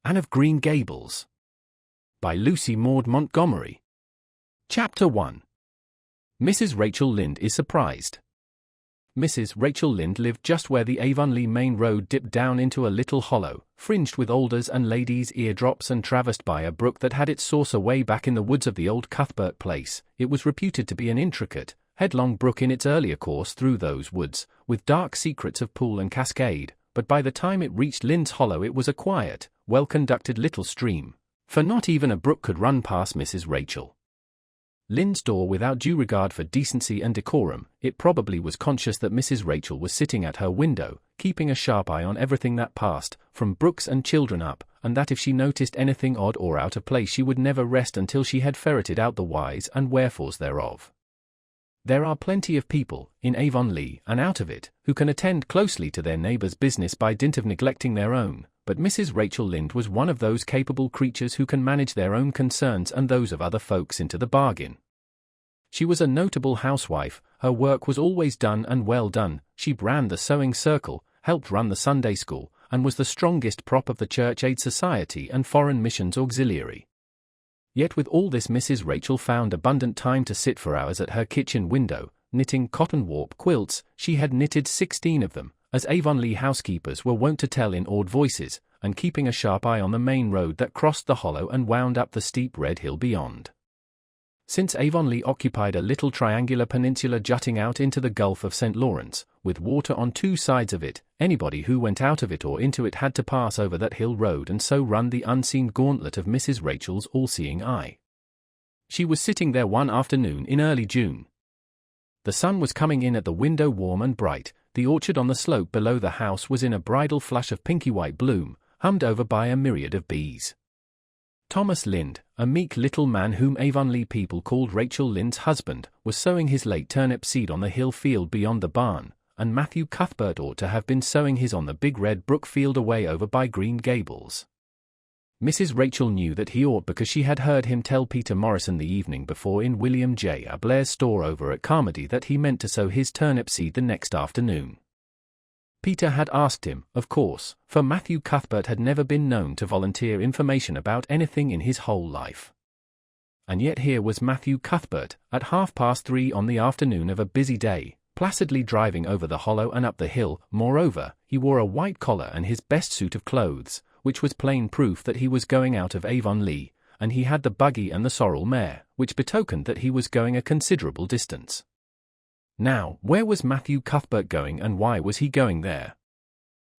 Anne of Green Gables. By Lucy Maud Montgomery. Chapter 1. Mrs. Rachel Lynde is surprised. Mrs. Rachel Lynde lived just where the Avonlea main road dipped down into a little hollow, fringed with alders and ladies' eardrops and traversed by a brook that had its source away back in the woods of the old Cuthbert place. It was reputed to be an intricate, headlong brook in its earlier course through those woods, with dark secrets of pool and cascade, but by the time it reached Lynde's Hollow it was a quiet, well-conducted little stream, for not even a brook could run past Mrs. Rachel Lynde's door without due regard for decency and decorum. It probably was conscious that Mrs. Rachel was sitting at her window, keeping a sharp eye on everything that passed, from brooks and children up, and that if she noticed anything odd or out of place she would never rest until she had ferreted out the whys and wherefores thereof. There are plenty of people, in Avonlea and out of it, who can attend closely to their neighbours' business by dint of neglecting their own, but Mrs. Rachel Lynde was one of those capable creatures who can manage their own concerns and those of other folks into the bargain. She was a notable housewife, her work was always done and well done, she ran the sewing circle, helped run the Sunday school, and was the strongest prop of the Church Aid Society and Foreign Missions Auxiliary. Yet with all this Mrs. Rachel found abundant time to sit for hours at her kitchen window, knitting cotton warp quilts. She had knitted 16 of them, as Avonlea housekeepers were wont to tell in awed voices, and keeping a sharp eye on the main road that crossed the hollow and wound up the steep red hill beyond. Since Avonlea occupied a little triangular peninsula jutting out into the Gulf of St. Lawrence, with water on two sides of it, anybody who went out of it or into it had to pass over that hill road and so run the unseen gauntlet of Mrs. Rachel's all-seeing eye. She was sitting there one afternoon in early June. The sun was coming in at the window warm and bright, the orchard on the slope below the house was in a bridal flush of pinky-white bloom, hummed over by a myriad of bees. Thomas Lynde, a meek little man whom Avonlea people called Rachel Lynde's husband, was sowing his late turnip seed on the hill field beyond the barn, and Matthew Cuthbert ought to have been sowing his on the big red brook field away over by Green Gables. Mrs. Rachel knew that he ought because she had heard him tell Peter Morrison the evening before in William J. Blair's store over at Carmody that he meant to sow his turnip seed the next afternoon. Peter had asked him, of course, for Matthew Cuthbert had never been known to volunteer information about anything in his whole life. And yet here was Matthew Cuthbert, at 3:30 on the afternoon of a busy day, placidly driving over the hollow and up the hill. Moreover, he wore a white collar and his best suit of clothes, which was plain proof that he was going out of Avonlea, and he had the buggy and the sorrel mare, which betokened that he was going a considerable distance. Now, where was Matthew Cuthbert going and why was he going there?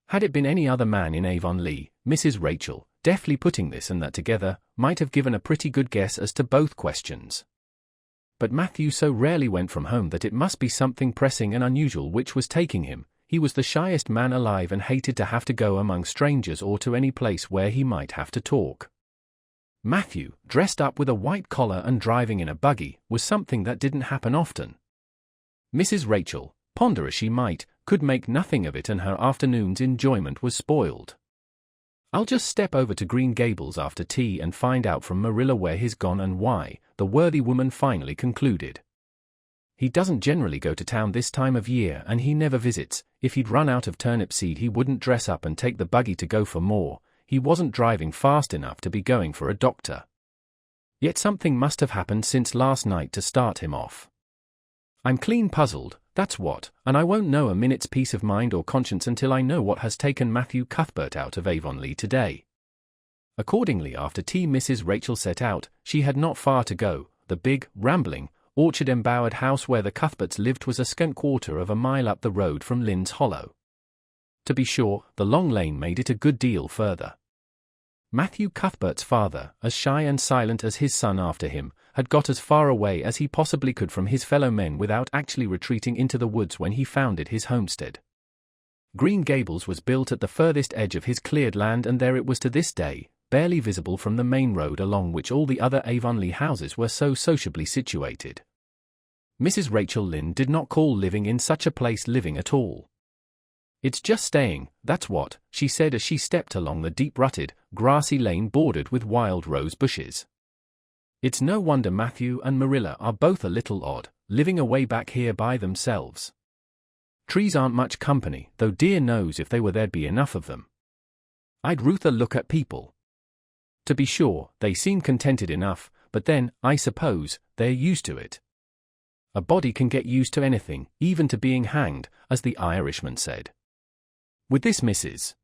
Had it been any other man in Avonlea, Mrs. Rachel, deftly putting this and that together, might have given a pretty good guess as to both questions. But Matthew so rarely went from home that it must be something pressing and unusual which was taking him. He was the shyest man alive and hated to have to go among strangers or to any place where he might have to talk. Matthew, dressed up with a white collar and driving in a buggy, was something that didn't happen often. Mrs. Rachel, ponder as she might, could make nothing of it and her afternoon's enjoyment was spoiled. "I'll just step over to Green Gables after tea and find out from Marilla where he's gone and why," the worthy woman finally concluded. "He doesn't generally go to town this time of year and he never visits. If he'd run out of turnip seed he wouldn't dress up and take the buggy to go for more. He wasn't driving fast enough to be going for a doctor. Yet something must have happened since last night to start him off. I'm clean puzzled, that's what, and I won't know a minute's peace of mind or conscience until I know what has taken Matthew Cuthbert out of Avonlea today." Accordingly after tea Mrs. Rachel set out. She had not far to go. The big, rambling, orchard-embowered house where the Cuthberts lived was a scant quarter of a mile up the road from Lynde's Hollow. To be sure, the long lane made it a good deal further. Matthew Cuthbert's father, as shy and silent as his son after him, had got as far away as he possibly could from his fellow men without actually retreating into the woods when he founded his homestead. Green Gables was built at the furthest edge of his cleared land and there it was to this day, barely visible from the main road along which all the other Avonlea houses were so sociably situated. Mrs. Rachel Lynde did not call living in such a place living at all. "It's just staying, that's what," she said as she stepped along the deep-rutted, grassy lane bordered with wild rose bushes. "It's no wonder Matthew and Marilla are both a little odd, living away back here by themselves. Trees aren't much company, though dear knows if they were there'd be enough of them. I'd ruther look at people. To be sure, they seem contented enough, but then, I suppose, they're used to it. A body can get used to anything, even to being hanged, as the Irishman said. With this Mrs.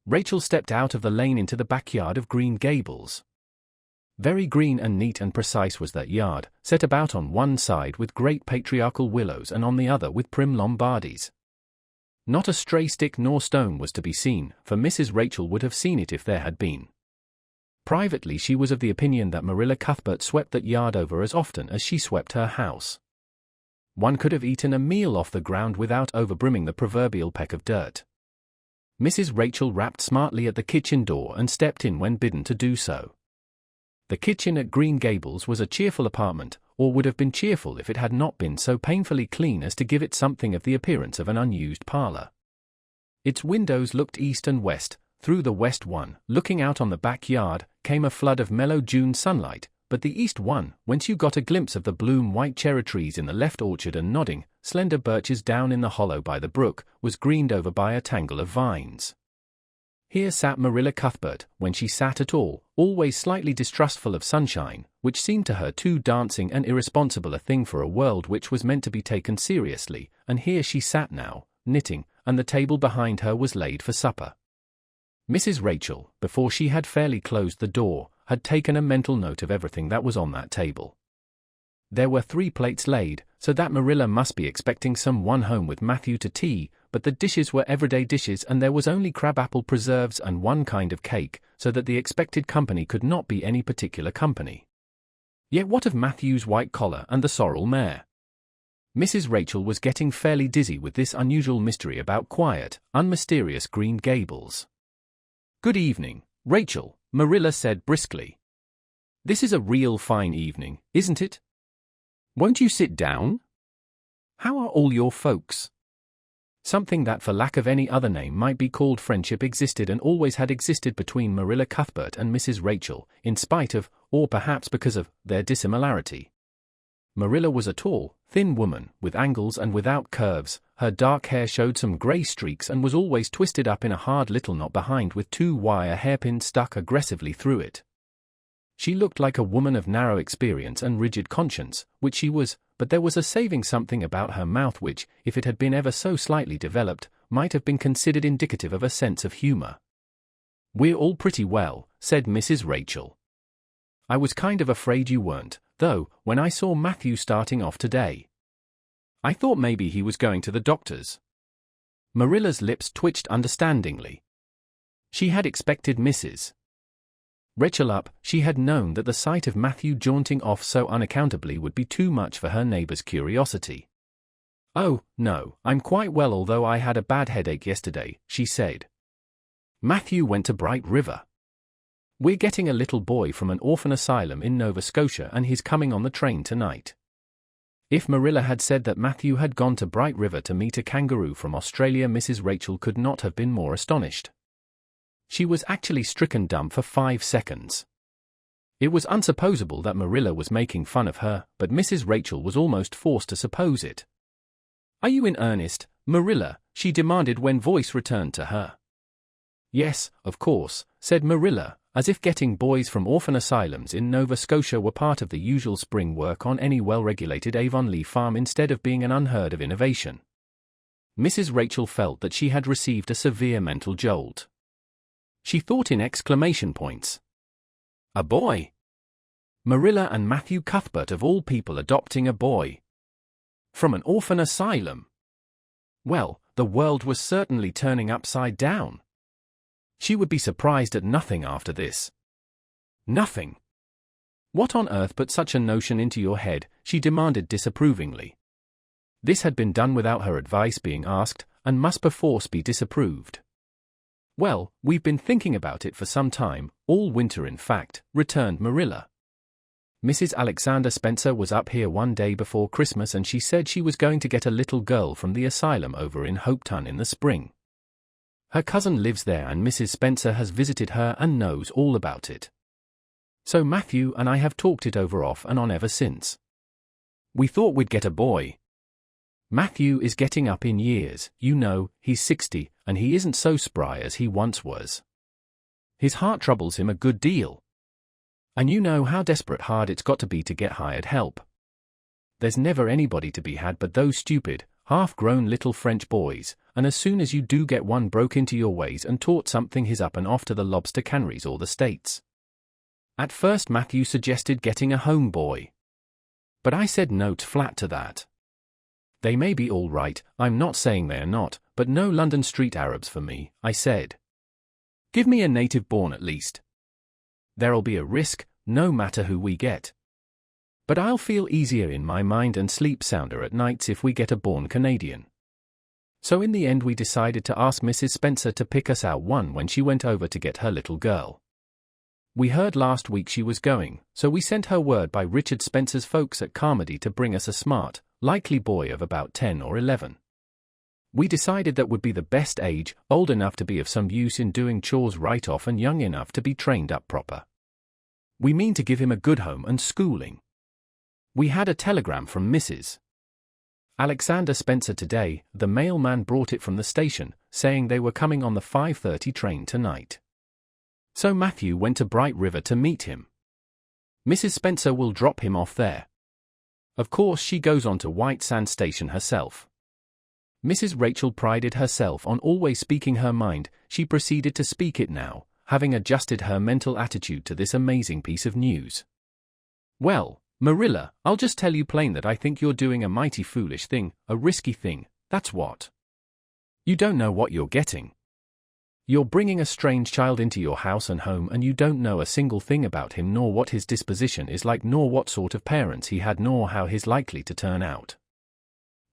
Rachel stepped out of the lane into the backyard of Green Gables. Very green and neat and precise was that yard, set about on one side with great patriarchal willows and on the other with prim Lombardies. Not a stray stick nor stone was to be seen, for Mrs. Rachel would have seen it if there had been. Privately she was of the opinion that Marilla Cuthbert swept that yard over as often as she swept her house. One could have eaten a meal off the ground without overbrimming the proverbial peck of dirt. Mrs. Rachel rapped smartly at the kitchen door and stepped in when bidden to do so. The kitchen at Green Gables was a cheerful apartment, or would have been cheerful if it had not been so painfully clean as to give it something of the appearance of an unused parlor. Its windows looked east and west. Through the west one, looking out on the backyard, came a flood of mellow June sunlight, but the east one, whence you got a glimpse of the bloom-white cherry trees in the left orchard and nodding, slender birches down in the hollow by the brook, was greened over by a tangle of vines. Here sat Marilla Cuthbert, when she sat at all, always slightly distrustful of sunshine, which seemed to her too dancing and irresponsible a thing for a world which was meant to be taken seriously, and here she sat now, knitting, and the table behind her was laid for supper. Mrs. Rachel, before she had fairly closed the door, had taken a mental note of everything that was on that table. There were 3 plates laid, so that Marilla must be expecting some one home with Matthew to tea, but the dishes were everyday dishes and there was only crabapple preserves and one kind of cake, so that the expected company could not be any particular company. Yet what of Matthew's white collar and the sorrel mare? Mrs. Rachel was getting fairly dizzy with this unusual mystery about quiet, unmysterious Green Gables. "Good evening, Rachel," Marilla said briskly. "This is a real fine evening, isn't it? Won't you sit down? How are all your folks?" Something that for lack of any other name might be called friendship existed and always had existed between Marilla Cuthbert and Mrs. Rachel, in spite of, or perhaps because of, their dissimilarity. Marilla was a tall, thin woman, with angles and without curves. Her dark hair showed some grey streaks and was always twisted up in a hard little knot behind with 2 wire hairpins stuck aggressively through it. She looked like a woman of narrow experience and rigid conscience, which she was, but there was a saving something about her mouth which, if it had been ever so slightly developed, might have been considered indicative of a sense of humor. "We're all pretty well," said Mrs. Rachel. "I was kind of afraid you weren't, though, when I saw Matthew starting off today. I thought maybe he was going to the doctor's." Marilla's lips twitched understandingly. She had expected Mrs. Rachel up. She had known that the sight of Matthew jaunting off so unaccountably would be too much for her neighbor's curiosity. "Oh, no, I'm quite well although I had a bad headache yesterday," she said. "Matthew went to Bright River. We're getting a little boy from an orphan asylum in Nova Scotia and he's coming on the train tonight." If Marilla had said that Matthew had gone to Bright River to meet a kangaroo from Australia, Mrs. Rachel could not have been more astonished. She was actually stricken dumb for 5 seconds. It was unsupposable that Marilla was making fun of her, but Mrs. Rachel was almost forced to suppose it. "Are you in earnest, Marilla?" she demanded when voice returned to her. "Yes, of course," said Marilla, as if getting boys from orphan asylums in Nova Scotia were part of the usual spring work on any well-regulated Avonlea farm instead of being an unheard-of innovation. Mrs. Rachel felt that she had received a severe mental jolt. She thought in exclamation points. A boy? Marilla and Matthew Cuthbert of all people adopting a boy. From an orphan asylum. Well, the world was certainly turning upside down. She would be surprised at nothing after this. Nothing. What on earth put such a notion into your head? She demanded disapprovingly. This had been done without her advice being asked, and must perforce be disapproved. Well, we've been thinking about it for some time, all winter in fact, returned Marilla. Mrs. Alexander Spencer was up here one day before Christmas and she said she was going to get a little girl from the asylum over in Hopeton in the spring. Her cousin lives there and Mrs. Spencer has visited her and knows all about it. So Matthew and I have talked it over off and on ever since. We thought we'd get a boy. Matthew is getting up in years, you know, he's 60, and he isn't so spry as he once was. His heart troubles him a good deal. And you know how desperate hard it's got to be to get hired help. There's never anybody to be had but those stupid, half-grown little French boys, and as soon as you do get one broke into your ways and taught something, he's up and off to the lobster canneries or the States. At first Matthew suggested getting a home boy. But I said no flat to that. They may be all right, I'm not saying they're not, but no London street Arabs for me, I said. Give me a native born at least. There'll be a risk, no matter who we get. But I'll feel easier in my mind and sleep sounder at nights if we get a born Canadian. So in the end we decided to ask Mrs. Spencer to pick us out one when she went over to get her little girl. We heard last week she was going, so we sent her word by Richard Spencer's folks at Carmody to bring us a smart, likely boy of about 10 or 11. We decided that would be the best age, old enough to be of some use in doing chores right off and young enough to be trained up proper. We mean to give him a good home and schooling. We had a telegram from Mrs. Alexander Spencer today. The mailman brought it from the station, saying they were coming on the 5:30 train tonight. So Matthew went to Bright River to meet him. Mrs. Spencer will drop him off there. Of course she goes on to White Sands Station herself. Mrs. Rachel prided herself on always speaking her mind. She proceeded to speak it now, having adjusted her mental attitude to this amazing piece of news. Well, Marilla, I'll just tell you plain that I think you're doing a mighty foolish thing, a risky thing, that's what. You don't know what you're getting. You're bringing a strange child into your house and home and you don't know a single thing about him, nor what his disposition is like, nor what sort of parents he had, nor how he's likely to turn out.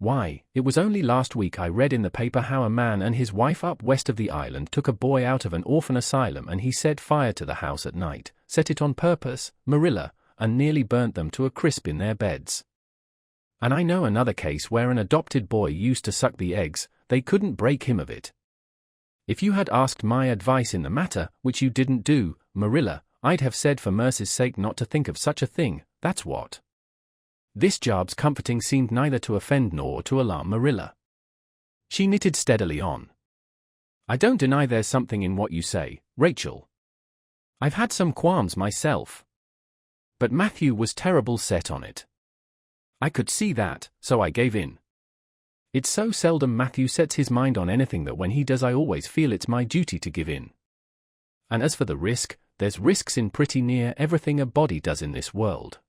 Why, it was only last week I read in the paper how a man and his wife up west of the island took a boy out of an orphan asylum and he set fire to the house at night, set it on purpose, Marilla, and nearly burnt them to a crisp in their beds. And I know another case where an adopted boy used to suck the eggs, they couldn't break him of it. If you had asked my advice in the matter, which you didn't do, Marilla, I'd have said for mercy's sake not to think of such a thing, that's what. This job's comforting seemed neither to offend nor to alarm Marilla. She knitted steadily on. I don't deny there's something in what you say, Rachel. I've had some qualms myself. But Matthew was terrible set on it. I could see that, so I gave in. It's so seldom Matthew sets his mind on anything that when he does I always feel it's my duty to give in. And as for the risk, there's risks in pretty near everything a body does in this world.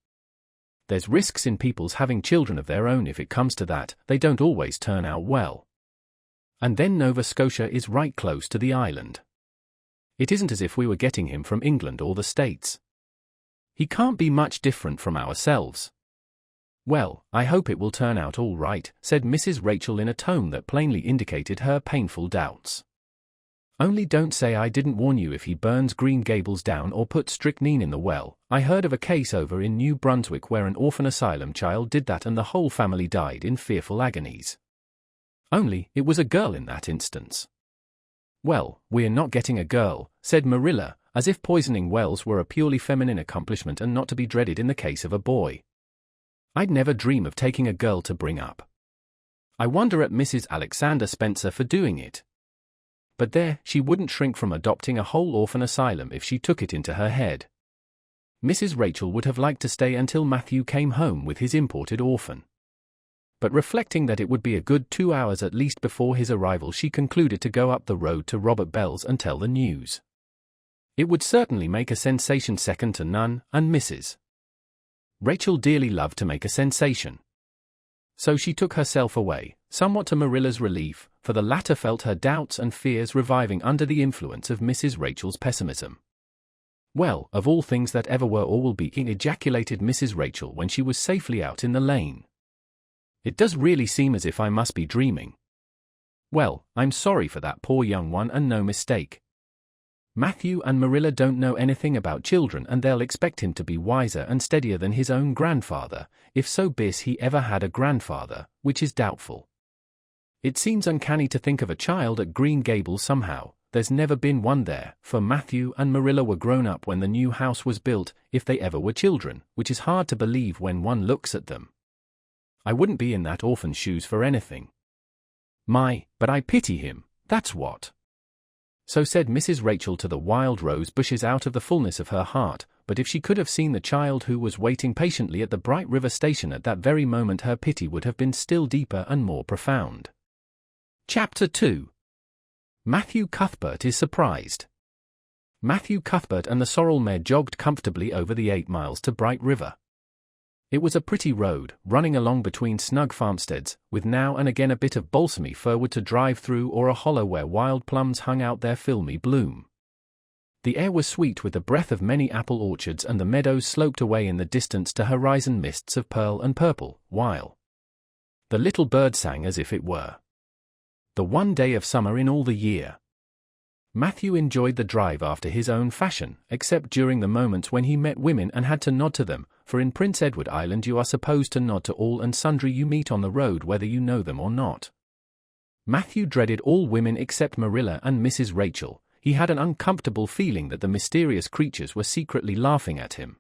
There's risks in people's having children of their own. If it comes to that, they don't always turn out well. And then Nova Scotia is right close to the island. It isn't as if we were getting him from England or the States. He can't be much different from ourselves. Well, I hope it will turn out all right, said Mrs. Rachel in a tone that plainly indicated her painful doubts. Only don't say I didn't warn you if he burns Green Gables down or puts strychnine in the well. I heard of a case over in New Brunswick where an orphan asylum child did that and the whole family died in fearful agonies. Only, it was a girl in that instance. Well, we're not getting a girl, said Marilla, as if poisoning wells were a purely feminine accomplishment and not to be dreaded in the case of a boy. I'd never dream of taking a girl to bring up. I wonder at Mrs. Alexander Spencer for doing it. But there, she wouldn't shrink from adopting a whole orphan asylum if she took it into her head. Mrs. Rachel would have liked to stay until Matthew came home with his imported orphan. But reflecting that it would be a good 2 hours at least before his arrival, she concluded to go up the road to Robert Bell's and tell the news. It would certainly make a sensation second to none, and Mrs. Rachel dearly loved to make a sensation. So she took herself away, somewhat to Marilla's relief, for the latter felt her doubts and fears reviving under the influence of Mrs. Rachel's pessimism. Well, of all things that ever were or will be, ejaculated Mrs. Rachel when she was safely out in the lane. It does really seem as if I must be dreaming. Well, I'm sorry for that poor young one, and no mistake. Matthew and Marilla don't know anything about children, and they'll expect him to be wiser and steadier than his own grandfather, if so be he ever had a grandfather, which is doubtful. It seems uncanny to think of a child at Green Gables somehow. There's never been one there, for Matthew and Marilla were grown up when the new house was built, if they ever were children, which is hard to believe when one looks at them. I wouldn't be in that orphan's shoes for anything. But I pity him, that's what. So said Mrs. Rachel to the wild rose bushes out of the fullness of her heart, but if she could have seen the child who was waiting patiently at the Bright River station at that very moment, her pity would have been still deeper and more profound. Chapter 2. Matthew Cuthbert is surprised. Matthew Cuthbert and the sorrel mare jogged comfortably over the 8 miles to Bright River. It was a pretty road, running along between snug farmsteads, with now and again a bit of balsamy firwood to drive through or a hollow where wild plums hung out their filmy bloom. The air was sweet with the breath of many apple orchards, and the meadows sloped away in the distance to horizon mists of pearl and purple, while the little bird sang as if it were the one day of summer in all the year. Matthew enjoyed the drive after his own fashion, except during the moments when he met women and had to nod to them, for in Prince Edward Island you are supposed to nod to all and sundry you meet on the road whether you know them or not. Matthew dreaded all women except Marilla and Mrs. Rachel. He had an uncomfortable feeling that the mysterious creatures were secretly laughing at him.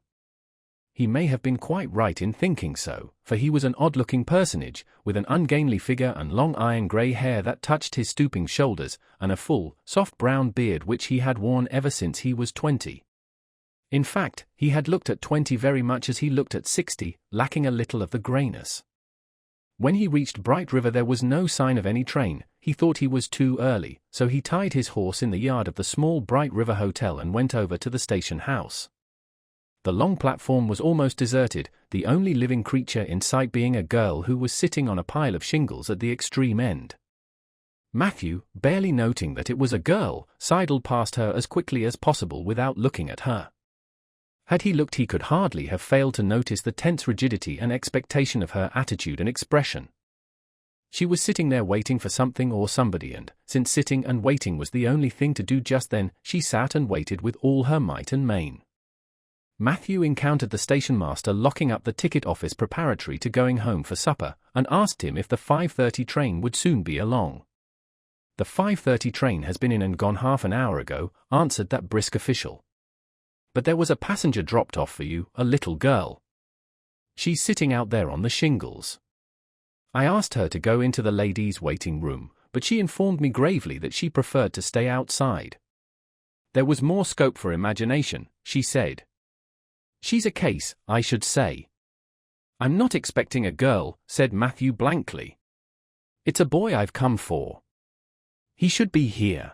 He may have been quite right in thinking so, for he was an odd-looking personage, with an ungainly figure and long iron-grey hair that touched his stooping shoulders, and a full, soft brown beard which he had worn ever since he was 20. In fact, he had looked at 20 very much as he looked at 60, lacking a little of the greyness. When he reached Bright River there was no sign of any train. He thought he was too early, so he tied his horse in the yard of the small Bright River Hotel and went over to the station house. The long platform was almost deserted, the only living creature in sight being a girl who was sitting on a pile of shingles at the extreme end. Matthew, barely noting that it was a girl, sidled past her as quickly as possible without looking at her. Had he looked he could hardly have failed to notice the tense rigidity and expectation of her attitude and expression. She was sitting there waiting for something or somebody, and, since sitting and waiting was the only thing to do just then, she sat and waited with all her might and main. Matthew encountered the station master locking up the ticket office preparatory to going home for supper, and asked him if the 5:30 train would soon be along. "The 5:30 train has been in and gone half an hour ago," answered that brisk official. "But there was a passenger dropped off for you, a little girl. She's sitting out there on the shingles. I asked her to go into the ladies' waiting room, but she informed me gravely that she preferred to stay outside. There was more scope for imagination, she said. She's a case, I should say." "I'm not expecting a girl," said Matthew blankly. "It's a boy I've come for. He should be here.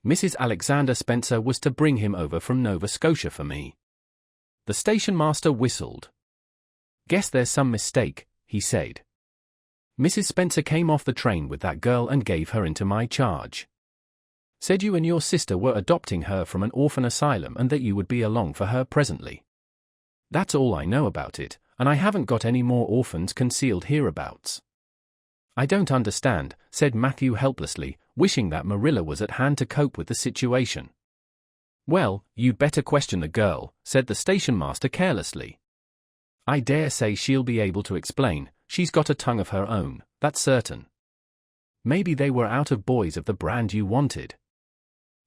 Mrs. Alexander Spencer was to bring him over from Nova Scotia for me." The station master whistled. "Guess there's some mistake," he said. "Mrs. Spencer came off the train with that girl and gave her into my charge. Said you and your sister were adopting her from an orphan asylum and that you would be along for her presently. That's all I know about it, and I haven't got any more orphans concealed hereabouts." "I don't understand," said Matthew helplessly, wishing that Marilla was at hand to cope with the situation. "Well, you'd better question the girl," said the station master carelessly. "I dare say she'll be able to explain. She's got a tongue of her own, that's certain. Maybe they were out of boys of the brand you wanted."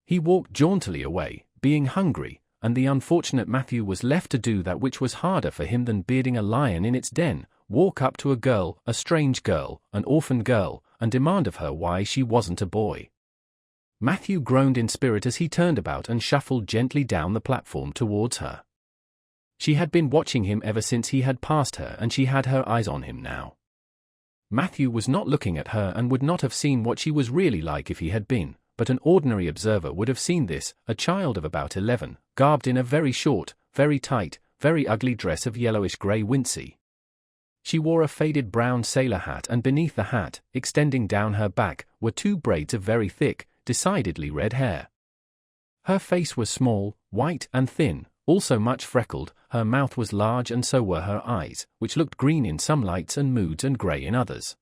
He walked jauntily away, being hungry, and the unfortunate Matthew was left to do that which was harder for him than bearding a lion in its den, walk up to a girl, a strange girl, an orphan girl, and demand of her why she wasn't a boy. Matthew groaned in spirit as he turned about and shuffled gently down the platform towards her. She had been watching him ever since he had passed her, and she had her eyes on him now. Matthew was not looking at her and would not have seen what she was really like if he had been, but an ordinary observer would have seen this, a child of about 11, garbed in a very short, very tight, very ugly dress of yellowish-grey wincey. She wore a faded brown sailor hat, and beneath the hat, extending down her back, were 2 braids of very thick, decidedly red hair. Her face was small, white and thin, also much freckled. Her mouth was large, and so were her eyes, which looked green in some lights and moods and grey in others.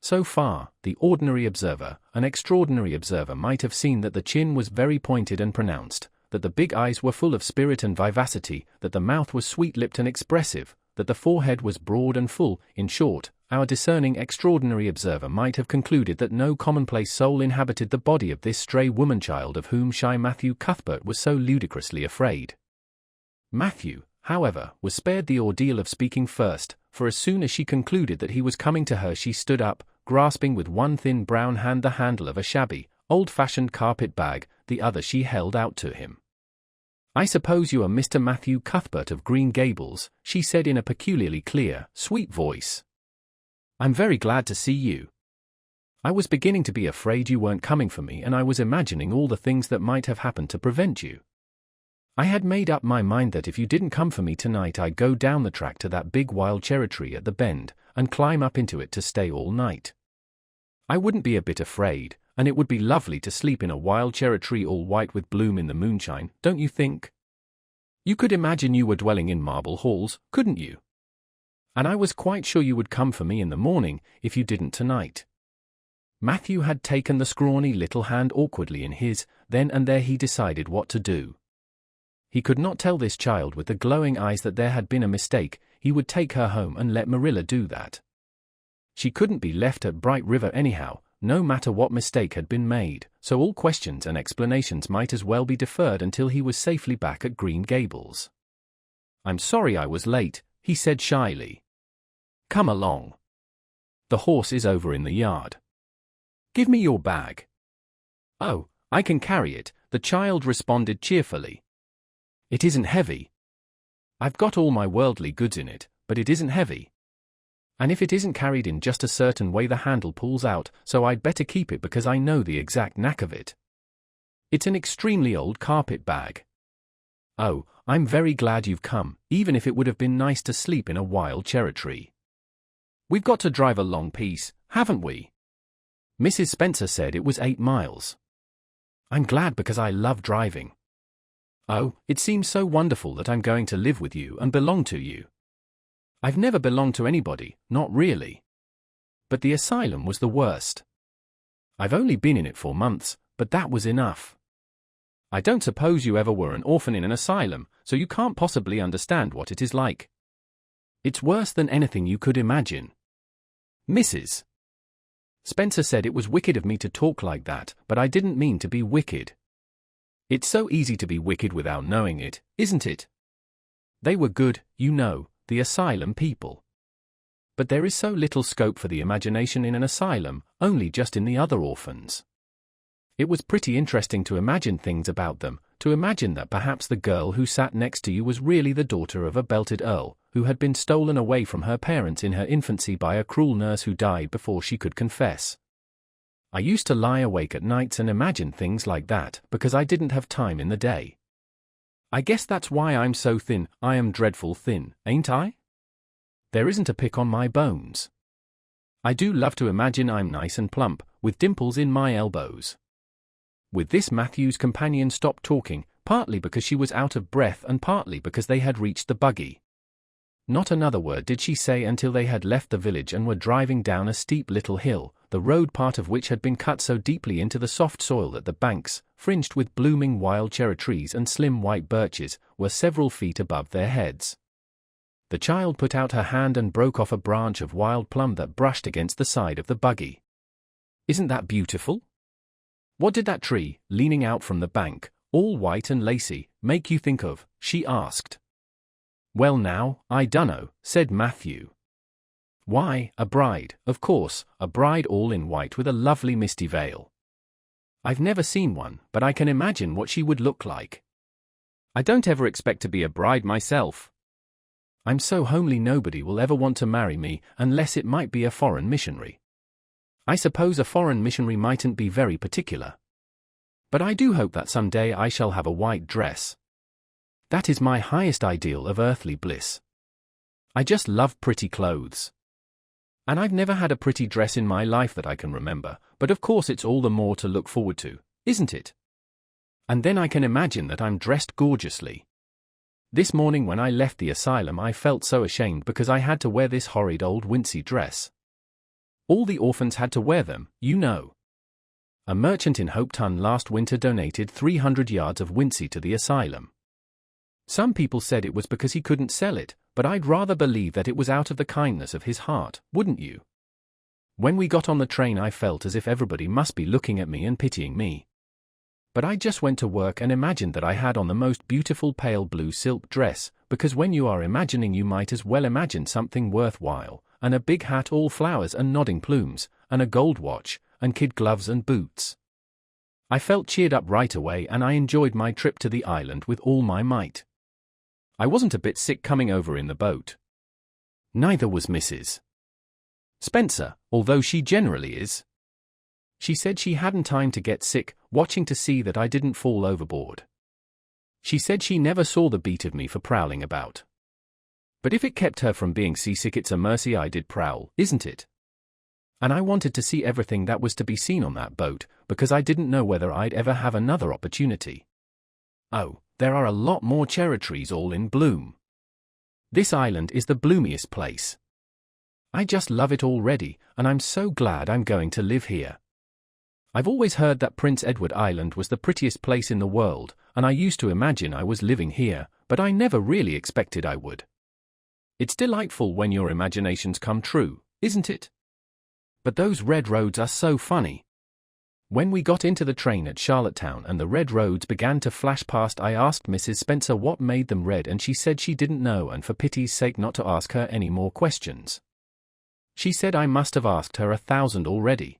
So far, the ordinary observer, an extraordinary observer, might have seen that the chin was very pointed and pronounced, that the big eyes were full of spirit and vivacity, that the mouth was sweet-lipped and expressive, that the forehead was broad and full. In short, our discerning extraordinary observer might have concluded that no commonplace soul inhabited the body of this stray woman-child of whom shy Matthew Cuthbert was so ludicrously afraid. Matthew, however, was spared the ordeal of speaking first, for as soon as she concluded that he was coming to her she stood up, grasping with one thin brown hand the handle of a shabby, old-fashioned carpet bag, the other she held out to him. "I suppose you are Mr. Matthew Cuthbert of Green Gables," she said in a peculiarly clear, sweet voice. "I'm very glad to see you. I was beginning to be afraid you weren't coming for me, and I was imagining all the things that might have happened to prevent you. I had made up my mind that if you didn't come for me tonight, I'd go down the track to that big wild cherry tree at the bend, and climb up into it to stay all night. I wouldn't be a bit afraid, and it would be lovely to sleep in a wild cherry tree all white with bloom in the moonshine, don't you think? You could imagine you were dwelling in marble halls, couldn't you? And I was quite sure you would come for me in the morning, if you didn't tonight." Matthew had taken the scrawny little hand awkwardly in his. Then and there he decided what to do. He could not tell this child with the glowing eyes that there had been a mistake. He would take her home and let Marilla do that. She couldn't be left at Bright River anyhow, no matter what mistake had been made, so all questions and explanations might as well be deferred until he was safely back at Green Gables. "I'm sorry I was late," he said shyly. "Come along. The horse is over in the yard. Give me your bag." "Oh, I can carry it," the child responded cheerfully. "It isn't heavy. I've got all my worldly goods in it, but it isn't heavy. And if it isn't carried in just a certain way, the handle pulls out, so I'd better keep it because I know the exact knack of it. It's an extremely old carpet bag. Oh, I'm very glad you've come, even if it would have been nice to sleep in a wild cherry tree. We've got to drive a long piece, haven't we?" Mrs. Spencer said it was 8 miles. "I'm glad because I love driving." "Oh, it seems so wonderful that I'm going to live with you and belong to you. I've never belonged to anybody, not really. But the asylum was the worst. I've only been in it for months, but that was enough. I don't suppose you ever were an orphan in an asylum, so you can't possibly understand what it is like. It's worse than anything you could imagine." Mrs. Spencer said it was wicked of me to talk like that, but I didn't mean to be wicked. It's so easy to be wicked without knowing it, isn't it? They were good, you know, the asylum people. But there is so little scope for the imagination in an asylum, only just in the other orphans. It was pretty interesting to imagine things about them, to imagine that perhaps the girl who sat next to you was really the daughter of a belted earl, who had been stolen away from her parents in her infancy by a cruel nurse who died before she could confess. I used to lie awake at nights and imagine things like that, because I didn't have time in the day. I guess that's why I'm so thin. I am dreadful thin, ain't I? There isn't a pick on my bones. I do love to imagine I'm nice and plump, with dimples in my elbows." With this, Matthew's companion stopped talking, partly because she was out of breath and partly because they had reached the buggy. Not another word did she say until they had left the village and were driving down a steep little hill, the road part of which had been cut so deeply into the soft soil that the banks, fringed with blooming wild cherry trees and slim white birches, were several feet above their heads. The child put out her hand and broke off a branch of wild plum that brushed against the side of the buggy. "Isn't that beautiful? What did that tree, leaning out from the bank, all white and lacy, make you think of?" she asked. "Well now, I dunno," said Matthew. "Why, a bride, of course, a bride all in white with a lovely misty veil. I've never seen one, but I can imagine what she would look like. I don't ever expect to be a bride myself. I'm so homely nobody will ever want to marry me unless it might be a foreign missionary. I suppose a foreign missionary mightn't be very particular. But I do hope that someday I shall have a white dress. That is my highest ideal of earthly bliss. I just love pretty clothes. And I've never had a pretty dress in my life that I can remember, but of course it's all the more to look forward to, isn't it? And then I can imagine that I'm dressed gorgeously. This morning when I left the asylum I felt so ashamed because I had to wear this horrid old wincey dress. All the orphans had to wear them, you know. A merchant in Hopeton last winter donated 300 yards of wincey to the asylum. Some people said it was because he couldn't sell it, but I'd rather believe that it was out of the kindness of his heart, wouldn't you? When we got on the train I felt as if everybody must be looking at me and pitying me. But I just went to work and imagined that I had on the most beautiful pale blue silk dress, because when you are imagining you might as well imagine something worthwhile, and a big hat all flowers and nodding plumes, and a gold watch, and kid gloves and boots. I felt cheered up right away and I enjoyed my trip to the island with all my might. I wasn't a bit sick coming over in the boat. Neither was Mrs. Spencer, although she generally is. She said she hadn't time to get sick, watching to see that I didn't fall overboard. She said she never saw the beat of me for prowling about. But if it kept her from being seasick, it's a mercy I did prowl, isn't it? And I wanted to see everything that was to be seen on that boat, because I didn't know whether I'd ever have another opportunity. Oh, there are a lot more cherry trees all in bloom. This island is the bloomiest place. I just love it already, and I'm so glad I'm going to live here. I've always heard that Prince Edward Island was the prettiest place in the world, and I used to imagine I was living here, but I never really expected I would. It's delightful when your imaginations come true, isn't it? But those red roads are so funny. When we got into the train at Charlottetown and the red roads began to flash past, I asked Mrs. Spencer what made them red, and she said she didn't know, and for pity's sake not to ask her any more questions. She said I must have asked her 1,000 already.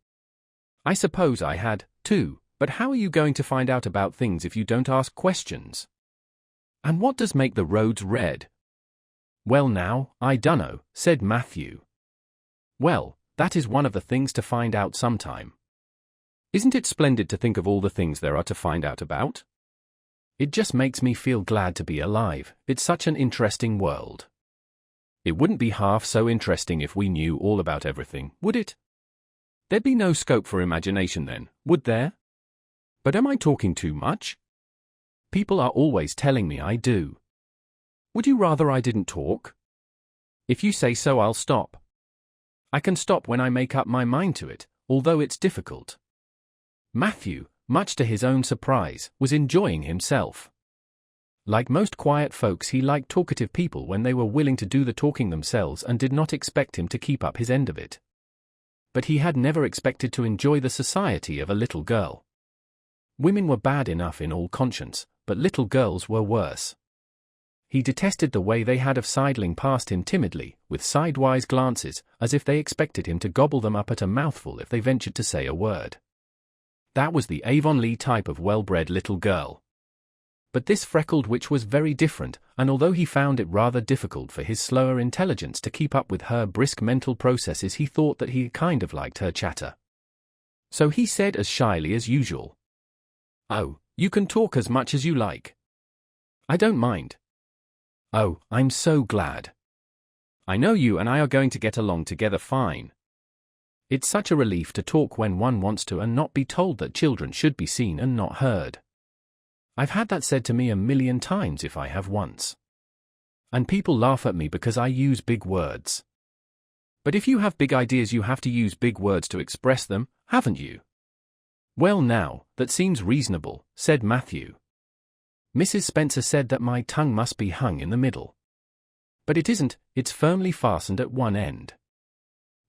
I suppose I had, too, but how are you going to find out about things if you don't ask questions? And what does make the roads red? Well now, I dunno, said Matthew. Well, that is one of the things to find out sometime. Isn't it splendid to think of all the things there are to find out about? It just makes me feel glad to be alive. It's such an interesting world. It wouldn't be half so interesting if we knew all about everything, would it? There'd be no scope for imagination then, would there? But am I talking too much? People are always telling me I do. Would you rather I didn't talk? If you say so, I'll stop. I can stop when I make up my mind to it, although it's difficult. Matthew, much to his own surprise, was enjoying himself. Like most quiet folks, he liked talkative people when they were willing to do the talking themselves and did not expect him to keep up his end of it. But he had never expected to enjoy the society of a little girl. Women were bad enough in all conscience, but little girls were worse. He detested the way they had of sidling past him timidly, with sidewise glances, as if they expected him to gobble them up at a mouthful if they ventured to say a word. That was the Avonlea type of well-bred little girl. But this freckled witch was very different, and although he found it rather difficult for his slower intelligence to keep up with her brisk mental processes, he thought that he kind of liked her chatter. So he said as shyly as usual, "Oh, you can talk as much as you like. I don't mind. Oh, I'm so glad. I know you and I are going to get along together fine. It's such a relief to talk when one wants to and not be told that children should be seen and not heard. I've had that said to me 1,000,000 times if I have once. And people laugh at me because I use big words. But if you have big ideas, you have to use big words to express them, haven't you?" "Well now, that seems reasonable," said Matthew. "Mrs. Spencer said that my tongue must be hung in the middle. But it isn't, it's firmly fastened at one end.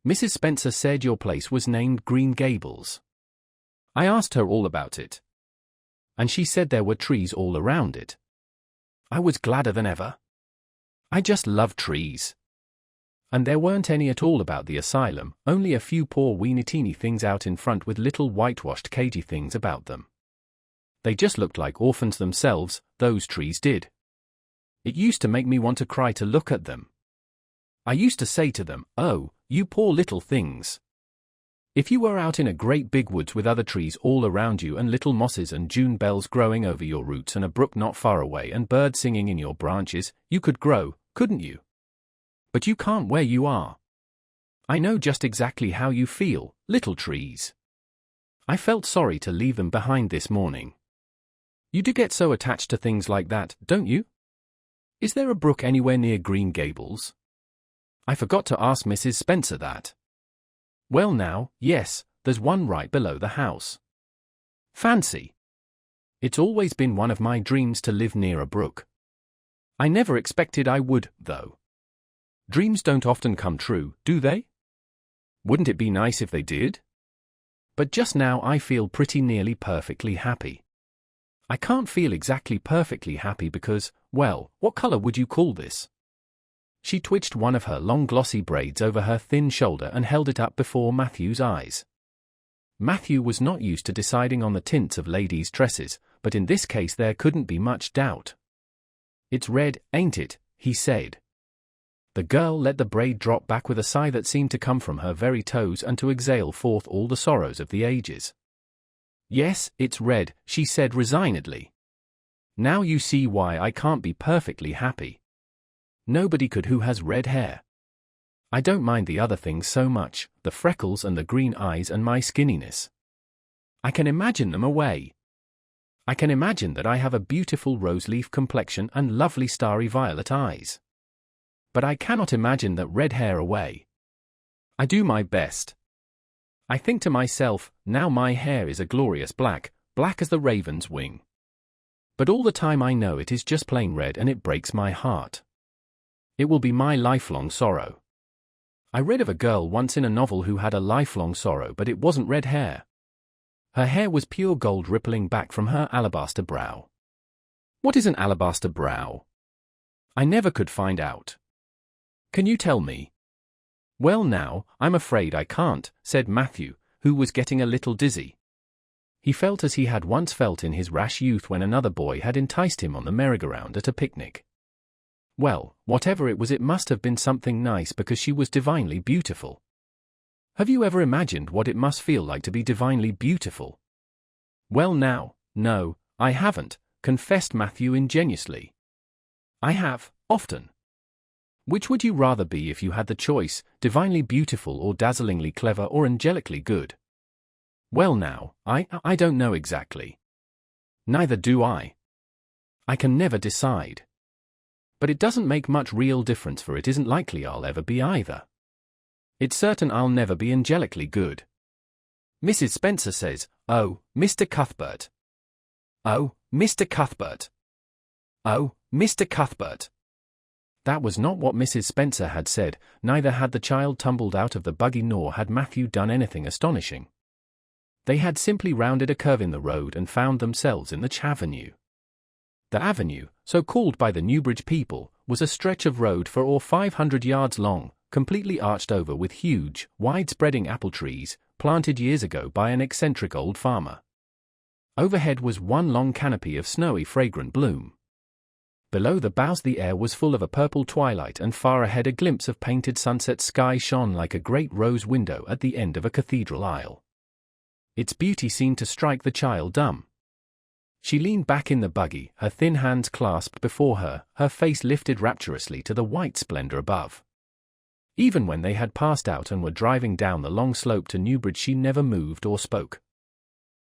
Mrs. Spencer said your place was named Green Gables. I asked her all about it. And she said there were trees all around it. I was gladder than ever. I just love trees. And there weren't any at all about the asylum, only a few poor weeny-teeny things out in front with little whitewashed cagey things about them. They just looked like orphans themselves, those trees did. It used to make me want to cry to look at them. I used to say to them, 'Oh, you poor little things. If you were out in a great big woods with other trees all around you and little mosses and June bells growing over your roots and a brook not far away and birds singing in your branches, you could grow, couldn't you? But you can't where you are. I know just exactly how you feel, little trees.' I felt sorry to leave them behind this morning. You do get so attached to things like that, don't you? Is there a brook anywhere near Green Gables? I forgot to ask Mrs. Spencer that. Well now, yes, there's one right below the house. Fancy. It's always been one of my dreams to live near a brook. I never expected I would, though. Dreams don't often come true, do they? Wouldn't it be nice if they did? But just now I feel pretty nearly perfectly happy. I can't feel exactly perfectly happy because, well, what color would you call this?" She twitched one of her long glossy braids over her thin shoulder and held it up before Matthew's eyes. Matthew was not used to deciding on the tints of ladies' tresses, but in this case there couldn't be much doubt. "It's red, ain't it?" he said. The girl let the braid drop back with a sigh that seemed to come from her very toes and to exhale forth all the sorrows of the ages. "Yes, it's red," she said resignedly. "Now you see why I can't be perfectly happy. Nobody could who has red hair. I don't mind the other things so much, the freckles and the green eyes and my skinniness. I can imagine them away. I can imagine that I have a beautiful rose-leaf complexion and lovely starry violet eyes. But I cannot imagine that red hair away. I do my best. I think to myself, now my hair is a glorious black, black as the raven's wing. But all the time I know it is just plain red and it breaks my heart. It will be my lifelong sorrow. I read of a girl once in a novel who had a lifelong sorrow, but it wasn't red hair. Her hair was pure gold rippling back from her alabaster brow." "What is an alabaster brow?" "I never could find out. Can you tell me?" "Well now, I'm afraid I can't," said Matthew, who was getting a little dizzy. He felt as he had once felt in his rash youth when another boy had enticed him on the merry-go-round at a picnic. Well, whatever it was, it must have been something nice because she was divinely beautiful. Have you ever imagined what it must feel like to be divinely beautiful? "Well now, no, I haven't," confessed Matthew ingenuously. "I have, often." "Which would you rather be if you had the choice, divinely beautiful or dazzlingly clever or angelically good?" "Well now, I don't know exactly." "Neither do I. I can never decide. But it doesn't make much real difference, for it isn't likely I'll ever be either. It's certain I'll never be angelically good. Mrs. Spencer says, 'Oh, Mr. Cuthbert. Oh, Mr. Cuthbert. Oh, Mr. Cuthbert.'" That was not what Mrs. Spencer had said. Neither had the child tumbled out of the buggy, nor had Matthew done anything astonishing. They had simply rounded a curve in the road and found themselves in the Avenue. The avenue, so called by the Newbridge people, was a stretch of road 400 or 500 yards long, completely arched over with huge, wide-spreading apple trees, planted years ago by an eccentric old farmer. Overhead was one long canopy of snowy, fragrant bloom. Below the boughs the air was full of a purple twilight, and far ahead a glimpse of painted sunset sky shone like a great rose window at the end of a cathedral aisle. Its beauty seemed to strike the child dumb. She leaned back in the buggy, her thin hands clasped before her, her face lifted rapturously to the white splendor above. Even when they had passed out and were driving down the long slope to Newbridge, she never moved or spoke.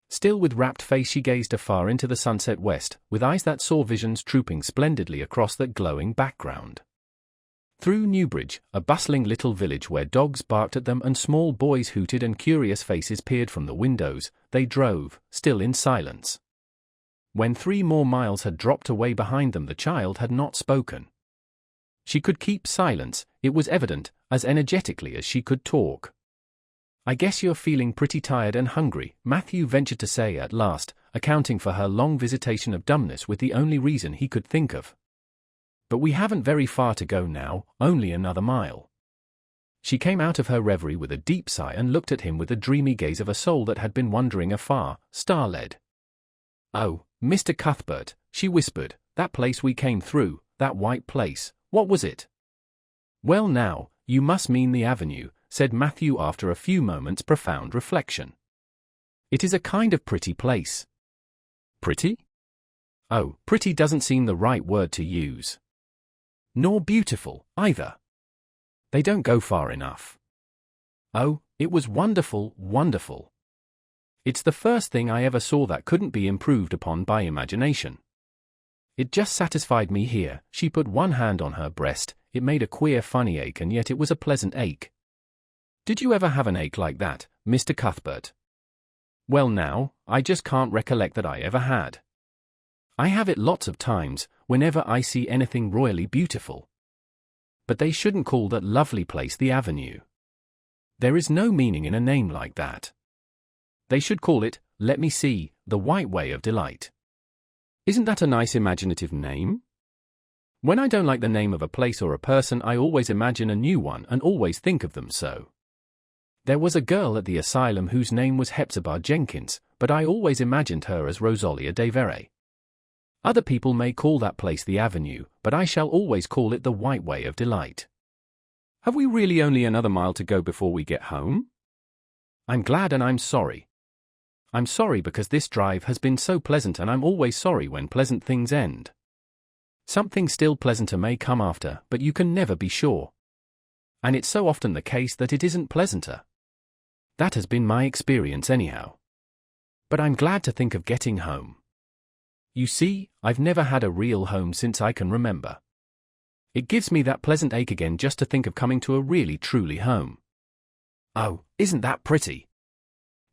Still with rapt face she gazed afar into the sunset west, with eyes that saw visions trooping splendidly across that glowing background. Through Newbridge, a bustling little village where dogs barked at them and small boys hooted and curious faces peered from the windows, they drove, still in silence. When 3 more miles had dropped away behind them, the child had not spoken. She could keep silence, it was evident, as energetically as she could talk. "I guess you're feeling pretty tired and hungry," Matthew ventured to say at last, accounting for her long visitation of dumbness with the only reason he could think of. "But we haven't very far to go now, only another mile." She came out of her reverie with a deep sigh and looked at him with the dreamy gaze of a soul that had been wandering afar, star-led. "Oh, Mr. Cuthbert," she whispered, "that place we came through, that white place, what was it?" "Well now, you must mean the avenue," said Matthew after a few moments' profound reflection. "It is a kind of pretty place." "Pretty?" "Oh, pretty doesn't seem the right word to use. Nor beautiful, either. They don't go far enough. Oh, it was wonderful, wonderful. It's the first thing I ever saw that couldn't be improved upon by imagination. It just satisfied me here." She put one hand on her breast. It made a queer funny ache, and yet it was a pleasant ache. "Did you ever have an ache like that, Mr. Cuthbert?" "Well now, I just can't recollect that I ever had. I have it lots of times, whenever I see anything royally beautiful. But they shouldn't call that lovely place the Avenue. There is no meaning in a name like that. They should call it, let me see, the White Way of Delight. Isn't that a nice imaginative name? When I don't like the name of a place or a person, I always imagine a new one and always think of them so. There was a girl at the asylum whose name was Hepzibah Jenkins, but I always imagined her as Rosalia de Vere. Other people may call that place the Avenue, but I shall always call it the White Way of Delight. Have we really only another mile to go before we get home? I'm glad and I'm sorry. I'm sorry because this drive has been so pleasant, and I'm always sorry when pleasant things end. Something still pleasanter may come after, but you can never be sure. And it's so often the case that it isn't pleasanter. That has been my experience anyhow. But I'm glad to think of getting home. You see, I've never had a real home since I can remember. It gives me that pleasant ache again just to think of coming to a really truly home. Oh, isn't that pretty?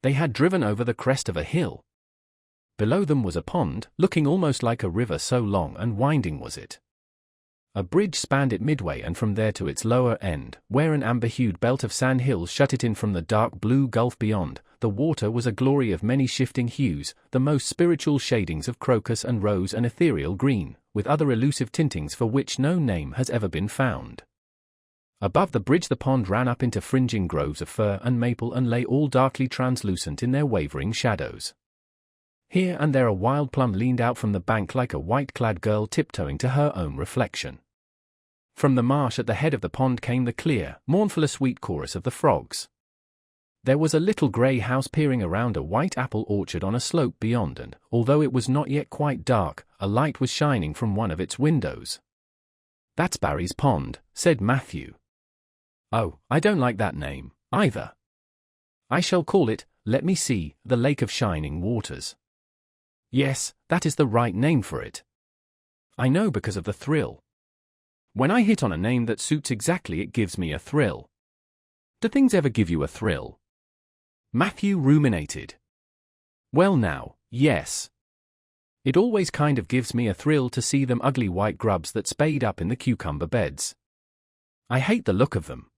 They had driven over the crest of a hill. Below them was a pond, looking almost like a river, so long and winding was it. A bridge spanned it midway, and from there to its lower end, where an amber-hued belt of sand hills shut it in from the dark blue gulf beyond, the water was a glory of many shifting hues, the most spiritual shadings of crocus and rose and ethereal green, with other elusive tintings for which no name has ever been found. Above the bridge the pond ran up into fringing groves of fir and maple and lay all darkly translucent in their wavering shadows. Here and there a wild plum leaned out from the bank like a white-clad girl tiptoeing to her own reflection. From the marsh at the head of the pond came the clear, mournful sweet chorus of the frogs. There was a little grey house peering around a white apple orchard on a slope beyond, and, although it was not yet quite dark, a light was shining from one of its windows. "That's Barry's Pond," said Matthew. "Oh, I don't like that name, either. I shall call it, let me see, the Lake of Shining Waters." "Yes, that is the right name for it. I know, because of the thrill. When I hit on a name that suits exactly, it gives me a thrill." "Do things ever give you a thrill?" Matthew ruminated. "Well now, yes. It always kind of gives me a thrill to see them ugly white grubs that spade up in the cucumber beds. I hate the look of them."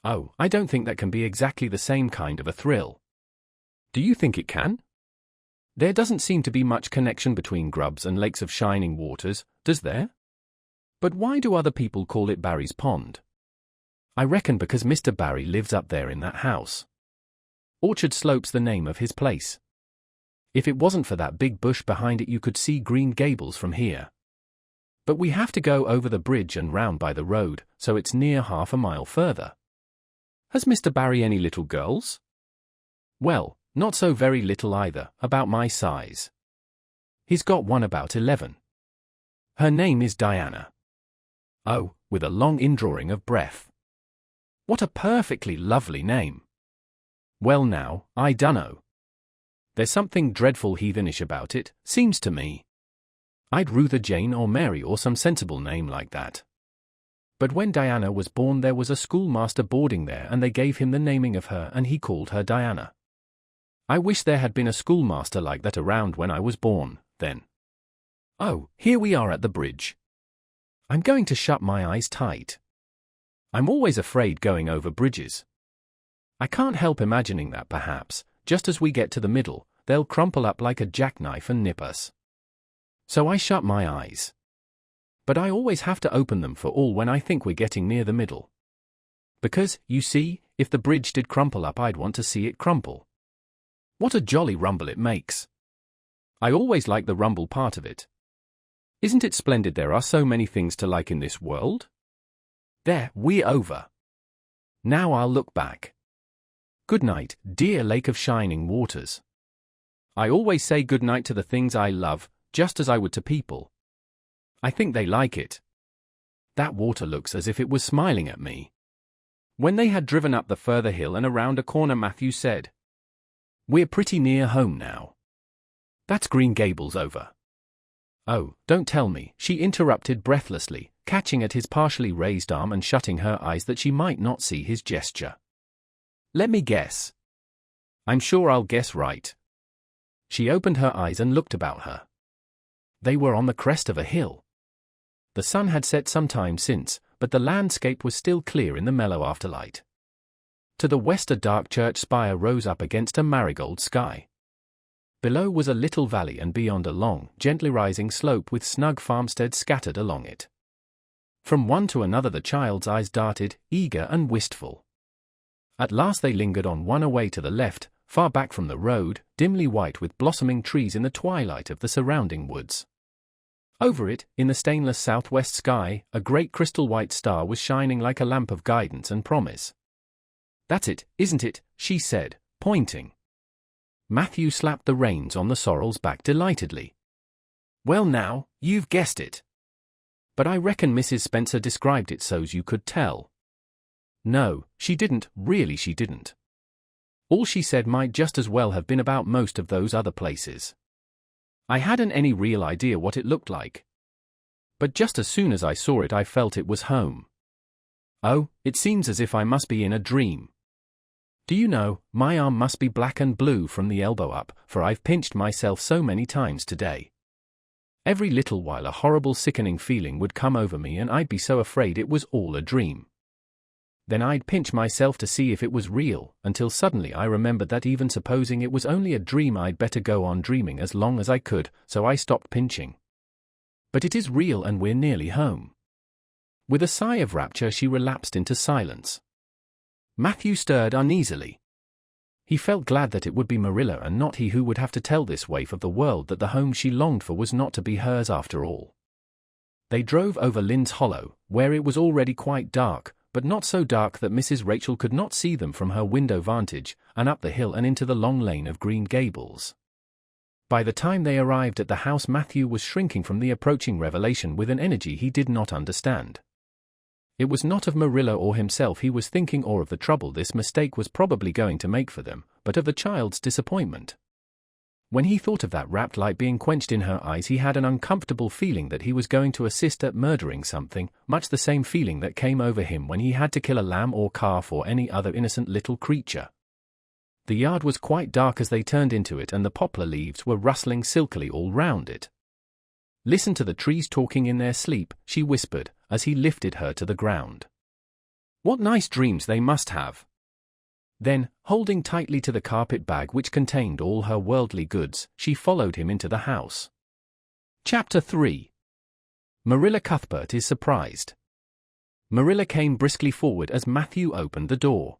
"Oh, I don't think that can be exactly the same kind of a thrill." "Do you think it can?" "There doesn't seem to be much connection between grubs and lakes of shining waters, does there? But why do other people call it Barry's Pond?" "I reckon because Mr. Barry lives up there in that house. Orchard Slope's the name of his place. If it wasn't for that big bush behind it, you could see Green Gables from here. But we have to go over the bridge and round by the road, so it's near half a mile further." "Has Mr. Barry any little girls?" "Well, not so very little either, about my size. He's got one about 11. Her name is Diana." "Oh," with a long indrawing of breath. "What a perfectly lovely name." "Well now, I dunno. There's something dreadful heathenish about it, seems to me. I'd ruther Jane or Mary or some sensible name like that. But when Diana was born there was a schoolmaster boarding there, and they gave him the naming of her, and he called her Diana. I wish there had been a schoolmaster like that around when I was born, then. Oh, here we are at the bridge. I'm going to shut my eyes tight. I'm always afraid going over bridges. I can't help imagining that perhaps, just as we get to the middle, they'll crumple up like a jackknife and nip us. So I shut my eyes. But I always have to open them for all when I think we're getting near the middle. Because, you see, if the bridge did crumple up, I'd want to see it crumple. What a jolly rumble it makes. I always like the rumble part of it. Isn't it splendid there are so many things to like in this world? There, we're over. Now I'll look back. Good night, dear Lake of Shining Waters. I always say good night to the things I love, just as I would to people. I think they like it. That water looks as if it was smiling at me." When they had driven up the further hill and around a corner, Matthew said, "We're pretty near home now. That's Green Gables over." "Oh, don't tell me," she interrupted breathlessly, catching at his partially raised arm and shutting her eyes that she might not see his gesture. "Let me guess. I'm sure I'll guess right." She opened her eyes and looked about her. They were on the crest of a hill. The sun had set some time since, but the landscape was still clear in the mellow afterlight. To the west a dark church spire rose up against a marigold sky. Below was a little valley, and beyond a long, gently rising slope with snug farmsteads scattered along it. From one to another the child's eyes darted, eager and wistful. At last they lingered on one away to the left, far back from the road, dimly white with blossoming trees in the twilight of the surrounding woods. Over it, in the stainless southwest sky, a great crystal-white star was shining like a lamp of guidance and promise. "That's it, isn't it?" she said, pointing. Matthew slapped the reins on the sorrel's back delightedly. "Well now, you've guessed it. But I reckon Mrs. Spencer described it so's you could tell." "No, she didn't, really she didn't. All she said might just as well have been about most of those other places. I hadn't any real idea what it looked like. But just as soon as I saw it I felt it was home. Oh, it seems as if I must be in a dream. Do you know, my arm must be black and blue from the elbow up, for I've pinched myself so many times today. Every little while a horrible sickening feeling would come over me and I'd be so afraid it was all a dream. Then I'd pinch myself to see if it was real, until suddenly I remembered that even supposing it was only a dream I'd better go on dreaming as long as I could, so I stopped pinching. But it is real and we're nearly home." With a sigh of rapture she relapsed into silence. Matthew stirred uneasily. He felt glad that it would be Marilla and not he who would have to tell this waif of the world that the home she longed for was not to be hers after all. They drove over Lynde's Hollow, where it was already quite dark, but not so dark that Mrs. Rachel could not see them from her window vantage, and up the hill and into the long lane of Green Gables. By the time they arrived at the house Matthew was shrinking from the approaching revelation with an energy he did not understand. It was not of Marilla or himself he was thinking or of the trouble this mistake was probably going to make for them, but of the child's disappointment. When he thought of that rapt light being quenched in her eyes he had an uncomfortable feeling that he was going to assist at murdering something, much the same feeling that came over him when he had to kill a lamb or calf or any other innocent little creature. The yard was quite dark as they turned into it and the poplar leaves were rustling silkily all round it. "Listen to the trees talking in their sleep," she whispered, as he lifted her to the ground. "What nice dreams they must have." Then, holding tightly to the carpet bag which contained all her worldly goods, she followed him into the house. Chapter 3. Marilla Cuthbert is surprised. Marilla came briskly forward as Matthew opened the door.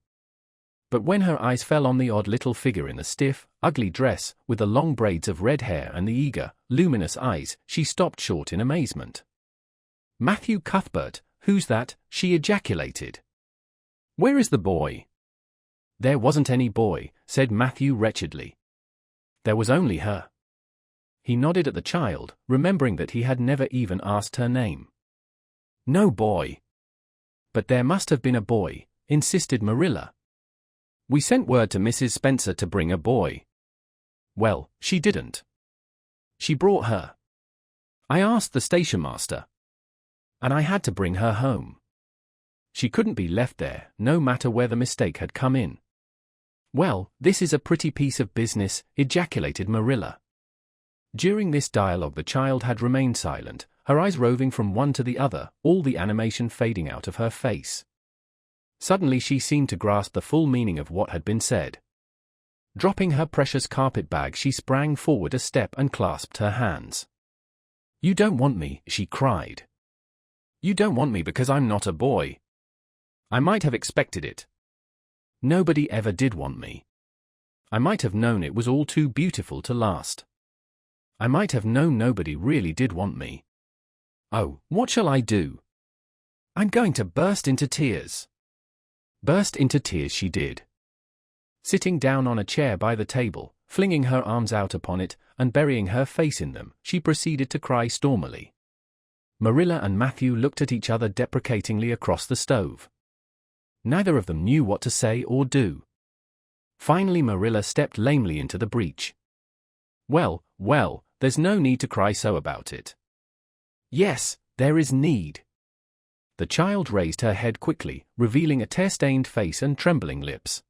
But when her eyes fell on the odd little figure in the stiff, ugly dress, with the long braids of red hair and the eager, luminous eyes, she stopped short in amazement. "Matthew Cuthbert, who's that?" she ejaculated. "Where is the boy?" "There wasn't any boy," said Matthew wretchedly. "There was only her." He nodded at the child, remembering that he had never even asked her name. "No boy." "But there must have been a boy," insisted Marilla. "We sent word to Mrs. Spencer to bring a boy." "Well, she didn't. She brought her. I asked the stationmaster. And I had to bring her home. She couldn't be left there, no matter where the mistake had come in." "Well, this is a pretty piece of business," ejaculated Marilla. During this dialogue the child had remained silent, her eyes roving from one to the other, all the animation fading out of her face. Suddenly she seemed to grasp the full meaning of what had been said. Dropping her precious carpet bag she sprang forward a step and clasped her hands. "You don't want me," she cried. "You don't want me because I'm not a boy. I might have expected it. Nobody ever did want me. I might have known it was all too beautiful to last. I might have known nobody really did want me. Oh, what shall I do? I'm going to burst into tears." Burst into tears she did. Sitting down on a chair by the table, flinging her arms out upon it, and burying her face in them, she proceeded to cry stormily. Marilla and Matthew looked at each other deprecatingly across the stove. Neither of them knew what to say or do. Finally Marilla stepped lamely into the breach. Well, there's no need to cry so about it." "Yes, there is need." The child raised her head quickly, revealing a tear-stained face and trembling lips.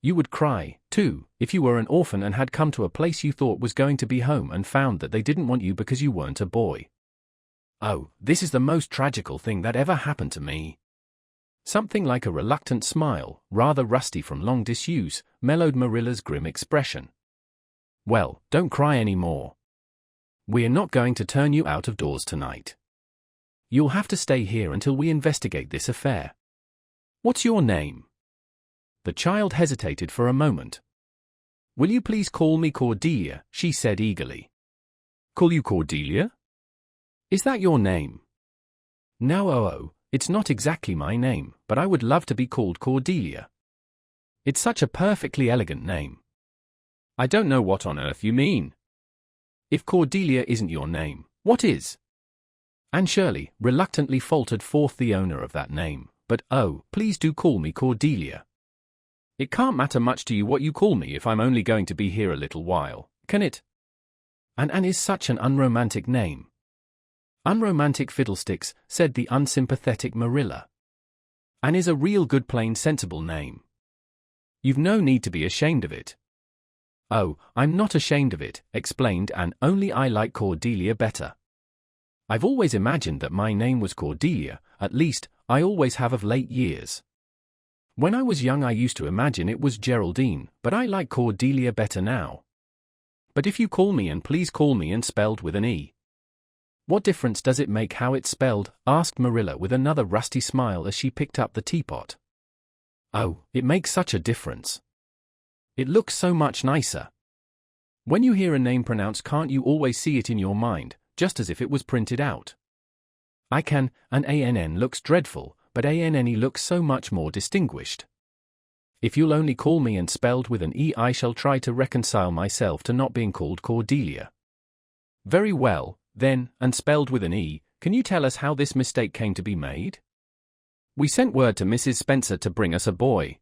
"You would cry, too, if you were an orphan and had come to a place you thought was going to be home and found that they didn't want you because you weren't a boy. Oh, this is the most tragical thing that ever happened to me." Something like a reluctant smile, rather rusty from long disuse, mellowed Marilla's grim expression. "Well, don't cry any more. We're not going to turn you out of doors tonight. You'll have to stay here until we investigate this affair. What's your name?" The child hesitated for a moment. "Will you please call me Cordelia?" she said eagerly. Call you Cordelia? "Is that your name?" "No, it's not exactly my name, but I would love to be called Cordelia. It's such a perfectly elegant name." I don't know what on earth you mean. "If Cordelia isn't your name, what is?" Anne Shirley reluctantly faltered forth the owner of that name, "But please do call me Cordelia." It can't matter much to you what you call me if I'm only going to be here a little while, can it? "And Anne is such an unromantic name." "Unromantic fiddlesticks," said the unsympathetic Marilla. "Anne is a real good plain sensible name. You've no need to be ashamed of it." "Oh, I'm not ashamed of it," explained Anne, "only I like Cordelia better. I've always imagined that my name was Cordelia, at least, I always have of late years. When I was young I used to imagine it was Geraldine, but I like Cordelia better now. But if you call me Anne, please call me Anne spelled with an E." "What difference does it make how it's spelled?" asked Marilla with another rusty smile as she picked up the teapot. "Oh, it makes such a difference. It looks so much nicer. When you hear a name pronounced, can't you always see it in your mind, just as if it was printed out? I can, and ANN looks dreadful, but ANNE looks so much more distinguished. If you'll only call me Anne spelled with an E, I shall try to reconcile myself to not being called Cordelia." "Very well, then, Anne spelled with an E, can you tell us how this mistake came to be made?" "We sent word to Mrs. Spencer to bring us a boy."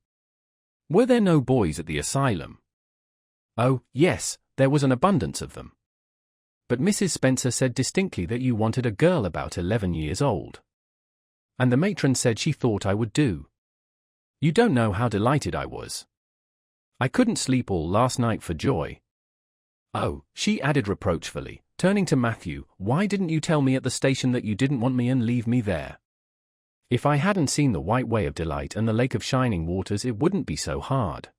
"Were there no boys at the asylum?" "Oh, yes, there was an abundance of them. But Mrs. Spencer said distinctly that you wanted a girl about 11 years old. And the matron said she thought I would do. You don't know how delighted I was. I couldn't sleep all last night for joy. Oh," she added reproachfully, turning to Matthew, "why didn't you tell me at the station that you didn't want me and leave me there? If I hadn't seen the White Way of Delight and the Lake of Shining Waters, it wouldn't be so hard."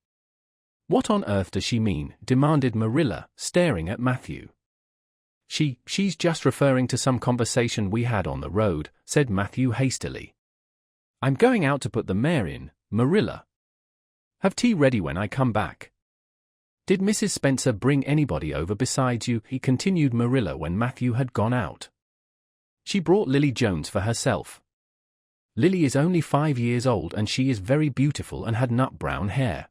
"What on earth does she mean?" demanded Marilla, staring at Matthew. She's just referring to some conversation we had on the road," said Matthew hastily. "I'm going out to put the mare in, Marilla. Have tea ready when I come back." "Did Mrs. Spencer bring anybody over besides you?" continued Marilla when Matthew had gone out. "She brought Lily Jones for herself. Lily is only 5 years old and she is very beautiful and had nut brown hair.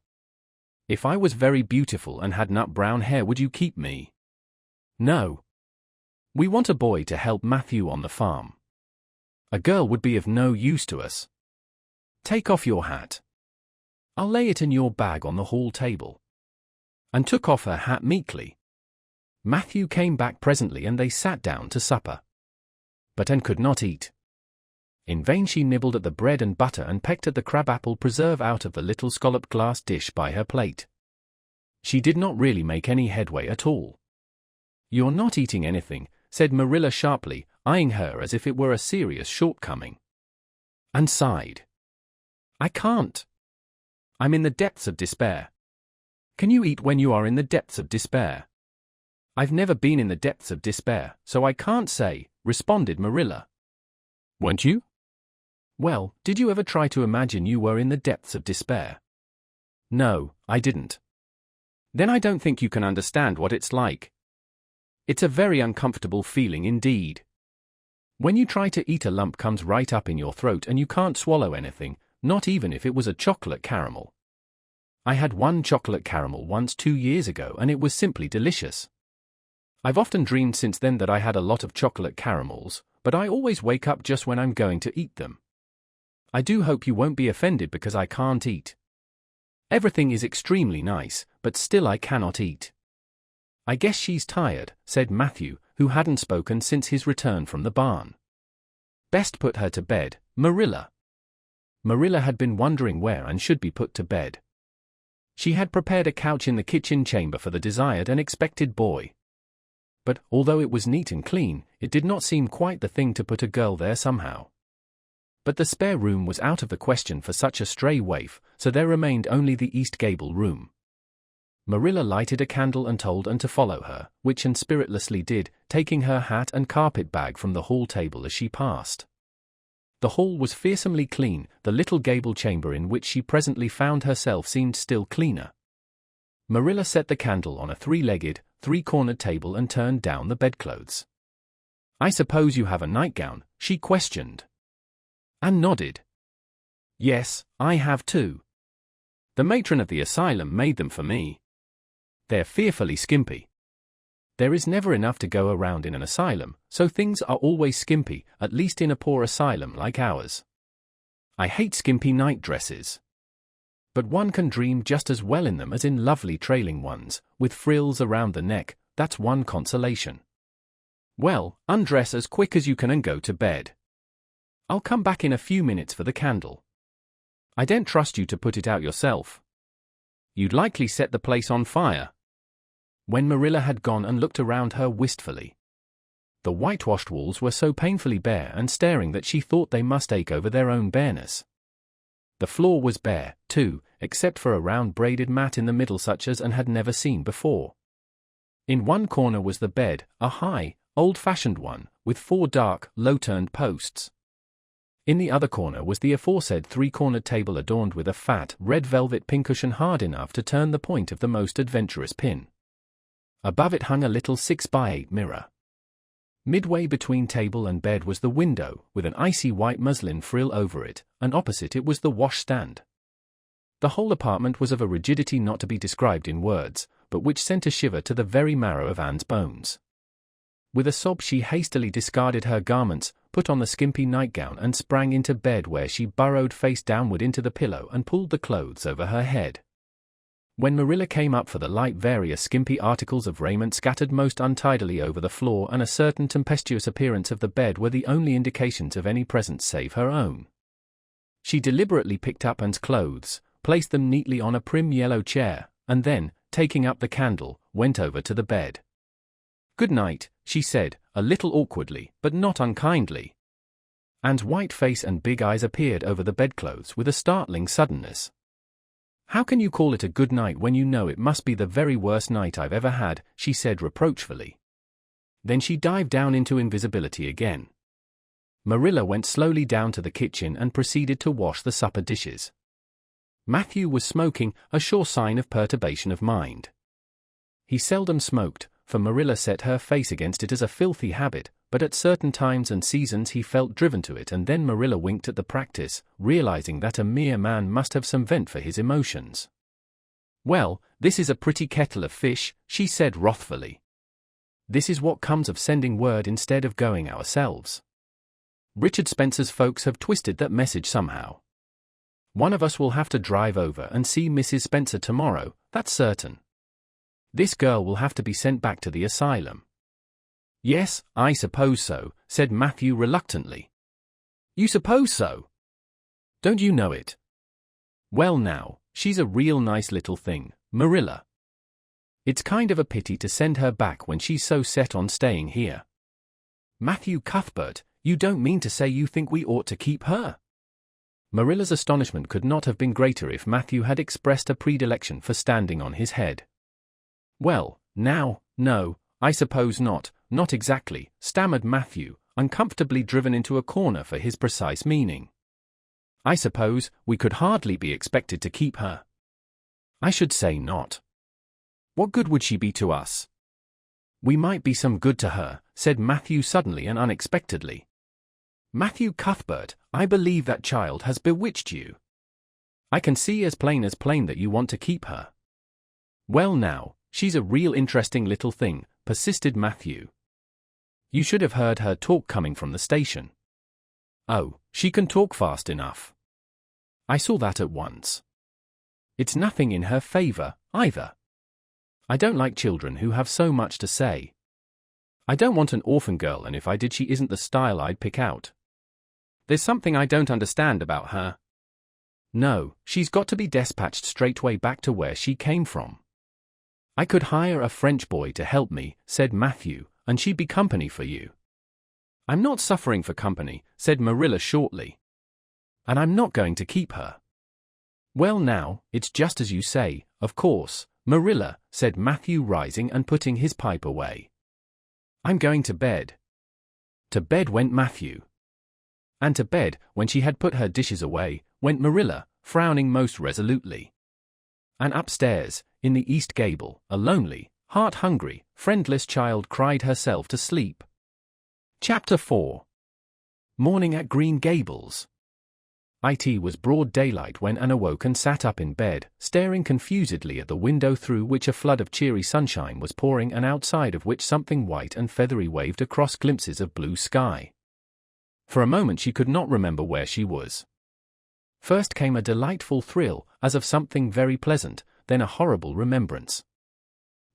If I was very beautiful and had nut brown hair, would you keep me?" "No. We want a boy to help Matthew on the farm. A girl would be of no use to us. Take off your hat. I'll lay it in your bag on the hall table." And took off her hat meekly. Matthew came back presently and they sat down to supper. But Anne could not eat. In vain she nibbled at the bread and butter and pecked at the crabapple preserve out of the little scalloped glass dish by her plate. She did not really make any headway at all. "You're not eating anything," said Marilla sharply, eyeing her as if it were a serious shortcoming. And sighed. "I can't. I'm in the depths of despair." "Can you eat when you are in the depths of despair?" "I've never been in the depths of despair, so I can't say," responded Marilla. "Weren't you?" "Well, did you ever try to imagine you were in the depths of despair?" "No, I didn't." "Then I don't think you can understand what it's like. It's a very uncomfortable feeling indeed. When you try to eat, a lump comes right up in your throat and you can't swallow anything, not even if it was a chocolate caramel. I had one chocolate caramel once 2 years ago and it was simply delicious. I've often dreamed since then that I had a lot of chocolate caramels, but I always wake up just when I'm going to eat them. I do hope you won't be offended because I can't eat. Everything is extremely nice, but still I cannot eat." "I guess she's tired," said Matthew, who hadn't spoken since his return from the barn. "Best put her to bed, Marilla." Marilla had been wondering where Anne should be put to bed. She had prepared a couch in the kitchen chamber for the desired and expected boy. But, although it was neat and clean, it did not seem quite the thing to put a girl there somehow. But the spare room was out of the question for such a stray waif, so there remained only the East Gable room. Marilla lighted a candle and told Anne to follow her, which Anne spiritlessly did, taking her hat and carpet bag from the hall table as she passed. The hall was fearsomely clean, the little gable chamber in which she presently found herself seemed still cleaner. Marilla set the candle on a three-legged, three-cornered table and turned down the bedclothes. "I suppose you have a nightgown?" she questioned. Anne nodded. "Yes, I have too. The matron of the asylum made them for me. They're fearfully skimpy. There is never enough to go around in an asylum, so things are always skimpy, at least in a poor asylum like ours. I hate skimpy night dresses. But one can dream just as well in them as in lovely trailing ones, with frills around the neck. That's one consolation. Well, undress as quick as you can and go to bed. I'll come back in a few minutes for the candle. I don't trust you to put it out yourself. You'd likely set the place on fire." When Marilla had gone and looked around her wistfully, the whitewashed walls were so painfully bare and staring that she thought they must ache over their own bareness. The floor was bare, too, except for a round braided mat in the middle such as Anne had never seen before. In one corner was the bed, a high, old-fashioned one, with 4 dark, low-turned posts. In the other corner was the aforesaid three-cornered table adorned with a fat, red velvet pincushion hard enough to turn the point of the most adventurous pin. Above it hung a little 6x8 mirror. Midway between table and bed was the window, with an icy white muslin frill over it, and opposite it was the washstand. The whole apartment was of a rigidity not to be described in words, but which sent a shiver to the very marrow of Anne's bones. With a sob she hastily discarded her garments, put on the skimpy nightgown and sprang into bed, where she burrowed face downward into the pillow and pulled the clothes over her head. When Marilla came up for the light, various skimpy articles of raiment scattered most untidily over the floor and a certain tempestuous appearance of the bed were the only indications of any presence save her own. She deliberately picked up Anne's clothes, placed them neatly on a prim yellow chair, and then, taking up the candle, went over to the bed. "Good night," she said, a little awkwardly, but not unkindly. Anne's white face and big eyes appeared over the bedclothes with a startling suddenness. "How can you call it a good night when you know it must be the very worst night I've ever had?" she said reproachfully. Then she dived down into invisibility again. Marilla went slowly down to the kitchen and proceeded to wash the supper dishes. Matthew was smoking, a sure sign of perturbation of mind. He seldom smoked, for Marilla set her face against it as a filthy habit, but at certain times and seasons he felt driven to it, and then Marilla winked at the practice, realizing that a mere man must have some vent for his emotions. "Well, this is a pretty kettle of fish," she said wrathfully. "This is what comes of sending word instead of going ourselves. Richard Spencer's folks have twisted that message somehow. One of us will have to drive over and see Mrs. Spencer tomorrow, that's certain. This girl will have to be sent back to the asylum." "Yes, I suppose so," said Matthew reluctantly. "You suppose so? Don't you know it? Well now, she's a real nice little thing, Marilla. It's kind of a pity to send her back when she's so set on staying here." "Matthew Cuthbert, you don't mean to say you think we ought to keep her?" Marilla's astonishment could not have been greater if Matthew had expressed a predilection for standing on his head. "Well, now, no, I suppose not exactly," stammered Matthew, uncomfortably driven into a corner for his precise meaning. "I suppose we could hardly be expected to keep her." "I should say not. What good would she be to us?" "We might be some good to her," said Matthew suddenly and unexpectedly. "Matthew Cuthbert, I believe that child has bewitched you. I can see as plain that you want to keep her." "Well now, she's a real interesting little thing," persisted Matthew. "You should have heard her talk coming from the station. Oh, she can talk fast enough. I saw that at once. It's nothing in her favor, either. I don't like children who have so much to say. I don't want an orphan girl, and if I did, she isn't the style I'd pick out. There's something I don't understand about her. No, she's got to be dispatched straightway back to where she came from." "I could hire a French boy to help me," said Matthew, "and she'd be company for you." "I'm not suffering for company," said Marilla shortly. "And I'm not going to keep her." "Well now, it's just as you say, of course, Marilla," said Matthew, rising and putting his pipe away. "I'm going to bed." To bed went Matthew. And to bed, when she had put her dishes away, went Marilla, frowning most resolutely. And upstairs, in the east gable, a lonely, heart-hungry, friendless child cried herself to sleep. Chapter 4. Morning at Green Gables. It was broad daylight when Anne awoke and sat up in bed, staring confusedly at the window through which a flood of cheery sunshine was pouring and outside of which something white and feathery waved across glimpses of blue sky. For a moment she could not remember where she was. First came a delightful thrill, as of something very pleasant, then a horrible remembrance.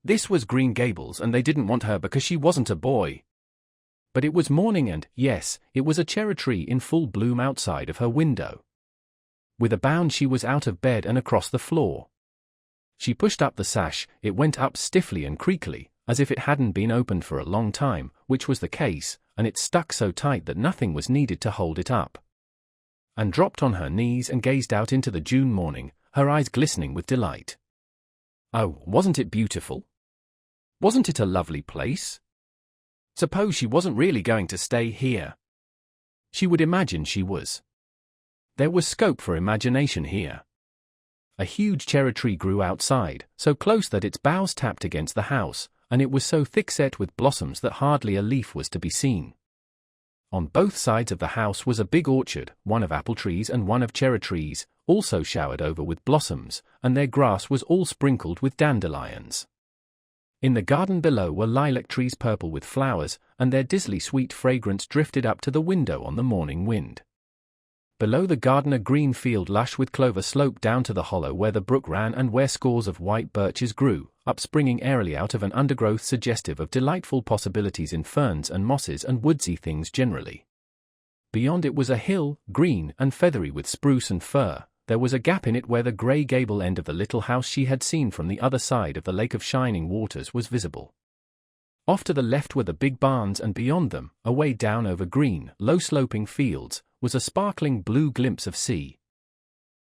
This was Green Gables and they didn't want her because she wasn't a boy. But it was morning and, yes, it was a cherry tree in full bloom outside of her window. With a bound she was out of bed and across the floor. She pushed up the sash, it went up stiffly and creakily, as if it hadn't been opened for a long time, which was the case, and it stuck so tight that nothing was needed to hold it up. And dropped on her knees and gazed out into the June morning, her eyes glistening with delight. Oh, wasn't it beautiful? Wasn't it a lovely place? Suppose she wasn't really going to stay here. She would imagine she was. There was scope for imagination here. A huge cherry tree grew outside, so close that its boughs tapped against the house, and it was so thick-set with blossoms that hardly a leaf was to be seen. On both sides of the house was a big orchard, one of apple trees and one of cherry trees, also showered over with blossoms, and their grass was all sprinkled with dandelions. In the garden below were lilac trees purple with flowers, and their dizzily sweet fragrance drifted up to the window on the morning wind. Below the garden a green field lush with clover sloped down to the hollow where the brook ran and where scores of white birches grew, upspringing airily out of an undergrowth suggestive of delightful possibilities in ferns and mosses and woodsy things generally. Beyond it was a hill, green and feathery with spruce and fir. There was a gap in it where the grey gable end of the little house she had seen from the other side of the lake of shining waters was visible. Off to the left were the big barns and beyond them, away down over green, low-sloping fields, was a sparkling blue glimpse of sea.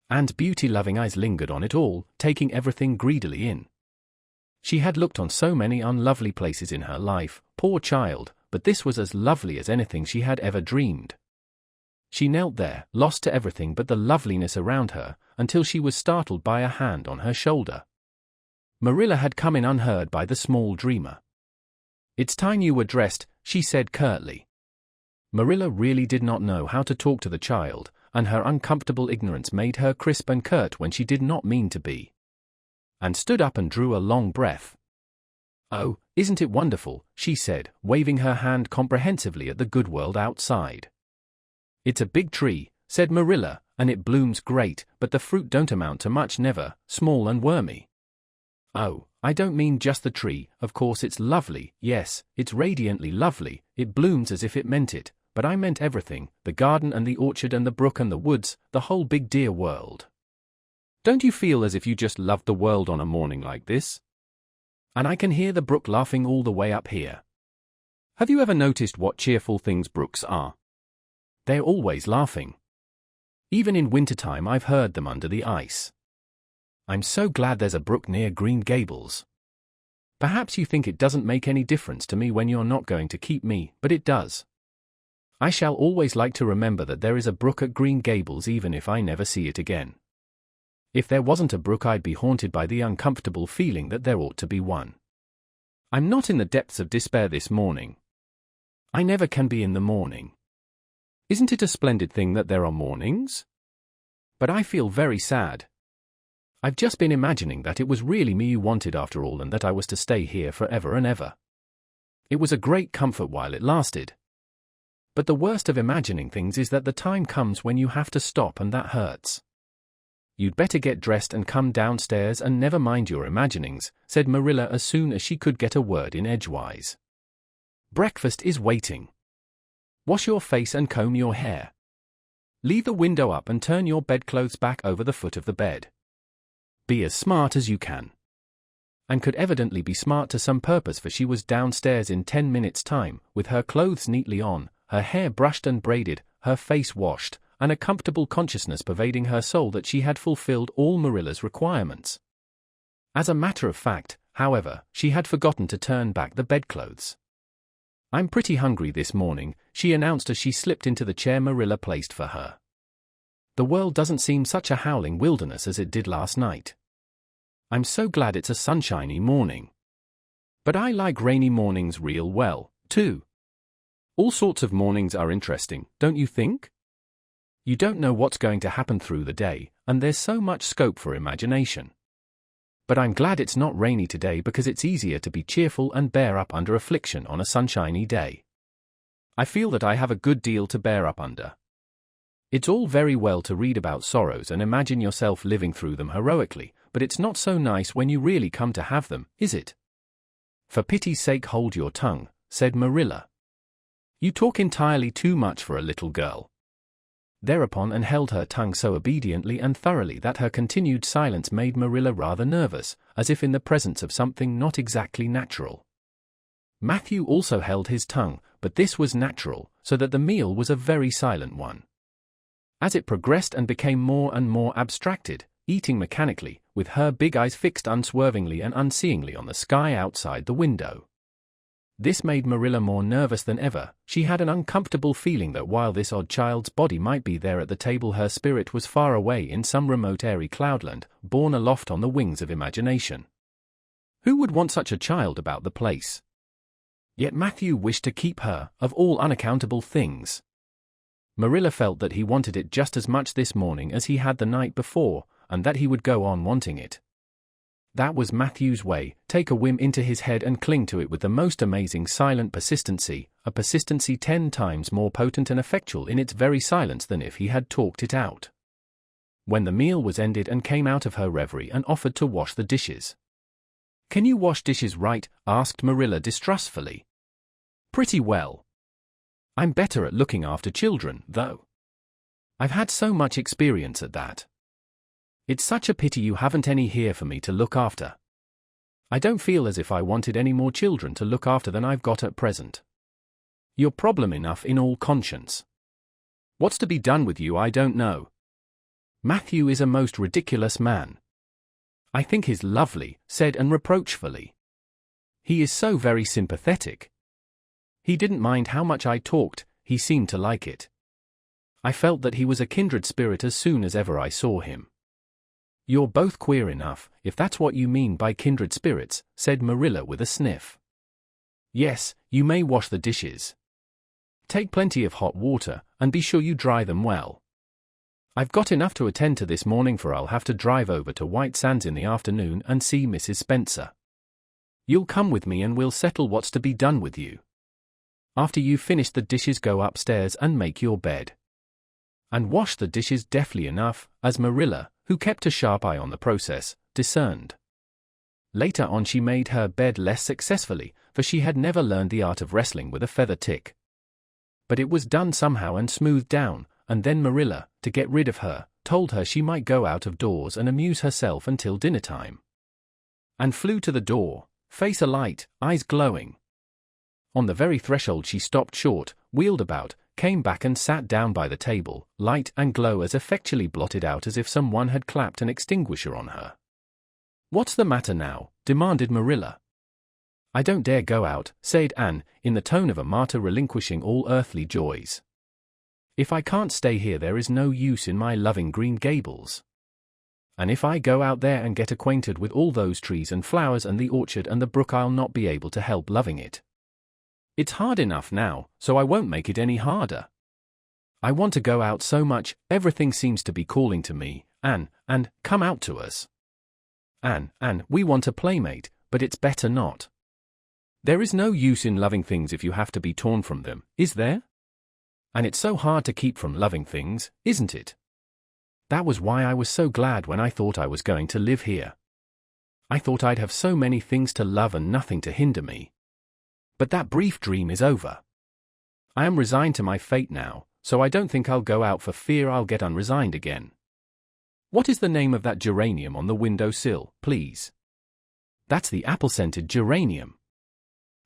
And beauty-loving eyes lingered on it all, taking everything greedily in. She had looked on so many unlovely places in her life, poor child, but this was as lovely as anything she had ever dreamed. She knelt there, lost to everything but the loveliness around her, until she was startled by a hand on her shoulder. Marilla had come in unheard by the small dreamer. "It's time you were dressed," she said curtly. Marilla really did not know how to talk to the child, and her uncomfortable ignorance made her crisp and curt when she did not mean to be. And stood up and drew a long breath. "Oh, isn't it wonderful," she said, waving her hand comprehensively at the good world outside. "It's a big tree," said Marilla, "and it blooms great, but the fruit don't amount to much never, small and wormy." "Oh, I don't mean just the tree, of course it's lovely, yes, it's radiantly lovely, it blooms as if it meant it, but I meant everything, the garden and the orchard and the brook and the woods, the whole big dear world. Don't you feel as if you just loved the world on a morning like this? And I can hear the brook laughing all the way up here. Have you ever noticed what cheerful things brooks are? They're always laughing. Even in wintertime I've heard them under the ice. I'm so glad there's a brook near Green Gables. Perhaps you think it doesn't make any difference to me when you're not going to keep me, but it does. I shall always like to remember that there is a brook at Green Gables even if I never see it again. If there wasn't a brook I'd be haunted by the uncomfortable feeling that there ought to be one. I'm not in the depths of despair this morning. I never can be in the morning. Isn't it a splendid thing that there are mornings? But I feel very sad. I've just been imagining that it was really me you wanted after all and that I was to stay here forever and ever. It was a great comfort while it lasted. But the worst of imagining things is that the time comes when you have to stop and that hurts. You'd better get dressed and come downstairs and never mind your imaginings, said Marilla as soon as she could get a word in edgewise. Breakfast is waiting. Wash your face and comb your hair. Leave the window up and turn your bedclothes back over the foot of the bed. Be as smart as you can. And could evidently be smart to some purpose, for she was downstairs in 10 minutes' time, with her clothes neatly on, her hair brushed and braided, her face washed, and a comfortable consciousness pervading her soul that she had fulfilled all Marilla's requirements. As a matter of fact, however, she had forgotten to turn back the bedclothes. I'm pretty hungry this morning, she announced as she slipped into the chair Marilla placed for her. The world doesn't seem such a howling wilderness as it did last night. I'm so glad it's a sunshiny morning. But I like rainy mornings real well, too. All sorts of mornings are interesting, don't you think? You don't know what's going to happen through the day, and there's so much scope for imagination. But I'm glad it's not rainy today because it's easier to be cheerful and bear up under affliction on a sunshiny day. I feel that I have a good deal to bear up under. It's all very well to read about sorrows and imagine yourself living through them heroically, but it's not so nice when you really come to have them, is it? For pity's sake, hold your tongue, said Marilla. You talk entirely too much for a little girl. Thereupon Anne held her tongue so obediently and thoroughly that her continued silence made Marilla rather nervous, as if in the presence of something not exactly natural. Matthew also held his tongue, but this was natural, so that the meal was a very silent one. As it progressed and became more and more abstracted, eating mechanically, with her big eyes fixed unswervingly and unseeingly on the sky outside the window. This made Marilla more nervous than ever. She had an uncomfortable feeling that while this odd child's body might be there at the table, her spirit was far away in some remote airy cloudland, borne aloft on the wings of imagination. Who would want such a child about the place? Yet Matthew wished to keep her, of all unaccountable things. Marilla felt that he wanted it just as much this morning as he had the night before, and that he would go on wanting it. That was Matthew's way, take a whim into his head and cling to it with the most amazing silent persistency, a persistency 10 times more potent and effectual in its very silence than if he had talked it out. When the meal was ended and came out of her reverie and offered to wash the dishes. Can you wash dishes right? Asked Marilla distrustfully. Pretty well. I'm better at looking after children, though. I've had so much experience at that. It's such a pity you haven't any here for me to look after. I don't feel as if I wanted any more children to look after than I've got at present. You're problem enough in all conscience. What's to be done with you I don't know. Matthew is a most ridiculous man. I think he's lovely, said Anne reproachfully. He is so very sympathetic. He didn't mind how much I talked, he seemed to like it. I felt that he was a kindred spirit as soon as ever I saw him. You're both queer enough, if that's what you mean by kindred spirits, said Marilla with a sniff. Yes, you may wash the dishes. Take plenty of hot water, and be sure you dry them well. I've got enough to attend to this morning, for I'll have to drive over to White Sands in the afternoon and see Mrs. Spencer. You'll come with me and we'll settle what's to be done with you. After you've finished the dishes, go upstairs and make your bed. And wash the dishes deftly enough, as Marilla, who kept a sharp eye on the process, discerned. Later on she made her bed less successfully, for she had never learned the art of wrestling with a feather tick. But it was done somehow and smoothed down, and then Marilla, to get rid of her, told her she might go out of doors and amuse herself until dinner time. And flew to the door, face alight, eyes glowing. On the very threshold she stopped short, wheeled about, came back and sat down by the table, light and glow as effectually blotted out as if someone had clapped an extinguisher on her. What's the matter now? Demanded Marilla. I don't dare go out, said Anne, in the tone of a martyr relinquishing all earthly joys. If I can't stay here, there is no use in my loving Green Gables. And if I go out there and get acquainted with all those trees and flowers and the orchard and the brook, I'll not be able to help loving it. It's hard enough now, so I won't make it any harder. I want to go out so much, everything seems to be calling to me, Anne, come out to us. Anne, we want a playmate, but it's better not. There is no use in loving things if you have to be torn from them, is there? And it's so hard to keep from loving things, isn't it? That was why I was so glad when I thought I was going to live here. I thought I'd have so many things to love and nothing to hinder me. But that brief dream is over. I am resigned to my fate now, so I don't think I'll go out for fear I'll get unresigned again. What is the name of that geranium on the window sill, please? That's the apple-scented geranium.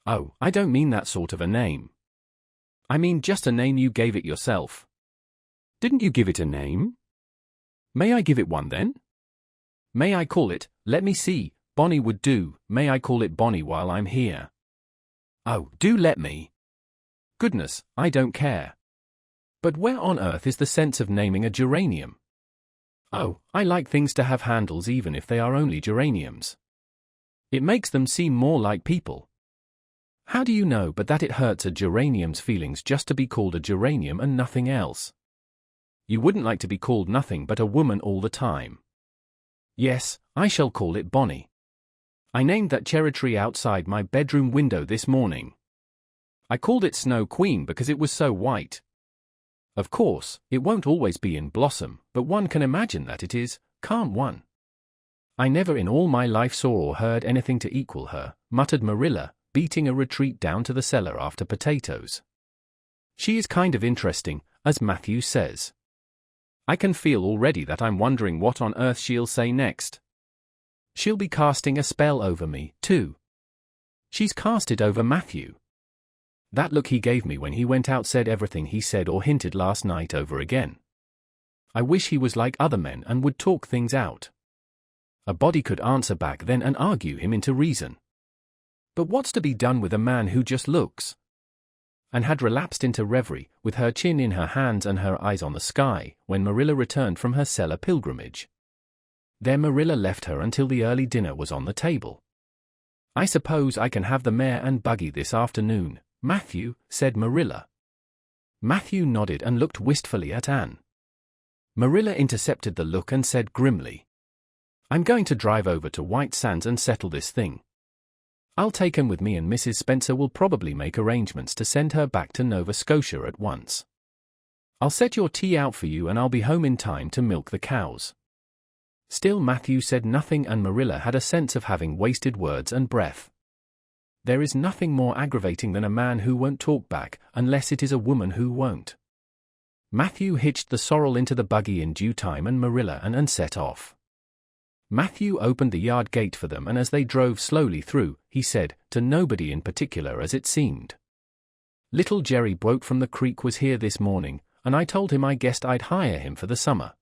Oh, I don't mean that sort of a name. I mean just a name you gave it yourself. Didn't you give it a name? May I give it one then? May I call it, let me see, Bonnie would do, may I call it Bonnie while I'm here? Oh, do let me. Goodness, I don't care. But where on earth is the sense of naming a geranium? Oh, I like things to have handles even if they are only geraniums. It makes them seem more like people. How do you know but that it hurts a geranium's feelings just to be called a geranium and nothing else? You wouldn't like to be called nothing but a woman all the time. Yes, I shall call it Bonnie. I named that cherry tree outside my bedroom window this morning. I called it Snow Queen because it was so white. Of course, it won't always be in blossom, but one can imagine that it is, can't one? I never in all my life saw or heard anything to equal her, muttered Marilla, beating a retreat down to the cellar after potatoes. She is kind of interesting, as Matthew says. I can feel already that I'm wondering what on earth she'll say next. She'll be casting a spell over me, too. She's cast it over Matthew. That look he gave me when he went out said everything he said or hinted last night over again. I wish he was like other men and would talk things out. A body could answer back then and argue him into reason. But what's to be done with a man who just looks? And had relapsed into reverie, with her chin in her hands and her eyes on the sky, when Marilla returned from her cellar pilgrimage. There Marilla left her until the early dinner was on the table. I suppose I can have the mare and buggy this afternoon, Matthew, said Marilla. Matthew nodded and looked wistfully at Anne. Marilla intercepted the look and said grimly, I'm going to drive over to White Sands and settle this thing. I'll take him with me and Mrs. Spencer will probably make arrangements to send her back to Nova Scotia at once. I'll set your tea out for you and I'll be home in time to milk the cows. Still Matthew said nothing and Marilla had a sense of having wasted words and breath. There is nothing more aggravating than a man who won't talk back, unless it is a woman who won't. Matthew hitched the sorrel into the buggy in due time and Marilla and set off. Matthew opened the yard gate for them and as they drove slowly through, he said, to nobody in particular as it seemed. Little Jerry Boat from the creek was here this morning, and I told him I guessed I'd hire him for the summer.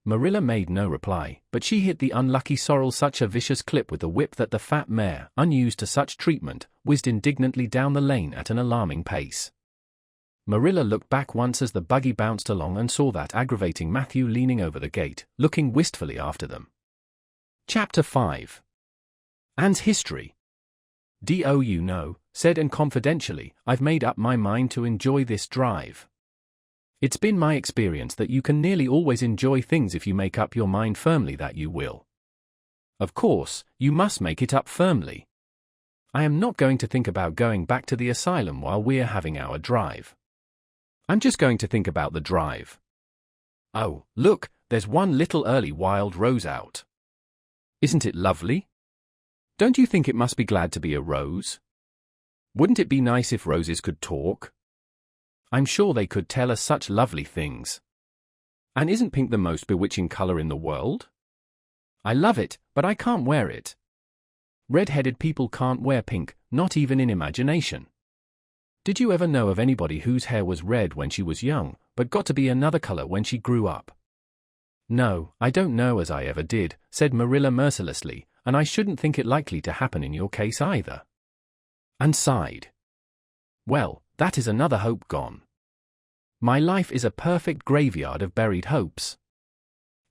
Marilla made no reply, but she hit the unlucky sorrel such a vicious clip with the whip that the fat mare, unused to such treatment, whizzed indignantly down the lane at an alarming pace. Marilla looked back once as the buggy bounced along and saw that aggravating Matthew leaning over the gate, looking wistfully after them. Chapter 5. Anne's History. You know, said Anne confidentially, I've made up my mind to enjoy this drive. It's been my experience that you can nearly always enjoy things if you make up your mind firmly that you will. Of course, you must make it up firmly. I am not going to think about going back to the asylum while we're having our drive. I'm just going to think about the drive. Oh, look, there's one little early wild rose out. Isn't it lovely? Don't you think it must be glad to be a rose? Wouldn't it be nice if roses could talk? I'm sure they could tell us such lovely things. And isn't pink the most bewitching color in the world? I love it, but I can't wear it. Red-headed people can't wear pink, not even in imagination. Did you ever know of anybody whose hair was red when she was young, but got to be another color when she grew up? No, I don't know as I ever did, said Marilla mercilessly, and I shouldn't think it likely to happen in your case either. And sighed. Well, that is another hope gone. My life is a perfect graveyard of buried hopes.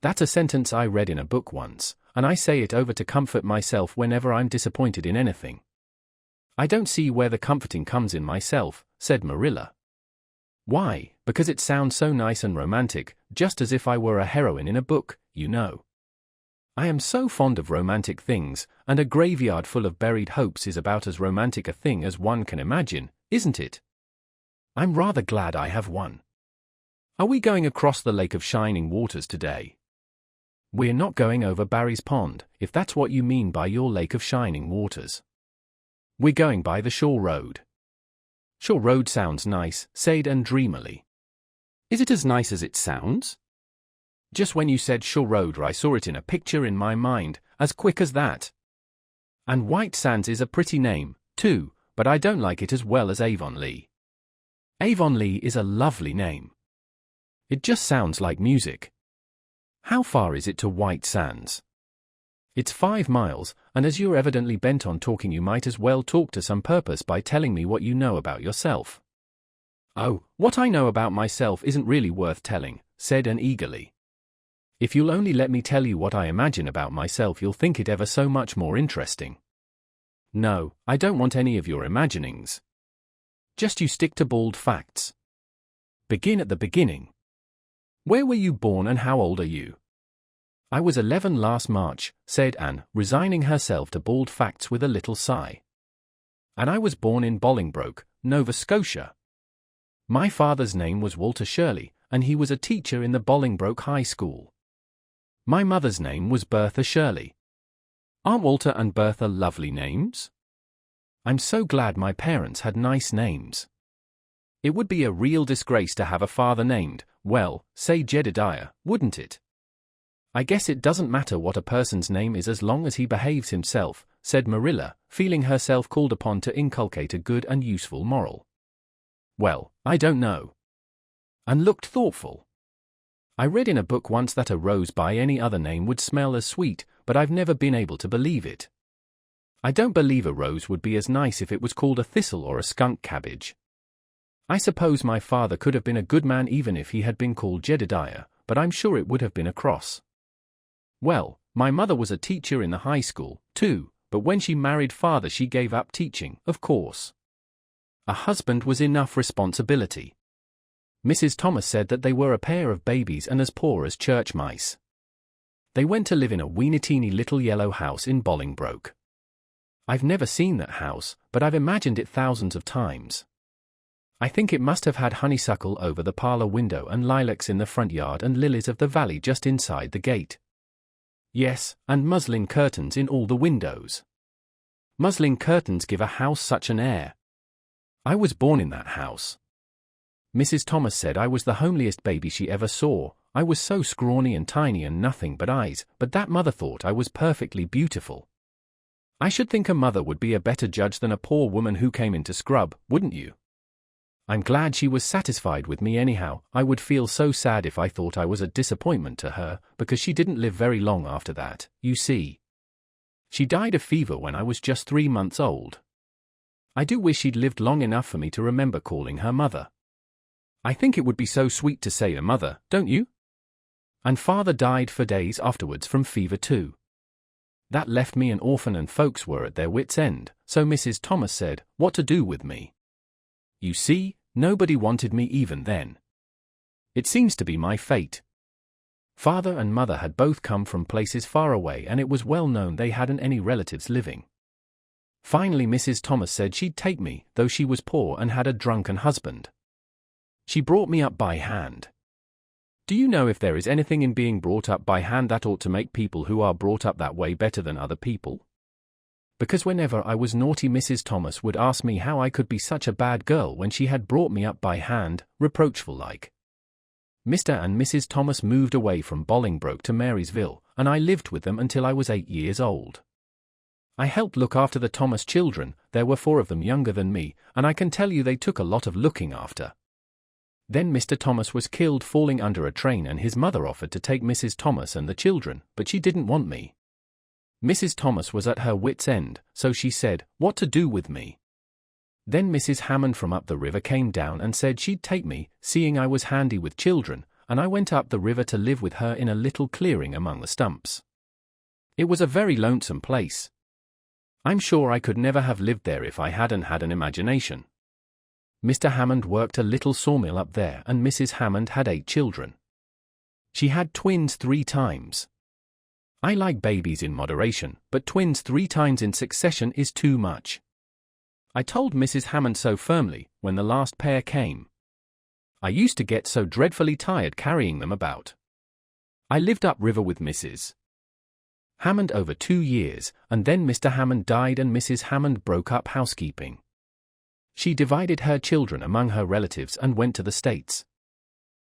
That's a sentence I read in a book once, and I say it over to comfort myself whenever I'm disappointed in anything. I don't see where the comforting comes in myself, said Marilla. Why? Because it sounds so nice and romantic, just as if I were a heroine in a book, you know. I am so fond of romantic things, and a graveyard full of buried hopes is about as romantic a thing as one can imagine, isn't it? I'm rather glad I have one. Are we going across the Lake of Shining Waters today? We're not going over Barry's Pond, if that's what you mean by your Lake of Shining Waters. We're going by the Shore Road. Shore Road sounds nice, said Anne dreamily. Is it as nice as it sounds? Just when you said Shore Road I saw it in a picture in my mind, as quick as that. And White Sands is a pretty name, too, but I don't like it as well as Avonlea. Avonlea is a lovely name. It just sounds like music. How far is it to White Sands? It's 5 miles, and as you're evidently bent on talking you might as well talk to some purpose by telling me what you know about yourself. "Oh, what I know about myself isn't really worth telling," said Anne eagerly. "If you'll only let me tell you what I imagine about myself, you'll think it ever so much more interesting." "No, I don't want any of your imaginings. Just you stick to bald facts. Begin at the beginning. Where were you born and how old are you?" "I was 11 last March," said Anne, resigning herself to bald facts with a little sigh. "And I was born in Bolingbroke, Nova Scotia. My father's name was Walter Shirley, and he was a teacher in the Bolingbroke High School. My mother's name was Bertha Shirley. Aren't Walter and Bertha lovely names? I'm so glad my parents had nice names. It would be a real disgrace to have a father named, well, say Jedediah, wouldn't it?" "I guess it doesn't matter what a person's name is as long as he behaves himself," said Marilla, feeling herself called upon to inculcate a good and useful moral. "Well, I don't know." And looked thoughtful. "I read in a book once that a rose by any other name would smell as sweet, but I've never been able to believe it. I don't believe a rose would be as nice if it was called a thistle or a skunk cabbage. I suppose my father could have been a good man even if he had been called Jedediah, but I'm sure it would have been a cross. Well, my mother was a teacher in the high school, too, but when she married father she gave up teaching, of course. A husband was enough responsibility. Mrs. Thomas said that they were a pair of babies and as poor as church mice. They went to live in a weeny-teeny little yellow house in Bolingbroke. I've never seen that house, but I've imagined it thousands of times. I think it must have had honeysuckle over the parlor window and lilacs in the front yard and lilies of the valley just inside the gate. Yes, and muslin curtains in all the windows. Muslin curtains give a house such an air. I was born in that house. Mrs. Thomas said I was the homeliest baby she ever saw. I was so scrawny and tiny and nothing but eyes, but that mother thought I was perfectly beautiful. I should think a mother would be a better judge than a poor woman who came in to scrub, wouldn't you? I'm glad she was satisfied with me anyhow. I would feel so sad if I thought I was a disappointment to her, because she didn't live very long after that, you see. She died of fever when I was just 3 months old. I do wish she'd lived long enough for me to remember calling her mother. I think it would be so sweet to say a mother, don't you? And father died for days afterwards from fever too. That left me an orphan and folks were at their wits' end, so Mrs. Thomas said, what to do with me. You see, nobody wanted me even then. It seems to be my fate. Father and mother had both come from places far away and it was well known they hadn't any relatives living. Finally Mrs. Thomas said she'd take me, though she was poor and had a drunken husband. She brought me up by hand. Do you know if there is anything in being brought up by hand that ought to make people who are brought up that way better than other people? Because whenever I was naughty Mrs. Thomas would ask me how I could be such a bad girl when she had brought me up by hand, reproachful-like. Mr. and Mrs. Thomas moved away from Bolingbroke to Marysville, and I lived with them until I was 8 years old. I helped look after the Thomas children. There were 4 of them younger than me, and I can tell you they took a lot of looking after. Then Mr. Thomas was killed falling under a train and his mother offered to take Mrs. Thomas and the children, but she didn't want me. Mrs. Thomas was at her wits' end, so she said, what to do with me. Then Mrs. Hammond from up the river came down and said she'd take me, seeing I was handy with children, and I went up the river to live with her in a little clearing among the stumps. It was a very lonesome place. I'm sure I could never have lived there if I hadn't had an imagination. Mr. Hammond worked a little sawmill up there and Mrs. Hammond had 8 children. She had twins 3 times. I like babies in moderation, but twins 3 times in succession is too much. I told Mrs. Hammond so firmly, when the last pair came. I used to get so dreadfully tired carrying them about. I lived upriver with Mrs. Hammond over 2 years, and then Mr. Hammond died and Mrs. Hammond broke up housekeeping. She divided her children among her relatives and went to the States.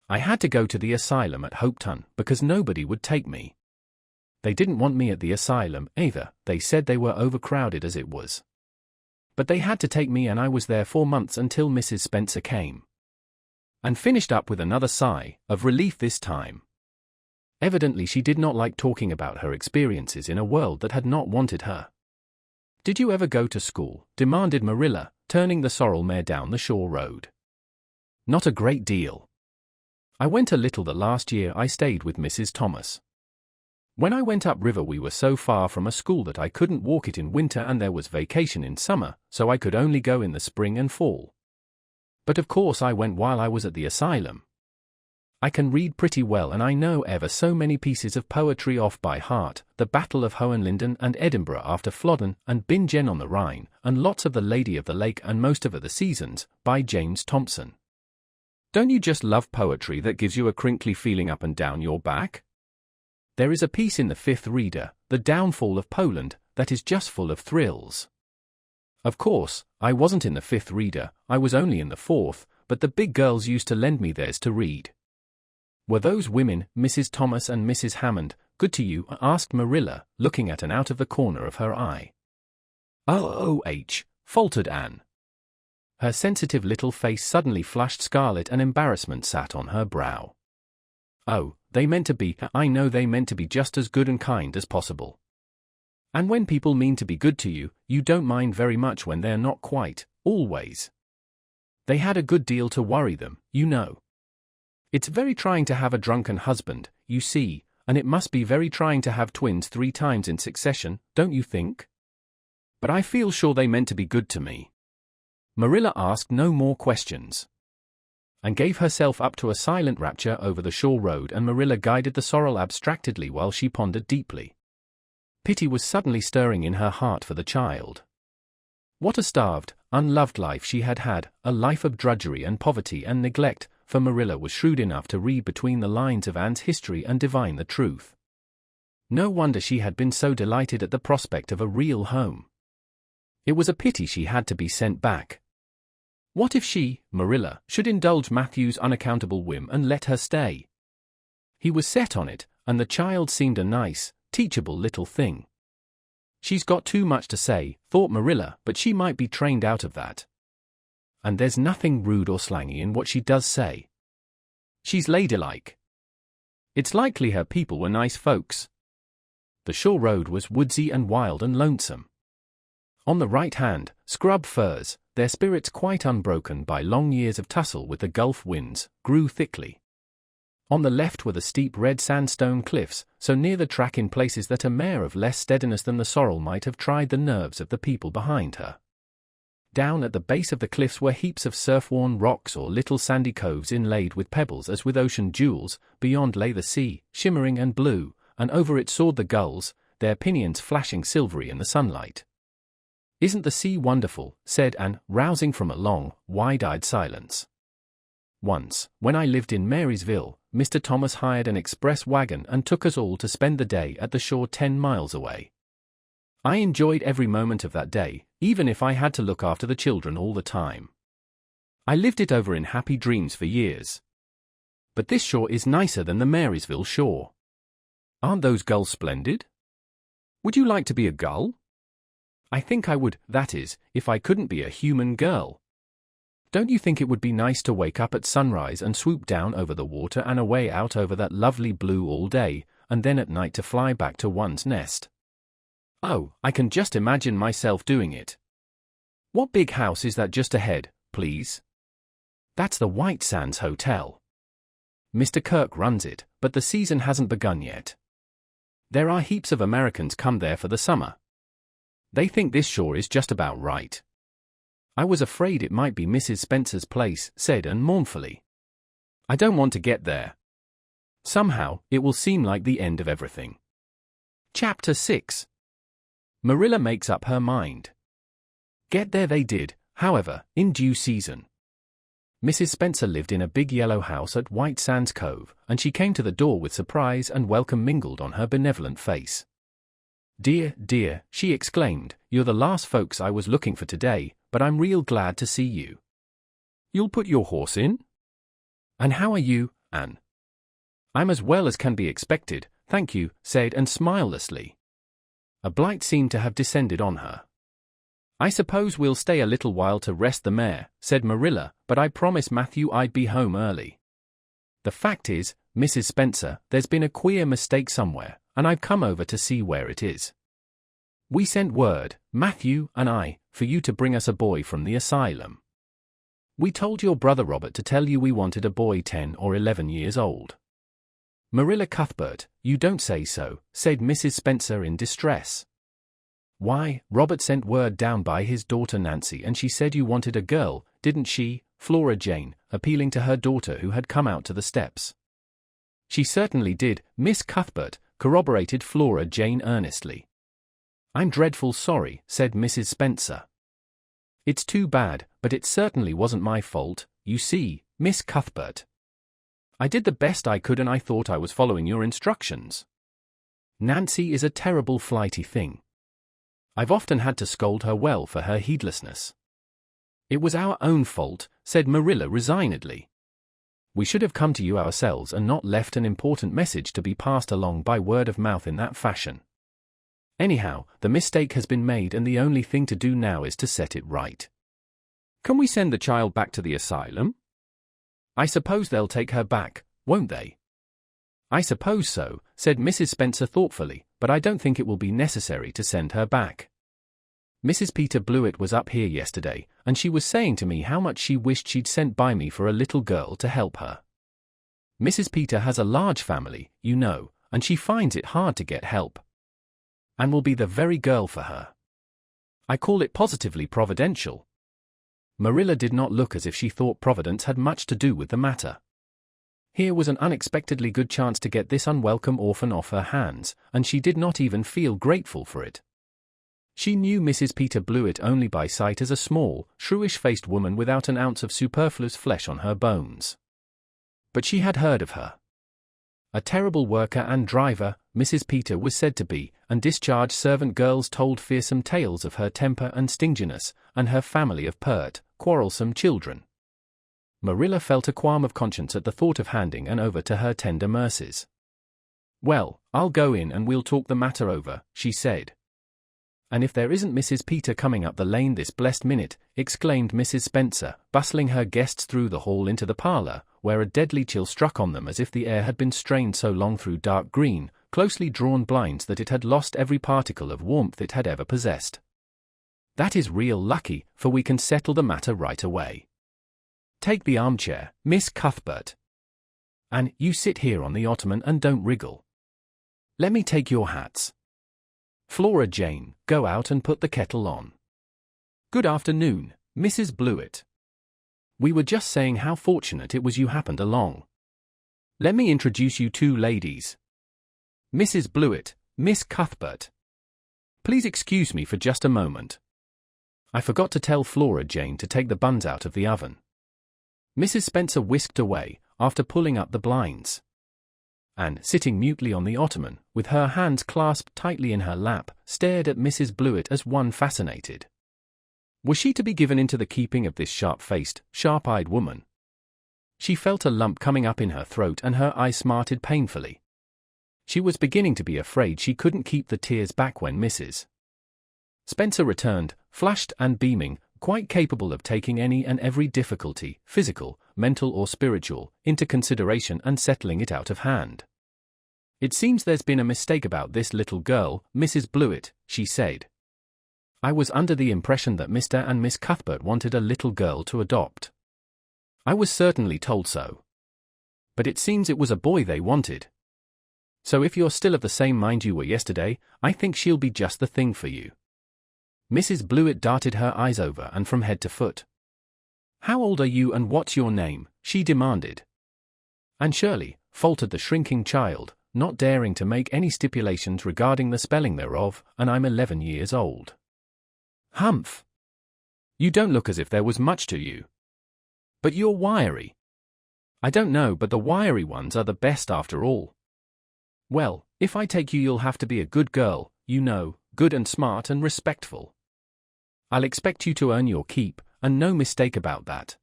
I had to go to the asylum at Hopeton because nobody would take me. They didn't want me at the asylum either, they said they were overcrowded as it was. But they had to take me and I was there 4 months until Mrs. Spencer came. And finished up with another sigh, of relief this time. Evidently she did not like talking about her experiences in a world that had not wanted her. Did you ever go to school? Demanded Marilla, turning the sorrel mare down the shore road. Not a great deal. I went a little the last year I stayed with Mrs. Thomas. When I went upriver we were so far from a school that I couldn't walk it in winter and there was vacation in summer, so I could only go in the spring and fall. But of course I went while I was at the asylum. I can read pretty well and I know ever so many pieces of poetry off by heart, The Battle of Hohenlinden and Edinburgh after Flodden and Bingen on the Rhine, and lots of The Lady of the Lake and most of The Seasons, by James Thompson. Don't you just love poetry that gives you a crinkly feeling up and down your back? There is a piece in the Fifth Reader, The Downfall of Poland, that is just full of thrills. Of course, I wasn't in the Fifth Reader, I was only in the Fourth, but the big girls used to lend me theirs to read. Were those women, Mrs. Thomas and Mrs. Hammond, good to you? Asked Marilla, looking at Anne out of the corner of her eye. Oh, faltered Anne. Her sensitive little face suddenly flushed scarlet and embarrassment sat on her brow. Oh, they meant to be, I know they meant to be just as good and kind as possible. And when people mean to be good to you, you don't mind very much when they're not quite, always. They had a good deal to worry them, you know. It's very trying to have a drunken husband, you see, and it must be very trying to have twins 3 times in succession, don't you think? But I feel sure they meant to be good to me. Marilla asked no more questions, and gave herself up to a silent rapture over the shore road, and Marilla guided the sorrel abstractedly while she pondered deeply. Pity was suddenly stirring in her heart for the child. What a starved, unloved life she had had, a life of drudgery and poverty and neglect, for Marilla was shrewd enough to read between the lines of Anne's history and divine the truth. No wonder she had been so delighted at the prospect of a real home. It was a pity she had to be sent back. What if she, Marilla, should indulge Matthew's unaccountable whim and let her stay? He was set on it, and the child seemed a nice, teachable little thing. She's got too much to say, thought Marilla, but she might be trained out of that. And there's nothing rude or slangy in what she does say. She's ladylike. It's likely her people were nice folks. The shore road was woodsy and wild and lonesome. On the right hand, scrub firs, their spirits quite unbroken by long years of tussle with the Gulf winds, grew thickly. On the left were the steep red sandstone cliffs, so near the track in places that a mare of less steadiness than the sorrel might have tried the nerves of the people behind her. Down at the base of the cliffs were heaps of surf-worn rocks or little sandy coves inlaid with pebbles as with ocean jewels. Beyond lay the sea, shimmering and blue, and over it soared the gulls, their pinions flashing silvery in the sunlight. "Isn't the sea wonderful?" said Anne, rousing from a long, wide-eyed silence. "Once, when I lived in Marysville, Mr. Thomas hired an express wagon and took us all to spend the day at the shore 10 miles away. I enjoyed every moment of that day, even if I had to look after the children all the time. I lived it over in happy dreams for years. But this shore is nicer than the Marysville shore. Aren't those gulls splendid? Would you like to be a gull? I think I would, that is, if I couldn't be a human girl. Don't you think it would be nice to wake up at sunrise and swoop down over the water and away out over that lovely blue all day, and then at night to fly back to one's nest? Oh, I can just imagine myself doing it. What big house is that just ahead, please? That's the White Sands Hotel. Mr. Kirk runs it, but the season hasn't begun yet. There are heaps of Americans come there for the summer. They think this shore is just about right. I was afraid it might be Mrs. Spencer's place, said Anne mournfully. I don't want to get there. Somehow, it will seem like the end of everything. Chapter 6. Marilla makes up her mind. Get there they did, however, in due season. Mrs. Spencer lived in a big yellow house at White Sands Cove, and she came to the door with surprise and welcome mingled on her benevolent face. "Dear, dear," she exclaimed, "you're the last folks I was looking for today, but I'm real glad to see you. You'll put your horse in? And how are you, Anne?" "I'm as well as can be expected, thank you," said Anne smilelessly. A blight seemed to have descended on her. "I suppose we'll stay a little while to rest the mare," said Marilla, "but I promised Matthew I'd be home early. The fact is, Mrs. Spencer, there's been a queer mistake somewhere, and I've come over to see where it is. We sent word, Matthew and I, for you to bring us a boy from the asylum." We told your brother Robert to tell you we wanted a boy 10 or 11 years old. Marilla Cuthbert, you don't say so, said Mrs. Spencer in distress. Why, Robert sent word down by his daughter Nancy and she said you wanted a girl, didn't she, Flora Jane, appealing to her daughter who had come out to the steps. She certainly did, Miss Cuthbert, corroborated Flora Jane earnestly. I'm dreadful sorry, said Mrs. Spencer. It's too bad, but it certainly wasn't my fault, you see, Miss Cuthbert. I did the best I could and I thought I was following your instructions. Nancy is a terrible flighty thing. I've often had to scold her well for her heedlessness. It was our own fault, said Marilla resignedly. We should have come to you ourselves and not left an important message to be passed along by word of mouth in that fashion. Anyhow, the mistake has been made and the only thing to do now is to set it right. Can we send the child back to the asylum? I suppose they'll take her back, won't they? I suppose so, said Mrs. Spencer thoughtfully, but I don't think it will be necessary to send her back. Mrs. Peter Blewett was up here yesterday, and she was saying to me how much she wished she'd sent by me for a little girl to help her. Mrs. Peter has a large family, you know, and she finds it hard to get help. And will be the very girl for her. I call it positively providential. Marilla did not look as if she thought Providence had much to do with the matter. Here was an unexpectedly good chance to get this unwelcome orphan off her hands, and she did not even feel grateful for it. She knew Mrs. Peter Blewett only by sight as a small, shrewish-faced woman without an ounce of superfluous flesh on her bones. But she had heard of her. A terrible worker and driver, Mrs. Peter was said to be, and discharged servant girls told fearsome tales of her temper and stinginess, and her family of pert, quarrelsome children. Marilla felt a qualm of conscience at the thought of handing Anne over to her tender mercies. Well, I'll go in and we'll talk the matter over, she said. And if there isn't Mrs. Peter coming up the lane this blessed minute, exclaimed Mrs. Spencer, bustling her guests through the hall into the parlor, where a deadly chill struck on them as if the air had been strained so long through dark green, closely drawn blinds that it had lost every particle of warmth it had ever possessed. That is real lucky, for we can settle the matter right away. Take the armchair, Miss Cuthbert. And you sit here on the ottoman and don't wriggle. Let me take your hats. Flora Jane, go out and put the kettle on. Good afternoon, Mrs. Blewett. We were just saying how fortunate it was you happened along. Let me introduce you two ladies. Mrs. Blewett, Miss Cuthbert. Please excuse me for just a moment. I forgot to tell Flora Jane to take the buns out of the oven. Mrs. Spencer whisked away, after pulling up the blinds. Anne, sitting mutely on the ottoman, with her hands clasped tightly in her lap, stared at Mrs. Blewett as one fascinated. Was she to be given into the keeping of this sharp-faced, sharp-eyed woman? She felt a lump coming up in her throat and her eyes smarted painfully. She was beginning to be afraid she couldn't keep the tears back when Mrs. Spencer returned, flushed and beaming, quite capable of taking any and every difficulty, physical, mental or spiritual, into consideration and settling it out of hand. It seems there's been a mistake about this little girl, Mrs. Blewett, she said. I was under the impression that Mr. and Miss Cuthbert wanted a little girl to adopt. I was certainly told so. But it seems it was a boy they wanted. So if you're still of the same mind you were yesterday, I think she'll be just the thing for you. Mrs. Blewett darted her eyes over and from head to foot. How old are you and what's your name? She demanded. Anne Shirley, faltered the shrinking child, not daring to make any stipulations regarding the spelling thereof, and I'm 11 years old. Humph! You don't look as if there was much to you. But you're wiry. I don't know, but the wiry ones are the best after all. Well, if I take you you'll have to be a good girl, you know, good and smart and respectful. I'll expect you to earn your keep, and no mistake about that.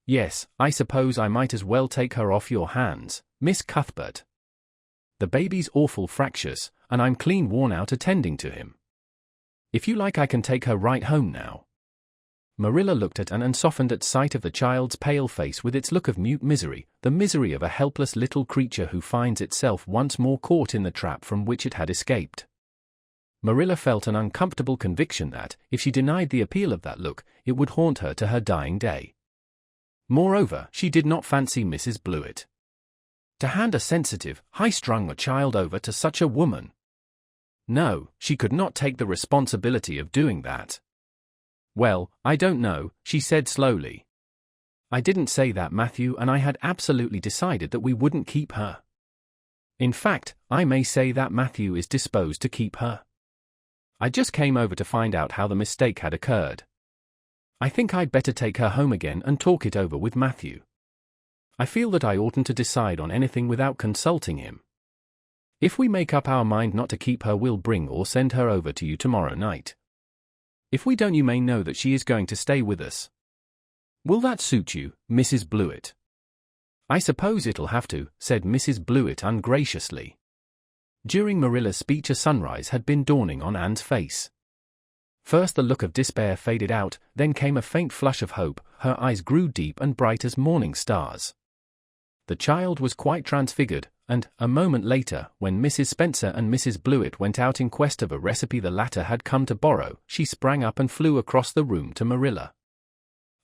Yes, I suppose I might as well take her off your hands, Miss Cuthbert. The baby's awful fractious, and I'm clean worn out attending to him. If you like I can take her right home now. Marilla looked at Anne and softened at sight of the child's pale face with its look of mute misery, the misery of a helpless little creature who finds itself once more caught in the trap from which it had escaped. Marilla felt an uncomfortable conviction that, if she denied the appeal of that look, it would haunt her to her dying day. Moreover, she did not fancy Mrs. Blewett. To hand a sensitive, high-strung child over to such a woman. No, she could not take the responsibility of doing that. Well, I don't know, she said slowly. I didn't say that Matthew and I had absolutely decided that we wouldn't keep her. In fact, I may say that Matthew is disposed to keep her. I just came over to find out how the mistake had occurred. I think I'd better take her home again and talk it over with Matthew. I feel that I oughtn't to decide on anything without consulting him. If we make up our mind not to keep her, we'll bring or send her over to you tomorrow night. If we don't, you may know that she is going to stay with us. Will that suit you, Mrs. Blewett? I suppose it'll have to, said Mrs. Blewett ungraciously. During Marilla's speech a sunrise had been dawning on Anne's face. First the look of despair faded out, then came a faint flush of hope, her eyes grew deep and bright as morning stars. The child was quite transfigured, and, a moment later, when Mrs. Spencer and Mrs. Blewett went out in quest of a recipe the latter had come to borrow, she sprang up and flew across the room to Marilla.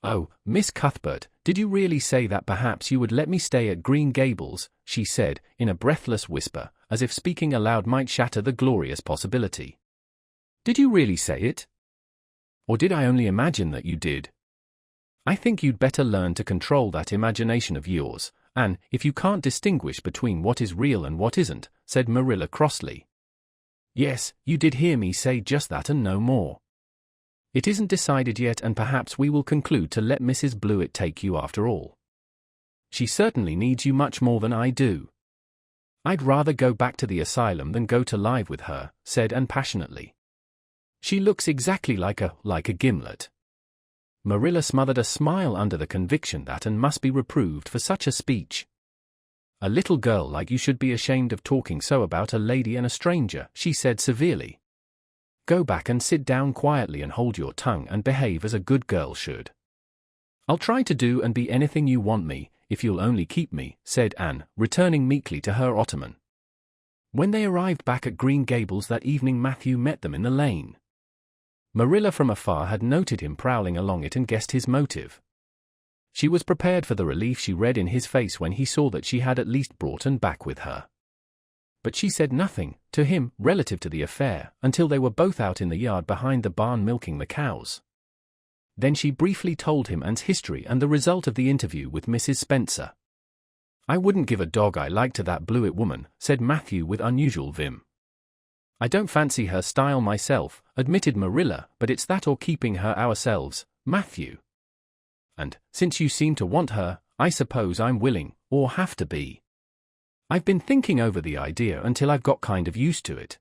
"Oh, Miss Cuthbert, did you really say that perhaps you would let me stay at Green Gables?" she said, in a breathless whisper, as if speaking aloud might shatter the glorious possibility. "Did you really say it? Or did I only imagine that you did? I think you'd better learn to control that imagination of yours, and, if you can't distinguish between what is real and what isn't," said Marilla crossly. "Yes, you did hear me say just that and no more. It isn't decided yet, and perhaps we will conclude to let Mrs. Blewett take you after all. She certainly needs you much more than I do. I'd rather go back to the asylum than go to live with her," said Anne passionately. "She looks exactly like a gimlet." Marilla smothered a smile under the conviction that Anne must be reproved for such a speech. "A little girl like you should be ashamed of talking so about a lady and a stranger," she said severely. "Go back and sit down quietly and hold your tongue and behave as a good girl should." "I'll try to do and be anything you want me, if you'll only keep me," said Anne, returning meekly to her ottoman. When they arrived back at Green Gables that evening, Matthew met them in the lane. Marilla from afar had noted him prowling along it and guessed his motive. She was prepared for the relief she read in his face when he saw that she had at least brought Anne back with her. But she said nothing to him relative to the affair until they were both out in the yard behind the barn milking the cows. Then she briefly told him Anne's history and the result of the interview with Mrs. Spencer. "I wouldn't give a dog I like to that Blewett woman," said Matthew with unusual vim. "I don't fancy her style myself," admitted Marilla, "but it's that or keeping her ourselves, Matthew. And, since you seem to want her, I suppose I'm willing, or have to be. I've been thinking over the idea until I've got kind of used to it.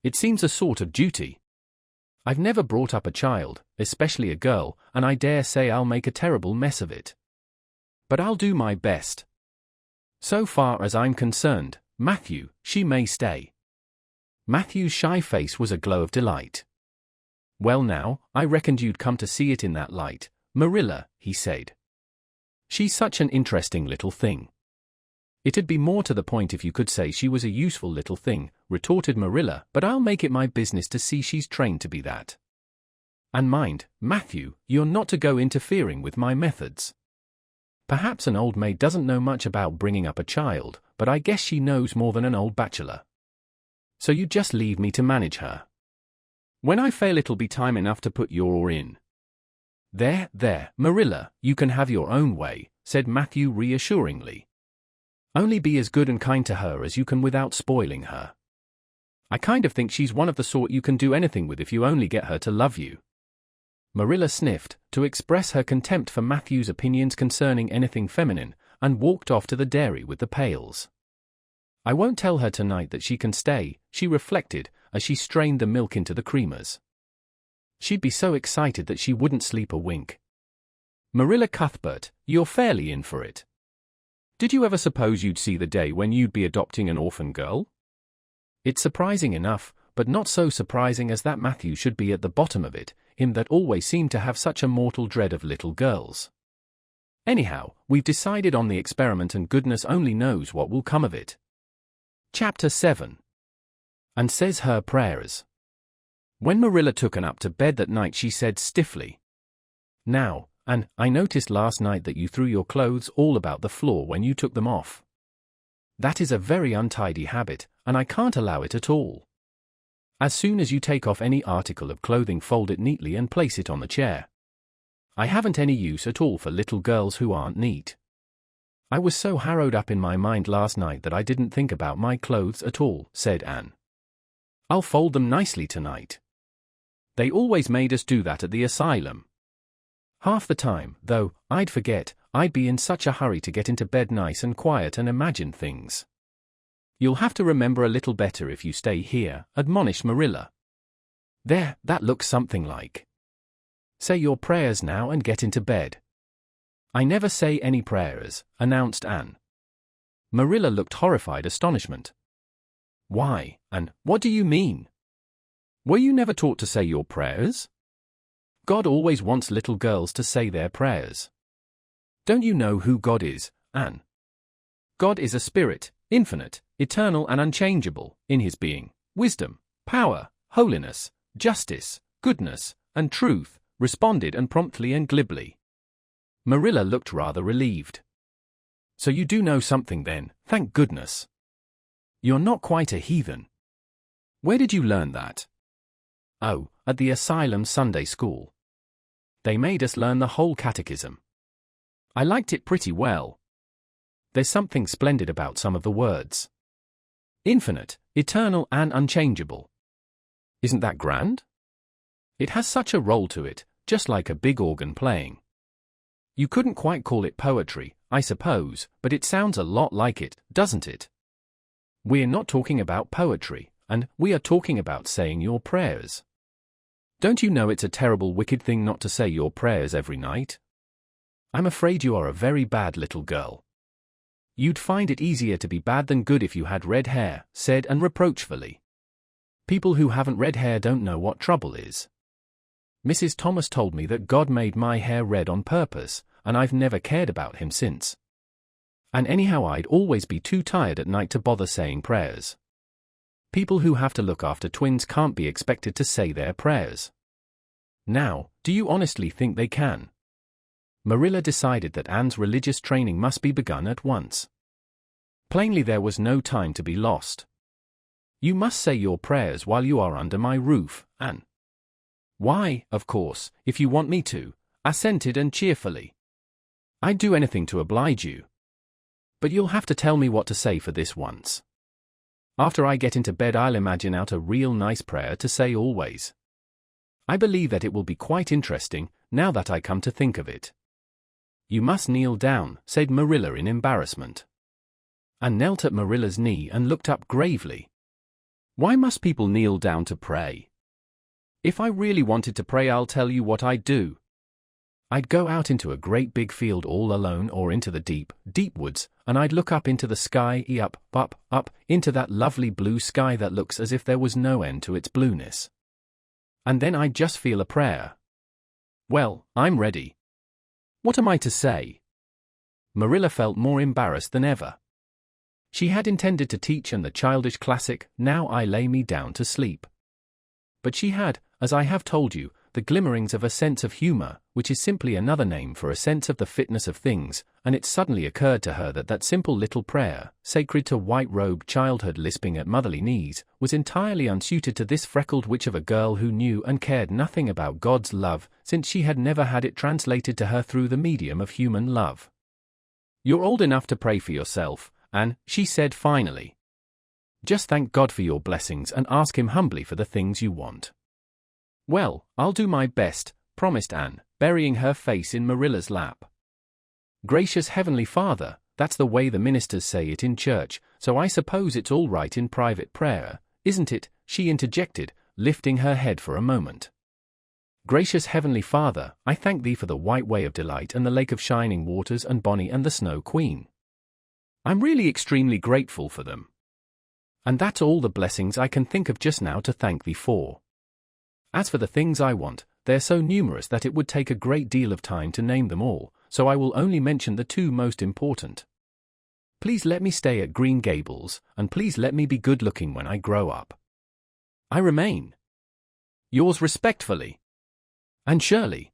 It seems a sort of duty. I've never brought up a child, especially a girl, and I dare say I'll make a terrible mess of it. But I'll do my best. So far as I'm concerned, Matthew, she may stay." Matthew's shy face was a glow of delight. "Well now, I reckoned you'd come to see it in that light, Marilla," he said. "She's such an interesting little thing." "It'd be more to the point if you could say she was a useful little thing," retorted Marilla, "but I'll make it my business to see she's trained to be that. And mind, Matthew, you're not to go interfering with my methods. Perhaps an old maid doesn't know much about bringing up a child, but I guess she knows more than an old bachelor. So you just leave me to manage her. When I fail it'll be time enough to put your oar in." There, Marilla, you can have your own way," said Matthew reassuringly. "Only be as good and kind to her as you can without spoiling her. I kind of think she's one of the sort you can do anything with if you only get her to love you." Marilla sniffed, to express her contempt for Matthew's opinions concerning anything feminine, and walked off to the dairy with the pails. "I won't tell her tonight that she can stay," she reflected, as she strained the milk into the creamers. "She'd be so excited that she wouldn't sleep a wink. Marilla Cuthbert, you're fairly in for it. Did you ever suppose you'd see the day when you'd be adopting an orphan girl? It's surprising enough, but not so surprising as that Matthew should be at the bottom of it, him that always seemed to have such a mortal dread of little girls. Anyhow, we've decided on the experiment and goodness only knows what will come of it." Chapter 7. And says her prayers. When Marilla took Anne up to bed that night she said stiffly, "Now, And I noticed last night that you threw your clothes all about the floor when you took them off. That is a very untidy habit, and I can't allow it at all. As soon as you take off any article of clothing, fold it neatly and place it on the chair. I haven't any use at all for little girls who aren't neat. I was so harrowed up in my mind last night that I didn't think about my clothes at all, said Anne. I'll fold them nicely tonight. They always made us do that at the asylum. Half the time, though, I'd forget. I'd be in such a hurry to get into bed nice and quiet and imagine things. You'll have to remember a little better if you stay here, admonished Marilla. There, that looks something like. Say your prayers now and get into bed. I never say any prayers, announced Anne. Marilla looked horrified astonishment. Why, Anne, what do you mean? Were you never taught to say your prayers? God always wants little girls to say their prayers. Don't you know who God is, Anne? God is a spirit, infinite, eternal and unchangeable, in his being, wisdom, power, holiness, justice, goodness, and truth, responded Anne promptly and glibly. Marilla looked rather relieved. So you do know something then, thank goodness. You're not quite a heathen. Where did you learn that? Oh, at the asylum Sunday school. They made us learn the whole catechism. I liked it pretty well. There's something splendid about some of the words. Infinite, eternal and unchangeable. Isn't that grand? It has such a roll to it, just like a big organ playing. You couldn't quite call it poetry, I suppose, but it sounds a lot like it, doesn't it? We're not talking about poetry, and we are talking about saying your prayers. Don't you know it's a terrible wicked thing not to say your prayers every night? I'm afraid you are a very bad little girl. You'd find it easier to be bad than good if you had red hair, said Anne reproachfully. People who haven't red hair don't know what trouble is. Mrs. Thomas told me that God made my hair red on purpose, and I've never cared about him since. And anyhow I'd always be too tired at night to bother saying prayers. People who have to look after twins can't be expected to say their prayers. Now, do you honestly think they can? Marilla decided that Anne's religious training must be begun at once. Plainly there was no time to be lost. You must say your prayers while you are under my roof, Anne. Why, of course, if you want me to, assented Anne cheerfully. I'd do anything to oblige you. But you'll have to tell me what to say for this once. After I get into bed I'll imagine out a real nice prayer to say always. I believe that it will be quite interesting, now that I come to think of it. You must kneel down, said Marilla in embarrassment. Anne knelt at Marilla's knee and looked up gravely. Why must people kneel down to pray? If I really wanted to pray I'll tell you what I'd do. I'd go out into a great big field all alone or into the deep, deep woods, and I'd look up into the sky, up, into that lovely blue sky that looks as if there was no end to its blueness. And then I'd just feel a prayer. Well, I'm ready. What am I to say? Marilla felt more embarrassed than ever. She had intended to teach Anne the childish classic, Now I Lay Me Down to Sleep. But she had, as I have told you, the glimmerings of a sense of humor, which is simply another name for a sense of the fitness of things, and it suddenly occurred to her that that simple little prayer, sacred to white-robed childhood lisping at motherly knees, was entirely unsuited to this freckled witch of a girl who knew and cared nothing about God's love, since she had never had it translated to her through the medium of human love. You're old enough to pray for yourself, Anne, she said finally. Just thank God for your blessings and ask him humbly for the things you want. Well, I'll do my best, promised Anne, burying her face in Marilla's lap. Gracious Heavenly Father, that's the way the ministers say it in church, so I suppose it's all right in private prayer, isn't it? She interjected, lifting her head for a moment. Gracious Heavenly Father, I thank thee for the white way of delight and the lake of shining waters and Bonnie and the Snow Queen. I'm really extremely grateful for them. And that's all the blessings I can think of just now to thank thee for. As for the things I want, they're so numerous that it would take a great deal of time to name them all, so I will only mention the two most important. Please let me stay at Green Gables, and please let me be good-looking when I grow up. I remain. Yours respectfully, Anne Shirley.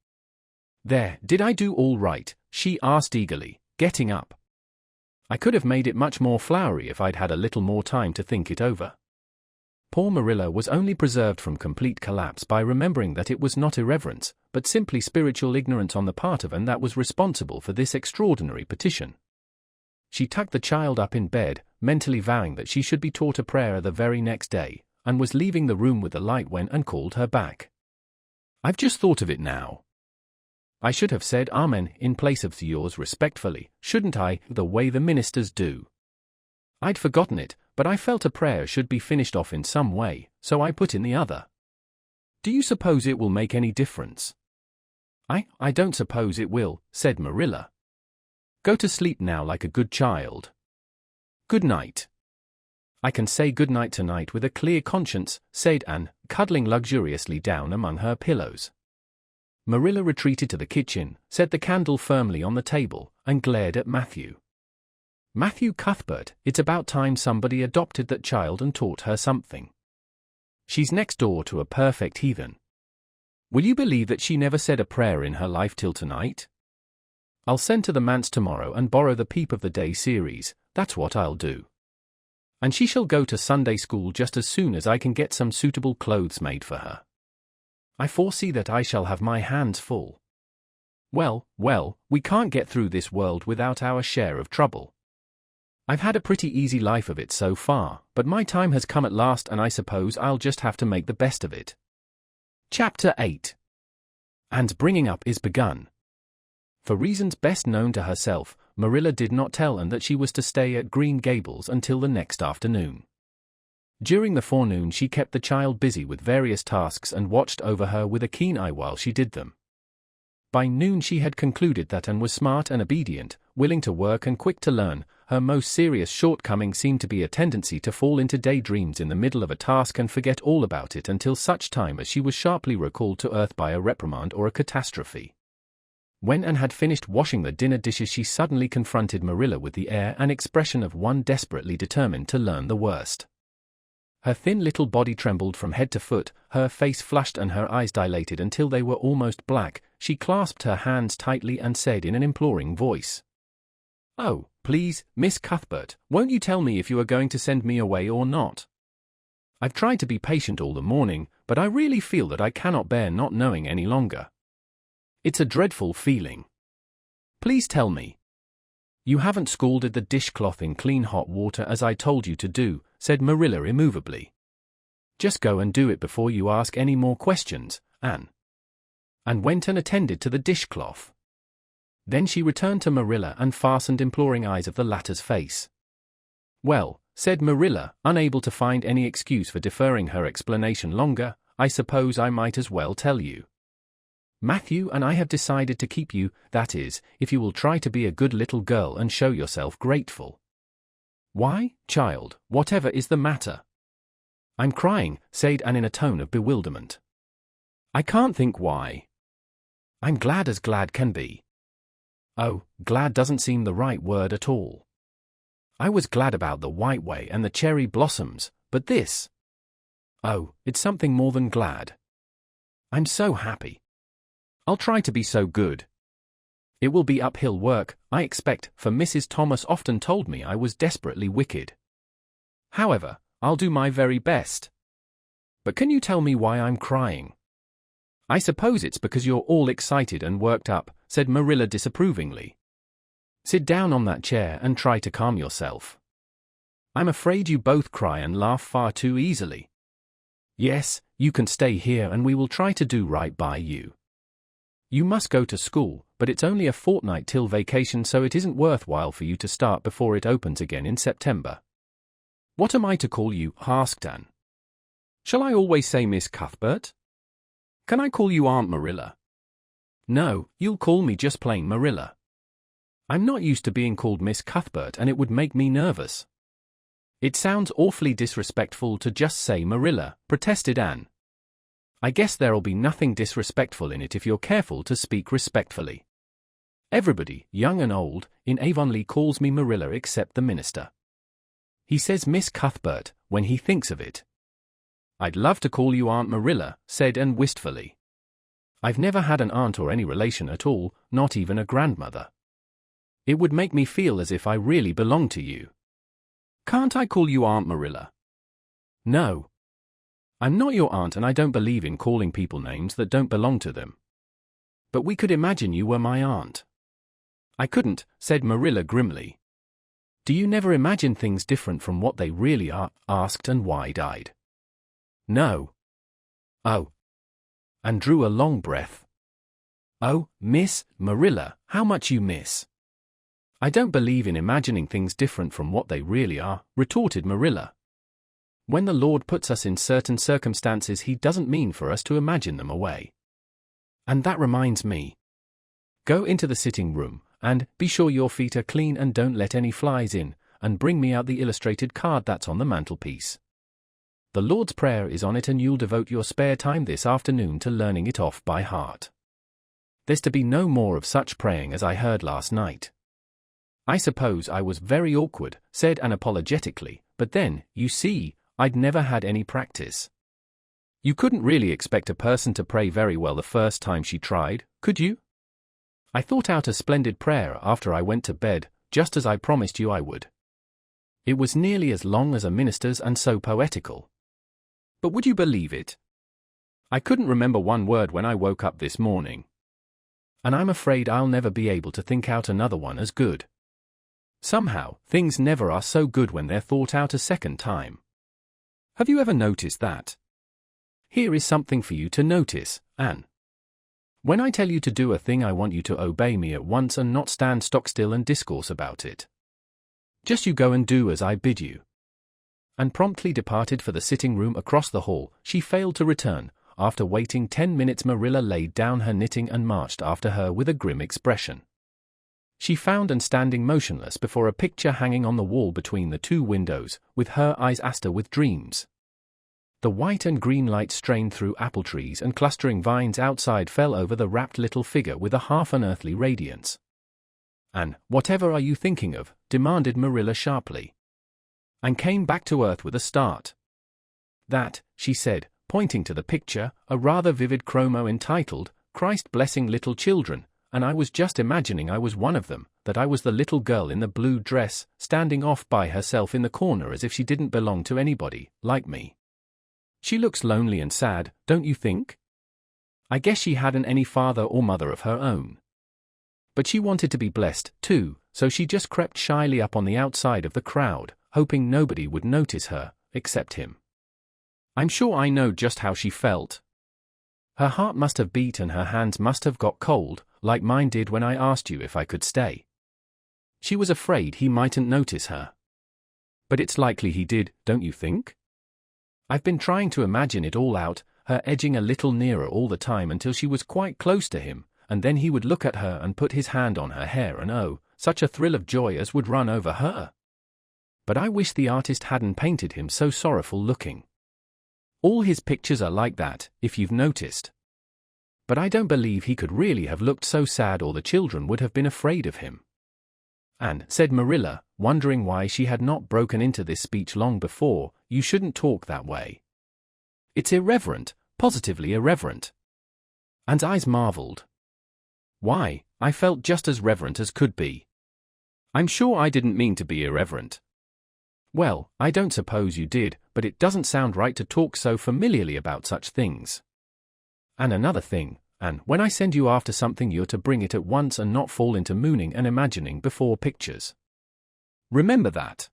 There, did I do all right? She asked eagerly, getting up. I could have made it much more flowery if I'd had a little more time to think it over. Poor Marilla was only preserved from complete collapse by remembering that it was not irreverence, but simply spiritual ignorance on the part of Anne that was responsible for this extraordinary petition. She tucked the child up in bed, mentally vowing that she should be taught a prayer the very next day, and was leaving the room with the light when Anne called her back. I've just thought of it now. I should have said Amen in place of yours respectfully, shouldn't I, the way the ministers do? I'd forgotten it, but I felt a prayer should be finished off in some way, so I put in the other. Do you suppose it will make any difference? I don't suppose it will, said Marilla. Go to sleep now like a good child. Good night. I can say good night tonight with a clear conscience, said Anne, cuddling luxuriously down among her pillows. Marilla retreated to the kitchen, set the candle firmly on the table, and glared at Matthew. Matthew Cuthbert, it's about time somebody adopted that child and taught her something. She's next door to a perfect heathen. Will you believe that she never said a prayer in her life till tonight? I'll send to the manse tomorrow and borrow the Peep of the Day series, that's what I'll do. And she shall go to Sunday school just as soon as I can get some suitable clothes made for her. I foresee that I shall have my hands full. Well, we can't get through this world without our share of trouble. I've had a pretty easy life of it so far, but my time has come at last and I suppose I'll just have to make the best of it. Chapter 8. And bringing up is begun. For reasons best known to herself, Marilla did not tell Anne that she was to stay at Green Gables until the next afternoon. During the forenoon she kept the child busy with various tasks and watched over her with a keen eye while she did them. By noon she had concluded that Anne was smart and obedient, willing to work and quick to learn. Her most serious shortcoming seemed to be a tendency to fall into daydreams in the middle of a task and forget all about it until such time as she was sharply recalled to earth by a reprimand or a catastrophe. When Anne had finished washing the dinner dishes she suddenly confronted Marilla with the air and expression of one desperately determined to learn the worst. Her thin little body trembled from head to foot, her face flushed and her eyes dilated until they were almost black. She clasped her hands tightly and said in an imploring voice, "Oh, please, Miss Cuthbert, won't you tell me if you are going to send me away or not? I've tried to be patient all the morning, but I really feel that I cannot bear not knowing any longer. It's a dreadful feeling. Please tell me." "You haven't scalded the dishcloth in clean hot water as I told you to do," said Marilla immovably. "Just go and do it before you ask any more questions, Anne." Anne went and attended to the dishcloth. Then she returned to Marilla and fastened imploring eyes of the latter's face. "Well," said Marilla, unable to find any excuse for deferring her explanation longer, "I suppose I might as well tell you. Matthew and I have decided to keep you, that is, if you will try to be a good little girl and show yourself grateful." "Why, child, whatever is the matter?" "I'm crying," said Anne in a tone of bewilderment. "I can't think why." "I'm glad as glad can be." "Oh, glad doesn't seem the right word at all. I was glad about the white way and the cherry blossoms, but this... Oh, it's something more than glad. I'm so happy. I'll try to be so good. It will be uphill work, I expect, for Mrs. Thomas often told me I was desperately wicked. However, I'll do my very best. But can you tell me why I'm crying?" "I suppose it's because you're all excited and worked up," said Marilla disapprovingly. "Sit down on that chair and try to calm yourself. I'm afraid you both cry and laugh far too easily. Yes, you can stay here and we will try to do right by you. You must go to school, but it's only a fortnight till vacation, so it isn't worthwhile for you to start before it opens again in September." "What am I to call you?" asked Anne. "Shall I always say Miss Cuthbert? Can I call you Aunt Marilla?" "No, you'll call me just plain Marilla. I'm not used to being called Miss Cuthbert and it would make me nervous." "It sounds awfully disrespectful to just say Marilla," protested Anne. "I guess there'll be nothing disrespectful in it if you're careful to speak respectfully. Everybody, young and old, in Avonlea calls me Marilla except the minister. He says Miss Cuthbert when he thinks of it." "I'd love to call you Aunt Marilla," said Anne wistfully. I've never had an aunt or any relation at all, not even a grandmother. It would make me feel as if I really belonged to you. Can't I call you Aunt Marilla? No. I'm not your aunt and I don't believe in calling people names that don't belong to them. But we could imagine you were my aunt. I couldn't, said Marilla grimly. Do you never imagine things different from what they really are? Asked and wide-eyed. No. Oh. And drew a long breath. Oh, Miss Marilla, how much you miss. I don't believe in imagining things different from what they really are, retorted Marilla. When the Lord puts us in certain circumstances, He doesn't mean for us to imagine them away. And that reminds me. Go into the sitting room, and be sure your feet are clean and don't let any flies in, and bring me out the illustrated card that's on the mantelpiece. The Lord's Prayer is on it and you'll devote your spare time this afternoon to learning it off by heart. There's to be no more of such praying as I heard last night. I suppose I was very awkward, said Anne apologetically, but then, you see, I'd never had any practice. You couldn't really expect a person to pray very well the first time she tried, could you? I thought out a splendid prayer after I went to bed, just as I promised you I would. It was nearly as long as a minister's and so poetical. But would you believe it? I couldn't remember one word when I woke up this morning. And I'm afraid I'll never be able to think out another one as good. Somehow, things never are so good when they're thought out a second time. Have you ever noticed that? Here is something for you to notice, Anne. When I tell you to do a thing, I want you to obey me at once and not stand stock still and discourse about it. Just you go and do as I bid you. And promptly departed for the sitting room across the hall. She failed to return. After waiting 10 minutes, Marilla laid down her knitting and marched after her with a grim expression. She found Anne standing motionless before a picture hanging on the wall between the two windows, with her eyes astir with dreams. The white and green light strained through apple trees and clustering vines outside fell over the rapt little figure with a half-unearthly radiance. "Anne, whatever are you thinking of?" demanded Marilla sharply. Anne came back to earth with a start. "That," she said, pointing to the picture, a rather vivid chromo entitled, "Christ Blessing Little Children," and I was just imagining I was one of them, that I was the little girl in the blue dress, standing off by herself in the corner as if she didn't belong to anybody, like me. She looks lonely and sad, don't you think? I guess she hadn't any father or mother of her own. But she wanted to be blessed, too, so she just crept shyly up on the outside of the crowd, hoping nobody would notice her, except him. I'm sure I know just how she felt. Her heart must have beat and her hands must have got cold, like mine did when I asked you if I could stay. She was afraid he mightn't notice her. But it's likely he did, don't you think? I've been trying to imagine it all out, her edging a little nearer all the time until she was quite close to him, and then he would look at her and put his hand on her hair and oh, such a thrill of joy as would run over her. But I wish the artist hadn't painted him so sorrowful looking. All his pictures are like that, if you've noticed. But I don't believe he could really have looked so sad or the children would have been afraid of him. "Anne," said Marilla, wondering why she had not broken into this speech long before, "you shouldn't talk that way. It's irreverent, positively irreverent." Anne's eyes marveled. "Why, I felt just as reverent as could be." "I'm sure I didn't mean to be irreverent." "Well, I don't suppose you did, but it doesn't sound right to talk so familiarly about such things. And another thing, Anne, when I send you after something you're to bring it at once and not fall into mooning and imagining before pictures. Remember that.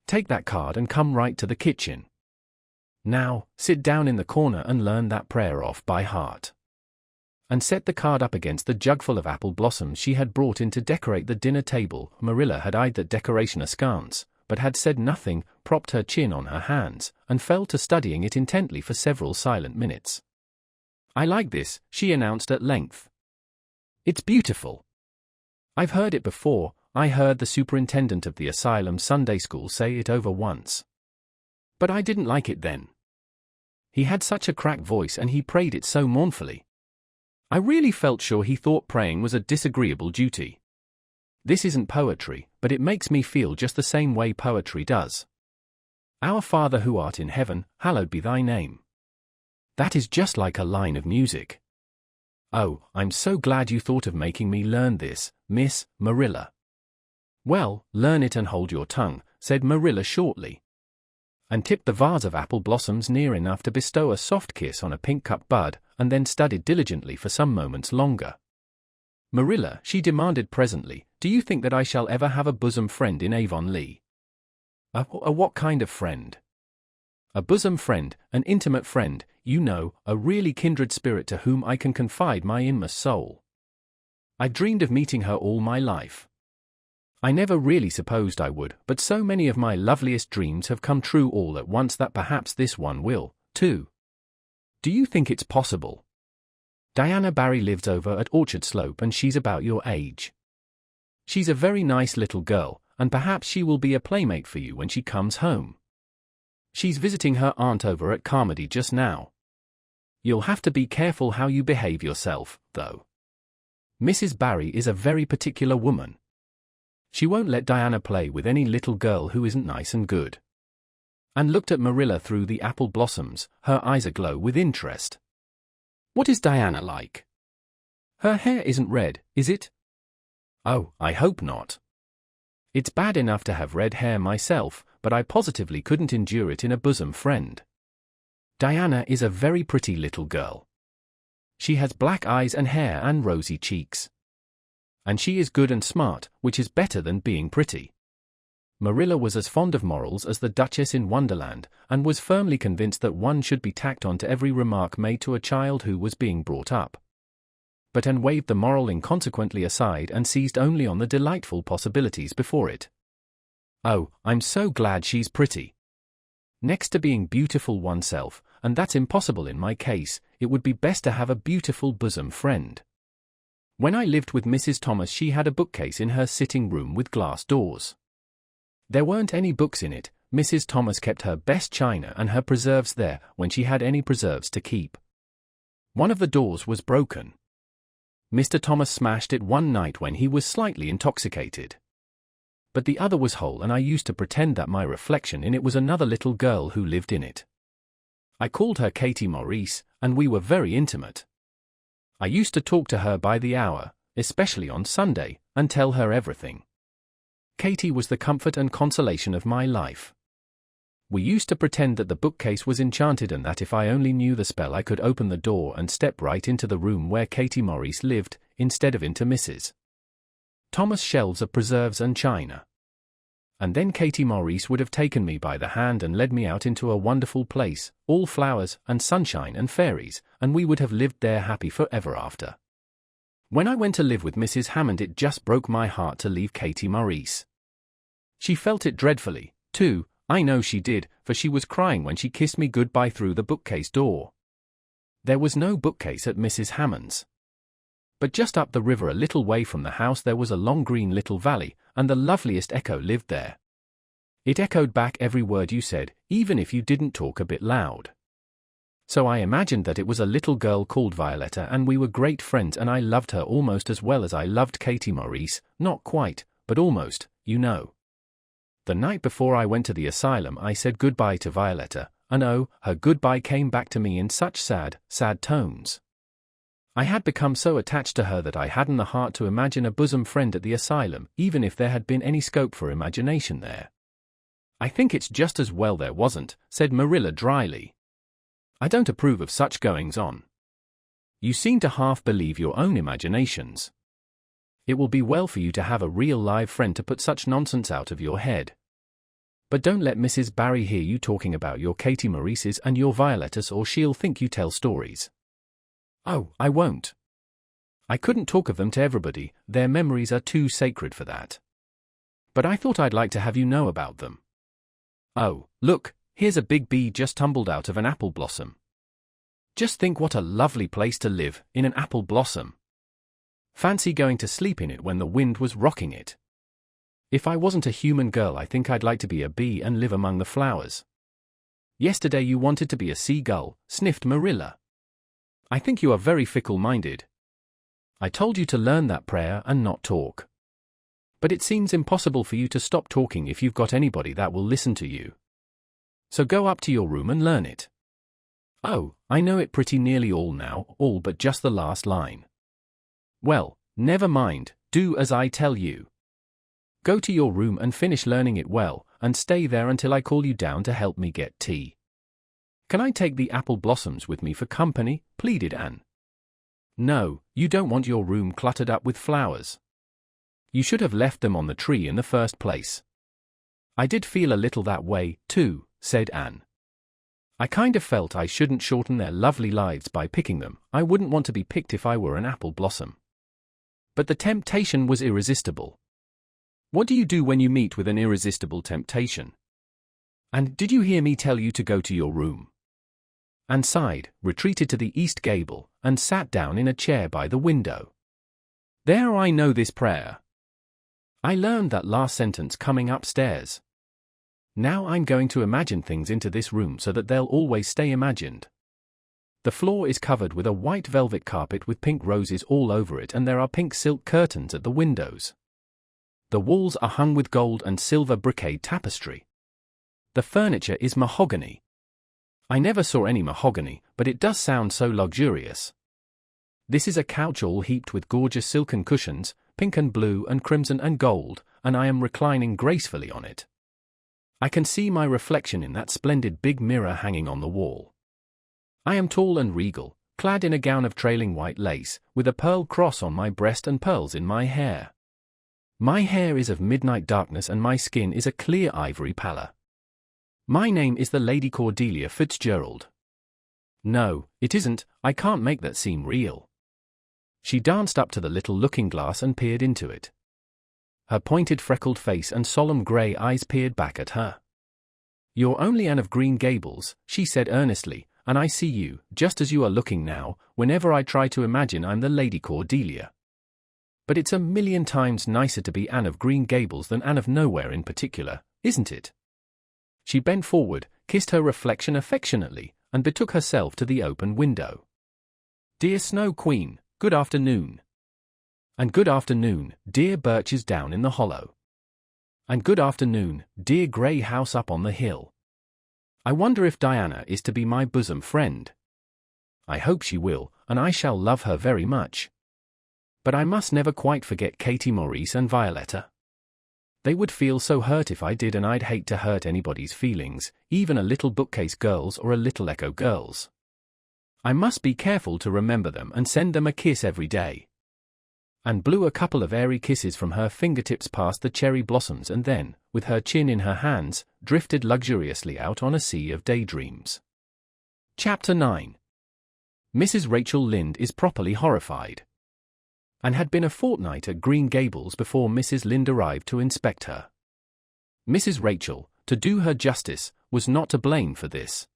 Take that card and come right to the kitchen. Now, sit down in the corner and learn that prayer off by heart." And set the card up against the jugful of apple blossoms she had brought in to decorate the dinner table. Marilla had eyed that decoration askance, but had said nothing, propped her chin on her hands, and fell to studying it intently for several silent minutes. "I like this," she announced at length. "It's beautiful. I've heard it before. I heard the superintendent of the asylum Sunday school say it over once. But I didn't like it then. He had such a cracked voice and he prayed it so mournfully. I really felt sure he thought praying was a disagreeable duty. This isn't poetry, but it makes me feel just the same way poetry does. Our Father who art in heaven, hallowed be thy name. That is just like a line of music. Oh, I'm so glad you thought of making me learn this, Miss Marilla. Well, learn it and hold your tongue, said Marilla shortly, and tipped the vase of apple blossoms near enough to bestow a soft kiss on a pink-cup bud, and then studied diligently for some moments longer. Marilla, she demanded presently, do you think that I shall ever have a bosom friend in Avonlea? A what kind of friend? A bosom friend, an intimate friend, you know, a really kindred spirit to whom I can confide my inmost soul. I've dreamed of meeting her all my life. I never really supposed I would, but so many of my loveliest dreams have come true all at once that perhaps this one will, too. Do you think it's possible? Diana Barry lives over at Orchard Slope and she's about your age. She's a very nice little girl, and perhaps she will be a playmate for you when she comes home. She's visiting her aunt over at Carmody just now. You'll have to be careful how you behave yourself, though. Mrs. Barry is a very particular woman. She won't let Diana play with any little girl who isn't nice and good. Anne looked at Marilla through the apple blossoms, her eyes aglow with interest. What is Diana like? Her hair isn't red, is it? Oh, I hope not. It's bad enough to have red hair myself, but I positively couldn't endure it in a bosom friend. Diana is a very pretty little girl. She has black eyes and hair and rosy cheeks. And she is good and smart, which is better than being pretty. Marilla was as fond of morals as the Duchess in Wonderland, and was firmly convinced that one should be tacked on to every remark made to a child who was being brought up. But Anne waved the moral inconsequently aside and seized only on the delightful possibilities before it. Oh, I'm so glad she's pretty. Next to being beautiful oneself, and that's impossible in my case, it would be best to have a beautiful bosom friend. When I lived with Mrs. Thomas, she had a bookcase in her sitting room with glass doors. There weren't any books in it. Mrs. Thomas kept her best china and her preserves there when she had any preserves to keep. One of the doors was broken. Mr. Thomas smashed it one night when he was slightly intoxicated. But the other was whole, and I used to pretend that my reflection in it was another little girl who lived in it. I called her Katie Maurice, and we were very intimate. I used to talk to her by the hour, especially on Sunday, and tell her everything. Katie was the comfort and consolation of my life. We used to pretend that the bookcase was enchanted and that if I only knew the spell I could open the door and step right into the room where Katie Maurice lived, instead of into Mrs. Thomas' shelves of preserves and china. And then Katie Maurice would have taken me by the hand and led me out into a wonderful place, all flowers and sunshine and fairies, and we would have lived there happy forever after. When I went to live with Mrs. Hammond, it just broke my heart to leave Katie Maurice. She felt it dreadfully, too. I know she did, for she was crying when she kissed me goodbye through the bookcase door. There was no bookcase at Mrs. Hammond's. But just up the river a little way from the house there was a long green little valley, and the loveliest echo lived there. It echoed back every word you said, even if you didn't talk a bit loud. So I imagined that it was a little girl called Violetta, and we were great friends, and I loved her almost as well as I loved Katie Maurice, not quite, but almost, you know. The night before I went to the asylum I said goodbye to Violetta, and oh, her goodbye came back to me in such sad, sad tones. I had become so attached to her that I hadn't the heart to imagine a bosom friend at the asylum, even if there had been any scope for imagination there. I think it's just as well there wasn't, said Marilla dryly. I don't approve of such goings-on. You seem to half believe your own imaginations. It will be well for you to have a real live friend to put such nonsense out of your head. But don't let Mrs. Barry hear you talking about your Katie Maurices and your Violettas, or she'll think you tell stories. Oh, I won't. I couldn't talk of them to everybody, their memories are too sacred for that. But I thought I'd like to have you know about them. Oh, look, here's a big bee just tumbled out of an apple blossom. Just think what a lovely place to live, in an apple blossom. Fancy going to sleep in it when the wind was rocking it. If I wasn't a human girl, I think I'd like to be a bee and live among the flowers. Yesterday you wanted to be a seagull, sniffed Marilla. I think you are very fickle-minded. I told you to learn that prayer and not talk. But it seems impossible for you to stop talking if you've got anybody that will listen to you. So go up to your room and learn it. Oh, I know it pretty nearly all now, all but just the last line. Well, never mind, do as I tell you. Go to your room and finish learning it well, and stay there until I call you down to help me get tea. Can I take the apple blossoms with me for company? Pleaded Anne. No, you don't want your room cluttered up with flowers. You should have left them on the tree in the first place. I did feel a little that way, too, said Anne. I kind of felt I shouldn't shorten their lovely lives by picking them. I wouldn't want to be picked if I were an apple blossom. But the temptation was irresistible. What do you do when you meet with an irresistible temptation? And did you hear me tell you to go to your room? Anne sighed, retreated to the east gable, and sat down in a chair by the window. There, I know this prayer. I learned that last sentence coming upstairs. Now I'm going to imagine things into this room so that they'll always stay imagined. The floor is covered with a white velvet carpet with pink roses all over it, and there are pink silk curtains at the windows. The walls are hung with gold and silver brocade tapestry. The furniture is mahogany. I never saw any mahogany, but it does sound so luxurious. This is a couch all heaped with gorgeous silken cushions, pink and blue and crimson and gold, and I am reclining gracefully on it. I can see my reflection in that splendid big mirror hanging on the wall. I am tall and regal, clad in a gown of trailing white lace, with a pearl cross on my breast and pearls in my hair. My hair is of midnight darkness and my skin is a clear ivory pallor. My name is the Lady Cordelia Fitzgerald. No, it isn't, I can't make that seem real. She danced up to the little looking-glass and peered into it. Her pointed freckled face and solemn grey eyes peered back at her. You're only Anne of Green Gables, she said earnestly, and I see you, just as you are looking now, whenever I try to imagine I'm the Lady Cordelia. But it's a million times nicer to be Anne of Green Gables than Anne of Nowhere in particular, isn't it? She bent forward, kissed her reflection affectionately, and betook herself to the open window. Dear Snow Queen, good afternoon. And good afternoon, dear birches down in the hollow. And good afternoon, dear grey house up on the hill. I wonder if Diana is to be my bosom friend. I hope she will, and I shall love her very much. But I must never quite forget Katie Maurice and Violetta. They would feel so hurt if I did, and I'd hate to hurt anybody's feelings, even a little bookcase girl's or a little echo girl's. I must be careful to remember them and send them a kiss every day. And blew a couple of airy kisses from her fingertips past the cherry blossoms and then, with her chin in her hands, drifted luxuriously out on a sea of daydreams. Chapter 9. Mrs. Rachel Lynde is properly horrified. Anne had been a fortnight at Green Gables before Mrs. Lynde arrived to inspect her. Mrs. Rachel, to do her justice, was not to blame for this.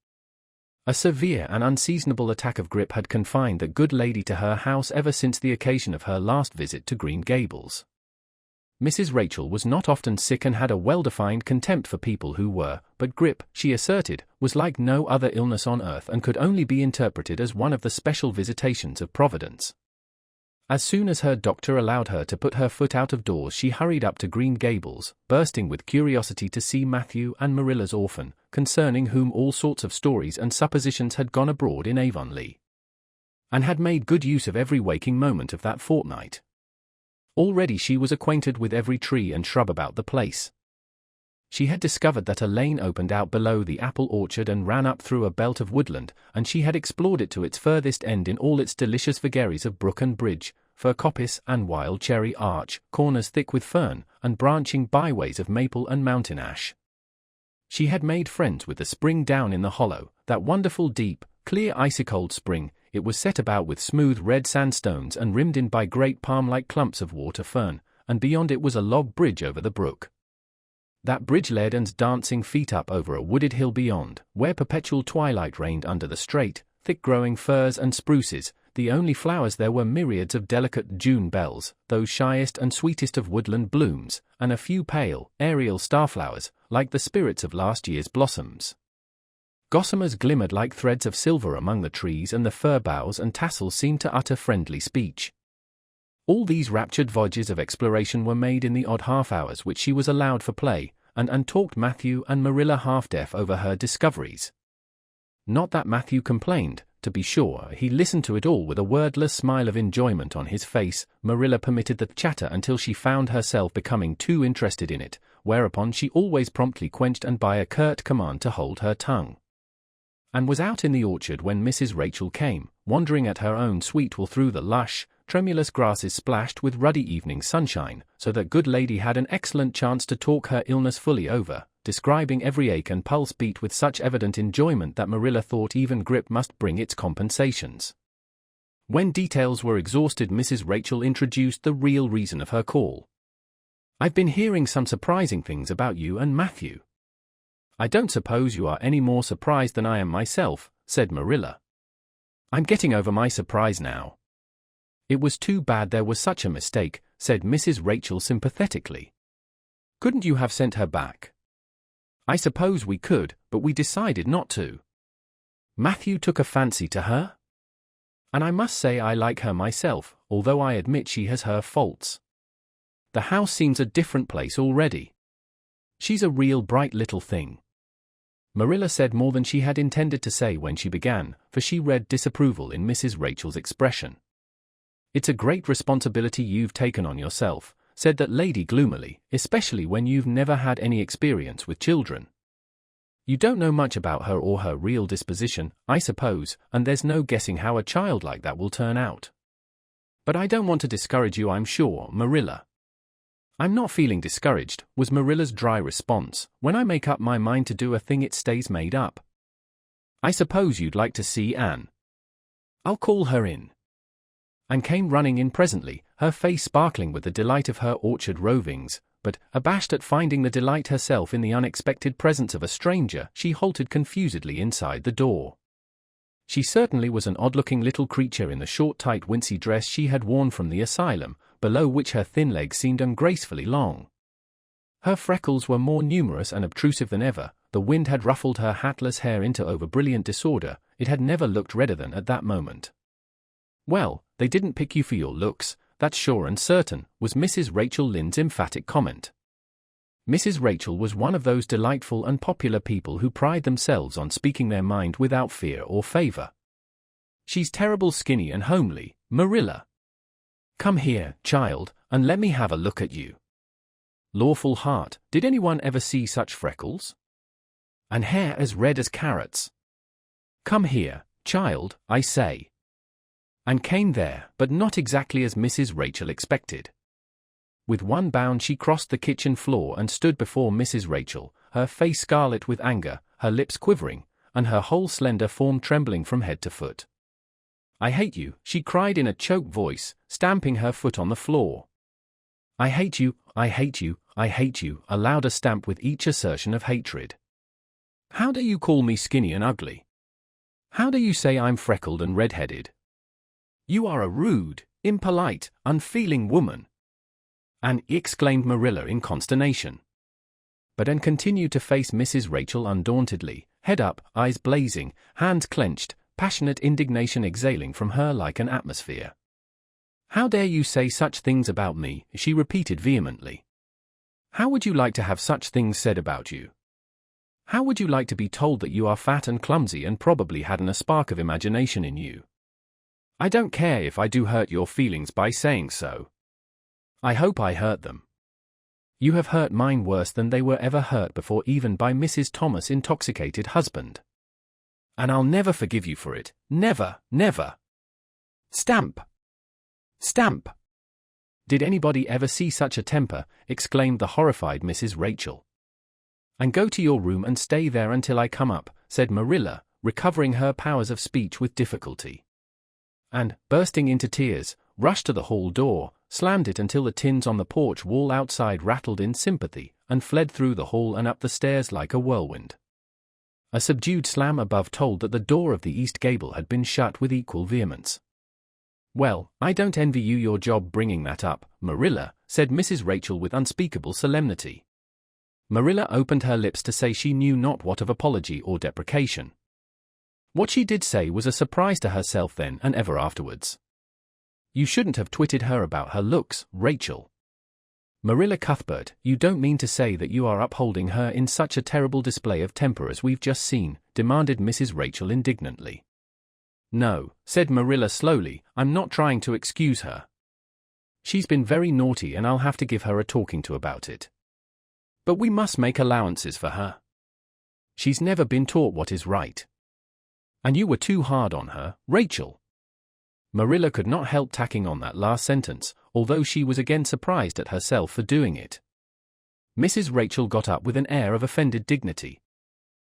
A severe and unseasonable attack of grippe had confined the good lady to her house ever since the occasion of her last visit to Green Gables. Mrs. Rachel was not often sick and had a well-defined contempt for people who were, but grippe, she asserted, was like no other illness on earth and could only be interpreted as one of the special visitations of Providence. As soon as her doctor allowed her to put her foot out of doors, she hurried up to Green Gables, bursting with curiosity to see Matthew and Marilla's orphan, concerning whom all sorts of stories and suppositions had gone abroad in Avonlea, and had made good use of every waking moment of that fortnight. Already she was acquainted with every tree and shrub about the place. She had discovered that a lane opened out below the apple orchard and ran up through a belt of woodland, and she had explored it to its furthest end in all its delicious vagaries of brook and bridge, fir coppice and wild cherry arch, corners thick with fern, and branching byways of maple and mountain ash. She had made friends with the spring down in the hollow, that wonderful deep, clear icy-cold spring. It was set about with smooth red sandstones and rimmed in by great palm-like clumps of water fern, and beyond it was a log bridge over the brook. That bridge led Anne's dancing feet up over a wooded hill beyond, where perpetual twilight reigned under the straight, thick-growing firs and spruces. The only flowers there were myriads of delicate June bells, those shyest and sweetest of woodland blooms, and a few pale, aerial starflowers, like the spirits of last year's blossoms. Gossamers glimmered like threads of silver among the trees, and the fir boughs and tassels seemed to utter friendly speech. All these raptured voyages of exploration were made in the odd half-hours which she was allowed for play, and talked Matthew and Marilla half-deaf over her discoveries. Not that Matthew complained, to be sure, he listened to it all with a wordless smile of enjoyment on his face. Marilla permitted the chatter until she found herself becoming too interested in it, whereupon she always promptly quenched and by a curt command to hold her tongue. And was out in the orchard when Mrs. Rachel came, wandering at her own sweet will through the lush, tremulous grasses splashed with ruddy evening sunshine, so that good lady had an excellent chance to talk her illness fully over, describing every ache and pulse beat with such evident enjoyment that Marilla thought even grippe must bring its compensations. When details were exhausted, Mrs. Rachel introduced the real reason of her call. "I've been hearing some surprising things about you and Matthew." "I don't suppose you are any more surprised than I am myself," said Marilla. "I'm getting over my surprise now." "It was too bad there was such a mistake," said Mrs. Rachel sympathetically. "Couldn't you have sent her back?" "I suppose we could, but we decided not to. Matthew took a fancy to her. And I must say I like her myself, although I admit she has her faults. The house seems a different place already. She's a real bright little thing." Marilla said more than she had intended to say when she began, for she read disapproval in Mrs. Rachel's expression. "It's a great responsibility you've taken on yourself," said that lady gloomily, "especially when you've never had any experience with children. You don't know much about her or her real disposition, I suppose, and there's no guessing how a child like that will turn out. But I don't want to discourage you, I'm sure, Marilla." "I'm not feeling discouraged," was Marilla's dry response. "When I make up my mind to do a thing it stays made up. I suppose you'd like to see Anne. I'll call her in." Anne came running in presently, her face sparkling with the delight of her orchard rovings, but, abashed at finding the delight herself in the unexpected presence of a stranger, she halted confusedly inside the door. She certainly was an odd-looking little creature in the short tight wincey dress she had worn from the asylum, below which her thin legs seemed ungracefully long. Her freckles were more numerous and obtrusive than ever, the wind had ruffled her hatless hair into over-brilliant disorder, it had never looked redder than at that moment. "Well, they didn't pick you for your looks, that's sure and certain," was Mrs. Rachel Lynde's emphatic comment. Mrs. Rachel was one of those delightful and popular people who pride themselves on speaking their mind without fear or favor. "She's terrible skinny and homely, Marilla. Come here, child, and let me have a look at you. Lawful heart, did anyone ever see such freckles? And hair as red as carrots? Come here, child, I say." And came there, but not exactly as Mrs. Rachel expected. With one bound she crossed the kitchen floor and stood before Mrs. Rachel, her face scarlet with anger, her lips quivering, and her whole slender form trembling from head to foot. "I hate you," she cried in a choked voice, stamping her foot on the floor. "I hate you, I hate you, I hate you," a louder stamp with each assertion of hatred. "How do you call me skinny and ugly? How do you say I'm freckled and red-headed? You are a rude, impolite, unfeeling woman." Anne exclaimed Marilla in consternation. But Anne continued to face Mrs. Rachel undauntedly, head up, eyes blazing, hands clenched, passionate indignation exhaling from her like an atmosphere. "How dare you say such things about me?" she repeated vehemently. "How would you like to have such things said about you? How would you like to be told that you are fat and clumsy and probably hadn't a spark of imagination in you? I don't care if I do hurt your feelings by saying so. I hope I hurt them. You have hurt mine worse than they were ever hurt before, even by Mrs. Thomas' intoxicated husband. And I'll never forgive you for it, never, never. Stamp! Stamp! Did anybody ever see such a temper?" exclaimed the horrified Mrs. Rachel. "And go to your room and stay there until I come up," said Marilla, recovering her powers of speech with difficulty. And, bursting into tears, rushed to the hall door, slammed it until the tins on the porch wall outside rattled in sympathy, and fled through the hall and up the stairs like a whirlwind. A subdued slam above told that the door of the east gable had been shut with equal vehemence. "Well, I don't envy you your job bringing that up, Marilla," said Mrs. Rachel with unspeakable solemnity. Marilla opened her lips to say she knew not what of apology or deprecation. What she did say was a surprise to herself then and ever afterwards. "You shouldn't have twitted her about her looks, Rachel. Marilla Cuthbert, you don't mean to say that you are upholding her in such a terrible display of temper as we've just seen, demanded Mrs. Rachel indignantly. No, said Marilla slowly, I'm not trying to excuse her. She's been very naughty and I'll have to give her a talking to about it. But we must make allowances for her. She's never been taught what is right. And you were too hard on her, Rachel. Marilla could not help tacking on that last sentence, although she was again surprised at herself for doing it. Mrs. Rachel got up with an air of offended dignity.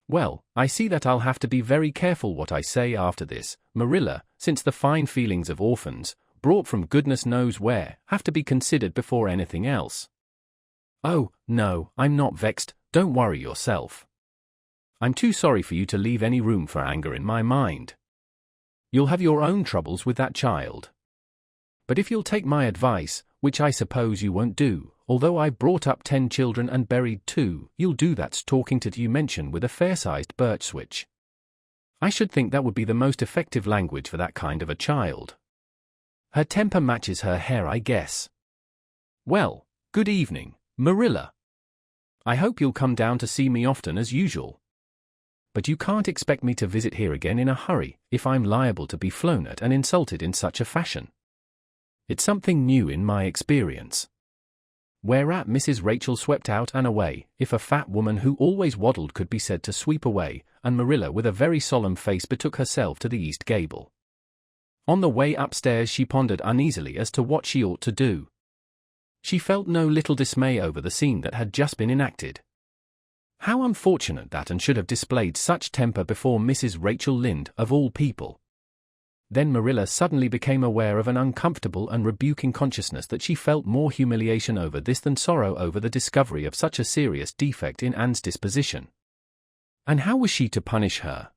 Well, I see that I'll have to be very careful what I say after this, Marilla, since the fine feelings of orphans, brought from goodness knows where, have to be considered before anything else. Oh, no, I'm not vexed, don't worry yourself. I'm too sorry for you to leave any room for anger in my mind. You'll have your own troubles with that child. But if you'll take my advice, which I suppose you won't do, although I brought up 10 children and buried 2, you'll do that talking to you mention with a fair-sized birch switch. I should think that would be the most effective language for that kind of a child. Her temper matches her hair, I guess. Well, good evening, Marilla. I hope you'll come down to see me often as usual. But you can't expect me to visit here again in a hurry, if I'm liable to be flown at and insulted in such a fashion. It's something new in my experience. Whereat Mrs. Rachel swept out and away, if a fat woman who always waddled could be said to sweep away, and Marilla with a very solemn face betook herself to the east gable. On the way upstairs she pondered uneasily as to what she ought to do. She felt no little dismay over the scene that had just been enacted. How unfortunate that Anne should have displayed such temper before Mrs. Rachel Lynde, of all people. Then Marilla suddenly became aware of an uncomfortable and rebuking consciousness that she felt more humiliation over this than sorrow over the discovery of such a serious defect in Anne's disposition. And how was she to punish her?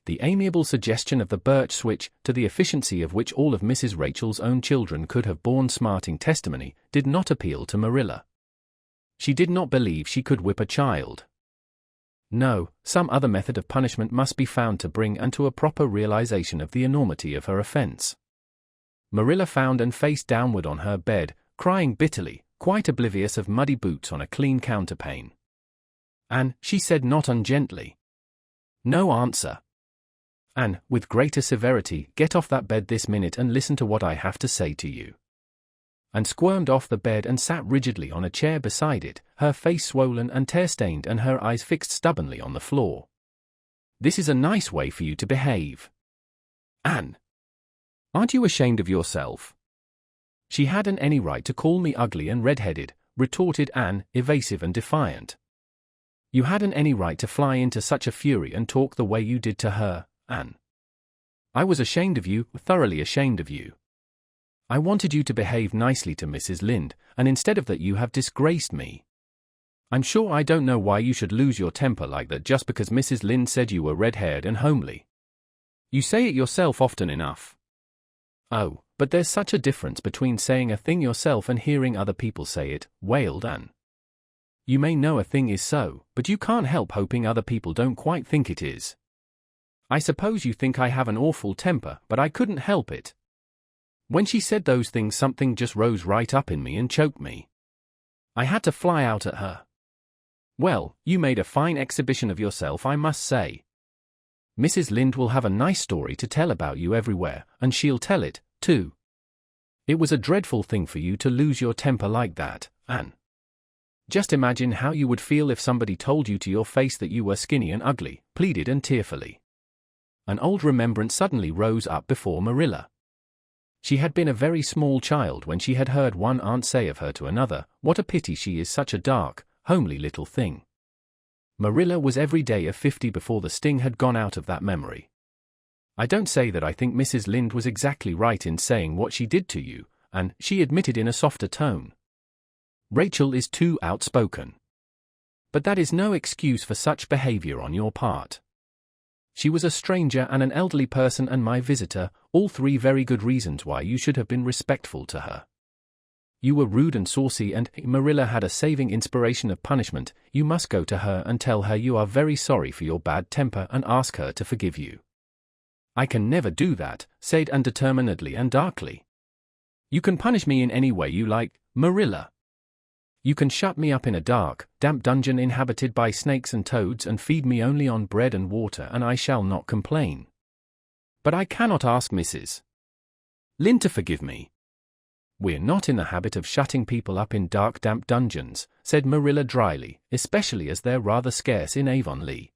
The amiable suggestion of the birch switch, to the efficiency of which all of Mrs. Rachel's own children could have borne smarting testimony, did not appeal to Marilla. She did not believe she could whip a child. No, some other method of punishment must be found to bring Anne to a proper realization of the enormity of her offense. Marilla found Anne face downward on her bed, crying bitterly, quite oblivious of muddy boots on a clean counterpane. Anne, she said not ungently. No answer. Anne, with greater severity, get off that bed this minute and listen to what I have to say to you. And squirmed off the bed and sat rigidly on a chair beside it, her face swollen and tear-stained and her eyes fixed stubbornly on the floor. This is a nice way for you to behave. Anne! Aren't you ashamed of yourself? She hadn't any right to call me ugly and red-headed, retorted Anne, evasive and defiant. You hadn't any right to fly into such a fury and talk the way you did to her, Anne. I was ashamed of you, thoroughly ashamed of you. I wanted you to behave nicely to Mrs. Lynde, and instead of that you have disgraced me. I'm sure I don't know why you should lose your temper like that just because Mrs. Lynde said you were red-haired and homely. You say it yourself often enough. Oh, but there's such a difference between saying a thing yourself and hearing other people say it, wailed Anne. You may know a thing is so, but you can't help hoping other people don't quite think it is. I suppose you think I have an awful temper, but I couldn't help it. When she said those things something just rose right up in me and choked me. I had to fly out at her. Well, you made a fine exhibition of yourself, I must say. Mrs. Lynde will have a nice story to tell about you everywhere, and she'll tell it, too. It was a dreadful thing for you to lose your temper like that, Anne. Just imagine how you would feel if somebody told you to your face that you were skinny and ugly, pleaded Anne tearfully. An old remembrance suddenly rose up before Marilla. She had been a very small child when she had heard one aunt say of her to another, "What a pity she is such a dark, homely little thing." Marilla was every day of 50 before the sting had gone out of that memory. I don't say that I think Mrs. Lynde was exactly right in saying what she did to you, and she admitted in a softer tone. Rachel is too outspoken. But that is no excuse for such behavior on your part. She was a stranger and an elderly person and my visitor, all 3 very good reasons why you should have been respectful to her. You were rude and saucy and, Marilla had a saving inspiration of punishment, you must go to her and tell her you are very sorry for your bad temper and ask her to forgive you. I can never do that, said Anne determinedly and darkly. You can punish me in any way you like, Marilla. You can shut me up in a dark, damp dungeon inhabited by snakes and toads and feed me only on bread and water and I shall not complain. But I cannot ask Mrs. Lind to forgive me. We're not in the habit of shutting people up in dark, damp dungeons, said Marilla dryly, especially as they're rather scarce in Avonlea.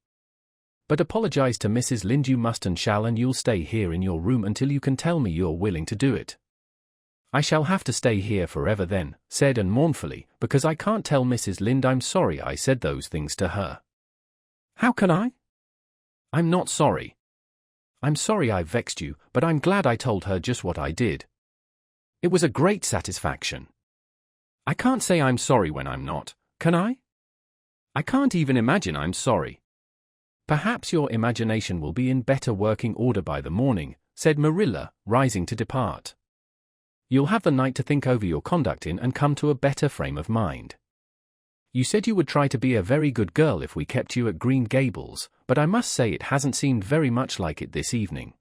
But apologize to Mrs. Lind you must and shall, and you'll stay here in your room until you can tell me you're willing to do it. I shall have to stay here forever then, said Anne mournfully, because I can't tell Mrs. Lind I'm sorry I said those things to her. How can I? I'm not sorry. I'm sorry I vexed you, but I'm glad I told her just what I did. It was a great satisfaction. I can't say I'm sorry when I'm not, can I? I can't even imagine I'm sorry. Perhaps your imagination will be in better working order by the morning, said Marilla, rising to depart. You'll have the night to think over your conduct in and come to a better frame of mind. You said you would try to be a very good girl if we kept you at Green Gables, but I must say it hasn't seemed very much like it this evening.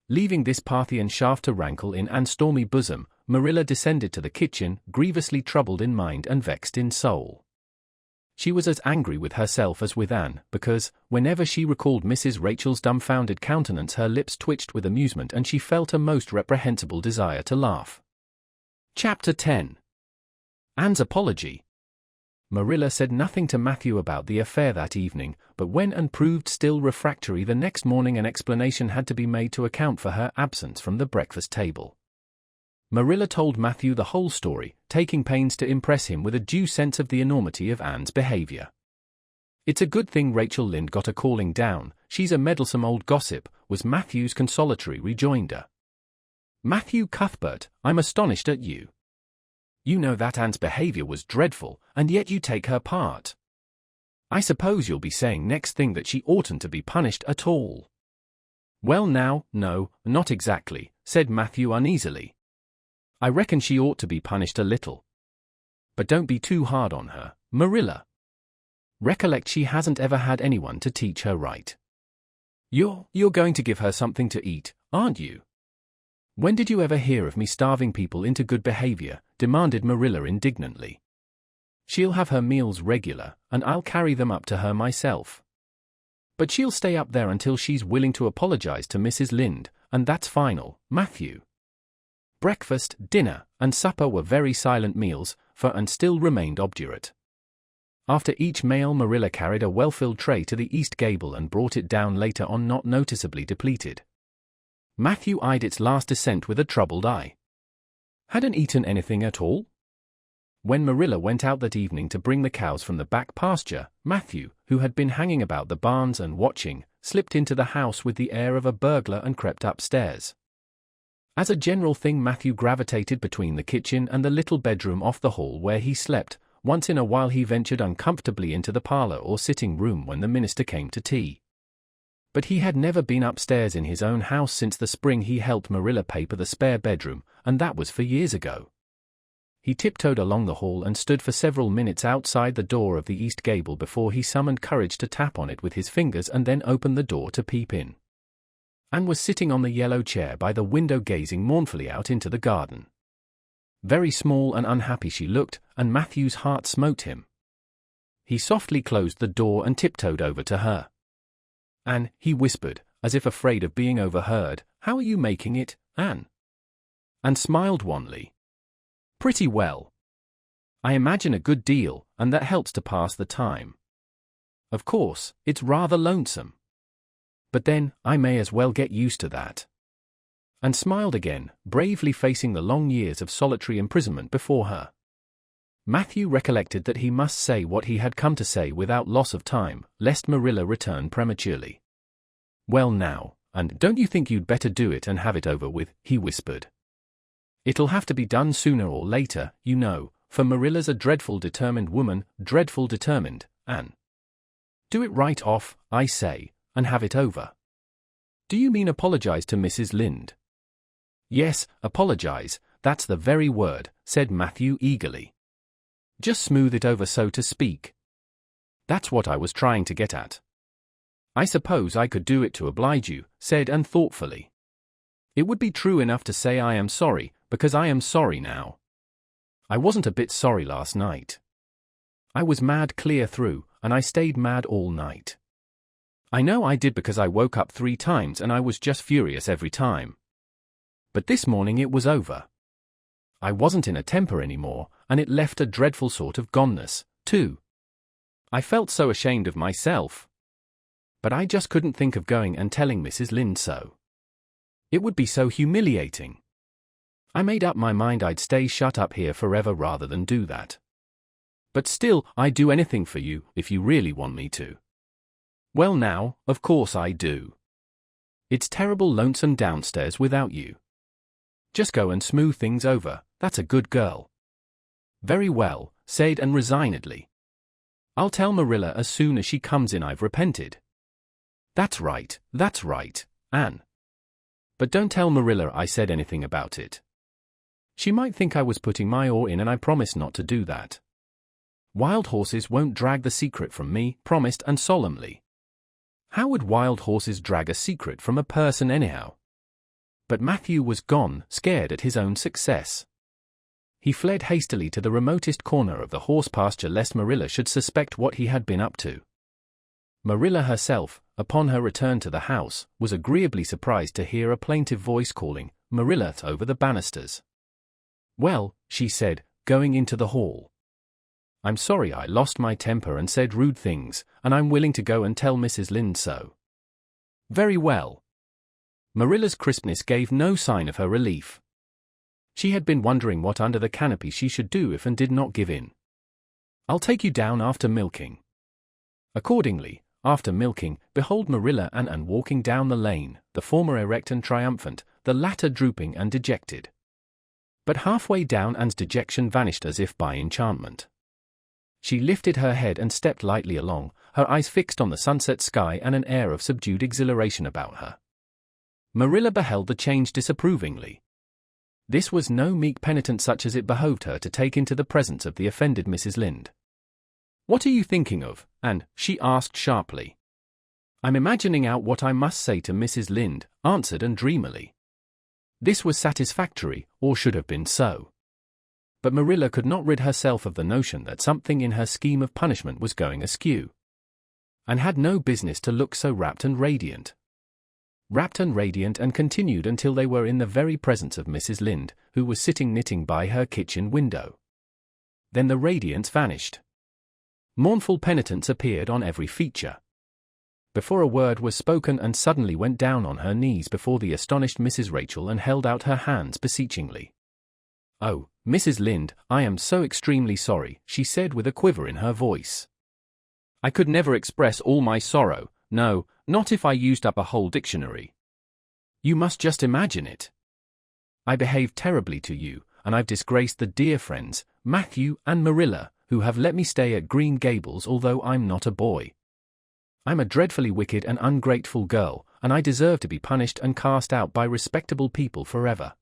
Leaving this Parthian shaft to rankle in Anne's stormy bosom, Marilla descended to the kitchen, grievously troubled in mind and vexed in soul. She was as angry with herself as with Anne, because, whenever she recalled Mrs. Rachel's dumbfounded countenance, her lips twitched with amusement and she felt a most reprehensible desire to laugh. Chapter 10. Anne's Apology. Marilla said nothing to Matthew about the affair that evening, but when Anne proved still refractory the next morning an explanation had to be made to account for her absence from the breakfast table. Marilla told Matthew the whole story, taking pains to impress him with a due sense of the enormity of Anne's behavior. It's a good thing Rachel Lind got a calling down, she's a meddlesome old gossip, was Matthew's consolatory rejoinder. Matthew Cuthbert, I'm astonished at you. You know that Anne's behavior was dreadful, and yet you take her part. I suppose you'll be saying next thing that she oughtn't to be punished at all. Well now, no, not exactly, said Matthew uneasily. I reckon she ought to be punished a little. But don't be too hard on her, Marilla. Recollect she hasn't ever had anyone to teach her right. You're going to give her something to eat, aren't you? When did you ever hear of me starving people into good behavior? Demanded Marilla indignantly. She'll have her meals regular, and I'll carry them up to her myself. But she'll stay up there until she's willing to apologize to Mrs. Lind, and that's final, Matthew. Breakfast, dinner, and supper were very silent meals, for Anne still remained obdurate. After each meal Marilla carried a well-filled tray to the east gable and brought it down later on not noticeably depleted. Matthew eyed its last descent with a troubled eye. Hadn't eaten anything at all? When Marilla went out that evening to bring the cows from the back pasture, Matthew, who had been hanging about the barns and watching, slipped into the house with the air of a burglar and crept upstairs. As a general thing Matthew gravitated between the kitchen and the little bedroom off the hall where he slept. Once in a while he ventured uncomfortably into the parlor or sitting room when the minister came to tea. But he had never been upstairs in his own house since the spring he helped Marilla paper the spare bedroom, and that was for years ago. He tiptoed along the hall and stood for several minutes outside the door of the east gable before he summoned courage to tap on it with his fingers and then opened the door to peep in. Anne was sitting on the yellow chair by the window gazing mournfully out into the garden. Very small and unhappy she looked, and Matthew's heart smote him. He softly closed the door and tiptoed over to her. Anne, he whispered, as if afraid of being overheard, how are you making it, Anne? Anne smiled wanly. Pretty well. I imagine a good deal, and that helps to pass the time. Of course, it's rather lonesome. But then, I may as well get used to that. And smiled again, bravely facing the long years of solitary imprisonment before her. Matthew recollected that he must say what he had come to say without loss of time, lest Marilla return prematurely. Well now, and don't you think you'd better do it and have it over with, he whispered. It'll have to be done sooner or later, you know, for Marilla's a dreadful determined woman, dreadful determined, Anne. Do it right off, I say, and have it over. Do you mean apologize to Mrs. Lind? Yes, apologize, that's the very word, said Matthew eagerly. Just smooth it over so to speak. That's what I was trying to get at. I suppose I could do it to oblige you, said Anne thoughtfully. It would be true enough to say I am sorry, because I am sorry now. I wasn't a bit sorry last night. I was mad clear through, and I stayed mad all night. I know I did because I woke up 3 times and I was just furious every time. But this morning it was over. I wasn't in a temper anymore, and it left a dreadful sort of goneness, too. I felt so ashamed of myself. But I just couldn't think of going and telling Mrs. Lynde so. It would be so humiliating. I made up my mind I'd stay shut up here forever rather than do that. But still, I'd do anything for you if you really want me to. Well now, of course I do. It's terrible lonesome downstairs without you. Just go and smooth things over, that's a good girl. Very well, said Anne resignedly. I'll tell Marilla as soon as she comes in I've repented. That's right, Anne. But don't tell Marilla I said anything about it. She might think I was putting my oar in and I promise not to do that. Wild horses won't drag the secret from me, promised and solemnly. How would wild horses drag a secret from a person anyhow? But Matthew was gone, scared at his own success. He fled hastily to the remotest corner of the horse pasture lest Marilla should suspect what he had been up to. Marilla herself, upon her return to the house, was agreeably surprised to hear a plaintive voice calling, "Marilla," over the banisters. "Well," she said, going into the hall. "I'm sorry I lost my temper and said rude things, and I'm willing to go and tell Mrs. Lynde so." "Very well." Marilla's crispness gave no sign of her relief. She had been wondering what under the canopy she should do if Anne did not give in. "I'll take you down after milking." Accordingly, after milking, behold Marilla and Anne walking down the lane, the former erect and triumphant, the latter drooping and dejected. But halfway down Anne's dejection vanished as if by enchantment. She lifted her head and stepped lightly along, her eyes fixed on the sunset sky and an air of subdued exhilaration about her. Marilla beheld the change disapprovingly. This was no meek penitent such as it behoved her to take into the presence of the offended Mrs. Lynde. "What are you thinking of, Anne?" she asked sharply. "I'm imagining out what I must say to Mrs. Lynde," answered Anne dreamily. This was satisfactory, or should have been so. But Marilla could not rid herself of the notion that something in her scheme of punishment was going askew. Anne had no business to look so rapt and radiant. Rapt and radiant, and continued until they were in the very presence of Mrs. Lynde, who was sitting knitting by her kitchen window. Then the radiance vanished. Mournful penitence appeared on every feature. Before a word was spoken, Anne suddenly went down on her knees before the astonished Mrs. Rachel and held out her hands beseechingly. "Oh, Mrs. Lynde, I am so extremely sorry," she said with a quiver in her voice. "I could never express all my sorrow, no, not if I used up a whole dictionary. You must just imagine it. I behaved terribly to you, and I've disgraced the dear friends, Matthew and Marilla, who have let me stay at Green Gables although I'm not a boy. I'm a dreadfully wicked and ungrateful girl, and I deserve to be punished and cast out by respectable people forever.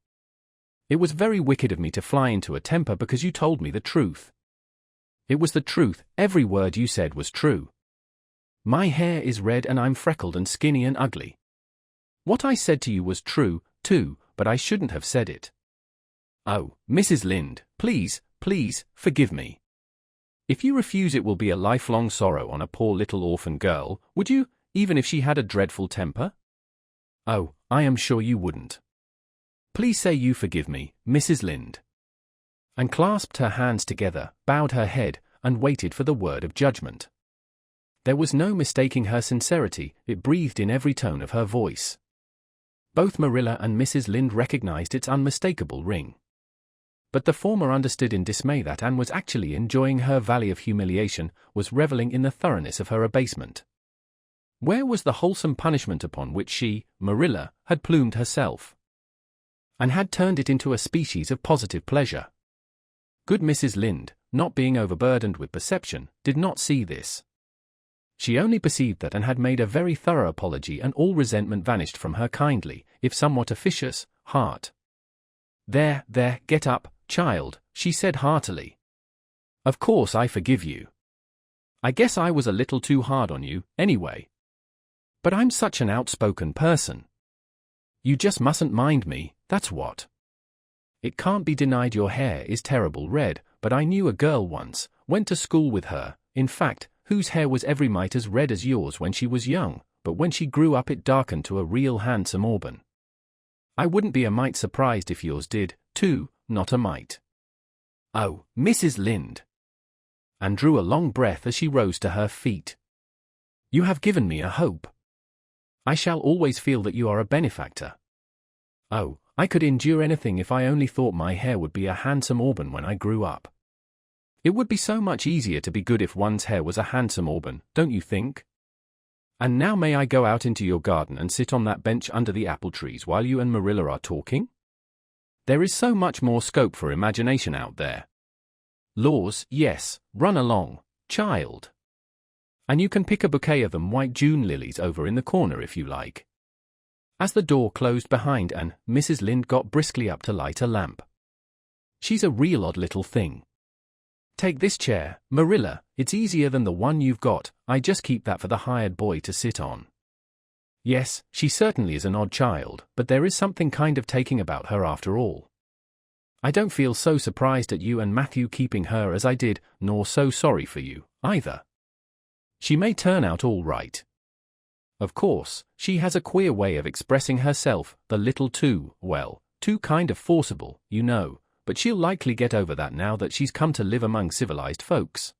It was very wicked of me to fly into a temper because you told me the truth. It was the truth, every word you said was true. My hair is red and I'm freckled and skinny and ugly. What I said to you was true, too, but I shouldn't have said it. Oh, Mrs. Lynde, please, please, forgive me. If you refuse it will be a lifelong sorrow on a poor little orphan girl, would you, even if she had a dreadful temper? Oh, I am sure you wouldn't. Please say you forgive me, Mrs. Lynde." And clasped her hands together, bowed her head, and waited for the word of judgment. There was no mistaking her sincerity, it breathed in every tone of her voice. Both Marilla and Mrs. Lynde recognized its unmistakable ring. But the former understood in dismay that Anne was actually enjoying her valley of humiliation, was reveling in the thoroughness of her abasement. Where was the wholesome punishment upon which she, Marilla, had plumed herself? And had turned it into a species of positive pleasure. Good Mrs. Lynde, not being overburdened with perception, did not see this. She only perceived that Anne had made a very thorough apology and all resentment vanished from her kindly, if somewhat officious, heart. There, get up, child," she said heartily. "Of course I forgive you. I guess I was a little too hard on you, anyway. But I'm such an outspoken person. You just mustn't mind me, that's what. It can't be denied your hair is terrible red, but I knew a girl once, went to school with her, in fact, whose hair was every mite as red as yours when she was young, but when she grew up it darkened to a real handsome auburn. I wouldn't be a mite surprised if yours did, too, not a mite. Oh, Mrs. Lynde. Anne drew a long breath as she rose to her feet. You have given me a hope. I shall always feel that you are a benefactor. Oh, I could endure anything if I only thought my hair would be a handsome auburn when I grew up. It would be so much easier to be good if one's hair was a handsome auburn, don't you think? And now may I go out into your garden and sit on that bench under the apple trees while you and Marilla are talking? There is so much more scope for imagination out there. Laws, yes, run along, child. And you can pick a bouquet of them white June lilies over in the corner if you like. As the door closed behind Anne, Mrs. Lynde got briskly up to light a lamp. She's a real odd little thing. Take this chair, Marilla, it's easier than the one you've got, I just keep that for the hired boy to sit on. Yes, she certainly is an odd child, but there is something kind of taking about her after all. I don't feel so surprised at you and Matthew keeping her as I did, nor so sorry for you, either. She may turn out all right. Of course, she has a queer way of expressing herself, the little too kind of forcible, you know, but she'll likely get over that now that she's come to live among civilized folks.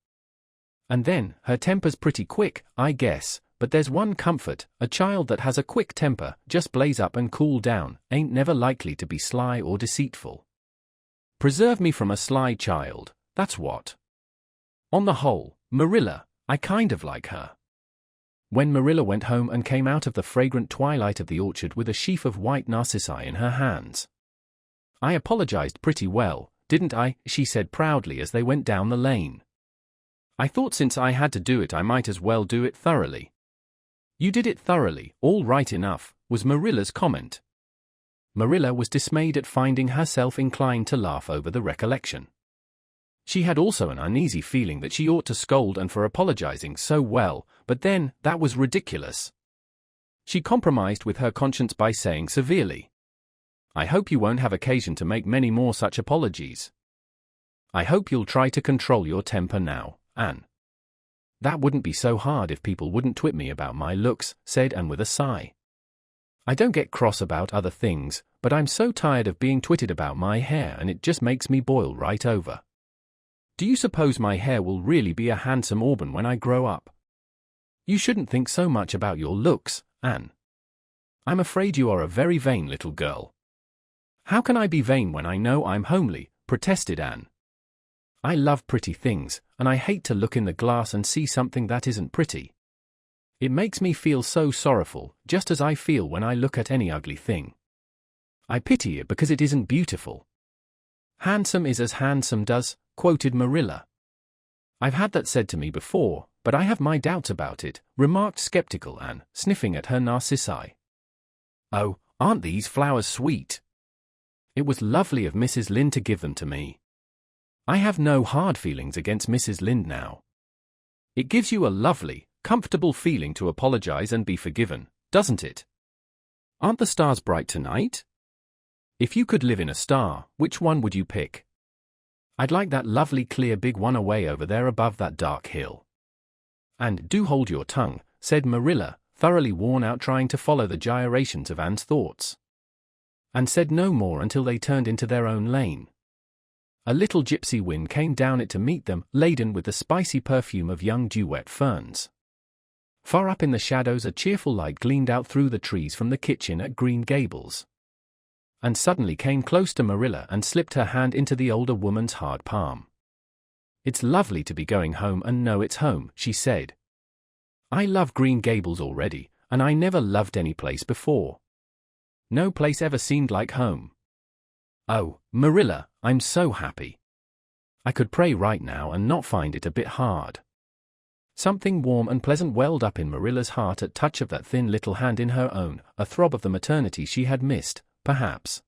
And then, her temper's pretty quick, I guess, but there's one comfort, a child that has a quick temper, just blaze up and cool down, ain't never likely to be sly or deceitful. Preserve me from a sly child, that's what. On the whole, Marilla, I kind of like her. When Marilla went home and came out of the fragrant twilight of the orchard with a sheaf of white narcissi in her hands. I apologized pretty well, didn't I? She said proudly as they went down the lane. I thought since I had to do it I might as well do it thoroughly. You did it thoroughly, all right enough, was Marilla's comment. Marilla was dismayed at finding herself inclined to laugh over the recollection. She had also an uneasy feeling that she ought to scold Anne for apologizing so well, but then, that was ridiculous. She compromised with her conscience by saying severely, I hope you won't have occasion to make many more such apologies. I hope you'll try to control your temper now, Anne. That wouldn't be so hard if people wouldn't twit me about my looks, said Anne with a sigh. I don't get cross about other things, but I'm so tired of being twitted about my hair and it just makes me boil right over. Do you suppose my hair will really be a handsome auburn when I grow up? You shouldn't think so much about your looks, Anne. I'm afraid you are a very vain little girl. How can I be vain when I know I'm homely, protested Anne. I love pretty things, and I hate to look in the glass and see something that isn't pretty. It makes me feel so sorrowful, just as I feel when I look at any ugly thing. I pity it because it isn't beautiful. Handsome is as handsome does, quoted Marilla. I've had that said to me before, but I have my doubts about it, remarked skeptical Anne, sniffing at her narcissi. Oh, aren't these flowers sweet? It was lovely of Mrs. Lynde to give them to me. I have no hard feelings against Mrs. Lynde now. It gives you a lovely, comfortable feeling to apologize and be forgiven, doesn't it? Aren't the stars bright tonight? If you could live in a star, which one would you pick? I'd like that lovely clear big one away over there above that dark hill. And do hold your tongue, said Marilla, thoroughly worn out trying to follow the gyrations of Anne's thoughts. And said no more until they turned into their own lane. A little gypsy wind came down it to meet them, laden with the spicy perfume of young dew-wet ferns. Far up in the shadows a cheerful light gleamed out through the trees from the kitchen at Green Gables. And suddenly came close to Marilla and slipped her hand into the older woman's hard palm. It's lovely to be going home and know it's home, she said. I love Green Gables already, and I never loved any place before. No place ever seemed like home. Oh, Marilla, I'm so happy. I could pray right now and not find it a bit hard. Something warm and pleasant welled up in Marilla's heart at touch of that thin little hand in her own, a throb of the maternity she had missed, perhaps.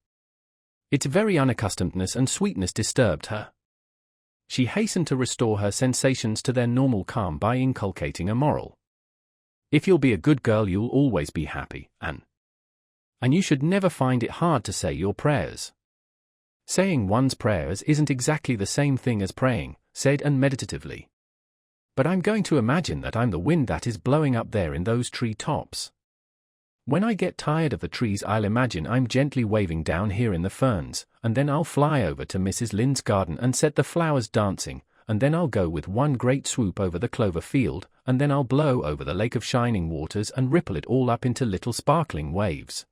Its very unaccustomedness and sweetness disturbed her. She hastened to restore her sensations to their normal calm by inculcating a moral. If you'll be a good girl you'll always be happy, Anne. And you should never find it hard to say your prayers. Saying one's prayers isn't exactly the same thing as praying, said Anne meditatively. But I'm going to imagine that I'm the wind that is blowing up there in those tree tops. When I get tired of the trees, I'll imagine I'm gently waving down here in the ferns, and then I'll fly over to Mrs. Lynde's garden and set the flowers dancing, and then I'll go with one great swoop over the clover field, and then I'll blow over the lake of shining waters and ripple it all up into little sparkling waves.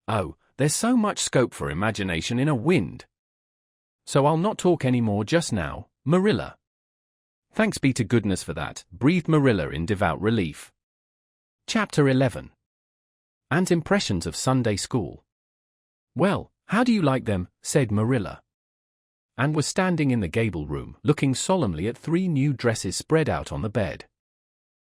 Oh, there's so much scope for imagination in a wind. So I'll not talk any more just now, Marilla. Thanks be to goodness for that, breathed Marilla in devout relief. Chapter 11. Anne's impressions of Sunday school. Well, how do you like them? Said Marilla. Anne was standing in the gable room, looking solemnly at 3 new dresses spread out on the bed.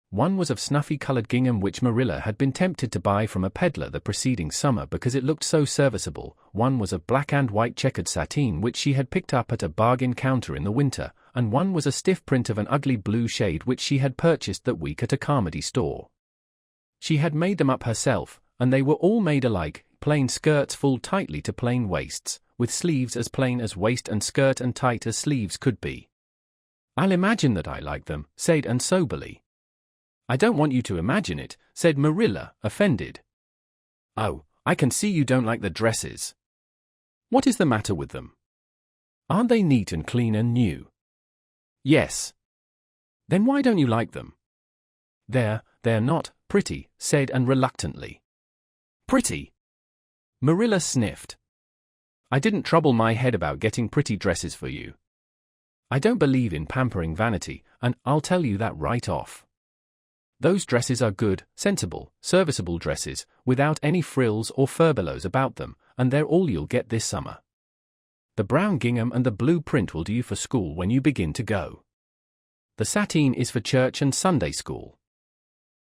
One was of snuffy-colored gingham which Marilla had been tempted to buy from a peddler the preceding summer because it looked so serviceable, one was of black and white checkered sateen which she had picked up at a bargain counter in the winter, and one was a stiff print of an ugly blue shade which she had purchased that week at a Carmody store. She had made them up herself, and they were all made alike, plain skirts full tightly to plain waists, with sleeves as plain as waist and skirt and tight as sleeves could be. I'll imagine that I like them, said Anne soberly. I don't want you to imagine it, said Marilla, offended. Oh, I can see you don't like the dresses. What is the matter with them? Aren't they neat and clean and new? Yes. Then why don't you like them? They're not pretty, said Anne reluctantly. Pretty? Marilla sniffed. I didn't trouble my head about getting pretty dresses for you. I don't believe in pampering vanity, and I'll tell you that right off. Those dresses are good, sensible, serviceable dresses, without any frills or furbelows about them, and they're all you'll get this summer. The brown gingham and the blue print will do you for school when you begin to go. The sateen is for church and Sunday school.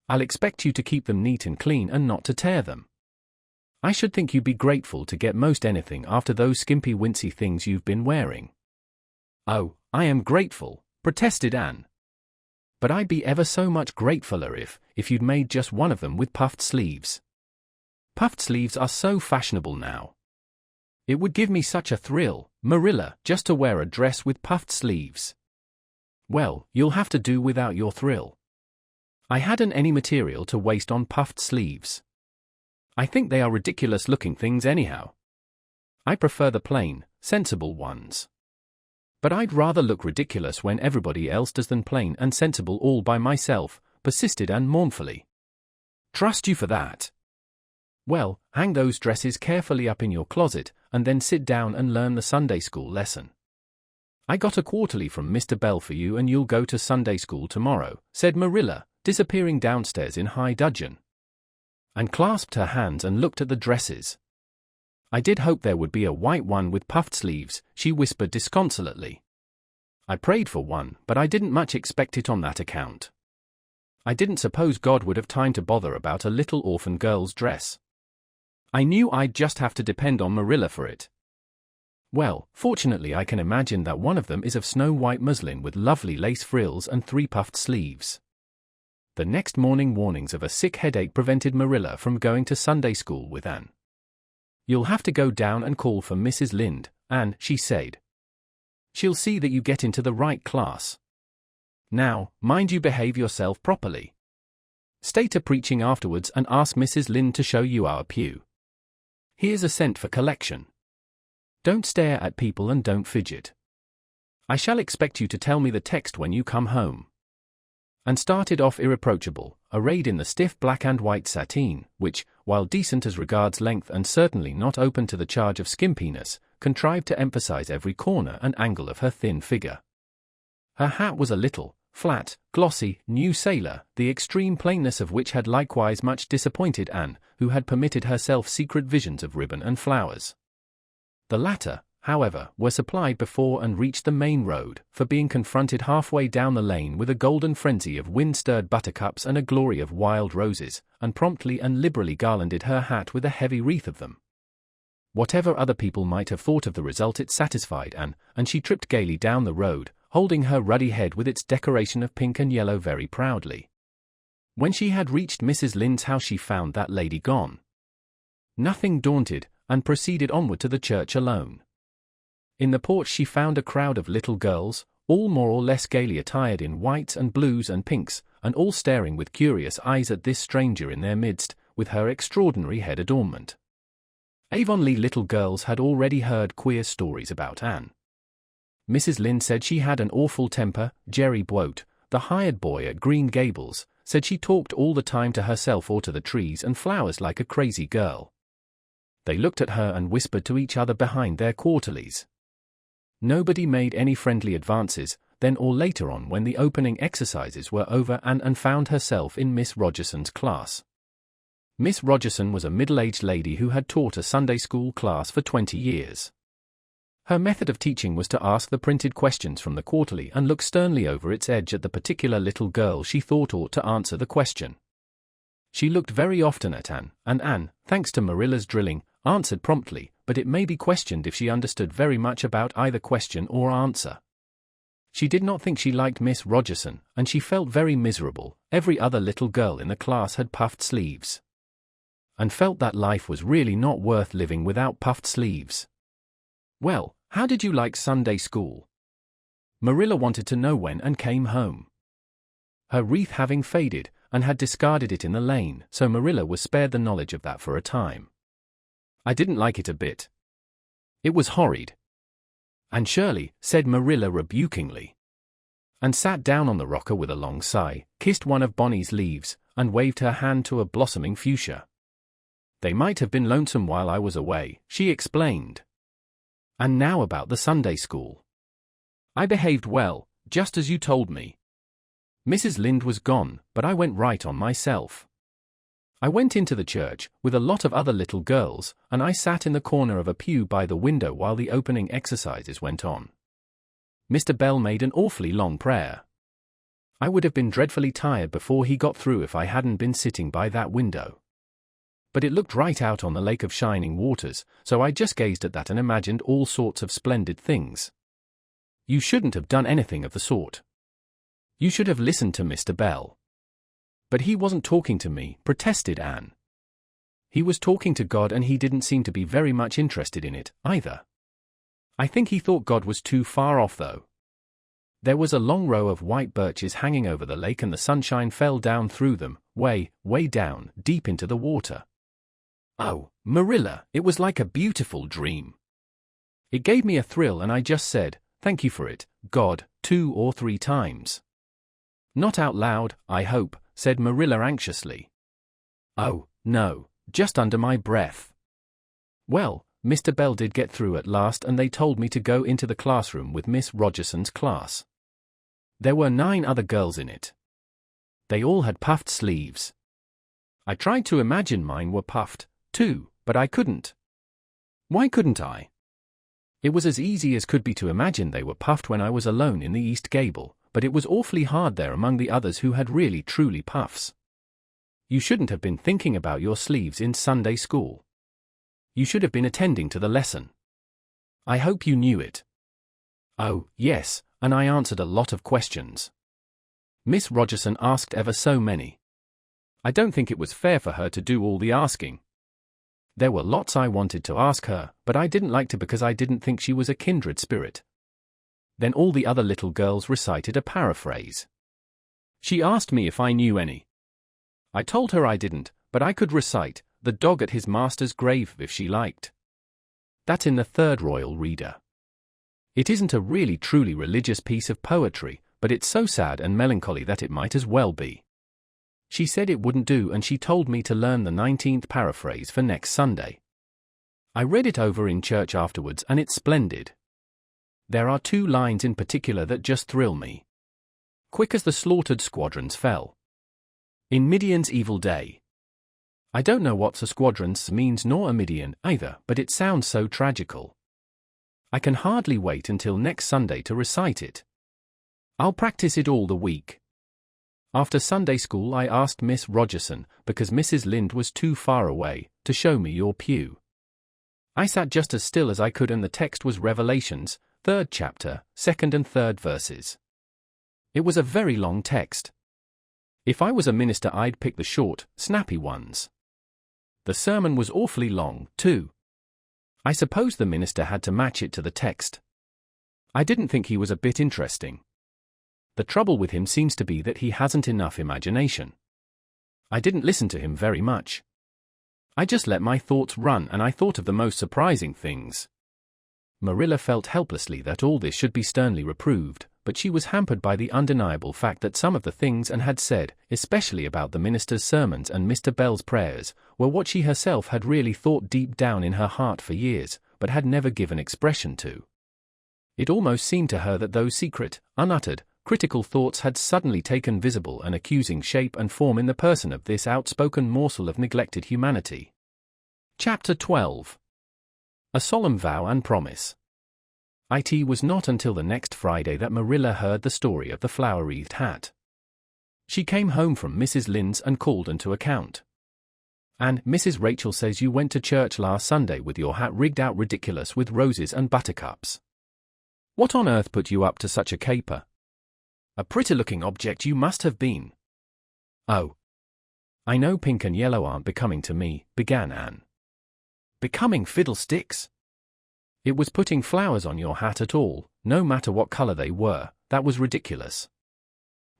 I'll expect you to keep them neat and clean and not to tear them. I should think you'd be grateful to get most anything after those skimpy wincy things you've been wearing. Oh, I am grateful, protested Anne. But I'd be ever so much gratefuler if you'd made just one of them with puffed sleeves. Puffed sleeves are so fashionable now. It would give me such a thrill, Marilla, just to wear a dress with puffed sleeves. Well, you'll have to do without your thrill. I hadn't any material to waste on puffed sleeves. I think they are ridiculous-looking things anyhow. I prefer the plain, sensible ones. But I'd rather look ridiculous when everybody else does than plain and sensible all by myself, persisted Anne mournfully. Trust you for that. Well, hang those dresses carefully up in your closet, and then sit down and learn the Sunday school lesson. I got a quarterly from Mr. Bell for you and you'll go to Sunday school tomorrow, said Marilla, disappearing downstairs in high dudgeon. Anne clasped her hands and looked at the dresses. I did hope there would be a white one with puffed sleeves, she whispered disconsolately. I prayed for one, but I didn't much expect it on that account. I didn't suppose God would have time to bother about a little orphan girl's dress. I knew I'd just have to depend on Marilla for it. Well, fortunately I can imagine that one of them is of snow-white muslin with lovely lace frills and 3 puffed sleeves. The next morning warnings of a sick headache prevented Marilla from going to Sunday school with Anne. You'll have to go down and call for Mrs. Lynde, Anne, she said. She'll see that you get into the right class. Now, mind you behave yourself properly. Stay to preaching afterwards and ask Mrs. Lynde to show you our pew. Here's a cent for collection. Don't stare at people and don't fidget. I shall expect you to tell me the text when you come home. And started off irreproachable, arrayed in the stiff black and white sateen, which, while decent as regards length and certainly not open to the charge of skimpiness, contrived to emphasize every corner and angle of her thin figure. Her hat was a little, flat, glossy, new sailor, the extreme plainness of which had likewise much disappointed Anne, who had permitted herself secret visions of ribbon and flowers. The latter, however, were supplied before and reached the main road, for being confronted halfway down the lane with a golden frenzy of wind-stirred buttercups and a glory of wild roses, and promptly and liberally garlanded her hat with a heavy wreath of them. Whatever other people might have thought of the result, it satisfied Anne, and she tripped gaily down the road, holding her ruddy head with its decoration of pink and yellow very proudly. When she had reached Mrs. Lynde's house she found that lady gone. Nothing daunted, and proceeded onward to the church alone. In the porch she found a crowd of little girls, all more or less gaily attired in whites and blues and pinks, and all staring with curious eyes at this stranger in their midst, with her extraordinary head adornment. Avonlea little girls had already heard queer stories about Anne. Mrs. Lynde said she had an awful temper. Jerry Boat, the hired boy at Green Gables, said she talked all the time to herself or to the trees and flowers like a crazy girl. They looked at her and whispered to each other behind their quarterlies. Nobody made any friendly advances, then or later on when the opening exercises were over. Anne found herself in Miss Rogerson's class. Miss Rogerson was a middle-aged lady who had taught a Sunday school class for 20 years. Her method of teaching was to ask the printed questions from the quarterly and look sternly over its edge at the particular little girl she thought ought to answer the question. She looked very often at Anne, and Anne, thanks to Marilla's drilling, answered promptly, but it may be questioned if she understood very much about either question or answer. She did not think she liked Miss Rogerson, and she felt very miserable. Every other little girl in the class had puffed sleeves, and felt that life was really not worth living without puffed sleeves. "Well, how did you like Sunday school?" Marilla wanted to know when Anne came home. Her wreath having faded, and had discarded it in the lane, so Marilla was spared the knowledge of that for a time. "I didn't like it a bit. It was horrid." "Anne Shirley," said Marilla rebukingly, and sat down on the rocker with a long sigh, kissed one of Bonnie's leaves, and waved her hand to a blossoming fuchsia. "They might have been lonesome while I was away," she explained. "And now about the Sunday school." "I behaved well, just as you told me. Mrs. Lynde was gone, but I went right on myself. I went into the church, with a lot of other little girls, and I sat in the corner of a pew by the window while the opening exercises went on. Mr. Bell made an awfully long prayer. I would have been dreadfully tired before he got through if I hadn't been sitting by that window. But it looked right out on the lake of shining waters, so I just gazed at that and imagined all sorts of splendid things." "You shouldn't have done anything of the sort. You should have listened to Mr. Bell." "But he wasn't talking to me," protested Anne. "He was talking to God, and he didn't seem to be very much interested in it, either. I think he thought God was too far off, though. There was a long row of white birches hanging over the lake, and the sunshine fell down through them, way, way down, deep into the water. Oh, Marilla, it was like a beautiful dream. It gave me a thrill, and I just said, 'Thank you for it, God,' 2 or 3 times. Not out loud, I hope," said Marilla anxiously. "Oh, no, just under my breath." "Well, Mr. Bell did get through at last, and they told me to go into the classroom with Miss Rogerson's class. There were 9 other girls in it. They all had puffed sleeves. I tried to imagine mine were puffed, too, but I couldn't." "Why couldn't I?" "It was as easy as could be to imagine they were puffed when I was alone in the East Gable, but it was awfully hard there among the others who had really truly puffs. You shouldn't have been thinking about your sleeves in Sunday school. You should have been attending to the lesson. I hope you knew it." "Oh, yes, and I answered a lot of questions. Miss Rogerson asked ever so many. I don't think it was fair for her to do all the asking. There were lots I wanted to ask her, but I didn't like to because I didn't think she was a kindred spirit." Then all the other little girls recited a paraphrase. "She asked me if I knew any. I told her I didn't, but I could recite 'The dog at his master's grave' if she liked. That's in the 3rd Royal Reader. It isn't a really truly religious piece of poetry, but it's so sad and melancholy that it might as well be. She said it wouldn't do, and she told me to learn the 19th paraphrase for next Sunday. I read it over in church afterwards, and it's splendid. There are 2 lines in particular that just thrill me. 'Quick as the slaughtered squadrons fell in Midian's evil day.' I don't know what the squadrons means nor a Midian either, but it sounds so tragical. I can hardly wait until next Sunday to recite it. I'll practice it all the week." After Sunday school I asked Miss Rogerson, because Mrs. Lynde was too far away, to show me your pew. I sat just as still as I could, and the text was Revelations, 3rd chapter, 2nd and 3rd verses. It was a very long text. If I was a minister I'd pick the short, snappy ones. The sermon was awfully long, too. I suppose the minister had to match it to the text. I didn't think he was a bit interesting. The trouble with him seems to be that he hasn't enough imagination. I didn't listen to him very much. I just let my thoughts run and I thought of the most surprising things." Marilla felt helplessly that all this should be sternly reproved, but she was hampered by the undeniable fact that some of the things Anne had said, especially about the minister's sermons and Mr. Bell's prayers, were what she herself had really thought deep down in her heart for years, but had never given expression to. It almost seemed to her that those secret, unuttered, critical thoughts had suddenly taken visible and accusing shape and form in the person of this outspoken morsel of neglected humanity. Chapter 12. A Solemn Vow and Promise. It was not until the next Friday that Marilla heard the story of the flower-wreathed hat. She came home from Mrs. Lynde's and called Anne to account. "And Mrs. Rachel says you went to church last Sunday with your hat rigged out ridiculous with roses and buttercups. What on earth put you up to such a caper? A pretty-looking object you must have been." "Oh, I know pink and yellow aren't becoming to me," began Anne. "Becoming fiddlesticks? It was putting flowers on your hat at all, no matter what color they were, that was ridiculous.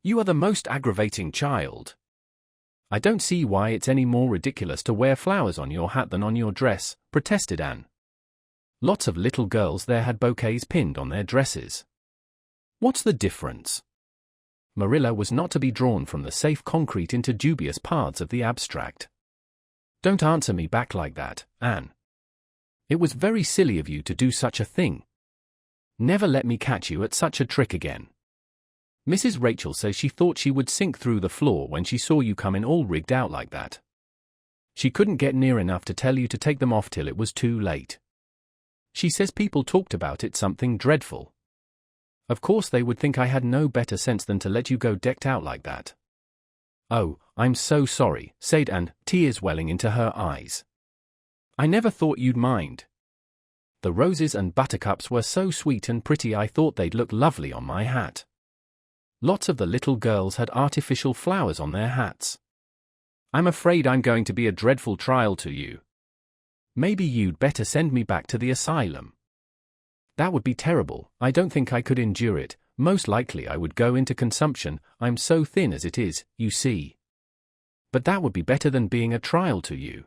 You are the most aggravating child. I don't see why it's any more ridiculous to wear flowers on your hat than on your dress," protested Anne. "Lots of little girls there had bouquets pinned on their dresses. What's the difference?" Marilla was not to be drawn from the safe concrete into dubious paths of the abstract. "Don't answer me back like that, Anne. It was very silly of you to do such a thing. Never let me catch you at such a trick again. Mrs. Rachel says she thought she would sink through the floor when she saw you come in all rigged out like that. She couldn't get near enough to tell you to take them off till it was too late. She says people talked about it something dreadful. Of course they would think I had no better sense than to let you go decked out like that." "Oh, I'm so sorry," said Anne, tears welling into her eyes. "I never thought you'd mind. The roses and buttercups were so sweet and pretty I thought they'd look lovely on my hat. Lots of the little girls had artificial flowers on their hats. I'm afraid I'm going to be a dreadful trial to you. Maybe you'd better send me back to the asylum." "That would be terrible. I don't think I could endure it. Most likely I would go into consumption. I'm so thin as it is, you see." "But that would be better than being a trial to you."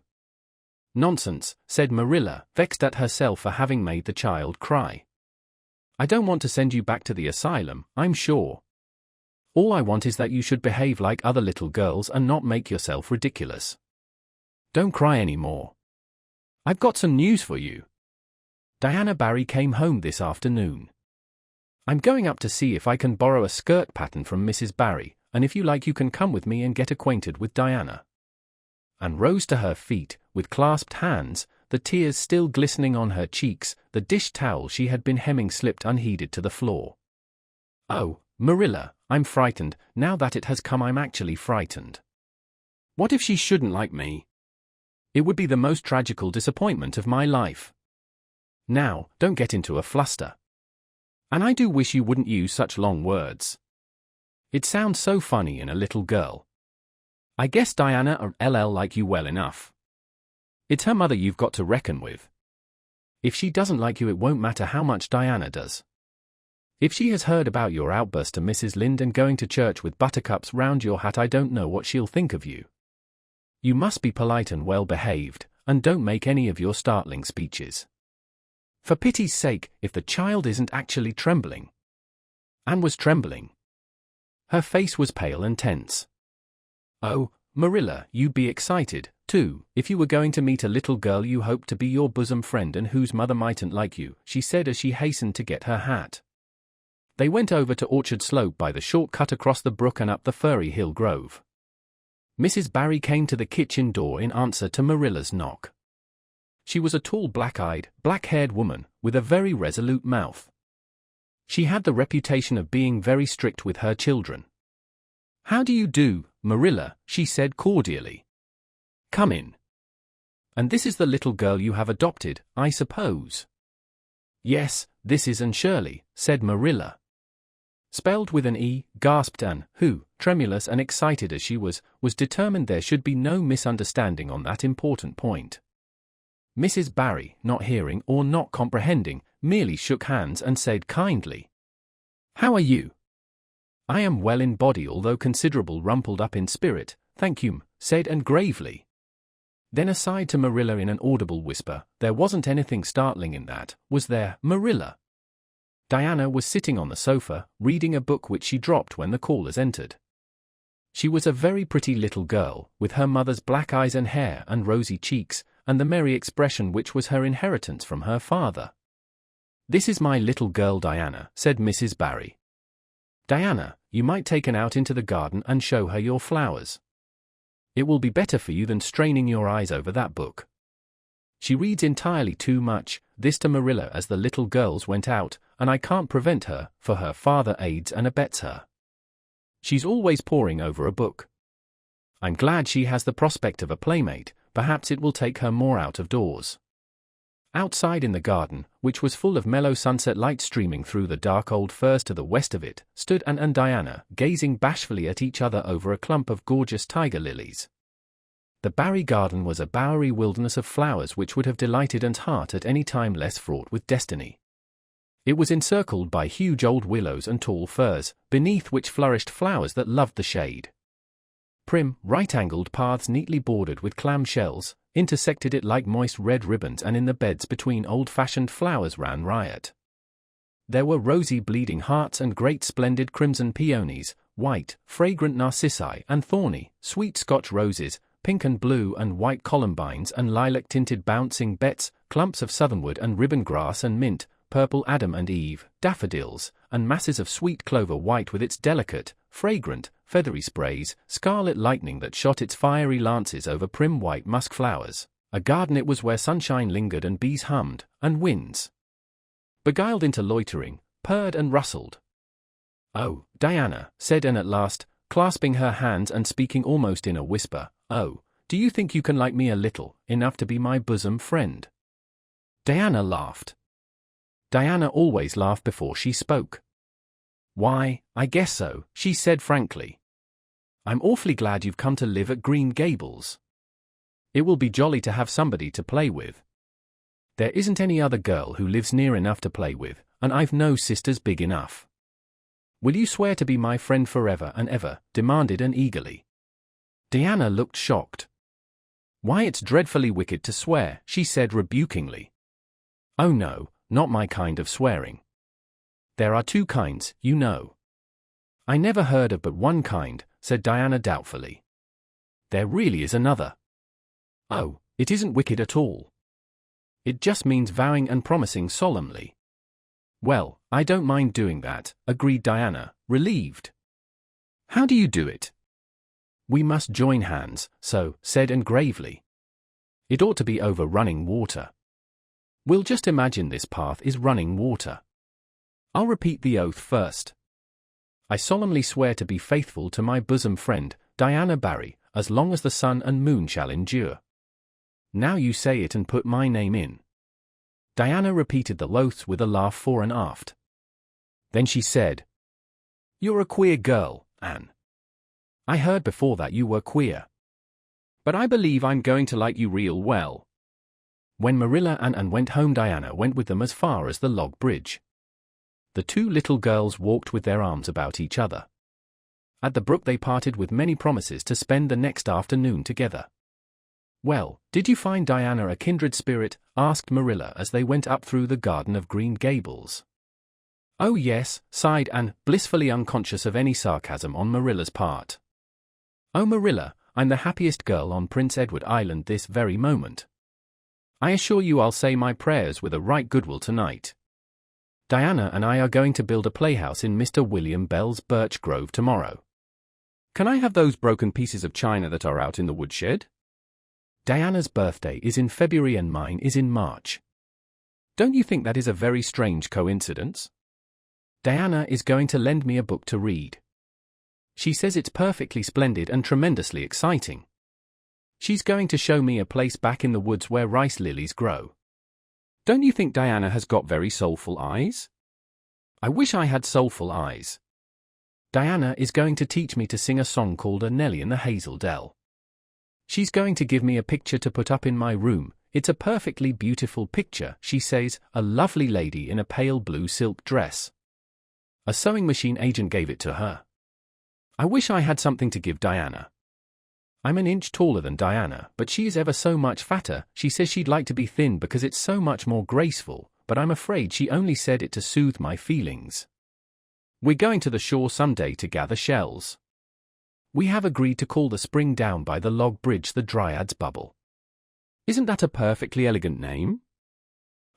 "Nonsense," said Marilla, vexed at herself for having made the child cry. "I don't want to send you back to the asylum, I'm sure. All I want is that you should behave like other little girls and not make yourself ridiculous. Don't cry any more. I've got some news for you. Diana Barry came home this afternoon. I'm going up to see if I can borrow a skirt pattern from Mrs. Barry, and if you like you can come with me and get acquainted with Diana." Anne rose to her feet, with clasped hands, the tears still glistening on her cheeks, the dish towel she had been hemming slipped unheeded to the floor. "Oh, Marilla, I'm frightened. Now that it has come I'm actually frightened. What if she shouldn't like me? It would be the most tragical disappointment of my life. Now, don't get into a fluster. And I do wish you wouldn't use such long words. It sounds so funny in a little girl. I guess Diana or LL like you well enough. It's her mother you've got to reckon with. If she doesn't like you it won't matter how much Diana does. If she has heard about your outburst to Mrs. Lynde and going to church with buttercups round your hat I don't know what she'll think of you. You must be polite and well behaved, and don't make any of your startling speeches. For pity's sake, if the child isn't actually trembling." Anne was trembling. Her face was pale and tense. "Oh, Marilla, you'd be excited, too, if you were going to meet a little girl you hoped to be your bosom friend and whose mother mightn't like you," she said as she hastened to get her hat. They went over to Orchard Slope by the short cut across the brook and up the Furry Hill Grove. Mrs. Barry came to the kitchen door in answer to Marilla's knock. She was a tall black-eyed, black-haired woman, with a very resolute mouth. She had the reputation of being very strict with her children. "How do you do, Marilla?" she said cordially. "Come in. And this is the little girl you have adopted, I suppose?" "Yes, this is Anne Shirley," said Marilla. "Spelled with an E," gasped Anne, who, tremulous and excited as she was determined there should be no misunderstanding on that important point. Mrs. Barry, not hearing or not comprehending, merely shook hands and said kindly, "How are you?" "I am well in body although considerable rumpled up in spirit, thank you," said Anne gravely. Then aside to Marilla in an audible whisper, "There wasn't anything startling in that, was there, Marilla?" Diana was sitting on the sofa, reading a book which she dropped when the callers entered. She was a very pretty little girl, with her mother's black eyes and hair and rosy cheeks, and the merry expression which was her inheritance from her father. "This is my little girl Diana," said Mrs. Barry. "Diana, you might take Anne out into the garden and show her your flowers. It will be better for you than straining your eyes over that book. She reads entirely too much," this to Marilla as the little girls went out, "and I can't prevent her, for her father aids and abets her. She's always poring over a book. I'm glad she has the prospect of a playmate, perhaps it will take her more out of doors." Outside in the garden, which was full of mellow sunset light streaming through the dark old firs to the west of it, stood Anne and Diana, gazing bashfully at each other over a clump of gorgeous tiger lilies. The Barry garden was a bowery wilderness of flowers which would have delighted Anne's heart at any time less fraught with destiny. It was encircled by huge old willows and tall firs, beneath which flourished flowers that loved the shade. Prim, right-angled paths neatly bordered with clam shells intersected it like moist red ribbons, and in the beds between old-fashioned flowers ran riot. There were rosy bleeding hearts and great splendid crimson peonies, white, fragrant narcissi and thorny, sweet Scotch roses, pink and blue and white columbines and lilac-tinted bouncing bets, clumps of southernwood and ribbon grass and mint, purple Adam and Eve, daffodils, and masses of sweet clover white with its delicate, fragrant, feathery sprays, scarlet lightning that shot its fiery lances over prim white musk flowers. A garden it was where sunshine lingered and bees hummed, and winds, beguiled into loitering, purred and rustled. "Oh, Diana," said Anne at last, clasping her hands and speaking almost in a whisper, "oh, do you think you can like me a little, enough to be my bosom friend?" Diana laughed. Diana always laughed before she spoke. "Why, I guess so," she said frankly. "I'm awfully glad you've come to live at Green Gables. It will be jolly to have somebody to play with. There isn't any other girl who lives near enough to play with, and I've no sisters big enough." "Will you swear to be my friend forever and ever?" demanded Anne eagerly. Diana looked shocked. "Why, it's dreadfully wicked to swear," she said rebukingly. "Oh no, not my kind of swearing. There are two kinds, you know." "I never heard of but one kind," said Diana doubtfully. "There really is another." "Oh, it isn't wicked at all. It just means vowing and promising solemnly." "Well, I don't mind doing that," agreed Diana, relieved. "How do you do it?" "We must join hands, so," said Anne gravely. "It ought to be over running water. We'll just imagine this path is running water. I'll repeat the oath first. I solemnly swear to be faithful to my bosom friend, Diana Barry, as long as the sun and moon shall endure. Now you say it and put my name in." Diana repeated the oaths with a laugh fore and aft. Then she said, "You're a queer girl, Anne. I heard before that you were queer. But I believe I'm going to like you real well." When Marilla and Anne went home, Diana went with them as far as the log bridge. The two little girls walked with their arms about each other. At the brook they parted with many promises to spend the next afternoon together. "Well, did you find Diana a kindred spirit?" asked Marilla as they went up through the garden of Green Gables. "Oh yes," sighed Anne, blissfully unconscious of any sarcasm on Marilla's part. "Oh Marilla, I'm the happiest girl on Prince Edward Island this very moment. I assure you I'll say my prayers with a right goodwill tonight. Diana and I are going to build a playhouse in Mr. William Bell's birch grove tomorrow. Can I have those broken pieces of china that are out in the woodshed? Diana's birthday is in February and mine is in March. Don't you think that is a very strange coincidence? Diana is going to lend me a book to read. She says it's perfectly splendid and tremendously exciting. She's going to show me a place back in the woods where rice lilies grow. Don't you think Diana has got very soulful eyes? I wish I had soulful eyes. Diana is going to teach me to sing a song called A Nelly in the Hazel Dell. She's going to give me a picture to put up in my room. "It's a perfectly beautiful picture," she says, "a lovely lady in a pale blue silk dress. A sewing machine agent gave it to her. I wish I had something to give Diana. I'm an inch taller than Diana, but she is ever so much fatter. She says she'd like to be thin because it's so much more graceful, but I'm afraid she only said it to soothe my feelings. We're going to the shore someday to gather shells. We have agreed to call the spring down by the log bridge the Dryad's Bubble. Isn't that a perfectly elegant name?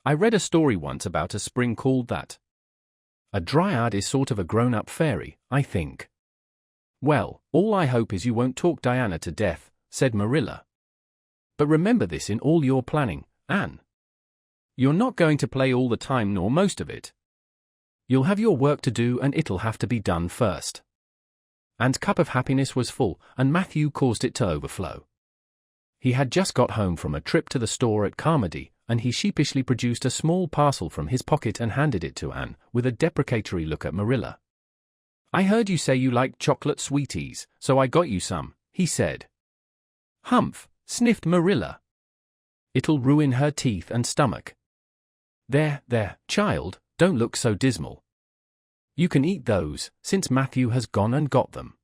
I read a story once about a spring called that. A dryad is sort of a grown-up fairy, I think." "Well, all I hope is you won't talk Diana to death," said Marilla. "But remember this in all your planning, Anne. You're not going to play all the time nor most of it. You'll have your work to do and it'll have to be done first." Anne's cup of happiness was full, and Matthew caused it to overflow. He had just got home from a trip to the store at Carmody, and he sheepishly produced a small parcel from his pocket and handed it to Anne, with a deprecatory look at Marilla. "I heard you say you liked chocolate sweeties, so I got you some," he said. "Humph," sniffed Marilla. "It'll ruin her teeth and stomach." There, child, don't look so dismal. You can eat those, since Matthew has gone and got them.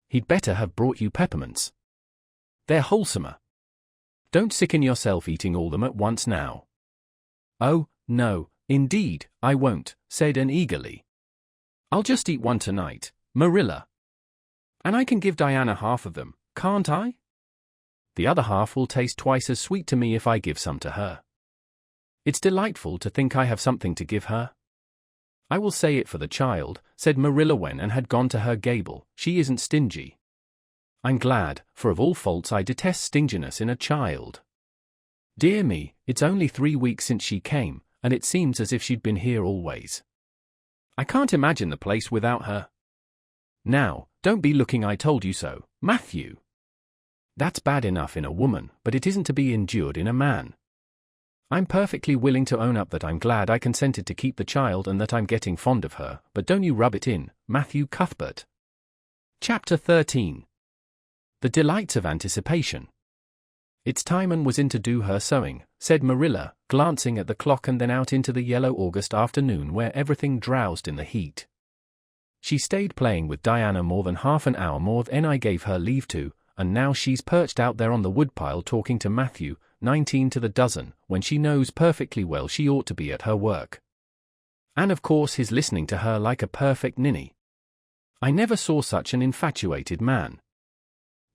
He'd better have brought you peppermints. They're wholesomer. Don't sicken yourself eating all them at once now." "Oh, no, indeed, I won't," said Anne eagerly. "I'll just eat one tonight, Marilla. And I can give Diana half of them, can't I? The other half will taste twice as sweet to me if I give some to her. It's delightful to think I have something to give her." "I will say it for the child," said Marilla when Anne had gone to her gable, "she isn't stingy. I'm glad, for of all faults I detest stinginess in a child. Dear me, it's only 3 weeks since she came, and it seems as if she'd been here always. I can't imagine the place without her. Now, don't be looking I told you so, Matthew. That's bad enough in a woman, but it isn't to be endured in a man. I'm perfectly willing to own up that I'm glad I consented to keep the child and that I'm getting fond of her, but don't you rub it in, Matthew Cuthbert." Chapter 13. The Delights of Anticipation. "It's time Anne was in to do her sewing," said Marilla, glancing at the clock and then out into the yellow August afternoon where everything drowsed in the heat. "She stayed playing with Diana more than half an hour more than I gave her leave to, and now she's perched out there on the woodpile talking to Matthew, 19 to the dozen, when she knows perfectly well she ought to be at her work. And of course is listening to her like a perfect ninny. I never saw such an infatuated man.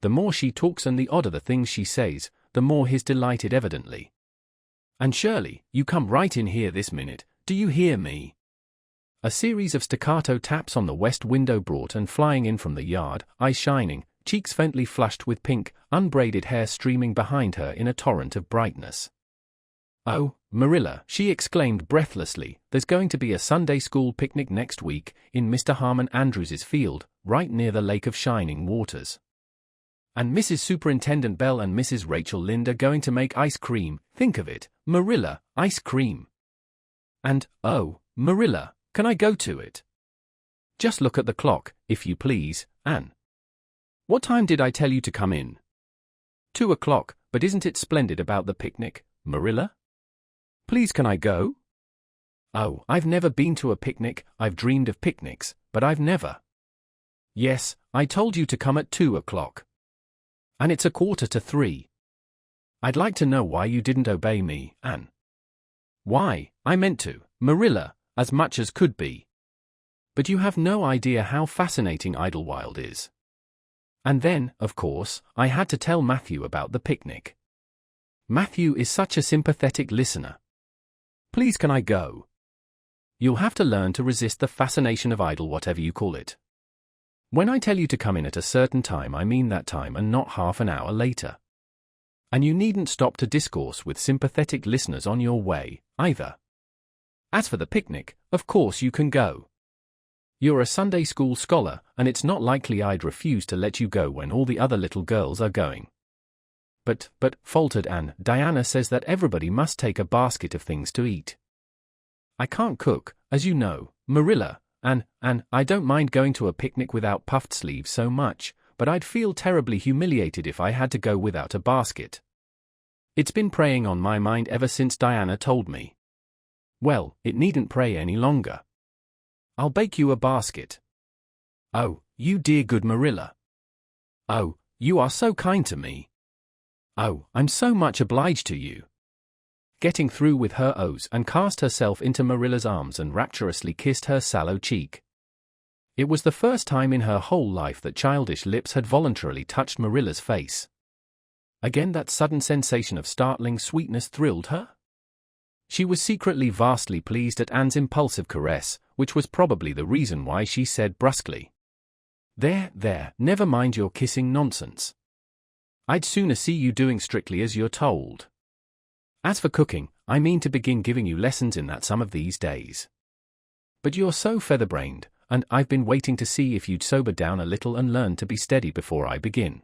The more she talks and the odder the things she says, the more he's delighted evidently. Anne Shirley, you come right in here this minute, do you hear me?" A series of staccato taps on the west window brought Anne flying in from the yard, eyes shining, cheeks faintly flushed with pink, unbraided hair streaming behind her in a torrent of brightness. "Oh, Marilla," she exclaimed breathlessly, "there's going to be a Sunday school picnic next week, in Mr. Harmon Andrews's field, right near the Lake of Shining Waters. And Mrs. Superintendent Bell and Mrs. Rachel Lynde are going to make ice cream. Think of it, Marilla, ice cream. And, oh, Marilla, can I go to it? Just look at the clock, if you please, Anne. What time did I tell you to come in?" 2 o'clock, but isn't it splendid about the picnic, Marilla? Please can I go? Oh, I've never been to a picnic. I've dreamed of picnics, but I've never. Yes, I told you to come at 2 o'clock. And it's 2:45. I'd like to know why you didn't obey me, Anne. Why, I meant to, Marilla, as much as could be. But you have no idea how fascinating Idlewild is. And then, of course, I had to tell Matthew about the picnic. Matthew is such a sympathetic listener. Please can I go? You'll have to learn to resist the fascination of Idle, whatever you call it. When I tell you to come in at a certain time, I mean that time and not half an hour later. And you needn't stop to discourse with sympathetic listeners on your way, either. As for the picnic, of course you can go. You're a Sunday school scholar, and it's not likely I'd refuse to let you go when all the other little girls are going. But, faltered Anne, Diana says that everybody must take a basket of things to eat. I can't cook, as you know, Marilla, and I don't mind going to a picnic without puffed sleeves so much, but I'd feel terribly humiliated if I had to go without a basket. It's been preying on my mind ever since Diana told me. Well, it needn't prey any longer. I'll bake you a basket. Oh, you dear good Marilla. Oh, you are so kind to me. Oh, I'm so much obliged to you. Getting through with her o's and cast herself into Marilla's arms and rapturously kissed her sallow cheek. It was the first time in her whole life that childish lips had voluntarily touched Marilla's face. Again that sudden sensation of startling sweetness thrilled her. She was secretly vastly pleased at Anne's impulsive caress, which was probably the reason why she said brusquely, There, never mind your kissing nonsense. I'd sooner see you doing strictly as you're told. As for cooking, I mean to begin giving you lessons in that some of these days. But you're so feather-brained, and I've been waiting to see if you'd sober down a little and learn to be steady before I begin.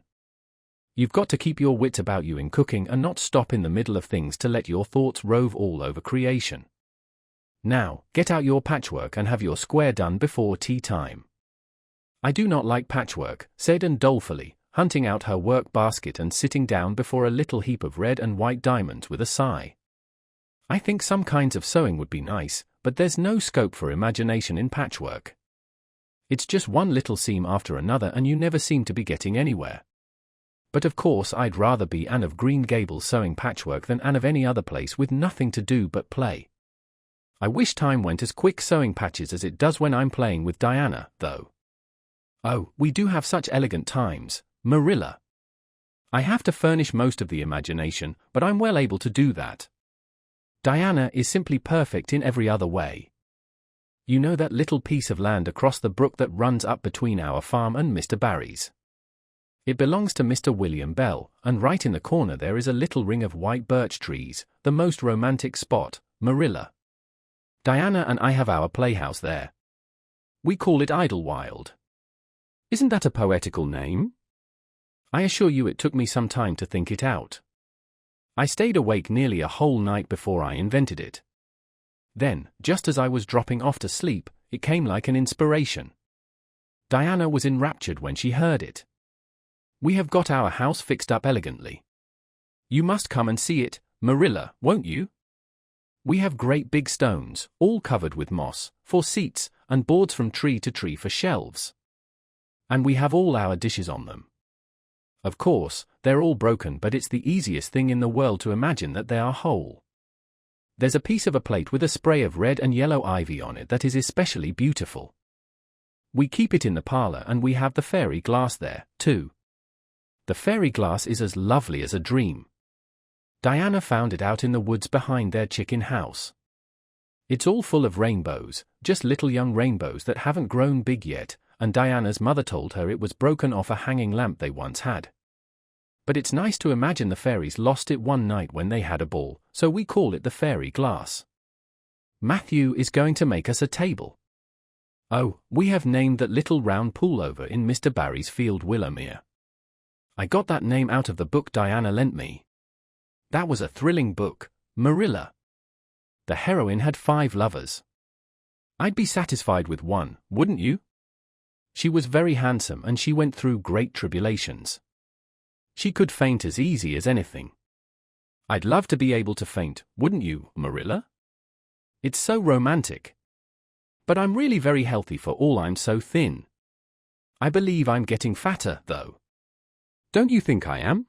You've got to keep your wits about you in cooking and not stop in the middle of things to let your thoughts rove all over creation. Now, get out your patchwork and have your square done before tea time. I do not like patchwork, said Anne dolefully, hunting out her work basket and sitting down before a little heap of red and white diamonds with a sigh. I think some kinds of sewing would be nice, but there's no scope for imagination in patchwork. It's just one little seam after another and you never seem to be getting anywhere. But of course I'd rather be Anne of Green Gables sewing patchwork than Anne of any other place with nothing to do but play. I wish time went as quick sewing patches as it does when I'm playing with Diana, though. Oh, we do have such elegant times, Marilla. I have to furnish most of the imagination, but I'm well able to do that. Diana is simply perfect in every other way. You know that little piece of land across the brook that runs up between our farm and Mr. Barry's? It belongs to Mr. William Bell, and right in the corner there is a little ring of white birch trees, the most romantic spot, Marilla. Diana and I have our playhouse there. We call it Idlewild. Isn't that a poetical name? I assure you it took me some time to think it out. I stayed awake nearly a whole night before I invented it. Then, just as I was dropping off to sleep, it came like an inspiration. Diana was enraptured when she heard it. We have got our house fixed up elegantly. You must come and see it, Marilla, won't you? We have great big stones, all covered with moss, for seats, and boards from tree to tree for shelves. And we have all our dishes on them. Of course, they're all broken, but it's the easiest thing in the world to imagine that they are whole. There's a piece of a plate with a spray of red and yellow ivy on it that is especially beautiful. We keep it in the parlor and we have the fairy glass there, too. The fairy glass is as lovely as a dream. Diana found it out in the woods behind their chicken house. It's all full of rainbows, just little young rainbows that haven't grown big yet, and Diana's mother told her it was broken off a hanging lamp they once had. But it's nice to imagine the fairies lost it one night when they had a ball, so we call it the fairy glass. Matthew is going to make us a table. Oh, we have named that little round pool over in Mr. Barry's field Willowmere. I got that name out of the book Diana lent me. That was a thrilling book, Marilla. The heroine had 5 lovers. I'd be satisfied with one, wouldn't you? She was very handsome and she went through great tribulations. She could faint as easy as anything. I'd love to be able to faint, wouldn't you, Marilla? It's so romantic. But I'm really very healthy for all I'm so thin. I believe I'm getting fatter, though. Don't you think I am?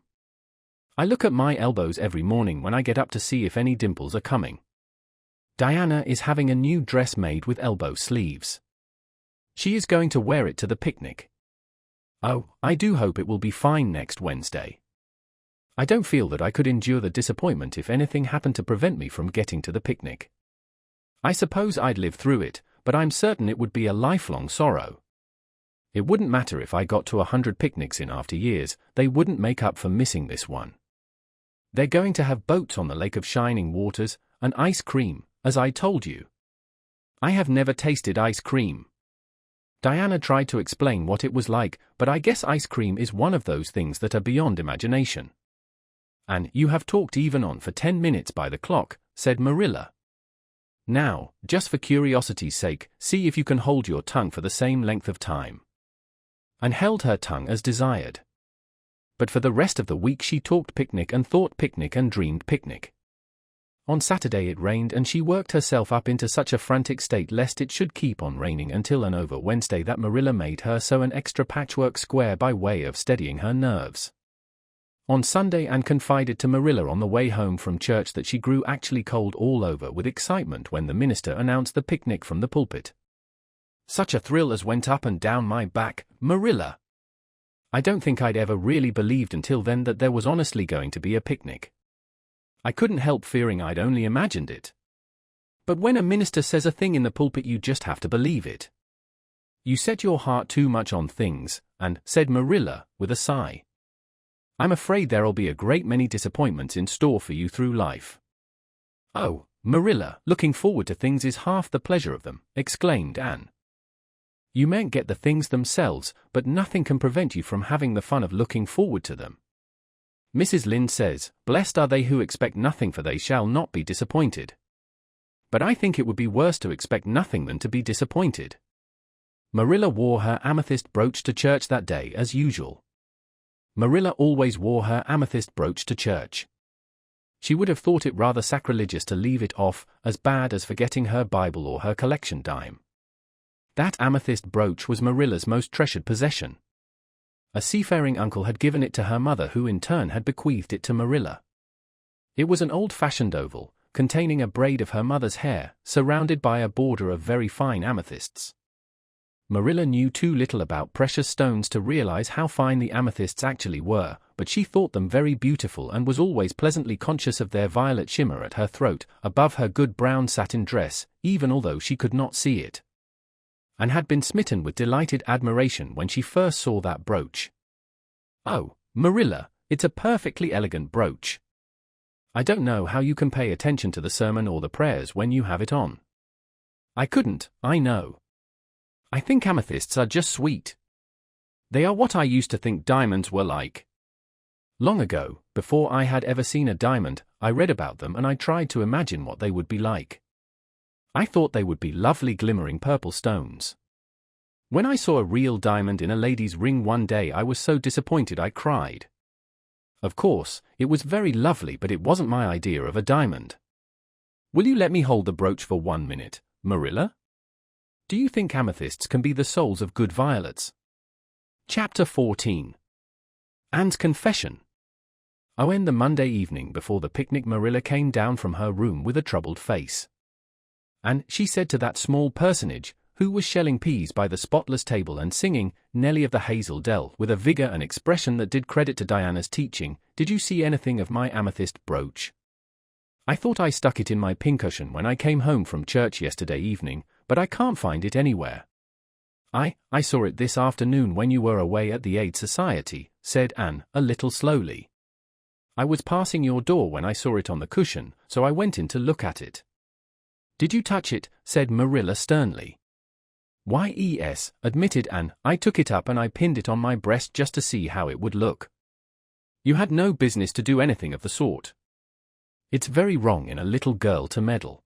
I look at my elbows every morning when I get up to see if any dimples are coming. Diana is having a new dress made with elbow sleeves. She is going to wear it to the picnic. Oh, I do hope it will be fine next Wednesday. I don't feel that I could endure the disappointment if anything happened to prevent me from getting to the picnic. I suppose I'd live through it, but I'm certain it would be a lifelong sorrow. It wouldn't matter if I got to 100 picnics in after years, they wouldn't make up for missing this one. They're going to have boats on the Lake of Shining Waters, and ice cream, as I told you. I have never tasted ice cream. Diana tried to explain what it was like, but I guess ice cream is one of those things that are beyond imagination. And you have talked even on for 10 minutes by the clock, said Marilla. Now, just for curiosity's sake, see if you can hold your tongue for the same length of time. And held her tongue as desired. But for the rest of the week she talked picnic and thought picnic and dreamed picnic. On Saturday it rained and she worked herself up into such a frantic state lest it should keep on raining until and over Wednesday that Marilla made her sew an extra patchwork square by way of steadying her nerves. On Sunday Anne confided to Marilla on the way home from church that she grew actually cold all over with excitement when the minister announced the picnic from the pulpit. "Such a thrill as went up and down my back, Marilla. I don't think I'd ever really believed until then that there was honestly going to be a picnic. I couldn't help fearing I'd only imagined it. But when a minister says a thing in the pulpit you just have to believe it. You set your heart too much on things, and," said Marilla, with a sigh. "I'm afraid there'll be a great many disappointments in store for you through life." "Oh, Marilla, looking forward to things is half the pleasure of them," exclaimed Anne. "You mayn't get the things themselves, but nothing can prevent you from having the fun of looking forward to them. Mrs. Lynde says, 'Blessed are they who expect nothing, for they shall not be disappointed.' But I think it would be worse to expect nothing than to be disappointed." Marilla wore her amethyst brooch to church that day as usual. Marilla always wore her amethyst brooch to church. She would have thought it rather sacrilegious to leave it off, as bad as forgetting her Bible or her collection dime. That amethyst brooch was Marilla's most treasured possession. A seafaring uncle had given it to her mother, who in turn had bequeathed it to Marilla. It was an old-fashioned oval, containing a braid of her mother's hair, surrounded by a border of very fine amethysts. Marilla knew too little about precious stones to realize how fine the amethysts actually were, but she thought them very beautiful and was always pleasantly conscious of their violet shimmer at her throat, above her good brown satin dress, even although she could not see it. And had been smitten with delighted admiration when she first saw that brooch. "Oh, Marilla, it's a perfectly elegant brooch. I don't know how you can pay attention to the sermon or the prayers when you have it on." "I couldn't, I know. I think amethysts are just sweet. They are what I used to think diamonds were like. Long ago, before I had ever seen a diamond, I read about them and I tried to imagine what they would be like. I thought they would be lovely glimmering purple stones. When I saw a real diamond in a lady's ring one day I was so disappointed I cried. Of course, it was very lovely, but it wasn't my idea of a diamond. Will you let me hold the brooch for 1 minute, Marilla? Do you think amethysts can be the souls of good violets?" Chapter 14. Anne's Confession. On the Monday evening before the picnic, Marilla came down from her room with a troubled face. And she said to that small personage, who was shelling peas by the spotless table and singing Nellie of the Hazel Dell with a vigor and expression that did credit to Diana's teaching, "Did you see anything of my amethyst brooch? I thought I stuck it in my pincushion when I came home from church yesterday evening, but I can't find it anywhere." I saw it this afternoon when you were away at the Aid Society," said Anne, a little slowly. "I was passing your door when I saw it on the cushion, so I went in to look at it." "Did you touch it?" said Marilla sternly. "Why, yes," admitted Anne. "I took it up and I pinned it on my breast just to see how it would look." "You had no business to do anything of the sort. It's very wrong in a little girl to meddle.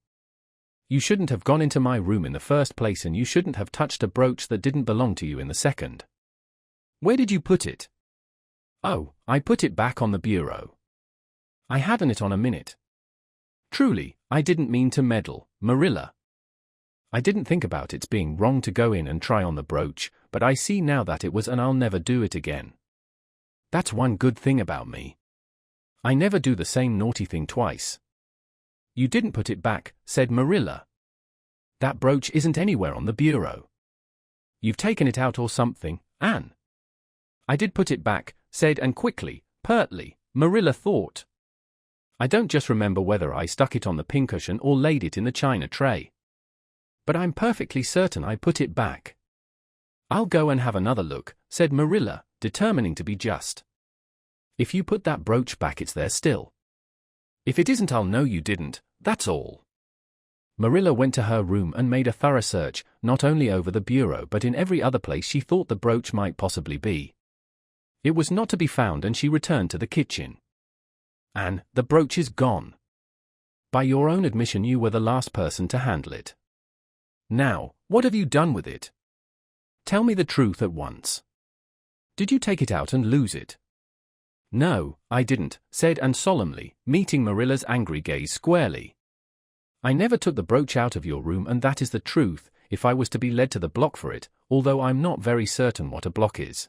You shouldn't have gone into my room in the first place, and you shouldn't have touched a brooch that didn't belong to you in the second. Where did you put it?" "Oh, I put it back on the bureau. I hadn't it on a minute. Truly, I didn't mean to meddle, Marilla. I didn't think about its being wrong to go in and try on the brooch, but I see now that it was, and I'll never do it again. That's one good thing about me. I never do the same naughty thing twice." "You didn't put it back," said Marilla. "That brooch isn't anywhere on the bureau. You've taken it out or something, Anne." "I did put it back," said Anne quickly, pertly, Marilla thought. "I don't just remember whether I stuck it on the pincushion or laid it in the china tray. But I'm perfectly certain I put it back." "I'll go and have another look," said Marilla, determining to be just. "If you put that brooch back, it's there still. If it isn't, I'll know you didn't, that's all." Marilla went to her room and made a thorough search, not only over the bureau but in every other place she thought the brooch might possibly be. It was not to be found, and she returned to the kitchen. "Anne, the brooch is gone. By your own admission, you were the last person to handle it. Now, what have you done with it? Tell me the truth at once. Did you take it out and lose it?" "No, I didn't," said Anne solemnly, meeting Marilla's angry gaze squarely. "I never took the brooch out of your room, and that is the truth, if I was to be led to the block for it, although I'm not very certain what a block is."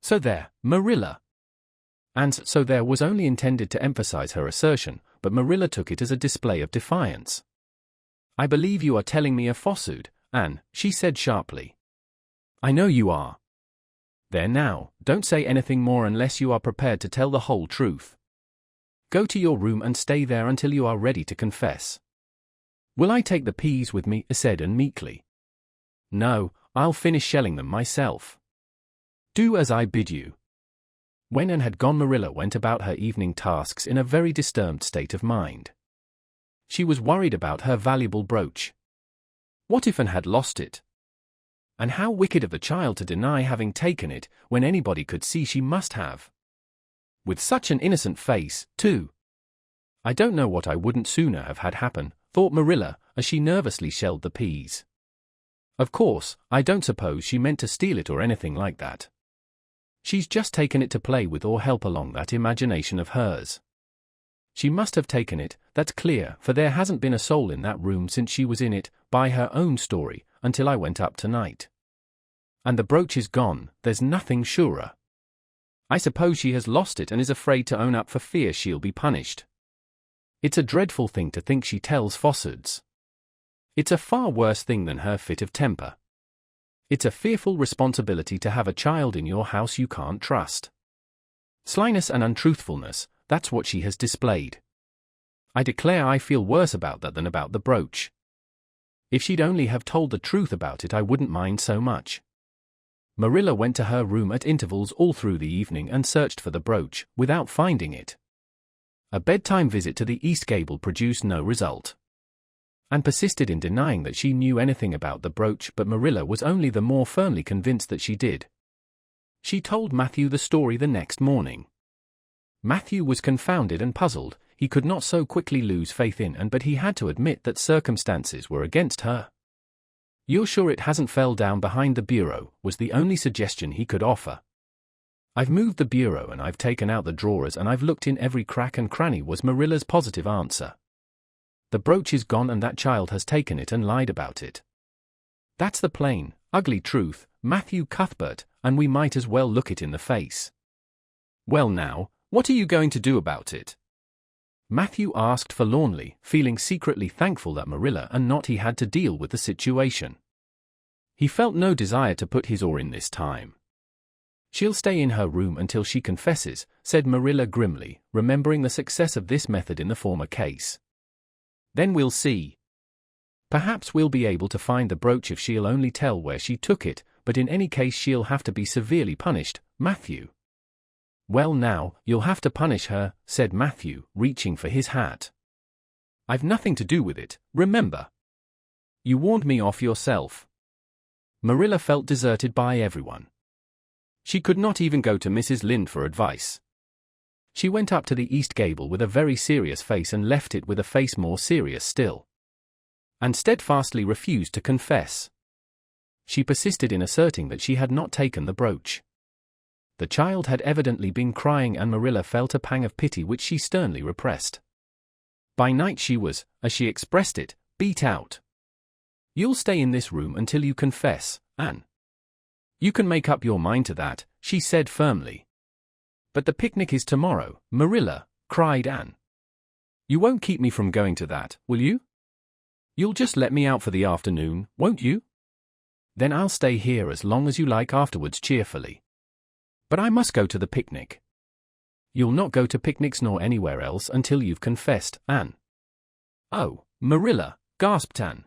"So there, Marilla." Anne's "so there" was only intended to emphasize her assertion, but Marilla took it as a display of defiance. "I believe you are telling me a falsehood, Anne," she said sharply. "I know you are." "There now, don't say anything more unless you are prepared to tell the whole truth. Go to your room and stay there until you are ready to confess." "Will I take the peas with me?" said Anne meekly. "No, I'll finish shelling them myself." "Do as I bid you." When Anne had gone, Marilla went about her evening tasks in a very disturbed state of mind. She was worried about her valuable brooch. What if Anne had lost it? And how wicked of the child to deny having taken it when anybody could see she must have. With such an innocent face, too. "I don't know what I wouldn't sooner have had happen," thought Marilla, as she nervously shelled the peas. "Of course, I don't suppose she meant to steal it or anything like that. She's just taken it to play with or help along that imagination of hers. She must have taken it, that's clear, for there hasn't been a soul in that room since she was in it, by her own story, until I went up tonight. And the brooch is gone, there's nothing surer. I suppose she has lost it and is afraid to own up for fear she'll be punished. It's a dreadful thing to think she tells falsehoods. It's a far worse thing than her fit of temper. It's a fearful responsibility to have a child in your house you can't trust. Slyness and untruthfulness, that's what she has displayed. I declare I feel worse about that than about the brooch. If she'd only have told the truth about it, I wouldn't mind so much." Marilla went to her room at intervals all through the evening and searched for the brooch, without finding it. A bedtime visit to the east gable produced no result. Anne persisted in denying that she knew anything about the brooch, but Marilla was only the more firmly convinced that she did. She told Matthew the story the next morning. Matthew was confounded and puzzled. He could not so quickly lose faith in Anne, but he had to admit that circumstances were against her. "You're sure it hasn't fell down behind the bureau?" was the only suggestion he could offer. "I've moved the bureau and I've taken out the drawers and I've looked in every crack and cranny," was Marilla's positive answer. "The brooch is gone and that child has taken it and lied about it. That's the plain, ugly truth, Matthew Cuthbert, and we might as well look it in the face." "Well now, what are you going to do about it?" Matthew asked forlornly, feeling secretly thankful that Marilla and not he had to deal with the situation. He felt no desire to put his oar in this time. "She'll stay in her room until she confesses," said Marilla grimly, remembering the success of this method in the former case. "Then we'll see. Perhaps we'll be able to find the brooch if she'll only tell where she took it, but in any case she'll have to be severely punished, Matthew." "Well now, you'll have to punish her," said Matthew, reaching for his hat. "I've nothing to do with it, remember. You warned me off yourself." Marilla felt deserted by everyone. She could not even go to Mrs. Lynde for advice. She went up to the east gable with a very serious face and left it with a face more serious still. And steadfastly refused to confess. She persisted in asserting that she had not taken the brooch. The child had evidently been crying, and Marilla felt a pang of pity which she sternly repressed. By night she was, as she expressed it, beat out. "You'll stay in this room until you confess, Anne. You can make up your mind to that," she said firmly. "But the picnic is tomorrow, Marilla," cried Anne. "You won't keep me from going to that, will you? You'll just let me out for the afternoon, won't you? Then I'll stay here as long as you like afterwards cheerfully. But I must go to the picnic." "You'll not go to picnics nor anywhere else until you've confessed, Anne." "Oh, Marilla," gasped Anne.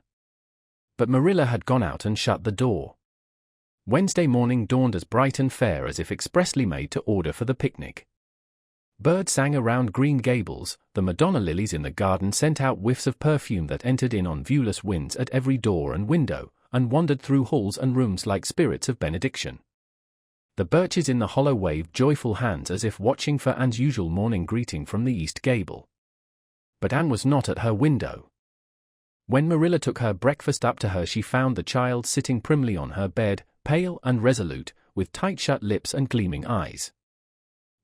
But Marilla had gone out and shut the door. Wednesday morning dawned as bright and fair as if expressly made to order for the picnic. Birds sang around Green Gables, the Madonna lilies in the garden sent out whiffs of perfume that entered in on viewless winds at every door and window, and wandered through halls and rooms like spirits of benediction. The birches in the hollow waved joyful hands as if watching for Anne's usual morning greeting from the east gable. But Anne was not at her window. When Marilla took her breakfast up to her, she found the child sitting primly on her bed, pale and resolute, with tight-shut lips and gleaming eyes.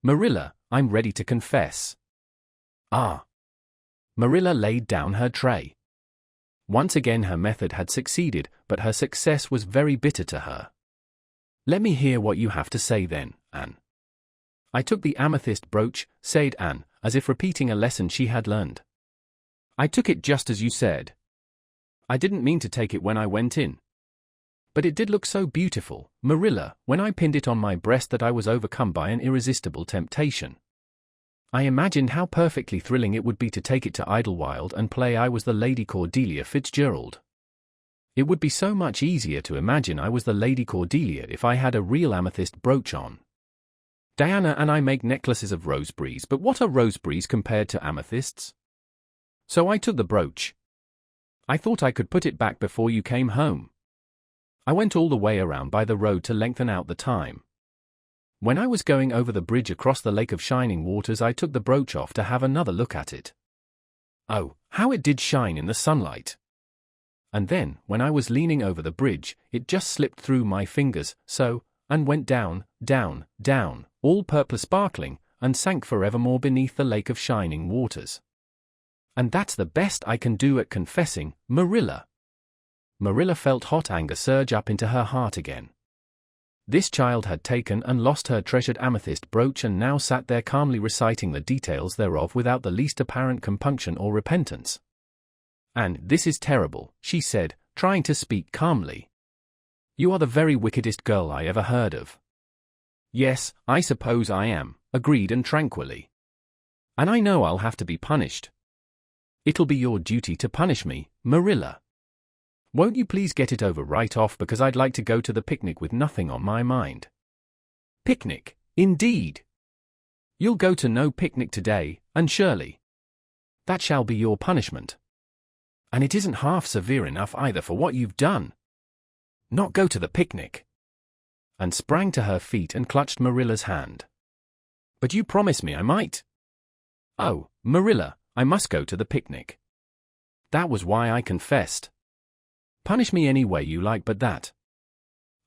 Marilla, I'm ready to confess. Ah. Marilla laid down her tray. Once again her method had succeeded, but her success was very bitter to her. Let me hear what you have to say then, Anne. I took the amethyst brooch, said Anne, as if repeating a lesson she had learned. I took it just as you said. I didn't mean to take it when I went in. But it did look so beautiful, Marilla, when I pinned it on my breast that I was overcome by an irresistible temptation. I imagined how perfectly thrilling it would be to take it to Idlewild and play I was the Lady Cordelia Fitzgerald. It would be so much easier to imagine I was the Lady Cordelia if I had a real amethyst brooch on. Diana and I make necklaces of roseberries, but what are roseberries compared to amethysts? So I took the brooch. I thought I could put it back before you came home. I went all the way around by the road to lengthen out the time. When I was going over the bridge across the Lake of Shining Waters, I took the brooch off to have another look at it. Oh, how it did shine in the sunlight! And then, when I was leaning over the bridge, it just slipped through my fingers, so, and went down, down, down, all purple sparkling, and sank forevermore beneath the Lake of Shining Waters. And that's the best I can do at confessing, Marilla. Marilla felt hot anger surge up into her heart again. This child had taken and lost her treasured amethyst brooch and now sat there calmly reciting the details thereof without the least apparent compunction or repentance. And this is terrible, she said, trying to speak calmly. You are the very wickedest girl I ever heard of. Yes, I suppose I am, agreed Anne tranquilly. And I know I'll have to be punished. It'll be your duty to punish me, Marilla. Won't you please get it over right off, because I'd like to go to the picnic with nothing on my mind. Picnic, indeed. You'll go to no picnic today, Anne Shirley. That shall be your punishment. And it isn't half severe enough either for what you've done. Not go to the picnic. Anne sprang to her feet and clutched Marilla's hand. But you promised me I might. Oh, Marilla, I must go to the picnic. That was why I confessed. Punish me any way you like but that.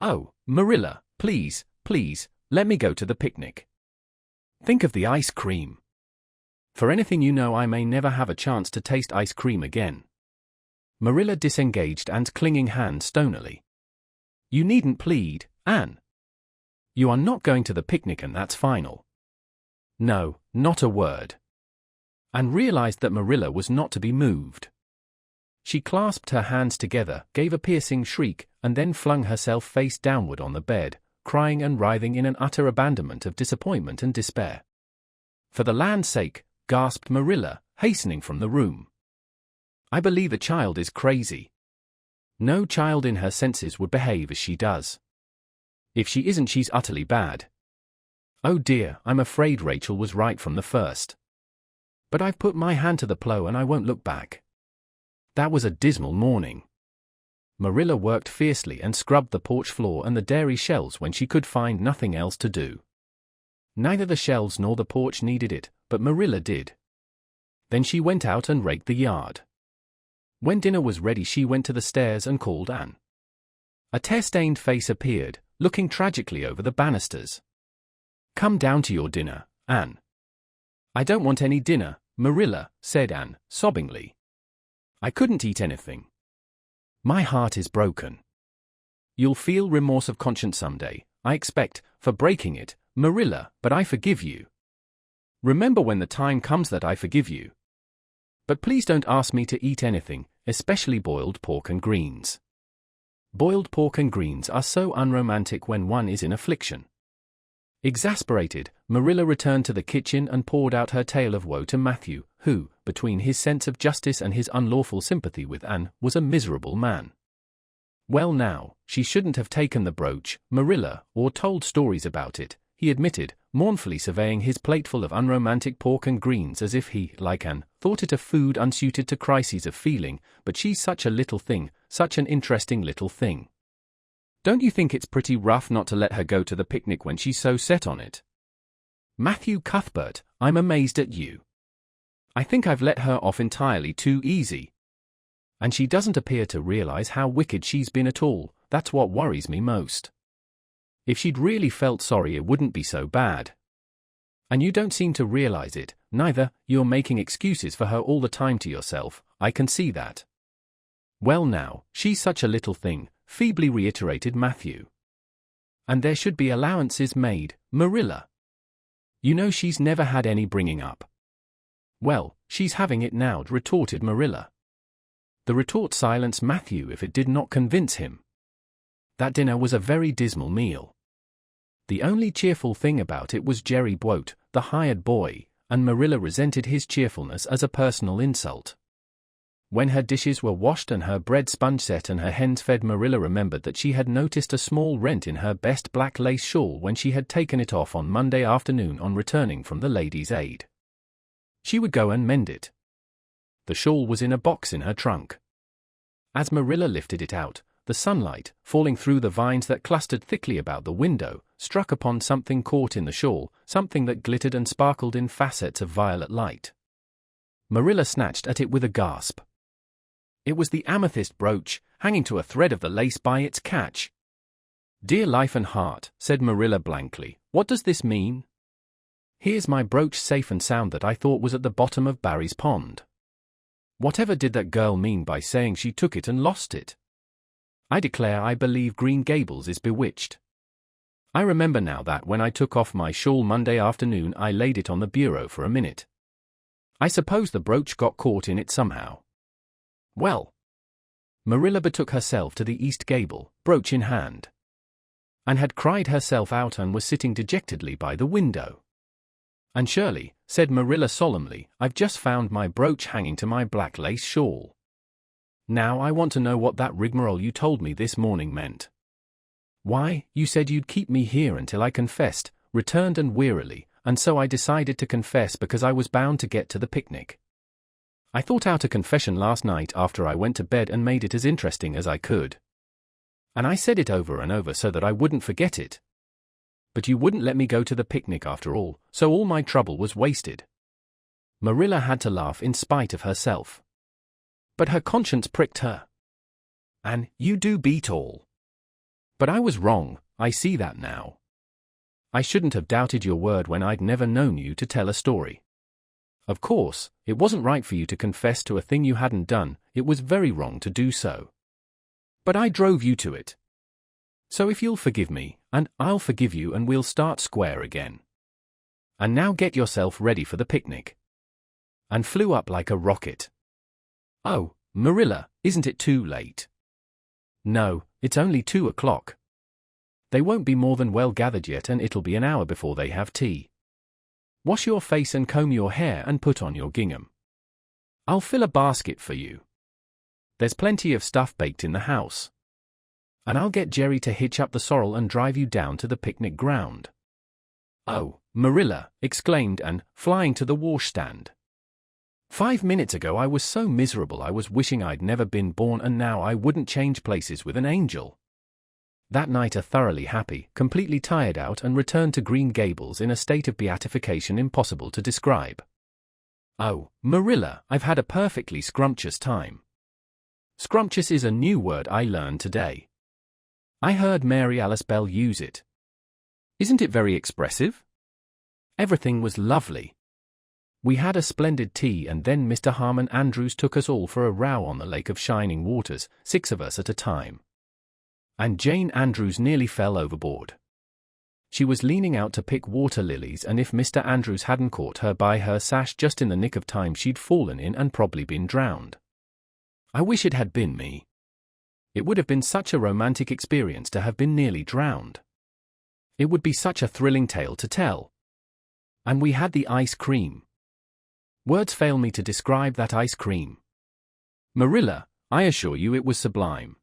Oh, Marilla, please, please, let me go to the picnic. Think of the ice cream. For anything you know, I may never have a chance to taste ice cream again. Marilla disengaged Anne's clinging hand stonily. You needn't plead, Anne. You are not going to the picnic, and that's final. No, not a word. Anne realized that Marilla was not to be moved. She clasped her hands together, gave a piercing shriek, and then flung herself face downward on the bed, crying and writhing in an utter abandonment of disappointment and despair. For the land's sake, gasped Marilla, hastening from the room. I believe the child is crazy. No child in her senses would behave as she does. If she isn't, she's utterly bad. Oh dear, I'm afraid Rachel was right from the first. But I've put my hand to the plow and I won't look back. That was a dismal morning. Marilla worked fiercely and scrubbed the porch floor and the dairy shelves when she could find nothing else to do. Neither the shelves nor the porch needed it, but Marilla did. Then she went out and raked the yard. When dinner was ready, she went to the stairs and called Anne. A tear-stained face appeared, looking tragically over the banisters. Come down to your dinner, Anne. I don't want any dinner, Marilla, said Anne, sobbingly. I couldn't eat anything. My heart is broken. You'll feel remorse of conscience someday, I expect, for breaking it, Marilla, but I forgive you. Remember when the time comes that I forgive you. But please don't ask me to eat anything, especially boiled pork and greens. Boiled pork and greens are so unromantic when one is in affliction. Exasperated, Marilla returned to the kitchen and poured out her tale of woe to Matthew, who, between his sense of justice and his unlawful sympathy with Anne, was a miserable man. Well now, she shouldn't have taken the brooch, Marilla, or told stories about it, he admitted, mournfully surveying his plateful of unromantic pork and greens as if he, like Anne, thought it a food unsuited to crises of feeling. But she's such a little thing, such an interesting little thing. Don't you think it's pretty rough not to let her go to the picnic when she's so set on it? Matthew Cuthbert, I'm amazed at you. I think I've let her off entirely too easy. And she doesn't appear to realize how wicked she's been at all. That's what worries me most. If she'd really felt sorry, it wouldn't be so bad. And you don't seem to realize it, neither. You're making excuses for her all the time to yourself, I can see that. Well now, she's such a little thing, feebly reiterated Matthew. And there should be allowances made, Marilla. You know she's never had any bringing up. Well, she's having it now, retorted Marilla. The retort silenced Matthew if it did not convince him. That dinner was a very dismal meal. The only cheerful thing about it was Jerry Boat, the hired boy, and Marilla resented his cheerfulness as a personal insult. When her dishes were washed and her bread sponge set and her hens fed, Marilla remembered that she had noticed a small rent in her best black lace shawl when she had taken it off on Monday afternoon on returning from the Ladies' Aid. She would go and mend it. The shawl was in a box in her trunk. As Marilla lifted it out, the sunlight, falling through the vines that clustered thickly about the window, struck upon something caught in the shawl, something that glittered and sparkled in facets of violet light. Marilla snatched at it with a gasp. It was the amethyst brooch, hanging to a thread of the lace by its catch. Dear life and heart, said Marilla blankly, what does this mean? Here's my brooch safe and sound that I thought was at the bottom of Barry's pond. Whatever did that girl mean by saying she took it and lost it? I declare I believe Green Gables is bewitched. I remember now that when I took off my shawl Monday afternoon I laid it on the bureau for a minute. I suppose the brooch got caught in it somehow. Well. Marilla betook herself to the east gable, brooch in hand. And had cried herself out and was sitting dejectedly by the window. Anne Shirley, said Marilla solemnly, I've just found my brooch hanging to my black lace shawl. Now I want to know what that rigmarole you told me this morning meant. Why, you said you'd keep me here until I confessed, returned Anne wearily, and so I decided to confess because I was bound to get to the picnic. I thought out a confession last night after I went to bed and made it as interesting as I could. And I said it over and over so that I wouldn't forget it. But you wouldn't let me go to the picnic after all, so all my trouble was wasted. Marilla had to laugh in spite of herself. But her conscience pricked her. Anne, you do beat all. But I was wrong, I see that now. I shouldn't have doubted your word when I'd never known you to tell a story. Of course, it wasn't right for you to confess to a thing you hadn't done, it was very wrong to do so. But I drove you to it. So if you'll forgive me, and I'll forgive you and we'll start square again. And now get yourself ready for the picnic. And flew up like a rocket. Oh, Marilla, isn't it too late? No, it's only 2 o'clock. They won't be more than well gathered yet and it'll be an hour before they have tea. Wash your face and comb your hair and put on your gingham. I'll fill a basket for you. There's plenty of stuff baked in the house. And I'll get Jerry to hitch up the sorrel and drive you down to the picnic ground. Oh, Marilla, exclaimed Anne, flying to the washstand. 5 minutes ago I was so miserable I was wishing I'd never been born and now I wouldn't change places with an angel. That night a thoroughly happy, completely tired out and returned to Green Gables in a state of beatification impossible to describe. Oh, Marilla, I've had a perfectly scrumptious time. Scrumptious is a new word I learned today. I heard Mary Alice Bell use it. Isn't it very expressive? Everything was lovely. We had a splendid tea and then Mr. Harmon Andrews took us all for a row on the Lake of Shining Waters, 6 of us at a time. And Jane Andrews nearly fell overboard. She was leaning out to pick water lilies and if Mr. Andrews hadn't caught her by her sash just in the nick of time she'd fallen in and probably been drowned. I wish it had been me. It would have been such a romantic experience to have been nearly drowned. It would be such a thrilling tale to tell. And we had the ice cream. Words fail me to describe that ice cream. Marilla, I assure you it was sublime.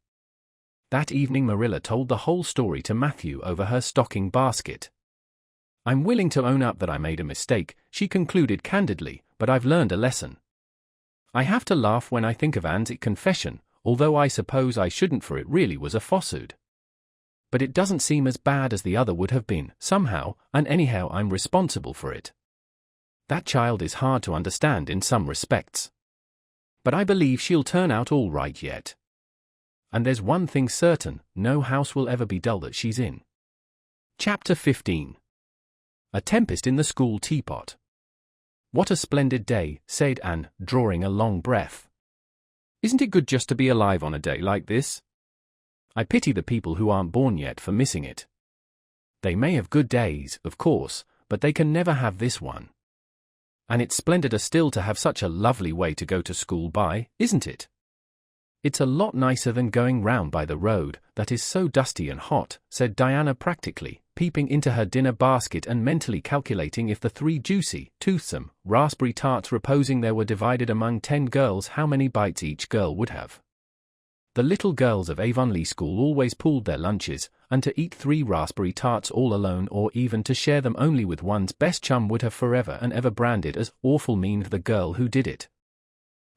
That evening Marilla told the whole story to Matthew over her stocking basket. I'm willing to own up that I made a mistake, she concluded candidly, but I've learned a lesson. I have to laugh when I think of Anne's confession, although I suppose I shouldn't for it really was a falsehood. But it doesn't seem as bad as the other would have been, somehow, and anyhow I'm responsible for it. That child is hard to understand in some respects. But I believe she'll turn out all right yet. And there's one thing certain, no house will ever be dull that she's in. Chapter 15. A tempest in the school teapot. What a splendid day, said Anne, drawing a long breath. Isn't it good just to be alive on a day like this? I pity the people who aren't born yet for missing it. They may have good days, of course, but they can never have this one. And it's splendider still to have such a lovely way to go to school by, isn't it? It's a lot nicer than going round by the road, that is so dusty and hot, said Diana practically, peeping into her dinner basket and mentally calculating if the 3 juicy, toothsome, raspberry tarts reposing there were divided among 10 girls how many bites each girl would have. The little girls of Avonlea school always pooled their lunches, and to eat 3 raspberry tarts all alone or even to share them only with one's best chum would have forever and ever branded as awful mean the girl who did it.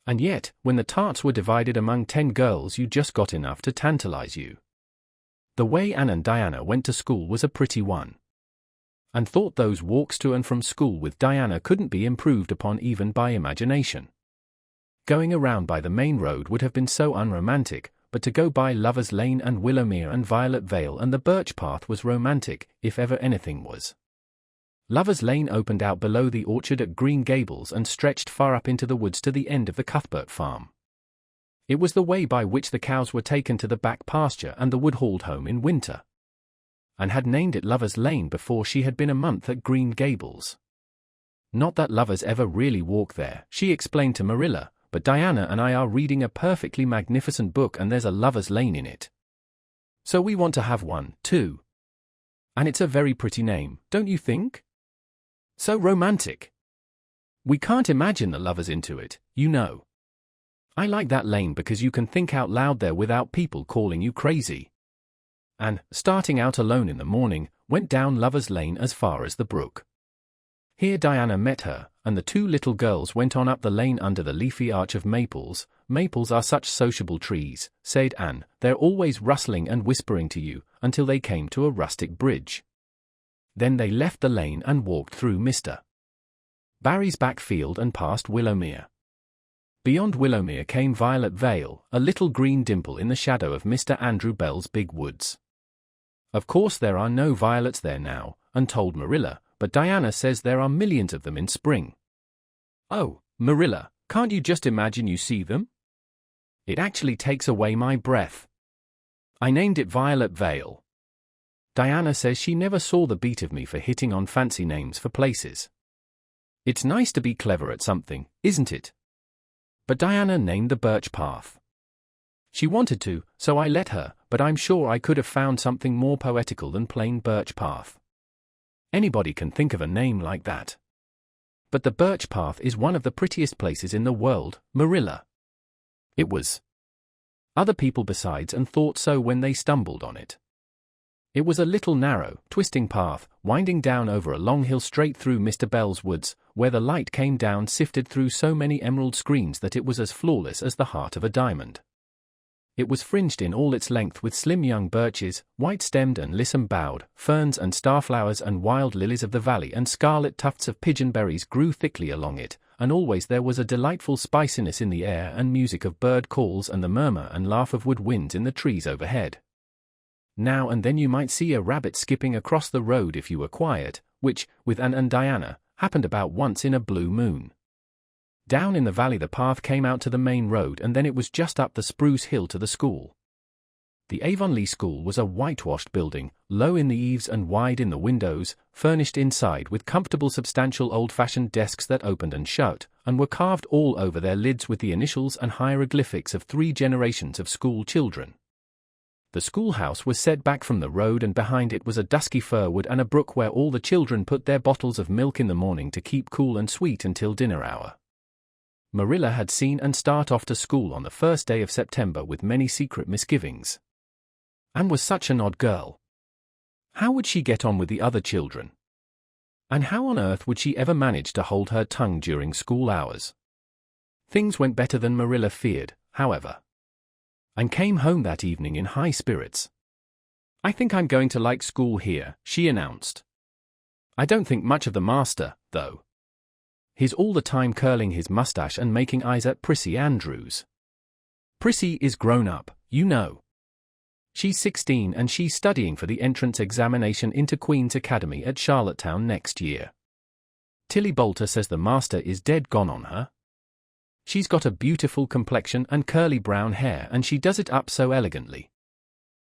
And yet, when the tarts were divided among 10 girls you just got enough to tantalize you. The way Anne and Diana went to school was a pretty one. And thought those walks to and from school with Diana couldn't be improved upon even by imagination. Going around by the main road would have been so unromantic, but to go by Lovers' Lane and Willowmere and Violet Vale and the Birch Path was romantic, if ever anything was. Lovers' Lane opened out below the orchard at Green Gables and stretched far up into the woods to the end of the Cuthbert farm. It was the way by which the cows were taken to the back pasture and the Woodhall home in winter. Anne had named it Lovers' Lane before she had been a month at Green Gables. Not that lovers ever really walk there, she explained to Marilla, but Diana and I are reading a perfectly magnificent book and there's a Lovers' Lane in it. So we want to have one, too. And it's a very pretty name, don't you think? So romantic. We can't imagine the lovers into it, you know. I like that lane because you can think out loud there without people calling you crazy. Anne, starting out alone in the morning, went down Lovers' Lane as far as the brook. Here Diana met her, and the 2 little girls went on up the lane under the leafy arch of maples. Maples are such sociable trees, said Anne, they're always rustling and whispering to you, until they came to a rustic bridge. Then they left the lane and walked through Mr. Barry's back field and past Willowmere. Beyond Willowmere came Violet Vale, a little green dimple in the shadow of Mr. Andrew Bell's big woods. Of course there are no violets there now, Anne told Marilla, but Diana says there are millions of them in spring. Oh, Marilla, can't you just imagine you see them? It actually takes away my breath. I named it Violet Vale. Diana says she never saw the beat of me for hitting on fancy names for places. It's nice to be clever at something, isn't it? But Diana named the Birch Path. She wanted to, so I let her, but I'm sure I could have found something more poetical than plain Birch Path. Anybody can think of a name like that. But the Birch Path is one of the prettiest places in the world, Marilla. It was. Other people besides and thought so when they stumbled on it. It was a little narrow, twisting path, winding down over a long hill straight through Mr. Bell's woods, where the light came down sifted through so many emerald screens that it was as flawless as the heart of a diamond. It was fringed in all its length with slim young birches, white-stemmed and lissom-boughed, ferns and starflowers and wild lilies of the valley and scarlet tufts of pigeonberries grew thickly along it, and always there was a delightful spiciness in the air and music of bird calls and the murmur and laugh of wood winds in the trees overhead. Now and then you might see a rabbit skipping across the road if you were quiet, which, with Anne and Diana, happened about once in a blue moon. Down in the valley the path came out to the main road and then it was just up the spruce hill to the school. The Avonlea school was a whitewashed building, low in the eaves and wide in the windows, furnished inside with comfortable substantial old-fashioned desks that opened and shut, and were carved all over their lids with the initials and hieroglyphics of 3 generations of school children. The schoolhouse was set back from the road and behind it was a dusky firwood and a brook where all the children put their bottles of milk in the morning to keep cool and sweet until dinner hour. Marilla had seen Anne start off to school on the first day of September with many secret misgivings. Anne was such an odd girl. How would she get on with the other children? And how on earth would she ever manage to hold her tongue during school hours? Things went better than Marilla feared, however. Anne came home that evening in high spirits. "I think I'm going to like school here," she announced. "I don't think much of the master, though. He's all the time curling his mustache and making eyes at Prissy Andrews. Prissy is grown up, you know." She's 16 and she's studying for the entrance examination into Queen's Academy at Charlottetown next year. Tilly Bolter says the master is dead gone on her. She's got a beautiful complexion and curly brown hair and she does it up so elegantly.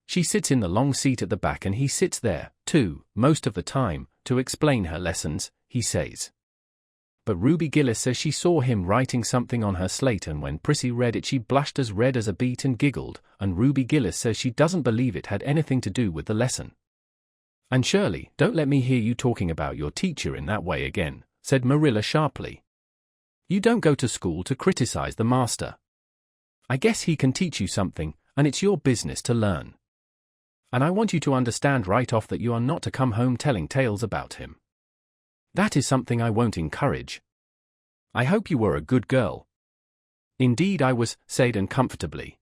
She sits in the long seat at the back and he sits there, too, most of the time, to explain her lessons, he says. But Ruby Gillis says she saw him writing something on her slate and when Prissy read it she blushed as red as a beet and giggled, and Ruby Gillis says she doesn't believe it had anything to do with the lesson. Anne Shirley, don't let me hear you talking about your teacher in that way again, said Marilla sharply. You don't go to school to criticize the master. I guess he can teach you something, and it's your business to learn. And I want you to understand right off that you are not to come home telling tales about him. That is something I won't encourage. I hope you were a good girl. Indeed I was, said Anne comfortably.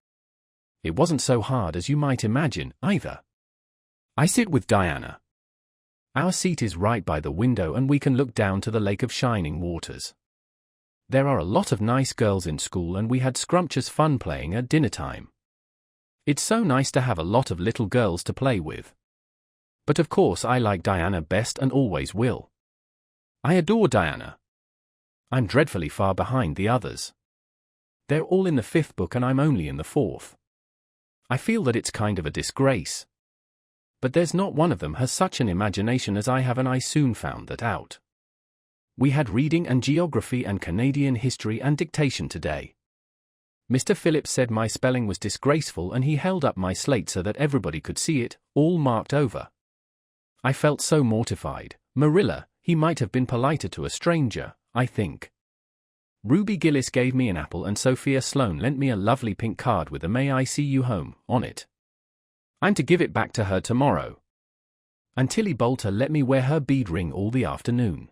It wasn't so hard as you might imagine, either. I sit with Diana. Our seat is right by the window and we can look down to the lake of shining waters. There are a lot of nice girls in school and we had scrumptious fun playing at dinner time. It's so nice to have a lot of little girls to play with. But of course I like Diana best and always will. I adore Diana. I'm dreadfully far behind the others. They're all in the 5th book and I'm only in the 4th. I feel that it's kind of a disgrace. But there's not one of them has such an imagination as I have and I soon found that out. We had reading and geography and Canadian history and dictation today. Mr. Phillips said my spelling was disgraceful and he held up my slate so that everybody could see it, all marked over. I felt so mortified. Marilla, he might have been politer to a stranger, I think. Ruby Gillis gave me an apple and Sophia Sloane lent me a lovely pink card with a "May I see you home" on it. I'm to give it back to her tomorrow. And Tilly Bolter let me wear her bead ring all the afternoon.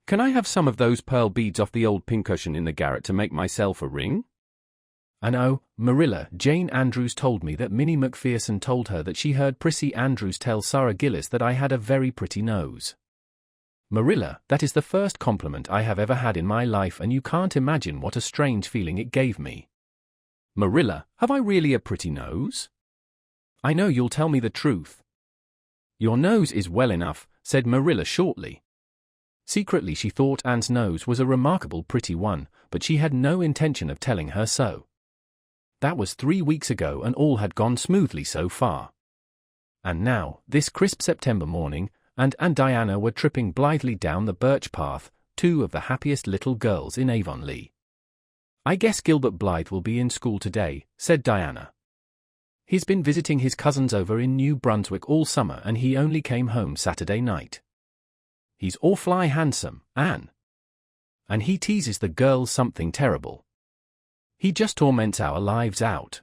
Can I have some of those pearl beads off the old pincushion in the garret to make myself a ring? And oh, Marilla, Jane Andrews told me that Minnie McPherson told her that she heard Prissy Andrews tell Sarah Gillis that I had a very pretty nose. Marilla, that is the first compliment I have ever had in my life and you can't imagine what a strange feeling it gave me. Marilla, have I really a pretty nose? I know you'll tell me the truth. Your nose is well enough, said Marilla shortly. Secretly she thought Anne's nose was a remarkable pretty one, but she had no intention of telling her so. That was 3 weeks ago and all had gone smoothly so far. And now, this crisp September morning, Anne and Diana were tripping blithely down the birch path, 2 of the happiest little girls in Avonlea. I guess Gilbert Blythe will be in school today, said Diana. He's been visiting his cousins over in New Brunswick all summer and he only came home Saturday night. He's awfully handsome, Anne. And he teases the girls something terrible. He just torments our lives out.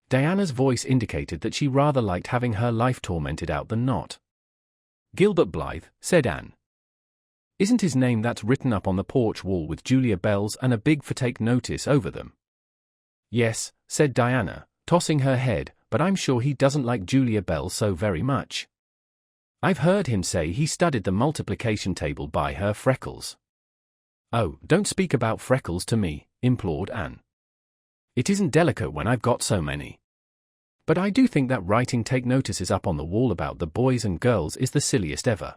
Diana's voice indicated that she rather liked having her life tormented out than not. Gilbert Blythe, said Anne. Isn't his name that's written up on the porch wall with Julia Bell's and a big "for take notice" over them? Yes, said Diana, tossing her head, but I'm sure he doesn't like Julia Bell so very much. I've heard him say he studied the multiplication table by her freckles. Oh, don't speak about freckles to me, implored Anne. It isn't delicate when I've got so many. But I do think that writing take notices up on the wall about the boys and girls is the silliest ever.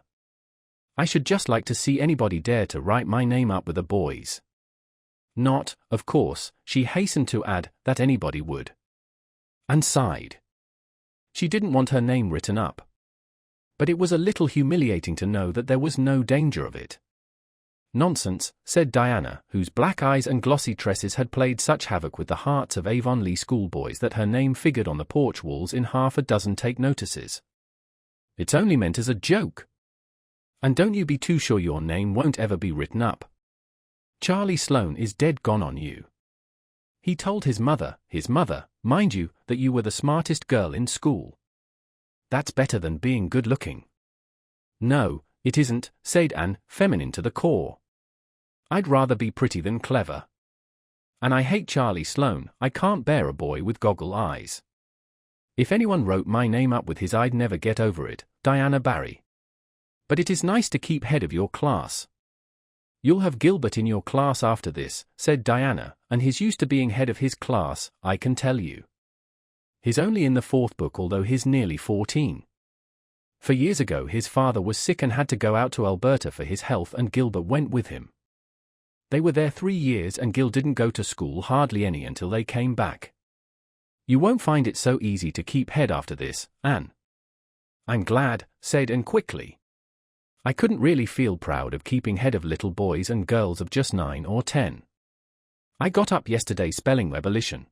I should just like to see anybody dare to write my name up with the boys. Not, of course, she hastened to add, that anybody would. And sighed. She didn't want her name written up. But it was a little humiliating to know that there was no danger of it. Nonsense, said Diana, whose black eyes and glossy tresses had played such havoc with the hearts of Avonlea schoolboys that her name figured on the porch walls in half a dozen take notices. It's only meant as a joke. And don't you be too sure your name won't ever be written up. Charlie Sloane is dead gone on you. He told his mother, mind you, that you were the smartest girl in school. That's better than being good-looking. No, it isn't, said Anne, feminine to the core. I'd rather be pretty than clever. And I hate Charlie Sloane, I can't bear a boy with goggle eyes. If anyone wrote my name up with his I'd never get over it, Diana Barry. But it is nice to keep head of your class. You'll have Gilbert in your class after this, said Diana, and he's used to being head of his class, I can tell you. He's only in the 4th book, although he's nearly 14. For years ago his father was sick and had to go out to Alberta for his health, and Gilbert went with him. They were there 3 years and Gil didn't go to school hardly any until they came back. You won't find it so easy to keep head after this, Anne. I'm glad, said Anne quickly. I couldn't really feel proud of keeping head of little boys and girls of just 9 or 10. I got up yesterday spelling abolition.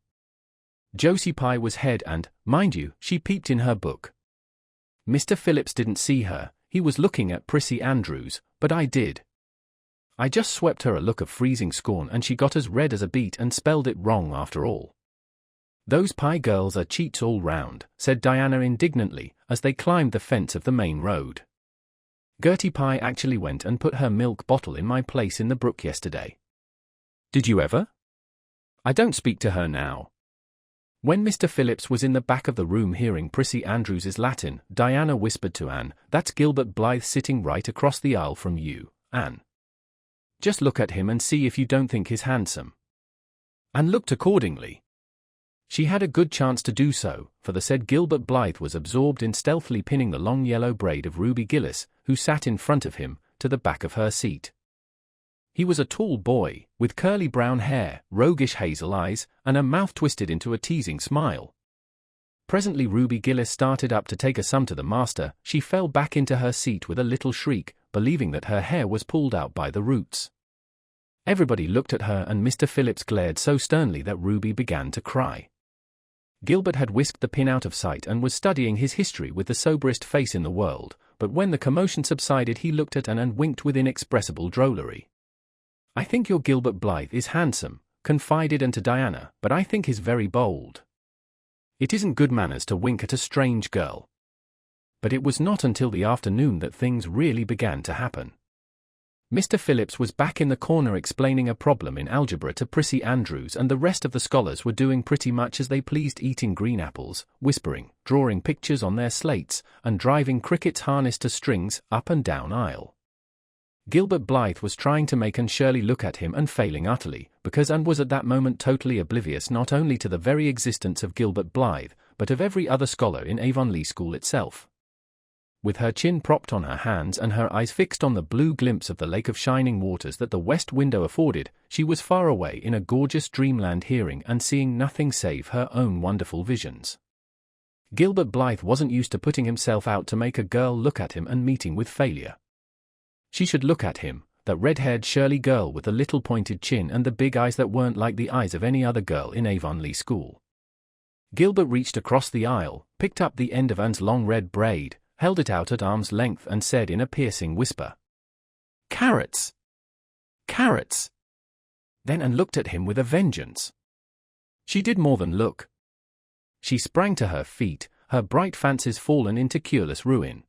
Josie Pye was head and, mind you, she peeped in her book. Mr. Phillips didn't see her, he was looking at Prissy Andrews, but I did. I just swept her a look of freezing scorn and she got as red as a beet and spelled it wrong after all. Those Pye girls are cheats all round, said Diana indignantly, as they climbed the fence of the main road. Gertie Pye actually went and put her milk bottle in my place in the brook yesterday. Did you ever? I don't speak to her now. When Mr. Phillips was in the back of the room hearing Prissy Andrews's Latin, Diana whispered to Anne, "That's Gilbert Blythe sitting right across the aisle from you, Anne. Just look at him and see if you don't think he's handsome." Anne looked accordingly. She had a good chance to do so, for the said Gilbert Blythe was absorbed in stealthily pinning the long yellow braid of Ruby Gillis, who sat in front of him, to the back of her seat. He was a tall boy, with curly brown hair, roguish hazel eyes, and a mouth twisted into a teasing smile. Presently Ruby Gillis started up to take a sum to the master. She fell back into her seat with a little shriek, believing that her hair was pulled out by the roots. Everybody looked at her and Mr. Phillips glared so sternly that Ruby began to cry. Gilbert had whisked the pin out of sight and was studying his history with the soberest face in the world, but when the commotion subsided he looked at Anne and winked with inexpressible drollery. "I think your Gilbert Blythe is handsome," confided Anne to Diana, "but I think he's very bold. It isn't good manners to wink at a strange girl." But it was not until the afternoon that things really began to happen. Mr. Phillips was back in the corner explaining a problem in algebra to Prissy Andrews, and the rest of the scholars were doing pretty much as they pleased, eating green apples, whispering, drawing pictures on their slates, and driving crickets harnessed to strings up and down aisle. Gilbert Blythe was trying to make Anne Shirley look at him and failing utterly, because Anne was at that moment totally oblivious not only to the very existence of Gilbert Blythe, but of every other scholar in Avonlea school itself. With her chin propped on her hands and her eyes fixed on the blue glimpse of the lake of shining waters that the west window afforded, she was far away in a gorgeous dreamland, hearing and seeing nothing save her own wonderful visions. Gilbert Blythe wasn't used to putting himself out to make a girl look at him and meeting with failure. She should look at him, that red-haired Shirley girl with the little pointed chin and the big eyes that weren't like the eyes of any other girl in Avonlea school. Gilbert reached across the aisle, picked up the end of Anne's long red braid, held it out at arm's length and said in a piercing whisper, "Carrots! Carrots!" Then Anne looked at him with a vengeance. She did more than look. She sprang to her feet, her bright fancies fallen into cureless ruin.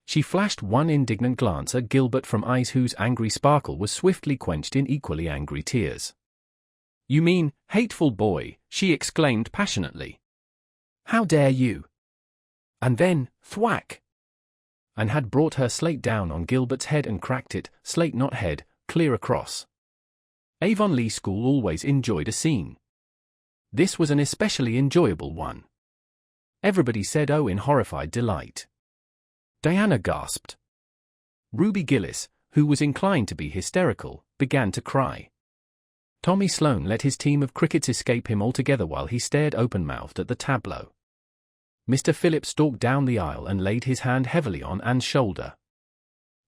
She flashed one indignant glance at Gilbert from eyes whose angry sparkle was swiftly quenched in equally angry tears. "You mean, hateful boy," she exclaimed passionately. "How dare you?" And then, thwack! Anne had brought her slate down on Gilbert's head and cracked it, slate not head, clear across. Avonlea school always enjoyed a scene. This was an especially enjoyable one. Everybody said "oh" in horrified delight. Diana gasped. Ruby Gillis, who was inclined to be hysterical, began to cry. Tommy Sloane let his team of crickets escape him altogether while he stared open-mouthed at the tableau. Mr. Phillips stalked down the aisle and laid his hand heavily on Anne's shoulder.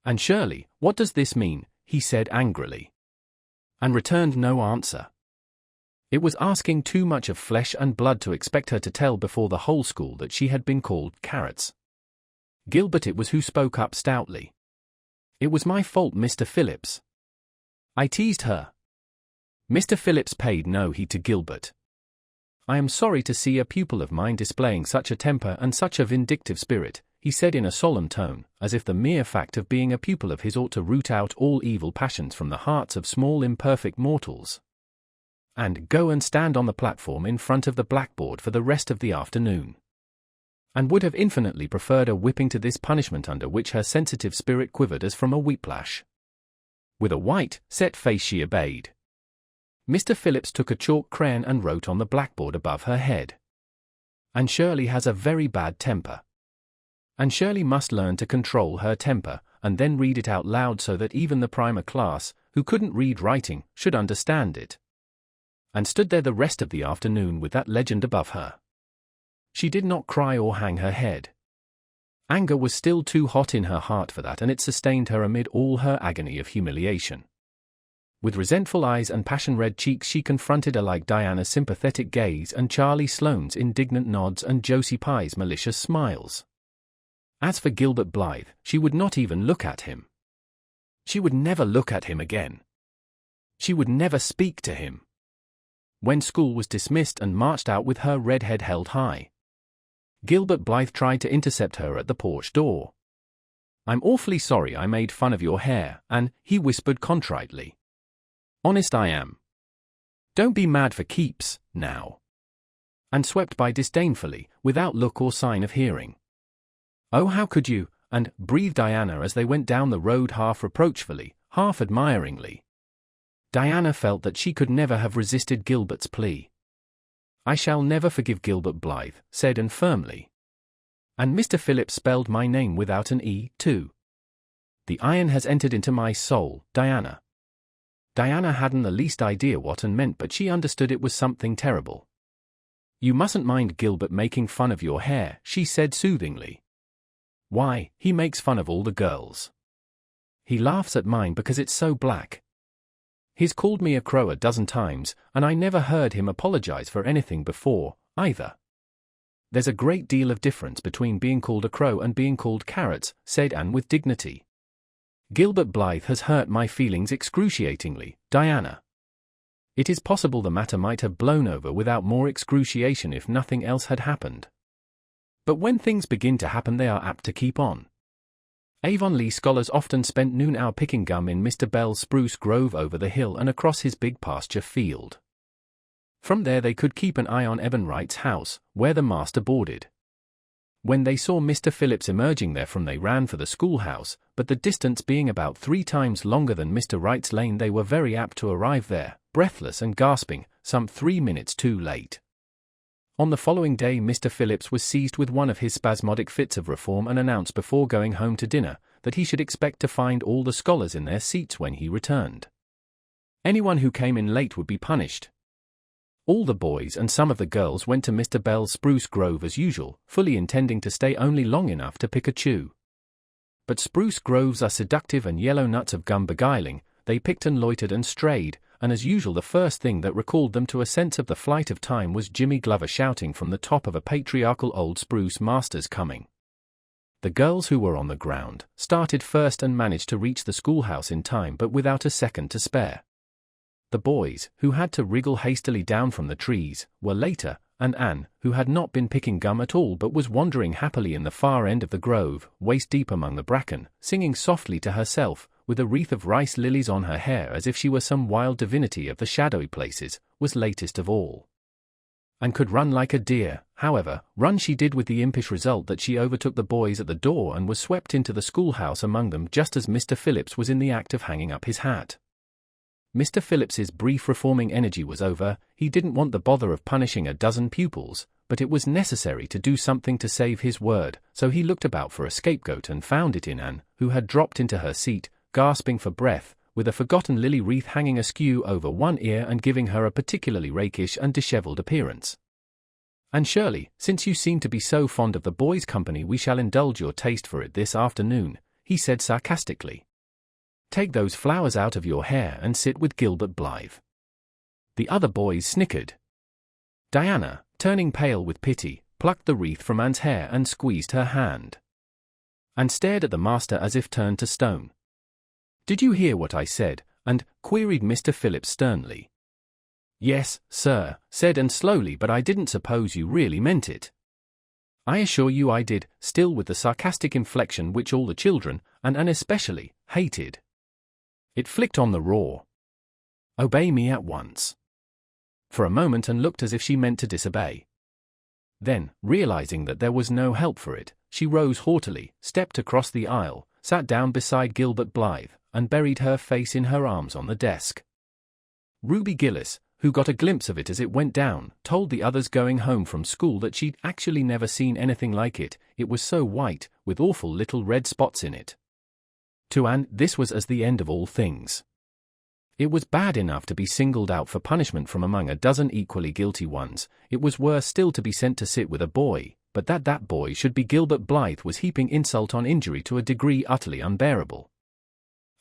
"Anne Shirley, what does this mean?" he said angrily. Anne returned no answer. It was asking too much of flesh and blood to expect her to tell before the whole school that she had been called carrots. Gilbert it was who spoke up stoutly. "It was my fault, Mr. Phillips. I teased her." Mr. Phillips paid no heed to Gilbert. "I am sorry to see a pupil of mine displaying such a temper and such a vindictive spirit," he said in a solemn tone, as if the mere fact of being a pupil of his ought to root out all evil passions from the hearts of small imperfect mortals. "And go and stand on the platform in front of the blackboard for the rest of the afternoon." And would have infinitely preferred a whipping to this punishment, under which her sensitive spirit quivered as from a whiplash. With a white, set face she obeyed. Mr. Phillips took a chalk crayon and wrote on the blackboard above her head, Anne Shirley has a very bad temper. Anne Shirley must learn to control her temper, and then read it out loud so that even the primer class, who couldn't read writing, should understand it. And stood there the rest of the afternoon with that legend above her. She did not cry or hang her head. Anger was still too hot in her heart for that, and it sustained her amid all her agony of humiliation. With resentful eyes and passion-red cheeks she confronted alike Diana's sympathetic gaze and Charlie Sloane's indignant nods and Josie Pye's malicious smiles. As for Gilbert Blythe, she would not even look at him. She would never look at him again. She would never speak to him. When school was dismissed and marched out with her red head held high, Gilbert Blythe tried to intercept her at the porch door. "I'm awfully sorry I made fun of your hair, Anne," he whispered contritely. "Honest I am. Don't be mad for keeps, now." And swept by disdainfully, without look or sign of hearing. "Oh, how could you?" and breathed Diana as they went down the road half reproachfully, half admiringly. Diana felt that she could never have resisted Gilbert's plea. "I shall never forgive Gilbert Blythe," said Anne firmly. "And Mr. Phillips spelled my name without an E, too. The iron has entered into my soul, Diana." Diana hadn't the least idea what Anne meant, but she understood it was something terrible. "You mustn't mind Gilbert making fun of your hair," she said soothingly. "Why, he makes fun of all the girls. He laughs at mine because it's so black. He's called me a crow a dozen times, and I never heard him apologize for anything before, either." "There's a great deal of difference between being called a crow and being called carrots," said Anne with dignity. "Gilbert Blythe has hurt my feelings excruciatingly, Diana. It is possible the matter might have blown over without more excruciation if nothing else had happened. But when things begin to happen they are apt to keep on. Avonlea scholars often spent noon hour picking gum in Mr. Bell's spruce grove over the hill and across his big pasture field. From there they could keep an eye on Eben Wright's house, where the master boarded. When they saw Mr. Phillips emerging therefrom they ran for the schoolhouse, but the distance being about 3 times longer than Mr. Wright's lane they were very apt to arrive there, breathless and gasping, some 3 minutes too late. On the following day Mr. Phillips was seized with one of his spasmodic fits of reform and announced before going home to dinner that he should expect to find all the scholars in their seats when he returned. Anyone who came in late would be punished. All the boys and some of the girls went to Mr. Bell's spruce grove as usual, fully intending to stay only long enough to pick a chew. But spruce groves are seductive and yellow nuts of gum beguiling. They picked and loitered and strayed, and as usual the first thing that recalled them to a sense of the flight of time was Jimmy Glover shouting from the top of a patriarchal old spruce master's coming. The girls who were on the ground started first and managed to reach the schoolhouse in time but without a second to spare. The boys, who had to wriggle hastily down from the trees, were later, and Anne, who had not been picking gum at all but was wandering happily in the far end of the grove, waist-deep among the bracken, singing softly to herself, with a wreath of rice lilies on her hair as if she were some wild divinity of the shadowy places, was latest of all. And could run like a deer. However, run she did with the impish result that she overtook the boys at the door and was swept into the schoolhouse among them just as Mr. Phillips was in the act of hanging up his hat. Mr. Phillips's brief reforming energy was over. He didn't want the bother of punishing a dozen pupils, but it was necessary to do something to save his word, so he looked about for a scapegoat and found it in Anne, who had dropped into her seat, gasping for breath, with a forgotten lily wreath hanging askew over one ear and giving her a particularly rakish and dishevelled appearance. "Anne Shirley, since you seem to be so fond of the boys' company we shall indulge your taste for it this afternoon," he said sarcastically. "Take those flowers out of your hair and sit with Gilbert Blythe." The other boys snickered. Diana, turning pale with pity, plucked the wreath from Anne's hair and squeezed her hand. Anne stared at the master as if turned to stone. "Did you hear what I said?" and queried Mr. Phillips sternly. "Yes, sir," said Anne slowly, "but I didn't suppose you really meant it." "I assure you I did," still with the sarcastic inflection which all the children, and Anne especially, hated. It flicked on the raw. "Obey me at once." For a moment Anne looked as if she meant to disobey. Then, realizing that there was no help for it, she rose haughtily, stepped across the aisle, sat down beside Gilbert Blythe, and buried her face in her arms on the desk. Ruby Gillis, who got a glimpse of it as it went down, told the others going home from school that she'd actually never seen anything like it. It was so white, with awful little red spots in it. To Anne, this was as the end of all things. It was bad enough to be singled out for punishment from among a dozen equally guilty ones. It was worse still to be sent to sit with a boy, but that boy should be Gilbert Blythe was heaping insult on injury to a degree utterly unbearable.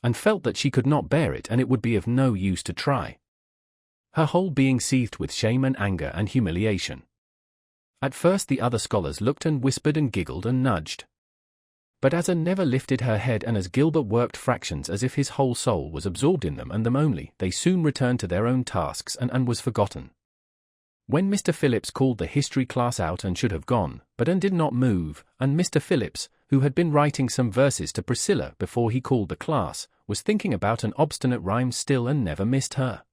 Anne felt that she could not bear it, and it would be of no use to try. Her whole being seethed with shame and anger and humiliation. At first the other scholars looked and whispered and giggled and nudged. But as Anne never lifted her head, and as Gilbert worked fractions as if his whole soul was absorbed in them and them only, they soon returned to their own tasks, and Anne was forgotten. When Mr. Phillips called the history class out and should have gone, but Anne did not move, and Mr. Phillips, who had been writing some verses to Priscilla before he called the class, was thinking about an obstinate rhyme still and never missed her.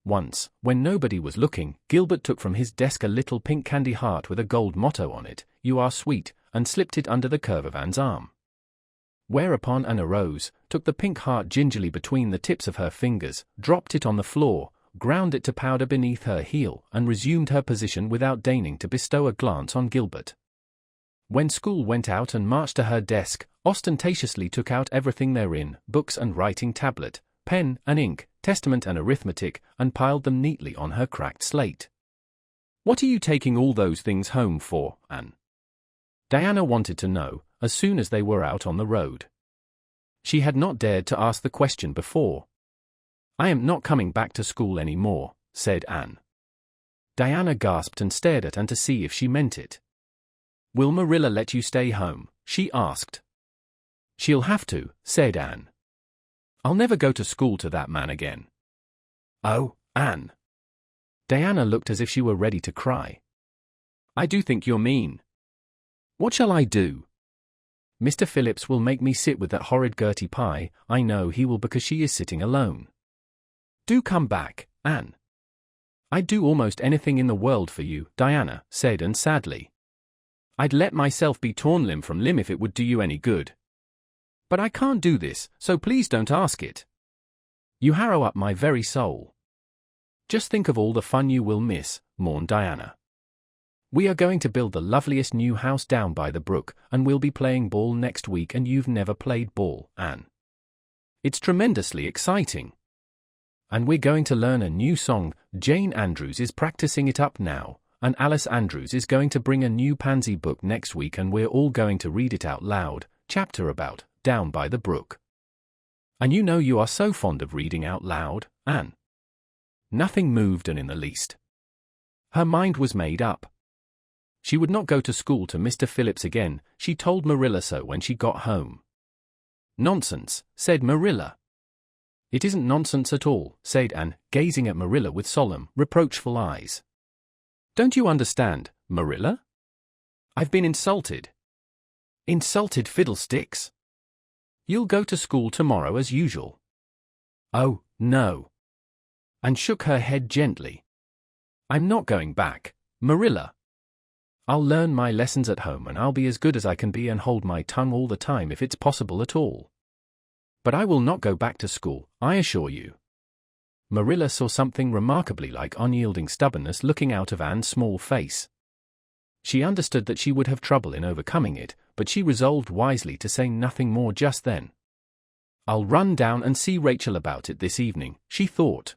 Once, when nobody was looking, Gilbert took from his desk a little pink candy heart with a gold motto on it, "You are sweet," and slipped it under the curve of Anne's arm. Whereupon Anne arose, took the pink heart gingerly between the tips of her fingers, dropped it on the floor, ground it to powder beneath her heel, and resumed her position without deigning to bestow a glance on Gilbert. When school went out and marched to her desk, ostentatiously took out everything therein, books and writing tablet, pen and ink, testament and arithmetic, and piled them neatly on her cracked slate. "What are you taking all those things home for, Anne?" Diana wanted to know, as soon as they were out on the road. She had not dared to ask the question before. "I am not coming back to school any more," said Anne. Diana gasped and stared at Anne to see if she meant it. "Will Marilla let you stay home?" she asked. "She'll have to," said Anne. "I'll never go to school to that man again." "Oh, Anne." Diana looked as if she were ready to cry. "I do think you're mean. What shall I do?" "Mr. Phillips will make me sit with that horrid Gertie Pye. I know he will, because she is sitting alone." "Do come back, Anne." "I'd do almost anything in the world for you," Diana said, and sadly. "I'd let myself be torn limb from limb if it would do you any good. But I can't do this, so please don't ask it. You harrow up my very soul. Just think of all the fun you will miss," mourned Diana. "We are going to build the loveliest new house down by the brook, and we'll be playing ball next week, and you've never played ball, Anne. It's tremendously exciting. And we're going to learn a new song. Jane Andrews is practicing it up now, and Alice Andrews is going to bring a new pansy book next week, and we're all going to read it out loud, chapter about Down by the Brook. And you know you are so fond of reading out loud, Anne." Nothing moved Anne in the least. Her mind was made up. She would not go to school to Mr. Phillips again. She told Marilla so when she got home. "Nonsense," said Marilla. "It isn't nonsense at all," said Anne, gazing at Marilla with solemn, reproachful eyes. "Don't you understand, Marilla? I've been insulted." "Insulted fiddlesticks! You'll go to school tomorrow as usual." "Oh, no." Anne shook her head gently. "I'm not going back, Marilla. I'll learn my lessons at home, and I'll be as good as I can be and hold my tongue all the time if it's possible at all. But I will not go back to school, I assure you." Marilla saw something remarkably like unyielding stubbornness looking out of Anne's small face. She understood that she would have trouble in overcoming it, but she resolved wisely to say nothing more just then. "I'll run down and see Rachel about it this evening," she thought.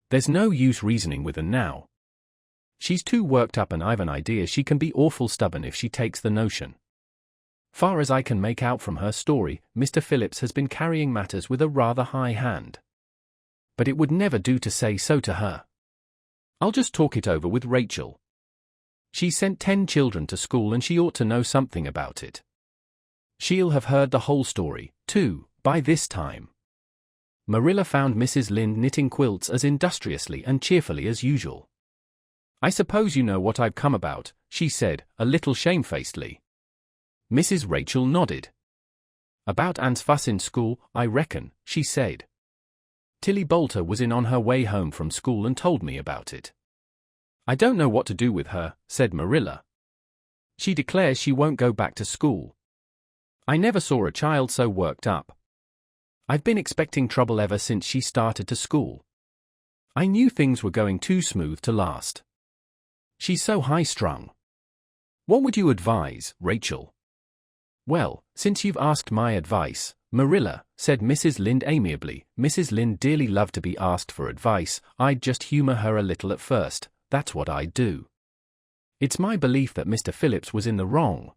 "There's no use reasoning with her now. She's too worked up, and I've an idea she can be awful stubborn if she takes the notion. Far as I can make out from her story, Mr. Phillips has been carrying matters with a rather high hand. But it would never do to say so to her. I'll just talk it over with Rachel. She sent 10 children to school, and she ought to know something about it. She'll have heard the whole story, too, by this time." Marilla found Mrs. Lynde knitting quilts as industriously and cheerfully as usual. "I suppose you know what I've come about," she said, a little shamefacedly. Mrs. Rachel nodded. "About Anne's fuss in school, I reckon," she said. "Tilly Boulter was in on her way home from school and told me about it." "I don't know what to do with her," said Marilla. "She declares she won't go back to school. I never saw a child so worked up. I've been expecting trouble ever since she started to school. I knew things were going too smooth to last. She's so high-strung. What would you advise, Rachel? Well, since you've asked my advice, Marilla, said Mrs. Lynde amiably. Mrs. Lynde dearly loved to be asked for advice. I'd just humor her a little at first, that's what I'd do. It's my belief that Mr. Phillips was in the wrong.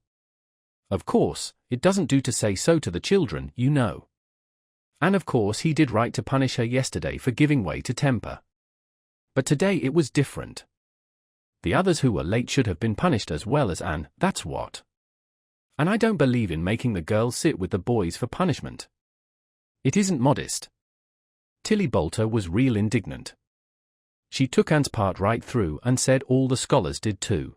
Of course, it doesn't do to say so to the children, you know. And of course he did right to punish her yesterday for giving way to temper. But today it was different. The others who were late should have been punished as well as Anne, that's what. And I don't believe in making the girls sit with the boys for punishment. It isn't modest. Tilly Boulter was real indignant. She took Anne's part right through and said all the scholars did too.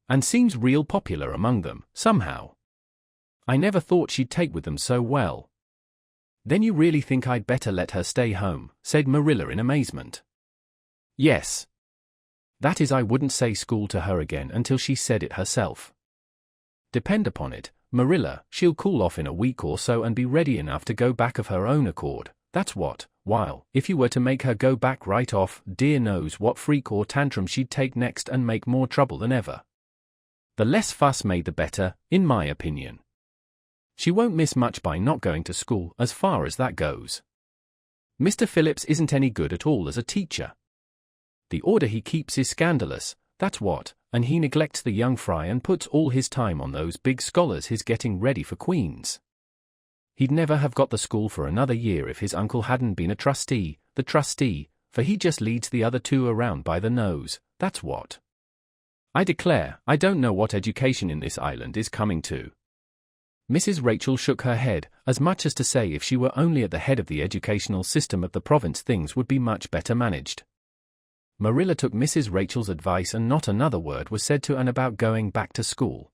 And seems real popular among them, somehow. I never thought she'd take with them so well. Then you really think I'd better let her stay home, said Marilla in amazement. Yes. That is, I wouldn't say school to her again until she said it herself. Depend upon it, Marilla, she'll cool off in a week or so and be ready enough to go back of her own accord, that's what, while, if you were to make her go back right off, dear knows what freak or tantrum she'd take next and make more trouble than ever. The less fuss made the better, in my opinion. She won't miss much by not going to school, as far as that goes. Mr. Phillips isn't any good at all as a teacher. The order he keeps is scandalous, that's what, and he neglects the young fry and puts all his time on those big scholars he's getting ready for Queen's. He'd never have got the school for another year if his uncle hadn't been the trustee, for he just leads the other two around by the nose, that's what. I declare, I don't know what education in this island is coming to. Mrs. Rachel shook her head, as much as to say if she were only at the head of the educational system of the province things would be much better managed. Marilla took Mrs. Rachel's advice and not another word was said to Anne about going back to school.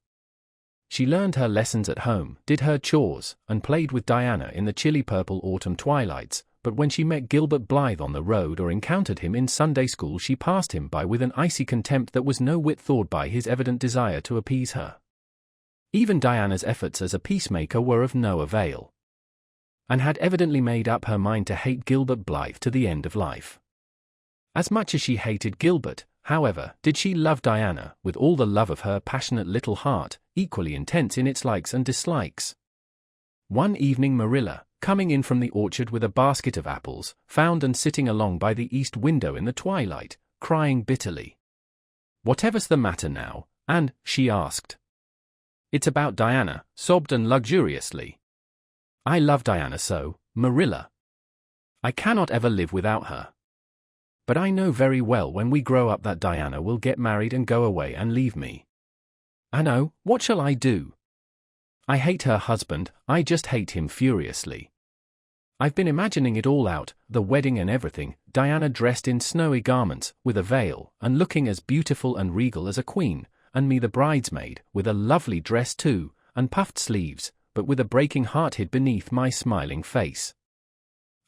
She learned her lessons at home, did her chores, and played with Diana in the chilly purple autumn twilights, but when she met Gilbert Blythe on the road or encountered him in Sunday school she passed him by with an icy contempt that was no whit thawed by his evident desire to appease her. Even Diana's efforts as a peacemaker were of no avail. Anne had evidently made up her mind to hate Gilbert Blythe to the end of life. As much as she hated Gilbert, however, did she love Diana, with all the love of her passionate little heart, equally intense in its likes and dislikes. One evening Marilla, coming in from the orchard with a basket of apples, found Anne sitting along by the east window in the twilight, crying bitterly. "Whatever's the matter now, Anne?" she asked. "It's about Diana," sobbed Anne luxuriously. "I love Diana so, Marilla. I cannot ever live without her. But I know very well when we grow up that Diana will get married and go away and leave me. And oh, what shall I do? I hate her husband, I just hate him furiously. I've been imagining it all out, the wedding and everything, Diana dressed in snowy garments, with a veil, and looking as beautiful and regal as a queen, and me the bridesmaid, with a lovely dress too, and puffed sleeves, but with a breaking heart hid beneath my smiling face.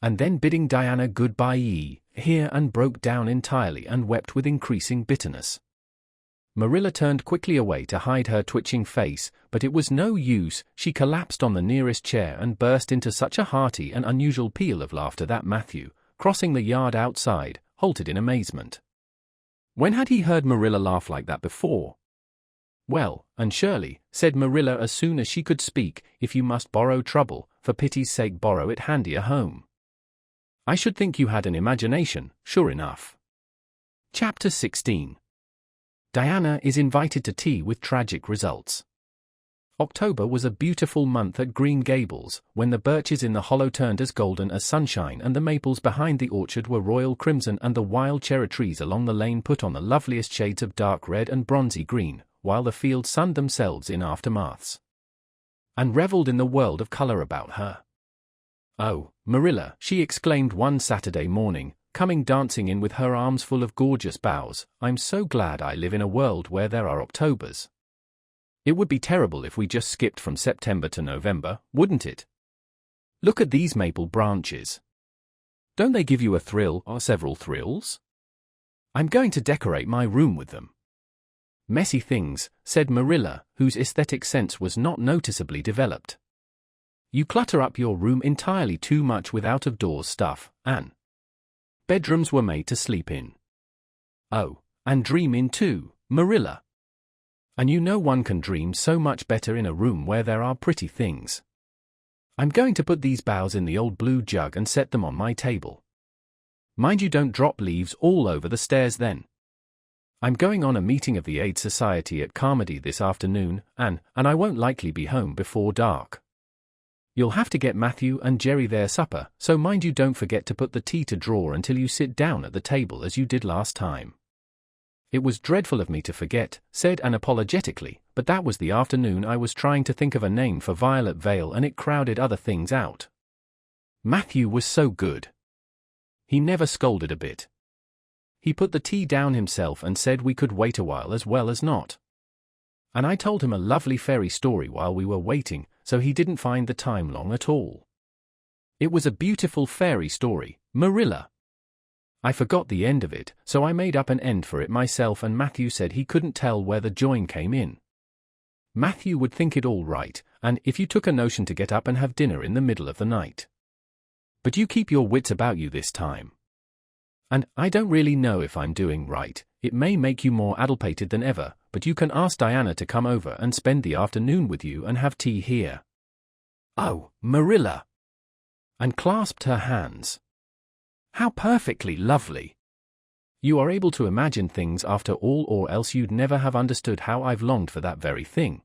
And then bidding Diana goodbye here and broke down entirely and wept with increasing bitterness. Marilla turned quickly away to hide her twitching face, but it was no use, she collapsed on the nearest chair and burst into such a hearty and unusual peal of laughter that Matthew, crossing the yard outside, halted in amazement. When had he heard Marilla laugh like that before? "Well, Anne Shirley," said Marilla as soon as she could speak, "if you must borrow trouble, for pity's sake borrow it handier home. I should think you had an imagination, sure enough." Chapter 16. Diana is invited to tea with tragic results. October was a beautiful month at Green Gables, when the birches in the hollow turned as golden as sunshine and the maples behind the orchard were royal crimson and the wild cherry trees along the lane put on the loveliest shades of dark red and bronzy green, while the fields sunned themselves in aftermaths. And revelled in the world of colour about her. "Oh, Marilla," she exclaimed one Saturday morning, coming dancing in with her arms full of gorgeous boughs, "I'm so glad I live in a world where there are Octobers. It would be terrible if we just skipped from September to November, wouldn't it? Look at these maple branches. Don't they give you a thrill or several thrills? I'm going to decorate my room with them." "Messy things," said Marilla, whose aesthetic sense was not noticeably developed. "You clutter up your room entirely too much with out-of-doors stuff, Anne." Bedrooms were made to sleep in. Oh, and dream in too, Marilla. And you know one can dream so much better in a room where there are pretty things. I'm going to put these boughs in the old blue jug and set them on my table. Mind you don't drop leaves all over the stairs then. I'm going on a meeting of the Aid Society at Carmody this afternoon, and I won't likely be home before dark. You'll have to get Matthew and Jerry their supper, so mind you don't forget to put the tea to draw until you sit down at the table as you did last time. It was dreadful of me to forget, said Anne apologetically, but that was the afternoon I was trying to think of a name for Violet Vale and it crowded other things out. Matthew was so good. He never scolded a bit. He put the tea down himself and said we could wait a while as well as not. And I told him a lovely fairy story while we were waiting, so he didn't find the time long at all. It was a beautiful fairy story, Marilla. I forgot the end of it, so I made up an end for it myself and Matthew said he couldn't tell where the join came in. Matthew would think it all right, and if you took a notion to get up and have dinner in the middle of the night. But you keep your wits about you this time. And I don't really know if I'm doing right, it may make you more addlepated than ever, but you can ask Diana to come over and spend the afternoon with you and have tea here. Oh, Marilla! And clasped her hands. How perfectly lovely! You are able to imagine things after all, or else you'd never have understood how I've longed for that very thing.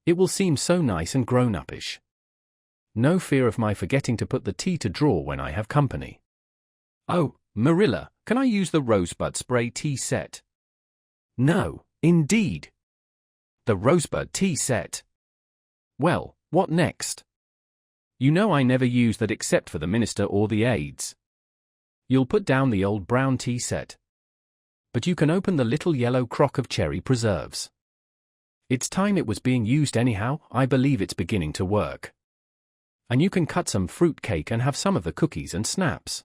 It will seem so nice and grown-uppish. No fear of my forgetting to put the tea to draw when I have company. Oh, Marilla, can I use the rosebud spray tea set? No, indeed. The rosebud tea set. Well, what next? You know I never use that except for the minister or the aides. You'll put down the old brown tea set. But you can open the little yellow crock of cherry preserves. It's time it was being used anyhow, I believe it's beginning to work. And you can cut some fruit cake and have some of the cookies and snaps.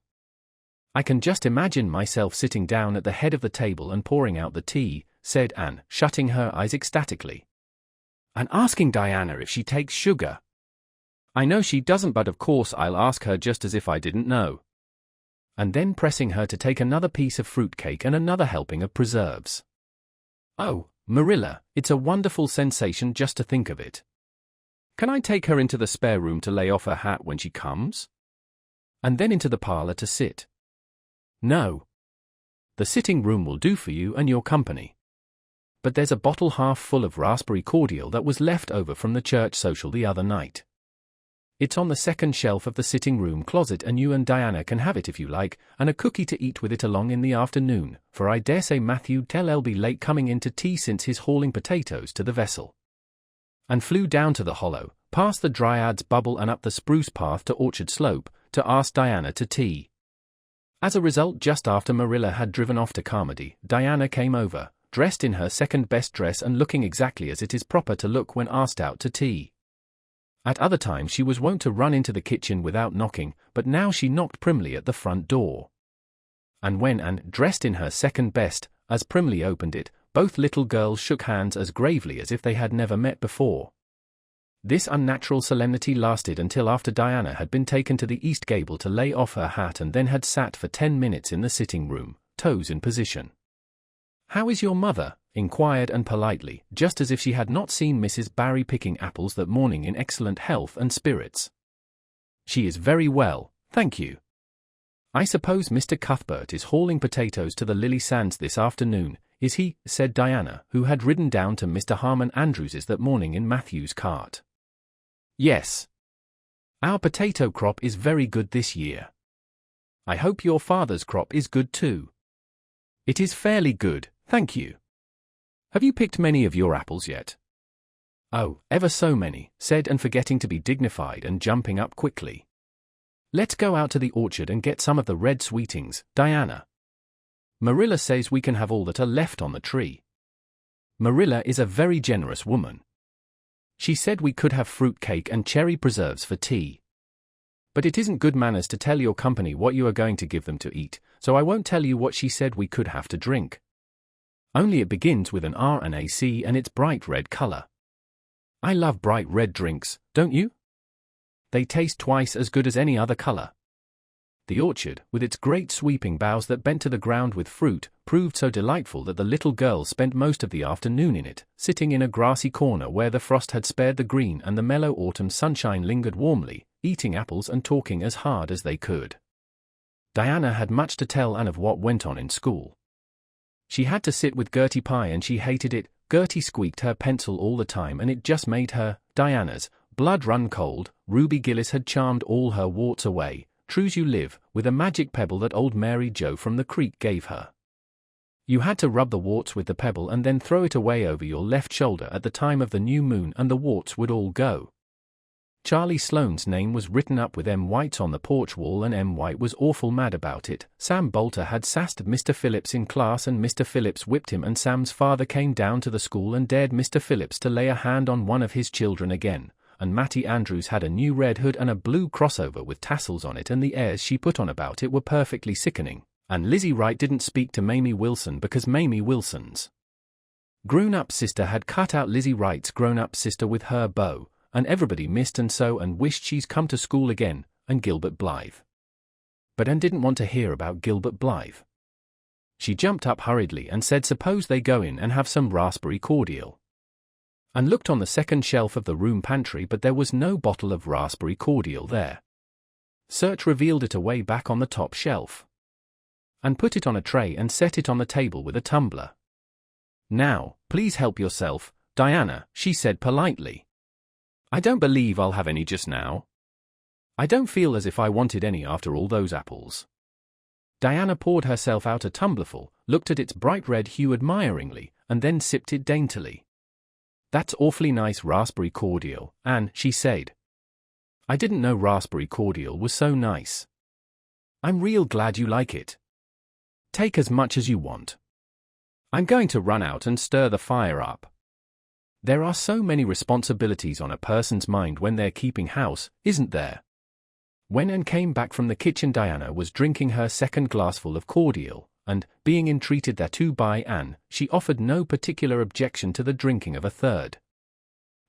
I can just imagine myself sitting down at the head of the table and pouring out the tea, said Anne, shutting her eyes ecstatically. And asking Diana if she takes sugar. I know she doesn't, but of course I'll ask her just as if I didn't know. And then pressing her to take another piece of fruit cake and another helping of preserves. Oh, Marilla, it's a wonderful sensation just to think of it. Can I take her into the spare room to lay off her hat when she comes? And then into the parlor to sit? No. The sitting room will do for you and your company. But there's a bottle half full of raspberry cordial that was left over from the church social the other night. It's on the second shelf of the sitting room closet and you and Diana can have it if you like, and a cookie to eat with it along in the afternoon, for I dare say Matthew'd tell I'll be late coming in to tea since he's hauling potatoes to the vessel. And flew down to the hollow, past the Dryad's Bubble and up the spruce path to Orchard Slope, to ask Diana to tea. As a result, just after Marilla had driven off to Carmody, Diana came over, dressed in her second-best dress and looking exactly as it is proper to look when asked out to tea. At other times she was wont to run into the kitchen without knocking, but now she knocked primly at the front door. And when Anne, dressed in her second-best, as primly opened it, both little girls shook hands as gravely as if they had never met before. This unnatural solemnity lasted until after Diana had been taken to the east gable to lay off her hat and then had sat for 10 minutes in the sitting room, toes in position. "How is your mother?" inquired Anne politely, just as if she had not seen Mrs. Barry picking apples that morning in excellent health and spirits. "She is very well, thank you. I suppose Mr. Cuthbert is hauling potatoes to the Lily Sands this afternoon, is he?" said Diana, who had ridden down to Mr. Harmon Andrews's that morning in Matthew's cart. "Yes. Our potato crop is very good this year. I hope your father's crop is good too." "It is fairly good, thank you. Have you picked many of your apples yet?" "Oh, ever so many," said Anne, forgetting to be dignified and jumping up quickly. "Let's go out to the orchard and get some of the red sweetings, Diana. Marilla says we can have all that are left on the tree. Marilla is a very generous woman. She said we could have fruit cake and cherry preserves for tea. But it isn't good manners to tell your company what you are going to give them to eat, so I won't tell you what she said we could have to drink. Only it begins with an R and a C and it's bright red color. I love bright red drinks, don't you? They taste twice as good as any other color. The orchard, with its great sweeping boughs that bent to the ground with fruit, proved so delightful that the little girls spent most of the afternoon in it, sitting in a grassy corner where the frost had spared the green and the mellow autumn sunshine lingered warmly, eating apples and talking as hard as they could. Diana had much to tell Anne of what went on in school. She had to sit with Gertie Pye and she hated it. Gertie squeaked her pencil all the time and it just made her, Diana's, blood run cold. Ruby Gillis had charmed all her warts away, true's you live, with a magic pebble that old Mary Jo from the creek gave her. You had to rub the warts with the pebble and then throw it away over your left shoulder at the time of the new moon and the warts would all go. Charlie Sloane's name was written up with M. White's on the porch wall and M. White was awful mad about it. Sam Bolter had sassed Mr. Phillips in class and Mr. Phillips whipped him and Sam's father came down to the school and dared Mr. Phillips to lay a hand on one of his children again. And Mattie Andrews had a new red hood and a blue crossover with tassels on it and the airs she put on about it were perfectly sickening. And Lizzie Wright didn't speak to Mamie Wilson because Mamie Wilson's grown-up sister had cut out Lizzie Wright's grown-up sister with her beau, and everybody missed and so and wished she's come to school again, and Gilbert Blythe. But Anne didn't want to hear about Gilbert Blythe. She jumped up hurriedly and said suppose they go in and have some raspberry cordial. And looked on the second shelf of the room pantry but there was no bottle of raspberry cordial there. Search revealed it away back on the top shelf. And put it on a tray and set it on the table with a tumbler. Now, please help yourself, Diana, she said politely. I don't believe I'll have any just now. I don't feel as if I wanted any after all those apples. Diana poured herself out a tumblerful, looked at its bright red hue admiringly, and then sipped it daintily. That's awfully nice raspberry cordial, Anne, she said. I didn't know raspberry cordial was so nice. I'm real glad you like it. Take as much as you want. I'm going to run out and stir the fire up. There are so many responsibilities on a person's mind when they're keeping house, isn't there? When Anne came back from the kitchen, Diana was drinking her second glassful of cordial, and, being entreated thereto by Anne, she offered no particular objection to the drinking of a third.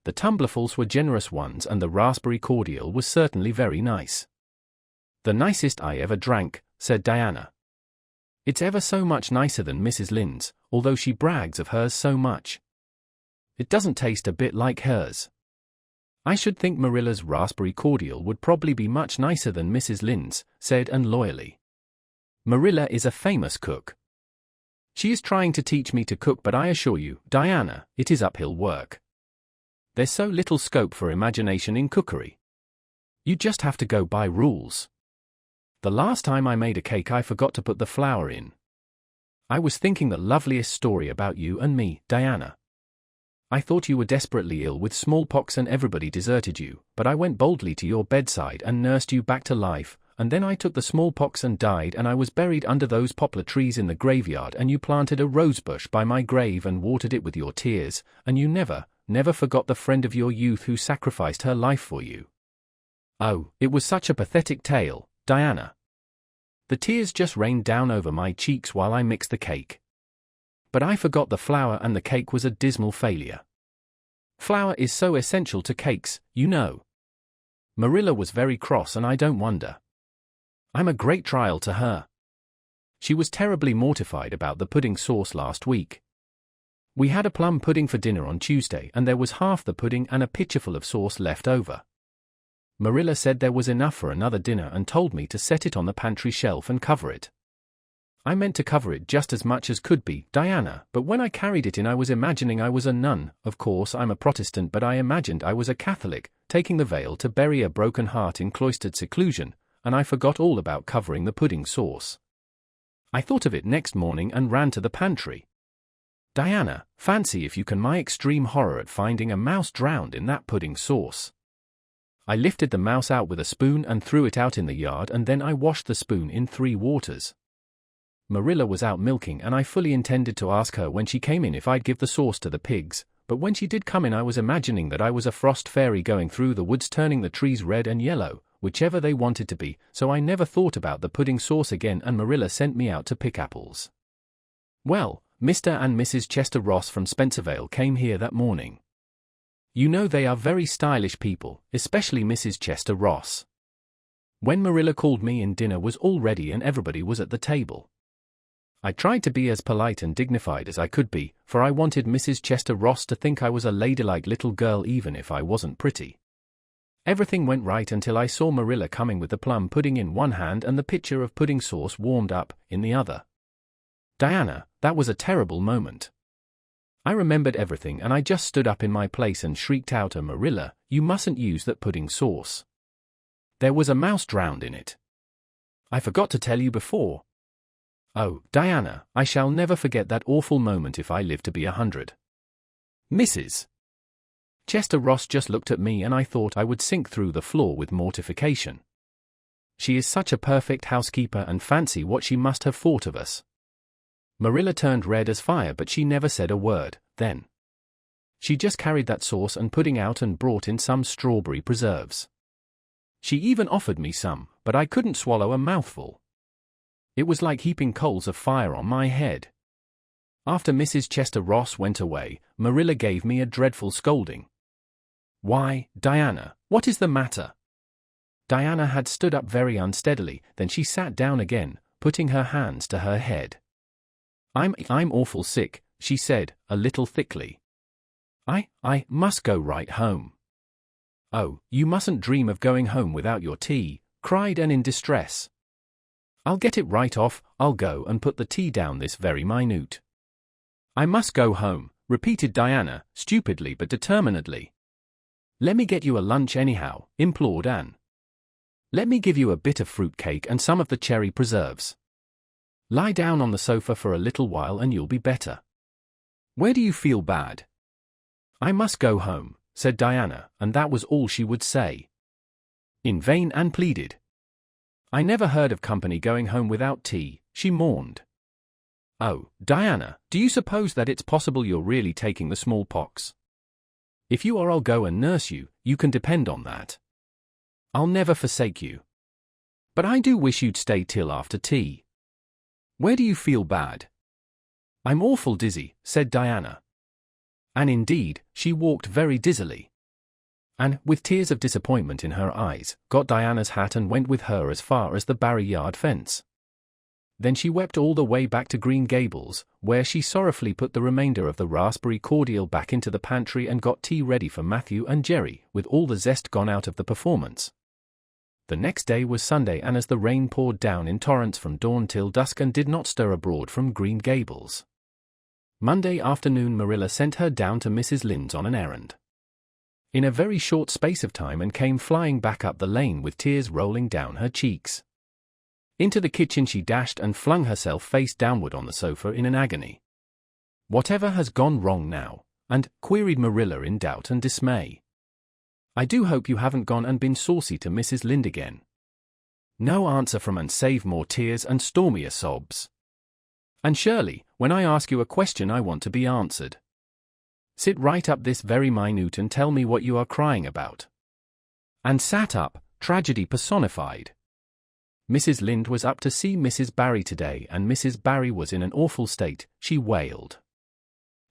The tumblerfuls were generous ones and the raspberry cordial was certainly very nice. The nicest I ever drank, said Diana. It's ever so much nicer than Mrs. Lynde's, although she brags of hers so much. It doesn't taste a bit like hers. I should think Marilla's raspberry cordial would probably be much nicer than Mrs. Lynde's, said Anne loyally. Marilla is a famous cook. She is trying to teach me to cook but I assure you, Diana, it is uphill work. There's so little scope for imagination in cookery. You just have to go by rules. The last time I made a cake I forgot to put the flour in. I was thinking the loveliest story about you and me, Diana. I thought you were desperately ill with smallpox and everybody deserted you, but I went boldly to your bedside and nursed you back to life, and then I took the smallpox and died and I was buried under those poplar trees in the graveyard and you planted a rosebush by my grave and watered it with your tears, and you never forgot the friend of your youth who sacrificed her life for you. Oh, it was such a pathetic tale, Diana. The tears just rained down over my cheeks while I mixed the cake. But I forgot the flour and the cake was a dismal failure. Flour is so essential to cakes, you know. Marilla was very cross and I don't wonder. I'm a great trial to her. She was terribly mortified about the pudding sauce last week. We had a plum pudding for dinner on Tuesday and there was half the pudding and a pitcherful of sauce left over. Marilla said there was enough for another dinner and told me to set it on the pantry shelf and cover it. I meant to cover it just as much as could be, Diana, but when I carried it in I was imagining I was a nun. Of course I'm a Protestant but I imagined I was a Catholic, taking the veil to bury a broken heart in cloistered seclusion, and I forgot all about covering the pudding sauce. I thought of it next morning and ran to the pantry. Diana, fancy if you can my extreme horror at finding a mouse drowned in that pudding sauce. I lifted the mouse out with a spoon and threw it out in the yard and then I washed the spoon in 3 waters. Marilla was out milking and I fully intended to ask her when she came in if I'd give the sauce to the pigs, but when she did come in I was imagining that I was a frost fairy going through the woods turning the trees red and yellow, whichever they wanted to be, so I never thought about the pudding sauce again and Marilla sent me out to pick apples. Well, Mr. and Mrs. Chester Ross from Spencervale came here that morning. You know they are very stylish people, especially Mrs. Chester Ross. When Marilla called me in, dinner was all ready and everybody was at the table. I tried to be as polite and dignified as I could be, for I wanted Mrs. Chester Ross to think I was a ladylike little girl even if I wasn't pretty. Everything went right until I saw Marilla coming with the plum pudding in one hand and the pitcher of pudding sauce warmed up in the other. Diana, that was a terrible moment. I remembered everything and I just stood up in my place and shrieked out at Marilla, "You mustn't use that pudding sauce. There was a mouse drowned in it. I forgot to tell you before." Oh, Diana, I shall never forget that awful moment if I live to be 100. Mrs. Chester Ross just looked at me and I thought I would sink through the floor with mortification. She is such a perfect housekeeper and fancy what she must have thought of us. Marilla turned red as fire but she never said a word, then. She just carried that sauce and pudding out and brought in some strawberry preserves. She even offered me some, but I couldn't swallow a mouthful. It was like heaping coals of fire on my head. After Mrs. Chester Ross went away, Marilla gave me a dreadful scolding. "Why, Diana, what is the matter?" Diana had stood up very unsteadily, then she sat down again, putting her hands to her head. I'm awful sick," she said, a little thickly. I must go right home." "Oh, you mustn't dream of going home without your tea," cried Anne in distress. "I'll get it right off, I'll go and put the tea down this very minute." "I must go home," repeated Diana, stupidly but determinedly. "Let me get you a lunch anyhow," implored Anne. "Let me give you a bit of fruit cake and some of the cherry preserves. Lie down on the sofa for a little while and you'll be better. Where do you feel bad?" "I must go home," said Diana, and that was all she would say. In vain Anne pleaded. "I never heard of company going home without tea," she mourned. "Oh, Diana, do you suppose that it's possible you're really taking the smallpox? If you are, I'll go and nurse you, you can depend on that. I'll never forsake you. But I do wish you'd stay till after tea. Where do you feel bad?" "I'm awful dizzy," said Diana. And indeed, she walked very dizzily. Anne, with tears of disappointment in her eyes, got Diana's hat and went with her as far as the Barry yard fence. Then she wept all the way back to Green Gables, where she sorrowfully put the remainder of the raspberry cordial back into the pantry and got tea ready for Matthew and Jerry, with all the zest gone out of the performance. The next day was Sunday, and as the rain poured down in torrents from dawn till dusk and did not stir abroad from Green Gables. Monday afternoon Marilla sent her down to Mrs. Lynde's on an errand. In a very short space of time and came flying back up the lane with tears rolling down her cheeks. Into the kitchen she dashed and flung herself face downward on the sofa in an agony. "Whatever has gone wrong now?" queried Marilla in doubt and dismay. "I do hope you haven't gone and been saucy to Mrs. Lynde again." No answer from Anne save more tears and stormier sobs. "Anne Shirley, when I ask you a question I want to be answered. Sit right up this very minute and tell me what you are crying about." Anne sat up, tragedy personified. Mrs. Lynde was up to see Mrs. Barry today and Mrs. Barry was in an awful state, she wailed.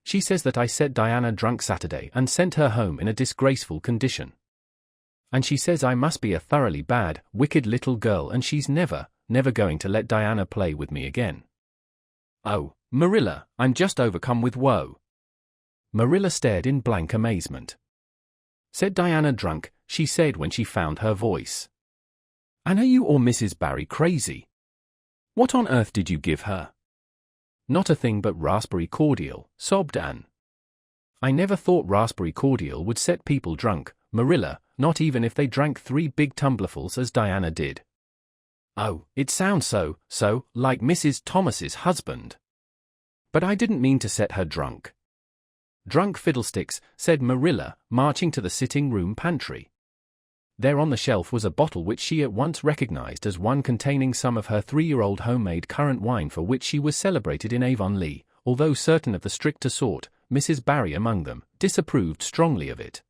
"She says that I set Diana drunk Saturday and sent her home in a disgraceful condition. And she says I must be a thoroughly bad, wicked little girl and she's never going to let Diana play with me again. Oh, Marilla, I'm just overcome with woe." Marilla stared in blank amazement. "Said Diana drunk," she said when she found her voice. "And are you or Mrs. Barry crazy? What on earth did you give her?" "Not a thing but raspberry cordial," sobbed Anne. "I never thought raspberry cordial would set people drunk, Marilla, not even if they drank 3 big tumblerfuls as Diana did." "Oh, it sounds so like Mrs. Thomas's husband. But I didn't mean to set her drunk." "Drunk fiddlesticks," said Marilla, marching to the sitting-room pantry. There on the shelf was a bottle which she at once recognized as one containing some of her 3-year-old homemade currant wine for which she was celebrated in Avonlea, although certain of the stricter sort, Mrs. Barry among them, disapproved strongly of it.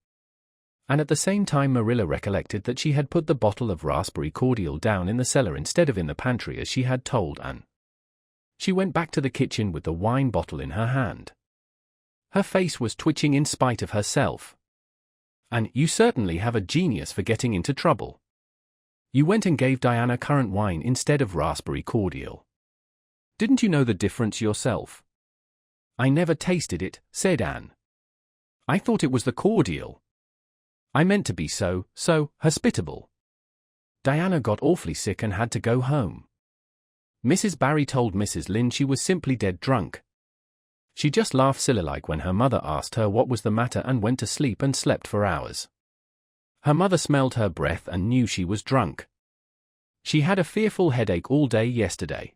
And at the same time Marilla recollected that she had put the bottle of raspberry cordial down in the cellar instead of in the pantry as she had told Anne. She went back to the kitchen with the wine bottle in her hand. Her face was twitching in spite of herself. "And you certainly have a genius for getting into trouble." You went and gave Diana currant wine instead of raspberry cordial. Didn't you know the difference yourself? I never tasted it, said Anne. I thought it was the cordial. I meant to be so hospitable. Diana got awfully sick and had to go home. Mrs. Barry told Mrs. Lynde she was simply dead drunk. She just laughed silly-like when her mother asked her what was the matter and went to sleep and slept for hours. Her mother smelled her breath and knew she was drunk. She had a fearful headache all day yesterday.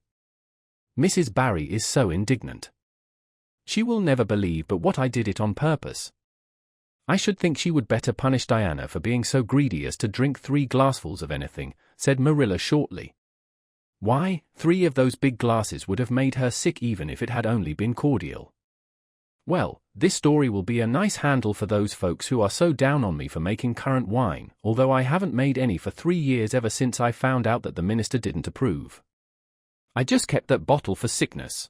Mrs. Barry is so indignant. She will never believe but what I did it on purpose. I should think she would better punish Diana for being so greedy as to drink 3 glassfuls of anything, said Marilla shortly. Why, 3 of those big glasses would have made her sick even if it had only been cordial. Well, this story will be a nice handle for those folks who are so down on me for making currant wine, although I haven't made any for 3 years ever since I found out that the minister didn't approve. I just kept that bottle for sickness.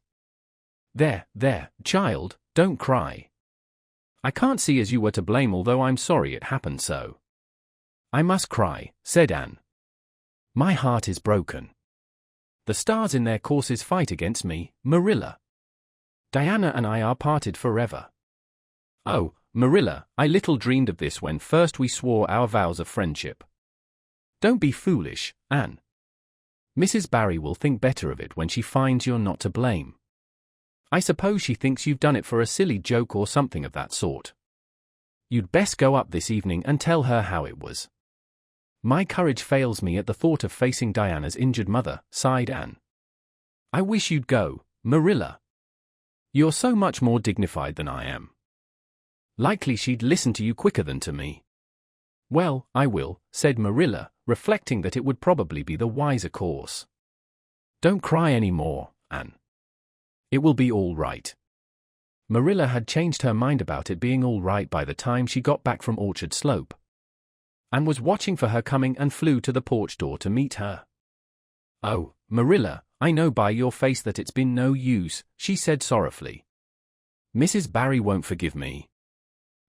There, child, don't cry. I can't see as you were to blame, although I'm sorry it happened so. I must cry, said Anne. My heart is broken. The stars in their courses fight against me, Marilla. Diana and I are parted forever. Oh, Marilla, I little dreamed of this when first we swore our vows of friendship. Don't be foolish, Anne. Mrs. Barry will think better of it when she finds you're not to blame. I suppose she thinks you've done it for a silly joke or something of that sort. You'd best go up this evening and tell her how it was. My courage fails me at the thought of facing Diana's injured mother, sighed Anne. I wish you'd go, Marilla. You're so much more dignified than I am. Likely she'd listen to you quicker than to me. Well, I will, said Marilla, reflecting that it would probably be the wiser course. Don't cry any more, Anne. It will be all right. Marilla had changed her mind about it being all right by the time she got back from Orchard Slope. Anne was watching for her coming and flew to the porch door to meet her. Oh, Marilla, I know by your face that it's been no use, she said sorrowfully. Mrs. Barry won't forgive me.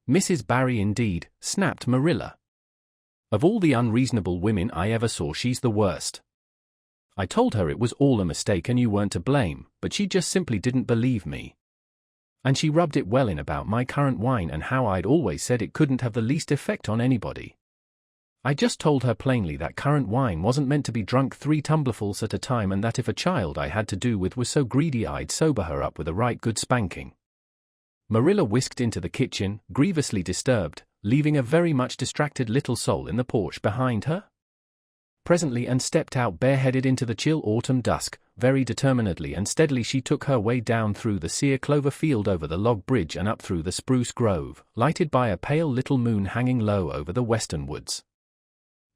Mrs. Barry indeed, snapped Marilla. Of all the unreasonable women I ever saw, she's the worst. I told her it was all a mistake and you weren't to blame, but she just simply didn't believe me. And she rubbed it well in about my currant wine and how I'd always said it couldn't have the least effect on anybody. I just told her plainly that currant wine wasn't meant to be drunk 3 tumblerfuls at a time, and that if a child I had to do with was so greedy I'd sober her up with a right good spanking. Marilla whisked into the kitchen, grievously disturbed, leaving a very much distracted little soul in the porch behind her. Presently Anne stepped out bareheaded into the chill autumn dusk. Very determinedly and steadily she took her way down through the sere clover field, over the log bridge and up through the spruce grove, lighted by a pale little moon hanging low over the western woods.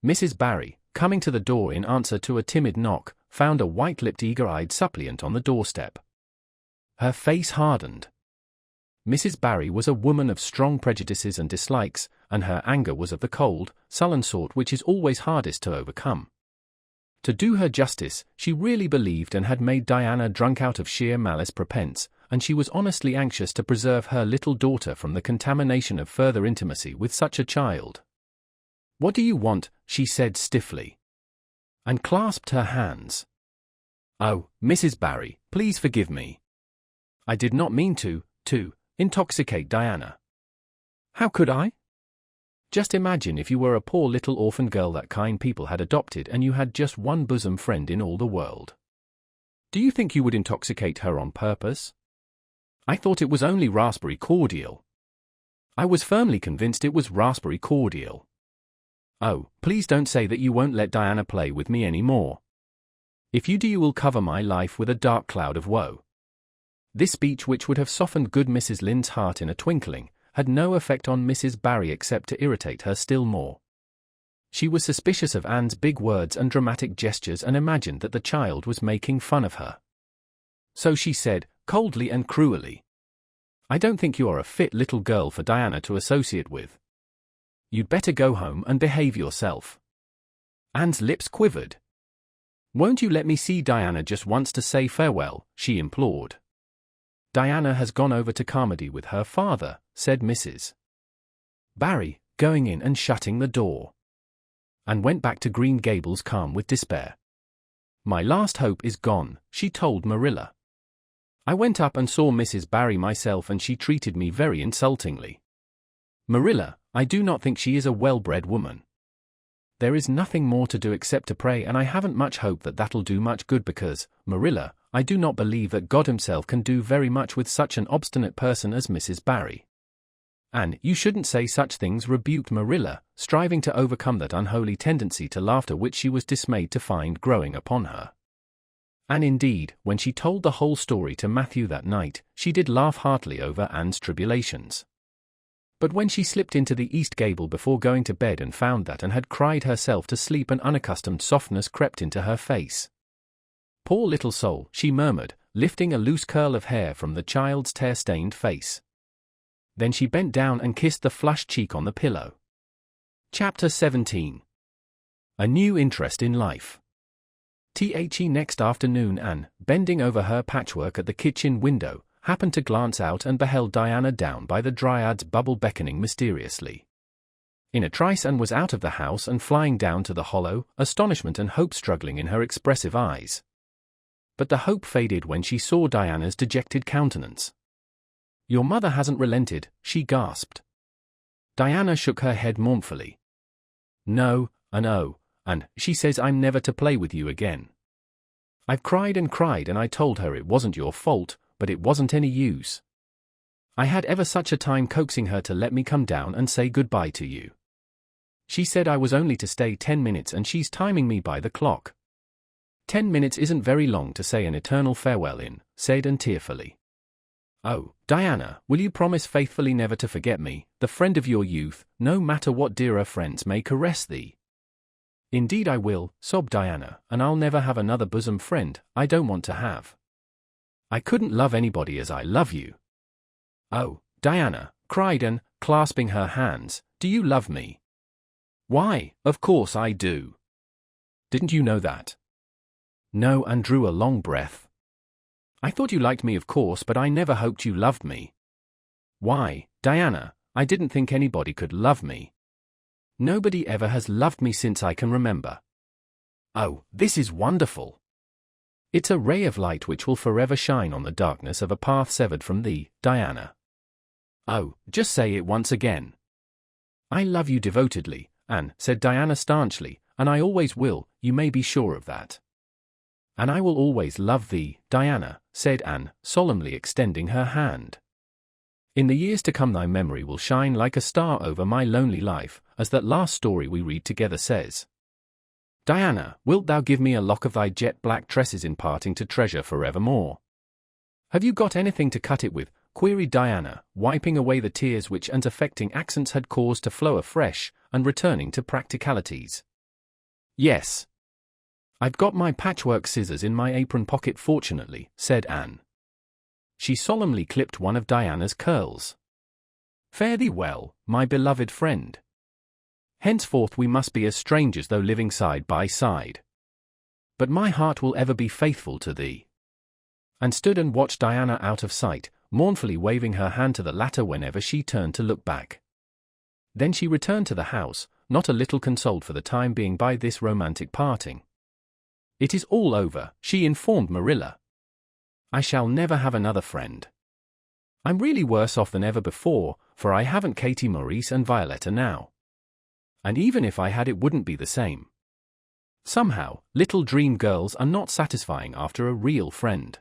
Mrs. Barry, coming to the door in answer to a timid knock, found a white-lipped eager-eyed suppliant on the doorstep. Her face hardened. Mrs. Barry was a woman of strong prejudices and dislikes, and her anger was of the cold, sullen sort which is always hardest to overcome. To do her justice, she really believed and had made Diana drunk out of sheer malice prepense, and she was honestly anxious to preserve her little daughter from the contamination of further intimacy with such a child. "What do you want?" she said stiffly, and clasped her hands. "Oh, Mrs. Barry, please forgive me. I did not mean to intoxicate Diana. How could I? Just imagine if you were a poor little orphan girl that kind people had adopted and you had just one bosom friend in all the world. Do you think you would intoxicate her on purpose? I thought it was only raspberry cordial. I was firmly convinced it was raspberry cordial. Oh, please don't say that you won't let Diana play with me any more. If you do, you will cover my life with a dark cloud of woe." This speech, which would have softened good Mrs. Lynde's heart in a twinkling, had no effect on Mrs. Barry except to irritate her still more. She was suspicious of Anne's big words and dramatic gestures and imagined that the child was making fun of her. So she said, coldly and cruelly, "I don't think you are a fit little girl for Diana to associate with. You'd better go home and behave yourself." Anne's lips quivered. "Won't you let me see Diana just once to say farewell?" she implored. "Diana has gone over to Carmody with her father," said Mrs. Barry, going in and shutting the door. and went back to Green Gables calm with despair. My last hope is gone, she told Marilla. I went up and saw Mrs. Barry myself and she treated me very insultingly. Marilla, I do not think she is a well-bred woman. There is nothing more to do except to pray, and I haven't much hope that that'll do much good because, Marilla, I do not believe that God himself can do very much with such an obstinate person as Mrs. Barry. Anne, you shouldn't say such things, rebuked Marilla, striving to overcome that unholy tendency to laughter which she was dismayed to find growing upon her. And indeed, when she told the whole story to Matthew that night, she did laugh heartily over Anne's tribulations. But when she slipped into the east gable before going to bed and found that Anne had cried herself to sleep, an unaccustomed softness crept into her face. Poor little soul, she murmured, lifting a loose curl of hair from the child's tear-stained face. Then she bent down and kissed the flushed cheek on the pillow. Chapter 17. A New Interest in Life. Next afternoon Anne, bending over her patchwork at the kitchen window, happened to glance out and beheld Diana down by the Dryad's bubble beckoning mysteriously. In a trice Anne was out of the house and flying down to the hollow, astonishment and hope struggling in her expressive eyes. But the hope faded when she saw Diana's dejected countenance. "Your mother hasn't relented," she gasped. Diana shook her head mournfully. "No, and she says I'm never to play with you again. I've cried and cried and I told her it wasn't your fault, but it wasn't any use. I had ever such a time coaxing her to let me come down and say goodbye to you. She said I was only to stay 10 minutes and she's timing me by the clock. 10 minutes isn't very long to say an eternal farewell in," said Anne tearfully. "Oh, Diana, will you promise faithfully never to forget me, the friend of your youth, no matter what dearer friends may caress thee?" "Indeed I will," sobbed Diana, "and I'll never have another bosom friend, I don't want to have. I couldn't love anybody as I love you." "Oh, Diana," cried Anne, clasping her hands, "do you love me?" "Why, of course I do. Didn't you know that?" "No," and drew a long breath. "I thought you liked me, of course, but I never hoped you loved me." "Why, Diana, I didn't think anybody could love me. Nobody ever has loved me since I can remember." "Oh, this is wonderful. It's a ray of light which will forever shine on the darkness of a path severed from thee, Diana. Oh, just say it once again." "I love you devotedly, Anne," said Diana stanchly, "and I always will, you may be sure of that." "And I will always love thee, Diana," said Anne, solemnly extending her hand. "In the years to come thy memory will shine like a star over my lonely life, as that last story we read together says. Diana, wilt thou give me a lock of thy jet-black tresses in parting to treasure forevermore?" "Have you got anything to cut it with?" queried Diana, wiping away the tears which Anne's affecting accents had caused to flow afresh, and returning to practicalities. "Yes. I've got my patchwork scissors in my apron pocket fortunately," said Anne. She solemnly clipped one of Diana's curls. "Fare thee well, my beloved friend. Henceforth we must be as strangers though living side by side. But my heart will ever be faithful to thee." And stood and watched Diana out of sight, mournfully waving her hand to the latter whenever she turned to look back. Then she returned to the house, not a little consoled for the time being by this romantic parting. "It is all over," she informed Marilla. "I shall never have another friend. I'm really worse off than ever before, for I haven't Katie, Maurice and Violetta now. And even if I had, it wouldn't be the same. Somehow, little dream girls are not satisfying after a real friend.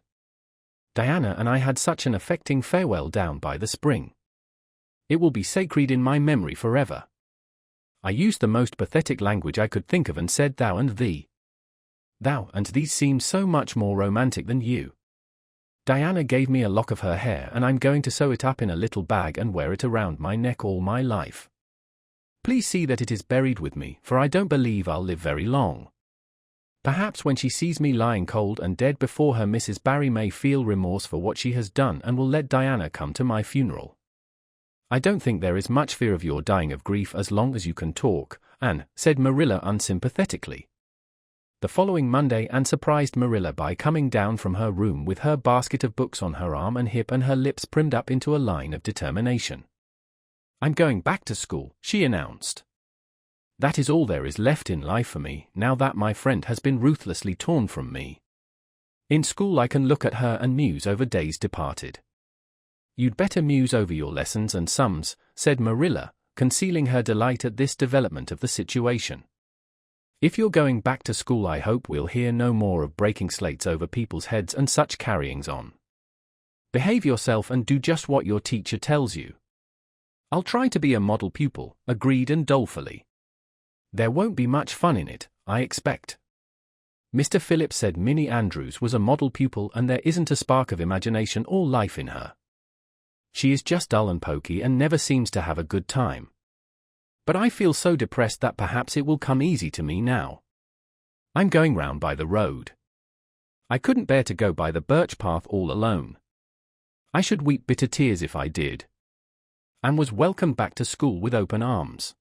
Diana and I had such an affecting farewell down by the spring. It will be sacred in my memory forever. I used the most pathetic language I could think of and said thou and thee. Thou and these seem so much more romantic than you. Diana gave me a lock of her hair and I'm going to sew it up in a little bag and wear it around my neck all my life. Please see that it is buried with me, for I don't believe I'll live very long. Perhaps when she sees me lying cold and dead before her, Mrs. Barry may feel remorse for what she has done and will let Diana come to my funeral. I don't think there is much fear of your dying of grief as long as you can talk, Anne," said Marilla unsympathetically. The following Monday Anne surprised Marilla by coming down from her room with her basket of books on her arm and hip and her lips primmed up into a line of determination. "I'm going back to school," she announced. That is all there is left in life for me, now that my friend has been ruthlessly torn from me. In school I can look at her and muse over days departed. You'd better muse over your lessons and sums, said Marilla, concealing her delight at this development of the situation. If you're going back to school, I hope we'll hear no more of breaking slates over people's heads and such carryings on. Behave yourself and do just what your teacher tells you. I'll try to be a model pupil, agreed Anne dolefully. There won't be much fun in it, I expect. Mr. Phillips said Minnie Andrews was a model pupil and there isn't a spark of imagination or life in her. She is just dull and poky and never seems to have a good time. But I feel so depressed that perhaps it will come easy to me now. I'm going round by the road. I couldn't bear to go by the birch path all alone. I should weep bitter tears if I did. Anne was welcomed back to school with open arms.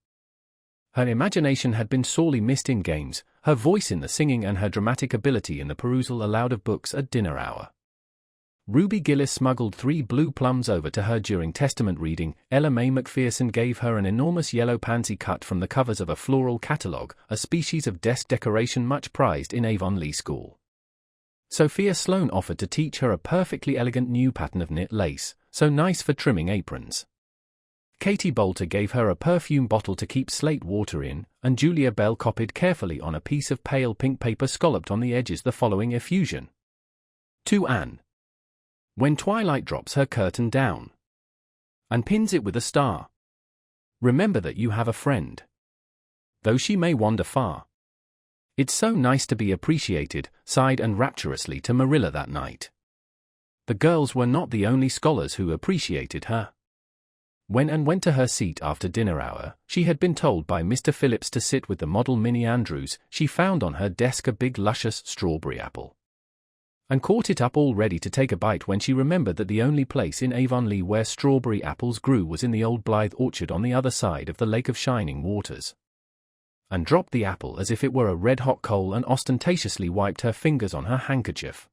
Her imagination had been sorely missed in games, her voice in the singing and her dramatic ability in the perusal aloud of books at dinner hour. Ruby Gillis smuggled 3 blue plums over to her during Testament reading. Ella May Macpherson gave her an enormous yellow pansy cut from the covers of a floral catalogue, a species of desk decoration much prized in Avonlea school. Sophia Sloane offered to teach her a perfectly elegant new pattern of knit lace, so nice for trimming aprons. Katie Bolter gave her a perfume bottle to keep slate water in, and Julia Bell copied carefully on a piece of pale pink paper scalloped on the edges the following effusion. To Anne. When twilight drops her curtain down and pins it with a star, remember that you have a friend, though she may wander far. It's so nice to be appreciated, sighed Anne rapturously to Marilla that night. The girls were not the only scholars who appreciated her. When Anne went to her seat after dinner hour, she had been told by Mr. Phillips to sit with the model Minnie Andrews. She found on her desk a big luscious strawberry apple, and caught it up all ready to take a bite when she remembered that the only place in Avonlea where strawberry apples grew was in the old Blythe orchard on the other side of the Lake of Shining Waters. And dropped the apple as if it were a red-hot coal and ostentatiously wiped her fingers on her handkerchief.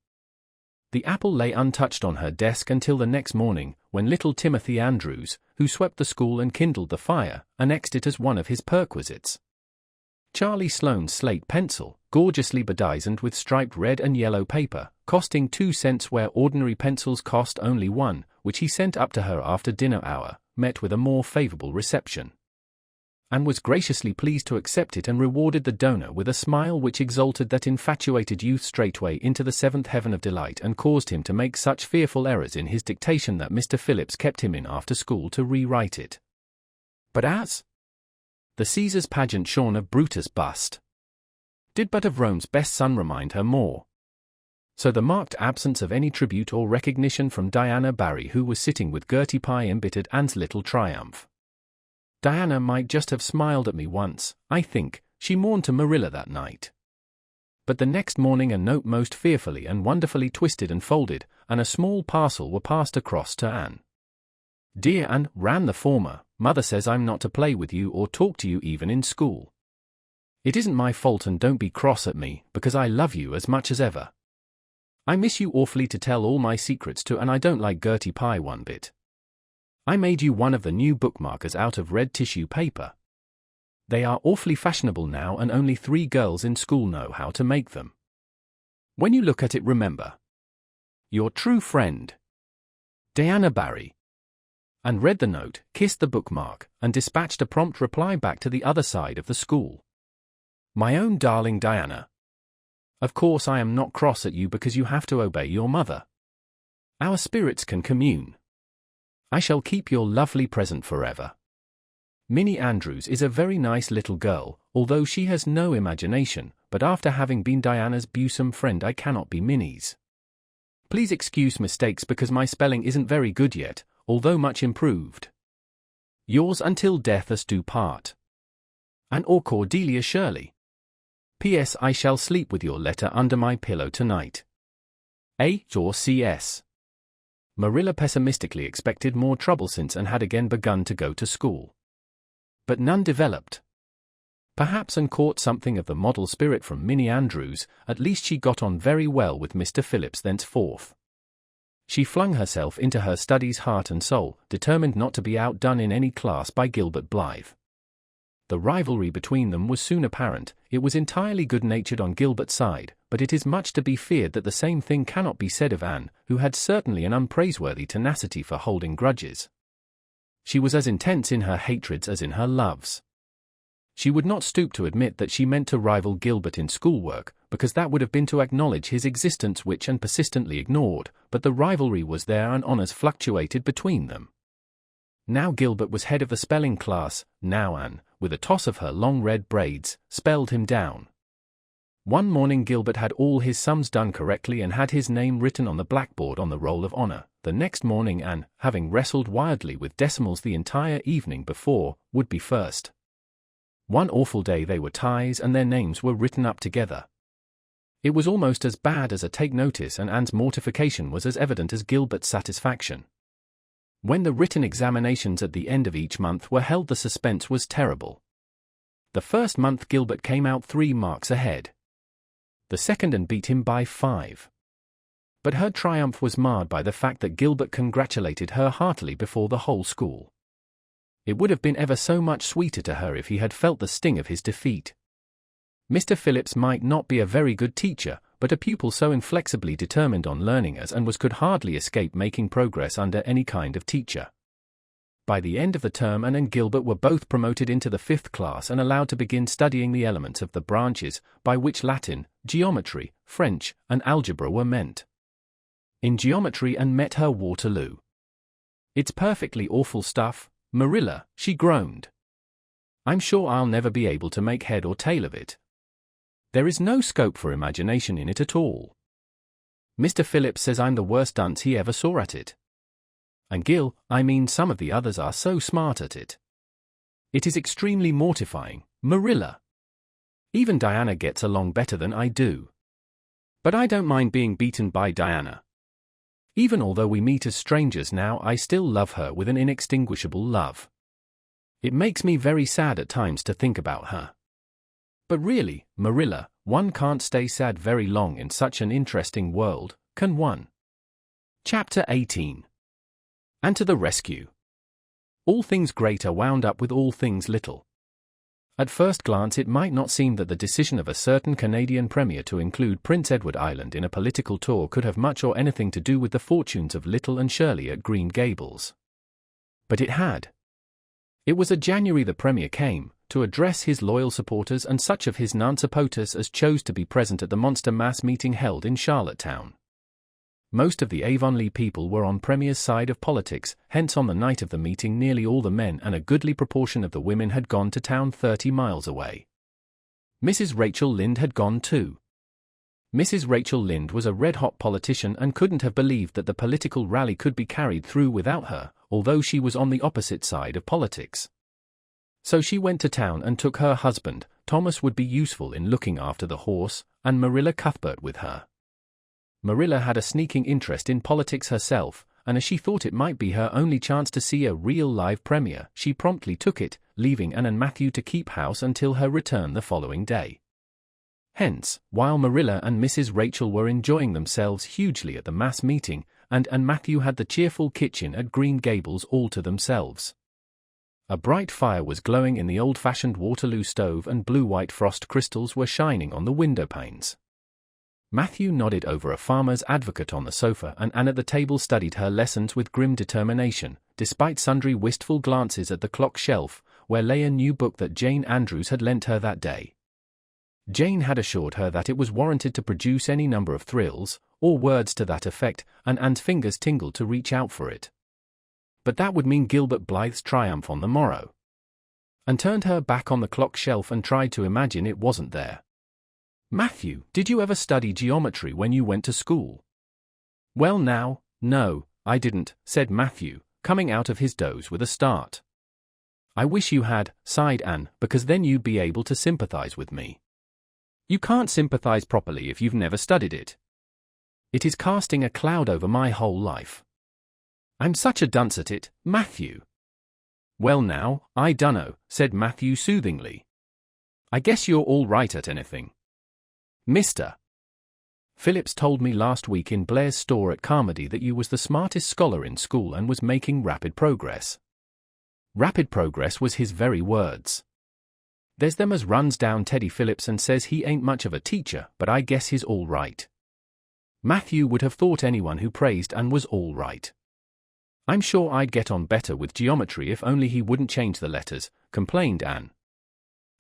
The apple lay untouched on her desk until the next morning, when little Timothy Andrews, who swept the school and kindled the fire, annexed it as one of his perquisites. Charlie Sloane's slate pencil, gorgeously bedizened with striped red and yellow paper, costing 2 cents where ordinary pencils cost only 1, which he sent up to her after dinner hour, met with a more favorable reception. Anne was graciously pleased to accept it and rewarded the donor with a smile which exalted that infatuated youth straightway into the 7th heaven of delight and caused him to make such fearful errors in his dictation that Mr. Phillips kept him in after school to rewrite it. But as the Caesar's pageant shorn of Brutus' bust, did but of Rome's best son remind her more. So the marked absence of any tribute or recognition from Diana Barry, who was sitting with Gertie Pye, embittered Anne's little triumph. Diana might just have smiled at me once, I think, she mourned to Marilla that night. But the next morning a note most fearfully and wonderfully twisted and folded, and a small parcel were passed across to Anne. Dear Anne, ran the former, Mother says I'm not to play with you or talk to you even in school. It isn't my fault and don't be cross at me, because I love you as much as ever. I miss you awfully to tell all my secrets to, and I don't like Gertie Pye one bit. I made you one of the new bookmarkers out of red tissue paper. They are awfully fashionable now and only 3 girls in school know how to make them. When you look at it, remember your true friend, Diana Barry. And read the note, kissed the bookmark, and dispatched a prompt reply back to the other side of the school. My own darling Diana. Of course I am not cross at you because you have to obey your mother. Our spirits can commune. I shall keep your lovely present forever. Minnie Andrews is a very nice little girl, although she has no imagination, but after having been Diana's buxom friend I cannot be Minnie's. Please excuse mistakes because my spelling isn't very good yet, although much improved. Yours until death us do part. Anne or Cordelia Shirley. P.S. I shall sleep with your letter under my pillow tonight. A. or C.S. Marilla pessimistically expected more trouble since Anne had again begun to go to school. But none developed. Perhaps Anne caught something of the model spirit from Minnie Andrews, at least she got on very well with Mr. Phillips thenceforth. She flung herself into her studies heart and soul, determined not to be outdone in any class by Gilbert Blythe. The rivalry between them was soon apparent. It was entirely good-natured on Gilbert's side, but it is much to be feared that the same thing cannot be said of Anne, who had certainly an unpraiseworthy tenacity for holding grudges. She was as intense in her hatreds as in her loves. She would not stoop to admit that she meant to rival Gilbert in schoolwork, because that would have been to acknowledge his existence which Anne persistently ignored, but the rivalry was there and honors fluctuated between them. Now Gilbert was head of the spelling class, now Anne, with a toss of her long red braids, spelled him down. One morning Gilbert had all his sums done correctly and had his name written on the blackboard on the roll of honor. The next morning Anne, having wrestled wildly with decimals the entire evening before, would be first. One awful day they were ties and their names were written up together. It was almost as bad as a take notice, and Anne's mortification was as evident as Gilbert's satisfaction. When the written examinations at the end of each month were held, the suspense was terrible. The first month Gilbert came out 3 marks ahead. The second Anne beat him by 5. But her triumph was marred by the fact that Gilbert congratulated her heartily before the whole school. It would have been ever so much sweeter to her if he had felt the sting of his defeat. Mr. Phillips might not be a very good teacher, but a pupil so inflexibly determined on learning as Anne was could hardly escape making progress under any kind of teacher. By the end of the term Anne and Gilbert were both promoted into the 5th class and allowed to begin studying the elements of the branches by which Latin, geometry, French, and algebra were meant. In geometry Anne met her Waterloo. "It's perfectly awful stuff, Marilla," she groaned. "I'm sure I'll never be able to make head or tail of it. There is no scope for imagination in it at all. Mr. Phillips says I'm the worst dunce he ever saw at it. And Gil, I mean some of the others are so smart at it. It is extremely mortifying, Marilla. Even Diana gets along better than I do. But I don't mind being beaten by Diana. Even although we meet as strangers now, I still love her with an inextinguishable love. It makes me very sad at times to think about her. But really, Marilla, one can't stay sad very long in such an interesting world, can one?" Chapter 18. And to the rescue. All things great are wound up with all things little. At first glance it might not seem that the decision of a certain Canadian premier to include Prince Edward Island in a political tour could have much or anything to do with the fortunes of Little and Shirley at Green Gables. But it had. It was a January the premier came, to address his loyal supporters and such of his non-supporters as chose to be present at the monster mass meeting held in Charlottetown. Most of the Avonlea people were on Premier's side of politics, hence on the night of the meeting nearly all the men and a goodly proportion of the women had gone to town 30 miles away. Mrs. Rachel Lynde had gone too. Mrs. Rachel Lynde was a red-hot politician and couldn't have believed that the political rally could be carried through without her, although she was on the opposite side of politics. So she went to town and took her husband. Thomas would be useful in looking after the horse, and Marilla Cuthbert with her. Marilla had a sneaking interest in politics herself, and as she thought it might be her only chance to see a real live premier, she promptly took it, leaving Anne and Matthew to keep house until her return the following day. Hence, while Marilla and Mrs. Rachel were enjoying themselves hugely at the mass meeting, Anne and Matthew had the cheerful kitchen at Green Gables all to themselves. A bright fire was glowing in the old-fashioned Waterloo stove and blue-white frost crystals were shining on the window panes. Matthew nodded over a farmer's advocate on the sofa, and Anne at the table studied her lessons with grim determination, despite sundry wistful glances at the clock shelf, where lay a new book that Jane Andrews had lent her that day. Jane had assured her that it was warranted to produce any number of thrills, or words to that effect, and Anne's fingers tingled to reach out for it. But that would mean Gilbert Blythe's triumph on the morrow. Anne turned her back on the clock shelf and tried to imagine it wasn't there. "Matthew, did you ever study geometry when you went to school?" "Well now, no, I didn't," said Matthew, coming out of his doze with a start. "I wish you had," sighed Anne, "because then you'd be able to sympathize with me." "You can't sympathize properly if you've never studied it. It is casting a cloud over my whole life. I'm such a dunce at it, Matthew." "Well now, I dunno," said Matthew soothingly. "I guess you're all right at anything. Mr. Phillips told me last week in Blair's store at Carmody that you was the smartest scholar in school and was making rapid progress." Rapid progress was his very words. There's them as runs down Teddy Phillips and says he ain't much of a teacher, but I guess he's all right. Matthew would have thought anyone who praised Anne was all right. I'm sure I'd get on better with geometry if only he wouldn't change the letters, complained Anne.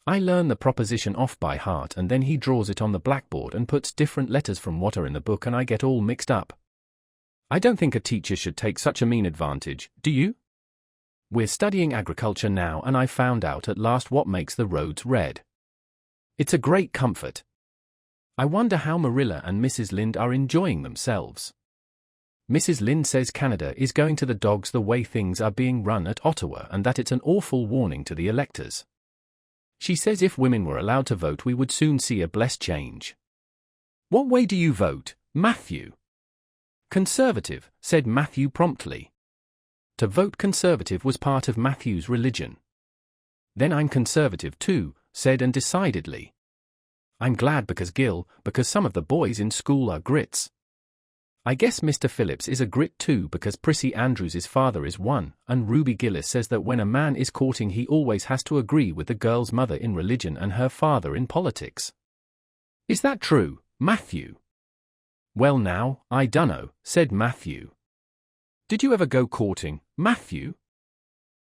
I learn the proposition off by heart and then he draws it on the blackboard and puts different letters from what are in the book and I get all mixed up. I don't think a teacher should take such a mean advantage, do you? We're studying agriculture now and I found out at last what makes the roads red. It's a great comfort. I wonder how Marilla and Mrs. Lynde are enjoying themselves. Mrs. Lynde says Canada is going to the dogs the way things are being run at Ottawa and that it's an awful warning to the electors. She says if women were allowed to vote we would soon see a blessed change. What way do you vote, Matthew? Conservative, said Matthew promptly. To vote Conservative was part of Matthew's religion. Then I'm Conservative too, said Anne decidedly. I'm glad because some of the boys in school are grits. I guess Mr. Phillips is a grit too because Prissy Andrews' father is one, and Ruby Gillis says that when a man is courting he always has to agree with the girl's mother in religion and her father in politics. Is that true, Matthew? Well now, I dunno, said Matthew. Did you ever go courting, Matthew?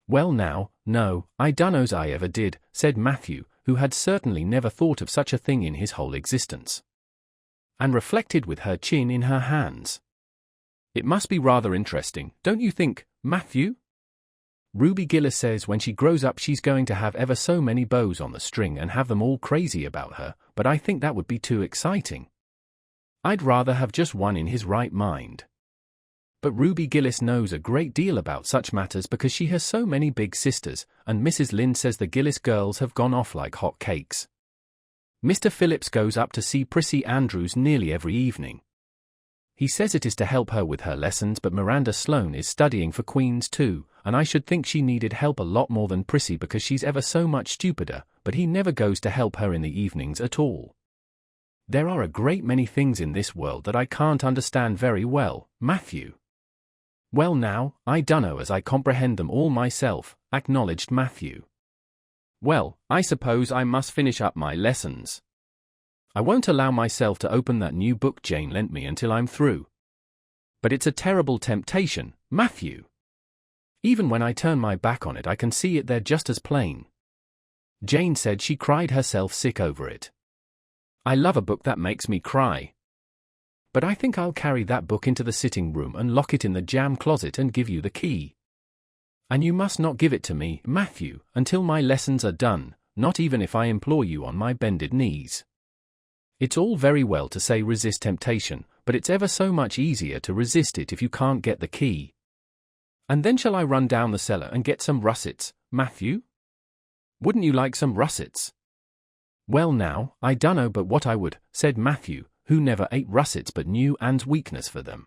Well now, no, I dunno's I ever did, said Matthew, who had certainly never thought of such a thing in his whole existence. And reflected with her chin in her hands. It must be rather interesting, don't you think, Matthew? Ruby Gillis says when she grows up she's going to have ever so many bows on the string and have them all crazy about her, but I think that would be too exciting. I'd rather have just one in his right mind. But Ruby Gillis knows a great deal about such matters because she has so many big sisters, and Mrs. Lynde says the Gillis girls have gone off like hot cakes. Mr. Phillips goes up to see Prissy Andrews nearly every evening. He says it is to help her with her lessons, but Miranda Sloane is studying for Queen's too, and I should think she needed help a lot more than Prissy because she's ever so much stupider, but he never goes to help her in the evenings at all. There are a great many things in this world that I can't understand very well, Matthew. Well now, I dunno as I comprehend them all myself, acknowledged Matthew. Well, I suppose I must finish up my lessons. I won't allow myself to open that new book Jane lent me until I'm through. But it's a terrible temptation, Matthew. Even when I turn my back on it I can see it there just as plain. Jane said she cried herself sick over it. I love a book that makes me cry. But I think I'll carry that book into the sitting room and lock it in the jam closet and give you the key. And you must not give it to me, Matthew, until my lessons are done, not even if I implore you on my bended knees. It's all very well to say resist temptation, but it's ever so much easier to resist it if you can't get the key. And then shall I run down the cellar and get some russets, Matthew? Wouldn't you like some russets? Well now, I dunno but what I would, said Matthew, who never ate russets but knew Anne's weakness for them.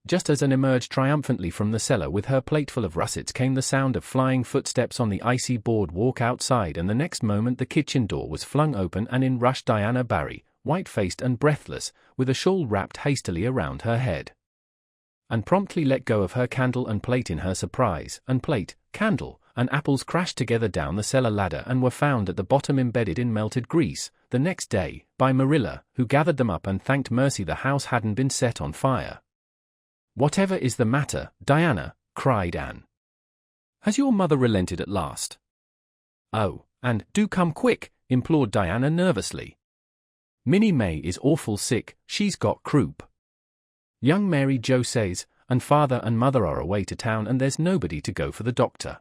Just as Anne emerged triumphantly from the cellar with her plateful of russets came the sound of flying footsteps on the icy boardwalk outside, and the next moment the kitchen door was flung open and in rushed Diana Barry, white-faced and breathless, with a shawl wrapped hastily around her head. And promptly let go of her candle and plate in her surprise, and plate, candle, and apples crashed together down the cellar ladder and were found at the bottom embedded in melted grease, the next day, by Marilla, who gathered them up and thanked mercy the house hadn't been set on fire. Whatever is the matter, Diana? Cried Anne. Has your mother relented at last? Oh, and do come quick, implored Diana nervously. Minnie May is awful sick, she's got croup. Young Mary Jo says, and father and mother are away to town and there's nobody to go for the doctor.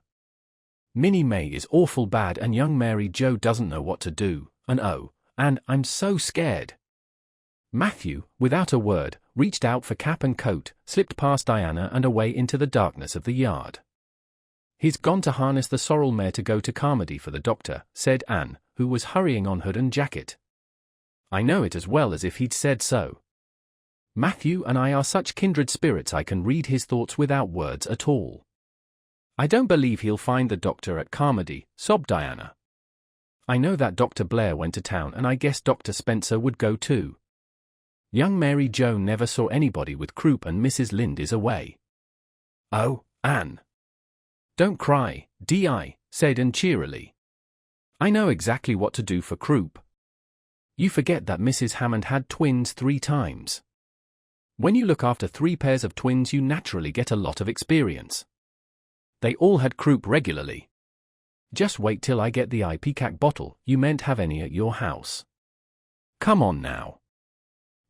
Minnie May is awful bad and young Mary Jo doesn't know what to do, and oh, and I'm so scared. Matthew, without a word, reached out for cap and coat, slipped past Diana and away into the darkness of the yard. He's gone to harness the sorrel mare to go to Carmody for the doctor, said Anne, who was hurrying on hood and jacket. I know it as well as if he'd said so. Matthew and I are such kindred spirits I can read his thoughts without words at all. I don't believe he'll find the doctor at Carmody, sobbed Diana. I know that Dr. Blair went to town and I guess Dr. Spencer would go too. Young Mary Jo never saw anybody with croup and Mrs. Lynde is away. Oh, Anne. Don't cry, Di, said Anne cheerily. I know exactly what to do for croup. You forget that Mrs. Hammond had twins 3 times. When you look after 3 pairs of twins, you naturally get a lot of experience. They all had croup regularly. Just wait till I get the ipecac bottle. You mayn't have any at your house. Come on now.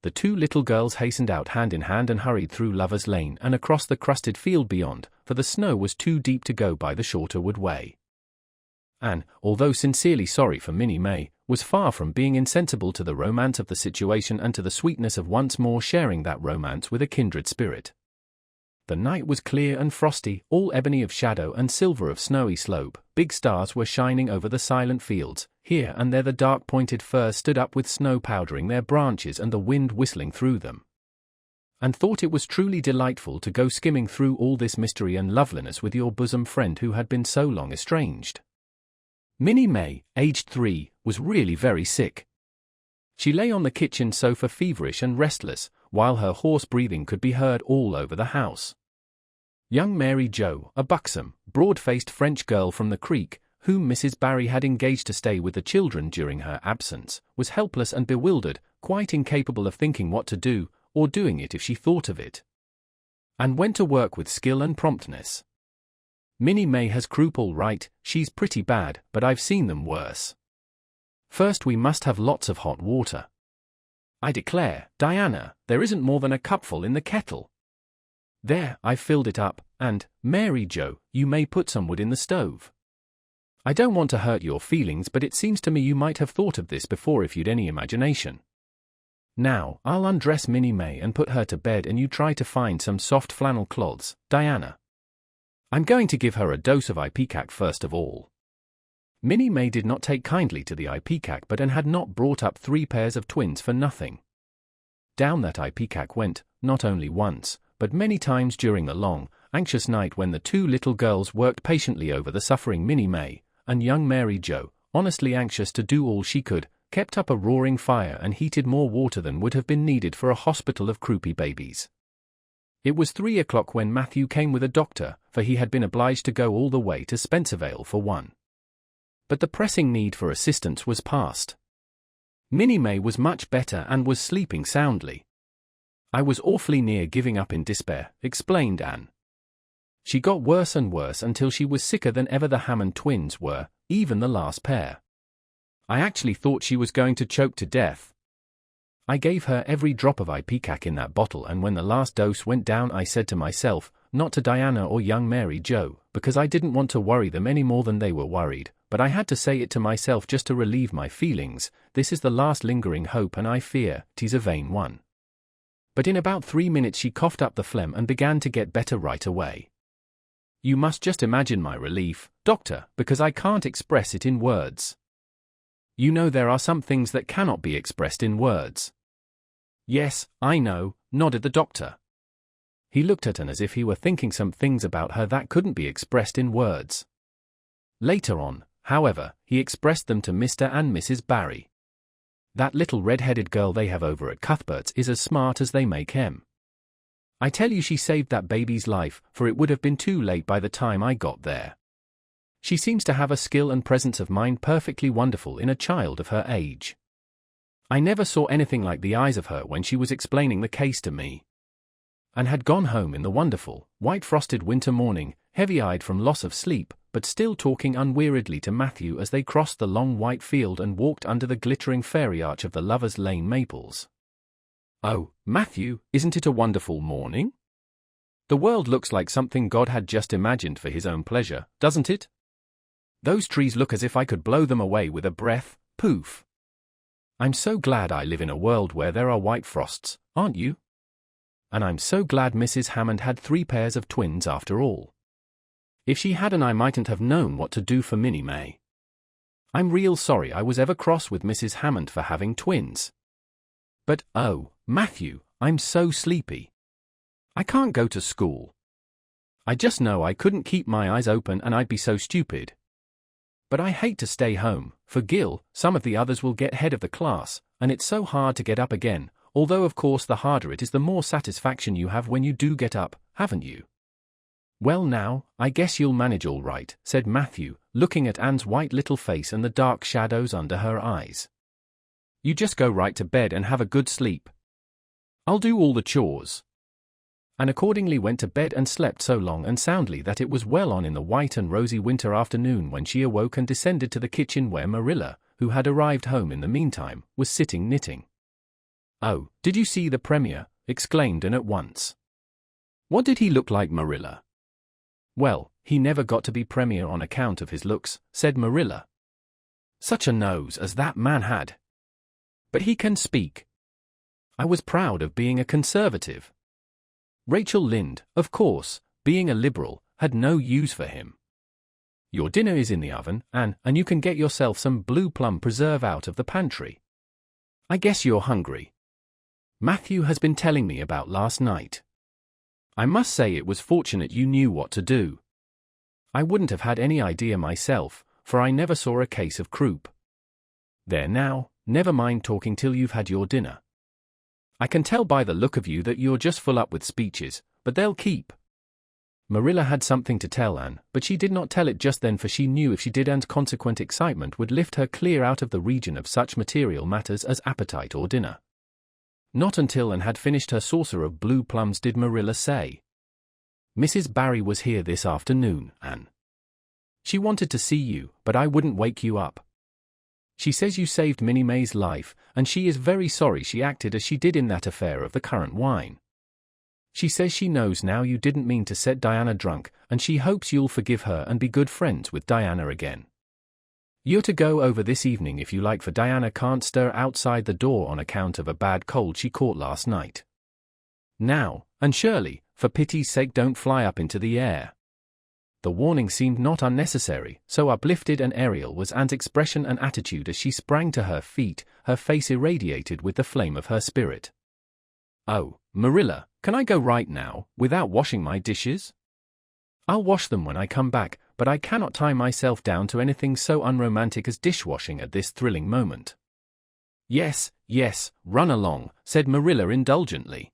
The 2 little girls hastened out hand in hand and hurried through Lover's Lane and across the crusted field beyond, for the snow was too deep to go by the shorter wood way. Anne, although sincerely sorry for Minnie May, was far from being insensible to the romance of the situation and to the sweetness of once more sharing that romance with a kindred spirit. The night was clear and frosty, all ebony of shadow and silver of snowy slope. Big stars were shining over the silent fields. Here and there the dark pointed firs stood up with snow powdering their branches and the wind whistling through them. And thought it was truly delightful to go skimming through all this mystery and loveliness with your bosom friend who had been so long estranged. Minnie May, aged 3, was really very sick. She lay on the kitchen sofa feverish and restless, while her hoarse breathing could be heard all over the house. Young Mary Jo, a buxom, broad-faced French girl from the Creek, whom Mrs. Barry had engaged to stay with the children during her absence, was helpless and bewildered, quite incapable of thinking what to do, or doing it if she thought of it. And went to work with skill and promptness. Minnie May has croup all right, she's pretty bad, but I've seen them worse. First we must have lots of hot water. I declare, Diana, there isn't more than a cupful in the kettle. There, I've filled it up, and, Mary Jo, you may put some wood in the stove. I don't want to hurt your feelings, but it seems to me you might have thought of this before if you'd any imagination. Now, I'll undress Minnie May and put her to bed, and you try to find some soft flannel cloths, Diana. I'm going to give her a dose of ipecac first of all. Minnie May did not take kindly to the ipecac, but Anne had not brought up 3 pairs of twins for nothing. Down that ipecac went, not only once, but many times during the long, anxious night when the 2 little girls worked patiently over the suffering Minnie May, and young Mary Jo, honestly anxious to do all she could, kept up a roaring fire and heated more water than would have been needed for a hospital of croupy babies. It was 3 o'clock when Matthew came with a doctor, for he had been obliged to go all the way to Spencervale for one. But the pressing need for assistance was past. Minnie May was much better and was sleeping soundly. I was awfully near giving up in despair, explained Anne. She got worse and worse until she was sicker than ever the Hammond twins were, even the last pair. I actually thought she was going to choke to death. I gave her every drop of ipecac in that bottle, and when the last dose went down I said to myself, not to Diana or young Mary Jo, because I didn't want to worry them any more than they were worried, but I had to say it to myself just to relieve my feelings, this is the last lingering hope and I fear 'tis a vain one. But in about 3 minutes she coughed up the phlegm and began to get better right away. You must just imagine my relief, doctor, because I can't express it in words. You know there are some things that cannot be expressed in words. Yes, I know, nodded the doctor. He looked at Anne as if he were thinking some things about her that couldn't be expressed in words. Later on, however, he expressed them to Mr. and Mrs. Barry. That little red-headed girl they have over at Cuthbert's is as smart as they make 'em. I tell you she saved that baby's life, for it would have been too late by the time I got there. She seems to have a skill and presence of mind perfectly wonderful in a child of her age. I never saw anything like the eyes of her when she was explaining the case to me. And had gone home in the wonderful, white-frosted winter morning, heavy-eyed from loss of sleep, but still talking unweariedly to Matthew as they crossed the long white field and walked under the glittering fairy arch of the Lovers' Lane maples. Oh, Matthew, isn't it a wonderful morning? The world looks like something God had just imagined for his own pleasure, doesn't it? Those trees look as if I could blow them away with a breath, poof. I'm so glad I live in a world where there are white frosts, aren't you? And I'm so glad Mrs. Hammond had 3 pairs of twins after all. If she hadn't I mightn't have known what to do for Minnie May. I'm real sorry I was ever cross with Mrs. Hammond for having twins. But, oh, Matthew, I'm so sleepy. I can't go to school. I just know I couldn't keep my eyes open and I'd be so stupid. But I hate to stay home, for Gil, some of the others will get head of the class, and it's so hard to get up again, although of course the harder it is the more satisfaction you have when you do get up, haven't you? "Well now, I guess you'll manage all right," said Matthew, looking at Anne's white little face and the dark shadows under her eyes. "You just go right to bed and have a good sleep. I'll do all the chores." And accordingly went to bed and slept so long and soundly that it was well on in the white and rosy winter afternoon when she awoke and descended to the kitchen where Marilla, who had arrived home in the meantime, was sitting knitting. "Oh, did you see the Premier?" exclaimed Anne at once. "What did he look like, Marilla?" "Well, he never got to be Premier on account of his looks," said Marilla. "Such a nose as that man had. But he can speak. I was proud of being a Conservative. Rachel Lynde, of course, being a Liberal, had no use for him. Your dinner is in the oven, Anne, and you can get yourself some blue plum preserve out of the pantry. I guess you're hungry. Matthew has been telling me about last night. I must say it was fortunate you knew what to do. I wouldn't have had any idea myself, for I never saw a case of croup. There now, never mind talking till you've had your dinner. I can tell by the look of you that you're just full up with speeches, but they'll keep." Marilla had something to tell Anne, but she did not tell it just then, for she knew if she did Anne's consequent excitement would lift her clear out of the region of such material matters as appetite or dinner. Not until Anne had finished her saucer of blue plums did Marilla say, "Mrs. Barry was here this afternoon, Anne. She wanted to see you, but I wouldn't wake you up. She says you saved Minnie May's life, and she is very sorry she acted as she did in that affair of the currant wine. She says she knows now you didn't mean to set Diana drunk, and she hopes you'll forgive her and be good friends with Diana again. You're to go over this evening if you like, for Diana can't stir outside the door on account of a bad cold she caught last night. Now, Anne Shirley, for pity's sake don't fly up into the air." The warning seemed not unnecessary, so uplifted and aerial was Anne's expression and attitude as she sprang to her feet, her face irradiated with the flame of her spirit. "Oh, Marilla, can I go right now, without washing my dishes? I'll wash them when I come back, but I cannot tie myself down to anything so unromantic as dishwashing at this thrilling moment." Yes, run along," said Marilla indulgently.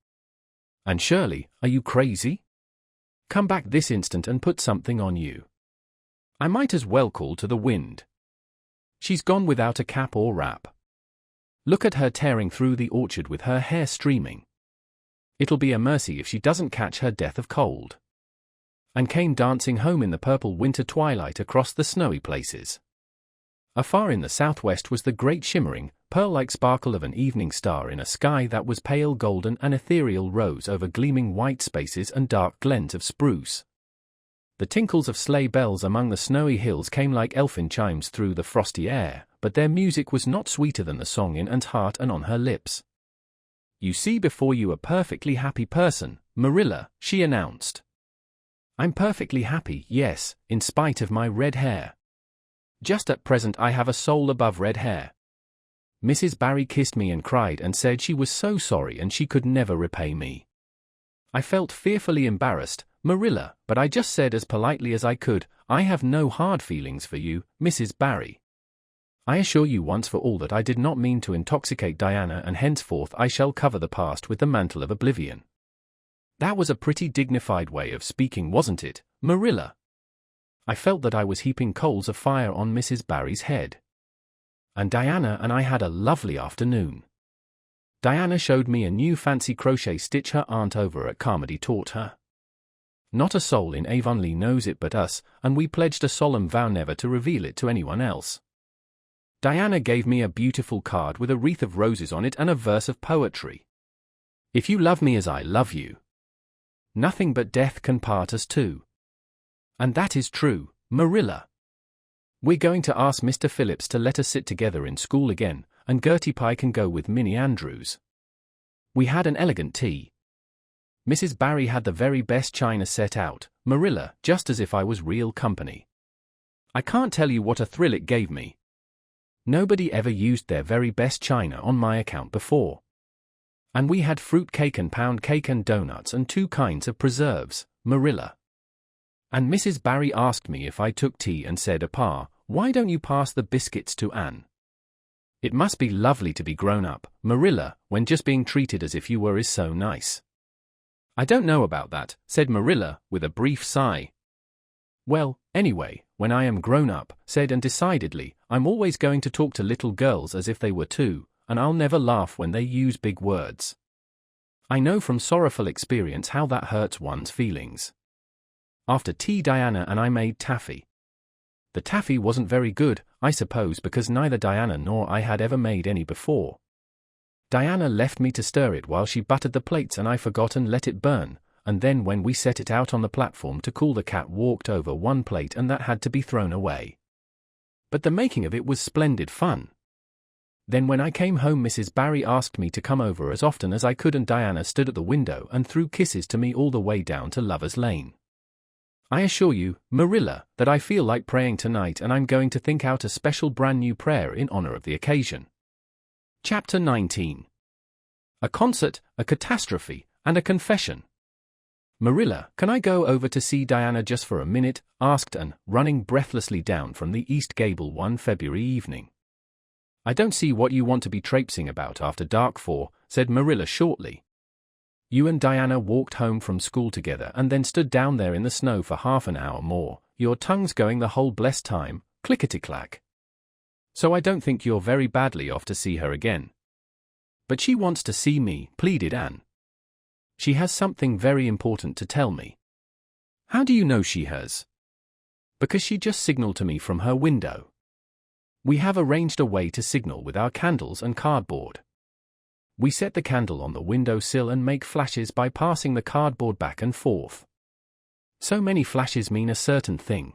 "Anne Shirley, are you crazy? Come back this instant and put something on you. I might as well call to the wind. She's gone without a cap or wrap. Look at her tearing through the orchard with her hair streaming. It'll be a mercy if she doesn't catch her death of cold." And came dancing home in the purple winter twilight across the snowy places. Afar in the southwest was the great shimmering, pearl-like sparkle of an evening star in a sky that was pale golden and ethereal rose over gleaming white spaces and dark glens of spruce. The tinkles of sleigh bells among the snowy hills came like elfin chimes through the frosty air, but their music was not sweeter than the song in Anne's heart and on her lips. "You see before you a perfectly happy person, Marilla," she announced. "I'm perfectly happy, yes, in spite of my red hair. Just at present I have a soul above red hair. Mrs. Barry kissed me and cried and said she was so sorry and she could never repay me. I felt fearfully embarrassed, Marilla, but I just said as politely as I could, 'I have no hard feelings for you, Mrs. Barry. I assure you once for all that I did not mean to intoxicate Diana, and henceforth I shall cover the past with the mantle of oblivion.' That was a pretty dignified way of speaking, wasn't it, Marilla?" I felt that I was heaping coals of fire on Mrs. Barry's head. And Diana and I had a lovely afternoon. Diana showed me a new fancy crochet stitch her aunt over at Carmody taught her. Not a soul in Avonlea knows it but us, and we pledged a solemn vow never to reveal it to anyone else. Diana gave me a beautiful card with a wreath of roses on it and a verse of poetry. "If you love me as I love you, nothing but death can part us two." And that is true, Marilla. We're going to ask Mr. Phillips to let us sit together in school again, and Gertie Pye can go with Minnie Andrews. We had an elegant tea. Mrs. Barry had the very best china set out, Marilla, just as if I was real company. I can't tell you what a thrill it gave me. Nobody ever used their very best china on my account before. And we had fruit cake and pound cake and donuts and 2 kinds of preserves, Marilla. And Mrs. Barry asked me if I took tea and said, "Pa, why don't you pass the biscuits to Anne?" It must be lovely to be grown up, Marilla, when just being treated as if you were is so nice. "I don't know about that," said Marilla, with a brief sigh. "Well, anyway, when I am grown up," said Anne decidedly, "I'm always going to talk to little girls as if they were too, and I'll never laugh when they use big words. I know from sorrowful experience how that hurts one's feelings." After tea, Diana and I made taffy. The taffy wasn't very good, I suppose, because neither Diana nor I had ever made any before. Diana left me to stir it while she buttered the plates, and I forgot and let it burn, and then when we set it out on the platform to cool, the cat walked over one plate and that had to be thrown away. But the making of it was splendid fun. Then when I came home, Mrs. Barry asked me to come over as often as I could, and Diana stood at the window and threw kisses to me all the way down to Lover's Lane. I assure you, Marilla, that I feel like praying tonight, and I'm going to think out a special brand new prayer in honor of the occasion. Chapter 19. A concert, a catastrophe, and a confession. "Marilla, can I go over to see Diana just for a minute?" asked Anne, running breathlessly down from the East Gable one February evening. "I don't see what you want to be traipsing about after dark for," said Marilla shortly. "You and Diana walked home from school together and then stood down there in the snow for half an hour more, your tongues going the whole blessed time, clickety-clack. So I don't think you're very badly off to see her again." "But she wants to see me," pleaded Anne. "She has something very important to tell me." "How do you know she has?" "Because she just signaled to me from her window. We have arranged a way to signal with our candles and cardboard. We set the candle on the window sill and make flashes by passing the cardboard back and forth. So many flashes mean a certain thing.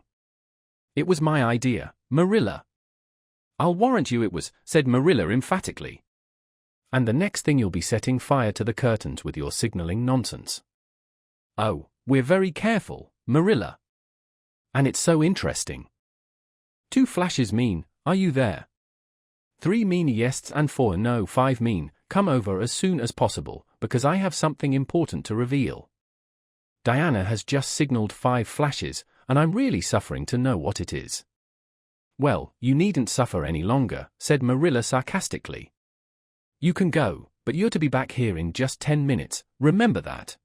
It was my idea, Marilla." "I'll warrant you it was," said Marilla emphatically. "And the next thing you'll be setting fire to the curtains with your signaling nonsense." "Oh, we're very careful, Marilla. And it's so interesting. 2 flashes mean, 'Are you there?' 3 mean yes, and 4 no. 5 mean, 'Come over as soon as possible, because I have something important to reveal.' Diana has just signaled 5 flashes, and I'm really suffering to know what it is." "Well, you needn't suffer any longer," said Marilla sarcastically. "You can go, but you're to be back here in just 10 minutes, remember that."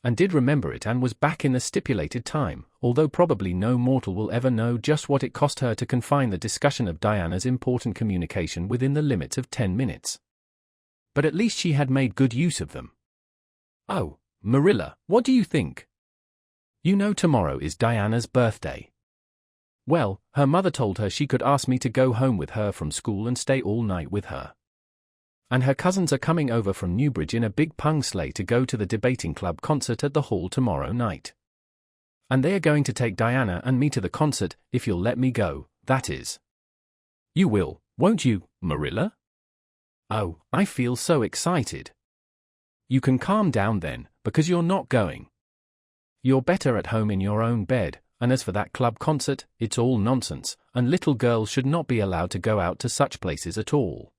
And did remember it, and was back in the stipulated time, although probably no mortal will ever know just what it cost her to confine the discussion of Diana's important communication within the limits of 10 minutes. But at least she had made good use of them. "Oh, Marilla, what do you think? You know tomorrow is Diana's birthday. Well, her mother told her she could ask me to go home with her from school and stay all night with her. And her cousins are coming over from Newbridge in a big pung sleigh to go to the debating club concert at the hall tomorrow night. And they are going to take Diana and me to the concert, if you'll let me go, that is." "You will, won't you, Marilla?" "Oh, I feel so excited." "You can calm down then, because you're not going. You're better at home in your own bed, and as for that club concert, it's all nonsense, and little girls should not be allowed to go out to such places at all."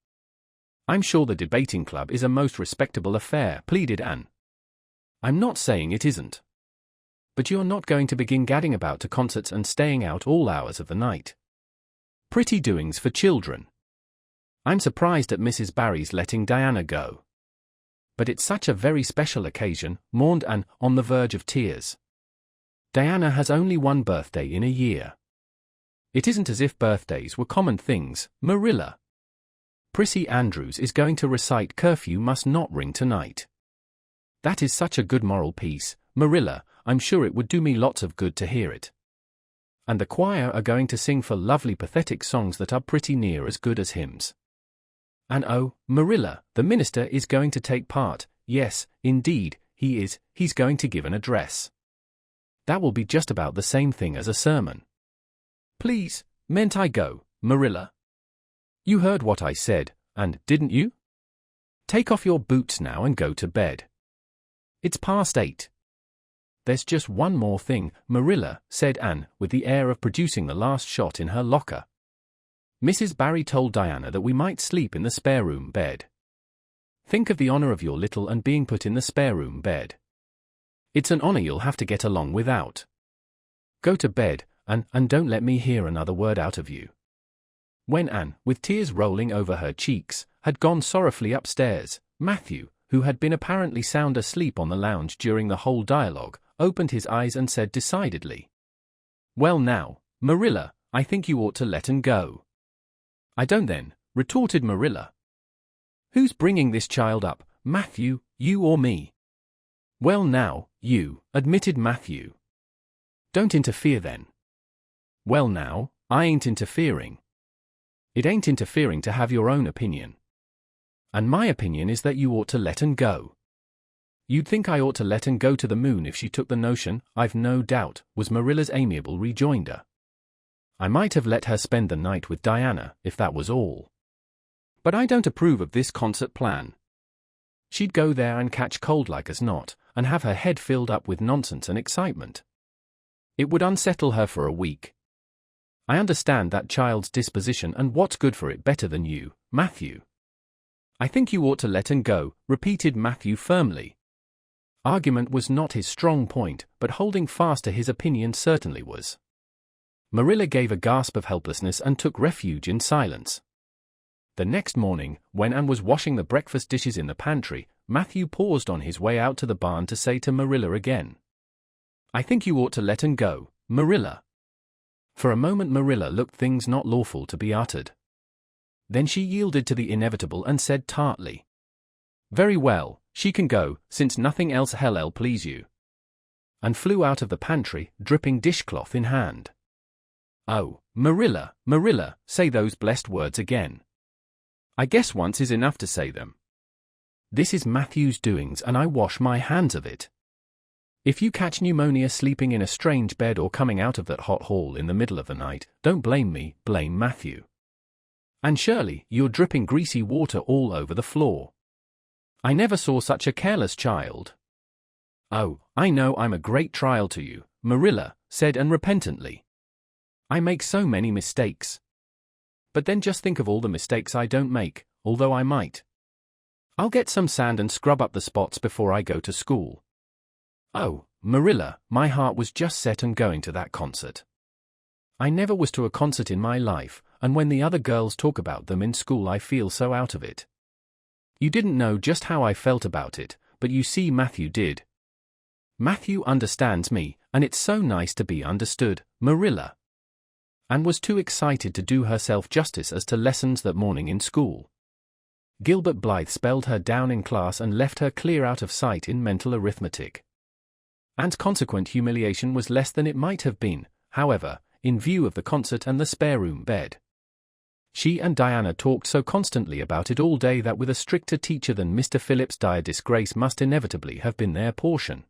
"I'm sure the debating club is a most respectable affair," pleaded Anne. "I'm not saying it isn't. But you're not going to begin gadding about to concerts and staying out all hours of the night. Pretty doings for children. I'm surprised at Mrs. Barry's letting Diana go. But it's such a very special occasion," mourned Anne, on the verge of tears. "Diana has only one birthday in a year. It isn't as if birthdays were common things, Marilla. Prissy Andrews is going to recite 'Curfew Must Not Ring Tonight.' That is such a good moral piece, Marilla, I'm sure it would do me lots of good to hear it. And the choir are going to sing 4 lovely pathetic songs that are pretty near as good as hymns. And oh, Marilla, the minister is going to take part, yes, indeed, he is, he's going to give an address. That will be just about the same thing as a sermon. Please, mayn't I go, Marilla? You heard what I said, and didn't you? Take off your boots now and go to bed. It's past 8. There's just one more thing, Marilla, said Anne, with the air of producing the last shot in her locker. Mrs. Barry told Diana that we might sleep in the spare room bed. Think of the honor of your little and being put in the spare room bed. It's an honor you'll have to get along without. Go to bed, and don't let me hear another word out of you. When Anne, with tears rolling over her cheeks, had gone sorrowfully upstairs, Matthew, who had been apparently sound asleep on the lounge during the whole dialogue, opened his eyes and said decidedly, "Well now, Marilla, I think you ought to let 'em go." "I don't then," retorted Marilla. "Who's bringing this child up, Matthew, you or me?" "Well now, you," admitted Matthew. "Don't interfere then." "Well now, I ain't interfering." "It ain't interfering to have your own opinion." "And my opinion is that you ought to let 'em go." "You'd think I ought to let 'em go to the moon if she took the notion, I've no doubt," was Marilla's amiable rejoinder. "I might have let her spend the night with Diana, if that was all. But I don't approve of this concert plan. She'd go there and catch cold like as not, and have her head filled up with nonsense and excitement. It would unsettle her for a week. I understand that child's disposition and what's good for it better than you, Matthew." "I think you ought to let 'em go," repeated Matthew firmly. Argument was not his strong point, but holding fast to his opinion certainly was. Marilla gave a gasp of helplessness and took refuge in silence. The next morning, when Anne was washing the breakfast dishes in the pantry, Matthew paused on his way out to the barn to say to Marilla again, "I think you ought to let 'em go, Marilla." For a moment Marilla looked things not lawful to be uttered. Then she yielded to the inevitable and said tartly, "Very well, she can go, since nothing else hell'll please you," and flew out of the pantry, dripping dishcloth in hand. "Oh, Marilla, Marilla, say those blessed words again. I guess once is enough to say them. This is Matthew's doings and I wash my hands of it. If you catch pneumonia sleeping in a strange bed or coming out of that hot hall in the middle of the night, don't blame me, blame Matthew. Anne Shirley, you're dripping greasy water all over the floor. I never saw such a careless child." "Oh, I know I'm a great trial to you," Marilla said unrepentantly. "I make so many mistakes. But then just think of all the mistakes I don't make, although I might. I'll get some sand and scrub up the spots before I go to school. Oh, Marilla, my heart was just set on going to that concert. I never was to a concert in my life, and when the other girls talk about them in school I feel so out of it. You didn't know just how I felt about it, but you see Matthew did. Matthew understands me, and it's so nice to be understood, Marilla." Anne was too excited to do herself justice as to lessons that morning in school. Gilbert Blythe spelled her down in class and left her clear out of sight in mental arithmetic. Anne's consequent humiliation was less than it might have been, however, in view of the concert and the spare-room bed. She and Diana talked so constantly about it all day that with a stricter teacher than Mr. Phillips dire disgrace must inevitably have been their portion.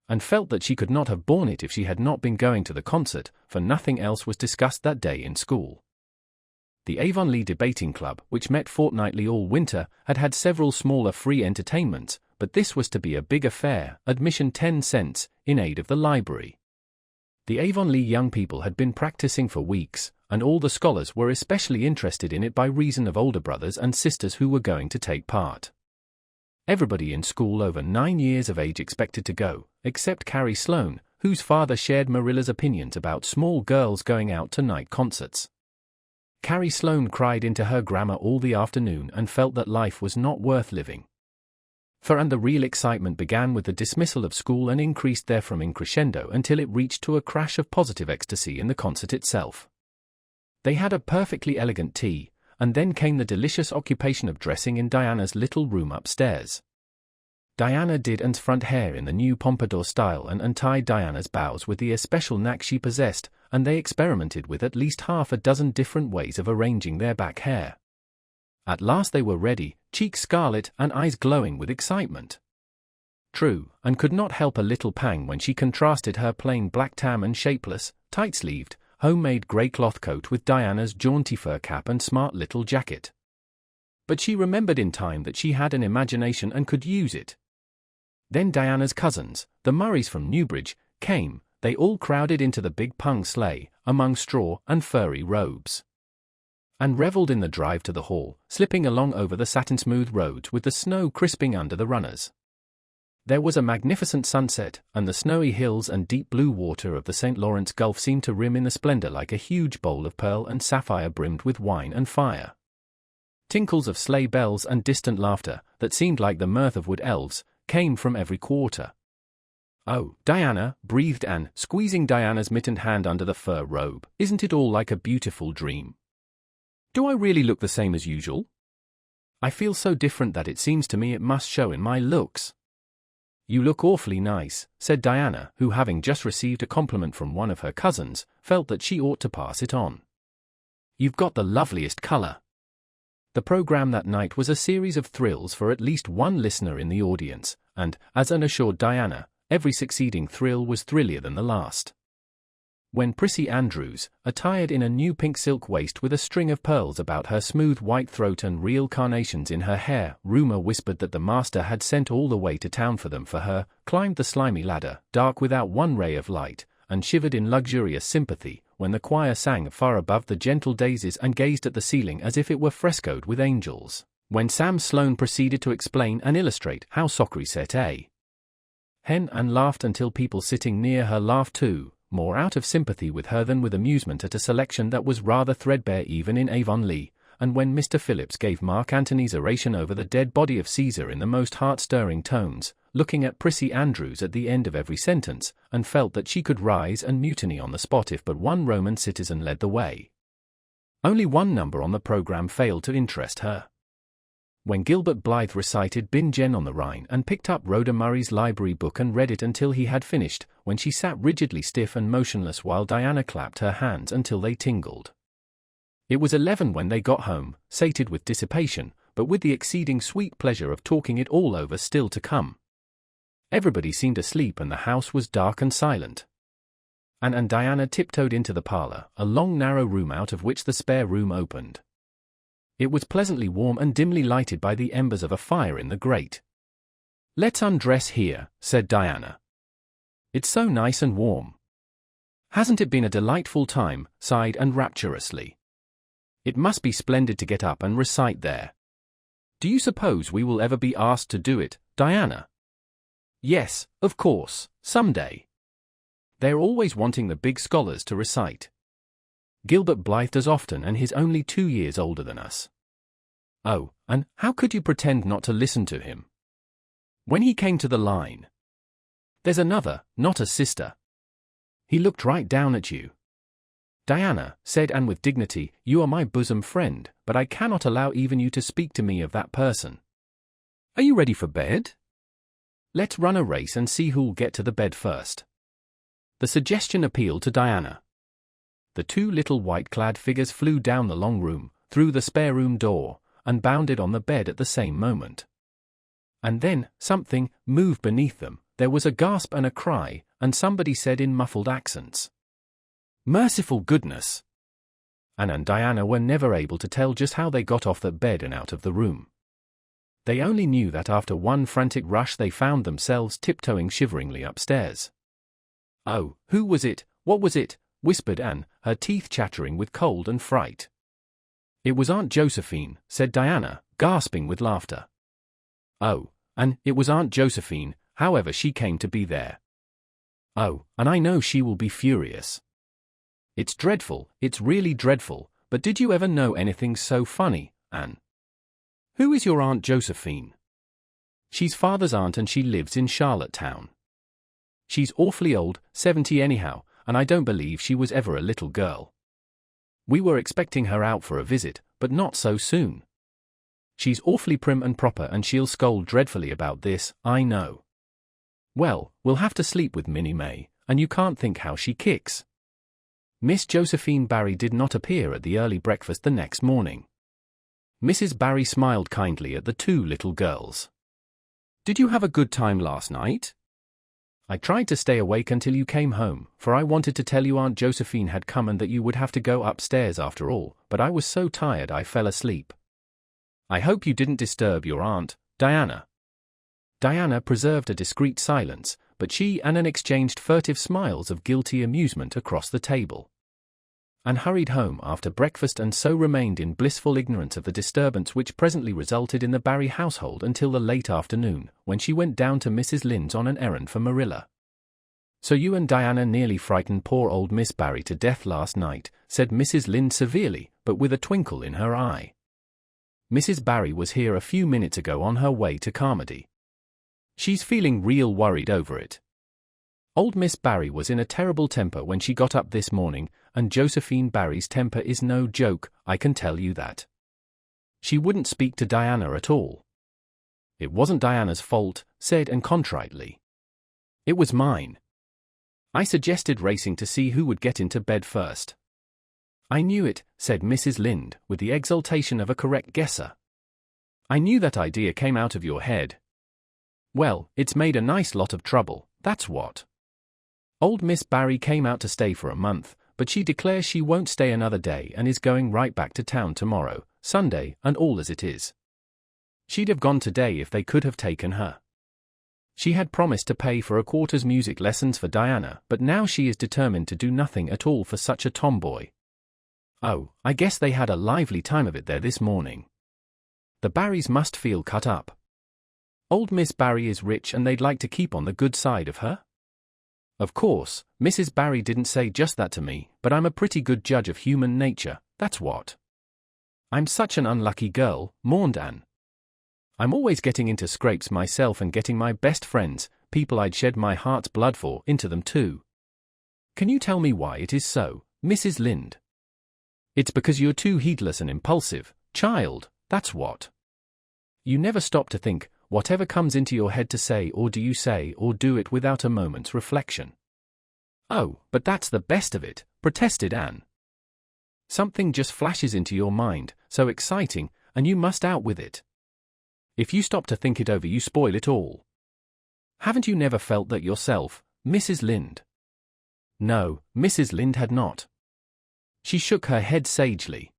And felt that she could not have borne it if she had not been going to the concert, for nothing else was discussed that day in school. The Avonlea Debating Club, which met fortnightly all winter, had had several smaller free entertainments, but this was to be a big affair, admission 10 cents, in aid of the library. The Avonlea young people had been practicing for weeks, and all the scholars were especially interested in it by reason of older brothers and sisters who were going to take part. Everybody in school over 9 years of age expected to go, except Carrie Sloane, whose father shared Marilla's opinions about small girls going out to night concerts. Carrie Sloane cried into her grammar all the afternoon and felt that life was not worth living. And the real excitement began with the dismissal of school and increased therefrom in crescendo until it reached to a crash of positive ecstasy in the concert itself. They had a perfectly elegant tea, and then came the delicious occupation of dressing in Diana's little room upstairs. Diana did Anne's front hair in the new pompadour style and untied Diana's bows with the especial knack she possessed, and they experimented with at least half a dozen different ways of arranging their back hair. At last they were ready, cheeks scarlet and eyes glowing with excitement. True, and could not help a little pang when she contrasted her plain black tam and shapeless, tight-sleeved, homemade grey cloth coat with Diana's jaunty fur cap and smart little jacket. But she remembered in time that she had an imagination and could use it. Then Diana's cousins, the Murrays from Newbridge, came. They all crowded into the big pung sleigh, among straw and furry robes, and revelled in the drive to the hall, slipping along over the satin-smooth roads with the snow crisping under the runners. There was a magnificent sunset, and the snowy hills and deep blue water of the St. Lawrence Gulf seemed to rim in the splendor like a huge bowl of pearl and sapphire brimmed with wine and fire. Tinkles of sleigh bells and distant laughter, that seemed like the mirth of wood elves, came from every quarter. "Oh, Diana," breathed Anne, squeezing Diana's mittened hand under the fur robe, "isn't it all like a beautiful dream? Do I really look the same as usual? I feel so different that it seems to me it must show in my looks." "You look awfully nice," said Diana, who, having just received a compliment from one of her cousins, felt that she ought to pass it on. "You've got the loveliest color." The program that night was a series of thrills for at least one listener in the audience, and, as Anne assured Diana, every succeeding thrill was thrillier than the last. When Prissy Andrews, attired in a new pink silk waist with a string of pearls about her smooth white throat and real carnations in her hair, rumor whispered that the master had sent all the way to town for them for her, climbed the slimy ladder, dark without one ray of light, and shivered in luxurious sympathy, when the choir sang far above the gentle daisies and gazed at the ceiling as if it were frescoed with angels, when Sam Sloane proceeded to explain and illustrate how Sockery set a hen and laughed until people sitting near her laughed too, more out of sympathy with her than with amusement at a selection that was rather threadbare even in Avonlea, and when Mr. Phillips gave Mark Antony's oration over the dead body of Caesar in the most heart-stirring tones, looking at Prissy Andrews at the end of every sentence, and felt that she could rise and mutiny on the spot if but one Roman citizen led the way. Only one number on the program failed to interest her. When Gilbert Blythe recited Bingen on the Rhine and picked up Rhoda Murray's library book and read it until he had finished, when she sat rigidly stiff and motionless while Diana clapped her hands until they tingled. It was 11 when they got home, sated with dissipation, but with the exceeding sweet pleasure of talking it all over still to come. Everybody seemed asleep and the house was dark and silent. Anne and Diana tiptoed into the parlor, a long narrow room out of which the spare room opened. It was pleasantly warm and dimly lighted by the embers of a fire in the grate. "Let's undress here," said Diana. "It's so nice and warm." "Hasn't it been a delightful time?" sighed Anne rapturously. "It must be splendid to get up and recite there. Do you suppose we will ever be asked to do it, Diana?" "Yes, of course, someday. They're always wanting the big scholars to recite. Gilbert Blythe does often and he's only 2 years older than us." "Oh, and how could you pretend not to listen to him? When he came to the line, 'There's another, not a sister,' he looked right down at you." "Diana," said Anne with dignity, "you are my bosom friend, but I cannot allow even you to speak to me of that person. Are you ready for bed? Let's run a race and see who'll get to the bed first." The suggestion appealed to Diana. The 2 little white-clad figures flew down the long room, through the spare room door, and bounded on the bed at the same moment. And then, something moved beneath them, there was a gasp and a cry, and somebody said in muffled accents, "Merciful goodness!" Anne and Diana were never able to tell just how they got off that bed and out of the room. They only knew that after one frantic rush they found themselves tiptoeing shiveringly upstairs. "Oh, who was it? What was it?" whispered Anne, her teeth chattering with cold and fright. "It was Aunt Josephine," said Diana, gasping with laughter. "Oh, and it was Aunt Josephine, however she came to be there. Oh, and I know she will be furious. It's dreadful, it's really dreadful, but did you ever know anything so funny, Anne?" "Who is your Aunt Josephine?" "She's Father's aunt and she lives in Charlottetown. She's awfully old, 70 anyhow, and I don't believe she was ever a little girl. We were expecting her out for a visit, but not so soon. She's awfully prim and proper and she'll scold dreadfully about this, I know. Well, we'll have to sleep with Minnie May, and you can't think how she kicks." Miss Josephine Barry did not appear at the early breakfast the next morning. Mrs. Barry smiled kindly at the 2 little girls. "Did you have a good time last night? I tried to stay awake until you came home, for I wanted to tell you Aunt Josephine had come and that you would have to go upstairs after all, but I was so tired I fell asleep. I hope you didn't disturb your aunt, Diana." Diana preserved a discreet silence, but she and Anne exchanged furtive smiles of guilty amusement across the table. Anne hurried home after breakfast and so remained in blissful ignorance of the disturbance which presently resulted in the Barry household until the late afternoon, when she went down to Mrs. Lynde's on an errand for Marilla. "So you and Diana nearly frightened poor old Miss Barry to death last night," said Mrs. Lynde severely, but with a twinkle in her eye. Mrs. Barry was here a few minutes ago on her way to Carmody. She's feeling real worried over it. Old Miss Barry was in a terrible temper when she got up this morning, and Josephine Barry's temper is no joke, I can tell you that. She wouldn't speak to Diana at all. It wasn't Diana's fault, said Anne contritely. It was mine. I suggested racing to see who would get into bed first. I knew it, said Mrs. Lynde, with the exultation of a correct guesser. I knew that idea came out of your head. Well, it's made a nice lot of trouble, that's what. Old Miss Barry came out to stay for a month, but she declares she won't stay another day and is going right back to town tomorrow, Sunday, and all as it is. She'd have gone today if they could have taken her. She had promised to pay for a quarter's music lessons for Diana, but now she is determined to do nothing at all for such a tomboy. Oh, I guess they had a lively time of it there this morning. The Barrys must feel cut up. Old Miss Barry is rich and they'd like to keep on the good side of her? Of course, Mrs. Barry didn't say just that to me, but I'm a pretty good judge of human nature, that's what. I'm such an unlucky girl, mourned Anne. I'm always getting into scrapes myself and getting my best friends, people I'd shed my heart's blood for, into them too. Can you tell me why it is so, Mrs. Lynde? It's because you're too heedless and impulsive, child, that's what. You never stop to think, whatever comes into your head to say, or do you say or do it without a moment's reflection? Oh, but that's the best of it, protested Anne. Something just flashes into your mind, so exciting, and you must out with it. If you stop to think it over, you spoil it all. Haven't you never felt that yourself, Mrs. Lynde? No, Mrs. Lynde had not. She shook her head sagely.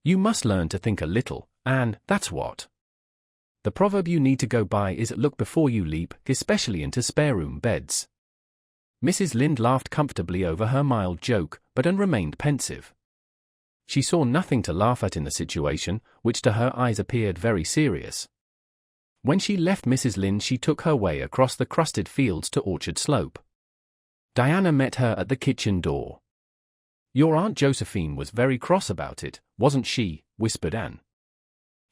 You must learn to think a little, Anne, that's what. The proverb you need to go by is look before you leap, especially into spare-room beds. Mrs. Lynde laughed comfortably over her mild joke, but Anne remained pensive. She saw nothing to laugh at in the situation, which to her eyes appeared very serious. When she left Mrs. Lynde, she took her way across the crusted fields to Orchard Slope. Diana met her at the kitchen door. Your Aunt Josephine was very cross about it, wasn't she? Whispered Anne.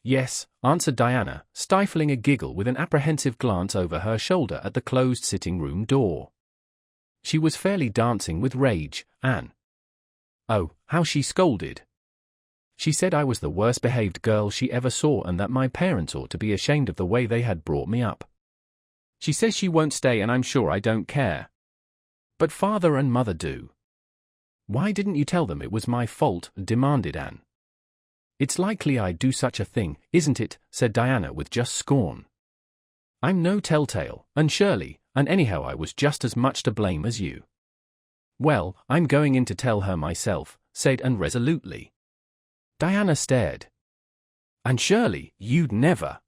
Yes, answered Diana, stifling a giggle with an apprehensive glance over her shoulder at the closed sitting-room door. She was fairly dancing with rage, Anne. Oh, how she scolded. She said I was the worst-behaved girl she ever saw and that my parents ought to be ashamed of the way they had brought me up. She says she won't stay and I'm sure I don't care. But father and mother do. Why didn't you tell them it was my fault? Demanded Anne. It's likely I'd do such a thing, isn't it? Said Diana with just scorn. I'm no telltale, Anne Shirley, and anyhow I was just as much to blame as you. Well, I'm going in to tell her myself, said Anne resolutely. Diana stared. Anne Shirley, you'd never.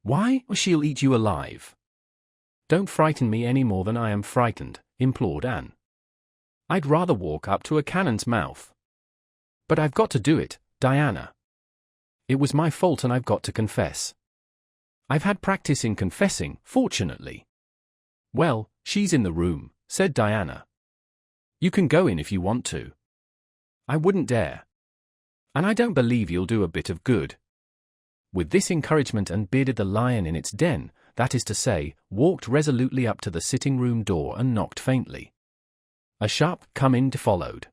Why? She'll eat you alive. Don't frighten me any more than I am frightened, implored Anne. I'd rather walk up to a cannon's mouth. But I've got to do it, Diana. It was my fault and I've got to confess. I've had practice in confessing, fortunately. Well, she's in the room, said Diana. You can go in if you want to. I wouldn't dare. And I don't believe you'll do a bit of good. With this encouragement Anne bearded the lion in its den, that is to say, walked resolutely up to the sitting-room door and knocked faintly. A sharp "come in" followed.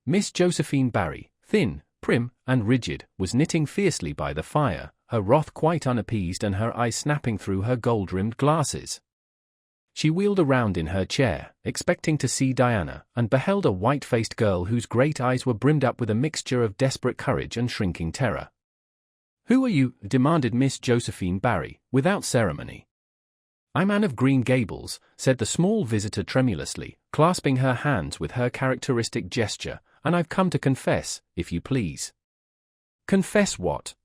Miss Josephine Barry, thin, prim, and rigid, was knitting fiercely by the fire, her wrath quite unappeased and her eyes snapping through her gold-rimmed glasses. She wheeled around in her chair, expecting to see Diana, and beheld a white-faced girl whose great eyes were brimmed up with a mixture of desperate courage and shrinking terror. "Who are you?" demanded Miss Josephine Barry, without ceremony. "I'm Anne of Green Gables," said the small visitor tremulously, clasping her hands with her characteristic gesture, "and I've come to confess, if you please." "Confess what?"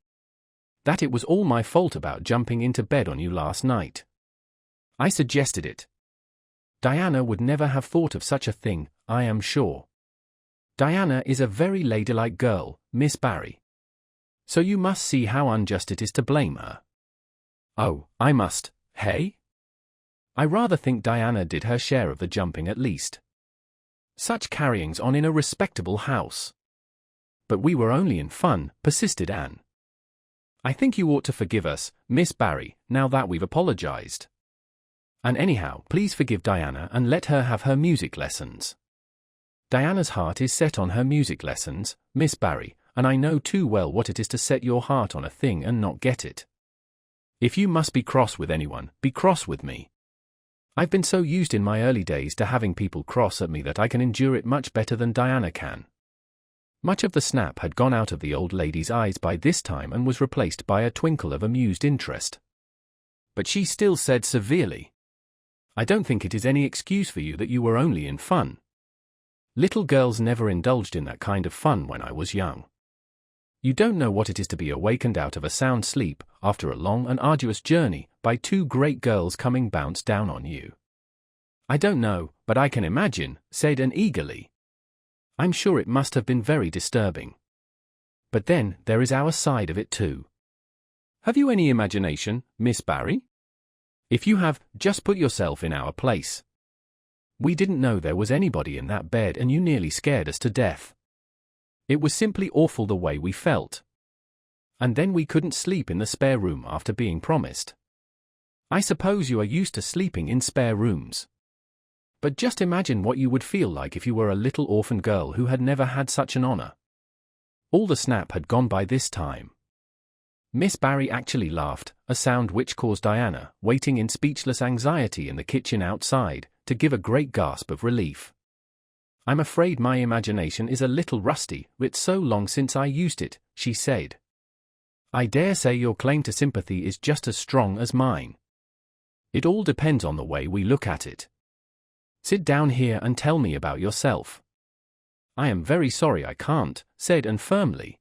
"That it was all my fault about jumping into bed on you last night. I suggested it. Diana would never have thought of such a thing, I am sure. Diana is a very ladylike girl, Miss Barry. So you must see how unjust it is to blame her." "Oh, I must, hey?" "I rather think Diana did her share of the jumping at least. Such carryings on in a respectable house." "But we were only in fun," persisted Anne. I think you ought to forgive us, Miss Barry, now that we've apologized. And anyhow, please forgive Diana and let her have her music lessons. Diana's heart is set on her music lessons, Miss Barry, and I know too well what it is to set your heart on a thing and not get it. If you must be cross with anyone, be cross with me. I've been so used in my early days to having people cross at me that I can endure it much better than Diana can. Much of the snap had gone out of the old lady's eyes by this time and was replaced by a twinkle of amused interest. But she still said severely, I don't think it is any excuse for you that you were only in fun. Little girls never indulged in that kind of fun when I was young. You don't know what it is to be awakened out of a sound sleep, after a long and arduous journey, by two great girls coming bounce down on you. I don't know, but I can imagine, said Anne eagerly. I'm sure it must have been very disturbing. But then, there is our side of it too. Have you any imagination, Miss Barry? If you have, just put yourself in our place. We didn't know there was anybody in that bed and you nearly scared us to death. It was simply awful the way we felt. And then we couldn't sleep in the spare room after being promised. I suppose you are used to sleeping in spare rooms. But just imagine what you would feel like if you were a little orphan girl who had never had such an honor. All the snap had gone by this time. Miss Barry actually laughed, a sound which caused Diana, waiting in speechless anxiety in the kitchen outside, to give a great gasp of relief. I'm afraid my imagination is a little rusty, it's so long since I used it, she said. I dare say your claim to sympathy is just as strong as mine. It all depends on the way we look at it. Sit down here and tell me about yourself. I am very sorry I can't, said Anne firmly.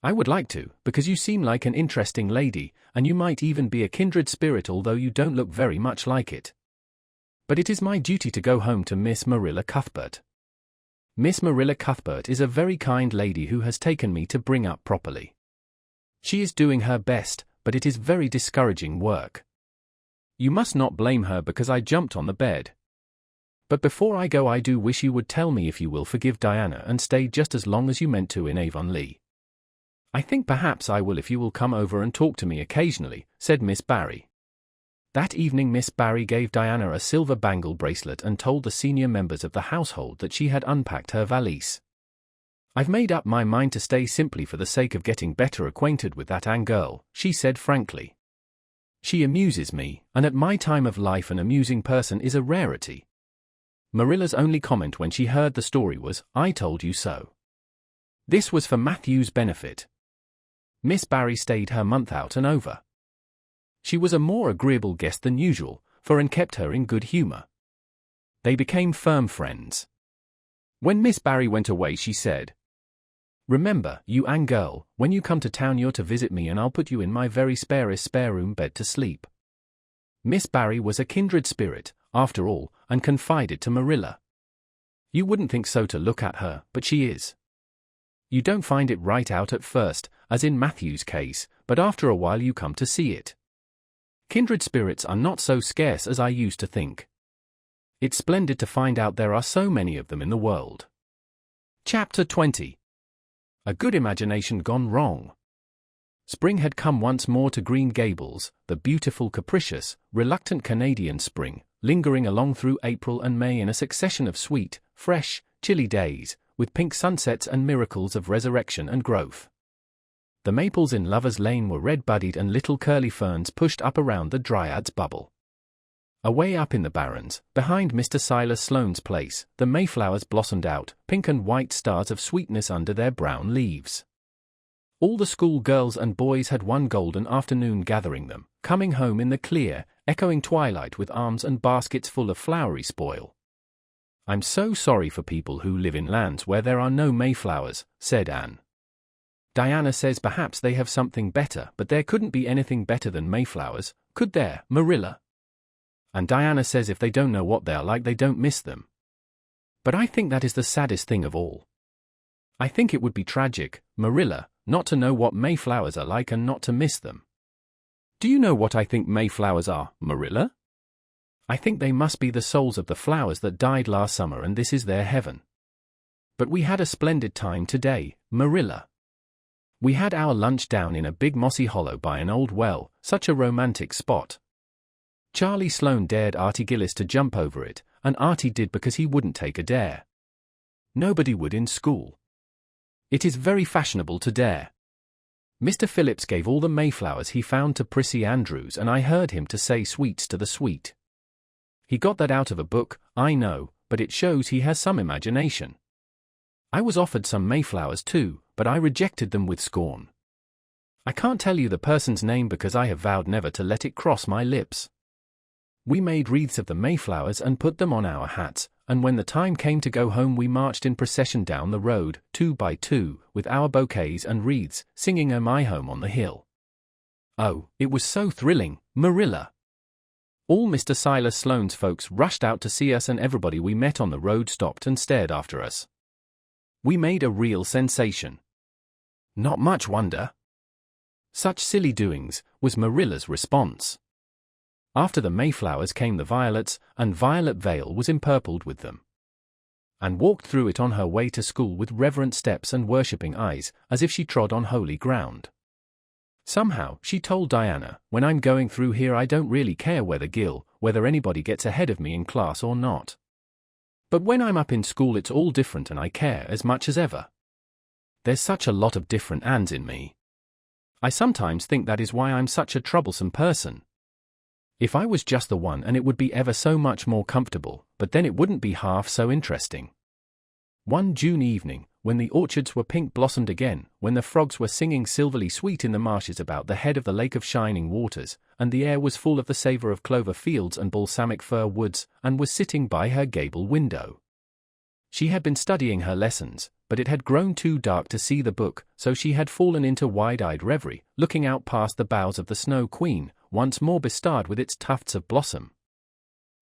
I would like to, because you seem like an interesting lady, and you might even be a kindred spirit although you don't look very much like it. But it is my duty to go home to Miss Marilla Cuthbert. Miss Marilla Cuthbert is a very kind lady who has taken me to bring up properly. She is doing her best, but it is very discouraging work. You must not blame her because I jumped on the bed. But before I go I do wish you would tell me if you will forgive Diana and stay just as long as you meant to in Avonlea. I think perhaps I will if you will come over and talk to me occasionally, said Miss Barry. That evening Miss Barry gave Diana a silver bangle bracelet and told the senior members of the household that she had unpacked her valise. I've made up my mind to stay simply for the sake of getting better acquainted with that Anne girl, she said frankly. She amuses me, and at my time of life an amusing person is a rarity. Marilla's only comment when she heard the story was, I told you so. This was for Matthew's benefit. Miss Barry stayed her month out and over. She was a more agreeable guest than usual, for Anne kept her in good humor. They became firm friends. When Miss Barry went away she said, Remember, you Anne girl, when you come to town you're to visit me and I'll put you in my very spare room bed to sleep. Miss Barry was a kindred spirit, after all, and confided to Marilla. You wouldn't think so to look at her, but she is. You don't find it right out at first, as in Matthew's case, but after a while you come to see it. Kindred spirits are not so scarce as I used to think. It's splendid to find out there are so many of them in the world. Chapter 20. A good imagination gone wrong. Spring had come once more to Green Gables, the beautiful, capricious, reluctant Canadian spring, lingering along through April and May in a succession of sweet, fresh, chilly days, with pink sunsets and miracles of resurrection and growth. The maples in Lover's Lane were red-budded and little curly ferns pushed up around the Dryad's bubble. Away up in the barrens, behind Mr. Silas Sloane's place, the mayflowers blossomed out, pink and white stars of sweetness under their brown leaves. All the school girls and boys had one golden afternoon gathering them, coming home in the clear, echoing twilight with arms and baskets full of flowery spoil. I'm so sorry for people who live in lands where there are no mayflowers, said Anne. Diana says perhaps they have something better, but there couldn't be anything better than mayflowers, could there, Marilla? And Diana says if they don't know what they are like they don't miss them. But I think that is the saddest thing of all. I think it would be tragic, Marilla, not to know what mayflowers are like and not to miss them. Do you know what I think mayflowers are, Marilla? I think they must be the souls of the flowers that died last summer and this is their heaven. But we had a splendid time today, Marilla. We had our lunch down in a big mossy hollow by an old well, such a romantic spot. Charlie Sloane dared Artie Gillis to jump over it, and Artie did because he wouldn't take a dare. Nobody would in school. It is very fashionable to dare. Mr. Phillips gave all the Mayflowers he found to Prissy Andrews, and I heard him to say sweets to the sweet. He got that out of a book, I know, but it shows he has some imagination. I was offered some Mayflowers too, but I rejected them with scorn. I can't tell you the person's name because I have vowed never to let it cross my lips. We made wreaths of the Mayflowers and put them on our hats, and when the time came to go home we marched in procession down the road, 2 by 2, with our bouquets and wreaths, singing "O My Home on the Hill." Oh, it was so thrilling, Marilla. All Mr. Silas Sloane's folks rushed out to see us, and everybody we met on the road stopped and stared after us. We made a real sensation. Not much wonder. Such silly doings, was Marilla's response. After the Mayflowers came the violets, and Violet Vale was empurpled with them. Anne walked through it on her way to school with reverent steps and worshipping eyes, as if she trod on holy ground. Somehow, she told Diana, "When I'm going through here I don't really care whether anybody gets ahead of me in class or not. But when I'm up in school it's all different and I care as much as ever. There's such a lot of different Annes in me. I sometimes think that is why I'm such a troublesome person. If I was just the one and it would be ever so much more comfortable, but then it wouldn't be half so interesting." One June evening, when the orchards were pink-blossomed again, when the frogs were singing silverly sweet in the marshes about the head of the Lake of Shining Waters, and the air was full of the savor of clover fields and balsamic fir woods, Anne was sitting by her gable window. She had been studying her lessons, but it had grown too dark to see the book, so she had fallen into wide-eyed reverie, looking out past the boughs of the Snow Queen, once more bestarred with its tufts of blossom.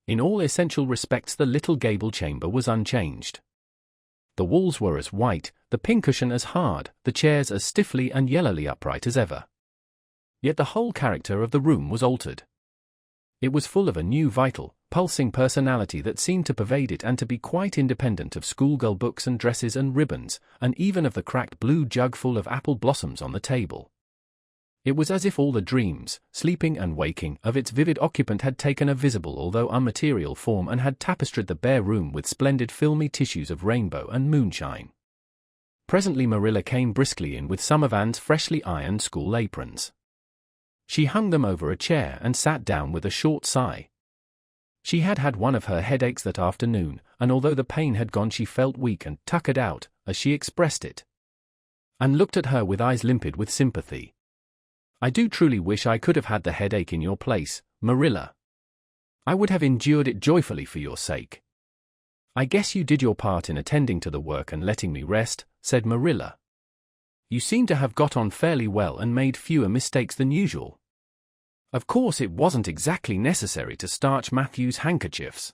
In all essential respects the little gable chamber was unchanged. The walls were as white, the pincushion as hard, the chairs as stiffly and yellowly upright as ever. Yet the whole character of the room was altered. It was full of a new vital, pulsing personality that seemed to pervade it and to be quite independent of schoolgirl books and dresses and ribbons, and even of the cracked blue jug full of apple blossoms on the table. It was as if all the dreams, sleeping and waking, of its vivid occupant had taken a visible although unmaterial form and had tapestried the bare room with splendid filmy tissues of rainbow and moonshine. Presently Marilla came briskly in with some of Anne's freshly ironed school aprons. She hung them over a chair and sat down with a short sigh. She had had one of her headaches that afternoon, and although the pain had gone she felt weak and tuckered out, as she expressed it. Anne looked at her with eyes limpid with sympathy. "I do truly wish I could have had the headache in your place, Marilla. I would have endured it joyfully for your sake." "I guess you did your part in attending to the work and letting me rest," said Marilla. "You seem to have got on fairly well and made fewer mistakes than usual. Of course it wasn't exactly necessary to starch Matthew's handkerchiefs.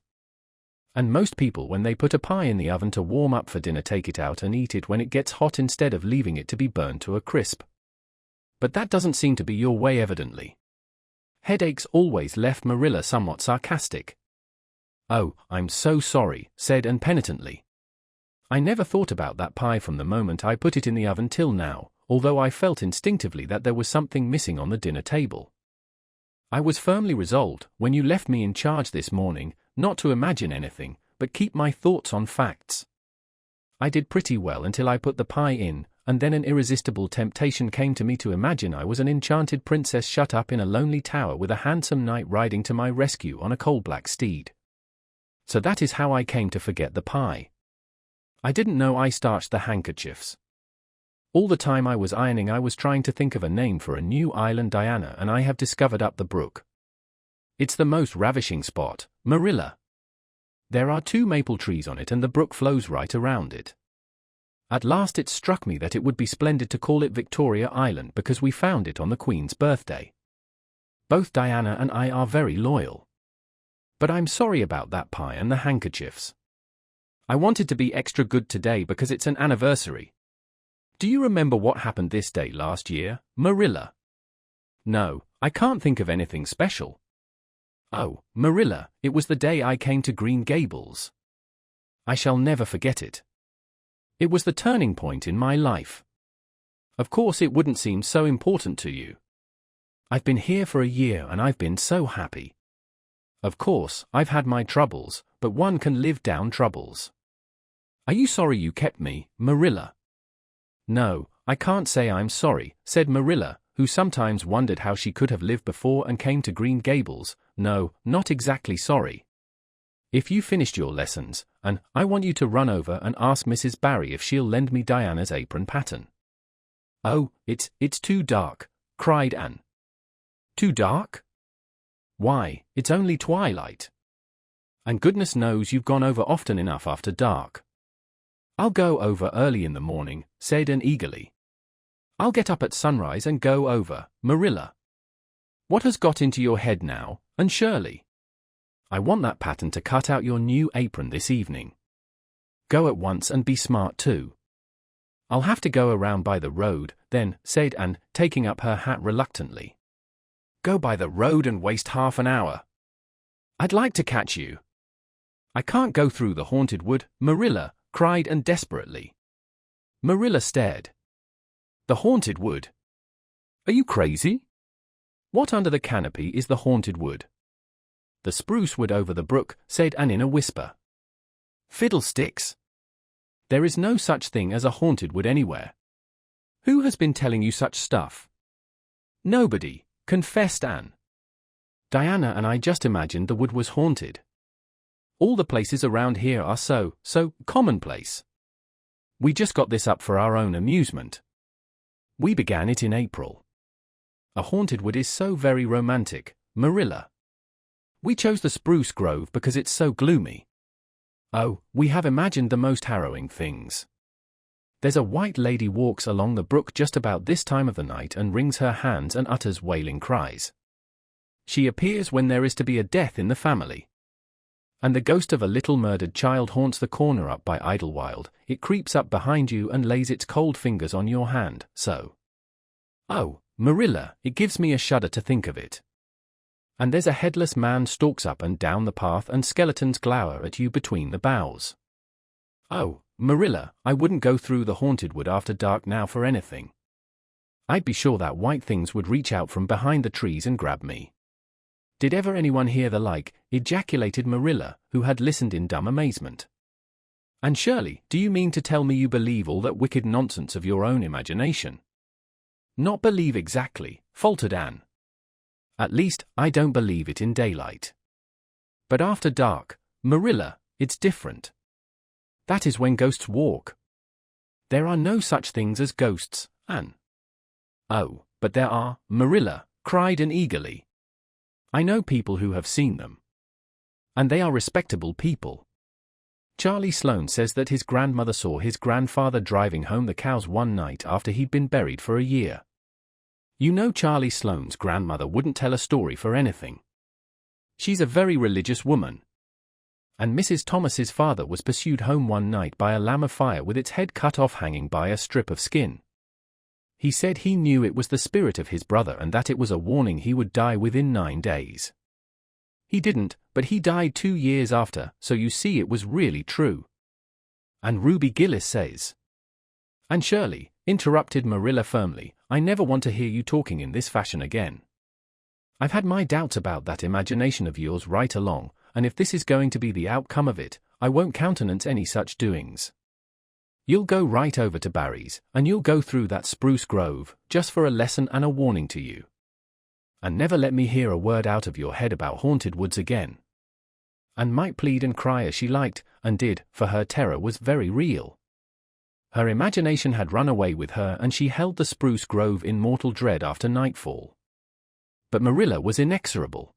And most people when they put a pie in the oven to warm up for dinner take it out and eat it when it gets hot instead of leaving it to be burned to a crisp. But that doesn't seem to be your way evidently." Headaches always left Marilla somewhat sarcastic. "Oh, I'm so sorry," said Anne penitently. "I never thought about that pie from the moment I put it in the oven till now, although I felt instinctively that there was something missing on the dinner table. I was firmly resolved, when you left me in charge this morning, not to imagine anything, but keep my thoughts on facts. I did pretty well until I put the pie in, and then an irresistible temptation came to me to imagine I was an enchanted princess shut up in a lonely tower with a handsome knight riding to my rescue on a coal-black steed. So that is how I came to forget the pie. I didn't know I starched the handkerchiefs. All the time I was ironing I was trying to think of a name for a new island Diana, and I have discovered up the brook. It's the most ravishing spot, Marilla. There are 2 maple trees on it and the brook flows right around it. At last it struck me that it would be splendid to call it Victoria Island because we found it on the Queen's birthday. Both Diana and I are very loyal. But I'm sorry about that pie and the handkerchiefs. I wanted to be extra good today because it's an anniversary. Do you remember what happened this day last year, Marilla?" "No, I can't think of anything special." "Oh, Marilla, it was the day I came to Green Gables. I shall never forget it. It was the turning point in my life. Of course it wouldn't seem so important to you. I've been here for a year and I've been so happy. Of course, I've had my troubles, but one can live down troubles. Are you sorry you kept me, Marilla? No, I can't say I'm sorry, said Marilla, who sometimes wondered how she could have lived before and came to Green Gables. No, not exactly sorry. If you finished your lessons, and I want you to run over and ask Mrs. Barry if she'll lend me Diana's apron pattern. Oh, it's too dark, cried Anne. Too dark? Why, it's only twilight. And goodness knows you've gone over often enough after dark. I'll go over early in the morning, said Anne eagerly. I'll get up at sunrise and go over, Marilla. What has got into your head now, Anne Shirley? I want that pattern to cut out your new apron this evening. Go at once and be smart too. I'll have to go around by the road, then, said Anne, taking up her hat reluctantly. Go by the road and waste half an hour. I'd like to catch you. I can't go through the haunted wood, Marilla, cried Anne desperately. Marilla stared. The haunted wood? Are you crazy? What under the canopy is the haunted wood? The spruce wood over the brook, said Anne in a whisper. Fiddlesticks! There is no such thing as a haunted wood anywhere. Who has been telling you such stuff? Nobody, confessed Anne. Diana and I just imagined the wood was haunted. All the places around here are so commonplace. We just got this up for our own amusement. We began it in April. A haunted wood is so very romantic, Marilla. We chose the spruce grove because it's so gloomy. Oh, we have imagined the most harrowing things. There's a white lady walks along the brook just about this time of the night and wrings her hands and utters wailing cries. She appears when there is to be a death in the family. And the ghost of a little murdered child haunts the corner up by Idlewild. It creeps up behind you and lays its cold fingers on your hand, so. Oh, Marilla, it gives me a shudder to think of it. And there's a headless man stalks up and down the path and skeletons glower at you between the boughs. Oh, Marilla, I wouldn't go through the haunted wood after dark now for anything. I'd be sure that white things would reach out from behind the trees and grab me. Did ever anyone hear the like? Ejaculated Marilla, who had listened in dumb amazement. And Shirley, do you mean to tell me you believe all that wicked nonsense of your own imagination? Not believe exactly, faltered Anne. At least, I don't believe it in daylight. But after dark, Marilla, it's different. That is when ghosts walk. There are no such things as ghosts, Anne. Oh, but there are, Marilla, cried Anne eagerly. I know people who have seen them. And they are respectable people. Charlie Sloane says that his grandmother saw his grandfather driving home the cows one night after he'd been buried for a year. You know Charlie Sloane's grandmother wouldn't tell a story for anything. She's a very religious woman. And Mrs. Thomas's father was pursued home one night by a lamb of fire with its head cut off hanging by a strip of skin. He said he knew it was the spirit of his brother and that it was a warning he would die within 9 days. He didn't, but he died 2 years after, so you see it was really true. And Ruby Gillis says. And Shirley, interrupted Marilla firmly, I never want to hear you talking in this fashion again. I've had my doubts about that imagination of yours right along, and if this is going to be the outcome of it, I won't countenance any such doings. You'll go right over to Barry's, and you'll go through that spruce grove, just for a lesson and a warning to you. And never let me hear a word out of your head about haunted woods again. And might plead and cry as she liked, and did, for her terror was very real. Her imagination had run away with her and she held the spruce grove in mortal dread after nightfall. But Marilla was inexorable.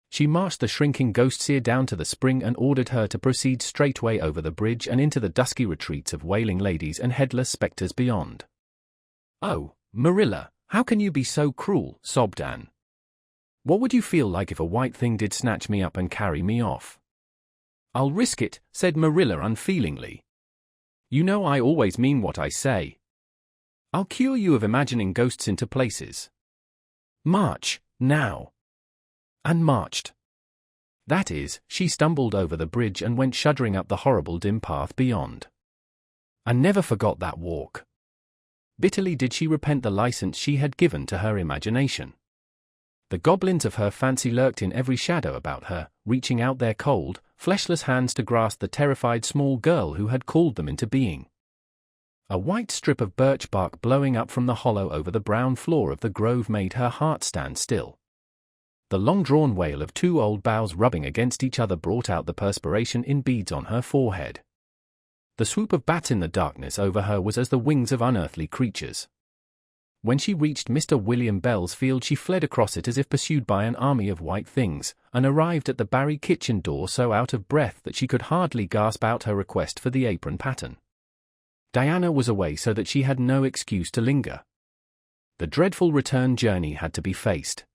She marched the shrinking ghost seer down to the spring and ordered her to proceed straightway over the bridge and into the dusky retreats of wailing ladies and headless spectres beyond. Oh, Marilla, how can you be so cruel, sobbed Anne. What would you feel like if a white thing did snatch me up and carry me off? I'll risk it, said Marilla unfeelingly. You know I always mean what I say. I'll cure you of imagining ghosts into places. March, now. And marched. That is, she stumbled over the bridge and went shuddering up the horrible dim path beyond. And never forgot that walk. Bitterly did she repent the license she had given to her imagination. The goblins of her fancy lurked in every shadow about her, reaching out their cold, fleshless hands to grasp the terrified small girl who had called them into being. A white strip of birch bark blowing up from the hollow over the brown floor of the grove made her heart stand still. The long-drawn wail of two old boughs rubbing against each other brought out the perspiration in beads on her forehead. The swoop of bats in the darkness over her was as the wings of unearthly creatures. When she reached Mr. William Bell's field she fled across it as if pursued by an army of white things, and arrived at the Barry kitchen door so out of breath that she could hardly gasp out her request for the apron pattern. Diana was away so that she had no excuse to linger. The dreadful return journey had to be faced.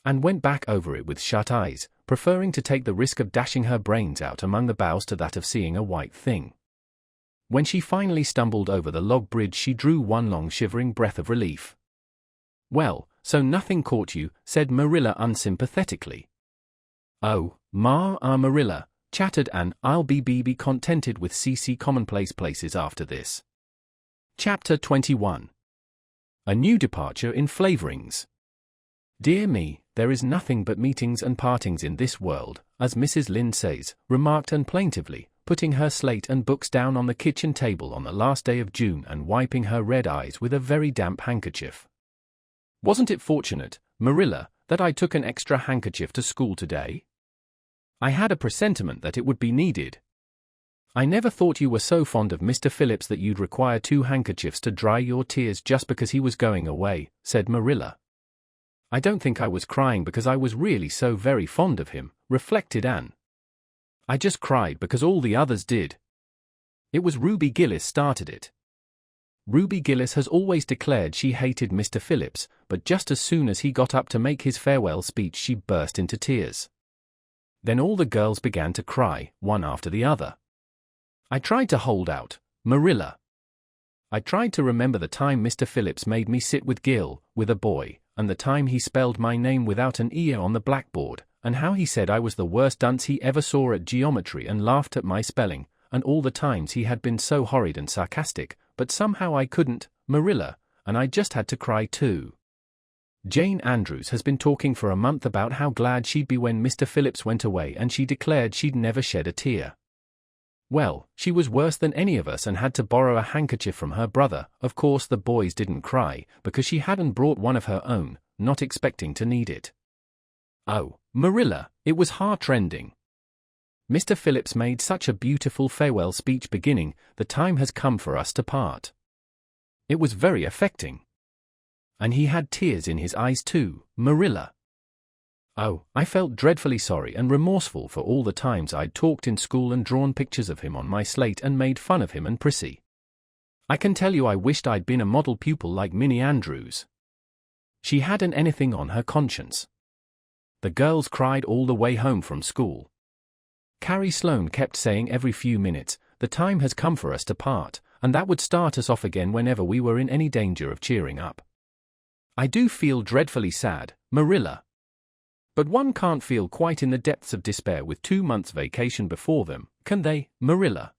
Anne went back over it with shut eyes, preferring to take the risk of dashing her brains out among the boughs to that of seeing a white thing. When she finally stumbled over the log bridge she drew one long shivering breath of relief. "Well, so nothing caught you," said Marilla unsympathetically. "Oh, Marilla," chattered Anne, "I'll be contented with CC commonplace places after this." Chapter 21. A new departure in flavorings. "Dear me, there is nothing but meetings and partings in this world, as Mrs. Lynde says," remarked Anne plaintively, putting her slate and books down on the kitchen table on the last day of June and wiping her red eyes with a very damp handkerchief. "Wasn't it fortunate, Marilla, that I took an extra handkerchief to school today? I had a presentiment that it would be needed." "I never thought you were so fond of Mr. Phillips that you'd require 2 handkerchiefs to dry your tears just because he was going away," said Marilla. "I don't think I was crying because I was really so very fond of him," reflected Anne. "I just cried because all the others did. It was Ruby Gillis started it. Ruby Gillis has always declared she hated Mr. Phillips, but just as soon as he got up to make his farewell speech she burst into tears. Then all the girls began to cry, one after the other. I tried to hold out, Marilla. I tried to remember the time Mr. Phillips made me sit with Gil, with a boy, and the time he spelled my name without an E on the blackboard, and how he said I was the worst dunce he ever saw at geometry and laughed at my spelling, and all the times he had been so horrid and sarcastic, but somehow I couldn't, Marilla, and I just had to cry too. Jane Andrews has been talking for a month about how glad she'd be when Mr. Phillips went away, and she declared she'd never shed a tear. Well, she was worse than any of us and had to borrow a handkerchief from her brother. Of course the boys didn't cry, because she hadn't brought one of her own, not expecting to need it. Oh, Marilla, it was heart-rending. Mr. Phillips made such a beautiful farewell speech beginning, "The time has come for us to part." It was very affecting. And he had tears in his eyes too, Marilla. Oh, I felt dreadfully sorry and remorseful for all the times I'd talked in school and drawn pictures of him on my slate and made fun of him and Prissy. I can tell you I wished I'd been a model pupil like Minnie Andrews. She hadn't anything on her conscience. The girls cried all the way home from school. Carrie Sloane kept saying every few minutes, "The time has come for us to part," and that would start us off again whenever we were in any danger of cheering up. I do feel dreadfully sad, Marilla. But one can't feel quite in the depths of despair with 2 months' vacation before them, can they, Marilla?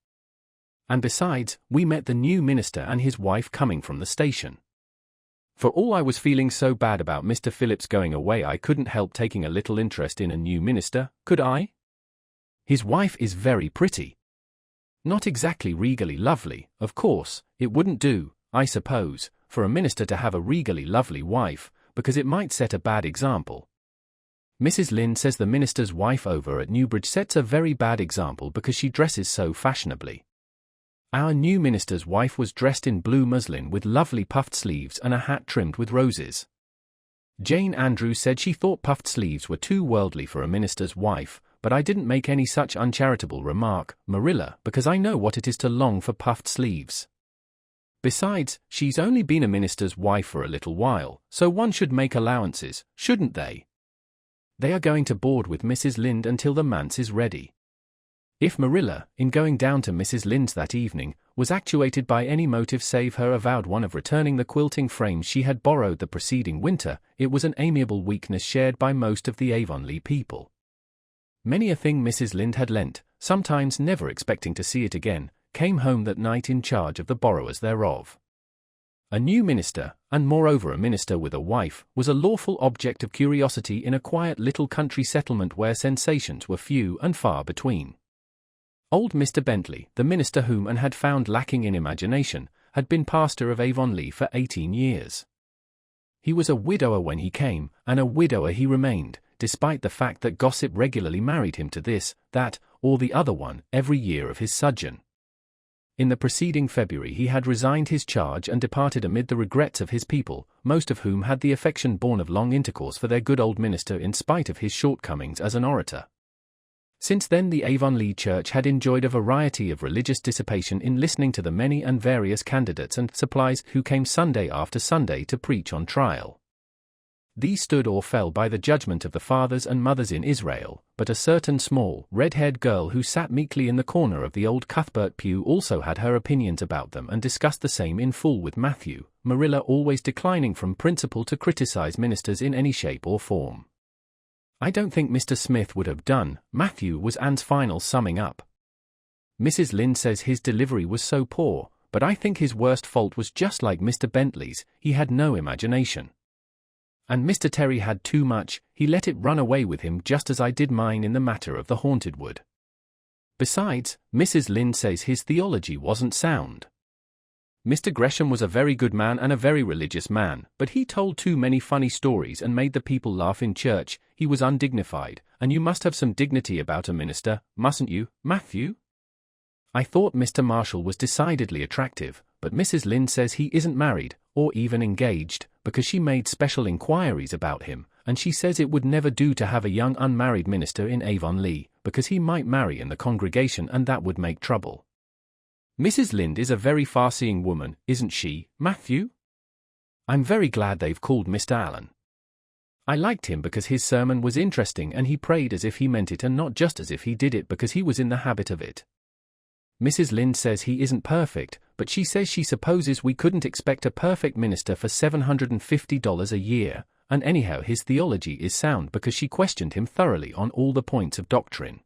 And besides, we met the new minister and his wife coming from the station. For all I was feeling so bad about Mr. Phillips going away, I couldn't help taking a little interest in a new minister, could I? His wife is very pretty. Not exactly regally lovely, of course. It wouldn't do, I suppose, for a minister to have a regally lovely wife, because it might set a bad example. Mrs. Lynde says the minister's wife over at Newbridge sets a very bad example because she dresses so fashionably. Our new minister's wife was dressed in blue muslin with lovely puffed sleeves and a hat trimmed with roses. Jane Andrews said she thought puffed sleeves were too worldly for a minister's wife, but I didn't make any such uncharitable remark, Marilla, because I know what it is to long for puffed sleeves. Besides, she's only been a minister's wife for a little while, so one should make allowances, shouldn't they? They are going to board with Mrs. Lynde until the manse is ready. If Marilla, in going down to Mrs. Lynde's that evening, was actuated by any motive save her avowed one of returning the quilting frames she had borrowed the preceding winter, it was an amiable weakness shared by most of the Avonlea people. Many a thing Mrs. Lynde had lent, sometimes never expecting to see it again, came home that night in charge of the borrowers thereof. A new minister, and moreover a minister with a wife, was a lawful object of curiosity in a quiet little country settlement where sensations were few and far between. Old Mr. Bentley, the minister whom Anne had found lacking in imagination, had been pastor of Avonlea for 18 years. He was a widower when he came, and a widower he remained, despite the fact that gossip regularly married him to this, that, or the other one, every year of his sojourn. In the preceding February he had resigned his charge and departed amid the regrets of his people, most of whom had the affection born of long intercourse for their good old minister in spite of his shortcomings as an orator. Since then the Avonlea church had enjoyed a variety of religious dissipation in listening to the many and various candidates and supplies who came Sunday after Sunday to preach on trial. These stood or fell by the judgment of the fathers and mothers in Israel, but a certain small, red-haired girl who sat meekly in the corner of the old Cuthbert pew also had her opinions about them and discussed the same in full with Matthew, Marilla always declining from principle to criticize ministers in any shape or form. "I don't think Mr. Smith would have done," Matthew was Anne's final summing up. "Mrs. Lynde says his delivery was so poor, but I think his worst fault was just like Mr. Bentley's, he had no imagination. And Mr. Terry had too much, he let it run away with him just as I did mine in the matter of the haunted wood. Besides, Mrs. Lynde says his theology wasn't sound. Mr. Gresham was a very good man and a very religious man, but he told too many funny stories and made the people laugh in church, he was undignified, and you must have some dignity about a minister, mustn't you, Matthew? I thought Mr. Marshall was decidedly attractive, but Mrs. Lynde says he isn't married, or even engaged, because she made special inquiries about him, and she says it would never do to have a young unmarried minister in Avonlea, because he might marry in the congregation and that would make trouble. Mrs. Lynde is a very far-seeing woman, isn't she, Matthew? I'm very glad they've called Mr. Allen. I liked him because his sermon was interesting and he prayed as if he meant it and not just as if he did it because he was in the habit of it. Mrs. Lynde says he isn't perfect, but she says she supposes we couldn't expect a perfect minister for $750 a year, and anyhow his theology is sound because she questioned him thoroughly on all the points of doctrine.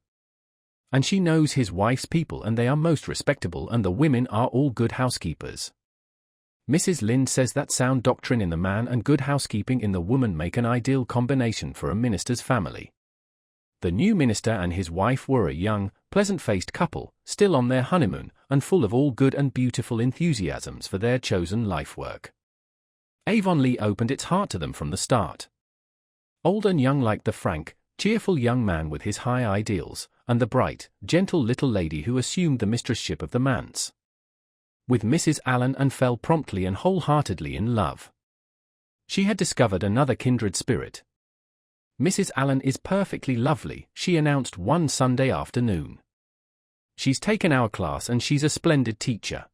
And she knows his wife's people and they are most respectable and the women are all good housekeepers. Mrs. Lynde says that sound doctrine in the man and good housekeeping in the woman make an ideal combination for a minister's family. The new minister and his wife were a young, pleasant-faced couple, still on their honeymoon, and full of all good and beautiful enthusiasms for their chosen life work. Avonlea opened its heart to them from the start. Old and young like the frank, cheerful young man with his high ideals, and the bright, gentle little lady who assumed the mistressship of the manse. With Mrs. Allen and fell promptly and wholeheartedly in love. She had discovered another kindred spirit. Mrs. Allen is perfectly lovely, she announced one Sunday afternoon. She's taken our class and she's a splendid teacher.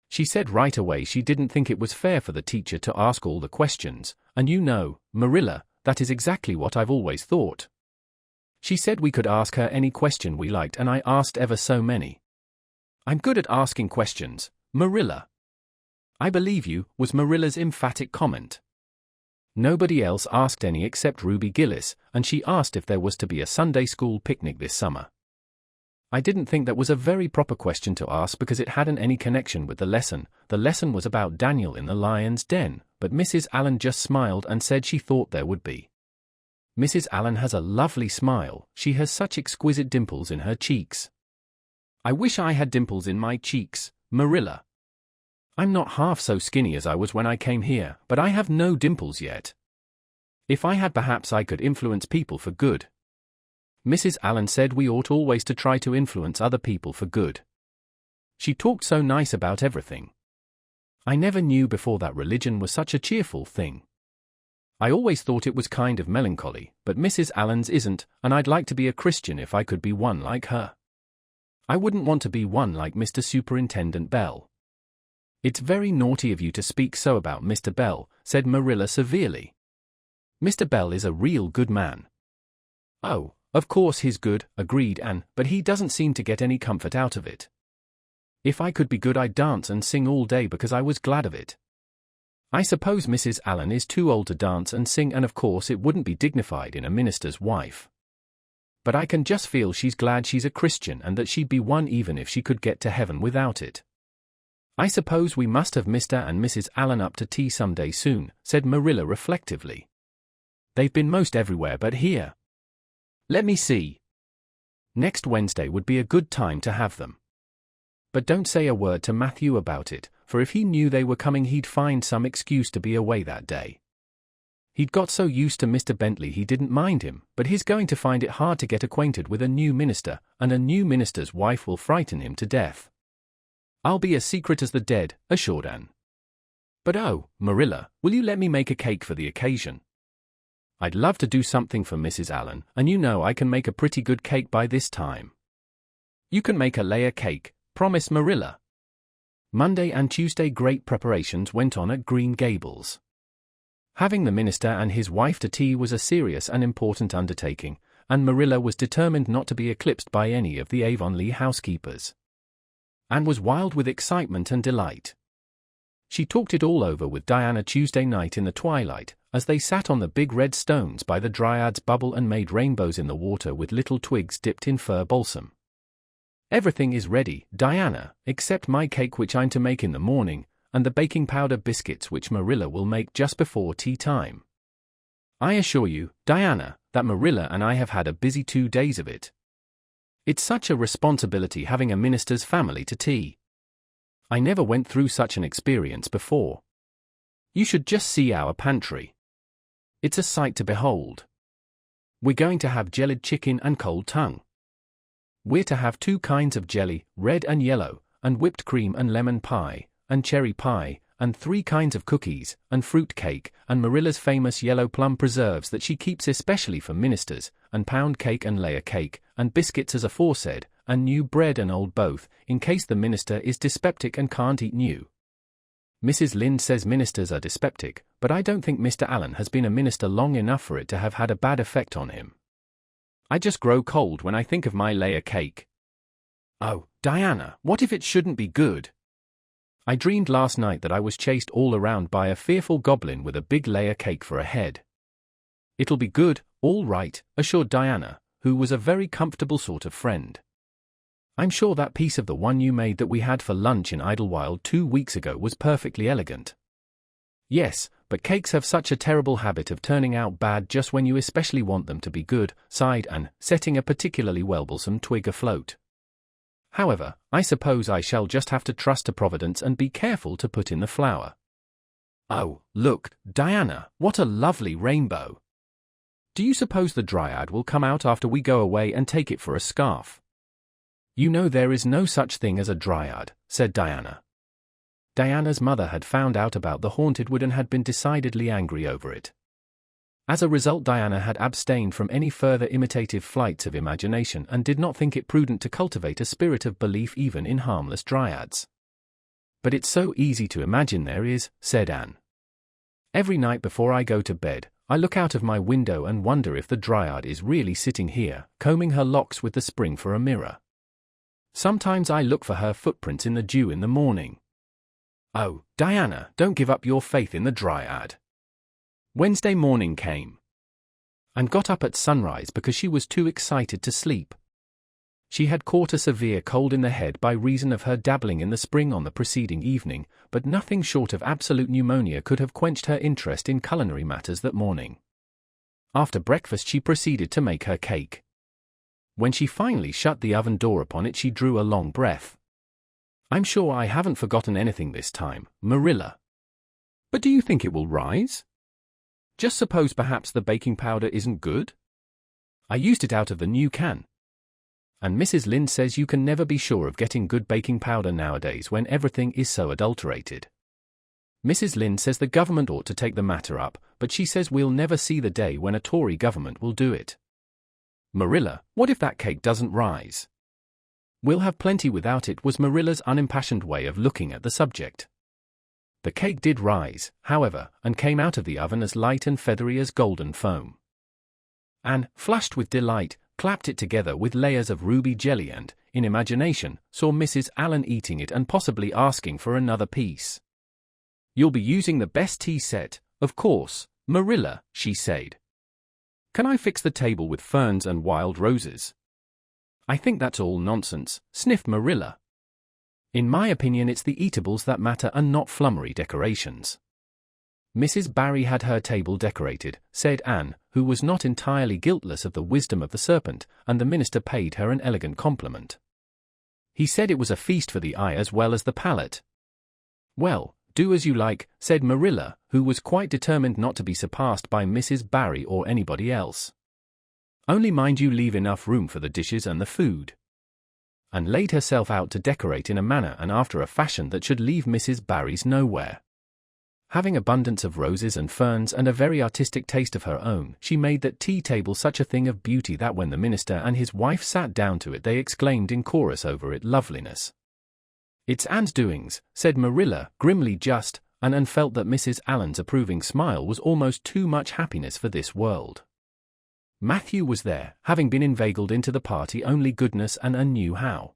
She said right away she didn't think it was fair for the teacher to ask all the questions, and you know, Marilla, that is exactly what I've always thought. She said we could ask her any question we liked and I asked ever so many. I'm good at asking questions, Marilla. I believe you, was Marilla's emphatic comment. Nobody else asked any except Ruby Gillis, and she asked if there was to be a Sunday school picnic this summer. I didn't think that was a very proper question to ask because it hadn't any connection with the lesson was about Daniel in the lion's den, but Mrs. Allen just smiled and said she thought there would be. Mrs. Allen has a lovely smile, she has such exquisite dimples in her cheeks. I wish I had dimples in my cheeks, Marilla. I'm not half so skinny as I was when I came here, but I have no dimples yet. If I had perhaps I could influence people for good. Mrs. Allen said we ought always to try to influence other people for good. She talked so nice about everything. I never knew before that religion was such a cheerful thing. I always thought it was kind of melancholy, but Mrs. Allen's isn't, and I'd like to be a Christian if I could be one like her. I wouldn't want to be one like Mr. Superintendent Bell. It's very naughty of you to speak so about Mr. Bell, said Marilla severely. Mr. Bell is a real good man. Oh, of course he's good, agreed Anne, but he doesn't seem to get any comfort out of it. If I could be good I'd dance and sing all day because I was glad of it. I suppose Mrs. Allen is too old to dance and sing and of course it wouldn't be dignified in a minister's wife. But I can just feel she's glad she's a Christian and that she'd be one even if she could get to heaven without it. "I suppose we must have Mr. and Mrs. Allen up to tea some day soon," said Marilla reflectively. "They've been most everywhere but here. Let me see. Next Wednesday would be a good time to have them. But don't say a word to Matthew about it, for if he knew they were coming he'd find some excuse to be away that day. He'd got so used to Mr. Bentley he didn't mind him, but he's going to find it hard to get acquainted with a new minister, and a new minister's wife will frighten him to death." "I'll be as secret as the dead," assured Anne. "But oh, Marilla, will you let me make a cake for the occasion? I'd love to do something for Mrs. Allen, and you know I can make a pretty good cake by this time." "You can make a layer cake," promised Marilla. Monday and Tuesday great preparations went on at Green Gables. Having the minister and his wife to tea was a serious and important undertaking, and Marilla was determined not to be eclipsed by any of the Avonlea housekeepers. Anne was wild with excitement and delight. She talked it all over with Diana Tuesday night in the twilight, as they sat on the big red stones by the Dryad's bubble and made rainbows in the water with little twigs dipped in fir balsam. "Everything is ready, Diana, except my cake which I'm to make in the morning, and the baking powder biscuits which Marilla will make just before tea time. I assure you, Diana, that Marilla and I have had a busy 2 days of it. It's such a responsibility having a minister's family to tea. I never went through such an experience before. You should just see our pantry. It's a sight to behold. We're going to have jellied chicken and cold tongue. We're to have 2 kinds of jelly, red and yellow, and whipped cream and lemon pie, and cherry pie, and 3 kinds of cookies, and fruit cake, and Marilla's famous yellow plum preserves that she keeps especially for ministers, and pound cake and layer cake, and biscuits as aforesaid, and new bread and old both, in case the minister is dyspeptic and can't eat new. Mrs. Lynde says ministers are dyspeptic, but I don't think Mr. Allen has been a minister long enough for it to have had a bad effect on him. I just grow cold when I think of my layer cake. Oh, Diana, what if it shouldn't be good? I dreamed last night that I was chased all around by a fearful goblin with a big layer cake for a head." "It'll be good, all right," assured Diana, who was a very comfortable sort of friend. "I'm sure that piece of the one you made that we had for lunch in Idlewild 2 weeks ago was perfectly elegant." "Yes, but cakes have such a terrible habit of turning out bad just when you especially want them to be good," sighed Anne, setting a particularly well-balsam twig afloat. "However, I suppose I shall just have to trust to Providence and be careful to put in the flour. Oh, look, Diana, what a lovely rainbow! Do you suppose the Dryad will come out after we go away and take it for a scarf?" "You know there is no such thing as a Dryad," said Diana. Diana's mother had found out about the haunted wood and had been decidedly angry over it. As a result, Diana had abstained from any further imitative flights of imagination and did not think it prudent to cultivate a spirit of belief even in harmless dryads. "But it's so easy to imagine there is," said Anne. "Every night before I go to bed, I look out of my window and wonder if the Dryad is really sitting here, combing her locks with the spring for a mirror. Sometimes I look for her footprints in the dew in the morning. Oh, Diana, don't give up your faith in the Dryad." Wednesday morning came. Anne got up at sunrise because she was too excited to sleep. She had caught a severe cold in the head by reason of her dabbling in the spring on the preceding evening, but nothing short of absolute pneumonia could have quenched her interest in culinary matters that morning. After breakfast she proceeded to make her cake. When she finally shut the oven door upon it she drew a long breath. "I'm sure I haven't forgotten anything this time, Marilla. But do you think it will rise? Just suppose perhaps the baking powder isn't good? I used it out of the new can. And Mrs. Lynde says you can never be sure of getting good baking powder nowadays when everything is so adulterated. Mrs. Lynde says the government ought to take the matter up, but she says we'll never see the day when a Tory government will do it. Marilla, what if that cake doesn't rise?" "We'll have plenty without it," was Marilla's unimpassioned way of looking at the subject. The cake did rise, however, and came out of the oven as light and feathery as golden foam. Anne, flushed with delight, clapped it together with layers of ruby jelly and, in imagination, saw Mrs. Allen eating it and possibly asking for another piece. "You'll be using the best tea set, of course, Marilla," she said. "Can I fix the table with ferns and wild roses?" "I think that's all nonsense," sniffed Marilla. In my opinion, it's the eatables that matter and not flummery decorations. Mrs. Barry had her table decorated, said Anne, who was not entirely guiltless of the wisdom of the serpent, and the minister paid her an elegant compliment. He said it was a feast for the eye as well as the palate. Well, do as you like, said Marilla, who was quite determined not to be surpassed by Mrs. Barry or anybody else. Only mind you leave enough room for the dishes and the food. And laid herself out to decorate in a manner and after a fashion that should leave Mrs. Barry's nowhere. Having abundance of roses and ferns and a very artistic taste of her own, she made that tea table such a thing of beauty that when the minister and his wife sat down to it they exclaimed in chorus over its loveliness. It's Anne's doings, said Marilla, grimly just, and Anne felt that Mrs. Allen's approving smile was almost too much happiness for this world. Matthew was there, having been inveigled into the party only goodness and Anne knew how.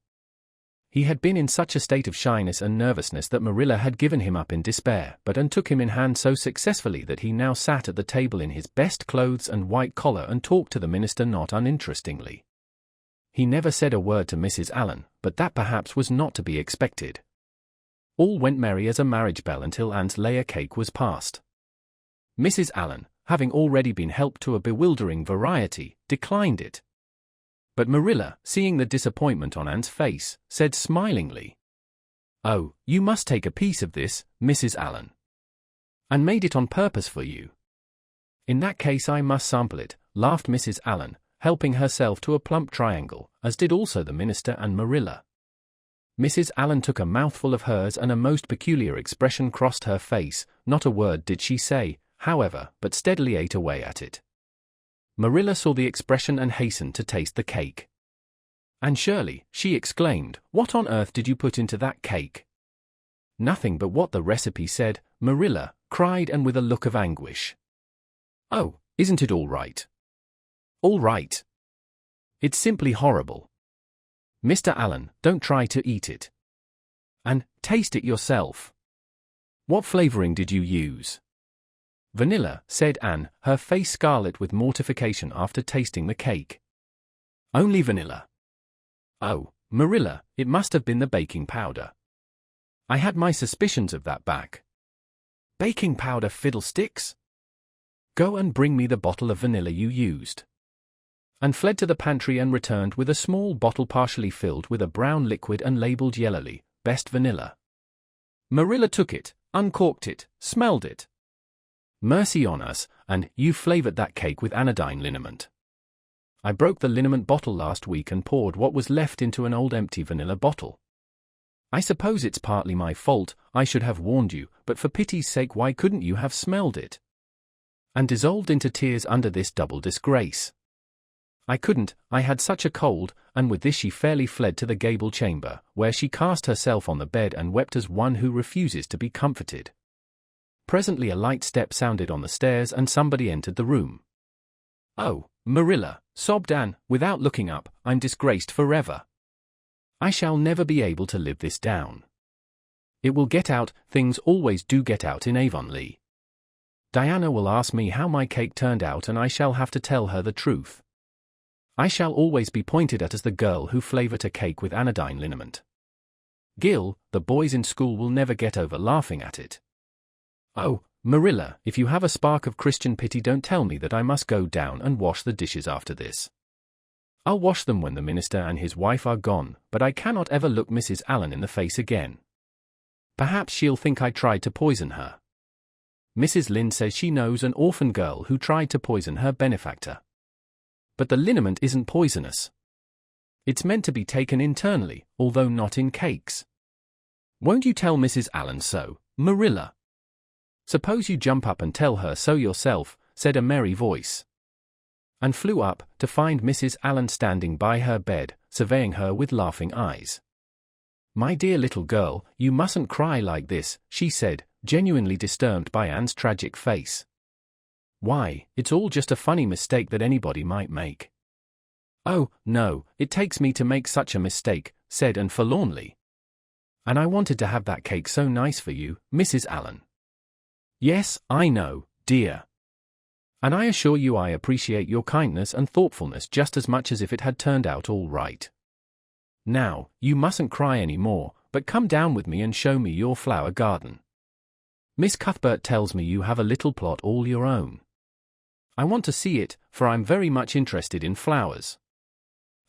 He had been in such a state of shyness and nervousness that Marilla had given him up in despair, but Anne took him in hand so successfully that he now sat at the table in his best clothes and white collar and talked to the minister not uninterestingly. He never said a word to Mrs. Allen, but that perhaps was not to be expected. All went merry as a marriage bell until Anne's layer cake was passed. Mrs. Allen, having already been helped to a bewildering variety, declined it. But Marilla, seeing the disappointment on Anne's face, said smilingly, "Oh, you must take a piece of this, Mrs. Allen. And made it on purpose for you." "In that case I must sample it," laughed Mrs. Allen, helping herself to a plump triangle, as did also the minister and Marilla. Mrs. Allen took a mouthful of hers and a most peculiar expression crossed her face. Not a word did she say, however, but steadily ate away at it. Marilla saw the expression and hastened to taste the cake. "Anne Shirley," she exclaimed, "what on earth did you put into that cake?" "Nothing but what the recipe said," Marilla cried, and with a look of anguish. "Oh, isn't it all right?" "All right. It's simply horrible. Mr. Allen, don't try to eat it. And taste it yourself. What flavoring did you use?" "Vanilla," said Anne, her face scarlet with mortification after tasting the cake. "Only vanilla." "Oh, Marilla, it must have been the baking powder. I had my suspicions of that back." "Baking powder fiddlesticks? Go and bring me the bottle of vanilla you used." And fled to the pantry and returned with a small bottle partially filled with a brown liquid and labeled yellowly, "Best vanilla." Marilla took it, uncorked it, smelled it. "Mercy on us, and you flavored that cake with anodyne liniment. I broke the liniment bottle last week and poured what was left into an old empty vanilla bottle. I suppose it's partly my fault, I should have warned you, but for pity's sake why couldn't you have smelled it?" And dissolved into tears under this double disgrace. "I couldn't, I had such a cold," and with this she fairly fled to the gable chamber, where she cast herself on the bed and wept as one who refuses to be comforted. Presently a light step sounded on the stairs and somebody entered the room. "Oh, Marilla," sobbed Anne, without looking up, "I'm disgraced forever. I shall never be able to live this down. It will get out, things always do get out in Avonlea. Diana will ask me how my cake turned out and I shall have to tell her the truth. I shall always be pointed at as the girl who flavored a cake with anodyne liniment. Gil, the boys in school will never get over laughing at it. Oh, Marilla, if you have a spark of Christian pity don't tell me that I must go down and wash the dishes after this. I'll wash them when the minister and his wife are gone, but I cannot ever look Mrs. Allen in the face again. Perhaps she'll think I tried to poison her. Mrs. Lynde says she knows an orphan girl who tried to poison her benefactor. But the liniment isn't poisonous. It's meant to be taken internally, although not in cakes. Won't you tell Mrs. Allen so, Marilla?" "Suppose you jump up and tell her so yourself," said a merry voice. And flew up, to find Mrs. Allen standing by her bed, surveying her with laughing eyes. "My dear little girl, you mustn't cry like this," she said, genuinely disturbed by Anne's tragic face. "Why, it's all just a funny mistake that anybody might make." "Oh, no, it takes me to make such a mistake," said Anne forlornly. "And I wanted to have that cake so nice for you, Mrs. Allen." "Yes, I know, dear. And I assure you I appreciate your kindness and thoughtfulness just as much as if it had turned out all right. Now, you mustn't cry any more, but come down with me and show me your flower garden. Miss Cuthbert tells me you have a little plot all your own. I want to see it, for I'm very much interested in flowers."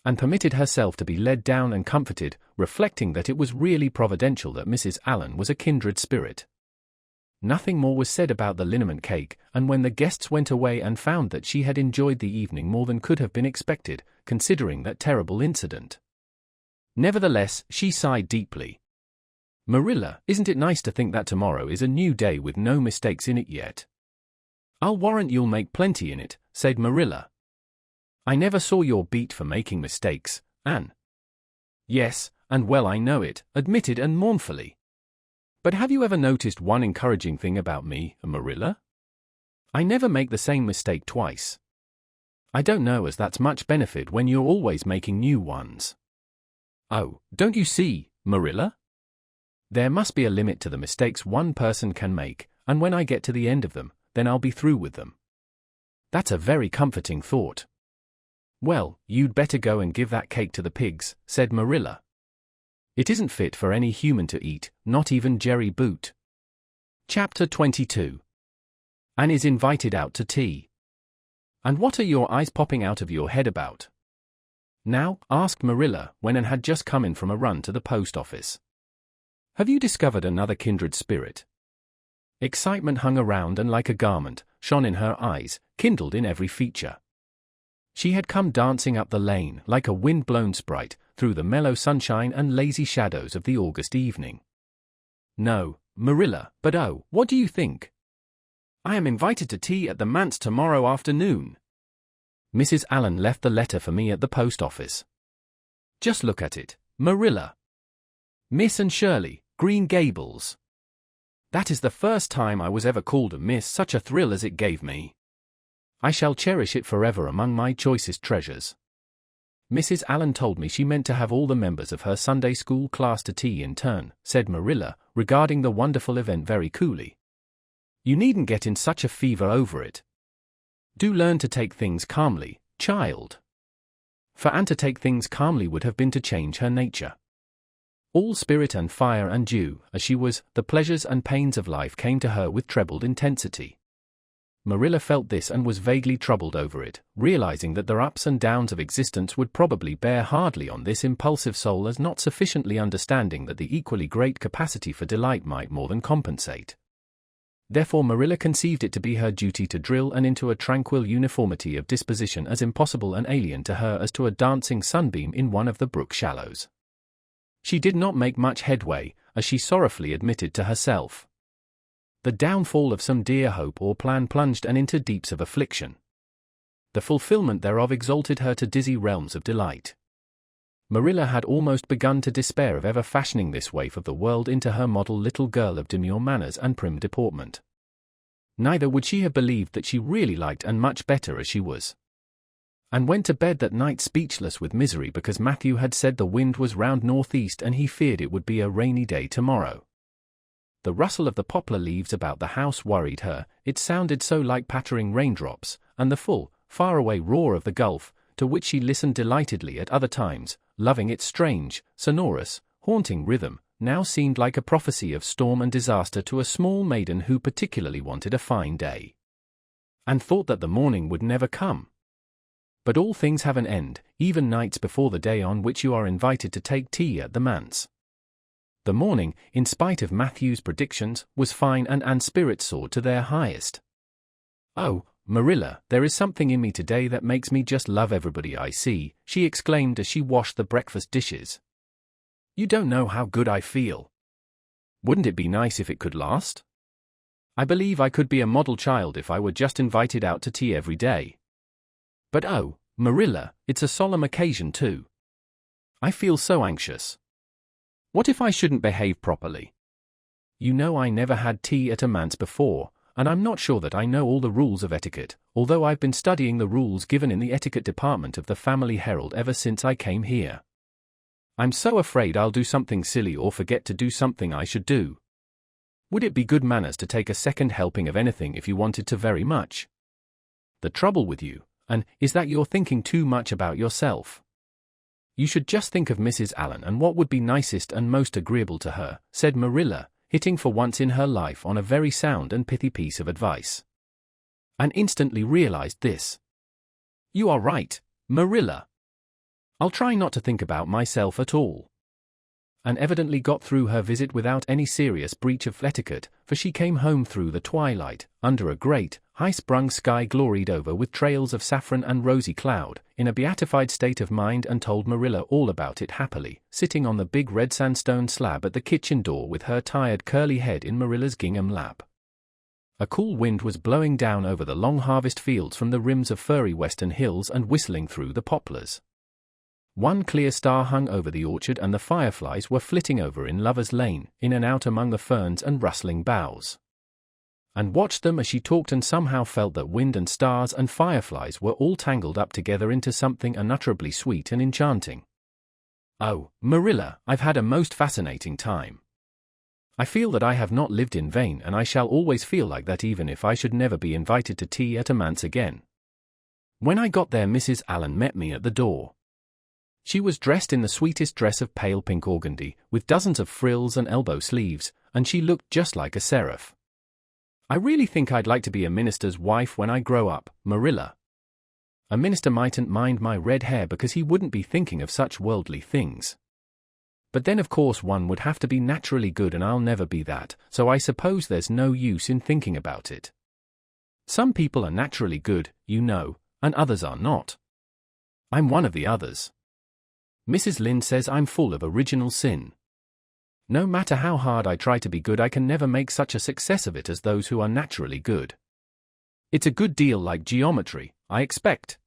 And permitted herself to be led down and comforted, reflecting that it was really providential that Mrs. Allen was a kindred spirit. Nothing more was said about the liniment cake, and when the guests went away and found that she had enjoyed the evening more than could have been expected, considering that terrible incident. Nevertheless, she sighed deeply. "Marilla, isn't it nice to think that tomorrow is a new day with no mistakes in it yet?" "I'll warrant you'll make plenty in it," said Marilla. "I never saw your beat for making mistakes, Anne." "Yes, and well I know it," admitted Anne mournfully. "But have you ever noticed one encouraging thing about me, Marilla? I never make the same mistake twice. I don't know as that's much benefit when you're always making new ones." "Oh, don't you see, Marilla? There must be a limit to the mistakes one person can make, and when I get to the end of them, then I'll be through with them." "That's a very comforting thought." "Well, you'd better go and give that cake to the pigs," said Marilla. "It isn't fit for any human to eat, not even Jerry Boot." Chapter 22. Anne is invited out to tea. "And what are your eyes popping out of your head about now?" asked Marilla, when Anne had just come in from a run to the post office. "Have you discovered another kindred spirit?" Excitement hung around and like a garment, shone in her eyes, kindled in every feature. She had come dancing up the lane like a wind-blown sprite, through the mellow sunshine and lazy shadows of the August evening. "No, Marilla, but oh, what do you think? I am invited to tea at the manse tomorrow afternoon. Mrs. Allen left the letter for me at the post office. Just look at it, Marilla. Miss Anne Shirley, Green Gables. That is the first time I was ever called a miss. Such a thrill as it gave me. I shall cherish it forever among my choicest treasures." "Mrs. Allen told me she meant to have all the members of her Sunday school class to tea in turn," said Marilla, regarding the wonderful event very coolly. "You needn't get in such a fever over it. Do learn to take things calmly, child." For Anne to take things calmly would have been to change her nature. All spirit and fire and dew, as she was, the pleasures and pains of life came to her with trebled intensity. Marilla felt this and was vaguely troubled over it, realizing that the ups and downs of existence would probably bear hardly on this impulsive soul as not sufficiently understanding that the equally great capacity for delight might more than compensate. Therefore Marilla conceived it to be her duty to drill Anne into a tranquil uniformity of disposition as impossible and alien to her as to a dancing sunbeam in one of the brook shallows. She did not make much headway, as she sorrowfully admitted to herself. The downfall of some dear hope or plan plunged Anne into deeps of affliction. The fulfillment thereof exalted her to dizzy realms of delight. Marilla had almost begun to despair of ever fashioning this waif of the world into her model little girl of demure manners and prim deportment. Neither would she have believed that she really liked Anne much better as she was. And went to bed that night speechless with misery because Matthew had said the wind was round northeast and he feared it would be a rainy day tomorrow. The rustle of the poplar leaves about the house worried her, it sounded so like pattering raindrops, and the full, far-away roar of the gulf, to which she listened delightedly at other times, loving its strange, sonorous, haunting rhythm, now seemed like a prophecy of storm and disaster to a small maiden who particularly wanted a fine day, and thought that the morning would never come. But all things have an end, even nights before the day on which you are invited to take tea at the manse. The morning, in spite of Matthew's predictions, was fine and Anne's spirits soared to their highest. "Oh, Marilla, there is something in me today that makes me just love everybody I see," she exclaimed as she washed the breakfast dishes. "You don't know how good I feel. Wouldn't it be nice if it could last? I believe I could be a model child if I were just invited out to tea every day. But oh, Marilla, it's a solemn occasion too. I feel so anxious. What if I shouldn't behave properly? You know I never had tea at a manse before, and I'm not sure that I know all the rules of etiquette, although I've been studying the rules given in the etiquette department of the Family Herald ever since I came here. I'm so afraid I'll do something silly or forget to do something I should do. Would it be good manners to take a second helping of anything if you wanted to very much? The trouble with you, Anne, is that you're thinking too much about yourself. You should just think of Mrs. Allen and what would be nicest and most agreeable to her, said Marilla, hitting for once in her life on a very sound and pithy piece of advice. Anne instantly realized this. You are right, Marilla. I'll try not to think about myself at all. Anne evidently got through her visit without any serious breach of etiquette, for she came home through the twilight, under a great, high-sprung sky gloried over with trails of saffron and rosy cloud, in a beatified state of mind, and told Marilla all about it happily, sitting on the big red sandstone slab at the kitchen door with her tired curly head in Marilla's gingham lap. A cool wind was blowing down over the long harvest fields from the rims of furry western hills and whistling through the poplars. One clear star hung over the orchard, and the fireflies were flitting over in Lover's Lane, in and out among the ferns and rustling boughs. And watched them as she talked, and somehow felt that wind and stars and fireflies were all tangled up together into something unutterably sweet and enchanting. Oh, Marilla, I've had a most fascinating time. I feel that I have not lived in vain, and I shall always feel like that even if I should never be invited to tea at a manse again. When I got there, Mrs. Allen met me at the door. She was dressed in the sweetest dress of pale pink organdy, with dozens of frills and elbow sleeves, and she looked just like a seraph. I really think I'd like to be a minister's wife when I grow up, Marilla. A minister mightn't mind my red hair because he wouldn't be thinking of such worldly things. But then of course one would have to be naturally good, and I'll never be that, so I suppose there's no use in thinking about it. Some people are naturally good, you know, and others are not. I'm one of the others. Mrs. Lynde says I'm full of original sin. No matter how hard I try to be good, I can never make such a success of it as those who are naturally good. It's a good deal like geometry, I expect.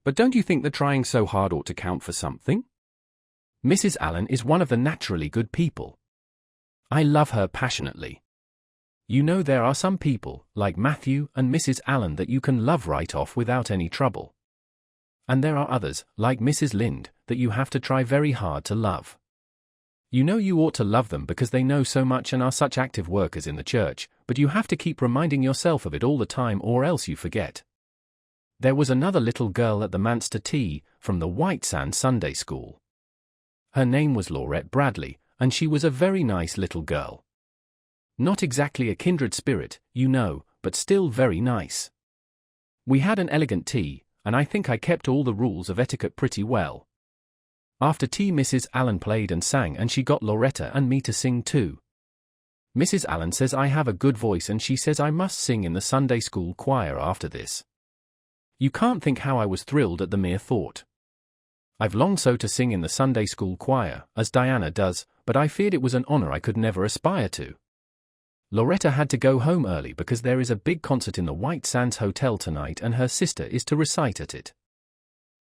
But don't you think that trying so hard ought to count for something? Mrs. Allen is one of the naturally good people. I love her passionately. You know, there are some people, like Matthew and Mrs. Allen, that you can love right off without any trouble. And there are others, like Mrs. Lynde, that you have to try very hard to love. You know you ought to love them because they know so much and are such active workers in the church, but you have to keep reminding yourself of it all the time or else you forget. There was another little girl at the manse to tea, from the White Sands Sunday School. Her name was Laurette Bradley, and she was a very nice little girl. Not exactly a kindred spirit, you know, but still very nice. We had an elegant tea, and I think I kept all the rules of etiquette pretty well. After tea Mrs. Allen played and sang, and she got Loretta and me to sing too. Mrs. Allen says I have a good voice, and she says I must sing in the Sunday school choir after this. You can't think how I was thrilled at the mere thought. I've longed so to sing in the Sunday school choir, as Diana does, but I feared it was an honor I could never aspire to. Loretta had to go home early because there is a big concert in the White Sands Hotel tonight, and her sister is to recite at it.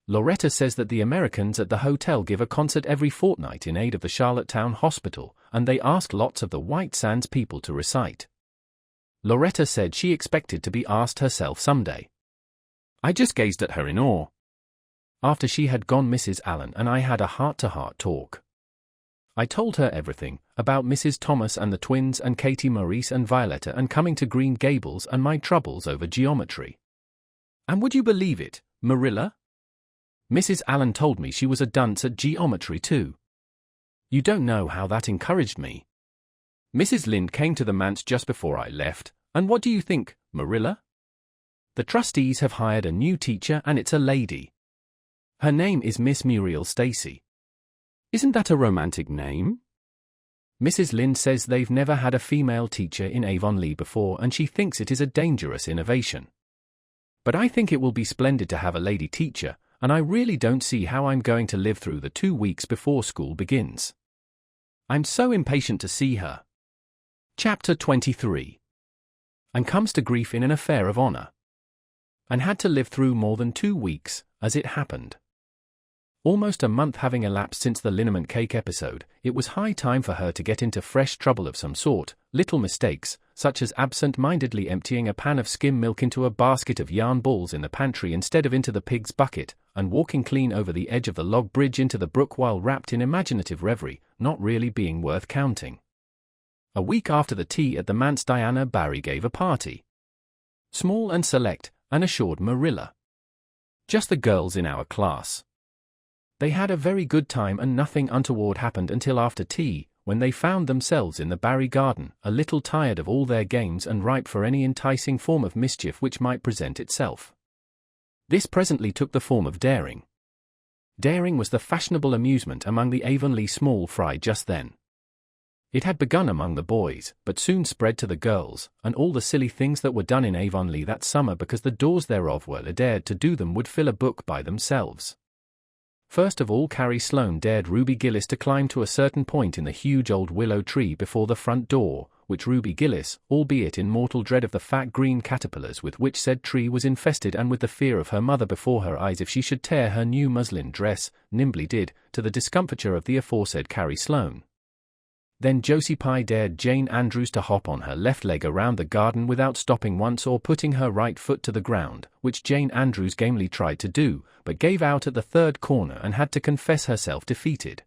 Loretta says that the Americans at the hotel give a concert every fortnight in aid of the Charlottetown Hospital, and they ask lots of the White Sands people to recite. Loretta said she expected to be asked herself someday. I just gazed at her in awe. After she had gone, Mrs. Allen and I had a heart-to-heart talk. I told her everything, about Mrs. Thomas and the twins and Katie Maurice and Violetta and coming to Green Gables and my troubles over geometry. And would you believe it, Marilla? Mrs. Allen told me she was a dunce at geometry too. You don't know how that encouraged me. Mrs. Lynde came to the manse just before I left, and what do you think, Marilla? The trustees have hired a new teacher, and it's a lady. Her name is Miss Muriel Stacy. Isn't that a romantic name? Mrs. Lynde says they've never had a female teacher in Avonlea before, and she thinks it is a dangerous innovation. But I think it will be splendid to have a lady teacher, and I really don't see how I'm going to live through the 2 weeks before school begins. I'm so impatient to see her. Chapter 23. And comes to grief in an affair of honor. And had to live through more than 2 weeks, as it happened. Almost a month having elapsed since the liniment cake episode, it was high time for her to get into fresh trouble of some sort. Little mistakes, such as absent-mindedly emptying a pan of skim milk into a basket of yarn balls in the pantry instead of into the pig's bucket, and walking clean over the edge of the log bridge into the brook while wrapped in imaginative reverie, not really being worth counting. A week after the tea at the manse, Diana Barry gave a party. Small and select, and assured Marilla. Just the girls in our class. They had a very good time and nothing untoward happened until after tea, when they found themselves in the Barry garden, a little tired of all their games and ripe for any enticing form of mischief which might present itself. This presently took the form of daring. Daring was the fashionable amusement among the Avonlea small fry just then. It had begun among the boys, but soon spread to the girls, and all the silly things that were done in Avonlea that summer because the doors thereof were dared to do them would fill a book by themselves. First of all, Carrie Sloane dared Ruby Gillis to climb to a certain point in the huge old willow tree before the front door, which Ruby Gillis, albeit in mortal dread of the fat green caterpillars with which said tree was infested and with the fear of her mother before her eyes if she should tear her new muslin dress, nimbly did, to the discomfiture of the aforesaid Carrie Sloane. Then Josie Pye dared Jane Andrews to hop on her left leg around the garden without stopping once or putting her right foot to the ground, which Jane Andrews gamely tried to do, but gave out at the third corner and had to confess herself defeated.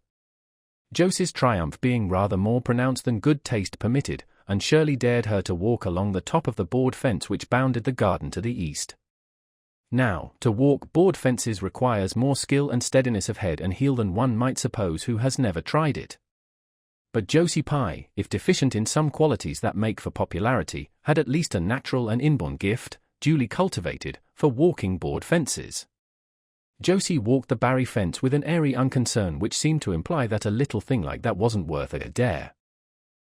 Josie's triumph being rather more pronounced than good taste permitted, Anne Shirley dared her to walk along the top of the board fence which bounded the garden to the east. Now, to walk board fences requires more skill and steadiness of head and heel than one might suppose who has never tried it. But Josie Pye, if deficient in some qualities that make for popularity, had at least a natural and inborn gift, duly cultivated, for walking board fences. Josie walked the Barry fence with an airy unconcern which seemed to imply that a little thing like that wasn't worth a dare.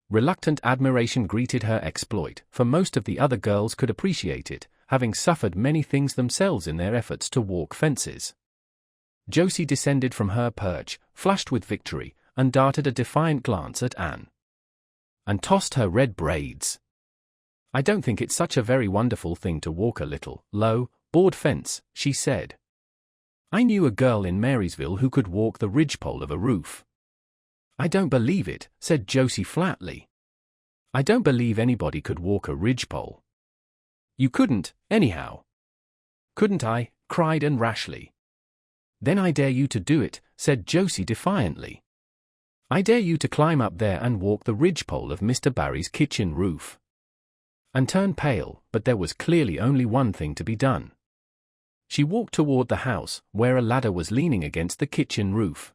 Reluctant admiration greeted her exploit, for most of the other girls could appreciate it, having suffered many things themselves in their efforts to walk fences. Josie descended from her perch, flushed with victory, and darted a defiant glance at Anne. And tossed her red braids. "I don't think it's such a very wonderful thing to walk a little, low, board fence," she said. "I knew a girl in Marysville who could walk the ridgepole of a roof." "I don't believe it," said Josie flatly. "I don't believe anybody could walk a ridgepole." "You couldn't, anyhow." "Couldn't I?" cried Anne rashly. "Then I dare you to do it," said Josie defiantly. "I dare you to climb up there and walk the ridgepole of Mr. Barry's kitchen roof." Anne turned pale, but there was clearly only one thing to be done. She walked toward the house, where a ladder was leaning against the kitchen roof.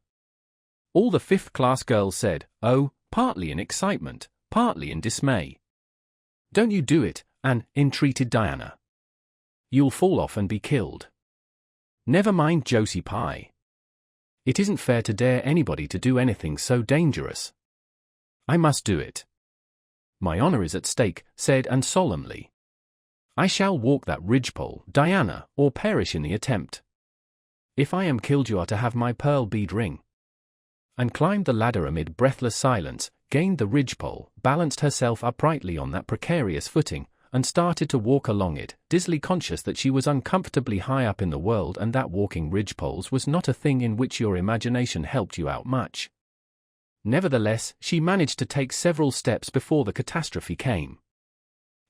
All the fifth-class girls said, "Oh," partly in excitement, partly in dismay. "Don't you do it," Anne entreated Diana. "You'll fall off and be killed." "Never mind, Josie Pye. It isn't fair to dare anybody to do anything so dangerous." "I must do it. My honor is at stake," said Anne solemnly. "I shall walk that ridgepole, Diana, or perish in the attempt. If I am killed you are to have my pearl bead ring." And climbed the ladder amid breathless silence, gained the ridgepole, balanced herself uprightly on that precarious footing, and started to walk along it, dizzily conscious that she was uncomfortably high up in the world and that walking ridgepoles was not a thing in which your imagination helped you out much. Nevertheless, she managed to take several steps before the catastrophe came.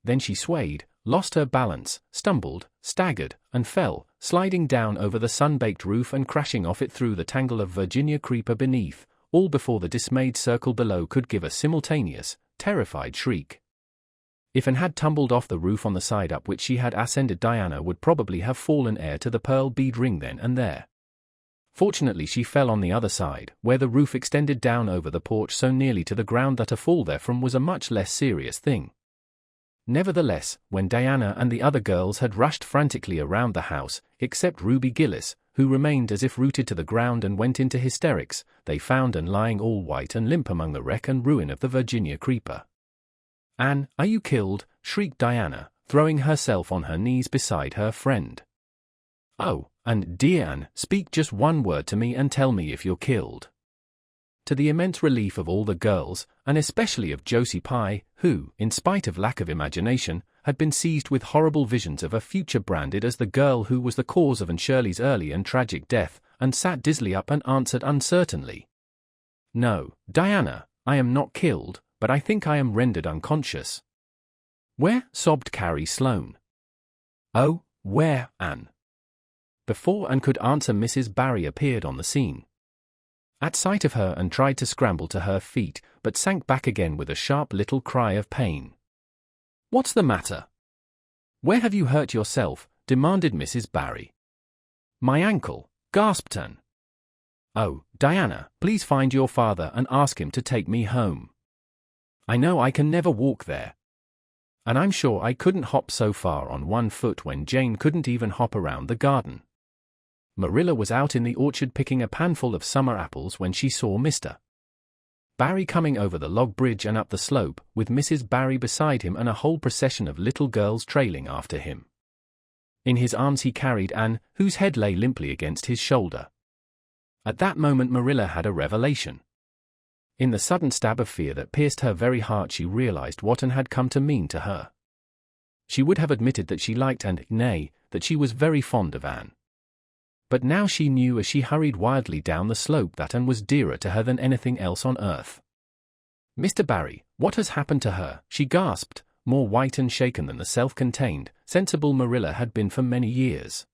Then she swayed, lost her balance, stumbled, staggered, and fell, sliding down over the sun-baked roof and crashing off it through the tangle of Virginia creeper beneath, all before the dismayed circle below could give a simultaneous, terrified shriek. If Anne had tumbled off the roof on the side up which she had ascended, Diana would probably have fallen heir to the pearl bead ring then and there. Fortunately she fell on the other side, where the roof extended down over the porch so nearly to the ground that a fall therefrom was a much less serious thing. Nevertheless, when Diana and the other girls had rushed frantically around the house, except Ruby Gillis, who remained as if rooted to the ground and went into hysterics, they found Anne lying all white and limp among the wreck and ruin of the Virginia creeper. "Anne, are you killed?" shrieked Diana, throwing herself on her knees beside her friend. "Oh, and dear Anne, speak just one word to me and tell me if you're killed." To the immense relief of all the girls, and especially of Josie Pye, who, in spite of lack of imagination, had been seized with horrible visions of a future branded as the girl who was the cause of Anne Shirley's early and tragic death, and sat dizzily up and answered uncertainly, "No, Diana, I am not killed, but I think I am rendered unconscious." "Where?" sobbed Carrie Sloane. "Oh, where, Anne?" Before Anne could answer, Mrs. Barry appeared on the scene. At sight of her, Anne tried to scramble to her feet, but sank back again with a sharp little cry of pain. "What's the matter? Where have you hurt yourself?" demanded Mrs. Barry. "My ankle," gasped Anne. "Oh, Diana, please find your father and ask him to take me home. I know I can never walk there. And I'm sure I couldn't hop so far on one foot when Jane couldn't even hop around the garden." Marilla was out in the orchard picking a panful of summer apples when she saw Mr. Barry coming over the log bridge and up the slope, with Mrs. Barry beside him and a whole procession of little girls trailing after him. In his arms he carried Anne, whose head lay limply against his shoulder. At that moment Marilla had a revelation. In the sudden stab of fear that pierced her very heart she realized what Anne had come to mean to her. She would have admitted that she liked and, nay, that she was very fond of Anne. But now she knew as she hurried wildly down the slope that Anne was dearer to her than anything else on earth. "Mr. Barry, what has happened to her?" she gasped, more white and shaken than the self-contained, sensible Marilla had been for many years.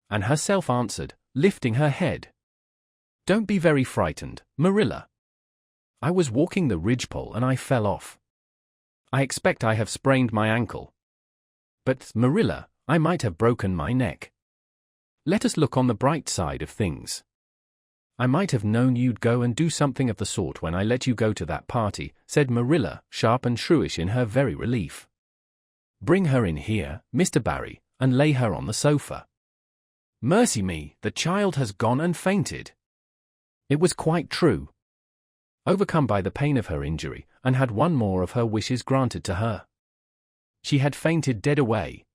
Anne herself answered, lifting her head. "Don't be very frightened, Marilla. I was walking the ridgepole and I fell off. I expect I have sprained my ankle. But, Marilla, I might have broken my neck. Let us look on the bright side of things. I might have known you'd go and do something of the sort when I let you go to that party," said Marilla, sharp and shrewish in her very relief. "Bring her in here, Mr. Barry, and lay her on the sofa. Mercy me, the child has gone and fainted." It was quite true. Overcome by the pain of her injury, Anne had one more of her wishes granted to her. She had fainted dead away.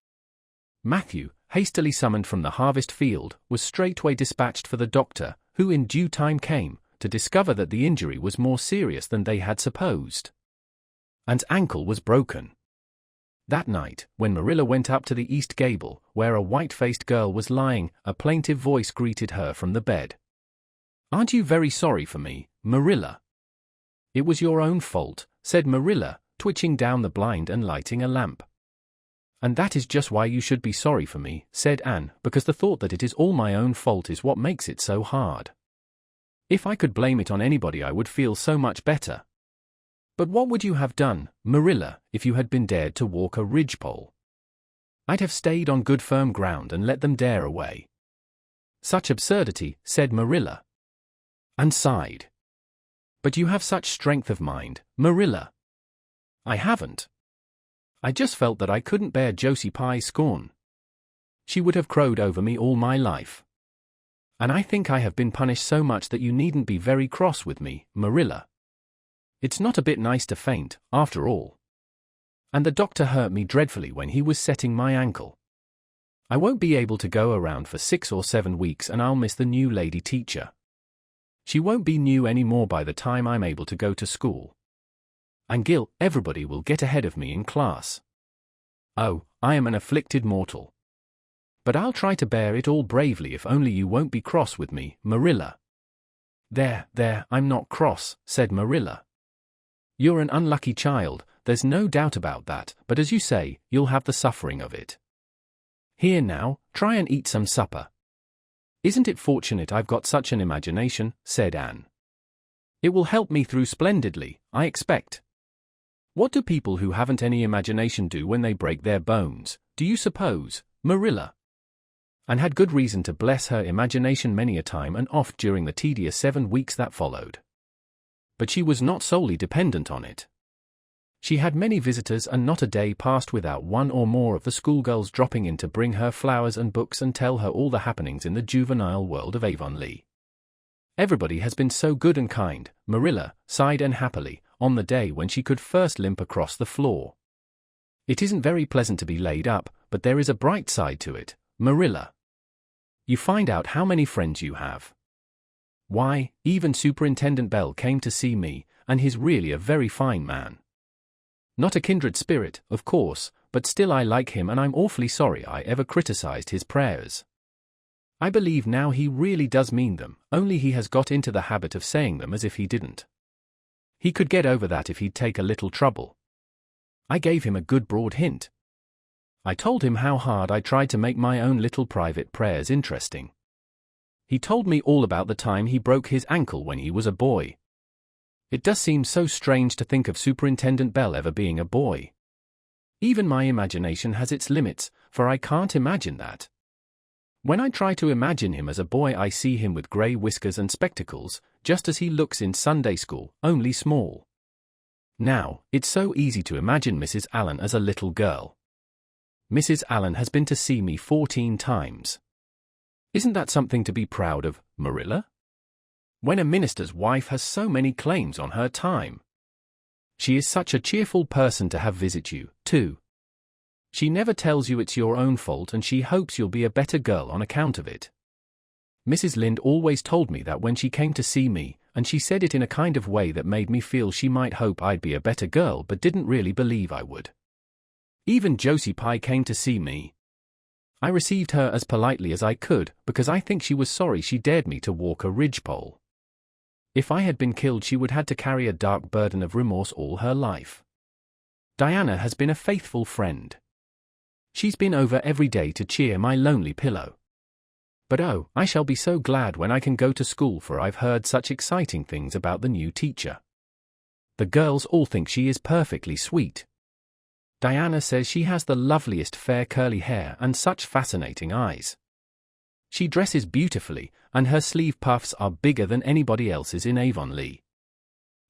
Matthew, hastily summoned from the harvest field, was straightway dispatched for the doctor, who in due time came, to discover that the injury was more serious than they had supposed. Anne's ankle was broken. That night, when Marilla went up to the east gable, where a white-faced girl was lying, a plaintive voice greeted her from the bed. "Aren't you very sorry for me, Marilla?" "It was your own fault," said Marilla, twitching down the blind and lighting a lamp. "And that is just why you should be sorry for me," said Anne, "because the thought that it is all my own fault is what makes it so hard. If I could blame it on anybody I would feel so much better. But what would you have done, Marilla, if you had been dared to walk a ridgepole?" "I'd have stayed on good firm ground and let them dare away." "Such absurdity," said Marilla. And sighed. "But you have such strength of mind, Marilla." "I haven't. I just felt that I couldn't bear Josie Pye's scorn. She would have crowed over me all my life. And I think I have been punished so much that you needn't be very cross with me, Marilla. It's not a bit nice to faint, after all. And the doctor hurt me dreadfully when he was setting my ankle. I won't be able to go around for 6 or 7 weeks and I'll miss the new lady teacher. She won't be new any more by the time I'm able to go to school. And Gil, everybody will get ahead of me in class. Oh, I am an afflicted mortal. But I'll try to bear it all bravely if only you won't be cross with me, Marilla." There, I'm not cross," said Marilla. "You're an unlucky child, there's no doubt about that, but as you say, you'll have the suffering of it. Here now, try and eat some supper." "Isn't it fortunate I've got such an imagination?" said Anne. "It will help me through splendidly, I expect. What do people who haven't any imagination do when they break their bones, do you suppose, Marilla?" And had good reason to bless her imagination many a time and oft during the tedious 7 weeks that followed. But she was not solely dependent on it. She had many visitors and not a day passed without one or more of the schoolgirls dropping in to bring her flowers and books and tell her all the happenings in the juvenile world of Avonlea. "Everybody has been so good and kind," Marilla sighed unhappily, on the day when she could first limp across the floor. "It isn't very pleasant to be laid up, but there is a bright side to it, Marilla. You find out how many friends you have. Why, even Superintendent Bell came to see me, and he's really a very fine man. Not a kindred spirit, of course, but still I like him and I'm awfully sorry I ever criticized his prayers. I believe now he really does mean them, only he has got into the habit of saying them as if he didn't. He could get over that if he'd take a little trouble. I gave him a good broad hint. I told him how hard I tried to make my own little private prayers interesting. He told me all about the time he broke his ankle when he was a boy. It does seem so strange to think of Superintendent Bell ever being a boy. Even my imagination has its limits, for I can't imagine that. When I try to imagine him as a boy, I see him with grey whiskers and spectacles, just as he looks in Sunday school, only small. Now, it's so easy to imagine Mrs. Allen as a little girl. Mrs. Allen has been to see me 14 times. Isn't that something to be proud of, Marilla? When a minister's wife has so many claims on her time. She is such a cheerful person to have visit you, too. She never tells you it's your own fault, and she hopes you'll be a better girl on account of it. Mrs. Lynde always told me that when she came to see me, and she said it in a kind of way that made me feel she might hope I'd be a better girl but didn't really believe I would. Even Josie Pye came to see me. I received her as politely as I could, because I think she was sorry she dared me to walk a ridgepole. If I had been killed, she would have had to carry a dark burden of remorse all her life. Diana has been a faithful friend. She's been over every day to cheer my lonely pillow. But oh, I shall be so glad when I can go to school, for I've heard such exciting things about the new teacher. The girls all think she is perfectly sweet. Diana says she has the loveliest fair curly hair and such fascinating eyes. She dresses beautifully, and her sleeve puffs are bigger than anybody else's in Avonlea.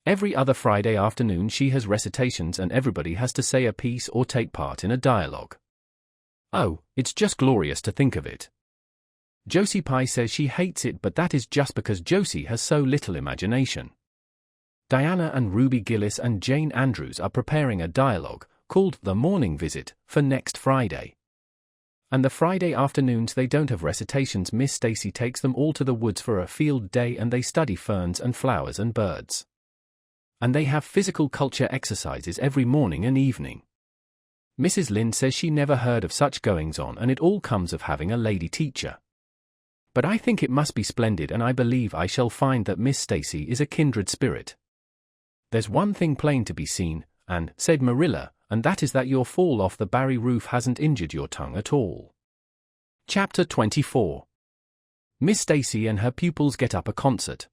Every other Friday afternoon she has recitations, and everybody has to say a piece or take part in a dialogue. Oh, it's just glorious to think of it. Josie Pye says she hates it, but that is just because Josie has so little imagination. Diana and Ruby Gillis and Jane Andrews are preparing a dialogue, called The Morning Visit, for next Friday. And the Friday afternoons they don't have recitations. Miss Stacy takes them all to the woods for a field day, and they study ferns and flowers and birds. And they have physical culture exercises every morning and evening. Mrs. Lynde says she never heard of such goings-on, and it all comes of having a lady teacher. But I think it must be splendid, and I believe I shall find that Miss Stacy is a kindred spirit. There's one thing plain to be seen, Anne, said Marilla, and that is that your fall off the Barry roof hasn't injured your tongue at all. Chapter 24. Miss Stacy and her pupils get up a concert.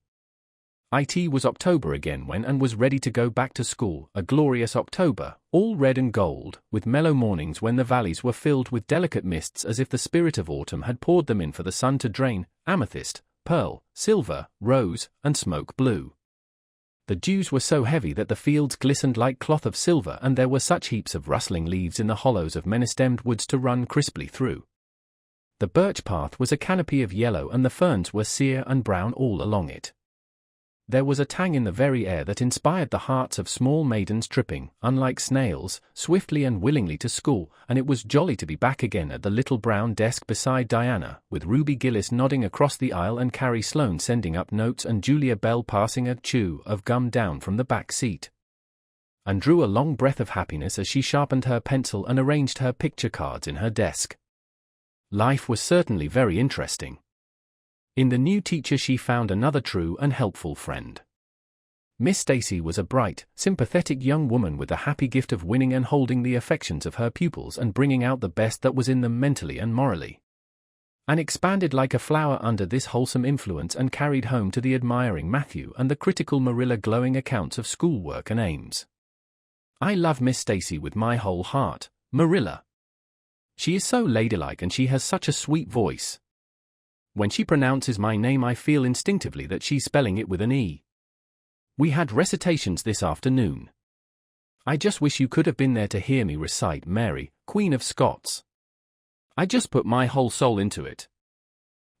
It was October again when Anne was ready to go back to school, a glorious October, all red and gold, with mellow mornings when the valleys were filled with delicate mists as if the spirit of autumn had poured them in for the sun to drain, amethyst, pearl, silver, rose, and smoke blue. The dews were so heavy that the fields glistened like cloth of silver, and there were such heaps of rustling leaves in the hollows of many-stemmed woods to run crisply through. The birch path was a canopy of yellow, and the ferns were sere and brown all along it. There was a tang in the very air that inspired the hearts of small maidens tripping, unlike snails, swiftly and willingly to school, and it was jolly to be back again at the little brown desk beside Diana, with Ruby Gillis nodding across the aisle and Carrie Sloane sending up notes and Julia Bell passing a chew of gum down from the back seat. And drew a long breath of happiness as she sharpened her pencil and arranged her picture cards in her desk. Life was certainly very interesting. In the new teacher she found another true and helpful friend. Miss Stacy was a bright, sympathetic young woman with the happy gift of winning and holding the affections of her pupils and bringing out the best that was in them mentally and morally. Anne expanded like a flower under this wholesome influence and carried home to the admiring Matthew and the critical Marilla glowing accounts of schoolwork and aims. I love Miss Stacy with my whole heart, Marilla. She is so ladylike, and she has such a sweet voice. When she pronounces my name I feel instinctively that she's spelling it with an E. We had recitations this afternoon. I just wish you could have been there to hear me recite Mary, Queen of Scots. I just put my whole soul into it.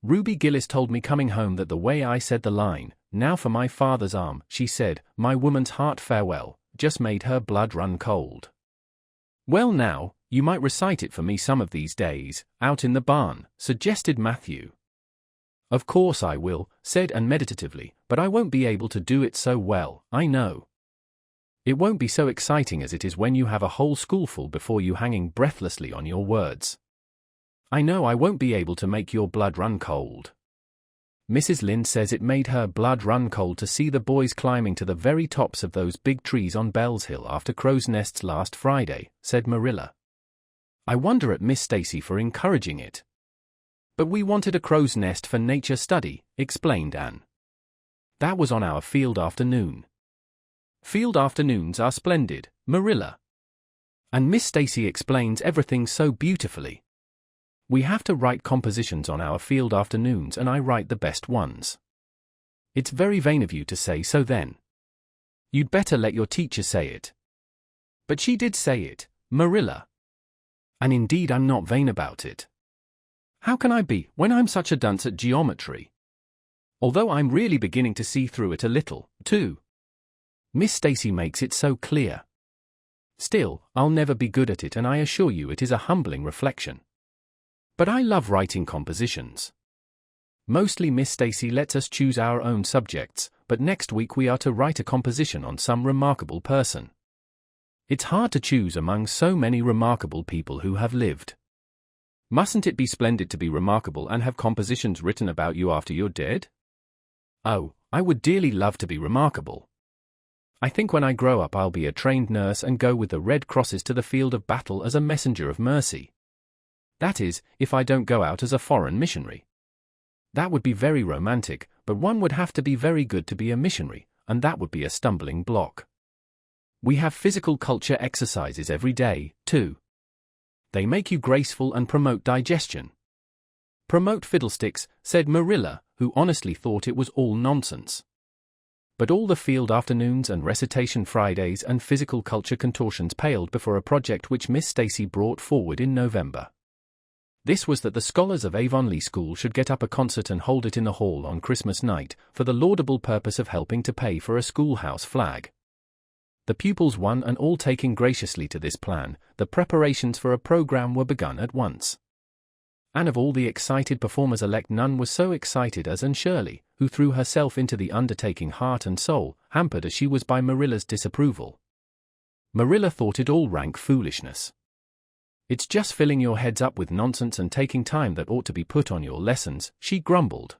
Ruby Gillis told me coming home that the way I said the line, "Now for my father's arm," she said, "my woman's heart farewell," just made her blood run cold. Well now, you might recite it for me some of these days, out in the barn, suggested Matthew. Of course I will, said Anne meditatively, but I won't be able to do it so well, I know. It won't be so exciting as it is when you have a whole schoolful before you hanging breathlessly on your words. I know I won't be able to make your blood run cold. Mrs. Lynde says it made her blood run cold to see the boys climbing to the very tops of those big trees on Bell's Hill after crow's nests last Friday, said Marilla. I wonder at Miss Stacy for encouraging it. But we wanted a crow's nest for nature study, explained Anne. That was on our field afternoon. Field afternoons are splendid, Marilla. And Miss Stacy explains everything so beautifully. We have to write compositions on our field afternoons and I write the best ones. It's very vain of you to say so then. You'd better let your teacher say it. But she did say it, Marilla. And indeed I'm not vain about it. How can I be, when I'm such a dunce at geometry? Although I'm really beginning to see through it a little, too. Miss Stacy makes it so clear. Still, I'll never be good at it and I assure you it is a humbling reflection. But I love writing compositions. Mostly Miss Stacy lets us choose our own subjects, but next week we are to write a composition on some remarkable person. It's hard to choose among so many remarkable people who have lived. Mustn't it be splendid to be remarkable and have compositions written about you after you're dead? Oh, I would dearly love to be remarkable. I think when I grow up I'll be a trained nurse and go with the Red Crosses to the field of battle as a messenger of mercy. That is, if I don't go out as a foreign missionary. That would be very romantic, but one would have to be very good to be a missionary, and that would be a stumbling block. We have physical culture exercises every day, too. They make you graceful and promote digestion. Promote fiddlesticks, said Marilla, who honestly thought it was all nonsense. But all the field afternoons and recitation Fridays and physical culture contortions paled before a project which Miss Stacy brought forward in November. This was that the scholars of Avonlea School should get up a concert and hold it in the hall on Christmas night, for the laudable purpose of helping to pay for a schoolhouse flag. The pupils one and all taking graciously to this plan, the preparations for a program were begun at once. And of all the excited performers-elect none was so excited as Anne Shirley, who threw herself into the undertaking heart and soul, hampered as she was by Marilla's disapproval. Marilla thought it all rank foolishness. It's just filling your heads up with nonsense and taking time that ought to be put on your lessons, she grumbled.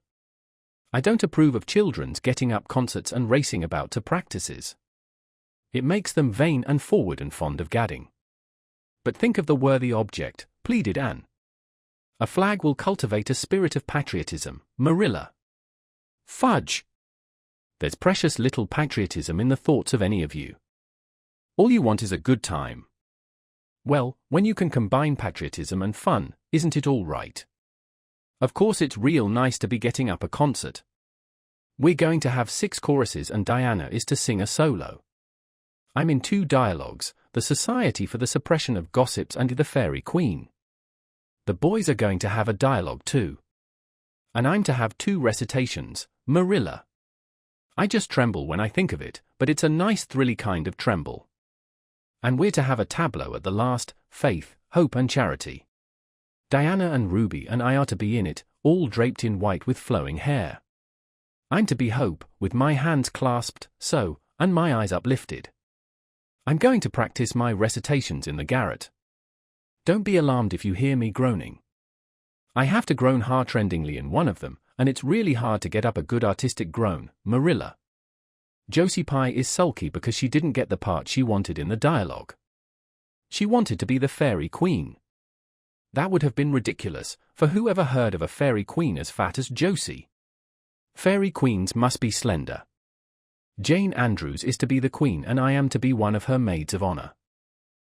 I don't approve of children's getting up concerts and racing about to practices. It makes them vain and forward and fond of gadding. But think of the worthy object, pleaded Anne. A flag will cultivate a spirit of patriotism, Marilla. Fudge! There's precious little patriotism in the thoughts of any of you. All you want is a good time. Well, when you can combine patriotism and fun, isn't it all right? Of course it's real nice to be getting up a concert. We're going to have 6 choruses and Diana is to sing a solo. I'm in 2 dialogues, the Society for the Suppression of Gossips and the Fairy Queen. The boys are going to have a dialogue too. And I'm to have 2 recitations, Marilla. I just tremble when I think of it, but it's a nice thrilly kind of tremble. And we're to have a tableau at the last, Faith, Hope and Charity. Diana and Ruby and I are to be in it, all draped in white with flowing hair. I'm to be Hope, with my hands clasped, so, and my eyes uplifted. I'm going to practice my recitations in the garret. Don't be alarmed if you hear me groaning. I have to groan heartrendingly in one of them, and it's really hard to get up a good artistic groan, Marilla. Josie Pye is sulky because she didn't get the part she wanted in the dialogue. She wanted to be the Fairy Queen. That would have been ridiculous, for who ever heard of a Fairy Queen as fat as Josie? Fairy Queens must be slender. Jane Andrews is to be the Queen and I am to be one of her maids of honor.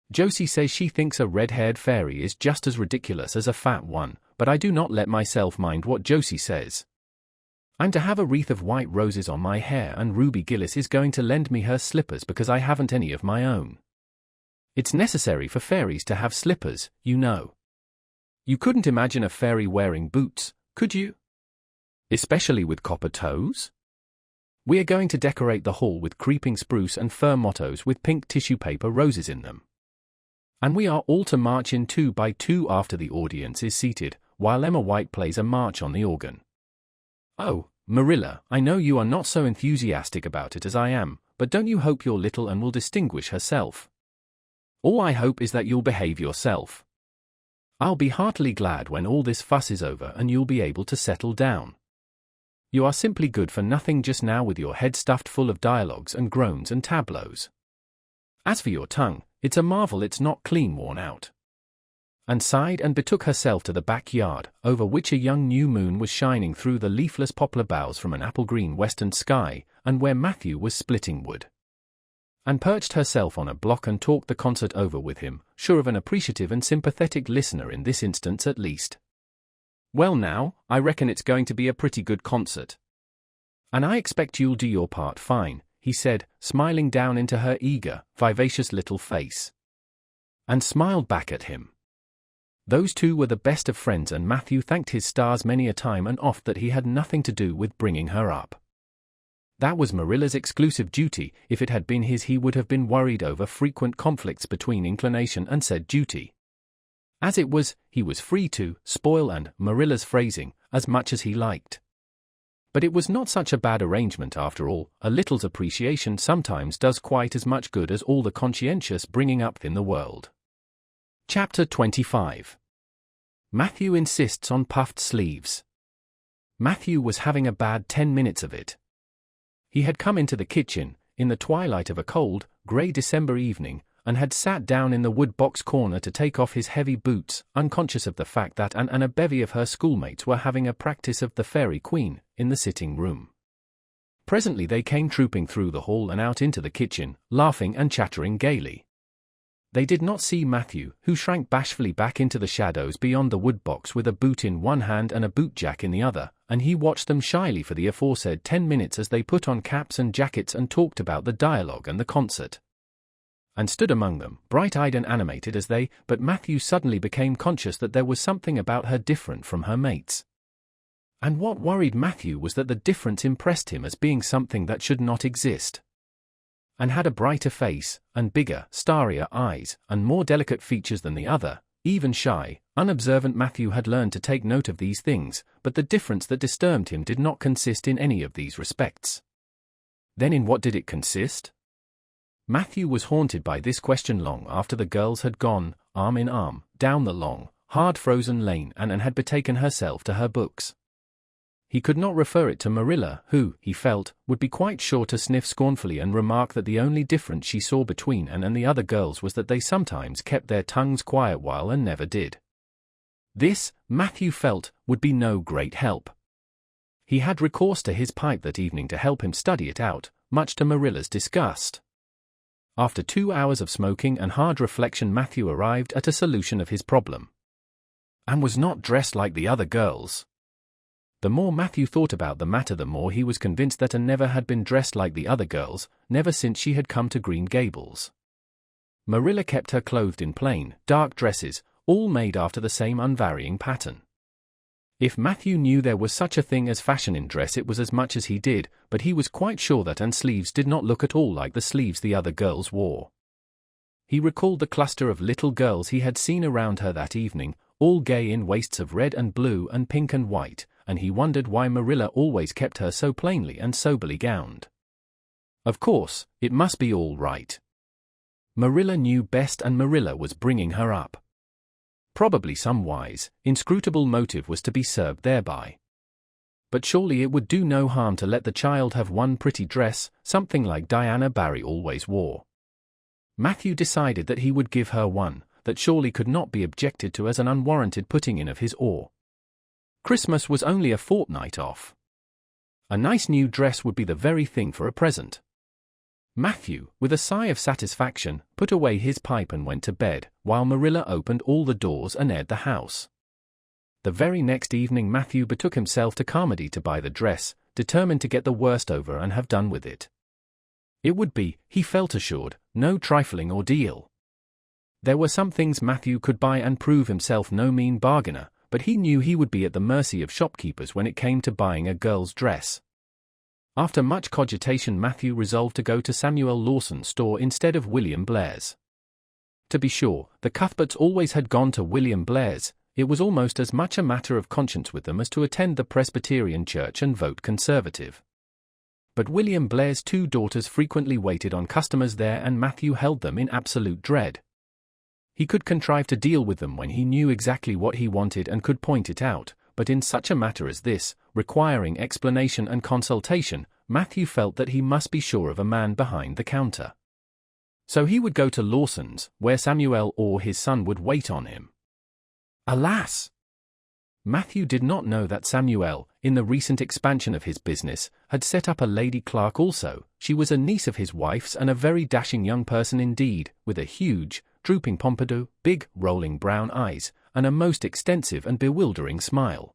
Josie says she thinks a red-haired fairy is just as ridiculous as a fat one, but I do not let myself mind what Josie says. I'm to have a wreath of white roses on my hair and Ruby Gillis is going to lend me her slippers because I haven't any of my own. It's necessary for fairies to have slippers, you know. You couldn't imagine a fairy wearing boots, could you? Especially with copper toes? We are going to decorate the hall with creeping spruce and fir mottos with pink tissue paper roses in them. And we are all to march in 2 by 2 after the audience is seated, while Emma White plays a march on the organ. Oh, Marilla, I know you are not so enthusiastic about it as I am, but don't you hope your little Anne will distinguish herself? All I hope is that you'll behave yourself. I'll be heartily glad when all this fuss is over and you'll be able to settle down. You are simply good for nothing just now with your head stuffed full of dialogues and groans and tableaus. As for your tongue, it's a marvel it's not clean worn out. And sighed and betook herself to the backyard, over which a young new moon was shining through the leafless poplar boughs from an apple-green western sky, and where Matthew was splitting wood. and perched herself on a block and talked the concert over with him, sure of an appreciative and sympathetic listener in this instance at least. "Well now, I reckon it's going to be a pretty good concert. And I expect you'll do your part fine," he said, smiling down into her eager, vivacious little face. And smiled back at him. Those two were the best of friends, and Matthew thanked his stars many a time and oft that he had nothing to do with bringing her up. That was Marilla's exclusive duty. If it had been his, he would have been worried over frequent conflicts between inclination and said duty. As it was, he was free to spoil and, Marilla's phrasing, as much as he liked. But it was not such a bad arrangement after all. A little's appreciation sometimes does quite as much good as all the conscientious bringing up in the world. Chapter 25. Matthew insists on puffed sleeves. Matthew was having a bad 10 minutes of it. He had come into the kitchen, in the twilight of a cold, grey December evening, and had sat down in the wood-box corner to take off his heavy boots, unconscious of the fact that Anne and a bevy of her schoolmates were having a practice of the Fairy Queen, in the sitting-room. Presently they came trooping through the hall and out into the kitchen, laughing and chattering gaily. They did not see Matthew, who shrank bashfully back into the shadows beyond the wood-box with a boot in one hand and a boot-jack in the other, and he watched them shyly for the aforesaid 10 minutes as they put on caps and jackets and talked about the dialogue and the concert. And stood among them, bright-eyed and animated as they, but Matthew suddenly became conscious that there was something about her different from her mates. And what worried Matthew was that the difference impressed him as being something that should not exist. And had a brighter face, and bigger, starrier eyes, and more delicate features than the other. Even shy, unobservant Matthew had learned to take note of these things, but the difference that disturbed him did not consist in any of these respects. Then in what did it consist? Matthew was haunted by this question long after the girls had gone, arm in arm, down the long, hard-frozen lane and had betaken herself to her books. He could not refer it to Marilla, who, he felt, would be quite sure to sniff scornfully and remark that the only difference she saw between Anne and the other girls was that they sometimes kept their tongues quiet while Anne never did. This, Matthew felt, would be no great help. He had recourse to his pipe that evening to help him study it out, much to Marilla's disgust. After 2 hours of smoking and hard reflection, Matthew arrived at a solution of his problem. Anne was not dressed like the other girls. The more Matthew thought about the matter, the more he was convinced that Anne never had been dressed like the other girls, never since she had come to Green Gables. Marilla kept her clothed in plain, dark dresses, all made after the same unvarying pattern. If Matthew knew there was such a thing as fashion in dress, it was as much as he did, but he was quite sure that Anne's sleeves did not look at all like the sleeves the other girls wore. He recalled the cluster of little girls he had seen around her that evening, all gay in waists of red and blue and pink and white, and he wondered why Marilla always kept her so plainly and soberly gowned. Of course, it must be all right. Marilla knew best, and Marilla was bringing her up. Probably some wise, inscrutable motive was to be served thereby. But surely it would do no harm to let the child have one pretty dress, something like Diana Barry always wore. Matthew decided that he would give her one, that surely could not be objected to as an unwarranted putting in of his oar. Christmas was only a fortnight off. A nice new dress would be the very thing for a present. Matthew, with a sigh of satisfaction, put away his pipe and went to bed, while Marilla opened all the doors and aired the house. The very next evening Matthew betook himself to Carmody to buy the dress, determined to get the worst over and have done with it. It would be, he felt assured, no trifling ordeal. There were some things Matthew could buy and prove himself no mean bargainer, but he knew he would be at the mercy of shopkeepers when it came to buying a girl's dress. After much cogitation, Matthew resolved to go to Samuel Lawson's store instead of William Blair's. To be sure, the Cuthberts always had gone to William Blair's. It was almost as much a matter of conscience with them as to attend the Presbyterian church and vote Conservative. But William Blair's 2 daughters frequently waited on customers there, and Matthew held them in absolute dread. He could contrive to deal with them when he knew exactly what he wanted and could point it out, but in such a matter as this, requiring explanation and consultation, Matthew felt that he must be sure of a man behind the counter. So he would go to Lawson's, where Samuel or his son would wait on him. Alas! Matthew did not know that Samuel, in the recent expansion of his business, had set up a lady clerk also. She was a niece of his wife's and a very dashing young person indeed, with a huge, drooping pompadour, big, rolling brown eyes, and a most extensive and bewildering smile.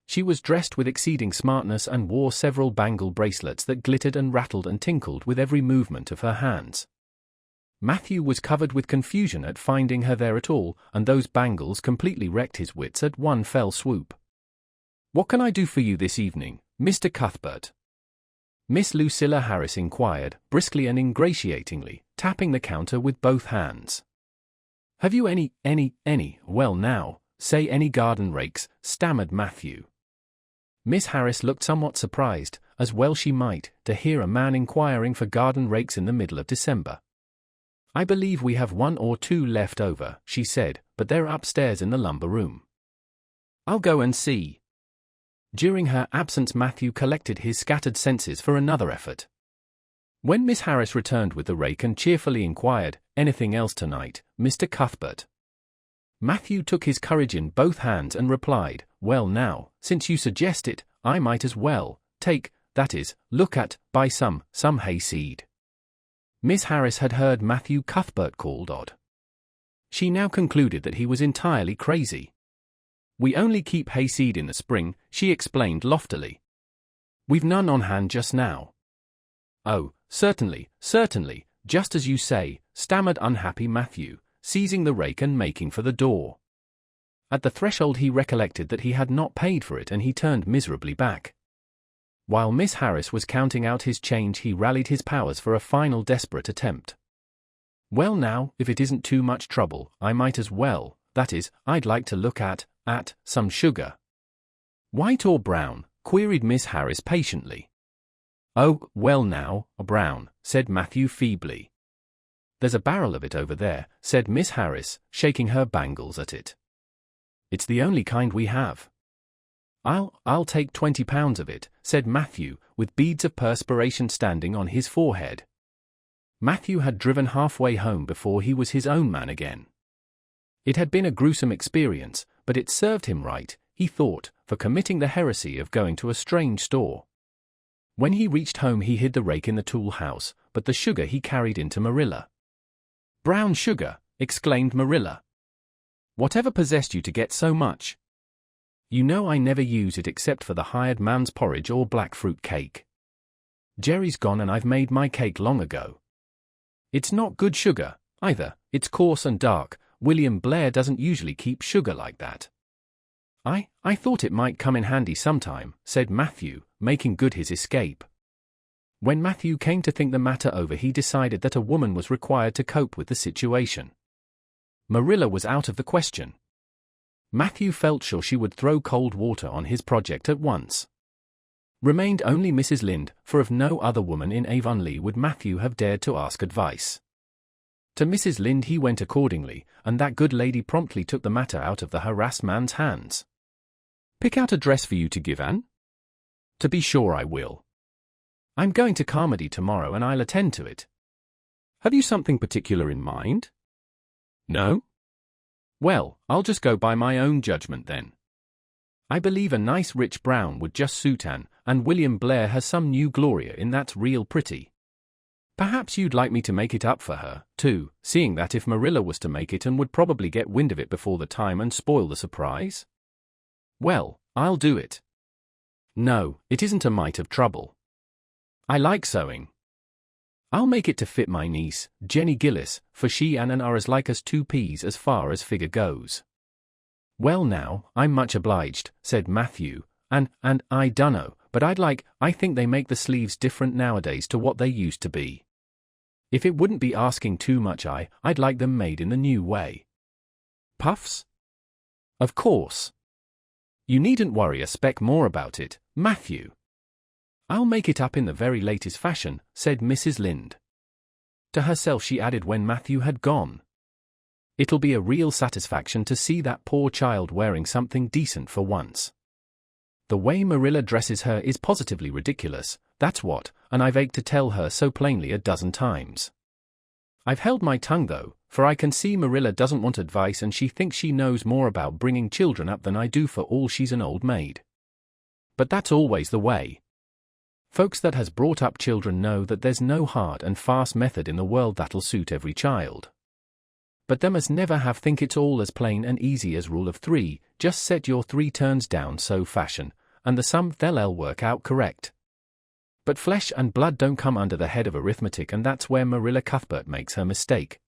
She was dressed with exceeding smartness and wore several bangle bracelets that glittered and rattled and tinkled with every movement of her hands. Matthew was covered with confusion at finding her there at all, and those bangles completely wrecked his wits at one fell swoop. "What can I do for you this evening, Mr. Cuthbert?" Miss Lucilla Harris inquired, briskly and ingratiatingly, tapping the counter with both hands. "Have you well now, say any garden rakes?" stammered Matthew. Miss Harris looked somewhat surprised, as well she might, to hear a man inquiring for garden rakes in the middle of December. "I believe we have 1 or 2 left over," she said, "but they're upstairs in the lumber room." "I'll go and see." During her absence Matthew collected his scattered senses for another effort. When Miss Harris returned with the rake and cheerfully inquired, "Anything else tonight, Mr. Cuthbert?" Matthew took his courage in both hands and replied, "Well now, since you suggest it, I might as well buy some hayseed." Miss Harris had heard Matthew Cuthbert called odd. She now concluded that he was entirely crazy. "We only keep hayseed in the spring," she explained loftily. "We've none on hand just now." "Oh, certainly, just as you say," stammered unhappy Matthew, seizing the rake and making for the door. At the threshold he recollected that he had not paid for it and he turned miserably back. While Miss Harris was counting out his change he rallied his powers for a final desperate attempt. "Well now, if it isn't too much trouble, I might as well, I'd like to look at some sugar." "White or brown?" queried Miss Harris patiently. "Oh, well now, brown," said Matthew feebly. "There's a barrel of it over there," said Miss Harris, shaking her bangles at it. "It's the only kind we have." I'll take 20 pounds of it," said Matthew, with beads of perspiration standing on his forehead. Matthew had driven halfway home before he was his own man again. It had been a gruesome experience, but it served him right, he thought, for committing the heresy of going to a strange store. When he reached home he hid the rake in the tool house, but the sugar he carried into Marilla. "Brown sugar!" exclaimed Marilla. "Whatever possessed you to get so much?" "You know I never use it except for the hired man's porridge or black fruit cake. Jerry's gone and I've made my cake long ago. It's not good sugar, either, it's coarse and dark. William Blair doesn't usually keep sugar like that." I thought it might come in handy sometime," said Matthew, making good his escape. When Matthew came to think the matter over he decided that a woman was required to cope with the situation. Marilla was out of the question. Matthew felt sure she would throw cold water on his project at once. Remained only Mrs. Lynde, for of no other woman in Avonlea would Matthew have dared to ask advice. To Mrs. Lynde he went accordingly, and that good lady promptly took the matter out of the harassed man's hands. "Pick out a dress for you to give Anne?" "To be sure I will. I'm going to Carmody tomorrow and I'll attend to it." "Have you something particular in mind?" "No?" "Well, I'll just go by my own judgment then. I believe a nice rich brown would just suit Anne, and William Blair has some new Gloria in that's real pretty. Perhaps you'd like me to make it up for her, too, seeing that if Marilla was to make it and would probably get wind of it before the time and spoil the surprise." "Well, I'll do it." "No, it isn't a mite of trouble. I like sewing. I'll make it to fit my niece, Jenny Gillis, for she and Anne are as like as 2 peas as far as figure goes." "Well now, I'm much obliged," said Matthew, and I dunno, but I think they make the sleeves different nowadays to what they used to be. If it wouldn't be asking too much I'd like them made in the new way." "Puffs?" "Of course. You needn't worry a speck more about it, Matthew. I'll make it up in the very latest fashion," said Mrs. Lynde. To herself she added when Matthew had gone, "It'll be a real satisfaction to see that poor child wearing something decent for once. The way Marilla dresses her is positively ridiculous, that's what, and I've ached to tell her so plainly a dozen times. I've held my tongue though, for I can see Marilla doesn't want advice and she thinks she knows more about bringing children up than I do for all she's an old maid. But that's always the way. Folks that has brought up children know that there's no hard and fast method in the world that'll suit every child. But them as never have think it's all as plain and easy as rule of 3, just set your 3 turns down so fashion, and the sum they'll work out correct. But flesh and blood don't come under the head of arithmetic, and that's where Marilla Cuthbert makes her mistake.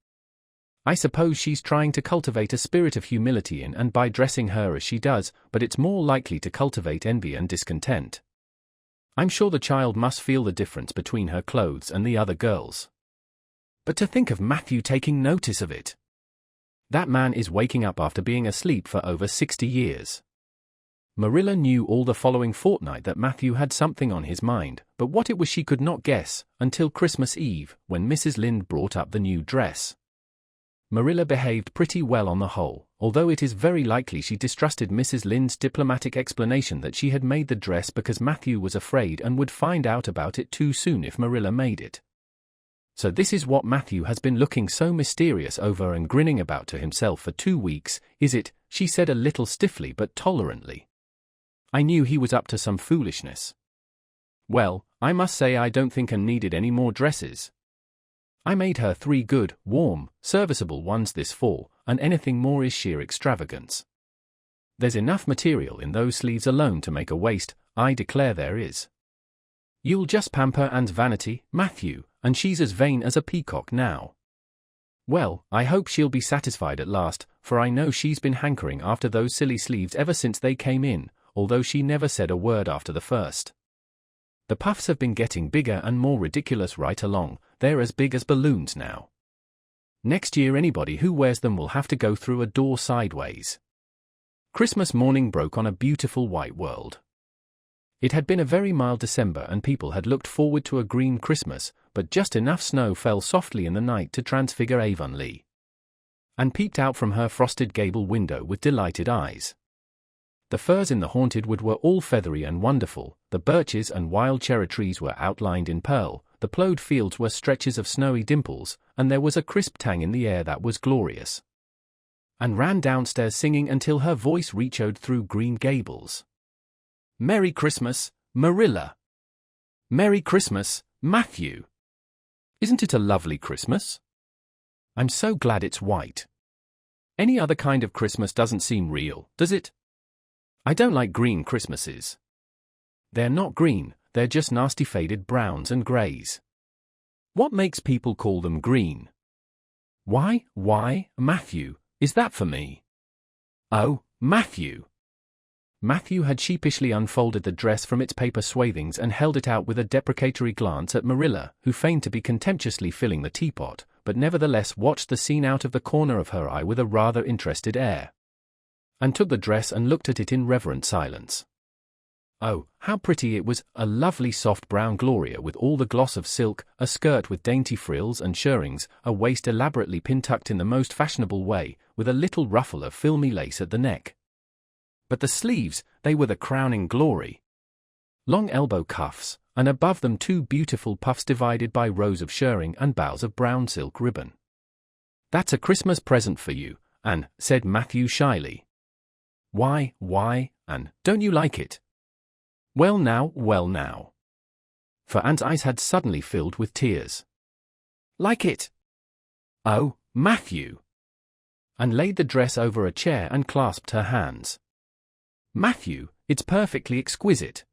I suppose she's trying to cultivate a spirit of humility in and by dressing her as she does, but it's more likely to cultivate envy and discontent. I'm sure the child must feel the difference between her clothes and the other girls. But to think of Matthew taking notice of it! That man is waking up after being asleep for over 60 years. Marilla knew all the following fortnight that Matthew had something on his mind, but what it was she could not guess, until Christmas Eve, when Mrs. Lynde brought up the new dress. Marilla behaved pretty well on the whole, although it is very likely she distrusted Mrs. Lynde's diplomatic explanation that she had made the dress because Matthew was afraid and would find out about it too soon if Marilla made it. So this is what Matthew has been looking so mysterious over and grinning about to himself for 2 weeks, is it? She said a little stiffly but tolerantly. I knew he was up to some foolishness. Well, I must say I don't think Anne needed any more dresses. I made her 3 good, warm, serviceable ones this fall, and anything more is sheer extravagance. There's enough material in those sleeves alone to make a waist, I declare there is. You'll just pamper Anne's vanity, Matthew, and she's as vain as a peacock now. Well, I hope she'll be satisfied at last, for I know she's been hankering after those silly sleeves ever since they came in, although she never said a word after the first. The puffs have been getting bigger and more ridiculous right along, they're as big as balloons now. Next year anybody who wears them will have to go through a door sideways. Christmas morning broke on a beautiful white world. It had been a very mild December and people had looked forward to a green Christmas, but just enough snow fell softly in the night to transfigure Avonlea. Anne peeped out from her frosted gable window with delighted eyes. The firs in the haunted wood were all feathery and wonderful, the birches and wild cherry trees were outlined in pearl, the ploughed fields were stretches of snowy dimples, and there was a crisp tang in the air that was glorious. Anne ran downstairs singing until her voice reechoed through Green Gables. Merry Christmas, Marilla! Merry Christmas, Matthew! Isn't it a lovely Christmas? I'm so glad it's white. Any other kind of Christmas doesn't seem real, does it? I don't like green Christmases. They're not green, they're just nasty faded browns and greys. What makes people call them green? Why, Matthew, is that for me? Oh, Matthew! Matthew had sheepishly unfolded the dress from its paper swathings and held it out with a deprecatory glance at Marilla, who feigned to be contemptuously filling the teapot, but nevertheless watched the scene out of the corner of her eye with a rather interested air. And took the dress and looked at it in reverent silence. Oh, how pretty it was, a lovely soft brown gloria with all the gloss of silk, a skirt with dainty frills and shirrings, a waist elaborately pin-tucked in the most fashionable way, with a little ruffle of filmy lace at the neck. But the sleeves, they were the crowning glory. Long elbow cuffs, and above them 2 beautiful puffs divided by rows of shirring and bows of brown silk ribbon. That's a Christmas present for you, Anne, said Matthew shyly. Why, Anne, don't you like it? Well now. For Anne's eyes had suddenly filled with tears. Like it? Oh, Matthew! Anne laid the dress over a chair and clasped her hands. Matthew, it's perfectly exquisite.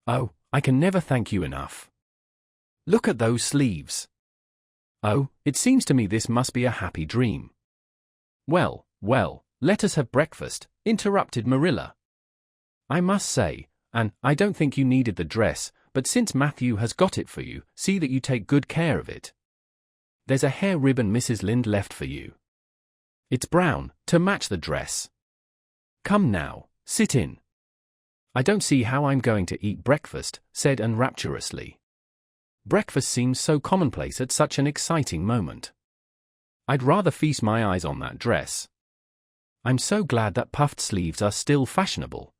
Oh, I can never thank you enough. Look at those sleeves. Oh, it seems to me this must be a happy dream. Well, let us have breakfast, interrupted Marilla. I must say, Anne, I don't think you needed the dress, but since Matthew has got it for you, see that you take good care of it. There's a hair ribbon Mrs. Lynde left for you. It's brown, to match the dress. Come now, sit in. I don't see how I'm going to eat breakfast, said Anne rapturously. Breakfast seems so commonplace at such an exciting moment. I'd rather feast my eyes on that dress. I'm so glad that puffed sleeves are still fashionable.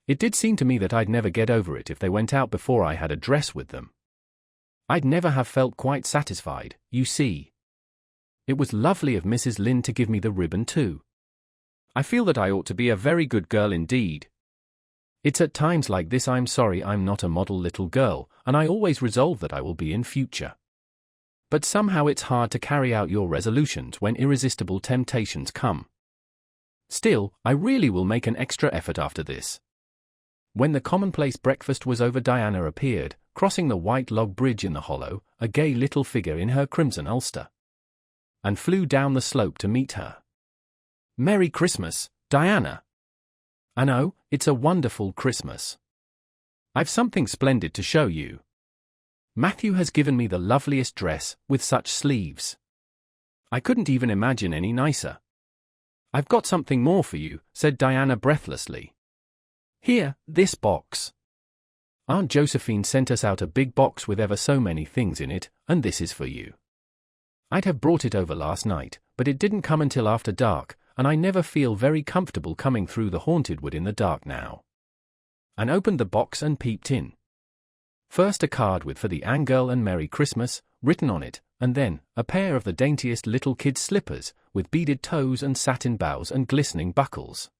It did seem to me that I'd never get over it if they went out before I had a dress with them. I'd never have felt quite satisfied, you see. It was lovely of Mrs. Lynde to give me the ribbon too. I feel that I ought to be a very good girl indeed. It's at times like this I'm sorry I'm not a model little girl, and I always resolve that I will be in future. But somehow it's hard to carry out your resolutions when irresistible temptations come. Still, I really will make an extra effort after this. When the commonplace breakfast was over, Diana appeared, crossing the white log bridge in the hollow, a gay little figure in her crimson ulster, and flew down the slope to meet her. "Merry Christmas, Diana." "I know, it's a wonderful Christmas. I've something splendid to show you. Matthew has given me the loveliest dress, with such sleeves. I couldn't even imagine any nicer." "I've got something more for you," said Diana breathlessly. "Here, this box. Aunt Josephine sent us out a big box with ever so many things in it, and this is for you. I'd have brought it over last night, but it didn't come until after dark, and I never feel very comfortable coming through the haunted wood in the dark now." Anne opened the box and peeped in. First a card with "For the Anne girl and Merry Christmas" written on it, and then a pair of the daintiest little kid slippers, with beaded toes and satin bows and glistening buckles.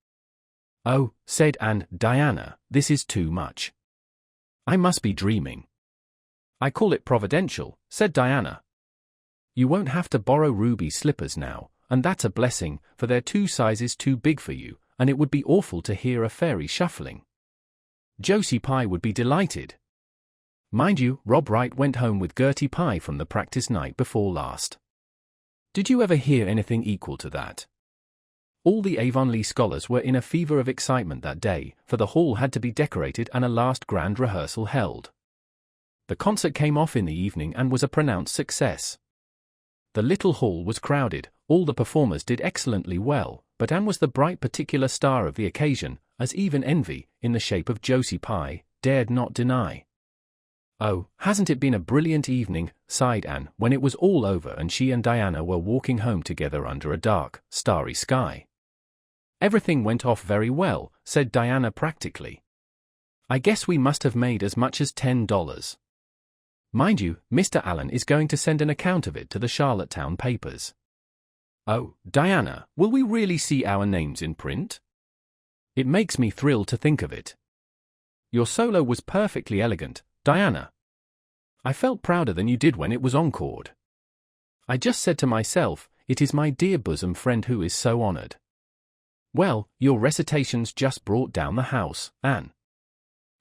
"Oh," said Anne, "Diana, this is too much. I must be dreaming." "I call it providential," said Diana. "You won't have to borrow ruby slippers now, and that's a blessing, for they're 2 sizes too big for you, and it would be awful to hear a fairy shuffling. Josie Pye would be delighted. Mind you, Rob Wright went home with Gertie Pye from the practice night before last. Did you ever hear anything equal to that?" All the Avonlea scholars were in a fever of excitement that day, for the hall had to be decorated and a last grand rehearsal held. The concert came off in the evening and was a pronounced success. The little hall was crowded, all the performers did excellently well, but Anne was the bright particular star of the occasion, as even envy, in the shape of Josie Pye, dared not deny. "Oh, hasn't it been a brilliant evening," sighed Anne, when it was all over and she and Diana were walking home together under a dark, starry sky. "Everything went off very well," said Diana practically. "I guess we must have made as much as $10. Mind you, Mr. Allen is going to send an account of it to the Charlottetown papers." "Oh, Diana, will we really see our names in print?" "It makes me thrill to think of it. Your solo was perfectly elegant, Diana. I felt prouder than you did when it was encored. I just said to myself, it is my dear bosom friend who is so honored." "Well, your recitations just brought down the house, Anne.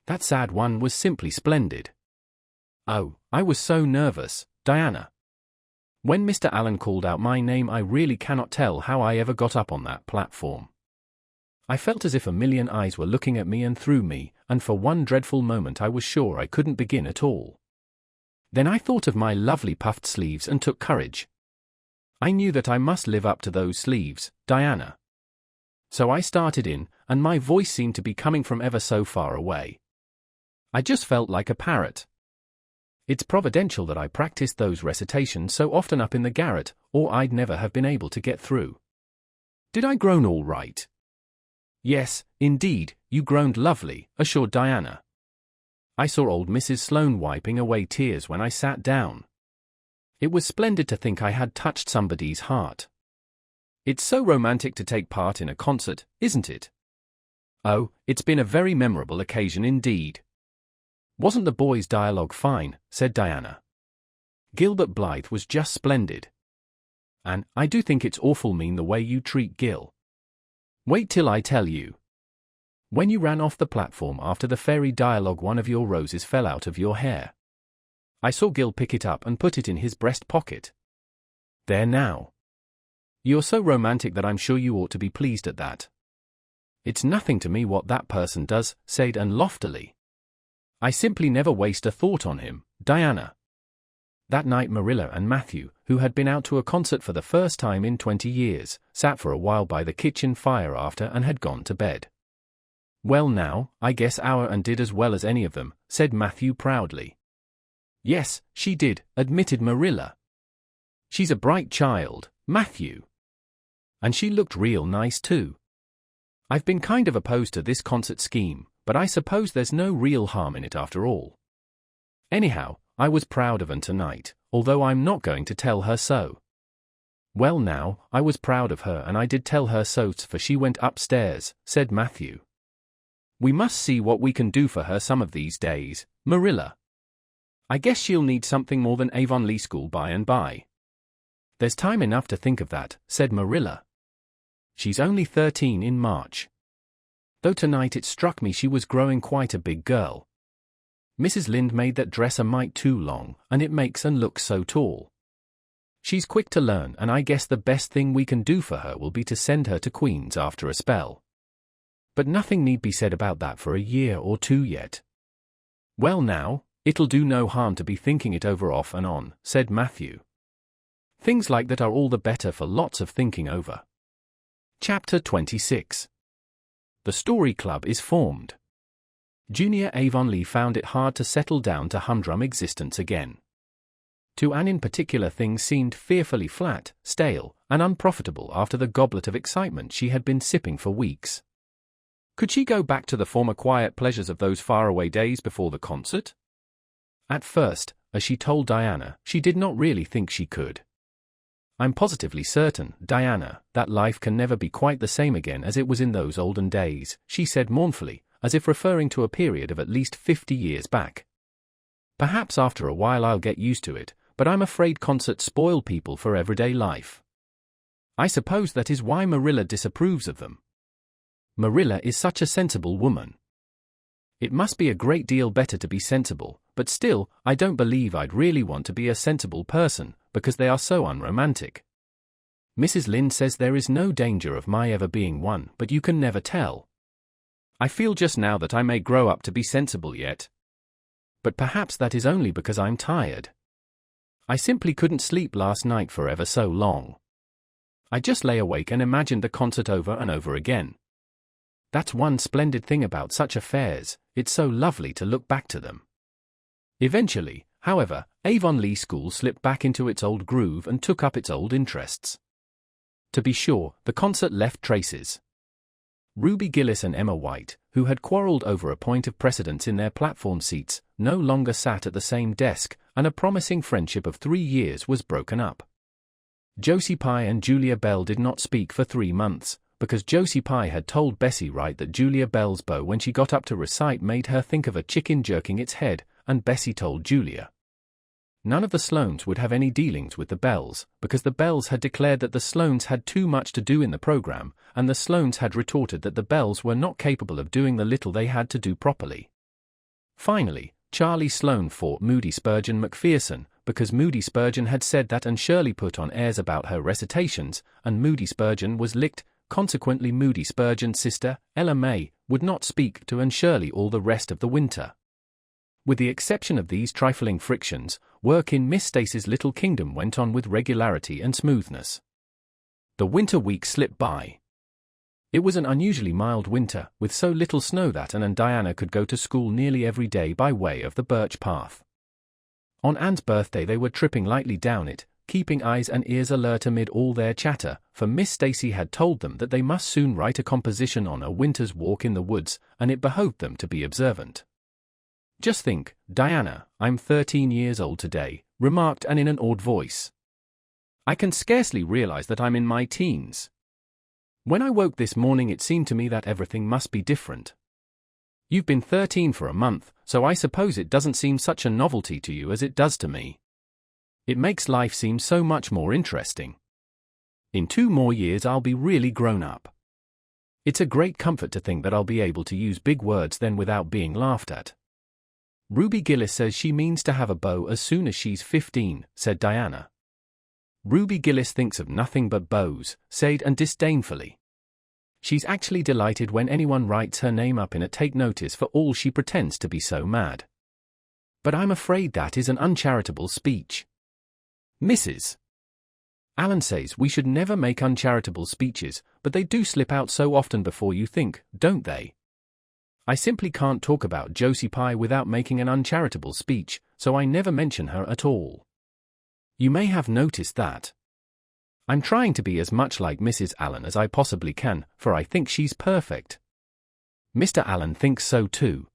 That sad one was simply splendid." "Oh, I was so nervous, Diana. When Mr. Allen called out my name, I really cannot tell how I ever got up on that platform. I felt as if a million eyes were looking at me and through me, and for one dreadful moment I was sure I couldn't begin at all. Then I thought of my lovely puffed sleeves and took courage. I knew that I must live up to those sleeves, Diana. So I started in, and my voice seemed to be coming from ever so far away. I just felt like a parrot. It's providential that I practiced those recitations so often up in the garret, or I'd never have been able to get through." "Did I groan all right?" "Yes, indeed, you groaned lovely," assured Diana. "I saw old Mrs. Sloane wiping away tears when I sat down. It was splendid to think I had touched somebody's heart. It's so romantic to take part in a concert, isn't it?" "Oh, it's been a very memorable occasion indeed." "Wasn't the boys' dialogue fine?" said Diana. "Gilbert Blythe was just splendid. And I do think it's awful mean the way you treat Gil. Wait till I tell you. When you ran off the platform after the fairy dialogue, one of your roses fell out of your hair. I saw Gil pick it up and put it in his breast pocket. There now. You're so romantic that I'm sure you ought to be pleased at that." "It's nothing to me what that person does," said Anne loftily. "I simply never waste a thought on him, Diana." That night Marilla and Matthew, who had been out to a concert for the first time in 20 years, sat for a while by the kitchen fire after and had gone to bed. "Well now, I guess our Anne did as well as any of them," said Matthew proudly. "Yes, she did," admitted Marilla. "She's a bright child, Matthew. And she looked real nice too. I've been kind of opposed to this concert scheme, but I suppose there's no real harm in it after all. Anyhow, I was proud of Anne tonight, although I'm not going to tell her so." Well now, I was proud of her and I did tell her so, for she went upstairs, said Matthew. We must see what we can do for her some of these days, Marilla. I guess she'll need something more than Avonlea School by and by. There's time enough to think of that, said Marilla. She's only 13 in March. Though tonight it struck me she was growing quite a big girl. Mrs. Lynde made that dress a mite too long, and it makes and looks so tall. She's quick to learn, and I guess the best thing we can do for her will be to send her to Queen's after a spell. But nothing need be said about that for a year or two yet. Well now, it'll do no harm to be thinking it over off and on, said Matthew. Things like that are all the better for lots of thinking over. Chapter 26. The Story Club is formed. Junior Avonlea found it hard to settle down to humdrum existence again. To Anne in particular things seemed fearfully flat, stale, and unprofitable after the goblet of excitement she had been sipping for weeks. Could she go back to the former quiet pleasures of those faraway days before the concert? At first, as she told Diana, she did not really think she could. I'm positively certain, Diana, that life can never be quite the same again as it was in those olden days, she said mournfully, as if referring to a period of at least 50 years back. Perhaps after a while I'll get used to it, but I'm afraid concerts spoil people for everyday life. I suppose that is why Marilla disapproves of them. Marilla is such a sensible woman. It must be a great deal better to be sensible, but still, I don't believe I'd really want to be a sensible person, because they are so unromantic. Mrs. Lynde says there is no danger of my ever being one, but you can never tell. I feel just now that I may grow up to be sensible yet. But perhaps that is only because I'm tired. I simply couldn't sleep last night for ever so long. I just lay awake and imagined the concert over and over again. That's one splendid thing about such affairs, it's so lovely to look back to them. Eventually, however, Avonlea School slipped back into its old groove and took up its old interests. To be sure, the concert left traces. Ruby Gillis and Emma White, who had quarreled over a point of precedence in their platform seats, no longer sat at the same desk, and a promising friendship of 3 years was broken up. Josie Pye and Julia Bell did not speak for 3 months, because Josie Pye had told Bessie Wright that Julia Bell's bow when she got up to recite made her think of a chicken jerking its head, and Bessie told Julia. None of the Sloanes would have any dealings with the Bells, because the Bells had declared that the Sloanes had too much to do in the program, and the Sloanes had retorted that the Bells were not capable of doing the little they had to do properly. Finally, Charlie Sloane fought Moody Spurgeon Macpherson, because Moody Spurgeon had said that Anne Shirley put on airs about her recitations, and Moody Spurgeon was licked. Consequently, Moody Spurgeon's sister, Ella May, would not speak to Anne Shirley all the rest of the winter. With the exception of these trifling frictions, work in Miss Stacy's little kingdom went on with regularity and smoothness. The winter weeks slipped by. It was an unusually mild winter, with so little snow that Anne and Diana could go to school nearly every day by way of the birch path. On Anne's birthday they were tripping lightly down it, keeping eyes and ears alert amid all their chatter, for Miss Stacy had told them that they must soon write a composition on a winter's walk in the woods, and it behoved them to be observant. Just think, Diana, I'm 13 years old today, remarked Anne in an awed voice. I can scarcely realize that I'm in my teens. When I woke this morning it seemed to me that everything must be different. You've been 13 for a month, so I suppose it doesn't seem such a novelty to you as it does to me. It makes life seem so much more interesting. In 2 more years I'll be really grown up. It's a great comfort to think that I'll be able to use big words then without being laughed at. Ruby Gillis says she means to have a beau as soon as she's 15, said Diana. Ruby Gillis thinks of nothing but beaux, said Anne disdainfully. She's actually delighted when anyone writes her name up in a take notice for all she pretends to be so mad. But I'm afraid that is an uncharitable speech. Mrs. Allen says we should never make uncharitable speeches, but they do slip out so often before you think, don't they? I simply can't talk about Josie Pye without making an uncharitable speech, so I never mention her at all. You may have noticed that. I'm trying to be as much like Mrs. Allen as I possibly can, for I think she's perfect. Mr. Allen thinks so too.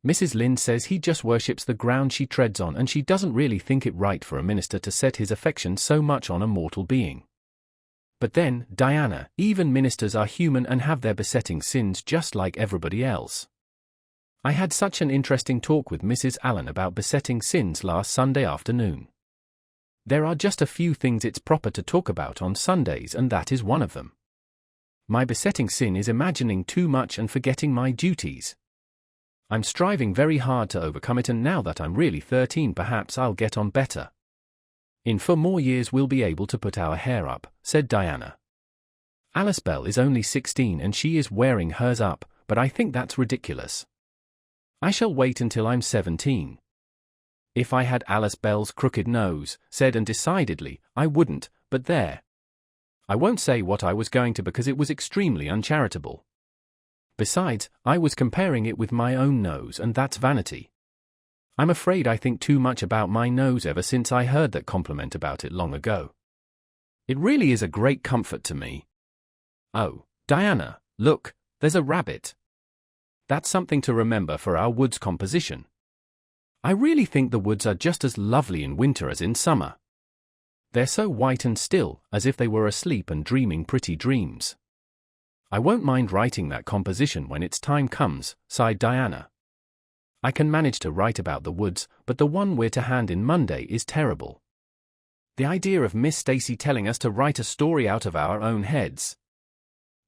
Mrs. Lynde says he just worships the ground she treads on and she doesn't really think it right for a minister to set his affection so much on a mortal being. But then, Diana, even ministers are human and have their besetting sins just like everybody else. I had such an interesting talk with Mrs. Allen about besetting sins last Sunday afternoon. There are just a few things it's proper to talk about on Sundays, and that is one of them. My besetting sin is imagining too much and forgetting my duties. I'm striving very hard to overcome it, and now that I'm really 13, perhaps I'll get on better. In 4 more years we'll be able to put our hair up, said Diana. Alice Bell is only 16 and she is wearing hers up, but I think that's ridiculous. I shall wait until I'm 17. If I had Alice Bell's crooked nose, said and decidedly, I wouldn't, but there. I won't say what I was going to because it was extremely uncharitable. Besides, I was comparing it with my own nose, and that's vanity. I'm afraid I think too much about my nose ever since I heard that compliment about it long ago. It really is a great comfort to me. Oh, Diana, look, there's a rabbit. That's something to remember for our woods composition. I really think the woods are just as lovely in winter as in summer. They're so white and still, as if they were asleep and dreaming pretty dreams. I won't mind writing that composition when its time comes, sighed Diana. I can manage to write about the woods, but the one we're to hand in Monday is terrible. The idea of Miss Stacy telling us to write a story out of our own heads.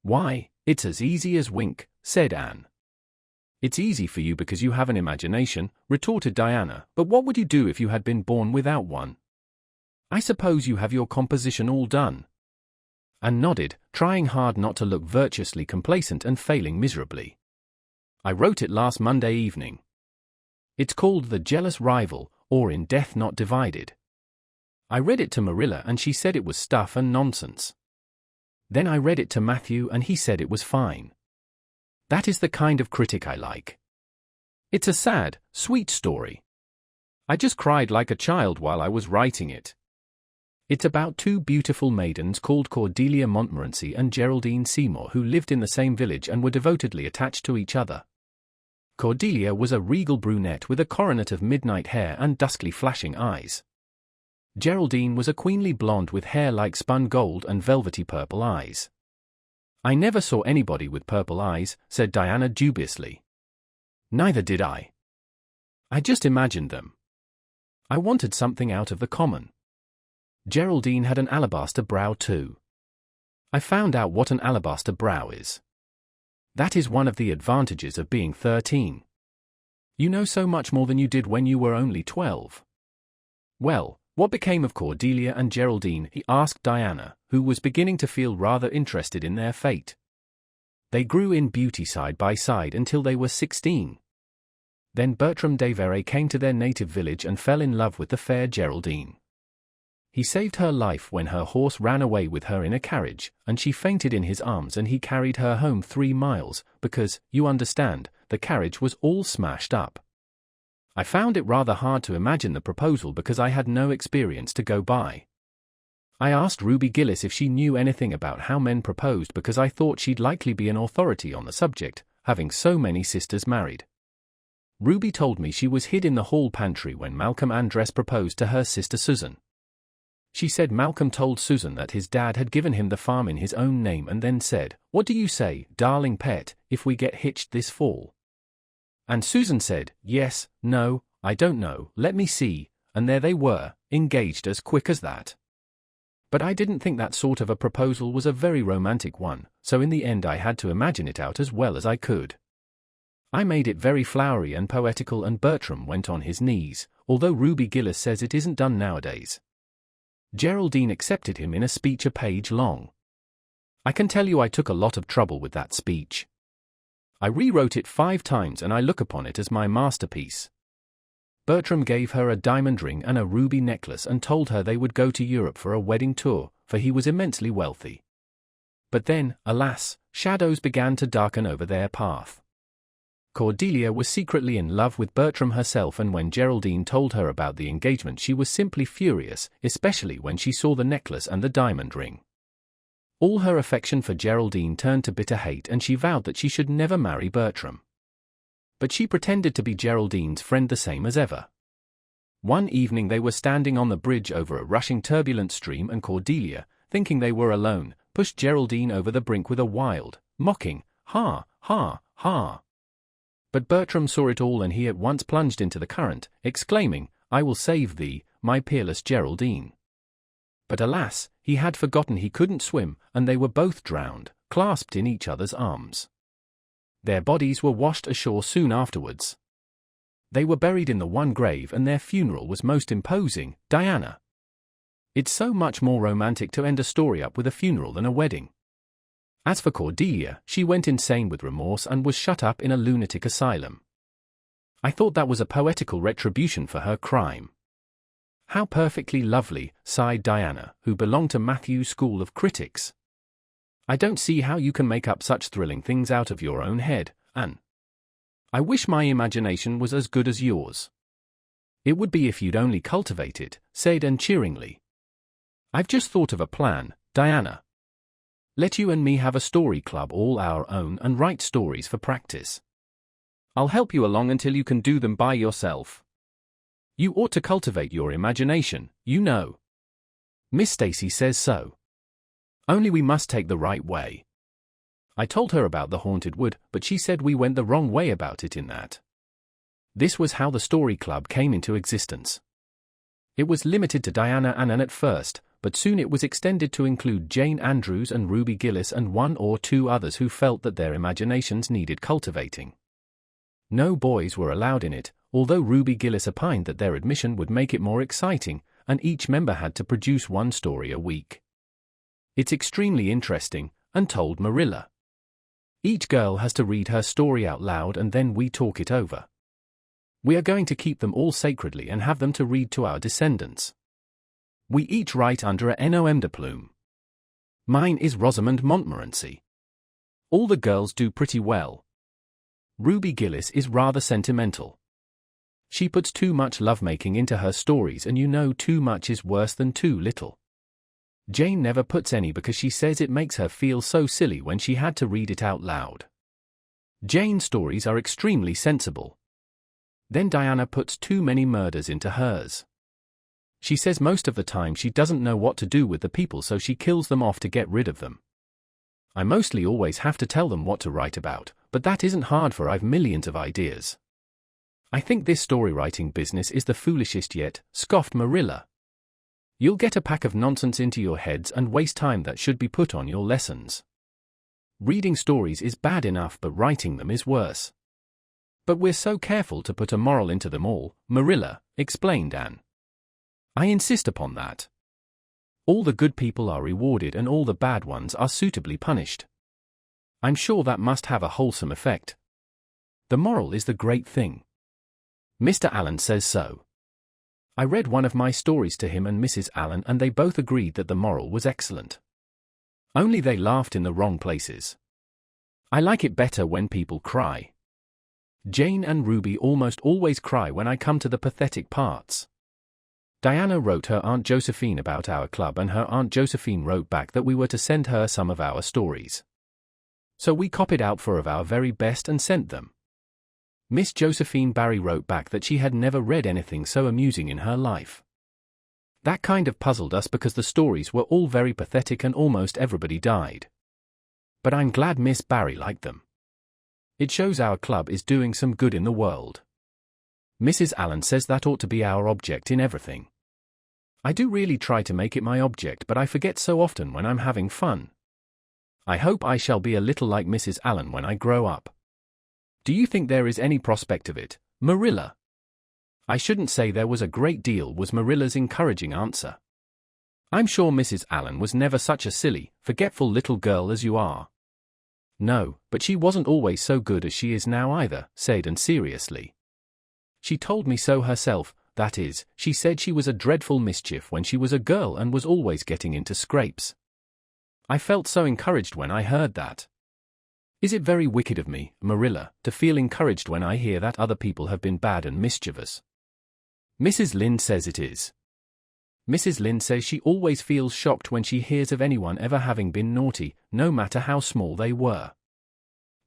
Why, it's as easy as wink, said Anne. It's easy for you because you have an imagination, retorted Diana, but what would you do if you had been born without one? I suppose you have your composition all done. Anne nodded, trying hard not to look virtuously complacent and failing miserably. I wrote it last Monday evening. It's called The Jealous Rival, or In Death Not Divided. I read it to Marilla and she said it was stuff and nonsense. Then I read it to Matthew and he said it was fine. That is the kind of critic I like. It's a sad, sweet story. I just cried like a child while I was writing it. It's about 2 beautiful maidens called Cordelia Montmorency and Geraldine Seymour who lived in the same village and were devotedly attached to each other. Cordelia was a regal brunette with a coronet of midnight hair and duskly flashing eyes. Geraldine was a queenly blonde with hair like spun gold and velvety purple eyes. I never saw anybody with purple eyes, said Diana dubiously. Neither did I. I just imagined them. I wanted something out of the common. Geraldine had an alabaster brow too. I found out what an alabaster brow is. That is one of the advantages of being 13. You know so much more than you did when you were only 12. Well, what became of Cordelia and Geraldine? He asked Diana, who was beginning to feel rather interested in their fate. They grew in beauty side by side until they were 16. Then Bertram Devereux came to their native village and fell in love with the fair Geraldine. He saved her life when her horse ran away with her in a carriage, and she fainted in his arms and he carried her home 3 miles, because, you understand, the carriage was all smashed up. I found it rather hard to imagine the proposal because I had no experience to go by. I asked Ruby Gillis if she knew anything about how men proposed because I thought she'd likely be an authority on the subject, having so many sisters married. Ruby told me she was hid in the hall pantry when Malcolm Andress proposed to her sister Susan. She said Malcolm told Susan that his dad had given him the farm in his own name and then said, "What do you say, darling pet, if we get hitched this fall?" And Susan said, "Yes, no, I don't know, let me see," and there they were, engaged as quick as that. But I didn't think that sort of a proposal was a very romantic one, so in the end I had to imagine it out as well as I could. I made it very flowery and poetical and Bertram went on his knees, although Ruby Gillis says it isn't done nowadays. Geraldine accepted him in a speech a page long. I can tell you I took a lot of trouble with that speech. I rewrote it 5 times and I look upon it as my masterpiece. Bertram gave her a diamond ring and a ruby necklace and told her they would go to Europe for a wedding tour, for he was immensely wealthy. But then, alas, shadows began to darken over their path. Cordelia was secretly in love with Bertram herself, and when Geraldine told her about the engagement she was simply furious, especially when she saw the necklace and the diamond ring. All her affection for Geraldine turned to bitter hate and she vowed that she should never marry Bertram. but she pretended to be Geraldine's friend the same as ever. One evening they were standing on the bridge over a rushing turbulent stream and Cordelia, thinking they were alone, pushed Geraldine over the brink with a wild, mocking, "Ha, ha, ha." But Bertram saw it all and he at once plunged into the current, exclaiming, "I will save thee, my peerless Geraldine." But alas, he had forgotten he couldn't swim, and they were both drowned, clasped in each other's arms. Their bodies were washed ashore soon afterwards. They were buried in the one grave and their funeral was most imposing, Diana. It's so much more romantic to end a story up with a funeral than a wedding. As for Cordelia, she went insane with remorse and was shut up in a lunatic asylum. I thought that was a poetical retribution for her crime. How perfectly lovely, sighed Diana, who belonged to Matthew's school of critics. I don't see how you can make up such thrilling things out of your own head, Anne. I wish my imagination was as good as yours. It would be if you'd only cultivate it, said Anne cheeringly. I've just thought of a plan, Diana. Let you and me have a story club all our own and write stories for practice. I'll help you along until you can do them by yourself. You ought to cultivate your imagination, you know. Miss Stacy says so. Only we must take the right way. I told her about the haunted wood, but she said we went the wrong way about it in that. This was how the story club came into existence. It was limited to Diana and Anne at first, but soon it was extended to include Jane Andrews and Ruby Gillis and one or two others who felt that their imaginations needed cultivating. No boys were allowed in it, although Ruby Gillis opined that their admission would make it more exciting, and each member had to produce one story a week. It's extremely interesting, and told Marilla. Each girl has to read her story out loud and then we talk it over. We are going to keep them all sacredly and have them to read to our descendants. We each write under a nom de plume. Mine is Rosamond Montmorency. All the girls do pretty well. Ruby Gillis is rather sentimental. She puts too much lovemaking into her stories and you know too much is worse than too little. Jane never puts any because she says it makes her feel so silly when she had to read it out loud. Jane's stories are extremely sensible. Then Diana puts too many murders into hers. She says most of the time she doesn't know what to do with the people so she kills them off to get rid of them. I mostly always have to tell them what to write about, but that isn't hard for I've millions of ideas. I think this story-writing business is the foolishest yet, scoffed Marilla. You'll get a pack of nonsense into your heads and waste time that should be put on your lessons. Reading stories is bad enough but writing them is worse. But we're so careful to put a moral into them all, Marilla, explained Anne. I insist upon that. All the good people are rewarded and all the bad ones are suitably punished. I'm sure that must have a wholesome effect. The moral is the great thing. Mr. Allen says so. I read one of my stories to him and Mrs. Allen and they both agreed that the moral was excellent. Only they laughed in the wrong places. I like it better when people cry. Jane and Ruby almost always cry when I come to the pathetic parts. Diana wrote her Aunt Josephine about our club and her Aunt Josephine wrote back that we were to send her some of our stories. So we copied out 4 of our very best and sent them. Miss Josephine Barry wrote back that she had never read anything so amusing in her life. That kind of puzzled us because the stories were all very pathetic and almost everybody died. But I'm glad Miss Barry liked them. It shows our club is doing some good in the world. Mrs. Allen says that ought to be our object in everything. I do really try to make it my object but I forget so often when I'm having fun. I hope I shall be a little like Mrs. Allen when I grow up. Do you think there is any prospect of it, Marilla? I shouldn't say there was a great deal was Marilla's encouraging answer. I'm sure Mrs. Allen was never such a silly, forgetful little girl as you are. No, but she wasn't always so good as she is now either, said Anne seriously. She told me so herself, that is, she said she was a dreadful mischief when she was a girl and was always getting into scrapes. I felt so encouraged when I heard that. Is it very wicked of me, Marilla, to feel encouraged when I hear that other people have been bad and mischievous? Mrs. Lynde says it is. Mrs. Lynde says she always feels shocked when she hears of anyone ever having been naughty, no matter how small they were.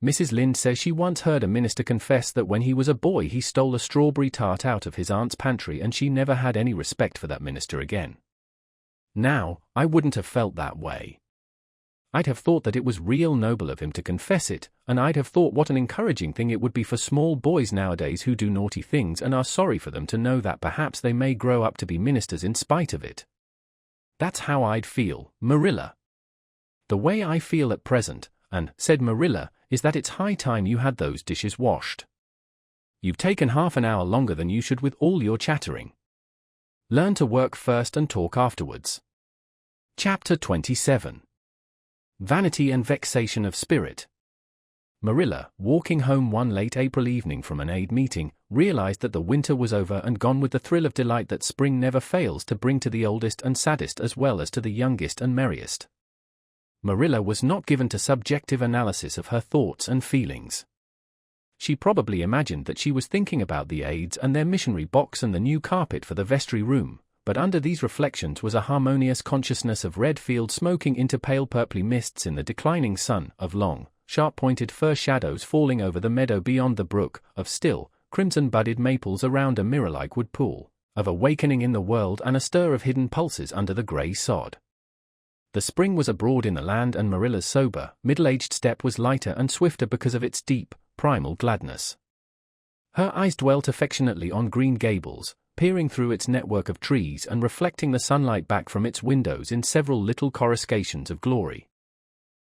Mrs. Lynde says she once heard a minister confess that when he was a boy he stole a strawberry tart out of his aunt's pantry and she never had any respect for that minister again. Now, I wouldn't have felt that way. I'd have thought that it was real noble of him to confess it, and I'd have thought what an encouraging thing it would be for small boys nowadays who do naughty things and are sorry for them to know that perhaps they may grow up to be ministers in spite of it. That's how I'd feel, Marilla. The way I feel at present, said Marilla, is that it's high time you had those dishes washed. You've taken half an hour longer than you should with all your chattering. Learn to work first and talk afterwards. Chapter 27. Vanity and Vexation of Spirit. Marilla, walking home one late April evening from an aid meeting, realized that the winter was over and gone with the thrill of delight that spring never fails to bring to the oldest and saddest as well as to the youngest and merriest. Marilla was not given to subjective analysis of her thoughts and feelings. She probably imagined that she was thinking about the aids and their missionary box and the new carpet for the vestry room, but under these reflections was a harmonious consciousness of red fields smoking into pale purply mists in the declining sun, of long, sharp-pointed fir shadows falling over the meadow beyond the brook, of still, crimson-budded maples around a mirror-like wood pool, of awakening in the world and a stir of hidden pulses under the grey sod. The spring was abroad in the land and Marilla's sober, middle-aged step was lighter and swifter because of its deep, primal gladness. Her eyes dwelt affectionately on Green Gables, peering through its network of trees and reflecting the sunlight back from its windows in several little coruscations of glory.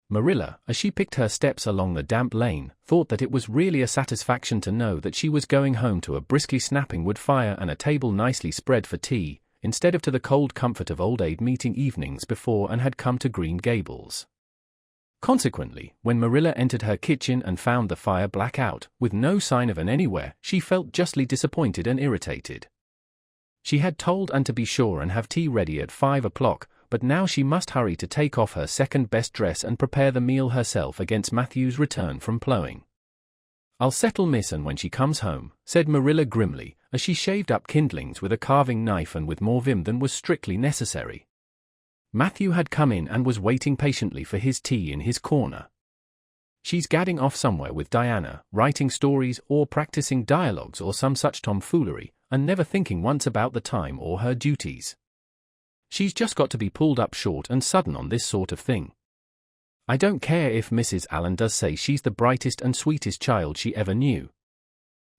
Marilla, as she picked her steps along the damp lane, thought that it was really a satisfaction to know that she was going home to a briskly snapping wood fire and a table nicely spread for tea, instead of to the cold comfort of old aid meeting evenings before and had come to Green Gables. Consequently, when Marilla entered her kitchen and found the fire black out, with no sign of an anywhere, she felt justly disappointed and irritated. She had told Anne to be sure and have tea ready at 5 o'clock, but now she must hurry to take off her second-best dress and prepare the meal herself against Matthew's return from plowing. "I'll settle Miss Anne when she comes home," said Marilla grimly, as she shaved up kindlings with a carving knife and with more vim than was strictly necessary. Matthew had come in and was waiting patiently for his tea in his corner. "She's gadding off somewhere with Diana, writing stories or practicing dialogues or some such tomfoolery, and never thinking once about the time or her duties. She's just got to be pulled up short and sudden on this sort of thing. I don't care if Mrs. Allen does say she's the brightest and sweetest child she ever knew.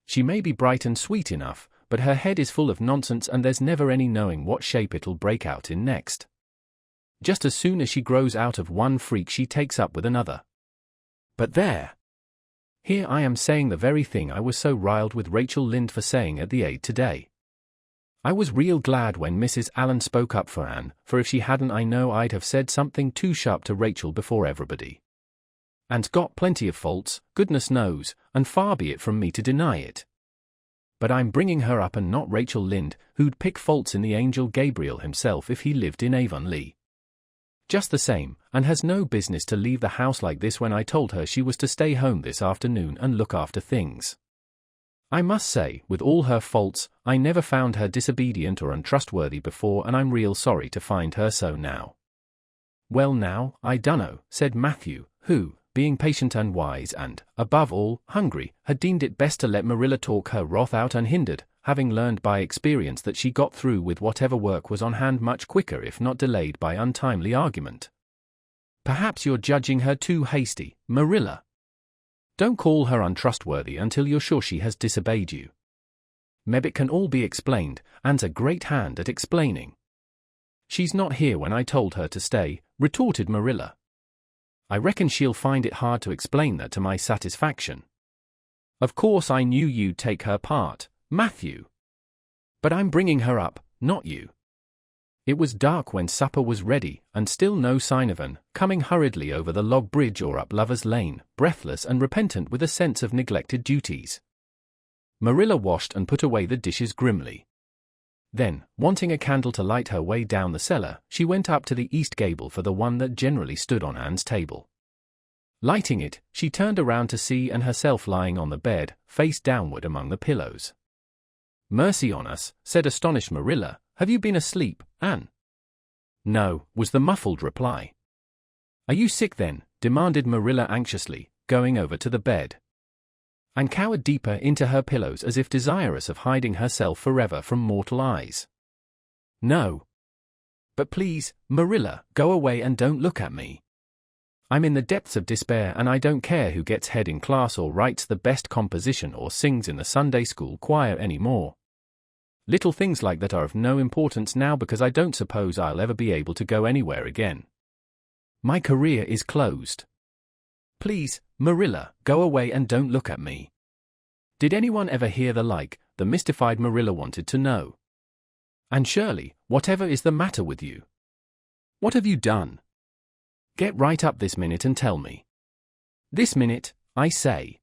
She may be bright and sweet enough, but her head is full of nonsense and there's never any knowing what shape it'll break out in next. Just as soon as she grows out of one freak she takes up with another. But there! Here I am saying the very thing I was so riled with Rachel Lynde for saying at the aid today. I was real glad when Mrs. Allen spoke up for Anne, for if she hadn't I know I'd have said something too sharp to Rachel before everybody. Anne's got plenty of faults, goodness knows, and far be it from me to deny it. But I'm bringing her up and not Rachel Lynde, who'd pick faults in the angel Gabriel himself if he lived in Avonlea. Just the same, and has no business to leave the house like this when I told her she was to stay home this afternoon and look after things. I must say, with all her faults, I never found her disobedient or untrustworthy before and I'm real sorry to find her so now." "Well now, I dunno," said Matthew, who, being patient and wise and, above all, hungry, had deemed it best to let Marilla talk her wrath out unhindered, having learned by experience that she got through with whatever work was on hand much quicker if not delayed by untimely argument. "Perhaps you're judging her too hasty, Marilla. Don't call her untrustworthy until you're sure she has disobeyed you. Meb it can all be explained, Anne's a great hand at explaining." "She's not here when I told her to stay," retorted Marilla. "I reckon she'll find it hard to explain that to my satisfaction. Of course I knew you'd take her part, Matthew. But I'm bringing her up, not you." It was dark when supper was ready, and still no sign of Anne, coming hurriedly over the log bridge or up Lover's Lane, breathless and repentant with a sense of neglected duties. Marilla washed and put away the dishes grimly. Then, wanting a candle to light her way down the cellar, she went up to the east gable for the one that generally stood on Anne's table. Lighting it, she turned around to see Anne herself lying on the bed, face downward among the pillows. "Mercy on us," said astonished Marilla, "have you been asleep, Anne?" "No," was the muffled reply. "Are you sick then?" demanded Marilla anxiously, going over to the bed. Anne cowered deeper into her pillows as if desirous of hiding herself forever from mortal eyes. "No. But please, Marilla, go away and don't look at me. I'm in the depths of despair and I don't care who gets head in class or writes the best composition or sings in the Sunday school choir anymore. Little things like that are of no importance now because I don't suppose I'll ever be able to go anywhere again. My career is closed. Please, Marilla, go away and don't look at me." Did anyone ever hear the like? The mystified Marilla wanted to know. "Anne Shirley, whatever is the matter with you? What have you done? Get right up this minute and tell me. This minute, I say.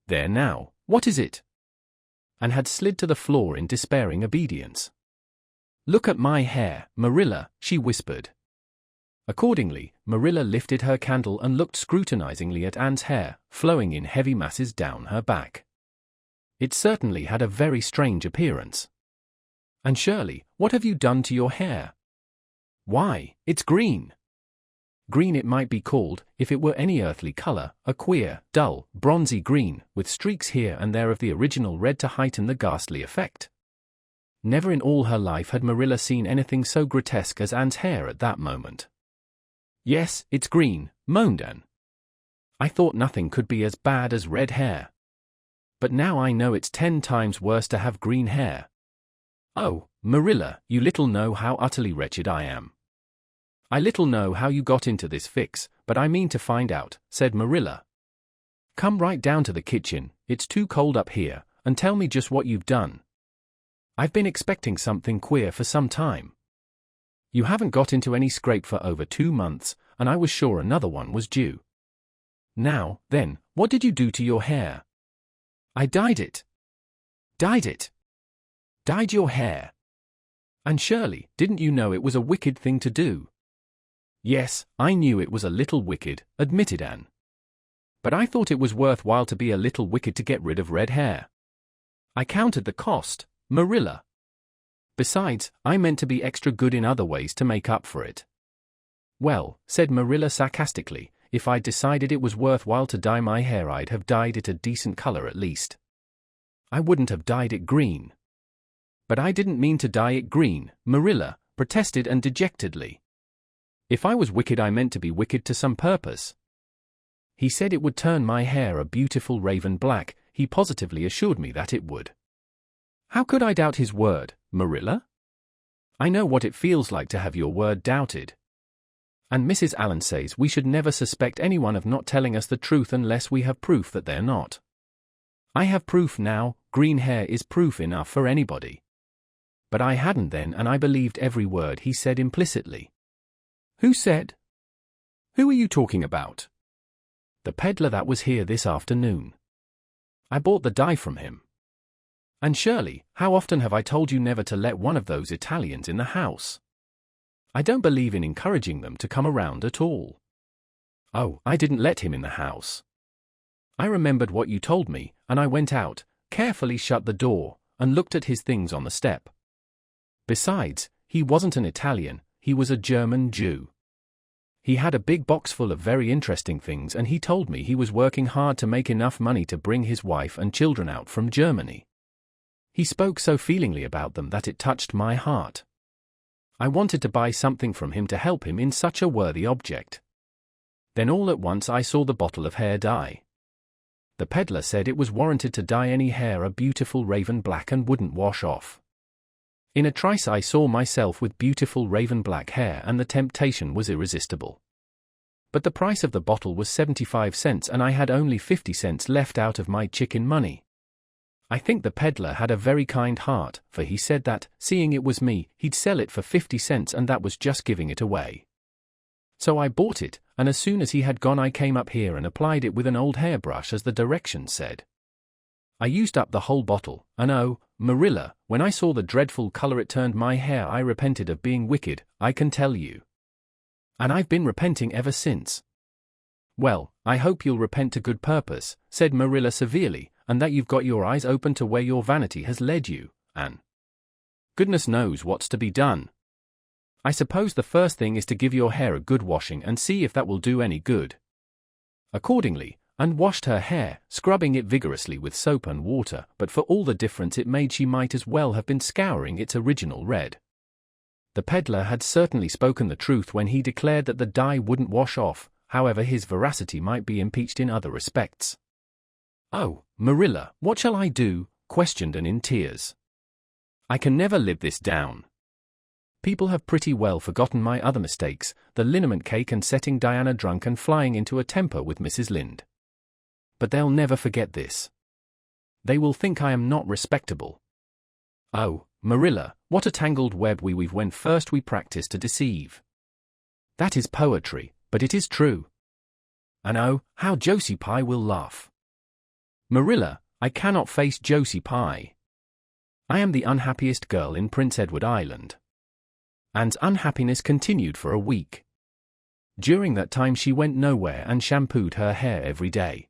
There now, what is it?" Anne had slid to the floor in despairing obedience. "Look at my hair, Marilla," she whispered. Accordingly, Marilla lifted her candle and looked scrutinizingly at Anne's hair, flowing in heavy masses down her back. It certainly had a very strange appearance. "Anne Shirley, what have you done to your hair?" "Why, it's green." Green it might be called, if it were any earthly color, a queer, dull, bronzy green, with streaks here and there of the original red to heighten the ghastly effect. Never in all her life had Marilla seen anything so grotesque as Anne's hair at that moment. "Yes, it's green," moaned Anne. "I thought nothing could be as bad as red hair. But now I know it's 10 times worse to have green hair. Oh, Marilla, you little know how utterly wretched I am." "I little know how you got into this fix, but I mean to find out," said Marilla. "Come right down to the kitchen, it's too cold up here, and tell me just what you've done. I've been expecting something queer for some time. You haven't got into any scrape for over 2 months, and I was sure another one was due. Now, then, what did you do to your hair?" "I dyed it." "Dyed it? Dyed your hair? And Shirley, didn't you know it was a wicked thing to do?" "Yes, I knew it was a little wicked," admitted Anne. "But I thought it was worthwhile to be a little wicked to get rid of red hair. I counted the cost, Marilla. Besides, I meant to be extra good in other ways to make up for it." "Well," said Marilla sarcastically, "if I'd decided it was worthwhile to dye my hair I'd have dyed it a decent color at least. I wouldn't have dyed it green." "But I didn't mean to dye it green," Marilla protested and dejectedly. "If I was wicked I meant to be wicked to some purpose. He said it would turn my hair a beautiful raven black, he positively assured me that it would." "How could I doubt his word, Marilla? I know what it feels like to have your word doubted. And Mrs. Allen says we should never suspect anyone of not telling us the truth unless we have proof that they're not. I have proof now, green hair is proof enough for anybody. But I hadn't then and I believed every word he said implicitly." "Who said? Who are you talking about?" "The peddler that was here this afternoon. I bought the dye from him. And Shirley, how often have I told you never to let one of those Italians in the house? I don't believe in encouraging them to come around at all." "Oh, I didn't let him in the house. I remembered what you told me, and I went out, carefully shut the door, and looked at his things on the step. Besides, he wasn't an Italian, he was a German Jew. He had a big box full of very interesting things and he told me he was working hard to make enough money to bring his wife and children out from Germany. He spoke so feelingly about them that it touched my heart. I wanted to buy something from him to help him in such a worthy object. Then all at once I saw the bottle of hair dye. The peddler said it was warranted to dye any hair a beautiful raven black and wouldn't wash off. In a trice I saw myself with beautiful raven black hair and the temptation was irresistible. But the price of the bottle was 75 cents and I had only 50 cents left out of my chicken money. I think the peddler had a very kind heart, for he said that, seeing it was me, he'd sell it for 50 cents and that was just giving it away. So I bought it, and as soon as he had gone I came up here and applied it with an old hairbrush as the directions said. I used up the whole bottle, and oh, Marilla, when I saw the dreadful color it turned my hair I repented of being wicked, I can tell you. And I've been repenting ever since." "Well, I hope you'll repent to good purpose," said Marilla severely, "and that you've got your eyes open to where your vanity has led you, Anne. Goodness knows what's to be done. I suppose the first thing is to give your hair a good washing and see if that will do any good." Accordingly, and washed her hair, scrubbing it vigorously with soap and water, but for all the difference it made she might as well have been scouring its original red. The peddler had certainly spoken the truth when he declared that the dye wouldn't wash off, however his veracity might be impeached in other respects. "Oh, Marilla, what shall I do?" questioned Anne in tears. "I can never live this down. People have pretty well forgotten my other mistakes, the liniment cake and setting Diana drunk and flying into a temper with Mrs. Lynde. But they'll never forget this. They will think I am not respectable. Oh, Marilla, what a tangled web we weave when first we practice to deceive. That is poetry, but it is true. And oh, how Josie Pye will laugh. Marilla, I cannot face Josie Pye. I am the unhappiest girl in Prince Edward Island." Anne's unhappiness continued for a week. During that time she went nowhere and shampooed her hair every day.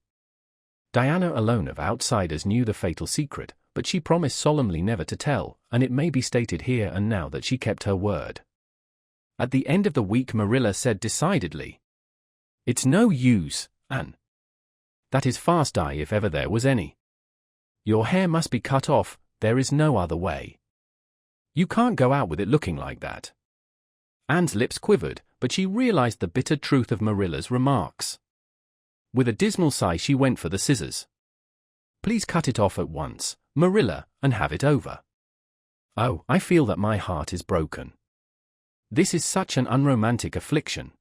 Diana alone of outsiders knew the fatal secret, but she promised solemnly never to tell, and it may be stated here and now that she kept her word. At the end of the week Marilla said decidedly, "It's no use, Anne. That is fast dye if ever there was any. Your hair must be cut off, there is no other way. You can't go out with it looking like that." Anne's lips quivered, but she realized the bitter truth of Marilla's remarks. With a dismal sigh she went for the scissors. "Please cut it off at once, Marilla, and have it over. Oh, I feel that my heart is broken. This is such an unromantic affliction.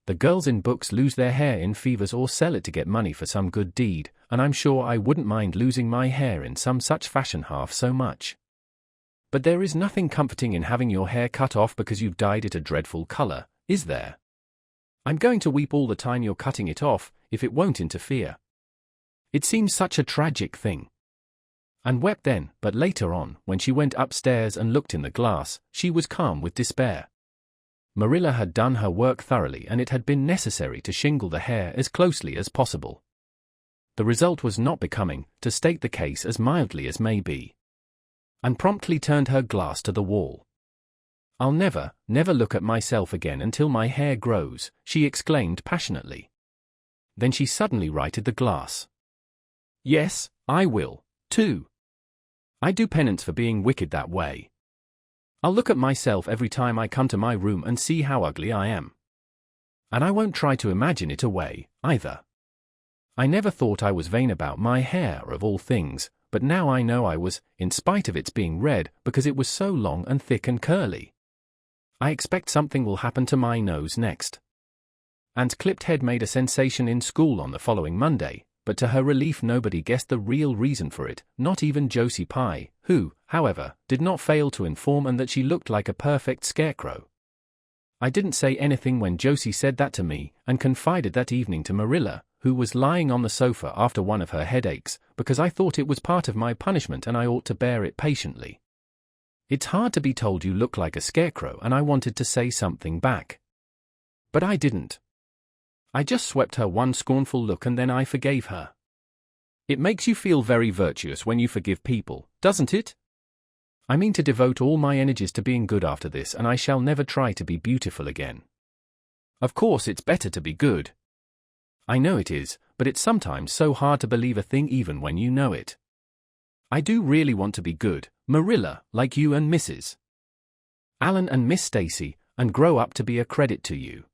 The girls in books lose their hair in fevers or sell it to get money for some good deed, and I'm sure I wouldn't mind losing my hair in some such fashion half so much. But there is nothing comforting in having your hair cut off because you've dyed it a dreadful color, is there? I'm going to weep all the time you're cutting it off, if it won't interfere. It seems such a tragic thing." And wept then, but later on, when she went upstairs and looked in the glass, she was calm with despair. Marilla had done her work thoroughly and it had been necessary to shingle the hair as closely as possible. The result was not becoming, to state the case as mildly as may be. Anne promptly turned her glass to the wall. "I'll never, never look at myself again until my hair grows," she exclaimed passionately. Then she suddenly righted the glass. "Yes, I will, too. I do penance for being wicked that way. I'll look at myself every time I come to my room and see how ugly I am. And I won't try to imagine it away, either. I never thought I was vain about my hair of all things, but now I know I was, in spite of its being red, because it was so long and thick and curly. I expect something will happen to my nose next." Anne's clipped head made a sensation in school on the following Monday, but to her relief nobody guessed the real reason for it, not even Josie Pye, who, however, did not fail to inform Anne that she looked like a perfect scarecrow. "I didn't say anything when Josie said that to me," and confided that evening to Marilla, who was lying on the sofa after one of her headaches, "because I thought it was part of my punishment and I ought to bear it patiently. It's hard to be told you look like a scarecrow and I wanted to say something back. But I didn't. I just swept her one scornful look and then I forgave her. It makes you feel very virtuous when you forgive people, doesn't it? I mean to devote all my energies to being good after this and I shall never try to be beautiful again. Of course it's better to be good. I know it is, but it's sometimes so hard to believe a thing even when you know it. I do really want to be good, Marilla, like you and Mrs. Allen and Miss Stacy, and grow up to be a credit to you.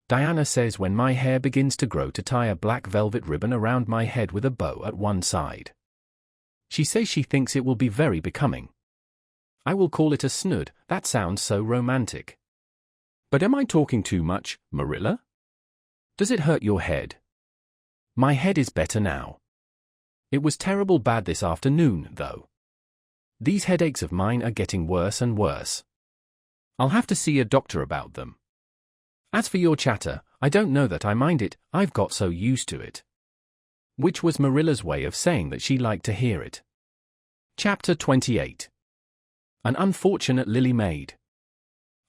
Diana says when my hair begins to grow to tie a black velvet ribbon around my head with a bow at one side. She says she thinks it will be very becoming. I will call it a snood, that sounds so romantic. But am I talking too much, Marilla? Does it hurt your head? My head is better now. It was terrible bad this afternoon, though. These headaches of mine are getting worse and worse. I'll have to see a doctor about them. As for your chatter, I don't know that I mind it, I've got so used to it. Which was Marilla's way of saying that she liked to hear it. Chapter 28. An Unfortunate Lily Maid.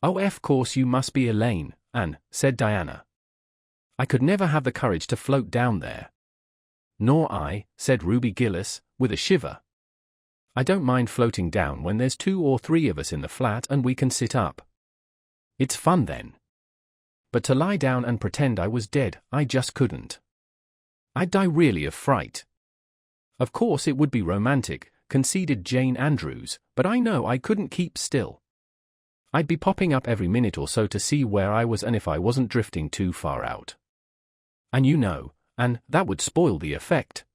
Oh, of course you must be Elaine, Anne, said Diana. I could never have the courage to float down there. Nor I, said Ruby Gillis, with a shiver. I don't mind floating down when there's 2 or 3 of us in the flat and we can sit up. It's fun then. But to lie down and pretend I was dead, I just couldn't. I'd die really of fright. Of course it would be romantic, conceded Jane Andrews, but I know I couldn't keep still. I'd be popping up every minute or so to see where I was and if I wasn't drifting too far out. And that would spoil the effect.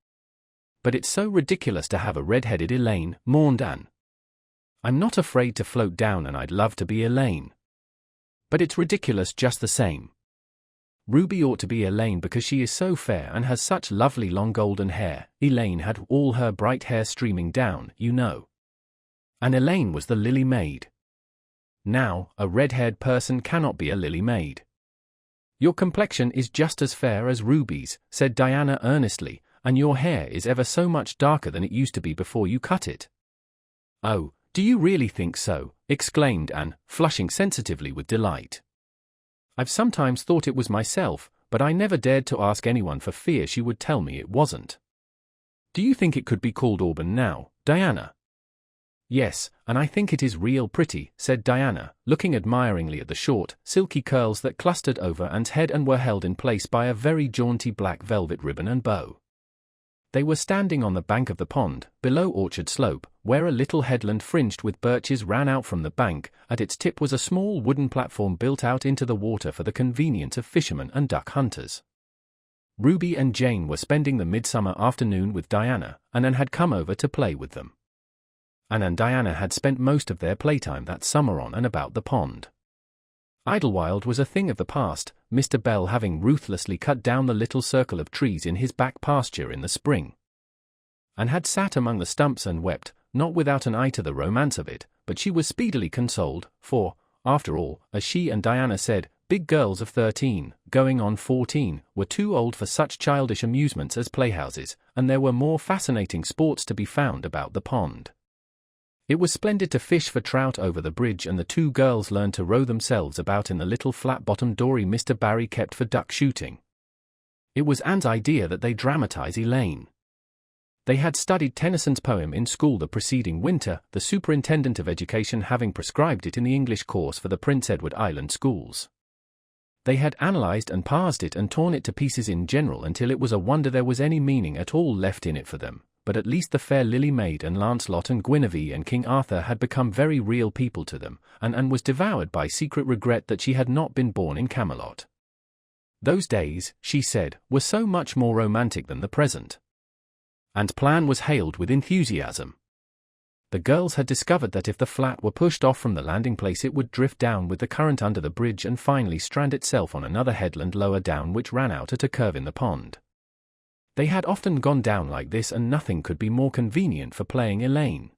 But it's so ridiculous to have a red-headed Elaine, mourned Anne. I'm not afraid to float down and I'd love to be Elaine. But it's ridiculous just the same. Ruby ought to be Elaine because she is so fair and has such lovely long golden hair. Elaine had all her bright hair streaming down, And Elaine was the lily maid. Now, a red-haired person cannot be a lily maid. Your complexion is just as fair as Ruby's, said Diana earnestly, and your hair is ever so much darker than it used to be before you cut it. Oh, do you really think so? Exclaimed Anne, flushing sensitively with delight. I've sometimes thought it was myself, but I never dared to ask anyone for fear she would tell me it wasn't. Do you think it could be called auburn now, Diana? Yes, and I think it is real pretty, said Diana, looking admiringly at the short, silky curls that clustered over Anne's head and were held in place by a very jaunty black velvet ribbon and bow. They were standing on the bank of the pond, below Orchard Slope, where a little headland fringed with birches ran out from the bank. At its tip was a small wooden platform built out into the water for the convenience of fishermen and duck hunters. Ruby and Jane were spending the midsummer afternoon with Diana, and Anne had come over to play with them. Anne and Diana had spent most of their playtime that summer on and about the pond. Idlewild was a thing of the past, Mr. Bell having ruthlessly cut down the little circle of trees in his back pasture in the spring. Anne had sat among the stumps and wept, not without an eye to the romance of it, but she was speedily consoled, for, after all, as she and Diana said, big girls of 13, going on 14, were too old for such childish amusements as playhouses, and there were more fascinating sports to be found about the pond. It was splendid to fish for trout over the bridge, and the two girls learned to row themselves about in the little flat-bottomed dory Mr. Barry kept for duck shooting. It was Anne's idea that they dramatize Elaine. They had studied Tennyson's poem in school the preceding winter, the superintendent of education having prescribed it in the English course for the Prince Edward Island schools. They had analyzed and parsed it and torn it to pieces in general until it was a wonder there was any meaning at all left in it for them. But at least the fair Lily Maid and Lancelot and Guinevere and King Arthur had become very real people to them, and Anne was devoured by secret regret that she had not been born in Camelot. Those days, she said, were so much more romantic than the present. Anne's plan was hailed with enthusiasm. The girls had discovered that if the flat were pushed off from the landing place it would drift down with the current under the bridge and finally strand itself on another headland lower down which ran out at a curve in the pond. They had often gone down like this and nothing could be more convenient for playing Elaine.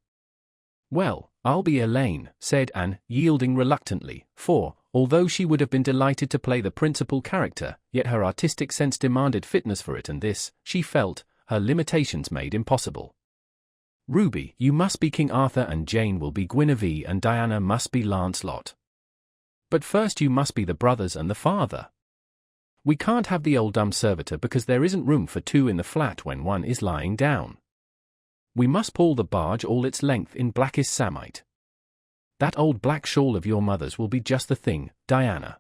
Well, I'll be Elaine, said Anne, yielding reluctantly, for, although she would have been delighted to play the principal character, yet her artistic sense demanded fitness for it, and this, she felt, her limitations made impossible. Ruby, you must be King Arthur, and Jane will be Guinevere, and Diana must be Lancelot. But first you must be the brothers and the father. We can't have the old dumb servitor because there isn't room for two in the flat when one is lying down. We must pull the barge all its length in blackest samite. That old black shawl of your mother's will be just the thing, Diana.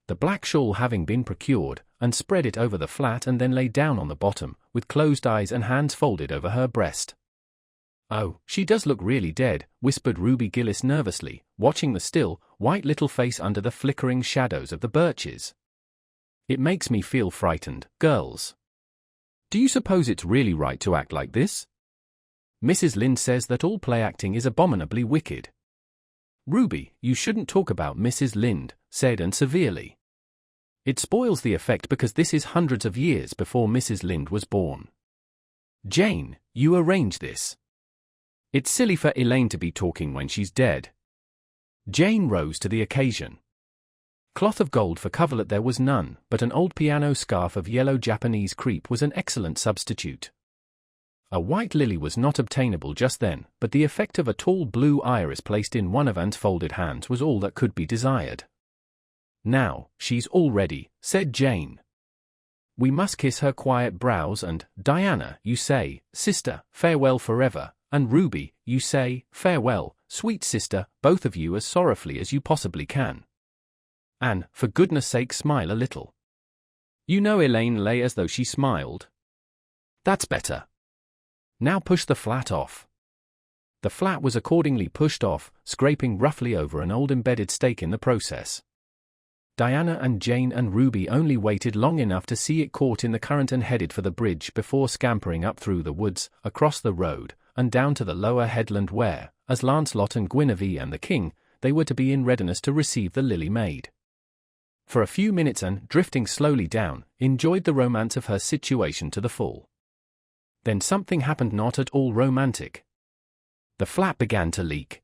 The black shawl having been procured, and spread it over the flat and then lay down on the bottom, with closed eyes and hands folded over her breast. Oh, she does look really dead, whispered Ruby Gillis nervously, watching the still, white little face under the flickering shadows of the birches. It makes me feel frightened, girls. Do you suppose it's really right to act like this? Mrs. Lynde says that all play acting is abominably wicked. Ruby, you shouldn't talk about Mrs. Lynde, said Anne severely. It spoils the effect because this is hundreds of years before Mrs. Lynde was born. Jane, you arrange this. It's silly for Elaine to be talking when she's dead. Jane rose to the occasion. Cloth of gold for coverlet there was none, but an old piano scarf of yellow Japanese crepe was an excellent substitute. A white lily was not obtainable just then, but the effect of a tall blue iris placed in one of Anne's folded hands was all that could be desired. Now, she's all ready, said Jane. We must kiss her quiet brows and, Diana, you say, sister, farewell forever, and Ruby, you say, farewell, sweet sister, both of you as sorrowfully as you possibly can. Anne, for goodness sake smile a little. Elaine lay as though she smiled. That's better. Now push the flat off. The flat was accordingly pushed off, scraping roughly over an old embedded stake in the process. Diana and Jane and Ruby only waited long enough to see it caught in the current and headed for the bridge before scampering up through the woods, across the road, and down to the lower headland where, as Lancelot and Guinevere and the king, they were to be in readiness to receive the Lily Maid. For a few minutes Anne, drifting slowly down, enjoyed the romance of her situation to the full. Then something happened not at all romantic. The flat began to leak.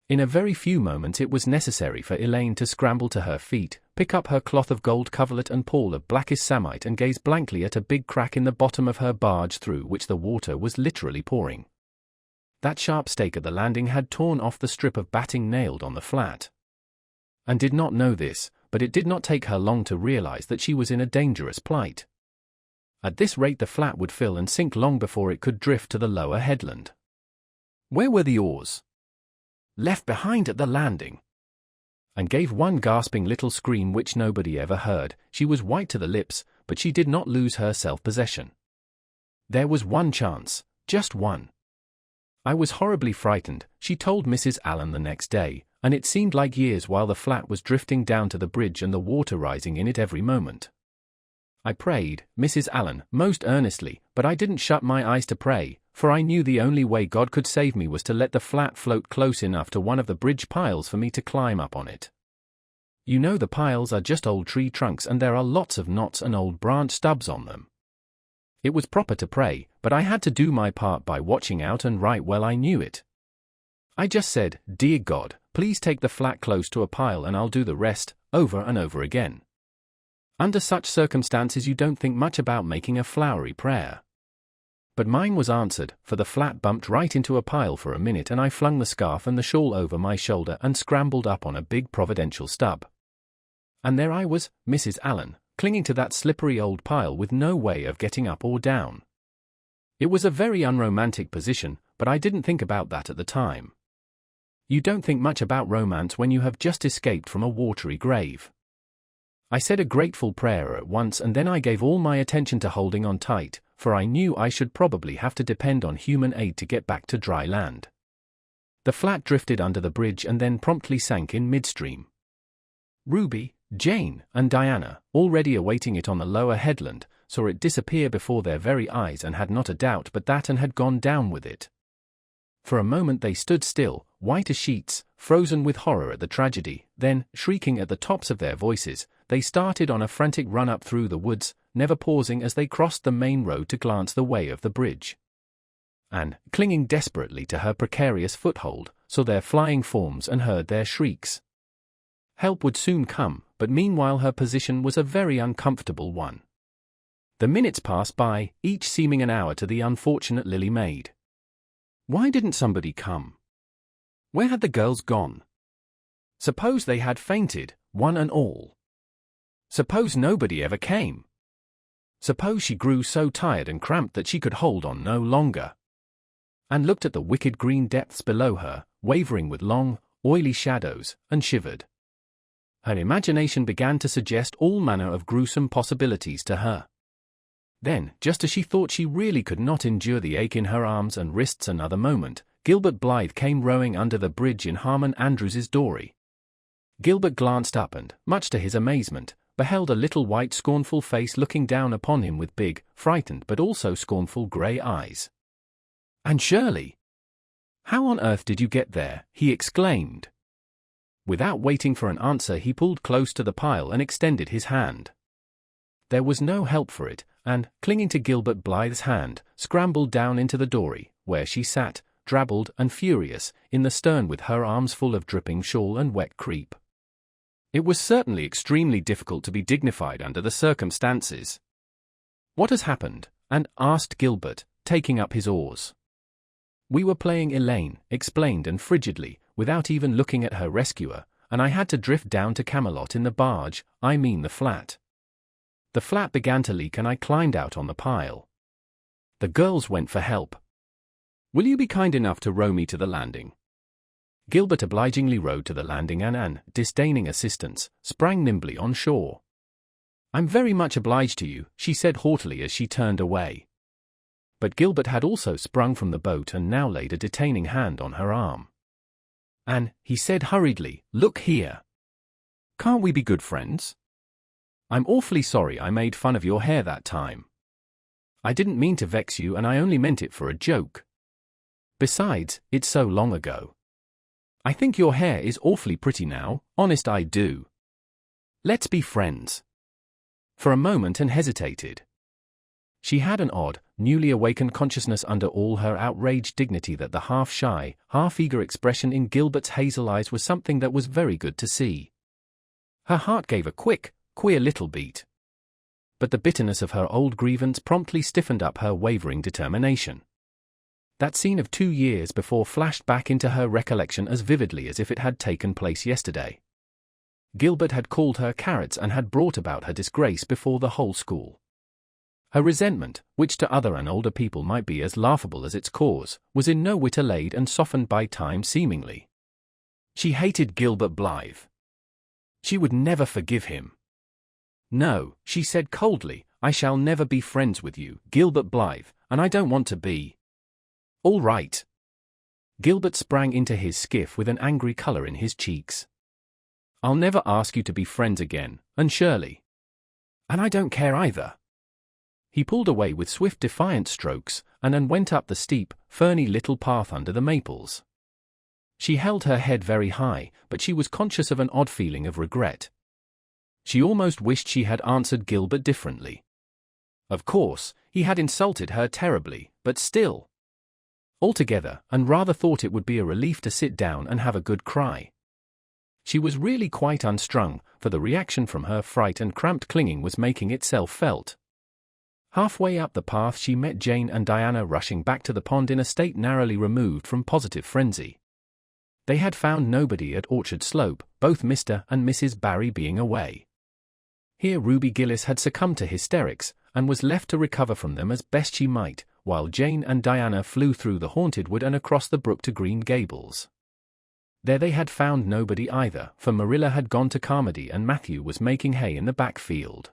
In a very few moments it was necessary for Elaine to scramble to her feet, pick up her cloth of gold coverlet and pall of blackest samite and gaze blankly at a big crack in the bottom of her barge through which the water was literally pouring. That sharp stake at the landing had torn off the strip of batting nailed on the flat. Anne did not know this, but it did not take her long to realize that she was in a dangerous plight. At this rate the flat would fill and sink long before it could drift to the lower headland. Where were the oars? Left behind at the landing. Anne gave one gasping little scream which nobody ever heard. She was white to the lips, but she did not lose her self-possession. There was one chance, just one. I was horribly frightened, she told Mrs. Allen the next day, and it seemed like years while the flat was drifting down to the bridge and the water rising in it every moment. I prayed, Mrs. Allen, most earnestly, but I didn't shut my eyes to pray, for I knew the only way God could save me was to let the flat float close enough to one of the bridge piles for me to climb up on it. You know the piles are just old tree trunks and there are lots of knots and old branch stubs on them. It was proper to pray, but I had to do my part by watching out and right well I knew it. I just said, Dear God, please take the flat close to a pile and I'll do the rest, over and over again. Under such circumstances you don't think much about making a flowery prayer. But mine was answered, for the flat bumped right into a pile for a minute and I flung the scarf and the shawl over my shoulder and scrambled up on a big providential stub. And there I was, Mrs. Allen, clinging to that slippery old pile with no way of getting up or down. It was a very unromantic position, but I didn't think about that at the time. You don't think much about romance when you have just escaped from a watery grave. I said a grateful prayer at once and then I gave all my attention to holding on tight, for I knew I should probably have to depend on human aid to get back to dry land. The flat drifted under the bridge and then promptly sank in midstream. Ruby, Jane, and Diana, already awaiting it on the lower headland, saw it disappear before their very eyes and had not a doubt but that and had gone down with it. For a moment they stood still, white as sheets, frozen with horror at the tragedy, then, shrieking at the tops of their voices, they started on a frantic run up through the woods, never pausing as they crossed the main road to glance the way of the bridge. Anne, clinging desperately to her precarious foothold, saw their flying forms and heard their shrieks. Help would soon come, but meanwhile her position was a very uncomfortable one. The minutes passed by, each seeming an hour to the unfortunate Lily Maid. Why didn't somebody come? Where had the girls gone? Suppose they had fainted, one and all. Suppose nobody ever came. Suppose she grew so tired and cramped that she could hold on no longer. Anne looked at the wicked green depths below her, wavering with long, oily shadows, and shivered. Her imagination began to suggest all manner of gruesome possibilities to her. Then, just as she thought she really could not endure the ache in her arms and wrists another moment, Gilbert Blythe came rowing under the bridge in Harmon Andrews's dory. Gilbert glanced up and, much to his amazement, beheld a little white scornful face looking down upon him with big, frightened but also scornful grey eyes. "Anne Shirley! How on earth did you get there?" he exclaimed. Without waiting for an answer he pulled close to the pile and extended his hand. There was no help for it, and, clinging to Gilbert Blythe's hand, scrambled down into the dory, where she sat, drabbled and furious, in the stern with her arms full of dripping shawl and wet crepe. It was certainly extremely difficult to be dignified under the circumstances. "What has happened?" Anne asked Gilbert, taking up his oars. "We were playing Elaine," explained Anne frigidly, without even looking at her rescuer, "and I had to drift down to Camelot in the barge, I mean the flat. The flat began to leak and I climbed out on the pile. The girls went for help. Will you be kind enough to row me to the landing?" Gilbert obligingly rowed to the landing and Anne, disdaining assistance, sprang nimbly on shore. "I'm very much obliged to you," she said haughtily as she turned away. But Gilbert had also sprung from the boat and now laid a detaining hand on her arm. "Anne," he said hurriedly, "look here. Can't we be good friends? I'm awfully sorry I made fun of your hair that time. I didn't mean to vex you, and I only meant it for a joke. Besides, it's so long ago. I think your hair is awfully pretty now, honest I do. Let's be friends." For a moment Anne hesitated. She had an odd, newly awakened consciousness under all her outraged dignity that the half-shy, half-eager expression in Gilbert's hazel eyes was something that was very good to see. Her heart gave a quick, queer little beat. But the bitterness of her old grievance promptly stiffened up her wavering determination. That scene of 2 years before flashed back into her recollection as vividly as if it had taken place yesterday. Gilbert had called her carrots and had brought about her disgrace before the whole school. Her resentment, which to other and older people might be as laughable as its cause, was in no whit allayed and softened by time seemingly. She hated Gilbert Blythe. She would never forgive him. "No," she said coldly, "I shall never be friends with you, Gilbert Blythe, and I don't want to be." "All right." Gilbert sprang into his skiff with an angry color in his cheeks. "I'll never ask you to be friends again, Anne Shirley. And I don't care either." He pulled away with swift defiant strokes, and Anne went up the steep, ferny little path under the maples. She held her head very high, but she was conscious of an odd feeling of regret. She almost wished she had answered Gilbert differently. Of course, he had insulted her terribly, but still. Altogether, Anne rather thought it would be a relief to sit down and have a good cry. She was really quite unstrung, for the reaction from her fright and cramped clinging was making itself felt. Halfway up the path she met Jane and Diana rushing back to the pond in a state narrowly removed from positive frenzy. They had found nobody at Orchard Slope, both Mr. and Mrs. Barry being away. Here Ruby Gillis had succumbed to hysterics, and was left to recover from them as best she might, while Jane and Diana flew through the haunted wood and across the brook to Green Gables. There they had found nobody either, for Marilla had gone to Carmody and Matthew was making hay in the back field.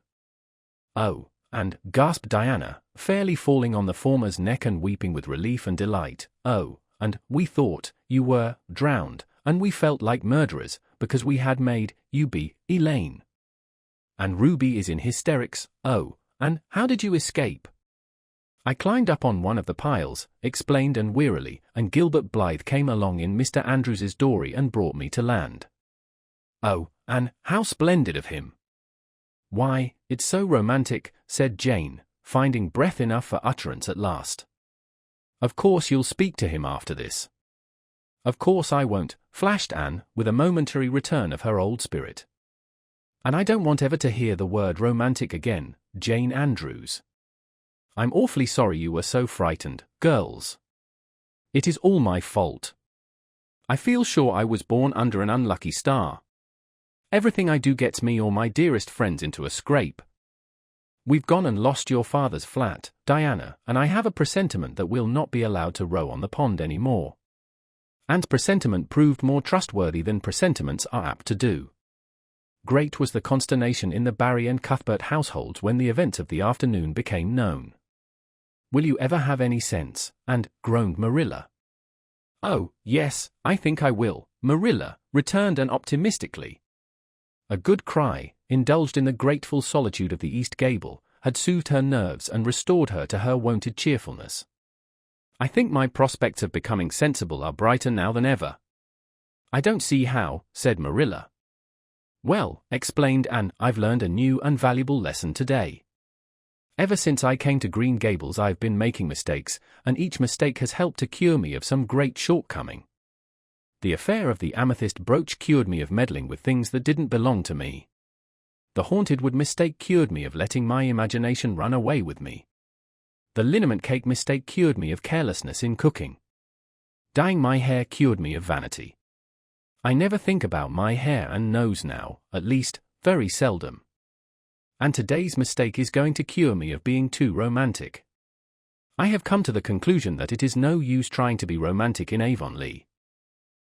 "Oh," and gasped Diana, fairly falling on the former's neck and weeping with relief and delight, "oh, and we thought you were drowned, and we felt like murderers, because we had made you be Elaine. And Ruby is in hysterics, oh, and how did you escape?" "I climbed up on one of the piles," explained Anne wearily, "and Gilbert Blythe came along in Mr. Andrews's dory and brought me to land." "Oh, Anne, how splendid of him!" "Why, it's so romantic," said Jane, finding breath enough for utterance at last. "Of course you'll speak to him after this." "Of course I won't," flashed Anne, with a momentary return of her old spirit. "And I don't want ever to hear the word romantic again, Jane Andrews. I'm awfully sorry you were so frightened, girls. It is all my fault. I feel sure I was born under an unlucky star. Everything I do gets me or my dearest friends into a scrape. We've gone and lost your father's flat, Diana, and I have a presentiment that we'll not be allowed to row on the pond any more." And presentiment proved more trustworthy than presentiments are apt to do. Great was the consternation in the Barry and Cuthbert households when the events of the afternoon became known. "Will you ever have any sense?" and groaned Marilla. "Oh, yes, I think I will," Marilla returned Anne optimistically. A good cry, indulged in the grateful solitude of the east gable, had soothed her nerves and restored her to her wonted cheerfulness. "I think my prospects of becoming sensible are brighter now than ever." "I don't see how," said Marilla. "Well," explained Anne, "I've learned a new and valuable lesson today. Ever since I came to Green Gables I've been making mistakes, and each mistake has helped to cure me of some great shortcoming. The affair of the amethyst brooch cured me of meddling with things that didn't belong to me. The haunted wood mistake cured me of letting my imagination run away with me. The liniment cake mistake cured me of carelessness in cooking. Dyeing my hair cured me of vanity. I never think about my hair and nose now, at least, very seldom. And today's mistake is going to cure me of being too romantic. I have come to the conclusion that it is no use trying to be romantic in Avonlea.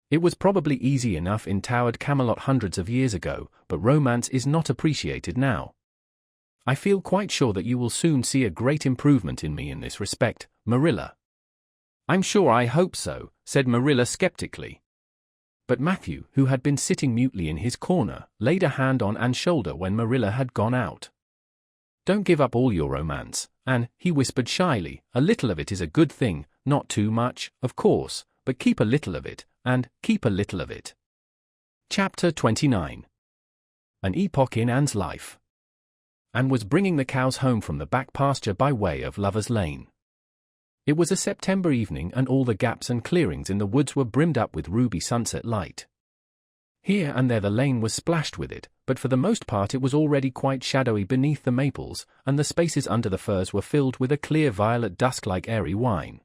It was probably easy enough in towered Camelot hundreds of years ago, but romance is not appreciated now. I feel quite sure that you will soon see a great improvement in me in this respect, Marilla. I'm sure I hope so, said Marilla skeptically. But Matthew, who had been sitting mutely in his corner, laid a hand on Anne's shoulder when Marilla had gone out. Don't give up all your romance, Anne, he whispered shyly. A little of it is a good thing, not too much, of course, but keep a little of it, and keep a little of it. Chapter 29. An epoch in Anne's life. Anne was bringing the cows home from the back pasture by way of Lover's Lane. It was a September evening and all the gaps and clearings in the woods were brimmed up with ruby sunset light. Here and there the lane was splashed with it, but for the most part it was already quite shadowy beneath the maples, and the spaces under the firs were filled with a clear violet dusk like airy wine.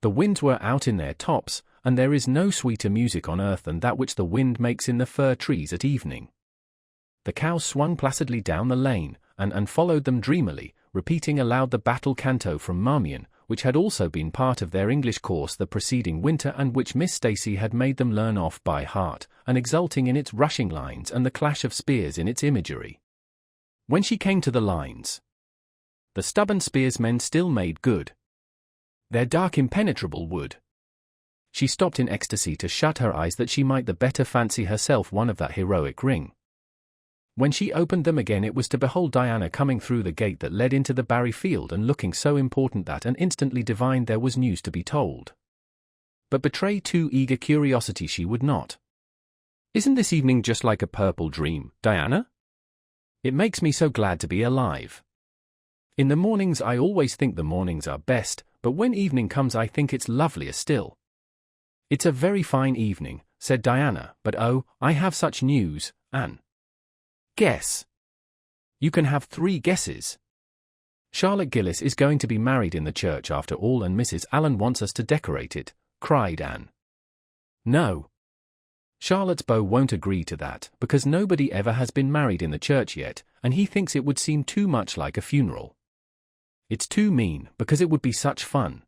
The winds were out in their tops, and there is no sweeter music on earth than that which the wind makes in the fir trees at evening. The cows swung placidly down the lane, and followed them dreamily, repeating aloud the battle canto from Marmion, which had also been part of their English course the preceding winter and which Miss Stacy had made them learn off by heart, and exulting in its rushing lines and the clash of spears in its imagery. When she came to the lines, the stubborn spearsmen still made good their dark impenetrable wood. She stopped in ecstasy to shut her eyes that she might the better fancy herself one of that heroic ring. When she opened them again it was to behold Diana coming through the gate that led into the barry field and looking so important that Anne instantly divined there was news to be told. But betray too eager curiosity she would not. Isn't this evening just like a purple dream, Diana? It makes me so glad to be alive. In the mornings I always think the mornings are best, but when evening comes I think it's lovelier still. It's a very fine evening, said Diana, but oh, I have such news, Anne. Guess. You can have 3 guesses. Charlotte Gillis is going to be married in the church after all and Mrs. Allen wants us to decorate it, cried Anne. No. Charlotte's beau won't agree to that, because nobody ever has been married in the church yet, and he thinks it would seem too much like a funeral. It's too mean, because it would be such fun.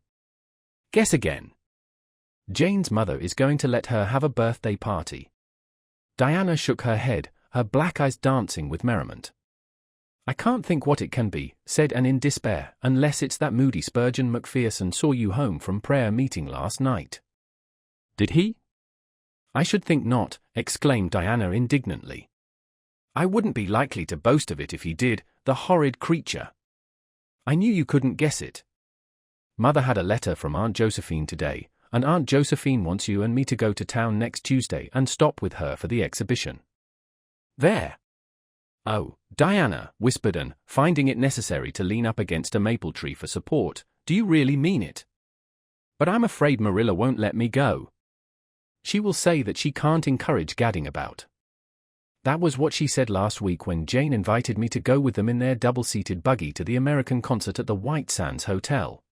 Guess again. Jane's mother is going to let her have a birthday party. Diana shook her head, her black eyes dancing with merriment. I can't think what it can be, said Anne in despair, unless it's that moody Spurgeon Macpherson saw you home from prayer meeting last night. Did he? I should think not, exclaimed Diana indignantly. I wouldn't be likely to boast of it if he did, the horrid creature. I knew you couldn't guess it. Mother had a letter from Aunt Josephine today, and Aunt Josephine wants you and me to go to town next Tuesday and stop with her for the exhibition. There. Oh, Diana, whispered Anne, finding it necessary to lean up against a maple tree for support, do you really mean it? But I'm afraid Marilla won't let me go. She will say that she can't encourage gadding about. That was what she said last week when Jane invited me to go with them in their double-seated buggy to the American concert at the White Sands Hotel.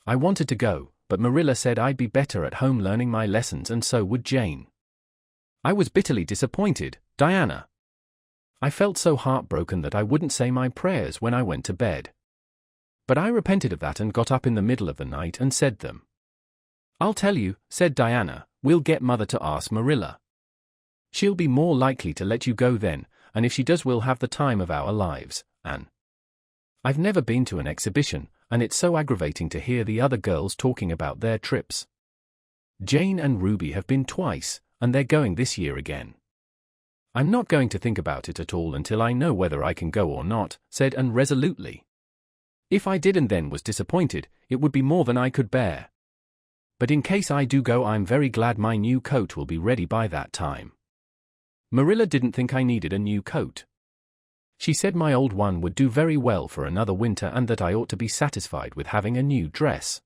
I wanted to go, but Marilla said I'd be better at home learning my lessons and so would Jane. I was bitterly disappointed, Diana. I felt so heartbroken that I wouldn't say my prayers when I went to bed. But I repented of that and got up in the middle of the night and said them. I'll tell you, said Diana, we'll get Mother to ask Marilla. She'll be more likely to let you go then, and if she does we'll have the time of our lives, Anne. I've never been to an exhibition, and it's so aggravating to hear the other girls talking about their trips. Jane and Ruby have been twice, and they're going this year again. I'm not going to think about it at all until I know whether I can go or not, said Anne resolutely. If I did and then was disappointed, it would be more than I could bear. But in case I do go, I'm very glad my new coat will be ready by that time. Marilla didn't think I needed a new coat. She said my old one would do very well for another winter and that I ought to be satisfied with having a new dress.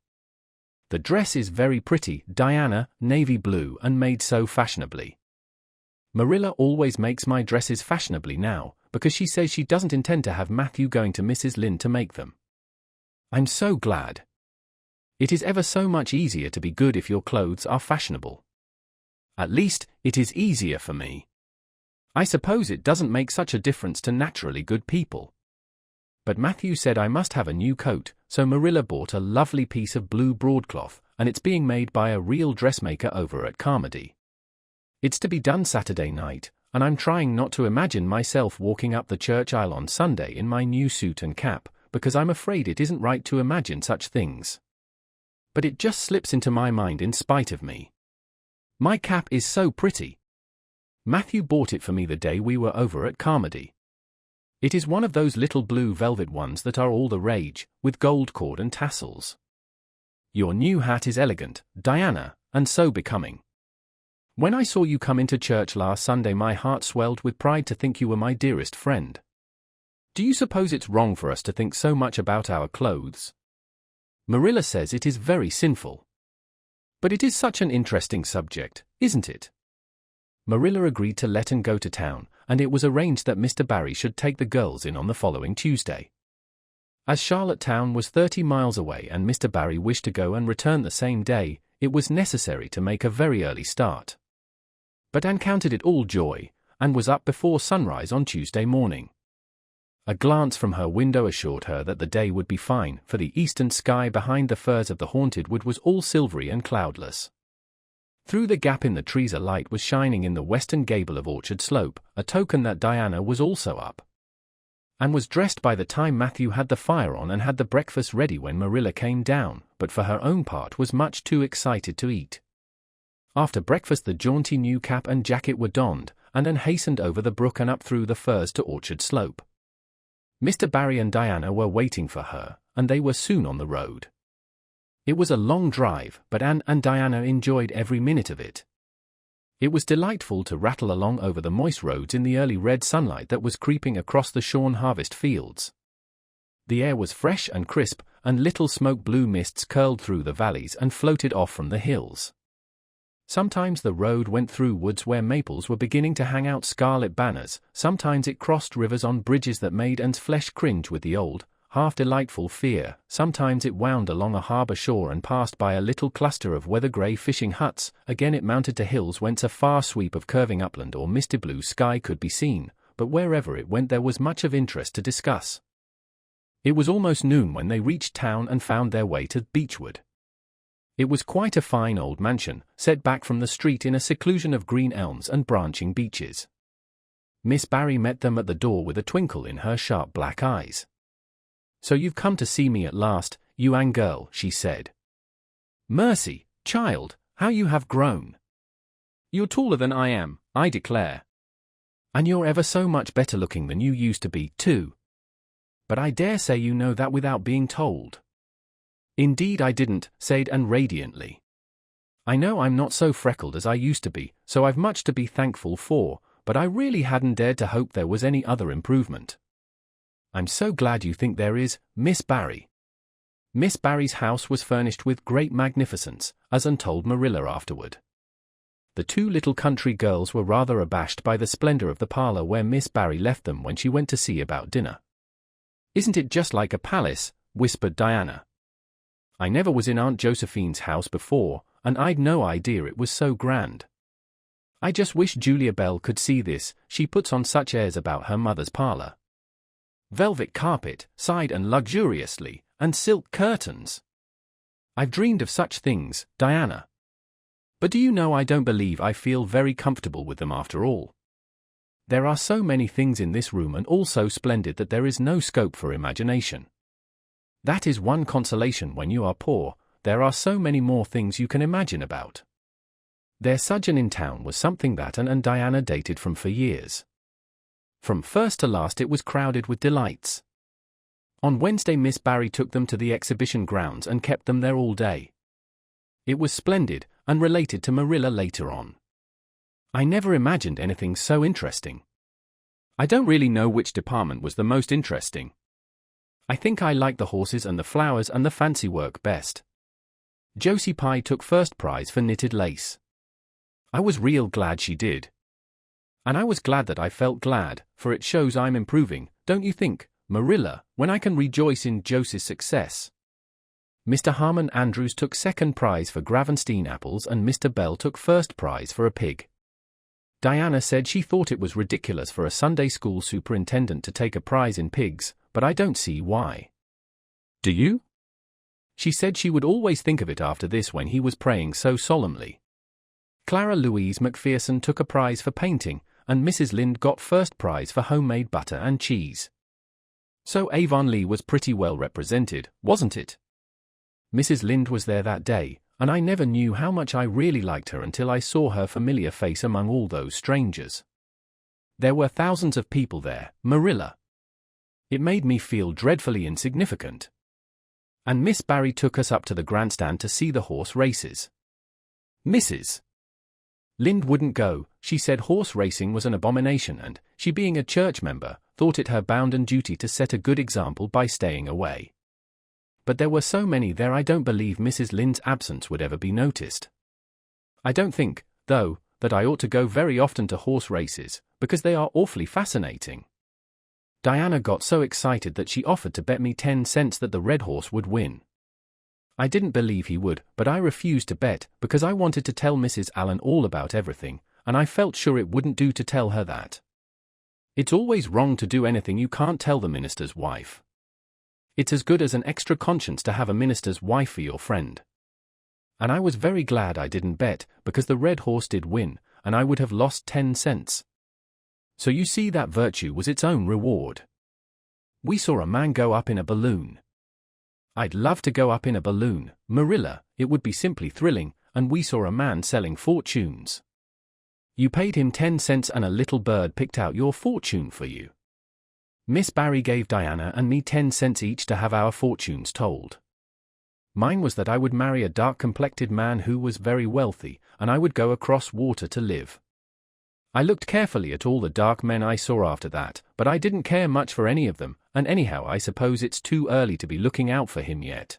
The dress is very pretty, Diana, navy blue and made so fashionably. Marilla always makes my dresses fashionably now, because she says she doesn't intend to have Matthew going to Mrs. Lynde to make them. I'm so glad. It is ever so much easier to be good if your clothes are fashionable. At least, it is easier for me. I suppose it doesn't make such a difference to naturally good people. But Matthew said I must have a new coat, so Marilla bought a lovely piece of blue broadcloth, and it's being made by a real dressmaker over at Carmody. It's to be done Saturday night, and I'm trying not to imagine myself walking up the church aisle on Sunday in my new suit and cap, because I'm afraid it isn't right to imagine such things. But it just slips into my mind in spite of me. My cap is so pretty. Matthew bought it for me the day we were over at Carmody. It is one of those little blue velvet ones that are all the rage, with gold cord and tassels. Your new hat is elegant, Diana, and so becoming. When I saw you come into church last Sunday, my heart swelled with pride to think you were my dearest friend. Do you suppose it's wrong for us to think so much about our clothes? Marilla says it is very sinful. But it is such an interesting subject, isn't it? Marilla agreed to let Anne go to town, and it was arranged that Mr. Barry should take the girls in on the following Tuesday. As Charlottetown was 30 miles away and Mr. Barry wished to go and return the same day, it was necessary to make a very early start. But Anne counted it all joy, and was up before sunrise on Tuesday morning. A glance from her window assured her that the day would be fine, for the eastern sky behind the firs of the haunted wood was all silvery and cloudless. Through the gap in the trees a light was shining in the western gable of Orchard Slope, a token that Diana was also up. Anne was dressed by the time Matthew had the fire on and had the breakfast ready when Marilla came down, but for her own part was much too excited to eat. After breakfast the jaunty new cap and jacket were donned, and Anne hastened over the brook and up through the firs to Orchard Slope. Mr. Barry and Diana were waiting for her, and they were soon on the road. It was a long drive, but Anne and Diana enjoyed every minute of it. It was delightful to rattle along over the moist roads in the early red sunlight that was creeping across the shorn harvest fields. The air was fresh and crisp, and little smoke-blue mists curled through the valleys and floated off from the hills. Sometimes the road went through woods where maples were beginning to hang out scarlet banners, sometimes it crossed rivers on bridges that made Anne's flesh cringe with the old, half-delightful fear, sometimes it wound along a harbour shore and passed by a little cluster of weather-grey fishing huts, again it mounted to hills whence a far sweep of curving upland or misty blue sky could be seen, but wherever it went there was much of interest to discuss. It was almost noon when they reached town and found their way to Beechwood. It was quite a fine old mansion, set back from the street in a seclusion of green elms and branching beeches. Miss Barry met them at the door with a twinkle in her sharp black eyes. "So you've come to see me at last, you Anne girl," she said. "Mercy, child, how you have grown. You're taller than I am, I declare. And you're ever so much better looking than you used to be, too. But I dare say you know that without being told." "Indeed I didn't," said Anne radiantly. "I know I'm not so freckled as I used to be, so I've much to be thankful for, but I really hadn't dared to hope there was any other improvement." "I'm so glad you think there is, Miss Barry." Miss Barry's house was furnished with great magnificence, as Anne told Marilla afterward. The two little country girls were rather abashed by the splendor of the parlor where Miss Barry left them when she went to see about dinner. "Isn't it just like a palace?" whispered Diana. "I never was in Aunt Josephine's house before, and I'd no idea it was so grand. I just wish Julia Bell could see this, she puts on such airs about her mother's parlor. Velvet carpet, sighed Anne luxuriously, and silk curtains. I've dreamed of such things, Diana. But do you know I don't believe I feel very comfortable with them after all. There are so many things in this room and all so splendid that there is no scope for imagination. That is one consolation when you are poor, there are so many more things you can imagine about." Their sojourn in town was something that Anne and Diana dated from for years. From first to last it was crowded with delights. On Wednesday Miss Barry took them to the exhibition grounds and kept them there all day. It was splendid, and related to Marilla later on. "I never imagined anything so interesting. I don't really know which department was the most interesting. I think I liked the horses and the flowers and the fancy work best. Josie Pye took first prize for knitted lace. I was real glad she did. And I was glad that I felt glad, for it shows I'm improving, don't you think, Marilla, when I can rejoice in Josie's success. Mr. Harmon Andrews took second prize for Gravenstein apples and Mr. Bell took first prize for a pig. Diana said she thought it was ridiculous for a Sunday school superintendent to take a prize in pigs, but I don't see why. Do you? She said she would always think of it after this when he was praying so solemnly. Clara Louise McPherson took a prize for painting, and Mrs. Lind got first prize for homemade butter and cheese. So Avonlea was pretty well represented, wasn't it? Mrs. Lind was there that day, and I never knew how much I really liked her until I saw her familiar face among all those strangers. There were thousands of people there, Marilla. It made me feel dreadfully insignificant. And Miss Barry took us up to the grandstand to see the horse races. Mrs. Lind wouldn't go. She said horse racing was an abomination and, she being a church member, thought it her bounden duty to set a good example by staying away. But there were so many there I don't believe Mrs. Lind's absence would ever be noticed. I don't think, though, that I ought to go very often to horse races, because they are awfully fascinating. Diana got so excited that she offered to bet me 10 cents that the red horse would win. I didn't believe he would, but I refused to bet because I wanted to tell Mrs. Allen all about everything, and I felt sure it wouldn't do to tell her that. It's always wrong to do anything you can't tell the minister's wife. It's as good as an extra conscience to have a minister's wife for your friend. And I was very glad I didn't bet, because the red horse did win, and I would have lost 10 cents. So you see that virtue was its own reward. We saw a man go up in a balloon. I'd love to go up in a balloon, Marilla, it would be simply thrilling, and we saw a man selling fortunes. You paid him 10 cents and a little bird picked out your fortune for you. Miss Barry gave Diana and me 10 cents each to have our fortunes told. Mine was that I would marry a dark-complected man who was very wealthy, and I would go across water to live. I looked carefully at all the dark men I saw after that, but I didn't care much for any of them, and anyhow I suppose it's too early to be looking out for him yet.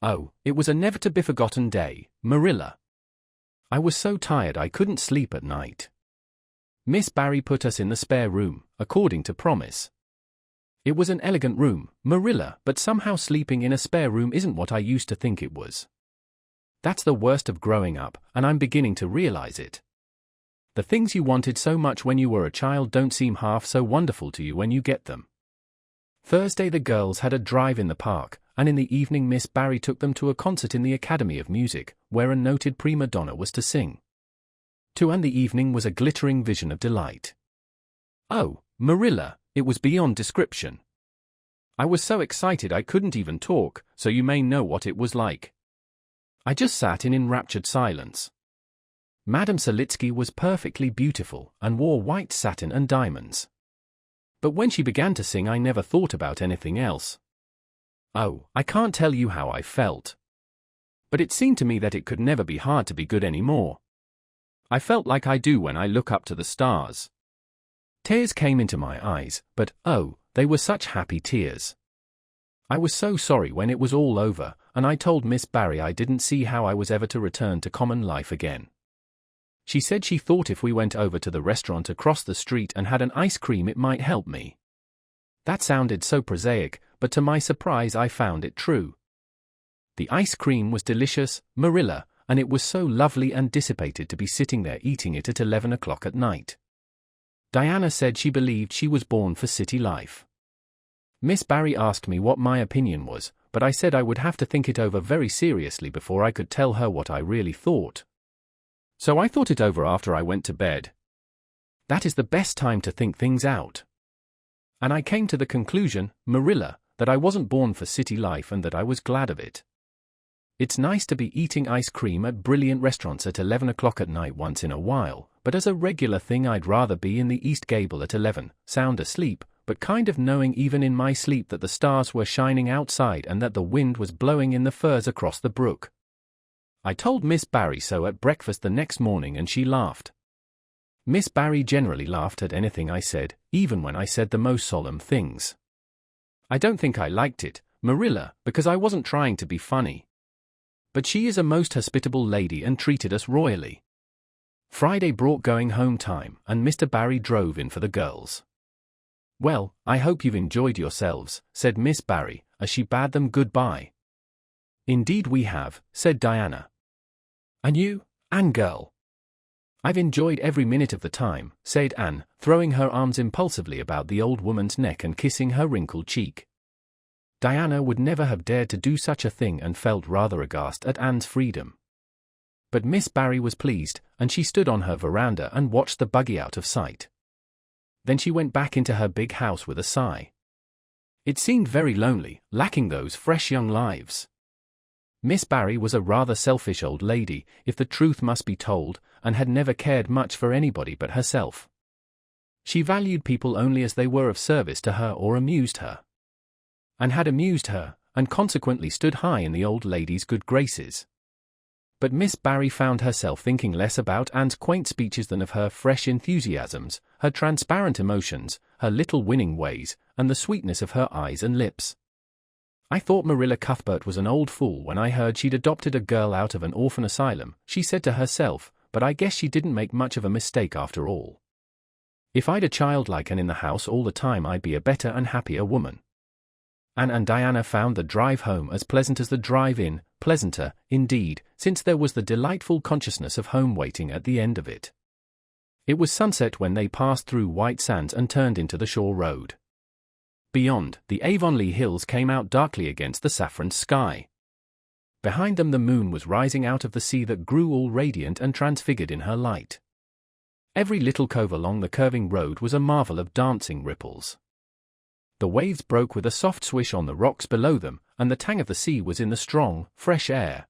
Oh, it was a never-to-be-forgotten day, Marilla. I was so tired I couldn't sleep at night. Miss Barry put us in the spare room, according to promise. It was an elegant room, Marilla, but somehow sleeping in a spare room isn't what I used to think it was. That's the worst of growing up, and I'm beginning to realize it. The things you wanted so much when you were a child don't seem half so wonderful to you when you get them. Thursday the girls had a drive in the park, and in the evening Miss Barry took them to a concert in the Academy of Music, where a noted prima donna was to sing. And the evening was a glittering vision of delight. Oh, Marilla, it was beyond description. I was so excited I couldn't even talk, so you may know what it was like. I just sat in enraptured silence. Madame Selitsky was perfectly beautiful and wore white satin and diamonds. But when she began to sing I never thought about anything else. Oh, I can't tell you how I felt. But it seemed to me that it could never be hard to be good anymore. I felt like I do when I look up to the stars. Tears came into my eyes, but, oh, they were such happy tears. I was so sorry when it was all over, and I told Miss Barry I didn't see how I was ever to return to common life again. She said she thought if we went over to the restaurant across the street and had an ice cream it might help me. That sounded so prosaic, but to my surprise I found it true. The ice cream was delicious, Marilla, and it was so lovely and dissipated to be sitting there eating it at 11 o'clock at night. Diana said she believed she was born for city life. Miss Barry asked me what my opinion was, but I said I would have to think it over very seriously before I could tell her what I really thought. So I thought it over after I went to bed. That is the best time to think things out. And I came to the conclusion, Marilla, that I wasn't born for city life and that I was glad of it. It's nice to be eating ice cream at brilliant restaurants at 11 o'clock at night once in a while, but as a regular thing I'd rather be in the East Gable at 11, sound asleep, but kind of knowing even in my sleep that the stars were shining outside and that the wind was blowing in the firs across the brook. I told Miss Barry so at breakfast the next morning and she laughed. Miss Barry generally laughed at anything I said, even when I said the most solemn things. I don't think I liked it, Marilla, because I wasn't trying to be funny. But she is a most hospitable lady and treated us royally. Friday brought going home time, and Mr. Barry drove in for the girls. Well, I hope you've enjoyed yourselves, said Miss Barry, as she bade them goodbye. Indeed we have, said Diana. And you, Anne girl? I've enjoyed every minute of the time, said Anne, throwing her arms impulsively about the old woman's neck and kissing her wrinkled cheek. Diana would never have dared to do such a thing and felt rather aghast at Anne's freedom. But Miss Barry was pleased, and she stood on her veranda and watched the buggy out of sight. Then she went back into her big house with a sigh. It seemed very lonely, lacking those fresh young lives. Miss Barry was a rather selfish old lady, if the truth must be told, and had never cared much for anybody but herself. She valued people only as they were of service to her or amused her. And had amused her, and consequently stood high in the old lady's good graces. But Miss Barry found herself thinking less about Anne's quaint speeches than of her fresh enthusiasms, her transparent emotions, her little winning ways, and the sweetness of her eyes and lips. "I thought Marilla Cuthbert was an old fool when I heard she'd adopted a girl out of an orphan asylum," she said to herself, "but I guess she didn't make much of a mistake after all. If I'd a child like Anne in the house all the time, I'd be a better and happier woman." Anne and Diana found the drive home as pleasant as the drive in, pleasanter, indeed, since there was the delightful consciousness of home waiting at the end of it. It was sunset when they passed through White Sands and turned into the shore road. Beyond, the Avonlea hills came out darkly against the saffron sky. Behind them the moon was rising out of the sea that grew all radiant and transfigured in her light. Every little cove along the curving road was a marvel of dancing ripples. The waves broke with a soft swish on the rocks below them, and the tang of the sea was in the strong, fresh air.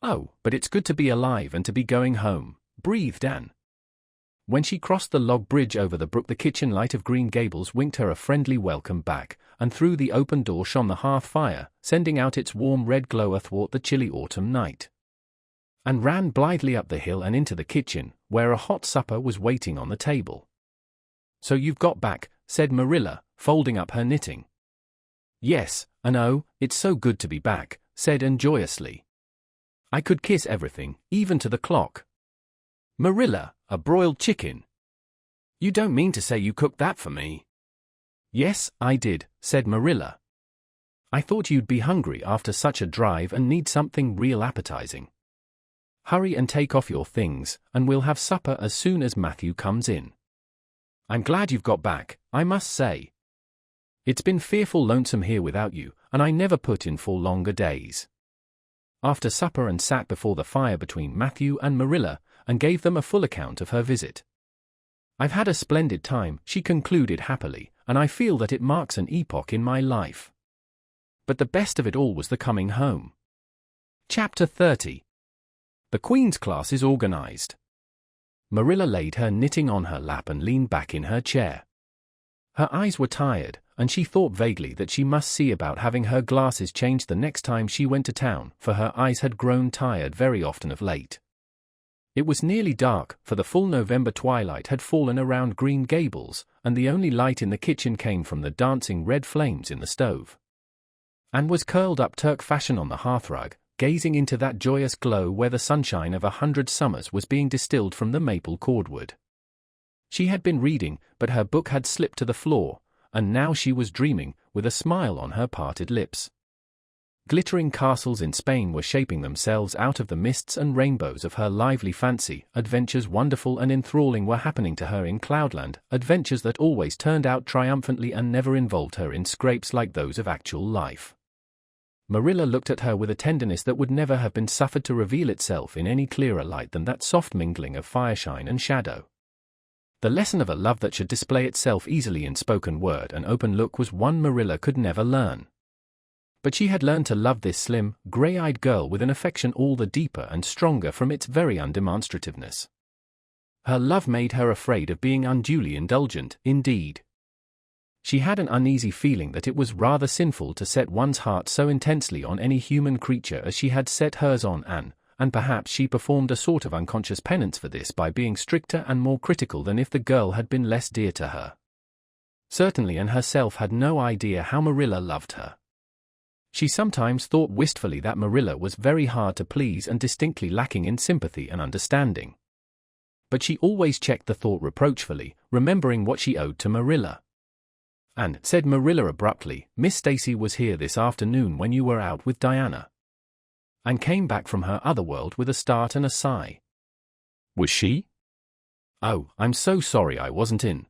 "Oh, but it's good to be alive and to be going home," breathed Anne. When she crossed the log bridge over the brook, the kitchen light of Green Gables winked her a friendly welcome back, and through the open door shone the hearth fire, sending out its warm red glow athwart the chilly autumn night. Anne ran blithely up the hill and into the kitchen, where a hot supper was waiting on the table. "So you've got back," said Marilla, folding up her knitting. "Yes, and oh, it's so good to be back," said Anne joyously. "I could kiss everything, even to the clock." "Marilla, a broiled chicken? You don't mean to say you cooked that for me?" "Yes, I did," said Marilla. "I thought you'd be hungry after such a drive and need something real appetizing. Hurry and take off your things, and we'll have supper as soon as Matthew comes in. I'm glad you've got back, I must say. It's been fearful lonesome here without you, and I never put in 4 longer days." After supper Anne sat before the fire between Matthew and Marilla, and gave them a full account of her visit. "I've had a splendid time," she concluded happily, "and I feel that it marks an epoch in my life. But the best of it all was the coming home." Chapter 30. The Queen's class is organized. Marilla laid her knitting on her lap and leaned back in her chair. Her eyes were tired, and she thought vaguely that she must see about having her glasses changed the next time she went to town, for her eyes had grown tired very often of late. It was nearly dark, for the full November twilight had fallen around Green Gables, and the only light in the kitchen came from the dancing red flames in the stove. Anne was curled up Turk fashion on the hearthrug, gazing into that joyous glow where the sunshine of 100 summers was being distilled from the maple cordwood. She had been reading, but her book had slipped to the floor, and now she was dreaming, with a smile on her parted lips. Glittering castles in Spain were shaping themselves out of the mists and rainbows of her lively fancy. Adventures wonderful and enthralling were happening to her in Cloudland, adventures that always turned out triumphantly and never involved her in scrapes like those of actual life. Marilla looked at her with a tenderness that would never have been suffered to reveal itself in any clearer light than that soft mingling of fireshine and shadow. The lesson of a love that should display itself easily in spoken word and open look was one Marilla could never learn. But she had learned to love this slim, grey-eyed girl with an affection all the deeper and stronger from its very undemonstrativeness. Her love made her afraid of being unduly indulgent, indeed. She had an uneasy feeling that it was rather sinful to set one's heart so intensely on any human creature as she had set hers on Anne, and perhaps she performed a sort of unconscious penance for this by being stricter and more critical than if the girl had been less dear to her. Certainly Anne herself had no idea how Marilla loved her. She sometimes thought wistfully that Marilla was very hard to please and distinctly lacking in sympathy and understanding. But she always checked the thought reproachfully, remembering what she owed to Marilla. "And," said Marilla abruptly, "Miss Stacy was here this afternoon when you were out with Diana." And came back from her other world with a start and a sigh. "Was she? Oh, I'm so sorry I wasn't in.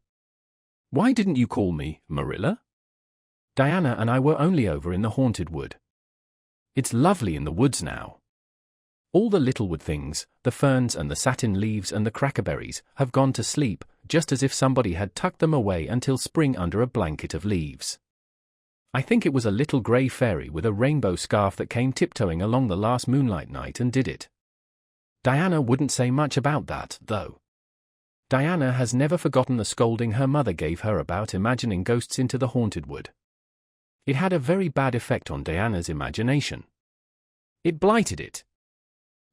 Why didn't you call me, Marilla? Diana and I were only over in the haunted wood. It's lovely in the woods now." All the littlewood things, the ferns and the satin leaves and the crackerberries, have gone to sleep, just as if somebody had tucked them away until spring under a blanket of leaves. I think it was a little grey fairy with a rainbow scarf that came tiptoeing along the last moonlight night and did it. Diana wouldn't say much about that, though. Diana has never forgotten the scolding her mother gave her about imagining ghosts into the haunted wood. It had a very bad effect on Diana's imagination. It blighted it.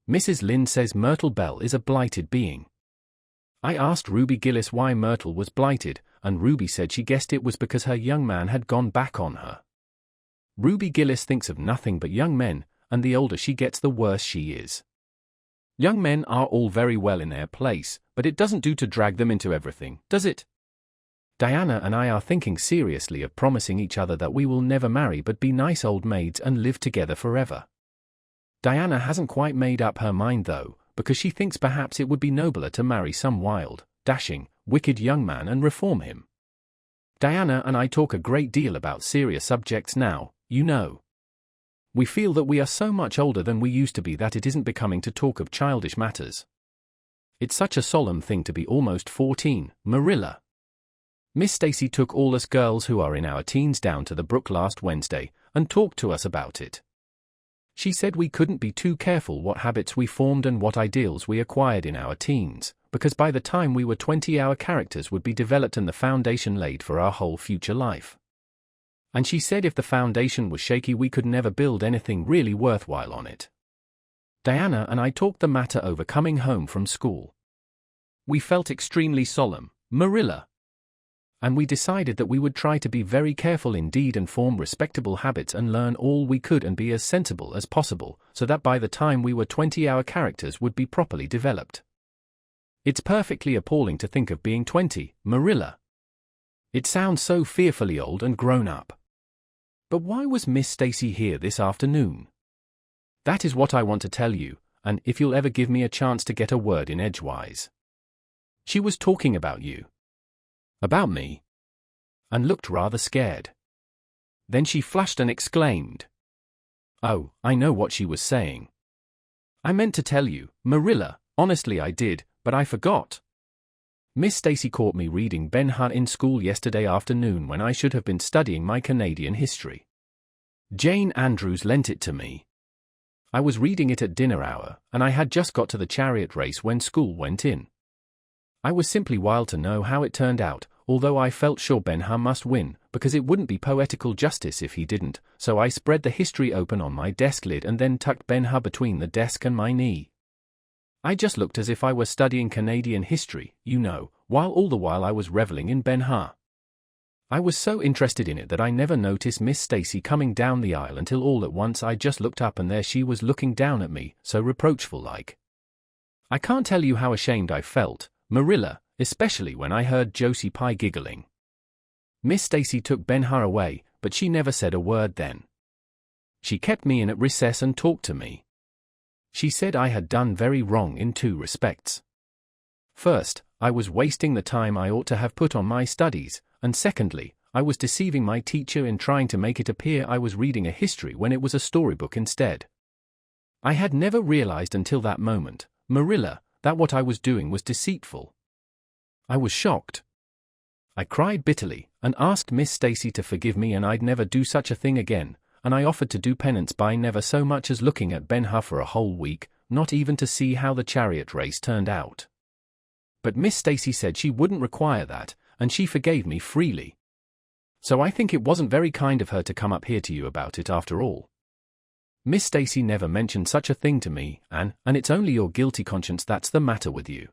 Mrs. Lynde says Myrtle Bell is a blighted being. I asked Ruby Gillis why Myrtle was blighted, and Ruby said she guessed it was because her young man had gone back on her. Ruby Gillis thinks of nothing but young men, and the older she gets the worse she is. Young men are all very well in their place, but it doesn't do to drag them into everything, does it? Diana and I are thinking seriously of promising each other that we will never marry but be nice old maids and live together forever. Diana hasn't quite made up her mind though, because she thinks perhaps it would be nobler to marry some wild, dashing, wicked young man and reform him. Diana and I talk a great deal about serious subjects now, you know. We feel that we are so much older than we used to be that it isn't becoming to talk of childish matters. It's such a solemn thing to be almost 14, Marilla. Miss Stacy took all us girls who are in our teens down to the brook last Wednesday and talked to us about it. She said we couldn't be too careful what habits we formed and what ideals we acquired in our teens, because by the time we were 20 our characters would be developed and the foundation laid for our whole future life. And she said if the foundation was shaky we could never build anything really worthwhile on it. Diana and I talked the matter over coming home from school. We felt extremely solemn, Marilla. And we decided that we would try to be very careful indeed and form respectable habits and learn all we could and be as sensible as possible, so that by the time we were 20 our characters would be properly developed. It's perfectly appalling to think of being 20, Marilla. It sounds so fearfully old and grown up. But why was Miss Stacy here this afternoon? That is what I want to tell you, and if you'll ever give me a chance to get a word in edgewise. She was talking about you. About me? And looked rather scared. Then she flashed and exclaimed. Oh, I know what she was saying. I meant to tell you, Marilla, honestly I did, but I forgot. Miss Stacy caught me reading Ben-Hur in school yesterday afternoon when I should have been studying my Canadian history. Jane Andrews lent it to me. I was reading it at dinner hour, and I had just got to the chariot race when school went in. I was simply wild to know how it turned out, although I felt sure Ben-Hur must win, because it wouldn't be poetical justice if he didn't, so I spread the history open on my desk lid and then tucked Ben-Hur between the desk and my knee. I just looked as if I were studying Canadian history, you know, while all the while I was reveling in Ben-Hur. I was so interested in it that I never noticed Miss Stacy coming down the aisle until all at once I just looked up and there she was looking down at me, so reproachful-like. I can't tell you how ashamed I felt, Marilla, especially when I heard Josie Pye giggling. Miss Stacy took Ben-Hur away, but she never said a word then. She kept me in at recess and talked to me. She said I had done very wrong in 2 respects. First, I was wasting the time I ought to have put on my studies, and secondly, I was deceiving my teacher in trying to make it appear I was reading a history when it was a storybook instead. I had never realized until that moment, Marilla, that what I was doing was deceitful. I was shocked. I cried bitterly, and asked Miss Stacy to forgive me and I'd never do such a thing again, and I offered to do penance by never so much as looking at Ben-Hur for a whole week, not even to see how the chariot race turned out. But Miss Stacy said she wouldn't require that, and she forgave me freely. So I think it wasn't very kind of her to come up here to you about it after all. Miss Stacy never mentioned such a thing to me, Anne, and it's only your guilty conscience that's the matter with you.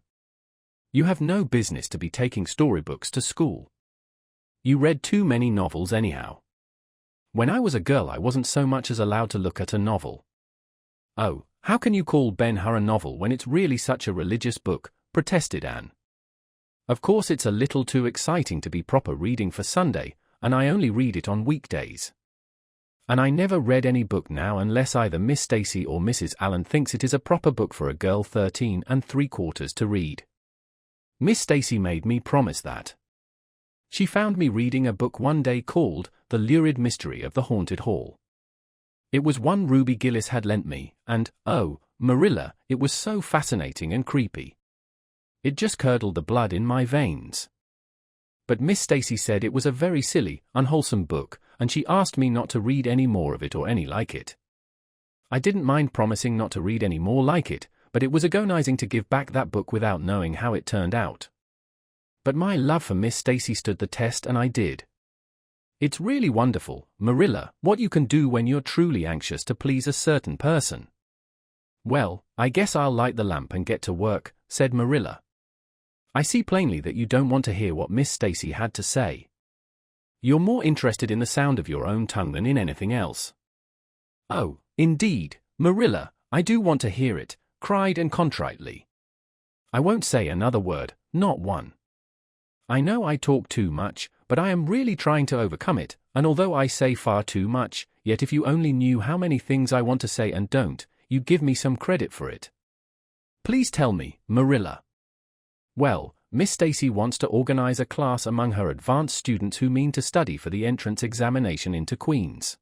You have no business to be taking storybooks to school. You read too many novels anyhow. When I was a girl I wasn't so much as allowed to look at a novel. Oh, how can you call Ben-Hur a novel when it's really such a religious book, protested Anne. Of course it's a little too exciting to be proper reading for Sunday, and I only read it on weekdays. And I never read any book now unless either Miss Stacy or Mrs. Allen thinks it is a proper book for a girl 13 3/4 to read. Miss Stacy made me promise that. She found me reading a book one day called The Lurid Mystery of the Haunted Hall. It was one Ruby Gillis had lent me, and, oh, Marilla, it was so fascinating and creepy. It just curdled the blood in my veins. But Miss Stacy said it was a very silly, unwholesome book, and she asked me not to read any more of it or any like it. I didn't mind promising not to read any more like it, but it was agonizing to give back that book without knowing how it turned out. But my love for Miss Stacy stood the test, and I did. It's really wonderful, Marilla, what you can do when you're truly anxious to please a certain person. Well, I guess I'll light the lamp and get to work, said Marilla. I see plainly that you don't want to hear what Miss Stacy had to say. You're more interested in the sound of your own tongue than in anything else. Oh, indeed, Marilla, I do want to hear it, cried and contritely. I won't say another word, not one. I know I talk too much, but I am really trying to overcome it, and although I say far too much, yet if you only knew how many things I want to say and don't, you'd give me some credit for it. Please tell me, Marilla. Well, Miss Stacy wants to organize a class among her advanced students who mean to study for the entrance examination into Queen's.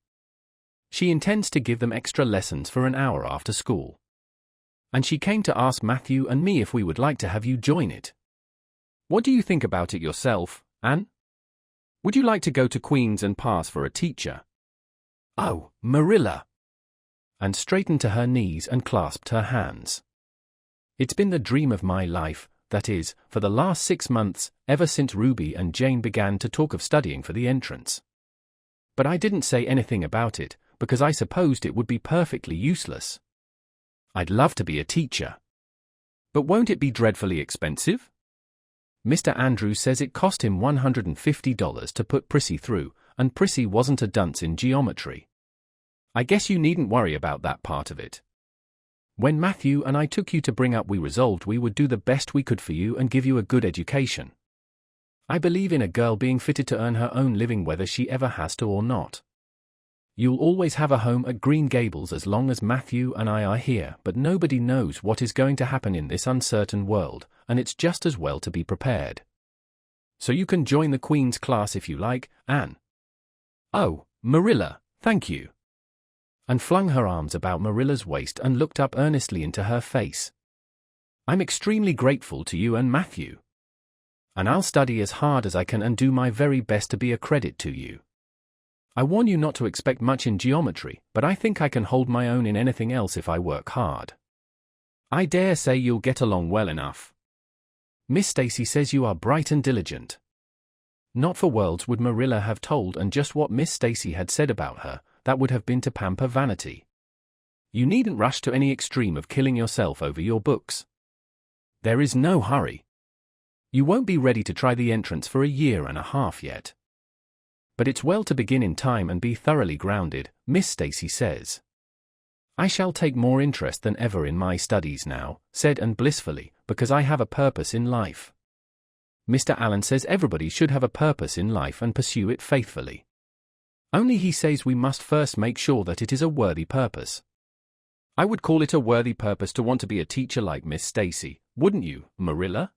She intends to give them extra lessons for an hour after school. And she came to ask Matthew and me if we would like to have you join it. What do you think about it yourself, Anne? Would you like to go to Queen's and pass for a teacher? Oh, Marilla! Anne straightened to her knees and clasped her hands. It's been the dream of my life, that is, for the last 6 months, ever since Ruby and Jane began to talk of studying for the entrance. But I didn't say anything about it, because I supposed it would be perfectly useless. I'd love to be a teacher. But won't it be dreadfully expensive? Mr. Andrews says it cost him $150 to put Prissy through, and Prissy wasn't a dunce in geometry. I guess you needn't worry about that part of it. When Matthew and I took you to bring up, we resolved we would do the best we could for you and give you a good education. I believe in a girl being fitted to earn her own living whether she ever has to or not. You'll always have a home at Green Gables as long as Matthew and I are here, but nobody knows what is going to happen in this uncertain world, and it's just as well to be prepared. So you can join the Queen's class if you like, Anne. Oh, Marilla, thank you. And flung her arms about Marilla's waist and looked up earnestly into her face. I'm extremely grateful to you and Matthew. And I'll study as hard as I can and do my very best to be a credit to you. I warn you not to expect much in geometry, but I think I can hold my own in anything else if I work hard. I dare say you'll get along well enough. Miss Stacy says you are bright and diligent. Not for worlds would Marilla have told Anne just what Miss Stacy had said about her. That would have been to pamper vanity. You needn't rush to any extreme of killing yourself over your books. There is no hurry. You won't be ready to try the entrance for 1.5 years yet. But it's well to begin in time and be thoroughly grounded, Miss Stacy says. I shall take more interest than ever in my studies now, said Anne blissfully, because I have a purpose in life. Mr. Allen says everybody should have a purpose in life and pursue it faithfully. Only he says we must first make sure that it is a worthy purpose. I would call it a worthy purpose to want to be a teacher like Miss Stacy, wouldn't you, Marilla?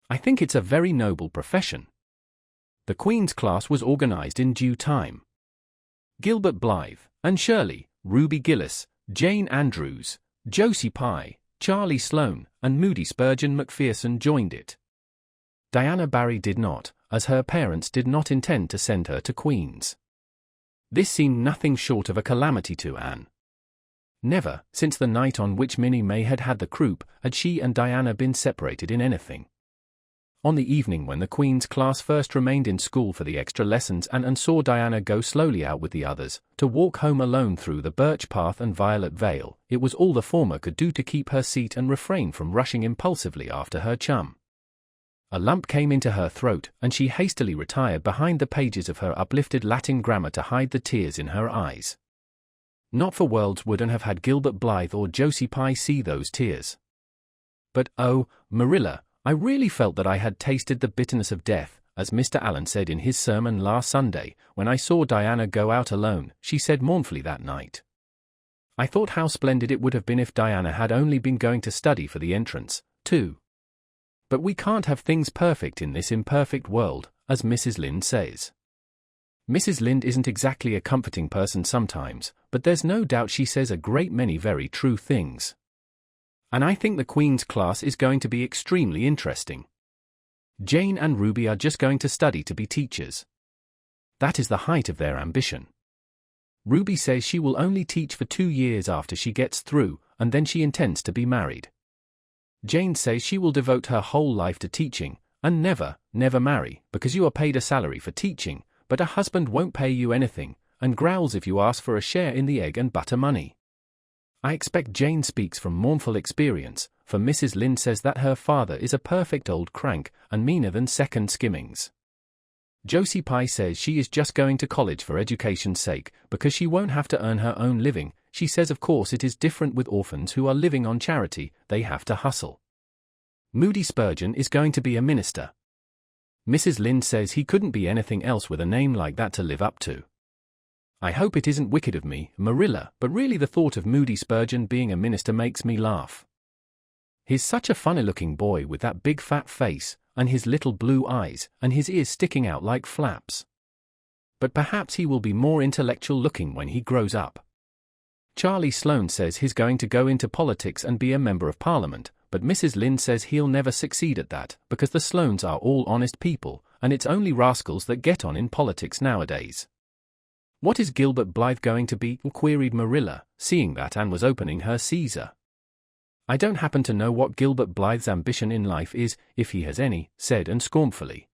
I think it's a very noble profession. The Queen's class was organized in due time. Gilbert Blythe, Anne Shirley, Ruby Gillis, Jane Andrews, Josie Pye, Charlie Sloane, and Moody Spurgeon McPherson joined it. Diana Barry did not, as her parents did not intend to send her to Queen's. This seemed nothing short of a calamity to Anne. Never, since the night on which Minnie May had had the croup, had she and Diana been separated in anything. On the evening when the Queen's class first remained in school for the extra lessons, Anne saw Diana go slowly out with the others, to walk home alone through the birch path and violet vale. It was all the former could do to keep her seat and refrain from rushing impulsively after her chum. A lump came into her throat, and she hastily retired behind the pages of her uplifted Latin grammar to hide the tears in her eyes. Not for worlds would Anne have had Gilbert Blythe or Josie Pye see those tears. But oh, Marilla, I really felt that I had tasted the bitterness of death, as Mr. Allen said in his sermon last Sunday, when I saw Diana go out alone, she said mournfully that night. I thought how splendid it would have been if Diana had only been going to study for the entrance, too. But we can't have things perfect in this imperfect world, as Mrs. Lynde says. Mrs. Lynde isn't exactly a comforting person sometimes, but there's no doubt she says a great many very true things. And I think the Queen's class is going to be extremely interesting. Jane and Ruby are just going to study to be teachers. That is the height of their ambition. Ruby says she will only teach for 2 years after she gets through, and then she intends to be married. Jane says she will devote her whole life to teaching, and never marry, because you are paid a salary for teaching, but a husband won't pay you anything, and growls if you ask for a share in the egg and butter money. I expect Jane speaks from mournful experience, for Mrs. Lynde says that her father is a perfect old crank, and meaner than second skimmings. Josie Pye says she is just going to college for education's sake, because she won't have to earn her own living. She says of course it is different with orphans who are living on charity, they have to hustle. Moody Spurgeon is going to be a minister. Mrs. Lynde says he couldn't be anything else with a name like that to live up to. I hope it isn't wicked of me, Marilla, but really the thought of Moody Spurgeon being a minister makes me laugh. He's such a funny-looking boy with that big fat face, and his little blue eyes, and his ears sticking out like flaps. But perhaps he will be more intellectual-looking when he grows up. Charlie Sloane says he's going to go into politics and be a member of Parliament, but Mrs. Lynde says he'll never succeed at that, because the Sloanes are all honest people, and it's only rascals that get on in politics nowadays. What is Gilbert Blythe going to be? Queried Marilla, seeing that Anne was opening her Caesar. I don't happen to know what Gilbert Blythe's ambition in life is, if he has any, said Anne scornfully.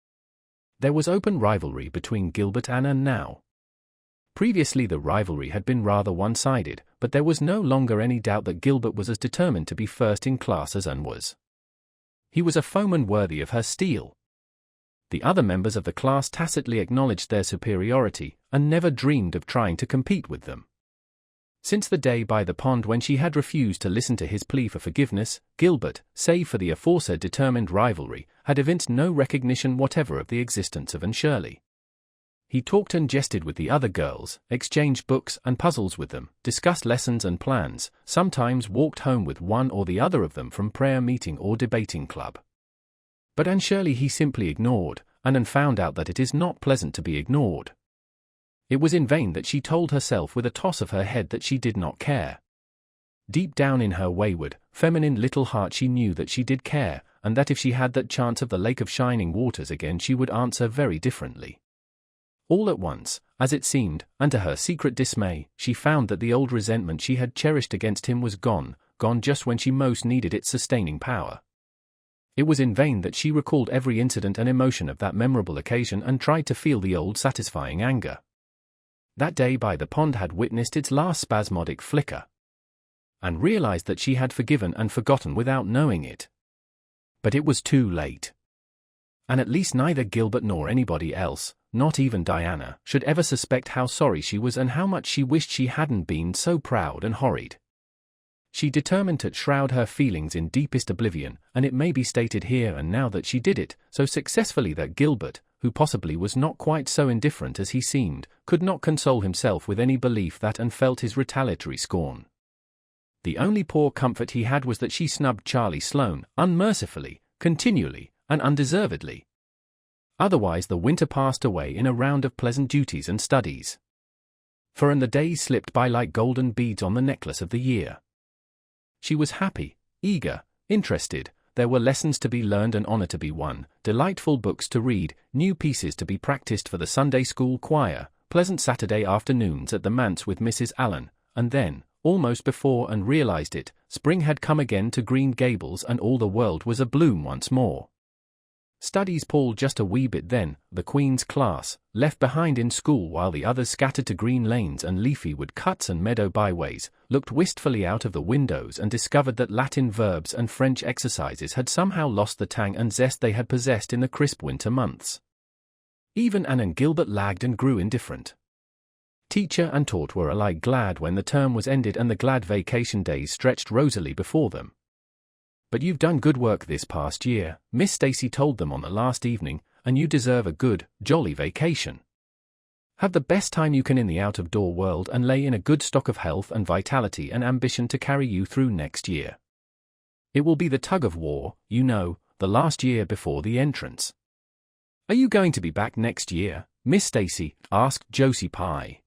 There was open rivalry between Gilbert and Anne now. Previously the rivalry had been rather one-sided, but there was no longer any doubt that Gilbert was as determined to be first in class as Anne was. He was a foeman worthy of her steel. The other members of the class tacitly acknowledged their superiority, and never dreamed of trying to compete with them. Since the day by the pond when she had refused to listen to his plea for forgiveness, Gilbert, save for the aforesaid determined rivalry, had evinced no recognition whatever of the existence of Anne Shirley. He talked and jested with the other girls, exchanged books and puzzles with them, discussed lessons and plans, sometimes walked home with one or the other of them from prayer meeting or debating club. But Anne Shirley he simply ignored, and Anne found out that it is not pleasant to be ignored. It was in vain that she told herself with a toss of her head that she did not care. Deep down in her wayward, feminine little heart she knew that she did care, and that if she had that chance of the Lake of Shining Waters again she would answer very differently. All at once, as it seemed, and to her secret dismay, she found that the old resentment she had cherished against him was gone just when she most needed its sustaining power. It was in vain that she recalled every incident and emotion of that memorable occasion and tried to feel the old satisfying anger. That day by the pond had witnessed its last spasmodic flicker, and realized that she had forgiven and forgotten without knowing it. But it was too late. And at least neither Gilbert nor anybody else, not even Diana, should ever suspect how sorry she was and how much she wished she hadn't been so proud and horrid. She determined to shroud her feelings in deepest oblivion, and it may be stated here and now that she did it so successfully that Gilbert, who possibly was not quite so indifferent as he seemed, could not console himself with any belief that Anne felt his retaliatory scorn. The only poor comfort he had was that she snubbed Charlie Sloane, unmercifully, continually, and undeservedly. Otherwise the winter passed away in a round of pleasant duties and studies. For Anne the days slipped by like golden beads on the necklace of the year. She was happy, eager, interested. There were lessons to be learned and honor to be won, delightful books to read, new pieces to be practiced for the Sunday school choir, pleasant Saturday afternoons at the manse with Mrs. Allen, and then, almost before Anne realized it, spring had come again to Green Gables and all the world was abloom once more. Studies palled just a wee bit then, the Queen's class, left behind in school while the others scattered to green lanes and leafy wood cuts and meadow byways, looked wistfully out of the windows and discovered that Latin verbs and French exercises had somehow lost the tang and zest they had possessed in the crisp winter months. Even Anne and Gilbert lagged and grew indifferent. Teacher and taught were alike glad when the term was ended and the glad vacation days stretched rosily before them. "But you've done good work this past year," Miss Stacy told them on the last evening, "and you deserve a good, jolly vacation. Have the best time you can in the out-of-door world and lay in a good stock of health and vitality and ambition to carry you through next year. It will be the tug-of-war, you know, the last year before the entrance." "Are you going to be back next year?" Miss Stacy asked Josie Pye.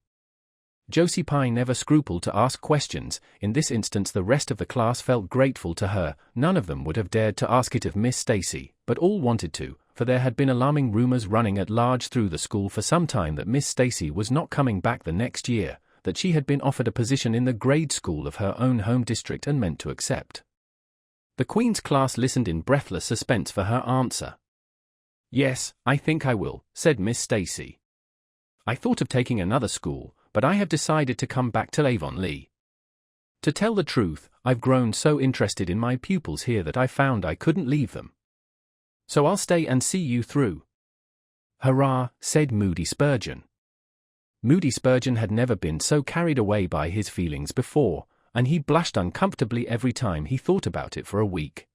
Josie Pye never scrupled to ask questions. In this instance the rest of the class felt grateful to her. None of them would have dared to ask it of Miss Stacy, but all wanted to, for there had been alarming rumors running at large through the school for some time that Miss Stacy was not coming back the next year, that she had been offered a position in the grade school of her own home district and meant to accept. The Queen's class listened in breathless suspense for her answer. "Yes, I think I will," said Miss Stacy. "I thought of taking another school, but I have decided to come back to Avonlea. To tell the truth, I've grown so interested in my pupils here that I found I couldn't leave them. So I'll stay and see you through." "Hurrah," said Moody Spurgeon. Moody Spurgeon had never been so carried away by his feelings before, and he blushed uncomfortably every time he thought about it for a week.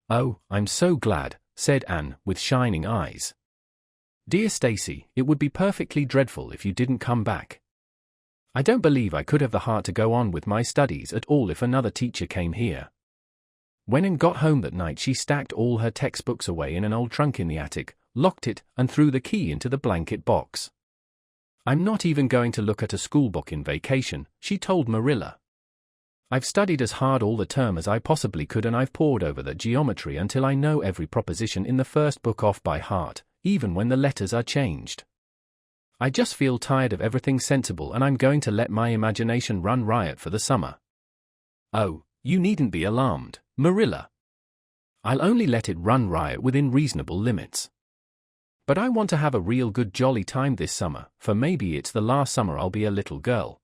"Oh, I'm so glad," said Anne, with shining eyes. "Dear Stacy, it would be perfectly dreadful if you didn't come back. I don't believe I could have the heart to go on with my studies at all if another teacher came here." When Anne got home that night she stacked all her textbooks away in an old trunk in the attic, locked it, and threw the key into the blanket box. "I'm not even going to look at a schoolbook in vacation," she told Marilla. "I've studied as hard all the term as I possibly could and I've pored over the geometry until I know every proposition in the first book off by heart, even when the letters are changed. I just feel tired of everything sensible and I'm going to let my imagination run riot for the summer." "Oh, you needn't be alarmed, Marilla. I'll only let it run riot within reasonable limits. But I want to have a real good jolly time this summer, for maybe it's the last summer I'll be a little girl.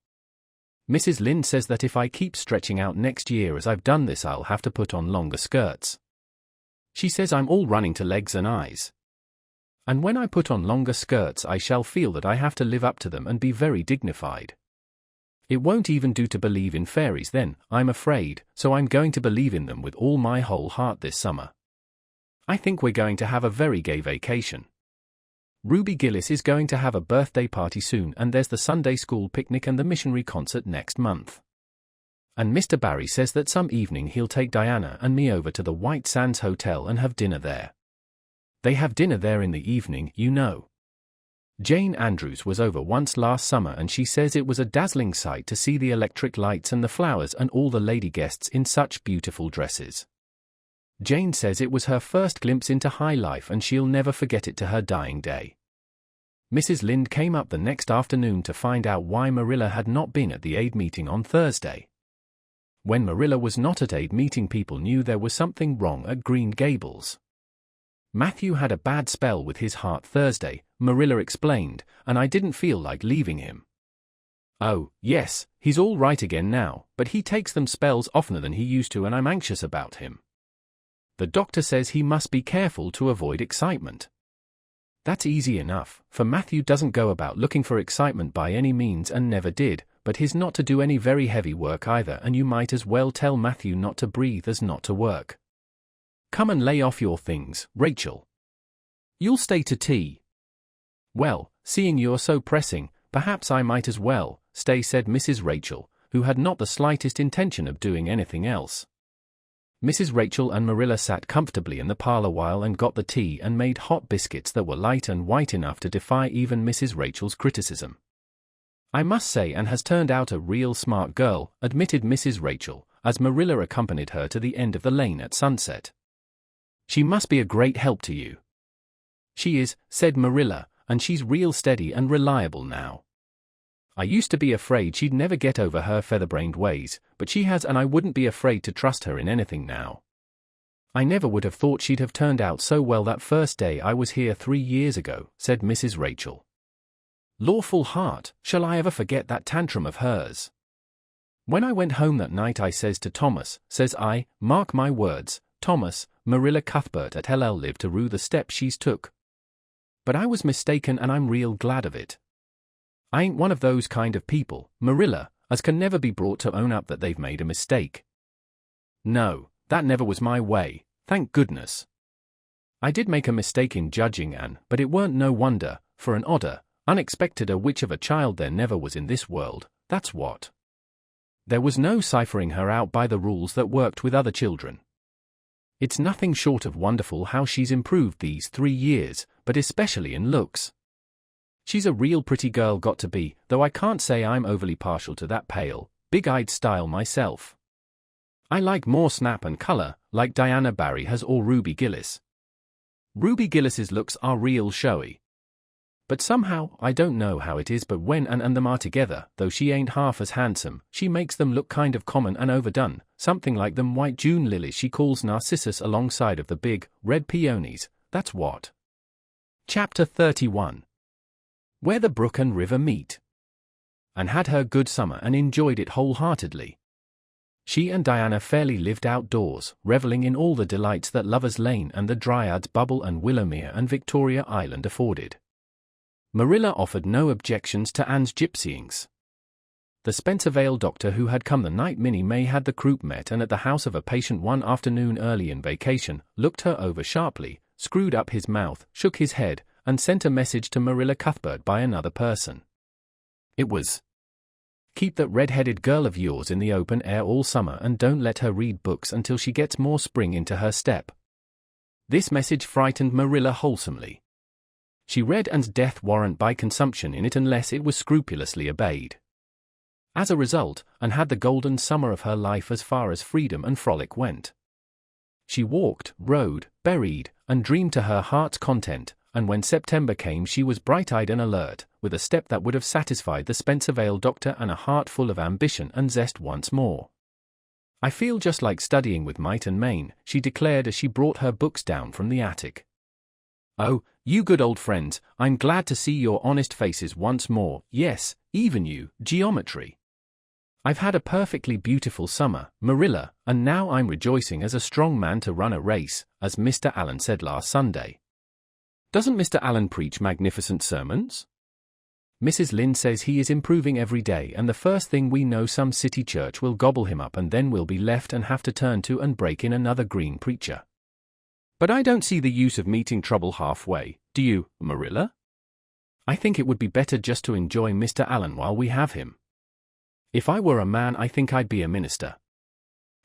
Mrs. Lynde says that if I keep stretching out next year as I've done this I'll have to put on longer skirts. She says I'm all running to legs and eyes. And when I put on longer skirts I shall feel that I have to live up to them and be very dignified. It won't even do to believe in fairies then, I'm afraid, so I'm going to believe in them with all my whole heart this summer. I think we're going to have a very gay vacation. Ruby Gillis is going to have a birthday party soon and there's the Sunday school picnic and the missionary concert next month. And Mr. Barry says that some evening he'll take Diana and me over to the White Sands Hotel and have dinner there. They have dinner there in the evening, you know. Jane Andrews was over once last summer and she says it was a dazzling sight to see the electric lights and the flowers and all the lady guests in such beautiful dresses. Jane says it was her first glimpse into high life and she'll never forget it to her dying day. Mrs. Lynde came up the next afternoon to find out why Marilla had not been at the aid meeting on Thursday. When Marilla was not at aid meeting people knew there was something wrong at Green Gables. Matthew had a bad spell with his heart Thursday, Marilla explained, and I didn't feel like leaving him. "Oh, yes, he's all right again now, but he takes them spells oftener than he used to and I'm anxious about him. The doctor says he must be careful to avoid excitement." That's easy enough, for Matthew doesn't go about looking for excitement by any means and never did, but he's not to do any very heavy work either and you might as well tell Matthew not to breathe as not to work. "Come and lay off your things, Rachel. You'll stay to tea." "Well, seeing you're so pressing, perhaps I might as well stay," said Mrs. Rachel, who had not the slightest intention of doing anything else. Mrs. Rachel and Marilla sat comfortably in the parlor while Anne got the tea and made hot biscuits that were light and white enough to defy even Mrs. Rachel's criticism. "I must say Anne has turned out a real smart girl," admitted Mrs. Rachel, as Marilla accompanied her to the end of the lane at sunset. "She must be a great help to you." "She is," said Marilla, "and she's real steady and reliable now. I used to be afraid she'd never get over her featherbrained ways, but she has and I wouldn't be afraid to trust her in anything now. I never would have thought she'd have turned out so well that first day I was here 3 years ago," said Mrs. Rachel. "Lawful heart, shall I ever forget that tantrum of hers? When I went home that night I says to Thomas, says I, mark my words, Thomas, Marilla Cuthbert at LL live to rue the step she's took. But I was mistaken and I'm real glad of it. I ain't one of those kind of people, Marilla, as can never be brought to own up that they've made a mistake. No, that never was my way, thank goodness. I did make a mistake in judging Anne, but it weren't no wonder, for an odder, unexpected a witch of a child there never was in this world, that's what. There was no ciphering her out by the rules that worked with other children. It's nothing short of wonderful how she's improved these 3 years, but especially in looks. She's a real pretty girl, got to be, though I can't say I'm overly partial to that pale, big-eyed style myself. I like more snap and color, like Diana Barry has or Ruby Gillis. Ruby Gillis's looks are real showy. But somehow, I don't know how it is, but when Anne and them are together, though she ain't half as handsome, she makes them look kind of common and overdone, something like them white June lilies she calls Narcissus alongside of the big, red peonies, that's what. Chapter 31. Where the brook and river meet. Anne had her good summer and enjoyed it wholeheartedly. She and Diana fairly lived outdoors, reveling in all the delights that Lover's Lane and the Dryads Bubble and Willowmere and Victoria Island afforded. Marilla offered no objections to Anne's gypsyings. The Spencervale doctor who had come the night Minnie May had the croup met and at the house of a patient one afternoon early in vacation, looked her over sharply, screwed up his mouth, shook his head, and sent a message to Marilla Cuthbert by another person. It was, "Keep that red-headed girl of yours in the open air all summer and don't let her read books until she gets more spring into her step." This message frightened Marilla wholesomely. She read Anne's death warrant by consumption in it unless it was scrupulously obeyed. As a result, Anne had the golden summer of her life as far as freedom and frolic went. She walked, rode, berried, and dreamed to her heart's content, and when September came she was bright-eyed and alert, with a step that would have satisfied the Spencervale doctor and a heart full of ambition and zest once more. "I feel just like studying with might and main," she declared as she brought her books down from the attic. "Oh, you good old friends, I'm glad to see your honest faces once more, yes, even you, geometry. I've had a perfectly beautiful summer, Marilla, and now I'm rejoicing as a strong man to run a race, as Mr. Allen said last Sunday. Doesn't Mr. Allen preach magnificent sermons? Mrs. Lynde says he is improving every day and the first thing we know some city church will gobble him up and then we'll be left and have to turn to and break in another green preacher. But I don't see the use of meeting trouble halfway, do you, Marilla? I think it would be better just to enjoy Mr. Allen while we have him. If I were a man I think I'd be a minister.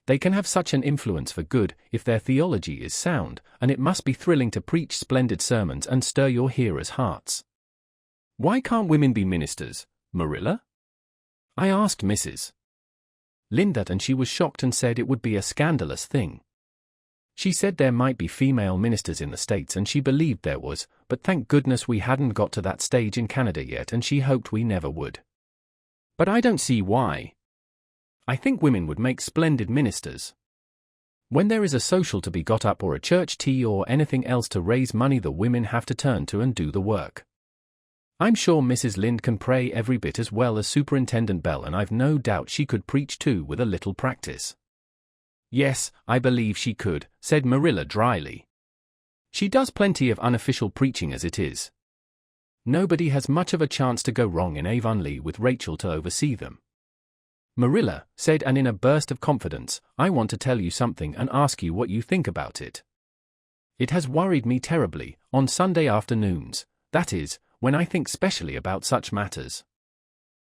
They can have such an influence for good if their theology is sound, and it must be thrilling to preach splendid sermons and stir your hearers' hearts. Why can't women be ministers, Marilla? I asked Mrs. Lynde that and she was shocked and said it would be a scandalous thing. She said there might be female ministers in the States and she believed there was, but thank goodness we hadn't got to that stage in Canada yet and she hoped we never would. But I don't see why. I think women would make splendid ministers. When there is a social to be got up or a church tea or anything else to raise money the women have to turn to and do the work. I'm sure Mrs. Lynde can pray every bit as well as Superintendent Bell and I've no doubt she could preach too with a little practice. Yes, I believe she could, said Marilla dryly. She does plenty of unofficial preaching as it is. Nobody has much of a chance to go wrong in Avonlea with Rachel to oversee them. Marilla, said Anne in a burst of confidence, I want to tell you something and ask you what you think about it. It has worried me terribly, on Sunday afternoons, that is, when I think specially about such matters.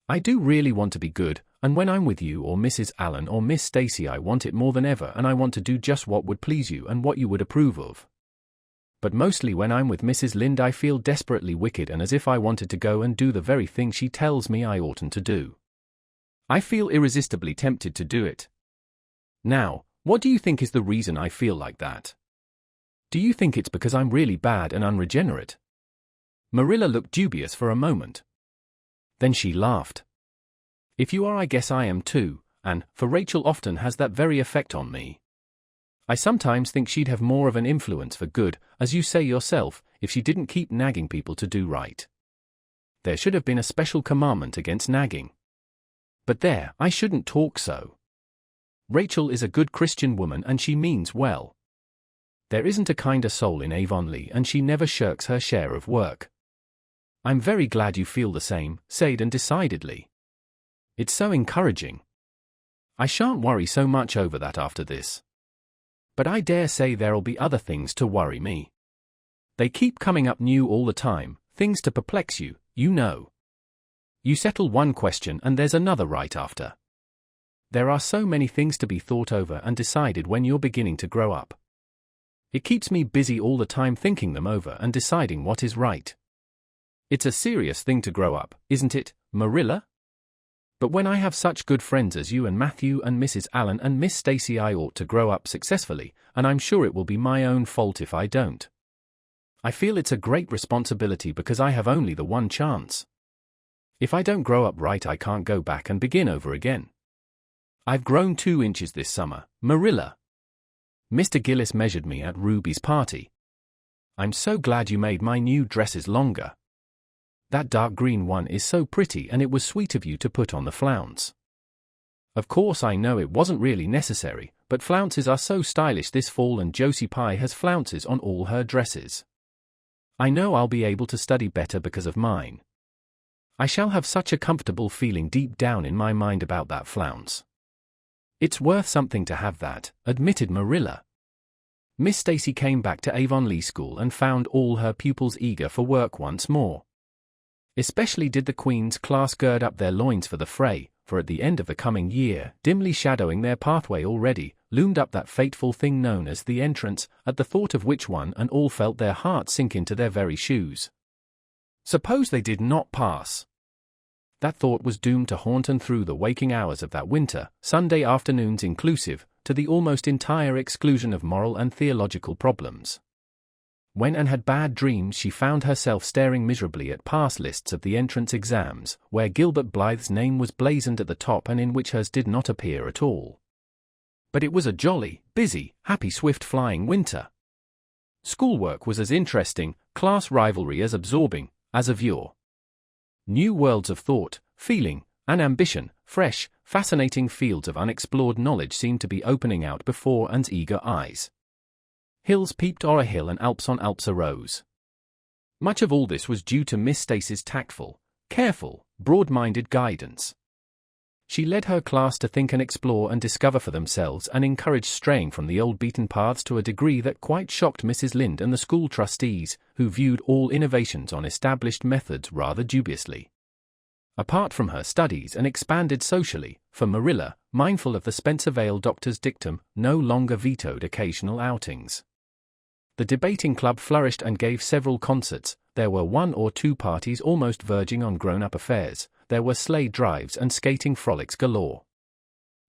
I do really want to be good, and when I'm with you or Mrs. Allen or Miss Stacy I want it more than ever and I want to do just what would please you and what you would approve of. But mostly when I'm with Mrs. Lynde I feel desperately wicked and as if I wanted to go and do the very thing she tells me I oughtn't to do. I feel irresistibly tempted to do it. Now, what do you think is the reason I feel like that? Do you think it's because I'm really bad and unregenerate? Marilla looked dubious for a moment. Then she laughed. If you are I guess I am too, and, for Rachel often has that very effect on me. I sometimes think she'd have more of an influence for good, as you say yourself, if she didn't keep nagging people to do right. There should have been a special commandment against nagging. But there, I shouldn't talk so. Rachel is a good Christian woman and she means well. There isn't a kinder soul in Avonlea and she never shirks her share of work. I'm very glad you feel the same, said Anne decidedly. It's so encouraging. I shan't worry so much over that after this. But I dare say there'll be other things to worry me. They keep coming up new all the time, things to perplex you, you know. You settle one question and there's another right after. There are so many things to be thought over and decided when you're beginning to grow up. It keeps me busy all the time thinking them over and deciding what is right. It's a serious thing to grow up, isn't it, Marilla? But when I have such good friends as you and Matthew and Mrs. Allen and Miss Stacy, I ought to grow up successfully, and I'm sure it will be my own fault if I don't. I feel it's a great responsibility because I have only the one chance. If I don't grow up right, I can't go back and begin over again. I've grown 2 inches this summer, Marilla. Mr. Gillis measured me at Ruby's party. I'm so glad you made my new dresses longer. That dark green one is so pretty, and it was sweet of you to put on the flounce. Of course I know it wasn't really necessary, but flounces are so stylish this fall, and Josie Pye has flounces on all her dresses. I know I'll be able to study better because of mine. I shall have such a comfortable feeling deep down in my mind about that flounce. It's worth something to have that, admitted Marilla. Miss Stacy came back to Avonlea School and found all her pupils eager for work once more. Especially did the Queen's class gird up their loins for the fray, for at the end of the coming year, dimly shadowing their pathway already, loomed up that fateful thing known as the entrance, at the thought of which one and all felt their hearts sink into their very shoes. Suppose they did not pass? That thought was doomed to haunt and through the waking hours of that winter, Sunday afternoons inclusive, to the almost entire exclusion of moral and theological problems. When Anne had bad dreams, she found herself staring miserably at pass lists of the entrance exams, where Gilbert Blythe's name was blazoned at the top and in which hers did not appear at all. But it was a jolly, busy, happy, swift-flying winter. Schoolwork was as interesting, class rivalry as absorbing, as of yore. New worlds of thought, feeling, and ambition, fresh, fascinating fields of unexplored knowledge seemed to be opening out before Anne's eager eyes. Hills peeped o'er a hill and Alps on Alps arose. Much of all this was due to Miss Stacy's tactful, careful, broad-minded guidance. She led her class to think and explore and discover for themselves, and encouraged straying from the old beaten paths to a degree that quite shocked Mrs. Lynde and the school trustees, who viewed all innovations on established methods rather dubiously. Apart from her studies and expanded socially, for Marilla, mindful of the Spencervale doctor's dictum, no longer vetoed occasional outings. The debating club flourished and gave several concerts, there were 1 or 2 parties almost verging on grown-up affairs, there were sleigh drives and skating frolics galore.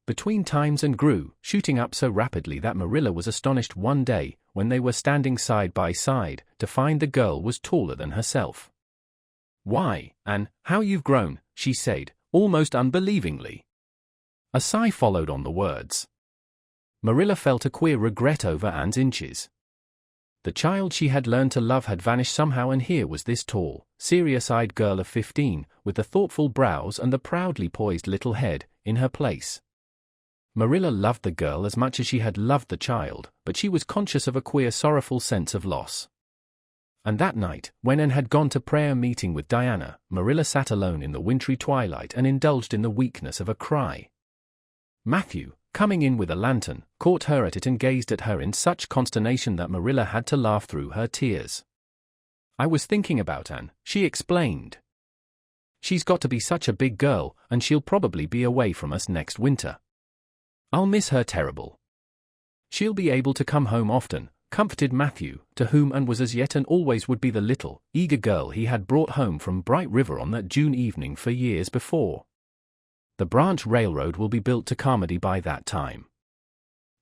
Between times and grew, shooting up so rapidly that Marilla was astonished one day, when they were standing side by side, to find the girl was taller than herself. "Why, Anne, how you've grown," she said, almost unbelievingly. A sigh followed on the words. Marilla felt a queer regret over Anne's inches. The child she had learned to love had vanished somehow, and here was this tall, serious-eyed girl of 15, with the thoughtful brows and the proudly poised little head, in her place. Marilla loved the girl as much as she had loved the child, but she was conscious of a queer, sorrowful sense of loss. And that night, when Anne had gone to prayer meeting with Diana, Marilla sat alone in the wintry twilight and indulged in the weakness of a cry. Matthew, coming in with a lantern, caught her at it and gazed at her in such consternation that Marilla had to laugh through her tears. "I was thinking about Anne," she explained. "She's got to be such a big girl, and she'll probably be away from us next winter. I'll miss her terrible." "She'll be able to come home often," comforted Matthew, to whom Anne was as yet and always would be the little, eager girl he had brought home from Bright River on that June evening for years before. "The branch railroad will be built to Carmody by that time."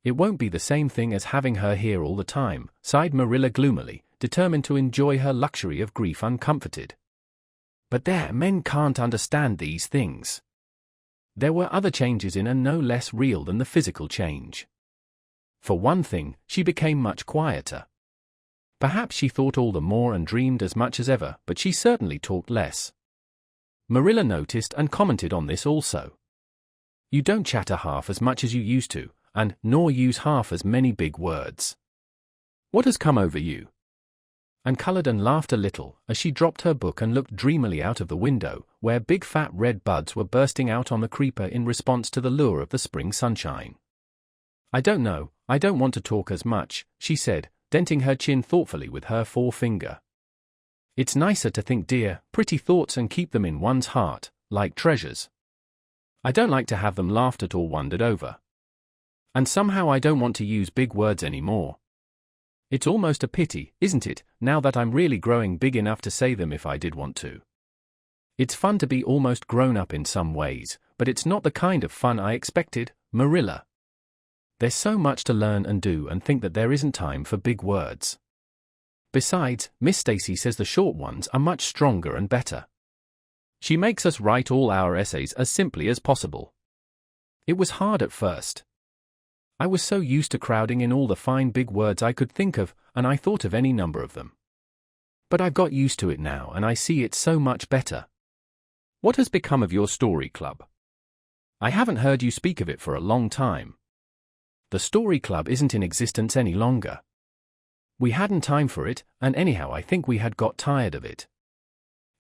"It won't be the same thing as having her here all the time," sighed Marilla gloomily, determined to enjoy her luxury of grief uncomforted. But there, men can't understand these things. There were other changes in Anne no less real than the physical change. For one thing, she became much quieter. Perhaps she thought all the more and dreamed as much as ever, but she certainly talked less. Marilla noticed and commented on this also. "You don't chatter half as much as you used to, and nor use half as many big words. What has come over you?" Anne colored and laughed a little as she dropped her book and looked dreamily out of the window, where big fat red buds were bursting out on the creeper in response to the lure of the spring sunshine. "I don't know, I don't want to talk as much," she said, denting her chin thoughtfully with her forefinger. "It's nicer to think dear, pretty thoughts and keep them in one's heart, like treasures. I don't like to have them laughed at or wondered over. And somehow I don't want to use big words anymore. It's almost a pity, isn't it, now that I'm really growing big enough to say them if I did want to. It's fun to be almost grown up in some ways, but it's not the kind of fun I expected, Marilla. There's so much to learn and do and think that there isn't time for big words. Besides, Miss Stacy says the short ones are much stronger and better. She makes us write all our essays as simply as possible. It was hard at first. I was so used to crowding in all the fine big words I could think of, and I thought of any number of them. But I've got used to it now and I see it's so much better. What has become of your story club? I haven't heard you speak of it for a long time. The story club isn't in existence any longer. We hadn't time for it, and anyhow I think we had got tired of it.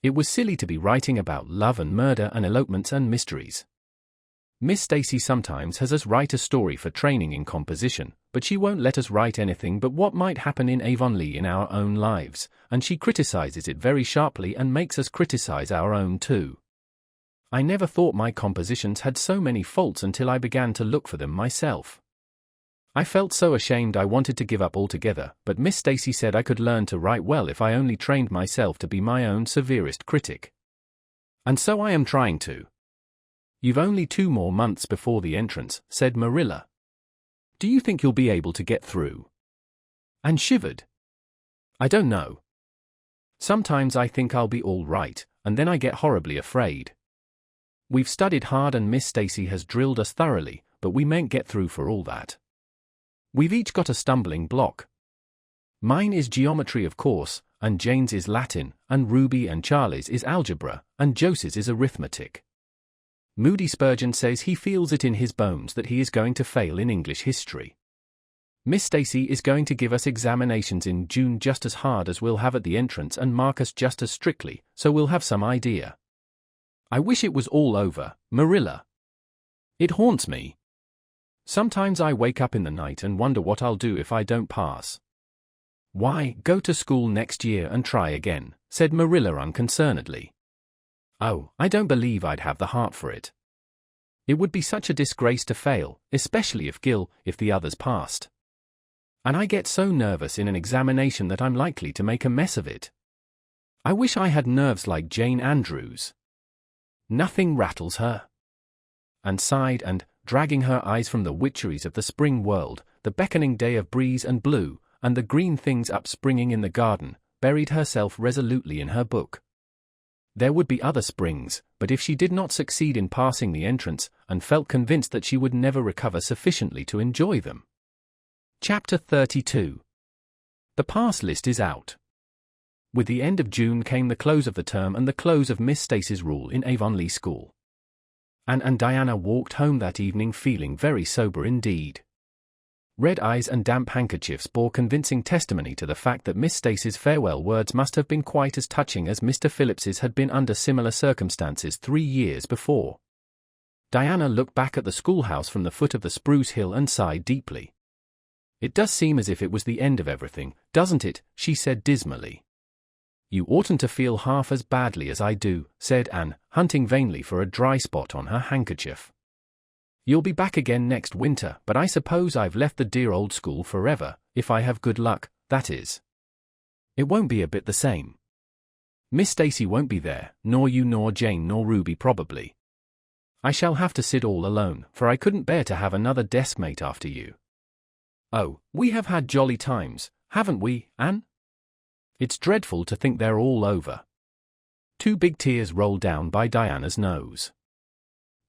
It was silly to be writing about love and murder and elopements and mysteries. Miss Stacy sometimes has us write a story for training in composition, but she won't let us write anything but what might happen in Avonlea in our own lives, and she criticizes it very sharply and makes us criticize our own too. I never thought my compositions had so many faults until I began to look for them myself. I felt so ashamed I wanted to give up altogether, but Miss Stacy said I could learn to write well if I only trained myself to be my own severest critic. And so I am trying to. You've only 2 more months before the entrance, said Marilla. Do you think you'll be able to get through? Anne shivered. I don't know. Sometimes I think I'll be all right, and then I get horribly afraid. We've studied hard and Miss Stacy has drilled us thoroughly, but we mayn't get through for all that. We've each got a stumbling block. Mine is geometry, of course, and Jane's is Latin, and Ruby and Charlie's is algebra, and Jose's is arithmetic. Moody Spurgeon says he feels it in his bones that he is going to fail in English history. Miss Stacy is going to give us examinations in June just as hard as we'll have at the entrance and mark us just as strictly, so we'll have some idea. I wish it was all over, Marilla. It haunts me. Sometimes I wake up in the night and wonder what I'll do if I don't pass. Why, go to school next year and try again, said Marilla unconcernedly. Oh, I don't believe I'd have the heart for it. It would be such a disgrace to fail, especially if the others passed. And I get so nervous in an examination that I'm likely to make a mess of it. I wish I had nerves like Jane Andrews. Nothing rattles her. And sighed and, dragging her eyes from the witcheries of the spring world, the beckoning day of breeze and blue, and the green things upspringing in the garden, buried herself resolutely in her book. There would be other springs, but if she did not succeed in passing the entrance, and felt convinced that she would never recover sufficiently to enjoy them. Chapter 32. The pass list is out. With the end of June came the close of the term and the close of Miss Stacy's rule in Avonlea School. Anne and Diana walked home that evening feeling very sober indeed. Red eyes and damp handkerchiefs bore convincing testimony to the fact that Miss Stacy's farewell words must have been quite as touching as Mr. Phillips's had been under similar circumstances 3 years before. Diana looked back at the schoolhouse from the foot of the spruce hill and sighed deeply. It does seem as if it was the end of everything, doesn't it? She said dismally. You oughtn't to feel half as badly as I do, said Anne, hunting vainly for a dry spot on her handkerchief. You'll be back again next winter, but I suppose I've left the dear old school forever, if I have good luck, that is. It won't be a bit the same. Miss Stacy won't be there, nor you nor Jane nor Ruby probably. I shall have to sit all alone, for I couldn't bear to have another deskmate after you. Oh, we have had jolly times, haven't we, Anne? It's dreadful to think they're all over. 2 big tears rolled down by Diana's nose.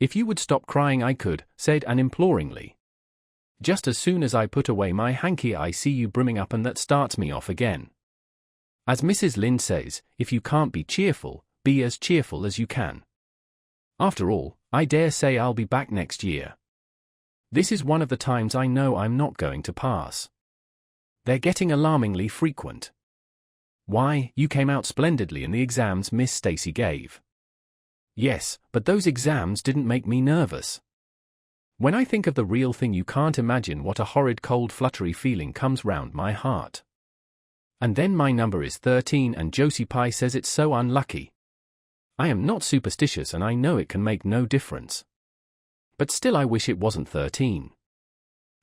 If you would stop crying I could, said Anne imploringly. Just as soon as I put away my hanky I see you brimming up and that starts me off again. As Mrs. Lynde says, if you can't be as cheerful as you can. After all, I dare say I'll be back next year. This is one of the times I know I'm not going to pass. They're getting alarmingly frequent. Why, you came out splendidly in the exams Miss Stacy gave. Yes, but those exams didn't make me nervous. When I think of the real thing you can't imagine what a horrid cold fluttery feeling comes round my heart. And then my number is 13 and Josie Pye says it's so unlucky. I am not superstitious and I know it can make no difference. But still I wish it wasn't 13.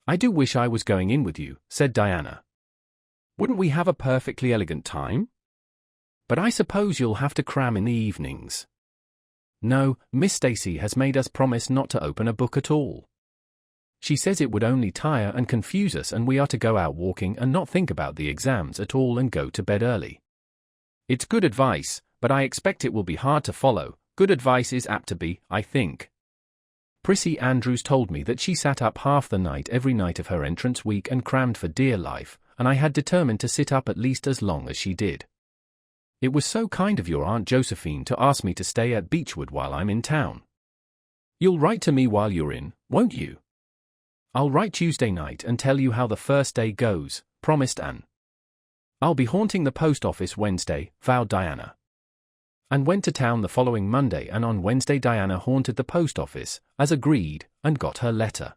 I do wish I was going in with you, said Diana. Wouldn't we have a perfectly elegant time? But I suppose you'll have to cram in the evenings. No, Miss Stacy has made us promise not to open a book at all. She says it would only tire and confuse us, and we are to go out walking and not think about the exams at all and go to bed early. It's good advice, but I expect it will be hard to follow. Good advice is apt to be, I think. Prissy Andrews told me that she sat up half the night every night of her entrance week and crammed for dear life, and I had determined to sit up at least as long as she did. It was so kind of your Aunt Josephine to ask me to stay at Beechwood while I'm in town. You'll write to me while you're in, won't you? I'll write Tuesday night and tell you how the first day goes, promised Anne. I'll be haunting the post office Wednesday, vowed Diana. Anne went to town the following Monday, and on Wednesday Diana haunted the post office, as agreed, and got her letter.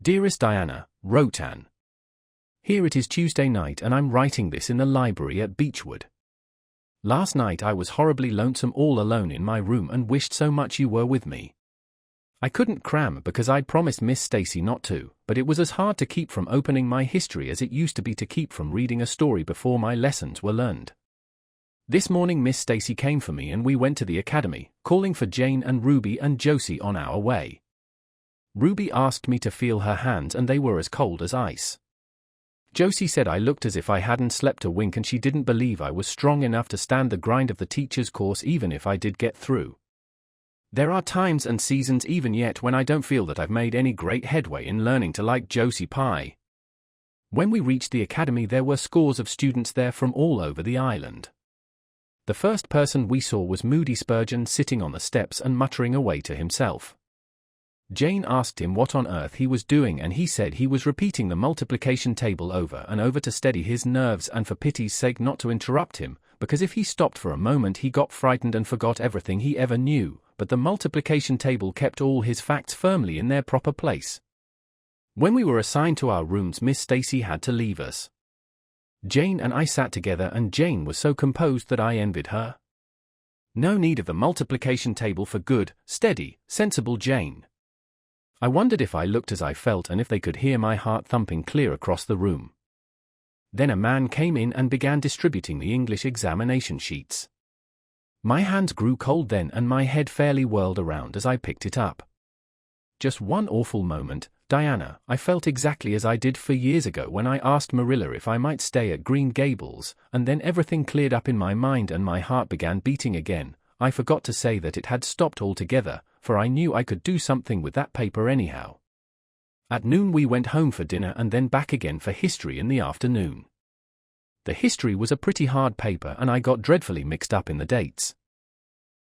Dearest Diana, wrote Anne. Here it is Tuesday night and I'm writing this in the library at Beechwood. Last night I was horribly lonesome all alone in my room and wished so much you were with me. I couldn't cram because I'd promised Miss Stacy not to, but it was as hard to keep from opening my history as it used to be to keep from reading a story before my lessons were learned. This morning Miss Stacy came for me and we went to the academy, calling for Jane and Ruby and Josie on our way. Ruby asked me to feel her hands and they were as cold as ice. Josie said I looked as if I hadn't slept a wink, and she didn't believe I was strong enough to stand the grind of the teacher's course even if I did get through. There are times and seasons even yet when I don't feel that I've made any great headway in learning to like Josie Pye. When we reached the academy there were scores of students there from all over the island. The first person we saw was Moody Spurgeon sitting on the steps and muttering away to himself. Jane asked him what on earth he was doing, and he said he was repeating the multiplication table over and over to steady his nerves and for pity's sake not to interrupt him, because if he stopped for a moment he got frightened and forgot everything he ever knew, but the multiplication table kept all his facts firmly in their proper place. When we were assigned to our rooms Miss Stacy had to leave us. Jane and I sat together and Jane was so composed that I envied her. No need of the multiplication table for good, steady, sensible Jane. I wondered if I looked as I felt and if they could hear my heart thumping clear across the room. Then a man came in and began distributing the English examination sheets. My hands grew cold then and my head fairly whirled around as I picked it up. Just one awful moment, Diana, I felt exactly as I did 4 years ago when I asked Marilla if I might stay at Green Gables, and then everything cleared up in my mind and my heart began beating again. I forgot to say that it had stopped altogether, for I knew I could do something with that paper anyhow. At noon we went home for dinner and then back again for history in the afternoon. The history was a pretty hard paper and I got dreadfully mixed up in the dates.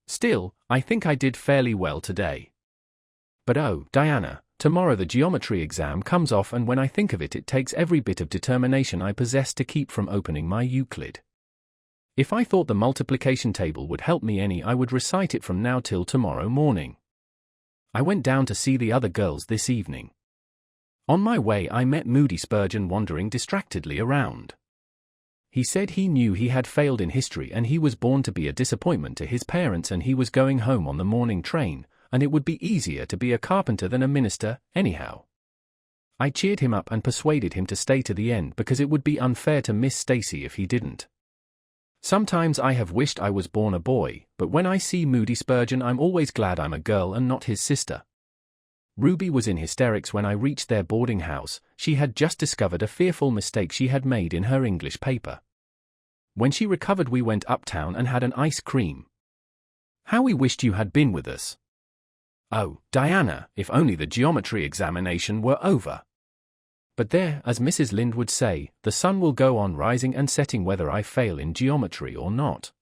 Still, I think I did fairly well today. But oh, Diana, tomorrow the geometry exam comes off, and when I think of it, it takes every bit of determination I possess to keep from opening my Euclid. If I thought the multiplication table would help me any, I would recite it from now till tomorrow morning. I went down to see the other girls this evening. On my way I met Moody Spurgeon wandering distractedly around. He said he knew he had failed in history and he was born to be a disappointment to his parents, and he was going home on the morning train, and it would be easier to be a carpenter than a minister, anyhow. I cheered him up and persuaded him to stay to the end because it would be unfair to Miss Stacy if he didn't. Sometimes I have wished I was born a boy, but when I see Moody Spurgeon I'm always glad I'm a girl and not his sister. Ruby was in hysterics when I reached their boarding house. She had just discovered a fearful mistake she had made in her English paper. When she recovered we went uptown and had an ice cream. How we wished you had been with us. Oh, Diana, if only the geometry examination were over. But there, as Mrs. Lynde would say, the sun will go on rising and setting whether I fail in geometry or not.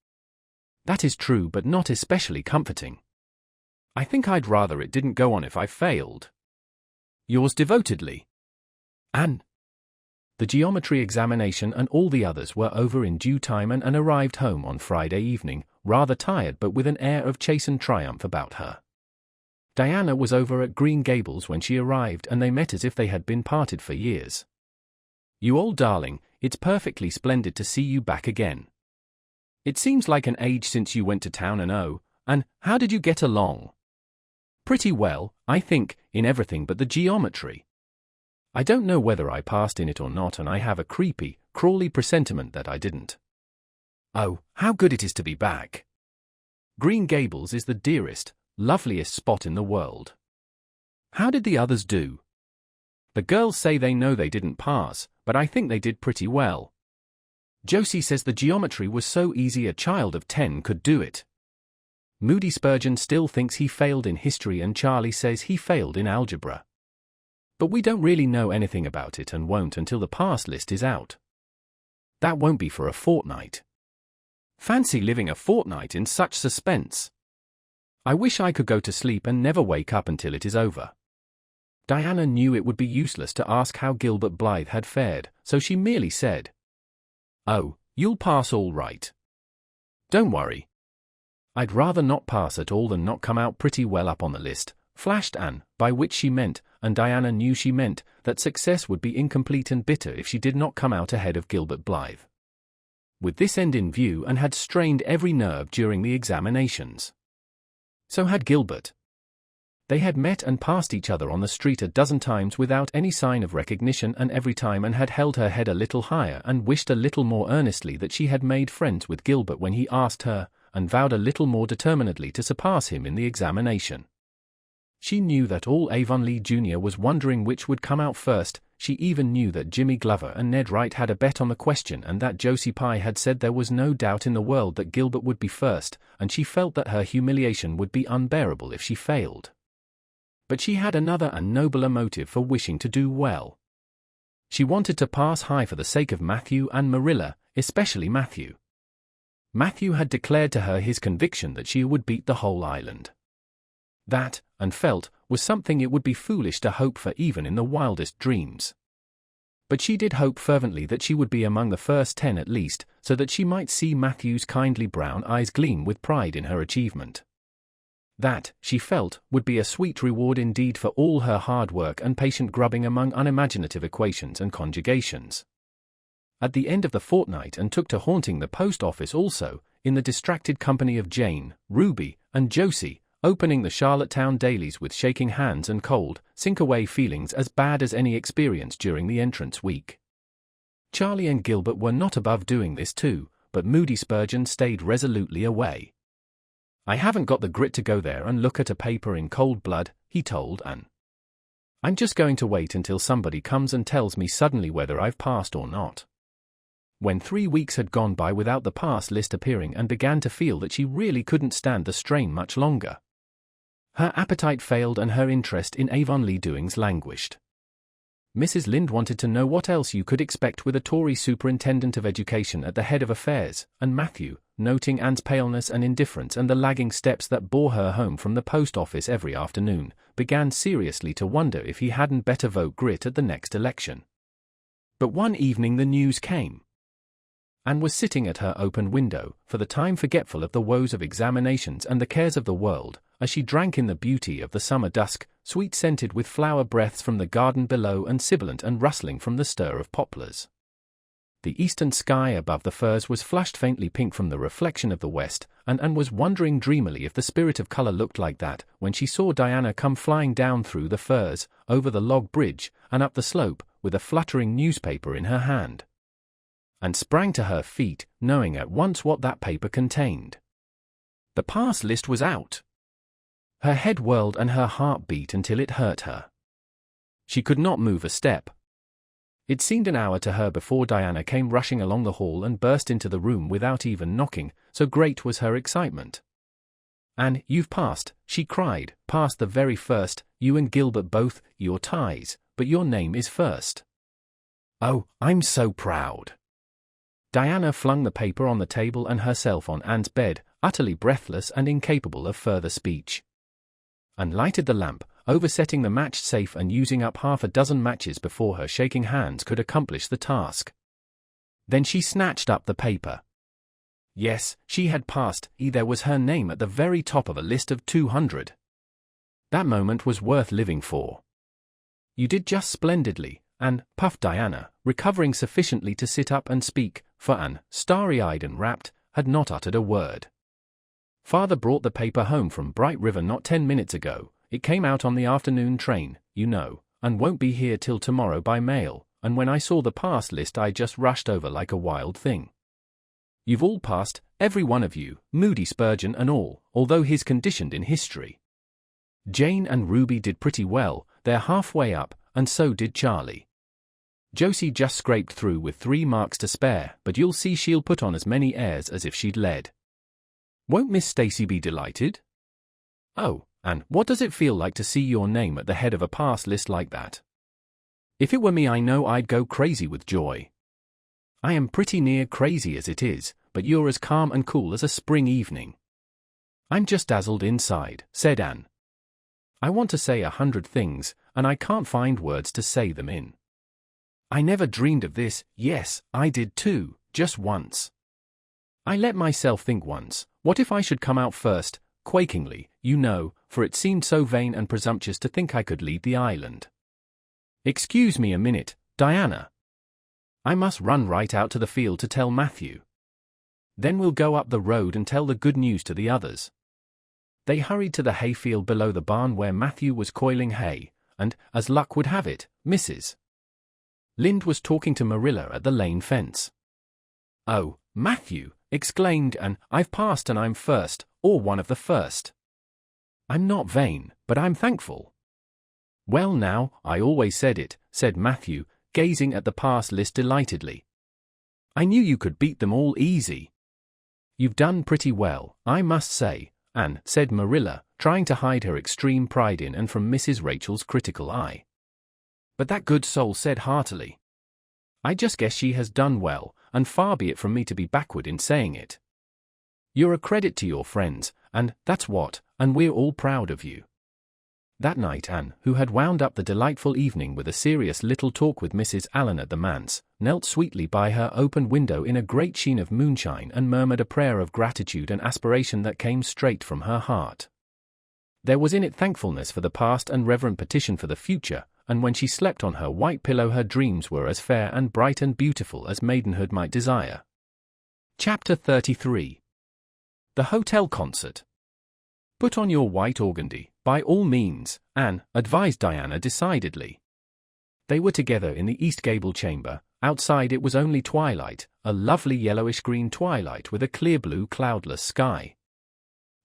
That is true, but not especially comforting. I think I'd rather it didn't go on if I failed. Yours devotedly, Anne. The geometry examination and all the others were over in due time, and Anne arrived home on Friday evening, rather tired but with an air of chastened triumph about her. Diana was over at Green Gables when she arrived, and they met as if they had been parted for years. You old darling, it's perfectly splendid to see you back again. It seems like an age since you went to town, and how did you get along? Pretty well, I think, in everything but the geometry. I don't know whether I passed in it or not, and I have a creepy, crawly presentiment that I didn't. Oh, how good it is to be back. Green Gables is the dearest, loveliest spot in the world. How did the others do? The girls say they know they didn't pass, but I think they did pretty well. Josie says the geometry was so easy a child of 10 could do it. Moody Spurgeon still thinks he failed in history and Charlie says he failed in algebra. But we don't really know anything about it and won't until the pass list is out. That won't be for a fortnight. Fancy living a fortnight in such suspense. I wish I could go to sleep and never wake up until it is over. Diana knew it would be useless to ask how Gilbert Blythe had fared, so she merely said, "Oh, you'll pass all right. Don't worry." "I'd rather not pass at all than not come out pretty well up on the list," flashed Anne, by which she meant, and Diana knew she meant, that success would be incomplete and bitter if she did not come out ahead of Gilbert Blythe. With this end in view, Anne had strained every nerve during the examinations. So had Gilbert. They had met and passed each other on the street a dozen times without any sign of recognition, and every time Anne had held her head a little higher and wished a little more earnestly that she had made friends with Gilbert when he asked her, and vowed a little more determinedly to surpass him in the examination. She knew that all Avonlea Junior was wondering which would come out first. She even knew that Jimmy Glover and Ned Wright had a bet on the question and that Josie Pye had said there was no doubt in the world that Gilbert would be first, and she felt that her humiliation would be unbearable if she failed. But she had another and nobler motive for wishing to do well. She wanted to pass high for the sake of Matthew and Marilla, especially Matthew. Matthew had declared to her his conviction that she would beat the whole island. That, and felt, was something it would be foolish to hope for even in the wildest dreams. But she did hope fervently that she would be among the first 10 at least, so that she might see Matthew's kindly brown eyes gleam with pride in her achievement. That, she felt, would be a sweet reward indeed for all her hard work and patient grubbing among unimaginative equations and conjugations. At the end of the fortnight Anne took to haunting the post office also, in the distracted company of Jane, Ruby, and Josie, opening the Charlottetown dailies with shaking hands and cold, sink-away feelings as bad as any experience during the entrance week. Charlie and Gilbert were not above doing this too, but Moody Spurgeon stayed resolutely away. "I haven't got the grit to go there and look at a paper in cold blood," he told Anne. "I'm just going to wait until somebody comes and tells me suddenly whether I've passed or not." When 3 weeks had gone by without the pass list appearing, Anne began to feel that she really couldn't stand the strain much longer. Her appetite failed and her interest in Avonlea doings languished. Mrs. Lynde wanted to know what else you could expect with a Tory superintendent of education at the head of affairs, and Matthew, noting Anne's paleness and indifference and the lagging steps that bore her home from the post office every afternoon, began seriously to wonder if he hadn't better vote Grit at the next election. But one evening the news came. Anne was sitting at her open window, for the time forgetful of the woes of examinations and the cares of the world, as she drank in the beauty of the summer dusk, sweet-scented with flower breaths from the garden below and sibilant and rustling from the stir of poplars. The eastern sky above the firs was flushed faintly pink from the reflection of the west, and Anne was wondering dreamily if the spirit of colour looked like that when she saw Diana come flying down through the firs, over the log bridge, and up the slope, with a fluttering newspaper in her hand. And sprang to her feet, knowing at once what that paper contained. The pass list was out. Her head whirled and her heart beat until it hurt her. She could not move a step. It seemed an hour to her before Diana came rushing along the hall and burst into the room without even knocking, so great was her excitement. "Anne, you've passed," she cried, "passed the very first, you and Gilbert both, your ties, but your name is first." "Oh, I'm so proud." Diana flung the paper on the table and herself on Anne's bed, utterly breathless and incapable of further speech. Anne lighted the lamp, oversetting the match safe and using up half a dozen matches before her shaking hands could accomplish the task. Then she snatched up the paper. Yes, she had passed. There was her name at the very top of a list of 200. That moment was worth living for. "You did just splendidly, Anne," puffed Diana, recovering sufficiently to sit up and speak, for Anne, starry-eyed and rapt, had not uttered a word. "Father brought the paper home from Bright River not 10 minutes ago. It came out on the afternoon train, you know, and won't be here till tomorrow by mail, and when I saw the pass list I just rushed over like a wild thing. You've all passed, every one of you, Moody Spurgeon and all, although he's conditioned in history. Jane and Ruby did pretty well, they're halfway up, and so did Charlie. Josie just scraped through with 3 marks to spare, but you'll see she'll put on as many airs as if she'd led. Won't Miss Stacy be delighted? Oh, and what does it feel like to see your name at the head of a pass list like that? If it were me, I know I'd go crazy with joy. I am pretty near crazy as it is, but you're as calm and cool as a spring evening. I'm just dazzled inside, said Anne. I want to say 100 things, and I can't find words to say them in. I never dreamed of this. Yes, I did too, just once. I let myself think once, what if I should come out first, quakingly, you know, for it seemed so vain and presumptuous to think I could lead the island. Excuse me a minute, Diana. I must run right out to the field to tell Matthew. Then we'll go up the road and tell the good news to the others. They hurried to the hayfield below the barn where Matthew was coiling hay, and, as luck would have it, Mrs. Lind was talking to Marilla at the lane fence. Oh, Matthew, exclaimed Anne, I've passed and I'm first, or one of the first. I'm not vain, but I'm thankful. Well now, I always said it, said Matthew, gazing at the pass list delightedly. I knew you could beat them all easy. You've done pretty well, I must say, Anne, said Marilla, trying to hide her extreme pride in and from Mrs. Rachel's critical eye. But that good soul said heartily, I just guess she has done well, and far be it from me to be backward in saying it. You're a credit to your friends, and that's what, and we're all proud of you. That night Anne, who had wound up the delightful evening with a serious little talk with Mrs. Allen at the manse, knelt sweetly by her open window in a great sheen of moonshine and murmured a prayer of gratitude and aspiration that came straight from her heart. There was in it thankfulness for the past and reverent petition for the future, and when she slept on her white pillow her dreams were as fair and bright and beautiful as maidenhood might desire. Chapter 33. The Hotel Concert. Put on your white organdy, by all means, Anne advised Diana decidedly. They were together in the East Gable chamber. Outside it was only twilight, a lovely yellowish-green twilight with a clear blue cloudless sky.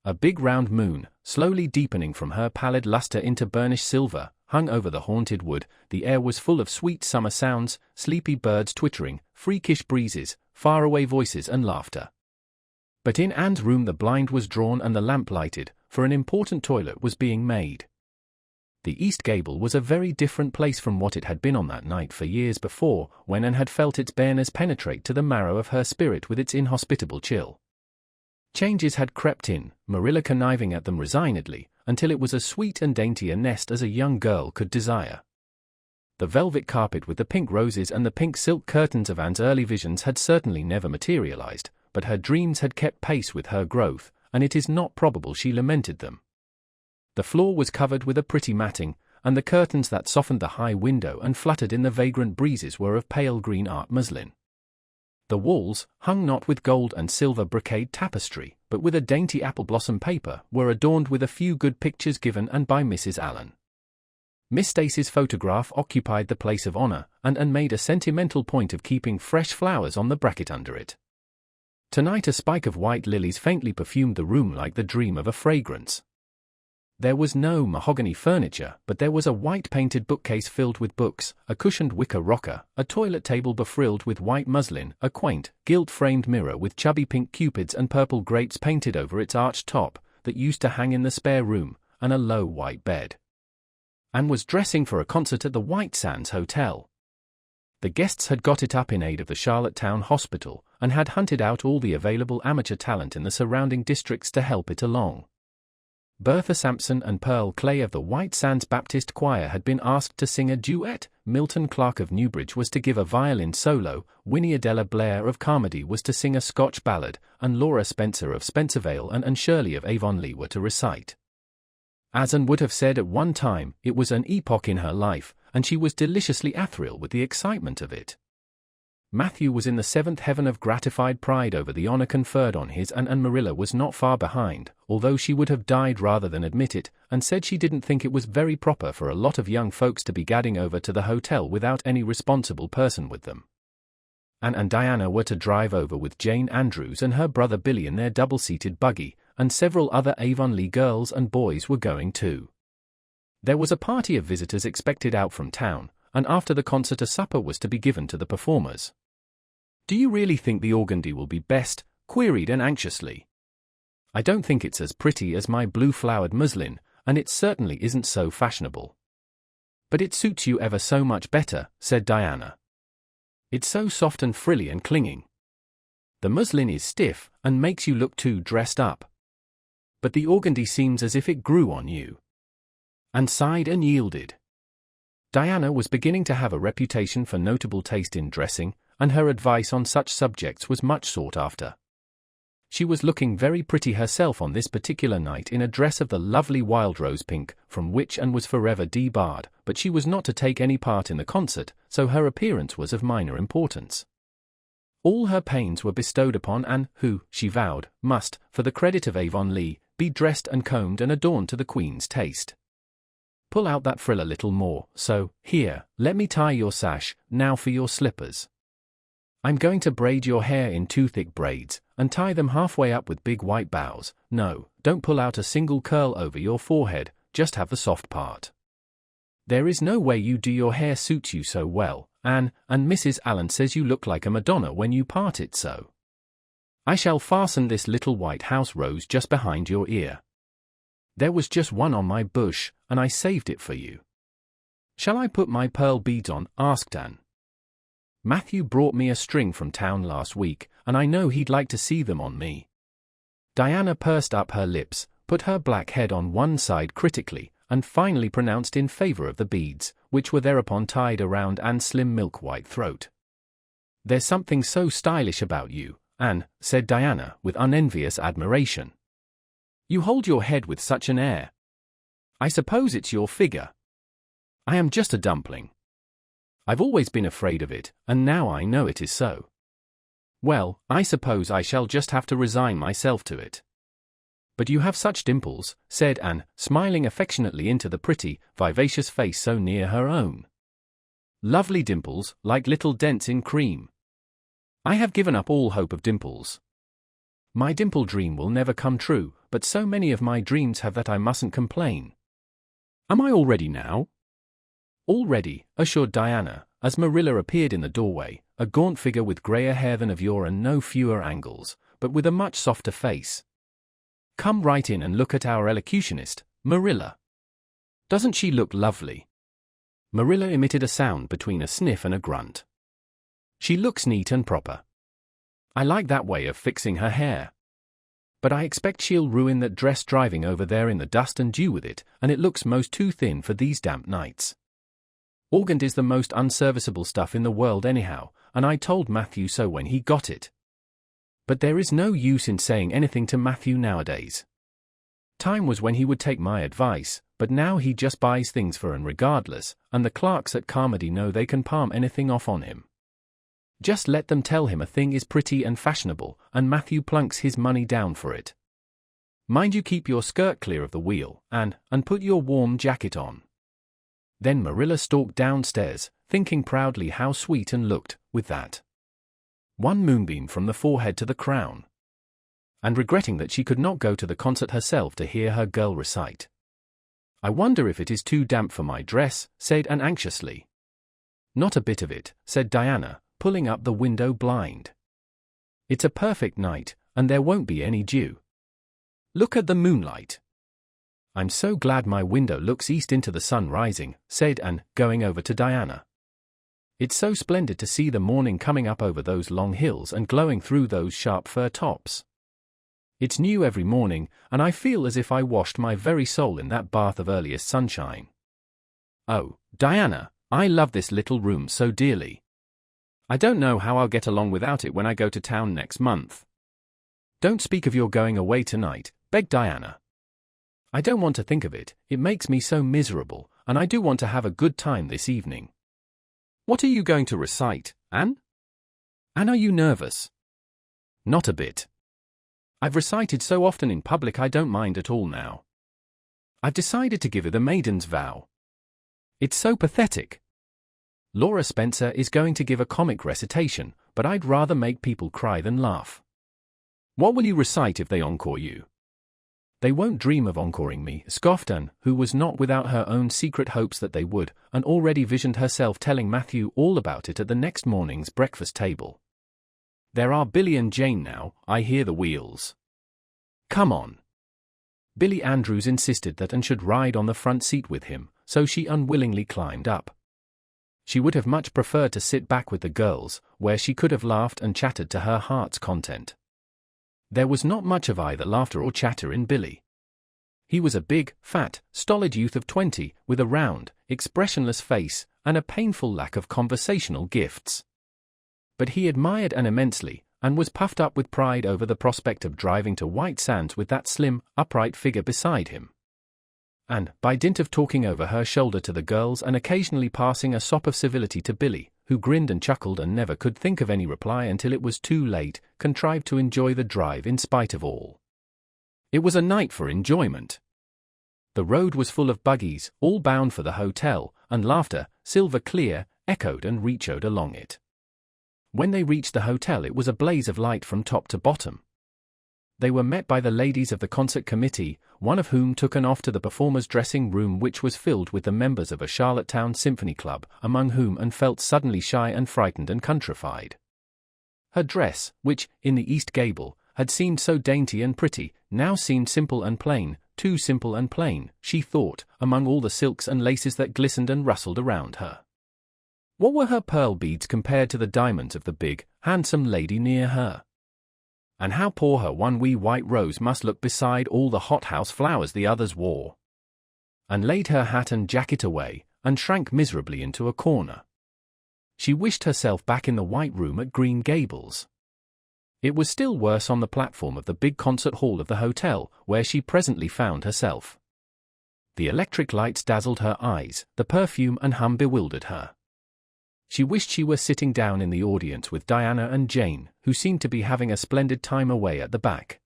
A big round moon, slowly deepening from her pallid luster into burnished silver, hung over the haunted wood. The air was full of sweet summer sounds, sleepy birds twittering, freakish breezes, faraway voices and laughter. But in Anne's room the blind was drawn and the lamp lighted, for an important toilet was being made. The East Gable was a very different place from what it had been on that night for years before, when Anne had felt its bareness penetrate to the marrow of her spirit with its inhospitable chill. Changes had crept in, Marilla conniving at them resignedly, until it was as sweet and dainty a nest as a young girl could desire. The velvet carpet with the pink roses and the pink silk curtains of Anne's early visions had certainly never materialized, but her dreams had kept pace with her growth, and it is not probable she lamented them. The floor was covered with a pretty matting, and the curtains that softened the high window and fluttered in the vagrant breezes were of pale green art muslin. The walls, hung not with gold and silver brocade tapestry, but with a dainty apple blossom paper, were adorned with a few good pictures given and by Mrs. Allen. Miss Stacy's photograph occupied the place of honor, and made a sentimental point of keeping fresh flowers on the bracket under it. Tonight a spike of white lilies faintly perfumed the room like the dream of a fragrance. There was no mahogany furniture, but there was a white-painted bookcase filled with books, a cushioned wicker rocker, a toilet table befrilled with white muslin, a quaint, gilt-framed mirror with chubby pink cupids and purple grapes painted over its arched top, that used to hang in the spare room, and a low white bed. Anne was dressing for a concert at the White Sands Hotel. The guests had got it up in aid of the Charlottetown Hospital, and had hunted out all the available amateur talent in the surrounding districts to help it along. Bertha Sampson and Pearl Clay of the White Sands Baptist Choir had been asked to sing a duet, Milton Clark of Newbridge was to give a violin solo, Winnie Adela Blair of Carmody was to sing a Scotch ballad, and Laura Spencer of Spencervale and Anne Shirley of Avonlea were to recite. As Anne would have said at one time, it was an epoch in her life, and she was deliciously athrilled with the excitement of it. Matthew was in the seventh heaven of gratified pride over the honor conferred on his and Marilla was not far behind, although she would have died rather than admit it, and said she didn't think it was very proper for a lot of young folks to be gadding over to the hotel without any responsible person with them. Anne and Diana were to drive over with Jane Andrews and her brother Billy in their double-seated buggy, and several other Avonlea girls and boys were going too. There was a party of visitors expected out from town, and after the concert a supper was to be given to the performers. "Do you really think the organdy will be best?" queried Anne anxiously. "I don't think it's as pretty as my blue-flowered muslin, and it certainly isn't so fashionable." "But it suits you ever so much better," said Diana. "It's so soft and frilly and clinging. The muslin is stiff and makes you look too dressed up. But the organdy seems as if it grew on you." Anne sighed and yielded. Diana was beginning to have a reputation for notable taste in dressing, and her advice on such subjects was much sought after. She was looking very pretty herself on this particular night in a dress of the lovely wild rose pink, from which Anne was forever debarred, but she was not to take any part in the concert, so her appearance was of minor importance. All her pains were bestowed upon Anne, who, she vowed, must, for the credit of Avonlea, be dressed and combed and adorned to the Queen's taste. "Pull out that frill a little more, so, here, let me tie your sash, now for your slippers. I'm going to braid your hair in two thick braids, and tie them halfway up with big white bows. No, don't pull out a single curl over your forehead, just have the soft part. There is no way you do your hair suits you so well, Anne, and Mrs. Allen says you look like a Madonna when you part it so. I shall fasten this little white house rose just behind your ear. There was just one on my bush, and I saved it for you." "Shall I put my pearl beads on?" asked Anne. "Matthew brought me a string from town last week, and I know he'd like to see them on me." Diana pursed up her lips, put her black head on one side critically, and finally pronounced in favor of the beads, which were thereupon tied around Anne's slim milk-white throat. "There's something so stylish about you, Anne," said Diana, with unenvious admiration. "You hold your head with such an air. I suppose it's your figure." "I am just a dumpling. I've always been afraid of it, and now I know it is so. Well, I suppose I shall just have to resign myself to it." "But you have such dimples," said Anne, smiling affectionately into the pretty, vivacious face so near her own. "Lovely dimples, like little dents in cream. I have given up all hope of dimples. My dimple dream will never come true, but so many of my dreams have that I mustn't complain." "Am I all ready now?" "All ready," assured Diana, as Marilla appeared in the doorway, a gaunt figure with grayer hair than of yore and no fewer angles, but with a much softer face. "Come right in and look at our elocutionist, Marilla. Doesn't she look lovely?" Marilla emitted a sound between a sniff and a grunt. "She looks neat and proper. I like that way of fixing her hair. But I expect she'll ruin that dress driving over there in the dust and dew with it, and it looks most too thin for these damp nights. Organdy's the most unserviceable stuff in the world anyhow, and I told Matthew so when he got it. But there is no use in saying anything to Matthew nowadays. Time was when he would take my advice, but now he just buys things for Anne regardless, and the clerks at Carmody know they can palm anything off on him. Just let them tell him a thing is pretty and fashionable, and Matthew plunks his money down for it. Mind you keep your skirt clear of the wheel, Anne, and put your warm jacket on." Then Marilla stalked downstairs, thinking proudly how sweet Anne looked, with that one moonbeam from the forehead to the crown, and regretting that she could not go to the concert herself to hear her girl recite. "I wonder if it is too damp for my dress," said Anne anxiously. "Not a bit of it," said Diana, pulling up the window blind. "It's a perfect night, and there won't be any dew. Look at the moonlight. I'm so glad my window looks east into the sun rising," said Anne, going over to Diana. "It's so splendid to see the morning coming up over those long hills and glowing through those sharp fir tops. It's new every morning, and I feel as if I washed my very soul in that bath of earliest sunshine. Oh, Diana, I love this little room so dearly. I don't know how I'll get along without it when I go to town next month." "Don't speak of your going away tonight," begged Diana. "I don't want to think of it, it makes me so miserable, and I do want to have a good time this evening." "What are you going to recite, Anne?" "Anne, are you nervous?" "Not a bit. I've recited so often in public I don't mind at all now. I've decided to give her the maiden's vow. It's so pathetic. Laura Spencer is going to give a comic recitation, but I'd rather make people cry than laugh." "What will you recite if they encore you?" "They won't dream of encoring me," scoffed Anne, who was not without her own secret hopes that they would, and already visioned herself telling Matthew all about it at the next morning's breakfast table. "There are Billy and Jane now, I hear the wheels." "Come on." Billy Andrews insisted that Anne should ride on the front seat with him, so she unwillingly climbed up. She would have much preferred to sit back with the girls, where she could have laughed and chatted to her heart's content. There was not much of either laughter or chatter in Billy. He was a big, fat, stolid youth of 20, with a round, expressionless face, and a painful lack of conversational gifts. But he admired Anne immensely, and was puffed up with pride over the prospect of driving to White Sands with that slim, upright figure beside him. And, by dint of talking over her shoulder to the girls and occasionally passing a sop of civility to Billy, who grinned and chuckled and never could think of any reply until it was too late, contrived to enjoy the drive in spite of all. It was a night for enjoyment. The road was full of buggies, all bound for the hotel, and laughter, silver clear, echoed and reechoed along it. When they reached the hotel it was a blaze of light from top to bottom. They were met by the ladies of the concert committee, one of whom took Anne off to the performers' dressing room, which was filled with the members of a Charlottetown symphony club, among whom Anne felt suddenly shy and frightened and countrified. Her dress, which, in the East Gable, had seemed so dainty and pretty, now seemed simple and plain, too simple and plain, she thought, among all the silks and laces that glistened and rustled around her. What were her pearl beads compared to the diamonds of the big, handsome lady near her? And how poor her one wee white rose must look beside all the hothouse flowers the others wore. And laid her hat and jacket away, and shrank miserably into a corner. She wished herself back in the white room at Green Gables. It was still worse on the platform of the big concert hall of the hotel, where she presently found herself. The electric lights dazzled her eyes, the perfume and hum bewildered her. She wished she were sitting down in the audience with Diana and Jane, who seemed to be having a splendid time away at the back.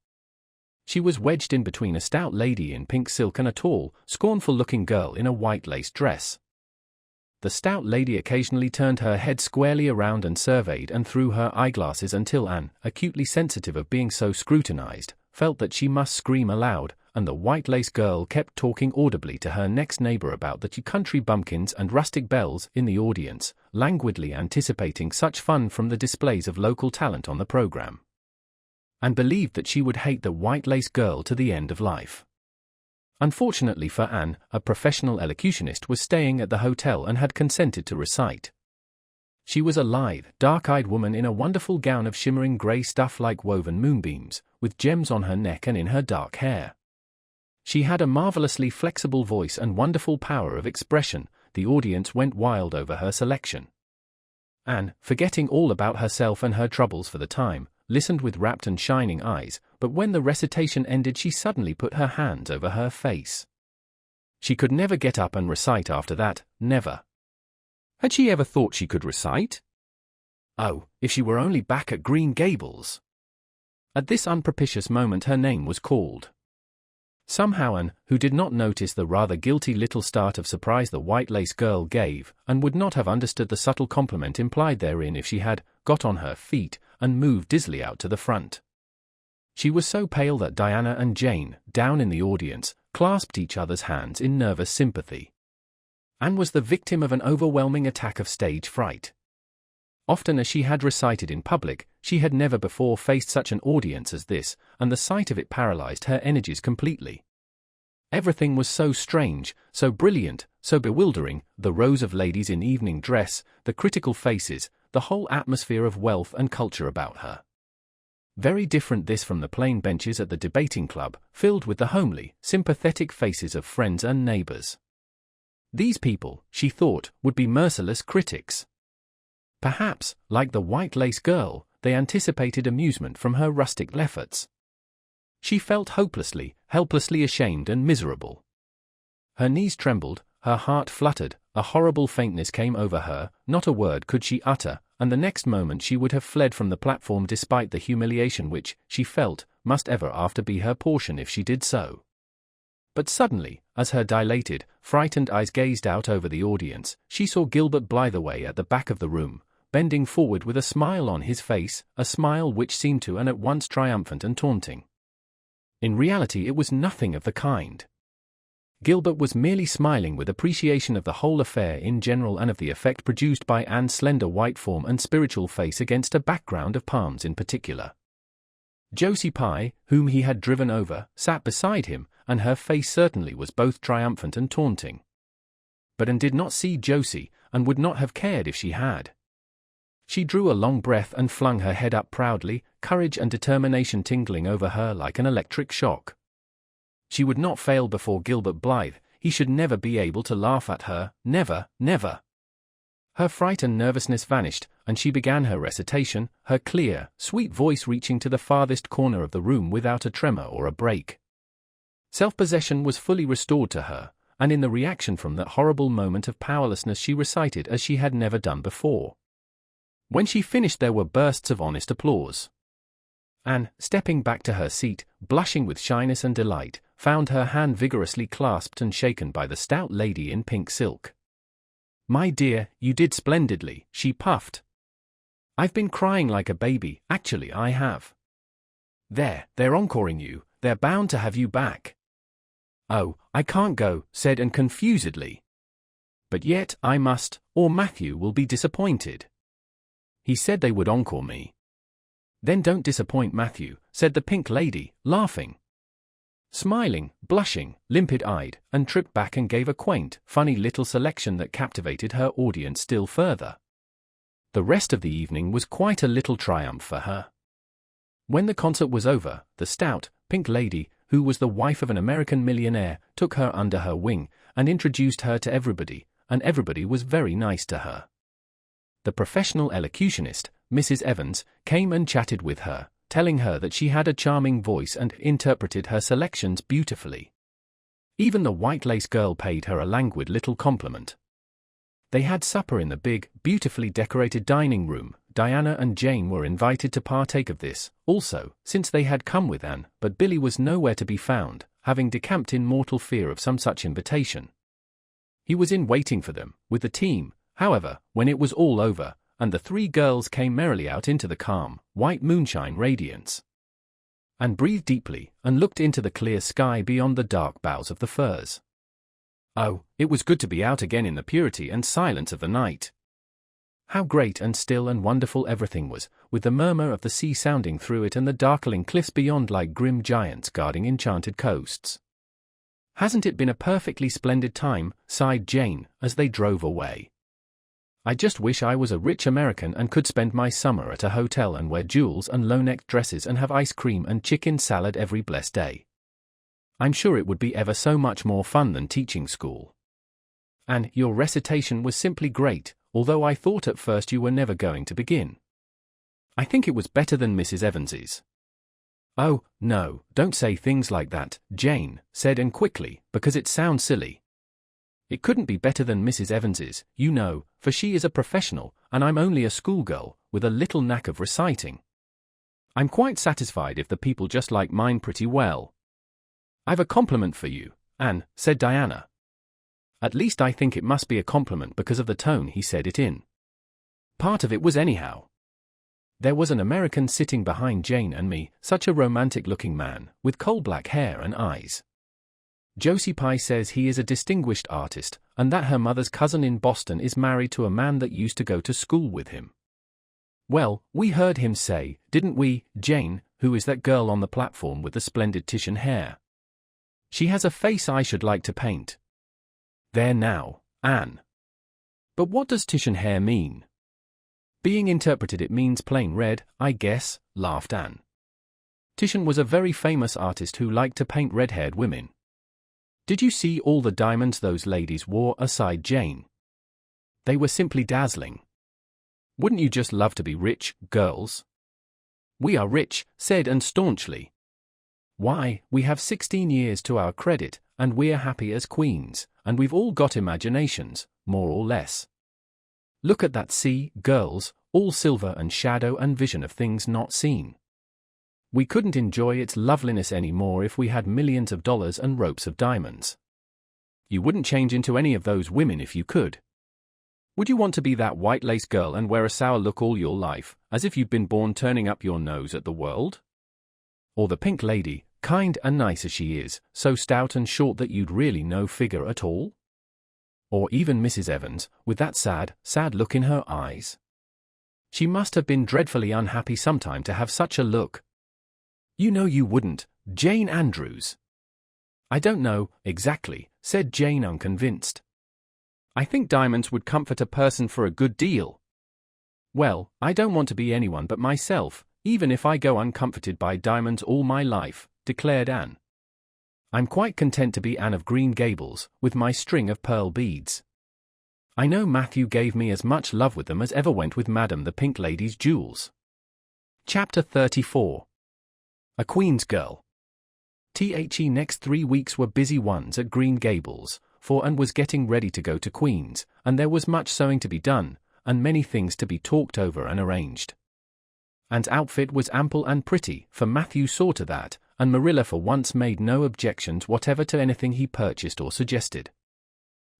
She was wedged in between a stout lady in pink silk and a tall, scornful-looking girl in a white lace dress. The stout lady occasionally turned her head squarely around and surveyed and through her eyeglasses until Anne, acutely sensitive of being so scrutinized, felt that she must scream aloud, and the white lace girl kept talking audibly to her next neighbor about the country bumpkins and rustic belles in the audience, languidly anticipating such fun from the displays of local talent on the program. And believed that she would hate the white lace girl to the end of life. Unfortunately for Anne, a professional elocutionist was staying at the hotel and had consented to recite. She was a lithe, dark-eyed woman in a wonderful gown of shimmering grey stuff like woven moonbeams, with gems on her neck and in her dark hair. She had a marvelously flexible voice and wonderful power of expression. The audience went wild over her selection. Anne, forgetting all about herself and her troubles for the time, listened with rapt and shining eyes, but when the recitation ended she suddenly put her hands over her face. She could never get up and recite after that, never. Had she ever thought she could recite? Oh, if she were only back at Green Gables! At this unpropitious moment her name was called. Somehow Anne, who did not notice the rather guilty little start of surprise the white lace girl gave, and would not have understood the subtle compliment implied therein if she had got on her feet and moved dizzily out to the front. She was so pale that Diana and Jane, down in the audience, clasped each other's hands in nervous sympathy. Anne was the victim of an overwhelming attack of stage fright. Often as she had recited in public, she had never before faced such an audience as this, and the sight of it paralyzed her energies completely. Everything was so strange, so brilliant, so bewildering, the rows of ladies in evening dress, the critical faces, the whole atmosphere of wealth and culture about her. Very different this from the plain benches at the debating club, filled with the homely, sympathetic faces of friends and neighbors. These people, she thought, would be merciless critics. Perhaps, like the white lace girl, they anticipated amusement from her rustic efforts. She felt hopelessly, helplessly ashamed and miserable. Her knees trembled, her heart fluttered, a horrible faintness came over her, not a word could she utter, and the next moment she would have fled from the platform despite the humiliation which, she felt, must ever after be her portion if she did so. But suddenly, as her dilated, frightened eyes gazed out over the audience, she saw Gilbert Blythe at the back of the room, bending forward with a smile on his face, a smile which seemed to an at once triumphant and taunting. In reality it was nothing of the kind. Gilbert was merely smiling with appreciation of the whole affair in general and of the effect produced by Anne's slender white form and spiritual face against a background of palms in particular. Josie Pye, whom he had driven over, sat beside him, and her face certainly was both triumphant and taunting. But Anne did not see Josie, and would not have cared if she had. She drew a long breath and flung her head up proudly, courage and determination tingling over her like an electric shock. She would not fail before Gilbert Blythe, he should never be able to laugh at her, never, never. Her fright and nervousness vanished, and she began her recitation, her clear, sweet voice reaching to the farthest corner of the room without a tremor or a break. Self-possession was fully restored to her, and in the reaction from that horrible moment of powerlessness she recited as she had never done before. When she finished there were bursts of honest applause. Anne, stepping back to her seat, blushing with shyness and delight, found her hand vigorously clasped and shaken by the stout lady in pink silk. "My dear, you did splendidly," she puffed. "I've been crying like a baby, actually I have. They're encoring you, they're bound to have you back." "Oh, I can't go," said Anne confusedly. "But yet I must, or Matthew will be disappointed. He said they would encore me." "Then don't disappoint Matthew," said the pink lady, laughing. Smiling, blushing, limpid-eyed, Anne tripped back and gave a quaint, funny little selection that captivated her audience still further. The rest of the evening was quite a little triumph for her. When the concert was over, the stout, pink lady, who was the wife of an American millionaire, took her under her wing and introduced her to everybody, and everybody was very nice to her. The professional elocutionist, Mrs. Evans, came and chatted with her, telling her that she had a charming voice and interpreted her selections beautifully. Even the white lace girl paid her a languid little compliment. They had supper in the big, beautifully decorated dining room. Diana and Jane were invited to partake of this, also, since they had come with Anne, but Billy was nowhere to be found, having decamped in mortal fear of some such invitation. He was in waiting for them, with the team, however, when it was all over, and the three girls came merrily out into the calm, white moonshine radiance. Anne breathed deeply and looked into the clear sky beyond the dark boughs of the firs. Oh, it was good to be out again in the purity and silence of the night. How great and still and wonderful everything was, with the murmur of the sea sounding through it and the darkling cliffs beyond like grim giants guarding enchanted coasts. "Hasn't it been a perfectly splendid time?" sighed Jane, as they drove away. "I just wish I was a rich American and could spend my summer at a hotel and wear jewels and low-necked dresses and have ice cream and chicken salad every blessed day. I'm sure it would be ever so much more fun than teaching school. And your recitation was simply great, although I thought at first you were never going to begin. I think it was better than Mrs. Evans's." "Oh, no, don't say things like that," Jane said and quickly, "because it sounds silly. It couldn't be better than Mrs. Evans's, you know, for she is a professional, and I'm only a schoolgirl, with a little knack of reciting. I'm quite satisfied if the people just like mine pretty well." "I've a compliment for you, Anne," said Diana. "At least I think it must be a compliment because of the tone he said it in. Part of it was anyhow." There was an American sitting behind Jane and me, such a romantic-looking man, with coal-black hair and eyes. Josie Pye says he is a distinguished artist, and that her mother's cousin in Boston is married to a man that used to go to school with him. Well, we heard him say, didn't we, Jane, who is that girl on the platform with the splendid Titian hair? She has a face I should like to paint. There now, Anne. But what does Titian hair mean? Being interpreted it means plain red, I guess, laughed Anne. Titian was a very famous artist who liked to paint red-haired women. Did you see all the diamonds those ladies wore? Aside Jane. They were simply dazzling. Wouldn't you just love to be rich, girls? We are rich, said Anne staunchly. Why, we have 16 years to our credit, and we're happy as queens, and we've all got imaginations, more or less. Look at that sea, girls, all silver and shadow and vision of things not seen. We couldn't enjoy its loveliness any more if we had millions of dollars and ropes of diamonds. You wouldn't change into any of those women if you could. Would you want to be that white lace girl and wear a sour look all your life, as if you'd been born turning up your nose at the world? Or the pink lady, kind and nice as she is, so stout and short that you'd really no figure at all? Or even Mrs. Evans, with that sad, sad look in her eyes? She must have been dreadfully unhappy sometime to have such a look. You know you wouldn't, Jane Andrews. I don't know, exactly, said Jane unconvinced. I think diamonds would comfort a person for a good deal. Well, I don't want to be anyone but myself, even if I go uncomforted by diamonds all my life, declared Anne. I'm quite content to be Anne of Green Gables, with my string of pearl beads. I know Matthew gave me as much love with them as ever went with Madame the Pink Lady's jewels. Chapter 34. A Queen's Girl. The next 3 weeks were busy ones at Green Gables, for Anne was getting ready to go to Queen's, and there was much sewing to be done, and many things to be talked over and arranged. Anne's outfit was ample and pretty, for Matthew saw to that, and Marilla for once made no objections whatever to anything he purchased or suggested.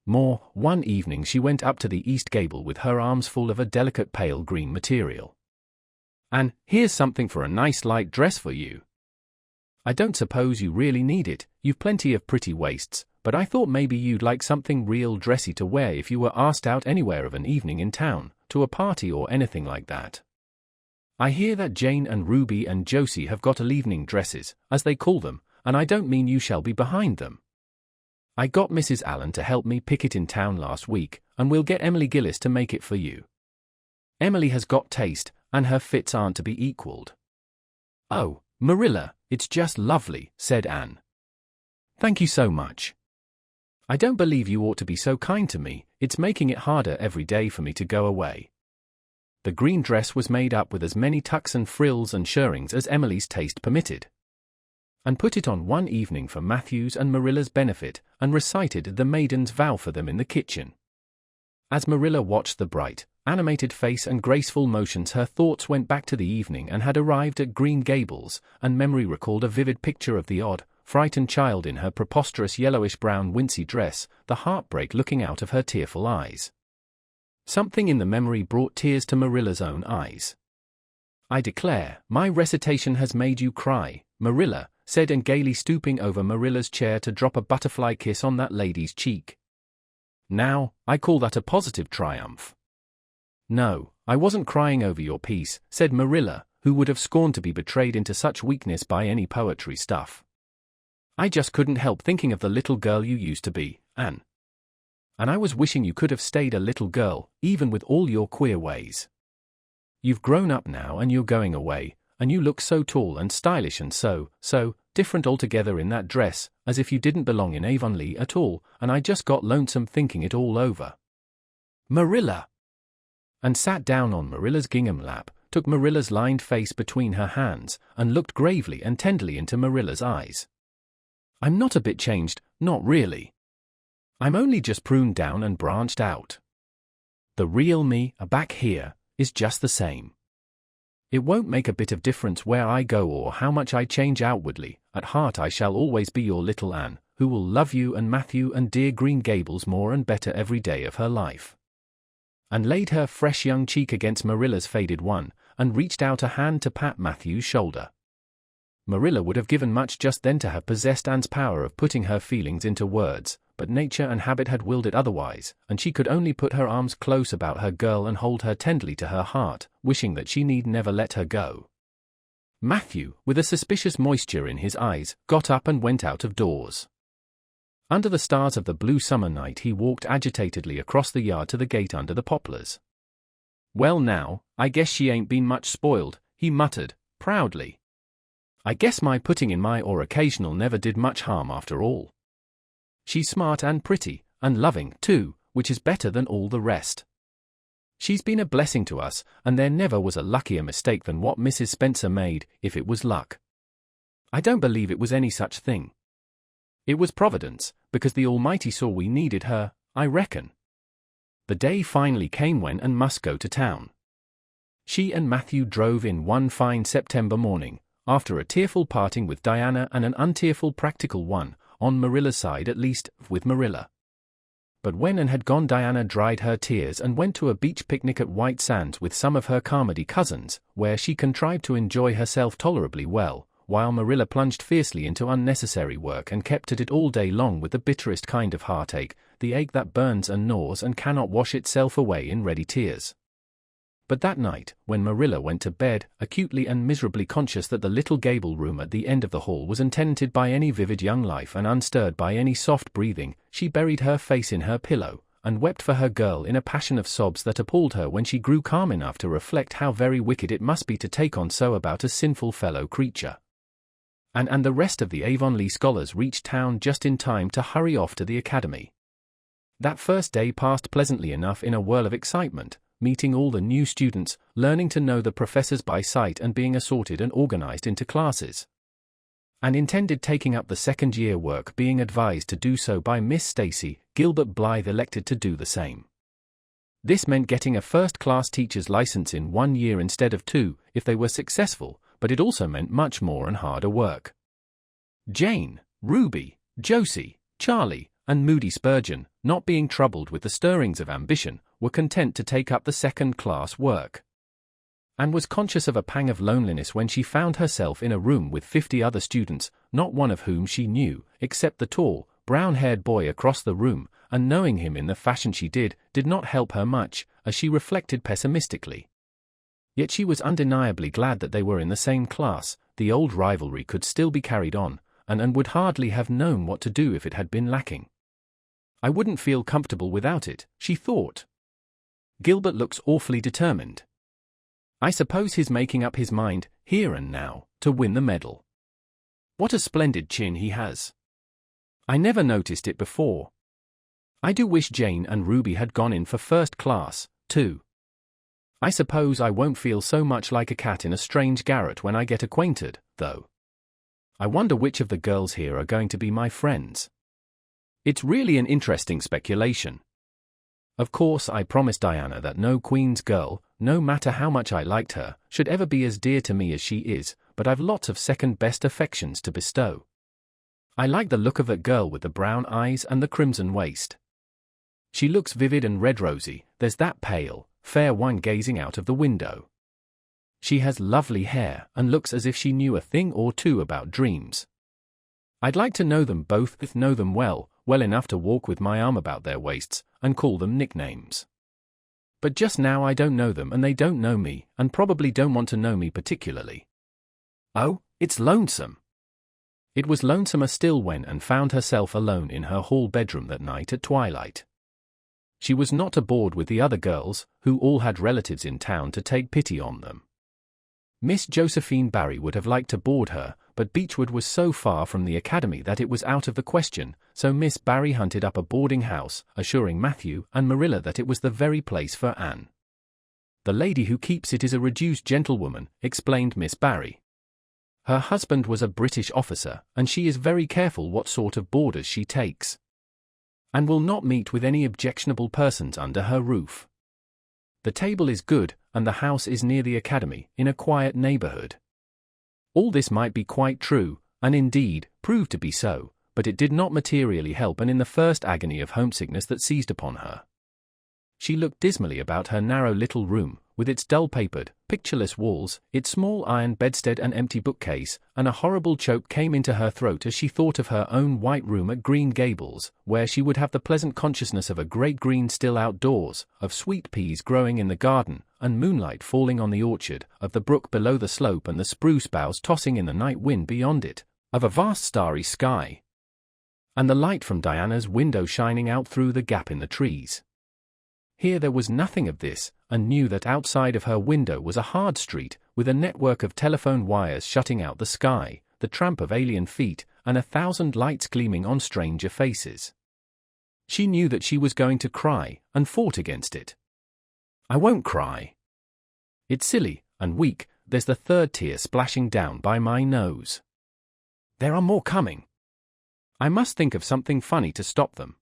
More, one evening she went up to the east gable with her arms full of a delicate pale green material. "Anne, here's something for a nice light dress for you. I don't suppose you really need it, you've plenty of pretty waists, but I thought maybe you'd like something real dressy to wear if you were asked out anywhere of an evening in town, to a party or anything like that. I hear that Jane and Ruby and Josie have got evening dresses, as they call them, and I don't mean you shall be behind them. I got Mrs. Allen to help me pick it in town last week, and we'll get Emily Gillis to make it for you. Emily has got taste, and her fits aren't to be equaled." "Oh, Marilla, it's just lovely," said Anne. "Thank you so much. I don't believe you ought to be so kind to me, it's making it harder every day for me to go away." The green dress was made up with as many tucks and frills and shirrings as Emily's taste permitted. And put it on one evening for Matthew's and Marilla's benefit, and recited the maiden's vow for them in the kitchen. As Marilla watched the bright, animated face and graceful motions, her thoughts went back to the evening and had arrived at Green Gables, and memory recalled a vivid picture of the odd, frightened child in her preposterous yellowish-brown wincey dress, the heartbreak looking out of her tearful eyes. Something in the memory brought tears to Marilla's own eyes. "I declare, my recitation has made you cry, Marilla," said Anne gaily, stooping over Marilla's chair to drop a butterfly kiss on that lady's cheek. "Now, I call that a positive triumph." "No, I wasn't crying over your piece," said Marilla, who would have scorned to be betrayed into such weakness by any poetry stuff. "I just couldn't help thinking of the little girl you used to be, Anne. And I was wishing you could have stayed a little girl, even with all your queer ways. You've grown up now and you're going away, and you look so tall and stylish and so different altogether in that dress, as if you didn't belong in Avonlea at all, and I just got lonesome thinking it all over. Marilla!" And sat down on Marilla's gingham lap, took Marilla's lined face between her hands, and looked gravely and tenderly into Marilla's eyes. "I'm not a bit changed, not really. I'm only just pruned down and branched out. The real me, back here, is just the same. It won't make a bit of difference where I go or how much I change outwardly. At heart I shall always be your little Anne, who will love you and Matthew and dear Green Gables more and better every day of her life." And laid her fresh young cheek against Marilla's faded one, and reached out a hand to pat Matthew's shoulder. Marilla would have given much just then to have possessed Anne's power of putting her feelings into words, but nature and habit had willed it otherwise, and she could only put her arms close about her girl and hold her tenderly to her heart, wishing that she need never let her go. Matthew, with a suspicious moisture in his eyes, got up and went out of doors. Under the stars of the blue summer night he walked agitatedly across the yard to the gate under the poplars. "Well now, I guess she ain't been much spoiled," he muttered, proudly. "I guess my putting in my or occasional never did much harm after all. She's smart and pretty, and loving, too, which is better than all the rest. She's been a blessing to us, and there never was a luckier mistake than what Mrs. Spencer made, if it was luck. I don't believe it was any such thing. It was Providence, because the Almighty saw we needed her, I reckon." The day finally came when Anne must go to town. She and Matthew drove in one fine September morning, after a tearful parting with Diana and an untearful practical one, on Marilla's side at least, with Marilla. But when Anne had gone, Diana dried her tears and went to a beach picnic at White Sands with some of her Carmody cousins, where she contrived to enjoy herself tolerably well, while Marilla plunged fiercely into unnecessary work and kept at it all day long with the bitterest kind of heartache, the ache that burns and gnaws and cannot wash itself away in ready tears. But that night, when Marilla went to bed, acutely and miserably conscious that the little gable room at the end of the hall was untenanted by any vivid young life and unstirred by any soft breathing, she buried her face in her pillow, and wept for her girl in a passion of sobs that appalled her when she grew calm enough to reflect how very wicked it must be to take on so about a sinful fellow creature. And the rest of the Avonlea scholars reached town just in time to hurry off to the academy. That first day passed pleasantly enough in a whirl of excitement, meeting all the new students, learning to know the professors by sight and being assorted and organized into classes. And intended taking up the second-year work, being advised to do so by Miss Stacy, Gilbert Blythe elected to do the same. This meant getting a first-class teacher's license in 1 year instead of 2, if they were successful, but it also meant much more and harder work. Jane, Ruby, Josie, Charlie, and Moody Spurgeon, not being troubled with the stirrings of ambition, were content to take up the second-class work. Anne was conscious of a pang of loneliness when she found herself in a room with 50 other students, not one of whom she knew, except the tall, brown-haired boy across the room, and knowing him in the fashion she did not help her much, as she reflected pessimistically. Yet she was undeniably glad that they were in the same class. The old rivalry could still be carried on, and would hardly have known what to do if it had been lacking. I wouldn't feel comfortable without it, she thought. Gilbert looks awfully determined. I suppose he's making up his mind, here and now, to win the medal. What a splendid chin he has. I never noticed it before. I do wish Jane and Ruby had gone in for first class, too. I suppose I won't feel so much like a cat in a strange garret when I get acquainted, though. I wonder which of the girls here are going to be my friends. It's really an interesting speculation. Of course, I promised Diana that no Queen's girl, no matter how much I liked her, should ever be as dear to me as she is, but I've lots of second-best affections to bestow. I like the look of that girl with the brown eyes and the crimson waist. She looks vivid and red-rosy. There's that pale, fair one gazing out of the window. She has lovely hair and looks as if she knew a thing or two about dreams. I'd like to know them both, know them well enough to walk with my arm about their waists and call them nicknames. But just now I don't know them and they don't know me, and probably don't want to know me particularly. Oh, it's lonesome. It was lonesomer still when Anne found herself alone in her hall bedroom that night at twilight. She was not aboard with the other girls, who all had relatives in town to take pity on them. Miss Josephine Barry would have liked to board her, but Beechwood was so far from the academy that it was out of the question, so Miss Barry hunted up a boarding house, assuring Matthew and Marilla that it was the very place for Anne. The lady who keeps it is a reduced gentlewoman, explained Miss Barry. Her husband was a British officer, and she is very careful what sort of boarders she takes, and will not meet with any objectionable persons under her roof. The table is good, and the house is near the academy, in a quiet neighborhood. All this might be quite true, and indeed, proved to be so, but it did not materially help Anne in the first agony of homesickness that seized upon her. She looked dismally about her narrow little room, with its dull-papered, pictureless walls, its small iron bedstead and empty bookcase, and a horrible choke came into her throat as she thought of her own white room at Green Gables, where she would have the pleasant consciousness of a great green still outdoors, of sweet peas growing in the garden, and moonlight falling on the orchard, of the brook below the slope and the spruce boughs tossing in the night wind beyond it, of a vast starry sky, and the light from Diana's window shining out through the gap in the trees. Here there was nothing of this, and knew that outside of her window was a hard street, with a network of telephone wires shutting out the sky, the tramp of alien feet, and 1,000 lights gleaming on stranger faces. She knew that she was going to cry, and fought against it. I won't cry. It's silly, and weak, there's the third tear splashing down by my nose. There are more coming. I must think of something funny to stop them.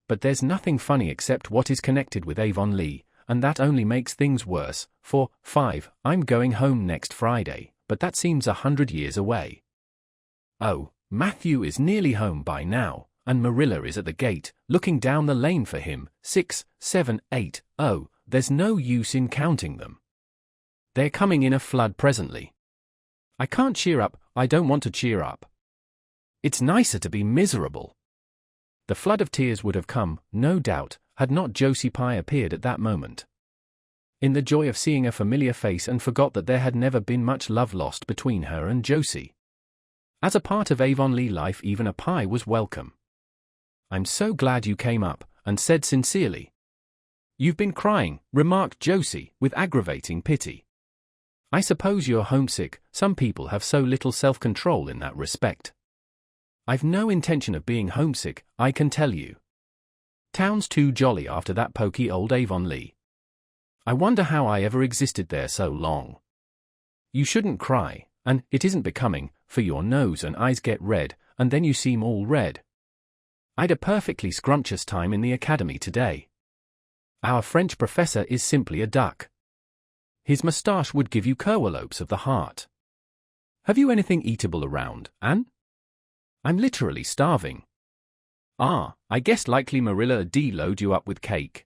But there's nothing funny except what is connected with Avonlea, and that only makes things worse. 4, 5, I'm going home next Friday, but that seems 100 years away. Oh, Matthew is nearly home by now, and Marilla is at the gate, looking down the lane for him. 6, 7, 8, oh, there's no use in counting them. They're coming in a flood presently. I can't cheer up, I don't want to cheer up. It's nicer to be miserable. The flood of tears would have come, no doubt, had not Josie Pye appeared at that moment. In the joy of seeing a familiar face, and forgot that there had never been much love lost between her and Josie. As a part of Avonlea life, even a Pye was welcome. I'm so glad you came up, and said sincerely. You've been crying, remarked Josie, with aggravating pity. I suppose you're homesick. Some people have so little self-control in that respect. I've no intention of being homesick, I can tell you. Town's too jolly after that poky old Avonlea. I wonder how I ever existed there so long. You shouldn't cry, and it isn't becoming, for your nose and eyes get red, and then you seem all red. I'd a perfectly scrumptious time in the academy today. Our French professor is simply a duck. His moustache would give you curwalopes of the heart. Have you anything eatable around, Anne? I'm literally starving. Ah, I guess likely Marilla load you up with cake.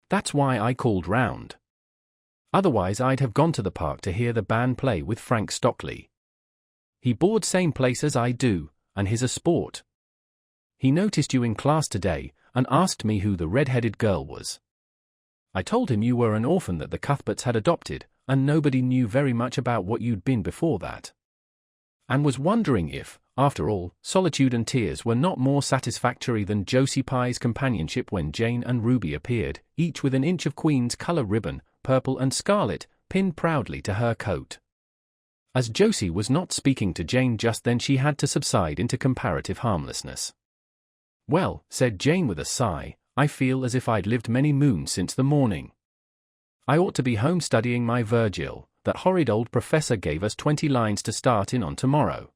That's why I called round. Otherwise I'd have gone to the park to hear the band play with Frank Stockley. He board same place as I do, and he's a sport. He noticed you in class today, and asked me who the red-headed girl was. I told him you were an orphan that the Cuthberts had adopted, and nobody knew very much about what you'd been before that. And was wondering if, after all, solitude and tears were not more satisfactory than Josie Pye's companionship when Jane and Ruby appeared, each with an inch of Queen's color ribbon, purple and scarlet, pinned proudly to her coat. As Josie was not speaking to Jane just then, she had to subside into comparative harmlessness. Well, said Jane with a sigh, I feel as if I'd lived many moons since the morning. I ought to be home studying my Virgil. That horrid old professor gave us 20 lines to start in on tomorrow.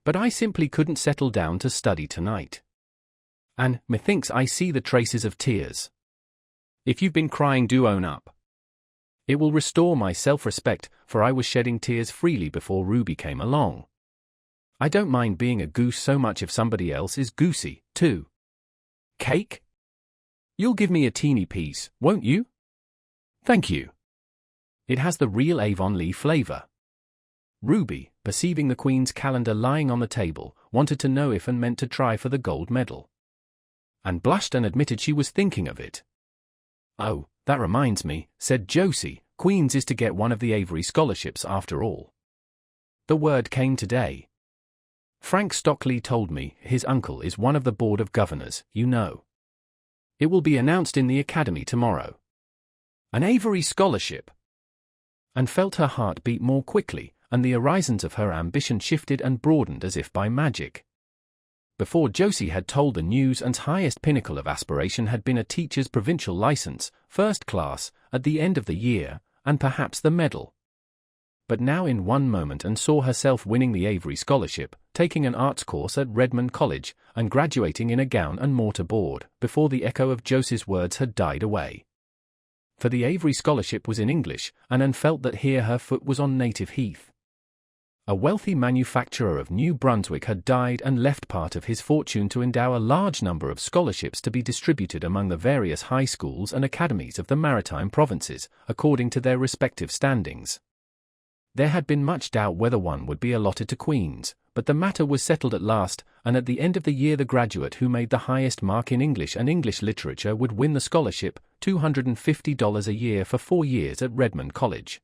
But I simply couldn't settle down to study tonight. And, methinks I see the traces of tears. If you've been crying, do own up. It will restore my self-respect, for I was shedding tears freely before Ruby came along. I don't mind being a goose so much if somebody else is goosey, too. Cake? You'll give me a teeny piece, won't you? Thank you. It has the real Avonlea flavor. Ruby, perceiving the Queen's calendar lying on the table, wanted to know if Anne meant to try for the gold medal. Anne blushed and admitted she was thinking of it. Oh, that reminds me, said Josie, Queen's is to get one of the Avery scholarships after all. The word came today. Frank Stockley told me his uncle is one of the board of governors, you know. It will be announced in the academy tomorrow. An Avery scholarship! And felt her heart beat more quickly, and the horizons of her ambition shifted and broadened as if by magic. Before Josie had told the news, Anne's highest pinnacle of aspiration had been a teacher's provincial license, first class, at the end of the year, and perhaps the medal. But now in one moment Anne saw herself winning the Avery scholarship, taking an arts course at Redmond College, and graduating in a gown and mortar board, before the echo of Josie's words had died away. For the Avery scholarship was in English, and Anne felt that here her foot was on native heath. A wealthy manufacturer of New Brunswick had died and left part of his fortune to endow a large number of scholarships to be distributed among the various high schools and academies of the maritime provinces, according to their respective standings. There had been much doubt whether one would be allotted to Queen's, but the matter was settled at last, and at the end of the year the graduate who made the highest mark in English and English literature would win the scholarship, $250 a year for 4 years at Redmond College.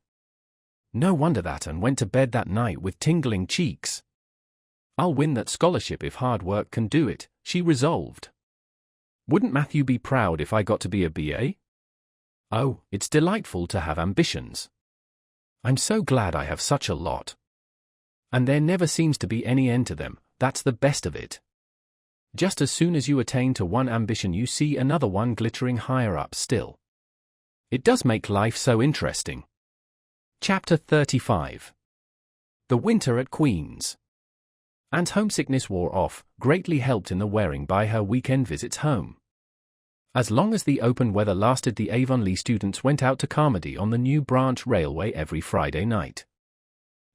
No wonder that Anne went to bed that night with tingling cheeks. I'll win that scholarship if hard work can do it, she resolved. Wouldn't Matthew be proud if I got to be a BA? Oh, it's delightful to have ambitions. I'm so glad I have such a lot. And there never seems to be any end to them, that's the best of it. Just as soon as you attain to one ambition you see another one glittering higher up still. It does make life so interesting. Chapter 35. The Winter at Queen's. Anne's homesickness wore off, greatly helped in the wearing by her weekend visits home. As long as the open weather lasted, the Avonlea students went out to Carmody on the New Branch Railway every Friday night.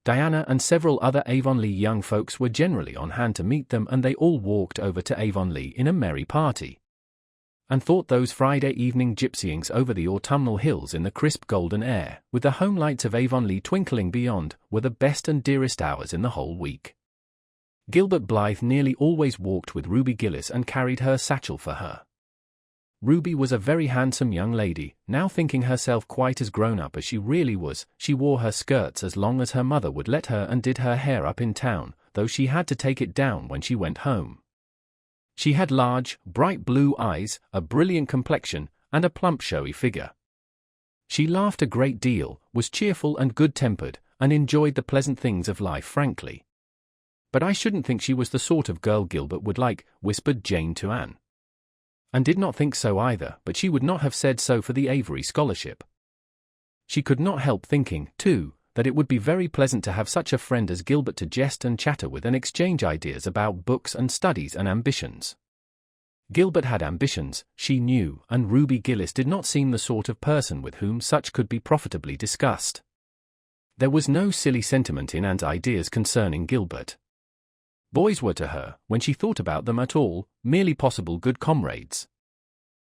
Diana and several other Avonlea young folks were generally on hand to meet them, and they all walked over to Avonlea in a merry party, and thought those Friday evening gypsyings over the autumnal hills in the crisp golden air, with the home lights of Avonlea twinkling beyond, were the best and dearest hours in the whole week. Gilbert Blythe nearly always walked with Ruby Gillis and carried her satchel for her. Ruby was a very handsome young lady, now thinking herself quite as grown up as she really was. She wore her skirts as long as her mother would let her and did her hair up in town, though she had to take it down when she went home. She had large, bright blue eyes, a brilliant complexion, and a plump showy figure. She laughed a great deal, was cheerful and good-tempered, and enjoyed the pleasant things of life frankly. "But I shouldn't think she was the sort of girl Gilbert would like," whispered Jane to Anne. And did not think so either, but she would not have said so for the Avery scholarship. She could not help thinking, too, that it would be very pleasant to have such a friend as Gilbert to jest and chatter with and exchange ideas about books and studies and ambitions. Gilbert had ambitions, she knew, and Ruby Gillis did not seem the sort of person with whom such could be profitably discussed. There was no silly sentiment in Anne's ideas concerning Gilbert. Boys were to her, when she thought about them at all, merely possible good comrades.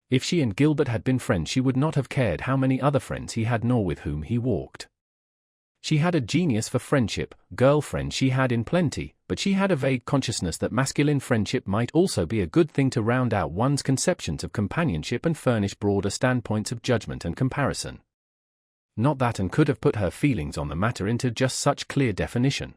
If she and Gilbert had been friends, she would not have cared how many other friends he had nor with whom he walked. She had a genius for friendship, girl-friends she had in plenty, but she had a vague consciousness that masculine friendship might also be a good thing to round out one's conceptions of companionship and furnish broader standpoints of judgment and comparison. Not that Anne could have put her feelings on the matter into just such clear definition.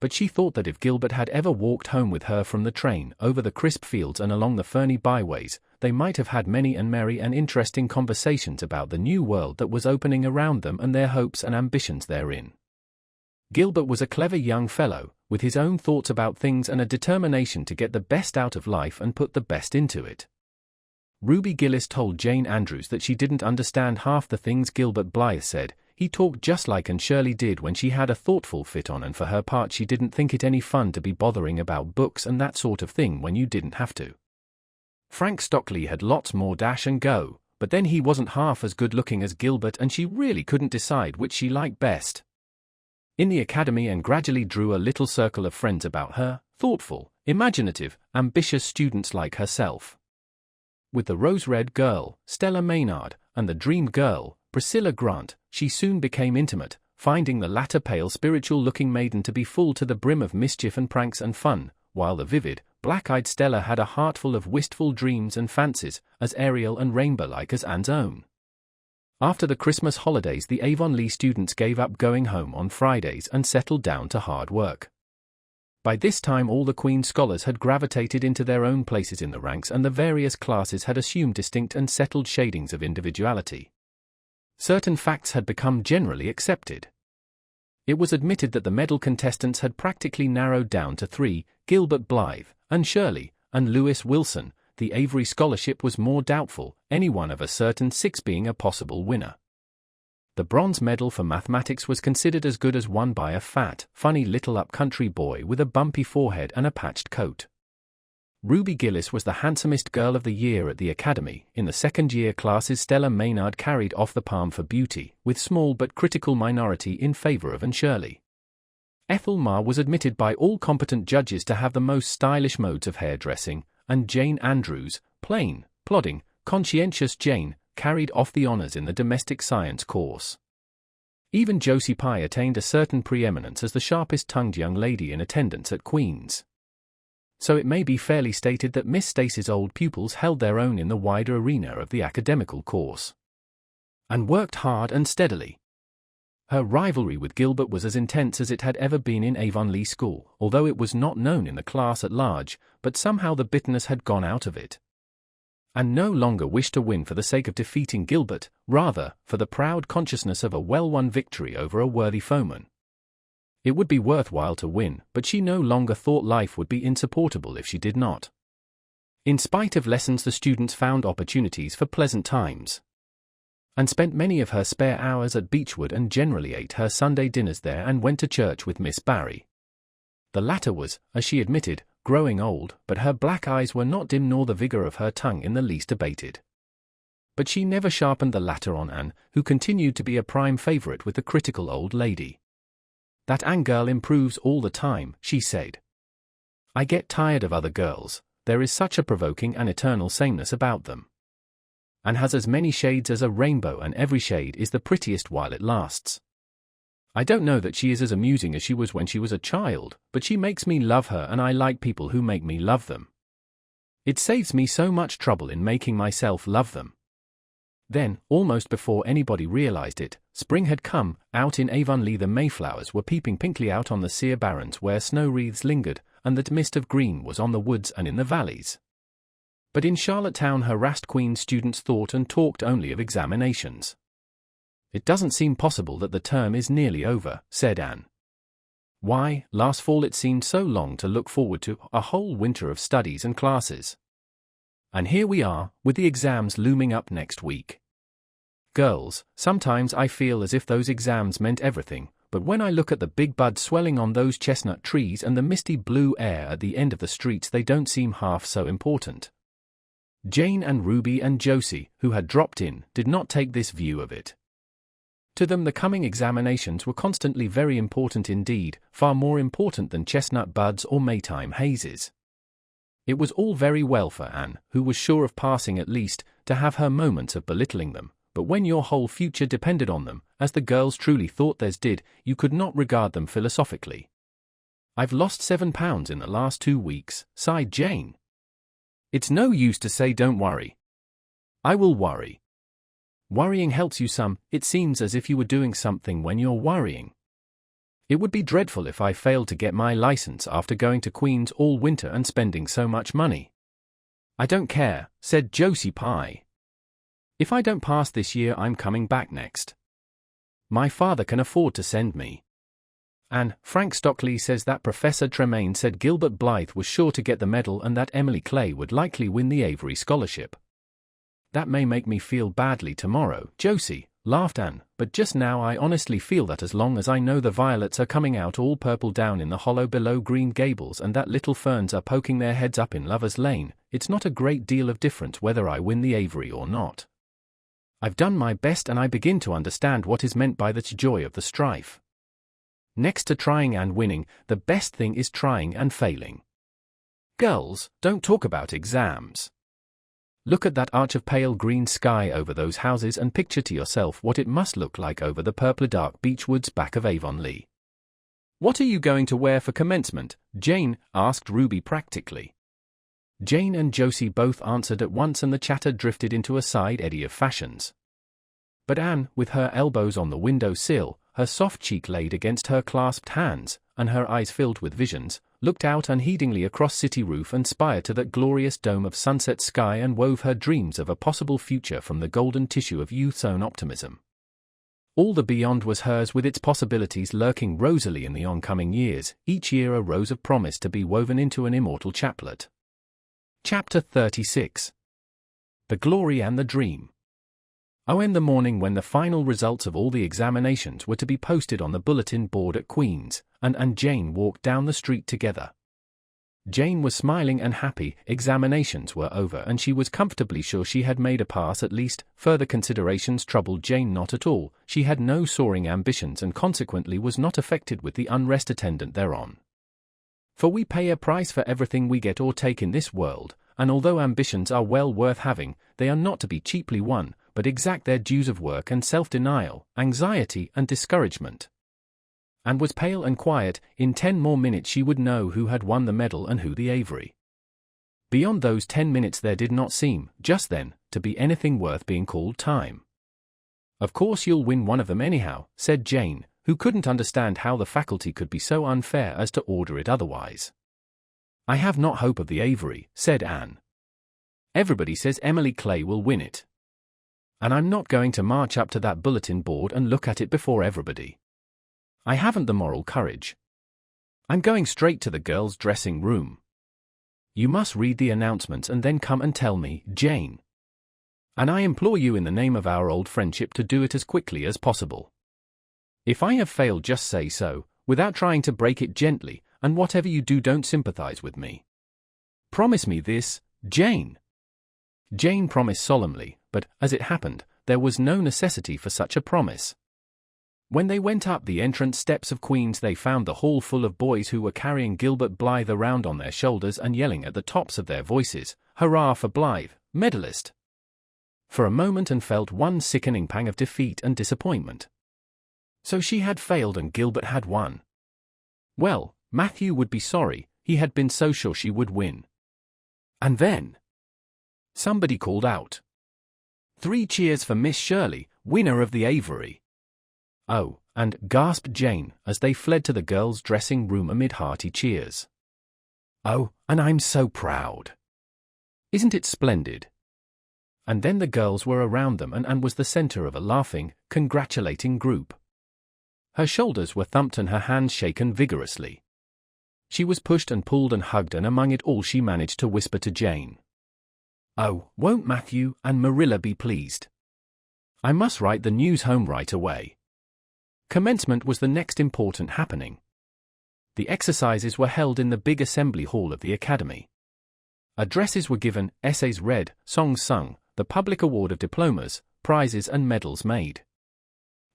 But she thought that if Gilbert had ever walked home with her from the train, over the crisp fields and along the ferny byways, they might have had many and merry and interesting conversations about the new world that was opening around them and their hopes and ambitions therein. Gilbert was a clever young fellow, with his own thoughts about things and a determination to get the best out of life and put the best into it. Ruby Gillis told Jane Andrews that she didn't understand half the things Gilbert Blythe said. He talked just like Anne Shirley did when she had a thoughtful fit on, and for her part she didn't think it any fun to be bothering about books and that sort of thing when you didn't have to. Frank Stockley had lots more dash and go, but then he wasn't half as good looking as Gilbert, and she really couldn't decide which she liked best. In the academy Anne gradually drew a little circle of friends about her, thoughtful, imaginative, ambitious students like herself. With the rose-red girl, Stella Maynard, and the dream girl, Priscilla Grant, she soon became intimate, finding the latter pale spiritual-looking maiden to be full to the brim of mischief and pranks and fun, while the vivid, black-eyed Stella had a heart full of wistful dreams and fancies, as aerial and rainbow-like as Anne's own. After the Christmas holidays the Avonlea students gave up going home on Fridays and settled down to hard work. By this time all the Queen's scholars had gravitated into their own places in the ranks, and the various classes had assumed distinct and settled shadings of individuality. Certain facts had become generally accepted. It was admitted that the medal contestants had practically narrowed down to three: Gilbert Blythe, Anne Shirley, and Lewis Wilson. The Avery scholarship was more doubtful, any one of a certain six being a possible winner. The bronze medal for mathematics was considered as good as one by a fat, funny little up-country boy with a bumpy forehead and a patched coat. Ruby Gillis was the handsomest girl of the year at the academy. In the second-year classes Stella Maynard carried off the palm for beauty, with small but critical minority in favor of Anne Shirley. Ethel Marr was admitted by all competent judges to have the most stylish modes of hairdressing, and Jane Andrews, plain, plodding, conscientious Jane, carried off the honors in the domestic science course. Even Josie Pye attained a certain preeminence as the sharpest-tongued young lady in attendance at Queen's. So it may be fairly stated that Miss Stacy's old pupils held their own in the wider arena of the academical course, and worked hard and steadily. Her rivalry with Gilbert was as intense as it had ever been in Avonlea School, although it was not known in the class at large, but somehow the bitterness had gone out of it. And no longer wished to win for the sake of defeating Gilbert, rather, for the proud consciousness of a well-won victory over a worthy foeman. It would be worthwhile to win, but she no longer thought life would be insupportable if she did not. In spite of lessons the students found opportunities for pleasant times, and spent many of her spare hours at Beechwood, and generally ate her Sunday dinners there and went to church with Miss Barry. The latter was, as she admitted, growing old, but her black eyes were not dim nor the vigor of her tongue in the least abated. But she never sharpened the latter on Anne, who continued to be a prime favorite with the critical old lady. "That Anne girl improves all the time," she said. "I get tired of other girls, there is such a provoking and eternal sameness about them. Anne has as many shades as a rainbow, and every shade is the prettiest while it lasts. I don't know that she is as amusing as she was when she was a child, but she makes me love her, and I like people who make me love them. It saves me so much trouble in making myself love them." Then, almost before anybody realized it, spring had come. Out in Avonlea the Mayflowers were peeping pinkly out on the sere barrens where snow wreaths lingered, and the mist of green was on the woods and in the valleys. But in Charlottetown harassed Queen students thought and talked only of examinations. "It doesn't seem possible that the term is nearly over," said Anne. "Why, last fall it seemed so long to look forward to, a whole winter of studies and classes. And here we are, with the exams looming up next week. Girls, sometimes I feel as if those exams meant everything, but when I look at the big buds swelling on those chestnut trees and the misty blue air at the end of the streets, they don't seem half so important." Jane and Ruby and Josie, who had dropped in, did not take this view of it. To them the coming examinations were constantly very important indeed, far more important than chestnut buds or Maytime hazes. It was all very well for Anne, who was sure of passing at least, to have her moments of belittling them, but when your whole future depended on them, as the girls truly thought theirs did, you could not regard them philosophically. "I've lost £7 in the last 2 weeks, sighed Jane. "It's no use to say don't worry. I will worry. Worrying helps you some. It seems as if you were doing something when you're worrying. It would be dreadful if I failed to get my license after going to Queen's all winter and spending so much money." "I don't care," said Josie Pye. "If I don't pass this year, I'm coming back next. My father can afford to send me." "And Frank Stockley says that Professor Tremaine said Gilbert Blythe was sure to get the medal and that Emily Clay would likely win the Avery Scholarship." "That may make me feel badly tomorrow, Josie," laughed Anne, "but just now I honestly feel that as long as I know the violets are coming out all purple down in the hollow below Green Gables and that little ferns are poking their heads up in Lover's Lane, it's not a great deal of difference whether I win the Avery or not. I've done my best and I begin to understand what is meant by the joy of the strife. Next to trying and winning, the best thing is trying and failing. Girls, don't talk about exams. Look at that arch of pale green sky over those houses and picture to yourself what it must look like over the purple dark beech woods back of Avonlea." "What are you going to wear for commencement, Jane?" asked Ruby practically. Jane and Josie both answered at once and the chatter drifted into a side eddy of fashions. But Anne, with her elbows on the window sill, her soft cheek laid against her clasped hands, and her eyes filled with visions, looked out unheedingly across city roof and spire to that glorious dome of sunset sky and wove her dreams of a possible future from the golden tissue of youth's own optimism. All the beyond was hers with its possibilities lurking rosily in the oncoming years, each year a rose of promise to be woven into an immortal chaplet. Chapter 36. The Glory and the Dream. Oh, in the morning when the final results of all the examinations were to be posted on the bulletin board at Queen's, Anne and Jane walked down the street together. Jane was smiling and happy, examinations were over and she was comfortably sure she had made a pass at least. Further considerations troubled Jane not at all, she had no soaring ambitions and consequently was not affected with the unrest attendant thereon. For we pay a price for everything we get or take in this world, and although ambitions are well worth having, they are not to be cheaply won, but exact their dues of work and self-denial, anxiety and discouragement. Anne was pale and quiet. In 10 more minutes she would know who had won the medal and who the Avery. Beyond those 10 minutes there did not seem, just then, to be anything worth being called time. "Of course you'll win one of them anyhow," said Jane, who couldn't understand how the faculty could be so unfair as to order it otherwise. "I have not hope of the Avery," said Anne. "Everybody says Emily Clay will win it. And I'm not going to march up to that bulletin board and look at it before everybody. I haven't the moral courage. I'm going straight to the girls' dressing room. You must read the announcements and then come and tell me, Jane. And I implore you in the name of our old friendship to do it as quickly as possible. If I have failed, just say so, without trying to break it gently, and whatever you do, don't sympathize with me. Promise me this, Jane." Jane promised solemnly, but, as it happened, there was no necessity for such a promise. When they went up the entrance steps of Queen's, they found the hall full of boys who were carrying Gilbert Blythe around on their shoulders and yelling at the tops of their voices, "Hurrah for Blythe, medalist!" For a moment Anne felt one sickening pang of defeat and disappointment. So she had failed and Gilbert had won. Well, Matthew would be sorry, he had been so sure she would win. And then somebody called out, "3 cheers for Miss Shirley, winner of the Avery." "Oh," and gasped Jane as they fled to the girls' dressing room amid hearty cheers. "Oh, and I'm so proud. Isn't it splendid?" And then the girls were around them and Anne was the center of a laughing, congratulating group. Her shoulders were thumped and her hands shaken vigorously. She was pushed and pulled and hugged, and among it all she managed to whisper to Jane, "Oh, won't Matthew and Marilla be pleased? I must write the news home right away." Commencement was the next important happening. The exercises were held in the big assembly hall of the academy. Addresses were given, essays read, songs sung, the public award of diplomas, prizes and medals made.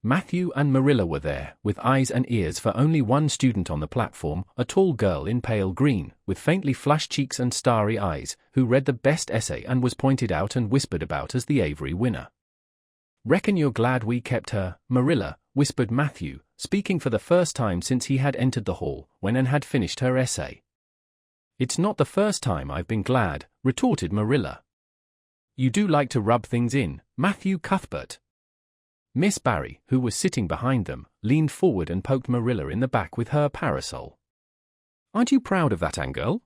Matthew and Marilla were there, with eyes and ears for only one student on the platform, a tall girl in pale green, with faintly flushed cheeks and starry eyes, who read the best essay and was pointed out and whispered about as the Avery winner. "Reckon you're glad we kept her, Marilla," whispered Matthew, speaking for the first time since he had entered the hall, when Anne had finished her essay. "It's not the first time I've been glad," retorted Marilla. "You do like to rub things in, Matthew Cuthbert." Miss Barry, who was sitting behind them, leaned forward and poked Marilla in the back with her parasol. "Aren't you proud of that, Anne girl?"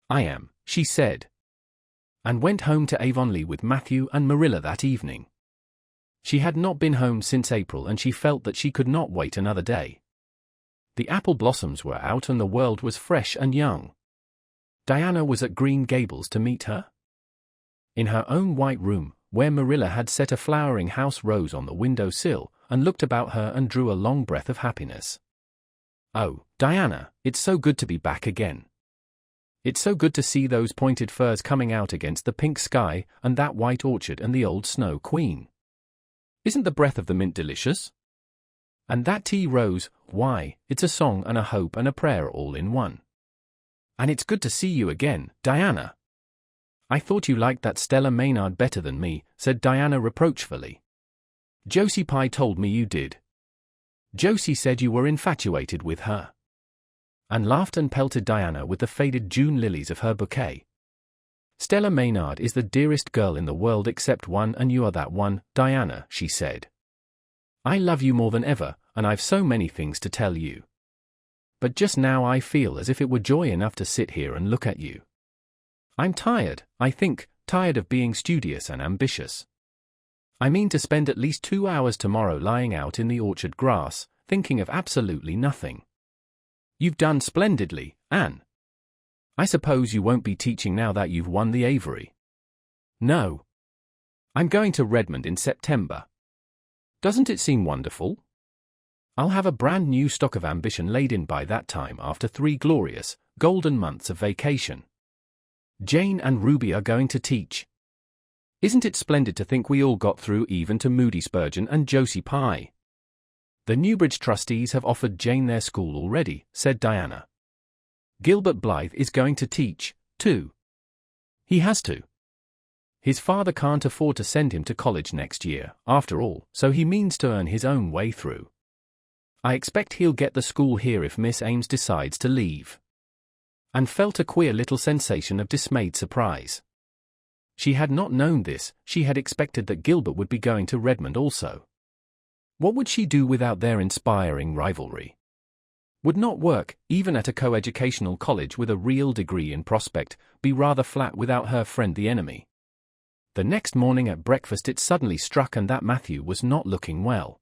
"I am," she said, and went home to Avonlea with Matthew and Marilla that evening. She had not been home since April and she felt that she could not wait another day. The apple blossoms were out and the world was fresh and young. Diana was at Green Gables to meet her. In her own white room, where Marilla had set a flowering house rose on the window sill, and looked about her and drew a long breath of happiness. "Oh, Diana, it's so good to be back again. It's so good to see those pointed firs coming out against the pink sky, and that white orchard and the old Snow Queen. Isn't the breath of the mint delicious? And that tea rose, why, it's a song and a hope and a prayer all in one. And it's good to see you again, Diana." "I thought you liked that Stella Maynard better than me," said Diana reproachfully. "Josie Pye told me you did. Josie said you were infatuated with her." Anne laughed and pelted Diana with the faded June lilies of her bouquet. "Stella Maynard is the dearest girl in the world except one, and you are that one, Diana," she said. "I love you more than ever, and I've so many things to tell you. But just now I feel as if it were joy enough to sit here and look at you. I'm tired, I think, tired of being studious and ambitious. I mean to spend at least 2 hours tomorrow lying out in the orchard grass, thinking of absolutely nothing." "You've done splendidly, Anne. I suppose you won't be teaching now that you've won the Avery?" "No. I'm going to Redmond in September. Doesn't it seem wonderful? I'll have a brand new stock of ambition laid in by that time after 3 glorious, golden months of vacation. Jane and Ruby are going to teach. Isn't it splendid to think we all got through even to Moody Spurgeon and Josie Pye? The Newbridge trustees have offered Jane their school already," said Diana. "Gilbert Blythe is going to teach, too. He has to. His father can't afford to send him to college next year, after all, so he means to earn his own way through. I expect he'll get the school here if Miss Ames decides to leave." And felt a queer little sensation of dismayed surprise. She had not known this, she had expected that Gilbert would be going to Redmond also. What would she do without their inspiring rivalry? Would not work, even at a coeducational college with a real degree in prospect, be rather flat without her friend the enemy? The next morning at breakfast it suddenly struck Anne that Matthew was not looking well.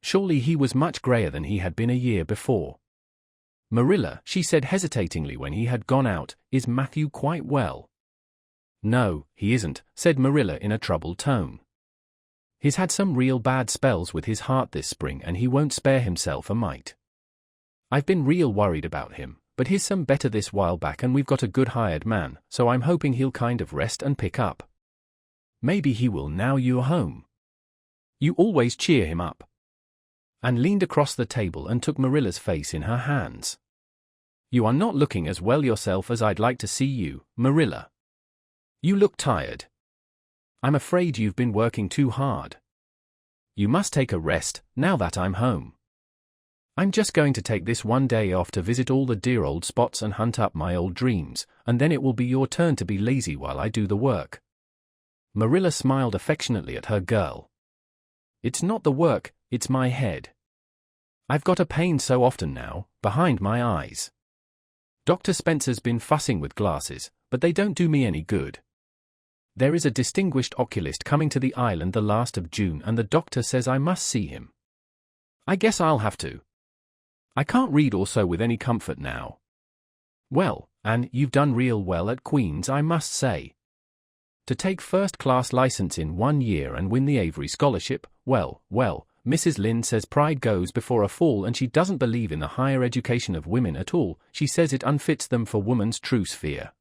Surely he was much grayer than he had been a year before. "Marilla," she said hesitatingly when he had gone out, "is Matthew quite well?" "No, he isn't," said Marilla in a troubled tone. "He's had some real bad spells with his heart this spring and he won't spare himself a mite. I've been real worried about him, but here's some better this while back and we've got a good hired man, so I'm hoping he'll kind of rest and pick up. Maybe he will now you're home. You always cheer him up." Anne leaned across the table and took Marilla's face in her hands. "You are not looking as well yourself as I'd like to see you, Marilla. You look tired. I'm afraid you've been working too hard. You must take a rest, now that I'm home. I'm just going to take this one day off to visit all the dear old spots and hunt up my old dreams, and then it will be your turn to be lazy while I do the work." Marilla smiled affectionately at her girl. "It's not the work, it's my head. I've got a pain so often now, behind my eyes. Dr. Spencer's been fussing with glasses, but they don't do me any good. There is a distinguished oculist coming to the island the last of June and the doctor says I must see him. I guess I'll have to. I can't read or sew with any comfort now. Well, Anne, you've done real well at Queen's, I must say. To take first-class license in 1 year and win the Avery Scholarship, well, Mrs. Lynde says pride goes before a fall and she doesn't believe in the higher education of women at all. She says it unfits them for woman's true sphere.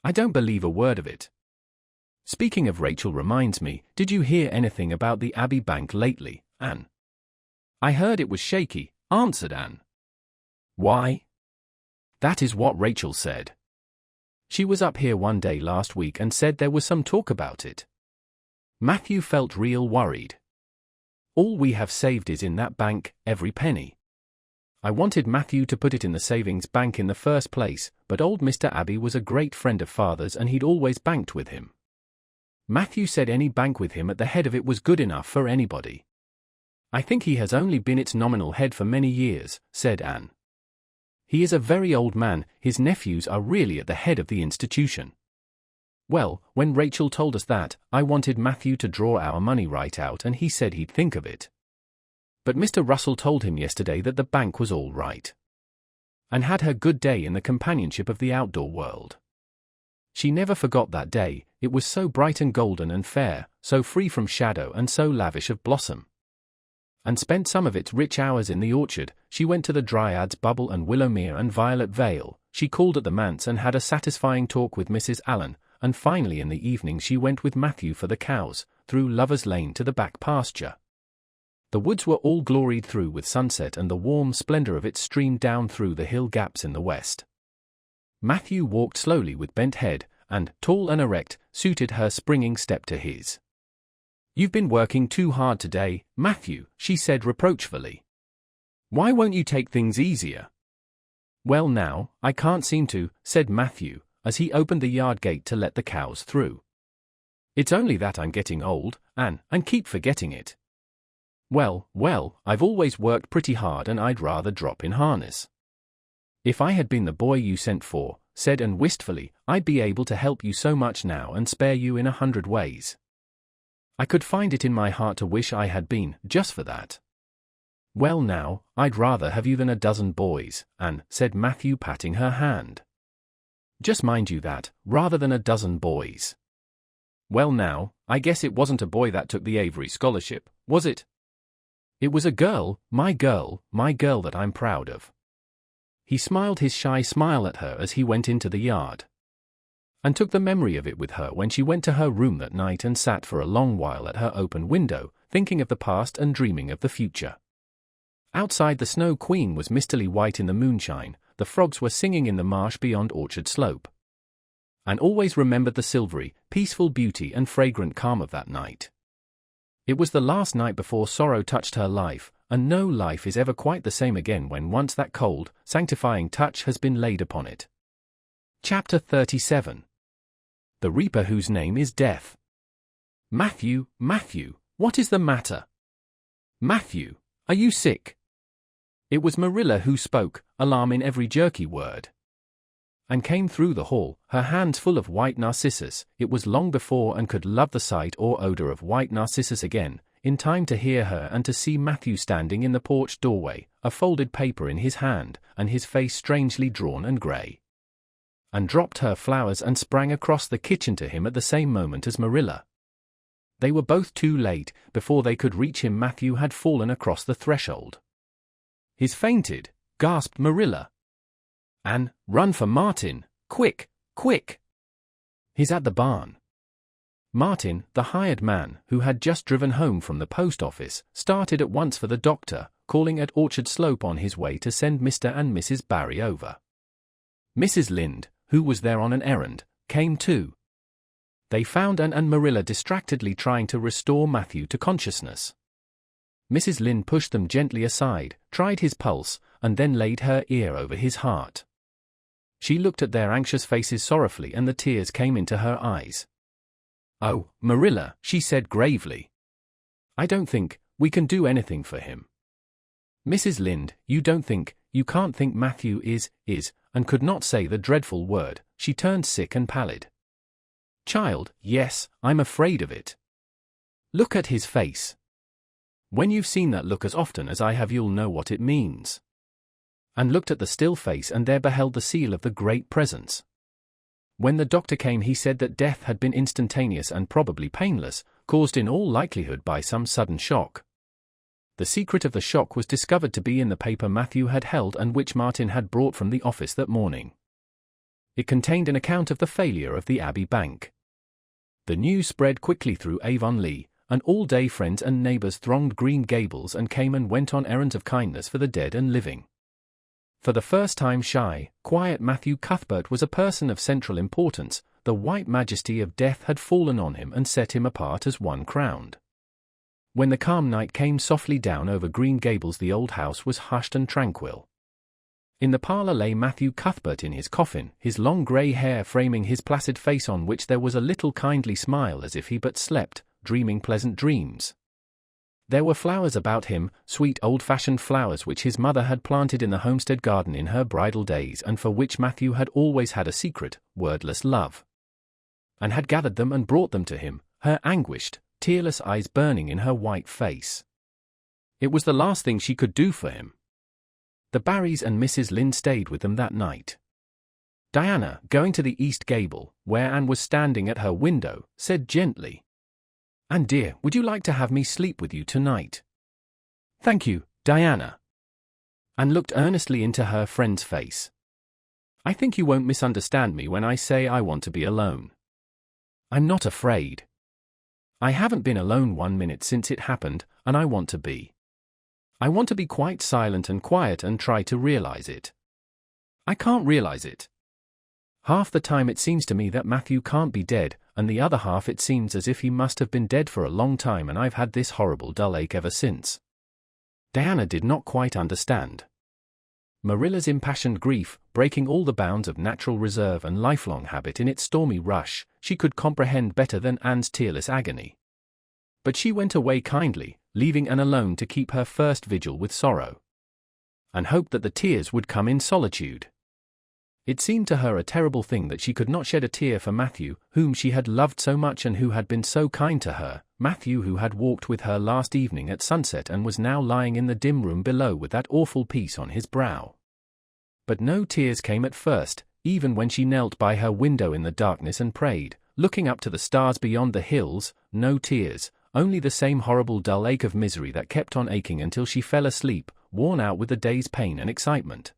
I don't believe a word of it. Speaking of Rachel reminds me, did you hear anything about the Abbey Bank lately, Anne?" "I heard it was shaky," answered Anne. "Why?" "That is what Rachel said. She was up here one day last week and said there was some talk about it. Matthew felt real worried. All we have saved is in that bank, every penny. I wanted Matthew to put it in the savings bank in the first place, but old Mr. Abbey was a great friend of father's and he'd always banked with him. Matthew said any bank with him at the head of it was good enough for anybody. I think he has only been its nominal head for many years," said Anne. "He is a very old man, his nephews are really at the head of the institution. Well, when Rachel told us that, I wanted Matthew to draw our money right out and he said he'd think of it. But Mr. Russell told him yesterday that the bank was all right. And had her good day in the companionship of the outdoor world. She never forgot that day, it was so bright and golden and fair, so free from shadow and so lavish of blossom. And spent some of its rich hours in the orchard. She went to the Dryads Bubble and Willowmere and Violet Vale, she called at the manse and had a satisfying talk with Mrs. Allen, and finally in the evening she went with Matthew for the cows, through Lover's Lane to the back pasture. The woods were all gloried through with sunset and the warm splendor of it streamed down through the hill gaps in the west. Matthew walked slowly with bent head, and, tall and erect, suited her springing step to his. "You've been working too hard today, Matthew," she said reproachfully. "Why won't you take things easier?" "Well now, I can't seem to," said Matthew, as he opened the yard gate to let the cows through. "It's only that I'm getting old, Anne, and keep forgetting it. Well, I've always worked pretty hard and I'd rather drop in harness. If I had been the boy you sent for," said Anne wistfully, "I'd be able to help you so much now and spare you in 100 ways. I could find it in my heart to wish I had been, just for that." "Well now, I'd rather have you than a dozen boys, Anne," said Matthew patting her hand. "Just mind you that, rather than a dozen boys. Well now, I guess it wasn't a boy that took the Avery Scholarship, was it? It was a girl, my girl that I'm proud of." He smiled his shy smile at her as he went into the yard. And took the memory of it with her when she went to her room that night and sat for a long while at her open window, thinking of the past and dreaming of the future. Outside the Snow Queen was mistily white in the moonshine, the frogs were singing in the marsh beyond Orchard Slope. And always remembered the silvery, peaceful beauty and fragrant calm of that night. It was the last night before sorrow touched her life, and no life is ever quite the same again when once that cold, sanctifying touch has been laid upon it. Chapter 37. The Reaper Whose Name is Death. "Matthew, what is the matter? Matthew, are you sick?" It was Marilla who spoke, alarm in every jerky word. And came through the hall, her hands full of white narcissus. It was long before Anne could love the sight or odor of white narcissus again, in time to hear her and to see Matthew standing in the porch doorway, a folded paper in his hand, and his face strangely drawn and grey. And dropped her flowers and sprang across the kitchen to him at the same moment as Marilla. They were both too late. Before they could reach him, Matthew had fallen across the threshold. "He's fainted," gasped Marilla. Anne, run for Martin, quick, quick! He's at the barn. Martin, the hired man, who had just driven home from the post office, started at once for the doctor, calling at Orchard Slope on his way to send Mr. and Mrs. Barry over. Mrs. Lynde, who was there on an errand, came too. They found Anne and Marilla distractedly trying to restore Matthew to consciousness. Mrs. Lynde pushed them gently aside, tried his pulse, and then laid her ear over his heart. She looked at their anxious faces sorrowfully, and the tears came into her eyes. "Oh, Marilla," she said gravely. "I don't think we can do anything for him." "Mrs. Lynde, you can't think Matthew is," and could not say the dreadful word. She turned sick and pallid. "Child, yes, I'm afraid of it. Look at his face. When you've seen that look as often as I have, you'll know what it means." And looked at the still face, and there beheld the seal of the Great Presence. When the doctor came, he said that death had been instantaneous and probably painless, caused in all likelihood by some sudden shock. The secret of the shock was discovered to be in the paper Matthew had held and which Martin had brought from the office that morning. It contained an account of the failure of the Abbey Bank. The news spread quickly through Avonlea, and all day friends and neighbors thronged Green Gables and came and went on errands of kindness for the dead and living. For the first time, shy, quiet Matthew Cuthbert was a person of central importance. The white majesty of death had fallen on him and set him apart as one crowned. When the calm night came softly down over Green Gables, the old house was hushed and tranquil. In the parlor lay Matthew Cuthbert in his coffin, his long grey hair framing his placid face, on which there was a little kindly smile, as if he but slept, dreaming pleasant dreams. There were flowers about him, sweet old-fashioned flowers which his mother had planted in the homestead garden in her bridal days, and for which Matthew had always had a secret, wordless love. And had gathered them and brought them to him, her anguished, tearless eyes burning in her white face. It was the last thing she could do for him. The Barrys and Mrs. Lynde stayed with them that night. Diana, going to the east gable, where Anne was standing at her window, said gently, "Anne dear, would you like to have me sleep with you tonight?" "Thank you, Diana." Anne looked earnestly into her friend's face. "I think you won't misunderstand me when I say I want to be alone. I'm not afraid. I haven't been alone 1 minute since it happened, and I want to be. I want to be quite silent and quiet and try to realize it. I can't realize it. Half the time it seems to me that Matthew can't be dead, and the other half it seems as if he must have been dead for a long time, and I've had this horrible dull ache ever since." Diana did not quite understand. Marilla's impassioned grief, breaking all the bounds of natural reserve and lifelong habit in its stormy rush, she could comprehend better than Anne's tearless agony. But she went away kindly, leaving Anne alone to keep her first vigil with sorrow, and hoped that the tears would come in solitude. It seemed to her a terrible thing that she could not shed a tear for Matthew, whom she had loved so much and who had been so kind to her, Matthew who had walked with her last evening at sunset and was now lying in the dim room below with that awful peace on his brow. But no tears came at first, even when she knelt by her window in the darkness and prayed, looking up to the stars beyond the hills. No tears, only the same horrible dull ache of misery that kept on aching until she fell asleep, worn out with the day's pain and excitement.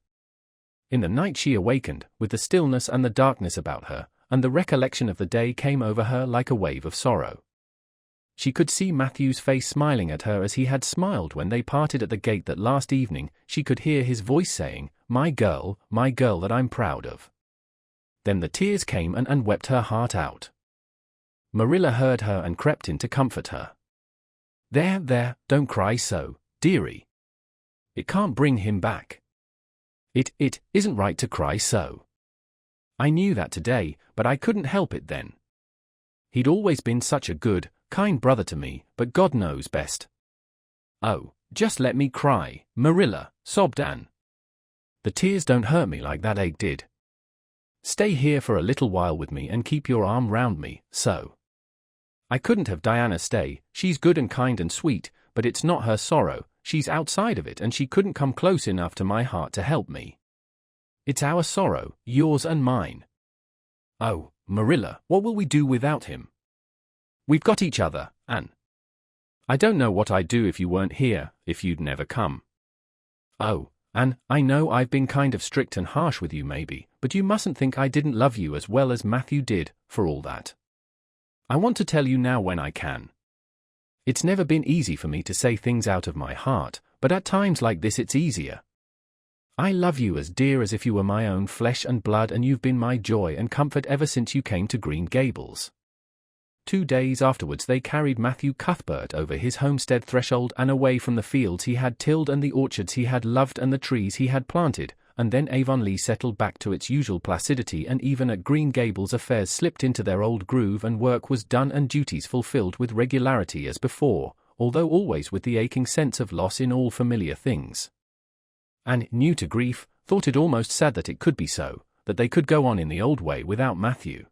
In the night she awakened, with the stillness and the darkness about her, and the recollection of the day came over her like a wave of sorrow. She could see Matthew's face smiling at her as he had smiled when they parted at the gate that last evening. She could hear his voice saying, my girl that I'm proud of." Then the tears came and wept her heart out. Marilla heard her and crept in to comfort her. There, don't cry so, dearie. It can't bring him back. It isn't right to cry so. I knew that today, but I couldn't help it then. He'd always been such a good, kind brother to me, but God knows best." "Oh, just let me cry, Marilla," sobbed Anne. "The tears don't hurt me like that ache did. Stay here for a little while with me and keep your arm round me, so." "I couldn't have Diana stay. She's good and kind and sweet, but it's not her sorrow. She's outside of it and she couldn't come close enough to my heart to help me. It's our sorrow, yours and mine." "Oh, Marilla, what will we do without him?" "We've got each other, Anne. I don't know what I'd do if you weren't here, if you'd never come." "Oh, "Anne, I know I've been kind of strict and harsh with you maybe, but you mustn't think I didn't love you as well as Matthew did, for all that. I want to tell you now when I can. It's never been easy for me to say things out of my heart, but at times like this it's easier. I love you as dear as if you were my own flesh and blood, and you've been my joy and comfort ever since you came to Green Gables." 2 days afterwards they carried Matthew Cuthbert over his homestead threshold and away from the fields he had tilled and the orchards he had loved and the trees he had planted, and then Avonlea settled back to its usual placidity, and even at Green Gables affairs slipped into their old groove and work was done and duties fulfilled with regularity as before, although always with the aching sense of loss in all familiar things. Anne, new to grief, thought it almost sad that it could be so, that they could go on in the old way without Matthew.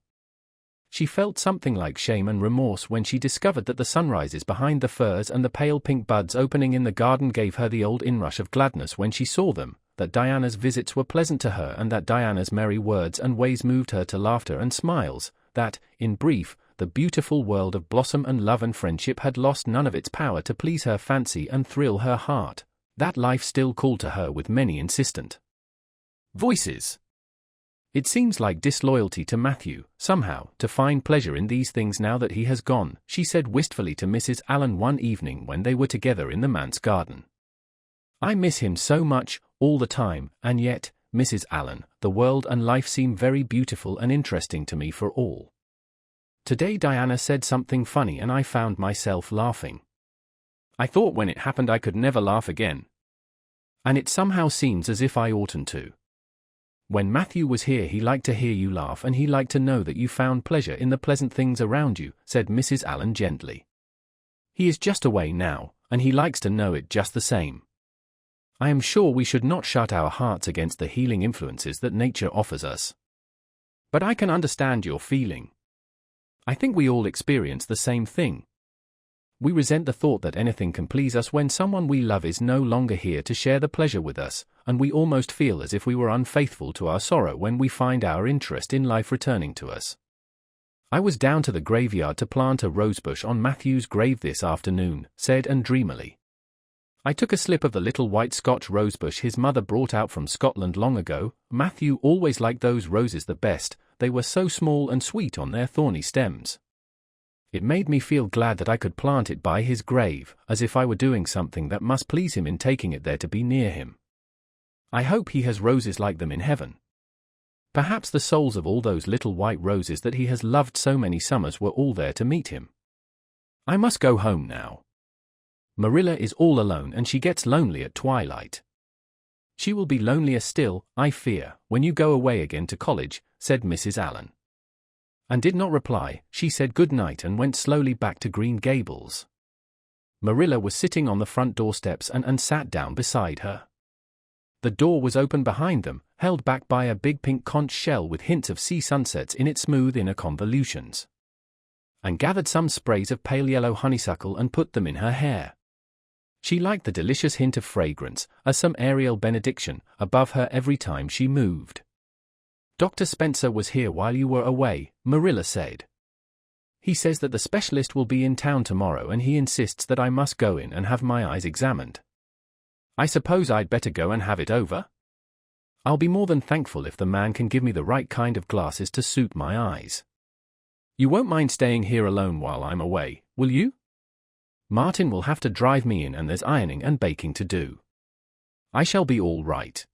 She felt something like shame and remorse when she discovered that the sunrises behind the firs and the pale pink buds opening in the garden gave her the old inrush of gladness when she saw them, that Diana's visits were pleasant to her and that Diana's merry words and ways moved her to laughter and smiles, that, in brief, the beautiful world of blossom and love and friendship had lost none of its power to please her fancy and thrill her heart, that life still called to her with many insistent voices. "It seems like disloyalty to Matthew, somehow, to find pleasure in these things now that he has gone," she said wistfully to Mrs. Allen one evening when they were together in the manse garden. "I miss him so much, all the time, and yet, Mrs. Allen, the world and life seem very beautiful and interesting to me for all." Today Diana said something funny and I found myself laughing. "I thought when it happened I could never laugh again. And it somehow seems as if I oughtn't to. When Matthew was here he liked to hear you laugh and he liked to know that you found pleasure in the pleasant things around you," said Mrs. Allen gently. "He is just away now, and he likes to know it just the same. I am sure we should not shut our hearts against the healing influences that nature offers us. But I can understand your feeling. I think we all experience the same thing. We resent the thought that anything can please us when someone we love is no longer here to share the pleasure with us, and we almost feel as if we were unfaithful to our sorrow when we find our interest in life returning to us. I was down to the graveyard to plant a rosebush on Matthew's grave this afternoon," said Anne dreamily. "I took a slip of the little white Scotch rosebush his mother brought out from Scotland long ago. Matthew always liked those roses the best, they were so small and sweet on their thorny stems. It made me feel glad that I could plant it by his grave, as if I were doing something that must please him in taking it there to be near him. I hope he has roses like them in heaven. Perhaps the souls of all those little white roses that he has loved so many summers were all there to meet him. I must go home now. Marilla is all alone and she gets lonely at twilight. She will be lonelier still, I fear, when you go away again to college," said Mrs. Allen. And did not reply. She said good night and went slowly back to Green Gables. Marilla was sitting on the front doorsteps and sat down beside her. The door was open behind them, held back by a big pink conch shell with hints of sea sunsets in its smooth inner convolutions. And gathered some sprays of pale yellow honeysuckle and put them in her hair. She liked the delicious hint of fragrance, as some aerial benediction, above her every time she moved. "Dr. Spencer was here while you were away," Marilla said. "He says that the specialist will be in town tomorrow and he insists that I must go in and have my eyes examined. I suppose I'd better go and have it over? I'll be more than thankful if the man can give me the right kind of glasses to suit my eyes. You won't mind staying here alone while I'm away, will you? Martin will have to drive me in and there's ironing and baking to do. I shall be all right.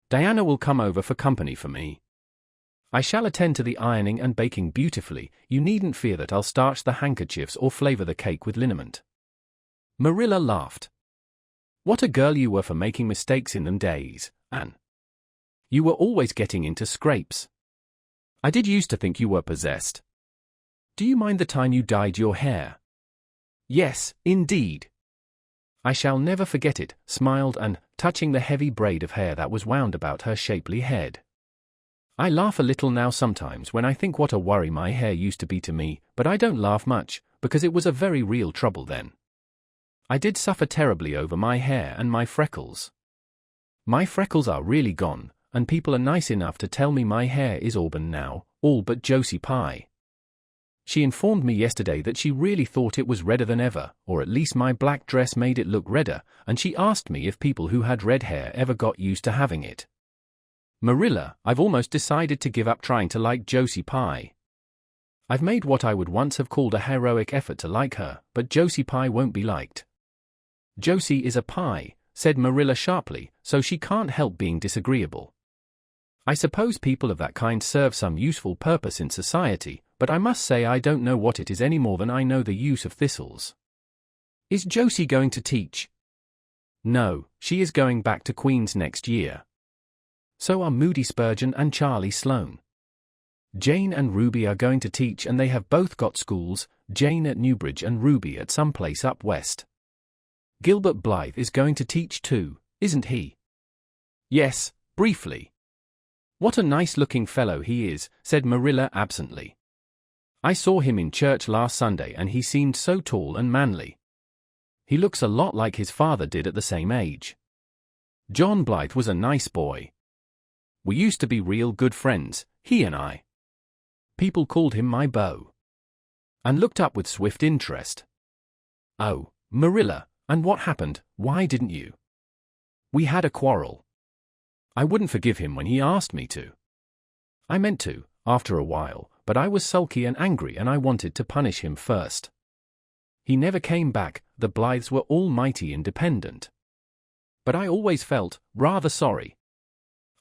Diana will come over for company for me. I shall attend to the ironing and baking beautifully. You needn't fear that I'll starch the handkerchiefs or flavor the cake with liniment." Marilla laughed. "What a girl you were for making mistakes in them days, Anne. You were always getting into scrapes. I did used to think you were possessed. Do you mind the time you dyed your hair?" "Yes, indeed." "I shall never forget it," smiled Anne, touching the heavy braid of hair that was wound about her shapely head. "I laugh a little now sometimes when I think what a worry my hair used to be to me, but I don't laugh much, because it was a very real trouble then. I did suffer terribly over my hair and my freckles. My freckles are really gone, and people are nice enough to tell me my hair is auburn now, all but Josie Pye." She informed me yesterday that she really thought it was redder than ever, or at least my black dress made it look redder, and she asked me if people who had red hair ever got used to having it. Marilla, I've almost decided to give up trying to like Josie Pye. I've made what I would once have called a heroic effort to like her, but Josie Pye won't be liked. Josie is a pie, said Marilla sharply, so she can't help being disagreeable. I suppose people of that kind serve some useful purpose in society, but I must say I don't know what it is any more than I know the use of thistles. Is Josie going to teach? No, she is going back to Queen's next year. So are Moody Spurgeon and Charlie Sloane. Jane and Ruby are going to teach, and they have both got schools, Jane at Newbridge and Ruby at some place up west. Gilbert Blythe is going to teach too, isn't he? Yes, briefly. What a nice-looking fellow he is, said Marilla absently. I saw him in church last Sunday and he seemed so tall and manly. He looks a lot like his father did at the same age. John Blythe was a nice boy. We used to be real good friends, he and I. People called him my beau. And looked up with swift interest. Oh, Marilla, and what happened? Why didn't you? We had a quarrel. I wouldn't forgive him when he asked me to. I meant to, after a while, but I was sulky and angry and I wanted to punish him first. He never came back. The Blythes were almighty independent. But I always felt rather sorry.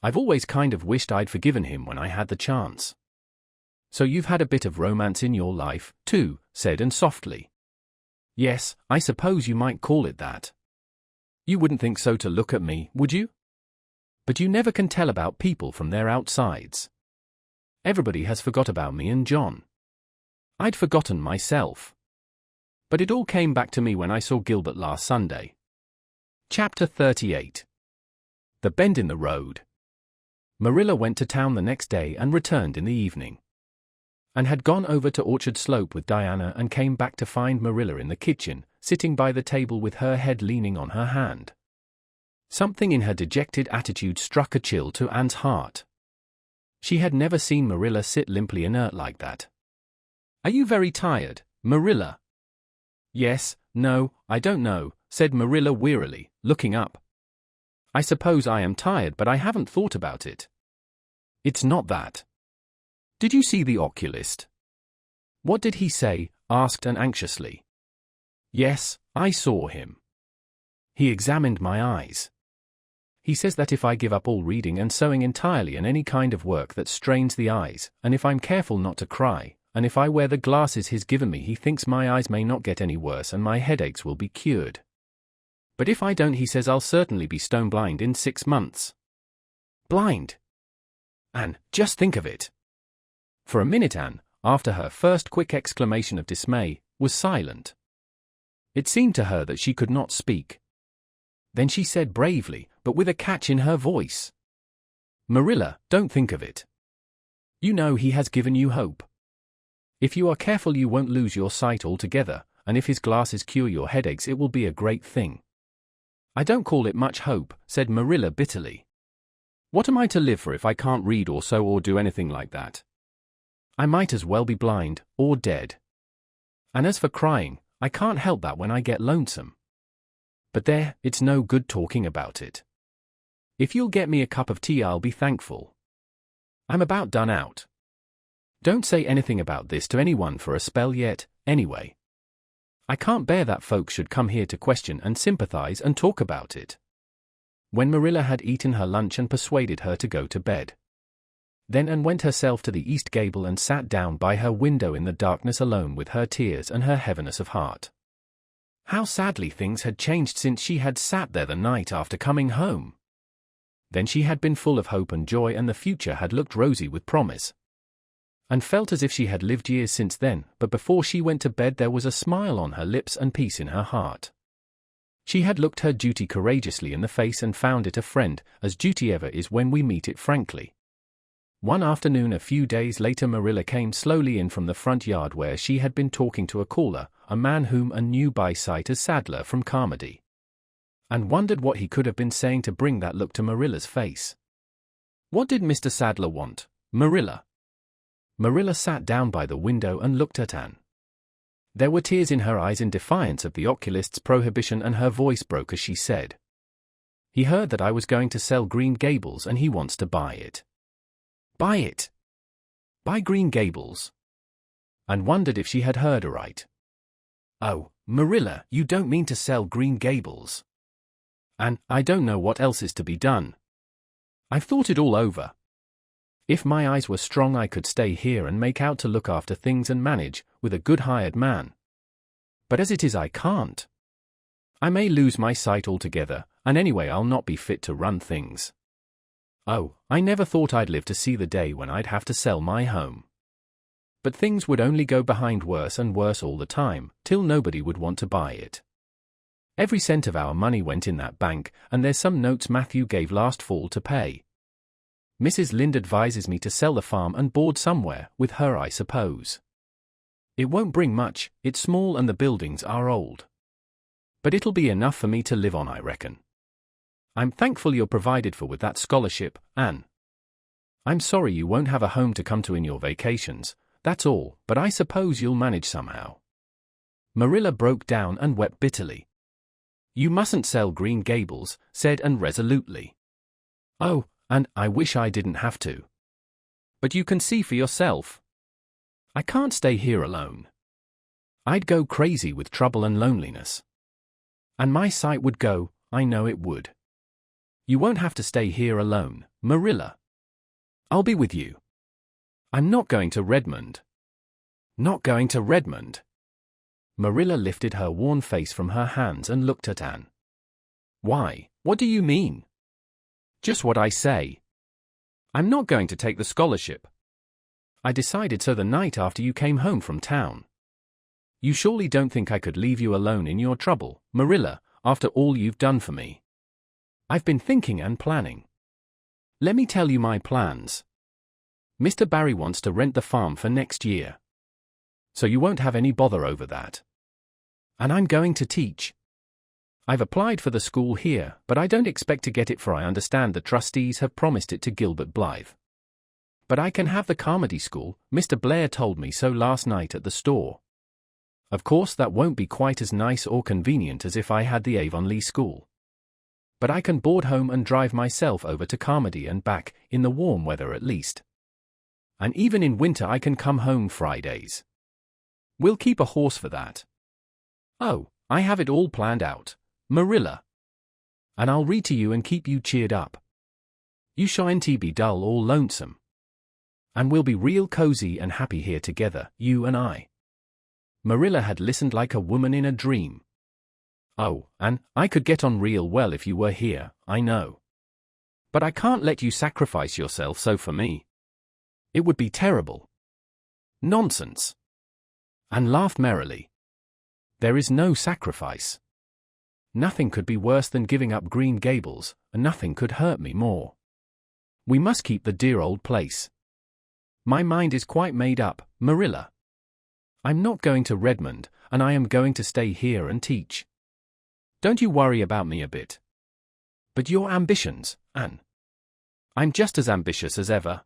I've always kind of wished I'd forgiven him when I had the chance. So you've had a bit of romance in your life, too, said Anne softly. Yes, I suppose you might call it that. You wouldn't think so to look at me, would you? But you never can tell about people from their outsides. Everybody has forgot about me and John. I'd forgotten myself. But it all came back to me when I saw Gilbert last Sunday. Chapter 38. The Bend in the Road. Marilla went to town the next day and returned in the evening. Anne had gone over to Orchard Slope with Diana and came back to find Marilla in the kitchen, sitting by the table with her head leaning on her hand. Something in her dejected attitude struck a chill to Anne's heart. She had never seen Marilla sit limply inert like that. Are you very tired, Marilla? Yes, no, I don't know, said Marilla wearily, looking up. I suppose I am tired, but I haven't thought about it. It's not that. Did you see the oculist? What did he say? Asked Anne anxiously. Yes, I saw him. He examined my eyes. He says that if I give up all reading and sewing entirely and any kind of work that strains the eyes, and if I'm careful not to cry, and if I wear the glasses he's given me, he thinks my eyes may not get any worse and my headaches will be cured. But if I don't, he says I'll certainly be stone blind in 6 months. Blind? Anne, just think of it. For a minute Anne, after her first quick exclamation of dismay, was silent. It seemed to her that she could not speak. Then she said bravely, but with a catch in her voice. Marilla, don't think of it. You know he has given you hope. If you are careful you won't lose your sight altogether, and if his glasses cure your headaches it will be a great thing. I don't call it much hope, said Marilla bitterly. What am I to live for if I can't read or sew or do anything like that? I might as well be blind, or dead. And as for crying, I can't help that when I get lonesome. But there, it's no good talking about it. If you'll get me a cup of tea I'll be thankful. I'm about done out. Don't say anything about this to anyone for a spell yet, anyway. I can't bear that folks should come here to question and sympathize and talk about it. When Marilla had eaten her lunch and persuaded her to go to bed. Then Anne went herself to the east gable and sat down by her window in the darkness alone with her tears and her heaviness of heart. How sadly things had changed since she had sat there the night after coming home. Then she had been full of hope and joy and the future had looked rosy with promise. And felt as if she had lived years since then, but before she went to bed there was a smile on her lips and peace in her heart. She had looked her duty courageously in the face and found it a friend, as duty ever is when we meet it frankly. One afternoon a few days later Marilla came slowly in from the front yard where she had been talking to a caller, a man whom Anne knew by sight as Sadler from Carmody. And wondered what he could have been saying to bring that look to Marilla's face. What did Mr. Sadler want, Marilla? Marilla sat down by the window and looked at Anne. There were tears in her eyes in defiance of the oculist's prohibition, and her voice broke as she said, "He heard that I was going to sell Green Gables and he wants to buy it." "Buy it? Buy Green Gables?" Anne wondered if she had heard aright. "Oh, Marilla, you don't mean to sell Green Gables?" "Anne, I don't know what else is to be done. I've thought it all over. If my eyes were strong I could stay here and make out to look after things and manage, with a good hired man. But as it is I can't. I may lose my sight altogether, and anyway I'll not be fit to run things. Oh, I never thought I'd live to see the day when I'd have to sell my home. But things would only go behind worse and worse all the time, till nobody would want to buy it. Every cent of our money went in that bank, and there's some notes Matthew gave last fall to pay. Mrs. Lynde advises me to sell the farm and board somewhere, with her I suppose. It won't bring much, it's small and the buildings are old. But it'll be enough for me to live on, I reckon. I'm thankful you're provided for with that scholarship, Anne. I'm sorry you won't have a home to come to in your vacations, that's all, but I suppose you'll manage somehow." Marilla broke down and wept bitterly. "You mustn't sell Green Gables," said Anne resolutely. "Oh, and I wish I didn't have to. But you can see for yourself. I can't stay here alone. I'd go crazy with trouble and loneliness. And my sight would go, I know it would. You won't have to stay here alone, Marilla. I'll be with you. I'm not going to Redmond." "Not going to Redmond?" Marilla lifted her worn face from her hands and looked at Anne. "Why, what do you mean?" "Just what I say. I'm not going to take the scholarship. I decided so the night after you came home from town. You surely don't think I could leave you alone in your trouble, Marilla, after all you've done for me. I've been thinking and planning. Let me tell you my plans. Mr. Barry wants to rent the farm for next year. So you won't have any bother over that. And I'm going to teach. I've applied for the school here, but I don't expect to get it, for I understand the trustees have promised it to Gilbert Blythe. But I can have the Carmody school, Mr. Blair told me so last night at the store. Of course that won't be quite as nice or convenient as if I had the Avonlea school. But I can board home and drive myself over to Carmody and back, in the warm weather at least. And even in winter I can come home Fridays. We'll keep a horse for that. Oh, I have it all planned out, Marilla. And I'll read to you and keep you cheered up. You shan't be dull or lonesome. And we'll be real cozy and happy here together, you and I." Marilla had listened like a woman in a dream. "Oh, and I could get on real well if you were here, I know. But I can't let you sacrifice yourself so for me. It would be terrible." "Nonsense." Anne laughed merrily. "There is no sacrifice. Nothing could be worse than giving up Green Gables, and nothing could hurt me more. We must keep the dear old place. My mind is quite made up, Marilla. I'm not going to Redmond, and I am going to stay here and teach. Don't you worry about me a bit. But your ambitions, Anne?" "I'm just as ambitious as ever.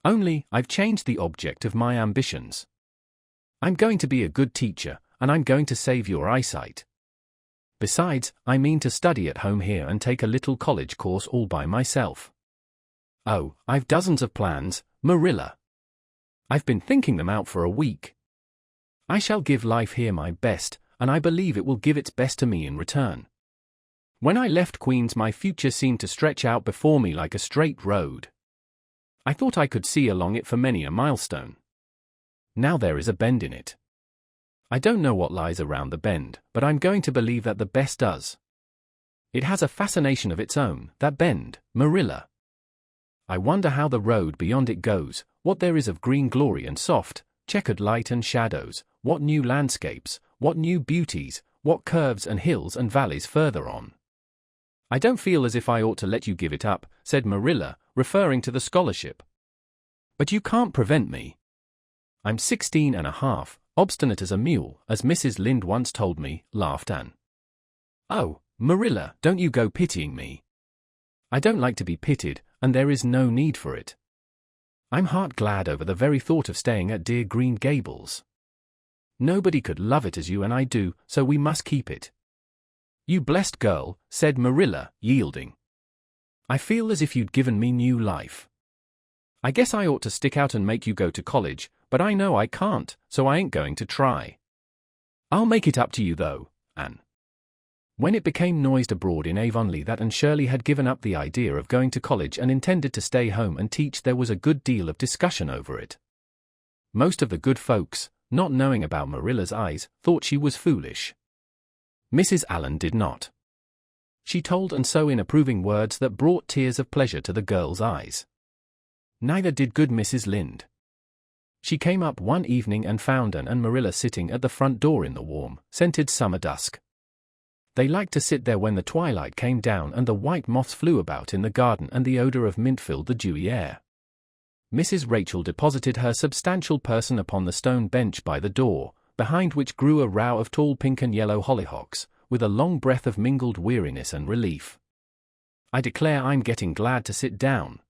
Only, I've changed the object of my ambitions. I'm going to be a good teacher, and I'm going to save your eyesight. Besides, I mean to study at home here and take a little college course all by myself. Oh, I've dozens of plans, Marilla. I've been thinking them out for a week. I shall give life here my best, and I believe it will give its best to me in return. When I left Queen's, my future seemed to stretch out before me like a straight road. I thought I could see along it for many a milestone. Now there is a bend in it. I don't know what lies around the bend, but I'm going to believe that the best does. It has a fascination of its own, that bend, Marilla. I wonder how the road beyond it goes, what there is of green glory and soft, checkered light and shadows, what new landscapes, what new beauties, what curves and hills and valleys further on. I don't feel as if I ought to let you give it up, said Marilla, referring to the scholarship. But you can't prevent me. I'm 16 and a half, obstinate as a mule, as Mrs. Lynde once told me, laughed Anne. Oh, Marilla, don't you go pitying me. I don't like to be pitied, and there is no need for it. I'm heart glad over the very thought of staying at dear Green Gables. Nobody could love it as you and I do, so we must keep it. You blessed girl, said Marilla, yielding. I feel as if you'd given me new life. I guess I ought to stick out and make you go to college, but I know I can't, so I ain't going to try. I'll make it up to you though, Anne. When it became noised abroad in Avonlea that Anne Shirley had given up the idea of going to college and intended to stay home and teach, there was a good deal of discussion over it. Most of the good folks, not knowing about Marilla's eyes, thought she was foolish. Mrs. Allen did not. She told Anne so in approving words that brought tears of pleasure to the girl's eyes. Neither did good Mrs. Lynde. She came up one evening and found Anne and Marilla sitting at the front door in the warm, scented summer dusk. They liked to sit there when the twilight came down and the white moths flew about in the garden and the odor of mint filled the dewy air. Mrs. Rachel deposited her substantial person upon the stone bench by the door, behind which grew a row of tall pink and yellow hollyhocks, with a long breath of mingled weariness and relief. I declare I'm getting glad to sit down.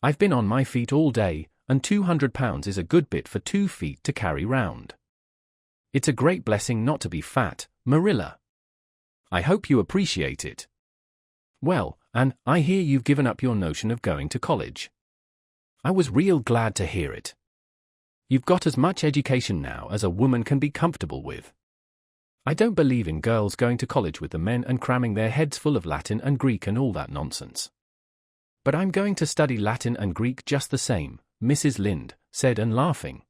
I've been on my feet all day, and 200 pounds is a good bit for 2 feet to carry round. It's a great blessing not to be fat, Marilla. I hope you appreciate it. Well, Anne, I hear you've given up your notion of going to college. I was real glad to hear it. You've got as much education now as a woman can be comfortable with. I don't believe in girls going to college with the men and cramming their heads full of Latin and Greek and all that nonsense. But I'm going to study Latin and Greek just the same, Mrs. Lynde said, and laughing.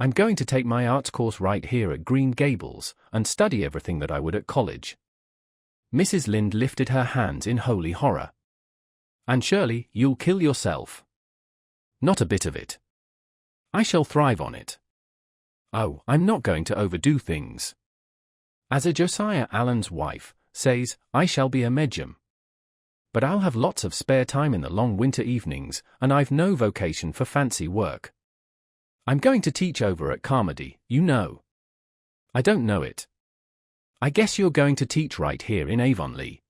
I'm going to take my arts course right here at Green Gables, and study everything that I would at college. Mrs. Lynde lifted her hands in holy horror. Anne Shirley, you'll kill yourself. Not a bit of it. I shall thrive on it. Oh, I'm not going to overdo things. As a Josiah Allen's wife says, I shall be a medium. But I'll have lots of spare time in the long winter evenings, and I've no vocation for fancy work. I'm going to teach over at Carmody, you know. I don't know it. I guess you're going to teach right here in Avonlea.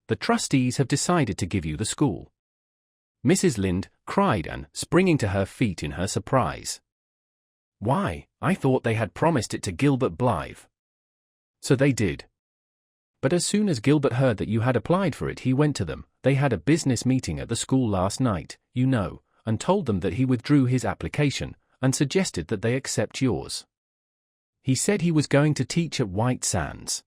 The trustees have decided to give you the school. Mrs. Lynde cried, Anne, springing to her feet in her surprise. Why, I thought they had promised it to Gilbert Blythe. So they did. But as soon as Gilbert heard that you had applied for it, he went to them. They had a business meeting at the school last night, you know, and told them that he withdrew his application, and suggested that they accept yours. He said he was going to teach at White Sands.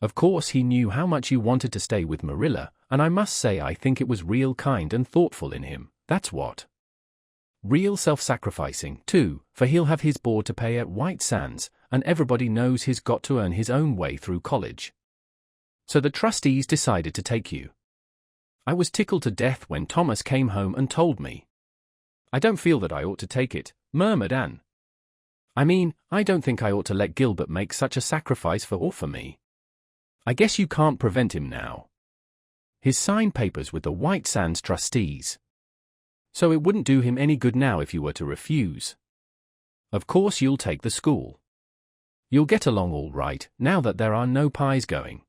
Of course he knew how much you wanted to stay with Marilla, and I must say I think it was real kind and thoughtful in him, that's what. Real self-sacrificing, too, for he'll have his board to pay at White Sands, and everybody knows he's got to earn his own way through college. So the trustees decided to take you. I was tickled to death when Thomas came home and told me. I don't feel that I ought to take it, murmured Anne. I mean, I don't think I ought to let Gilbert make such a sacrifice for me. I guess you can't prevent him now. His signed papers with the White Sands trustees. So it wouldn't do him any good now if you were to refuse. Of course you'll take the school. You'll get along all right, now that there are no pies going.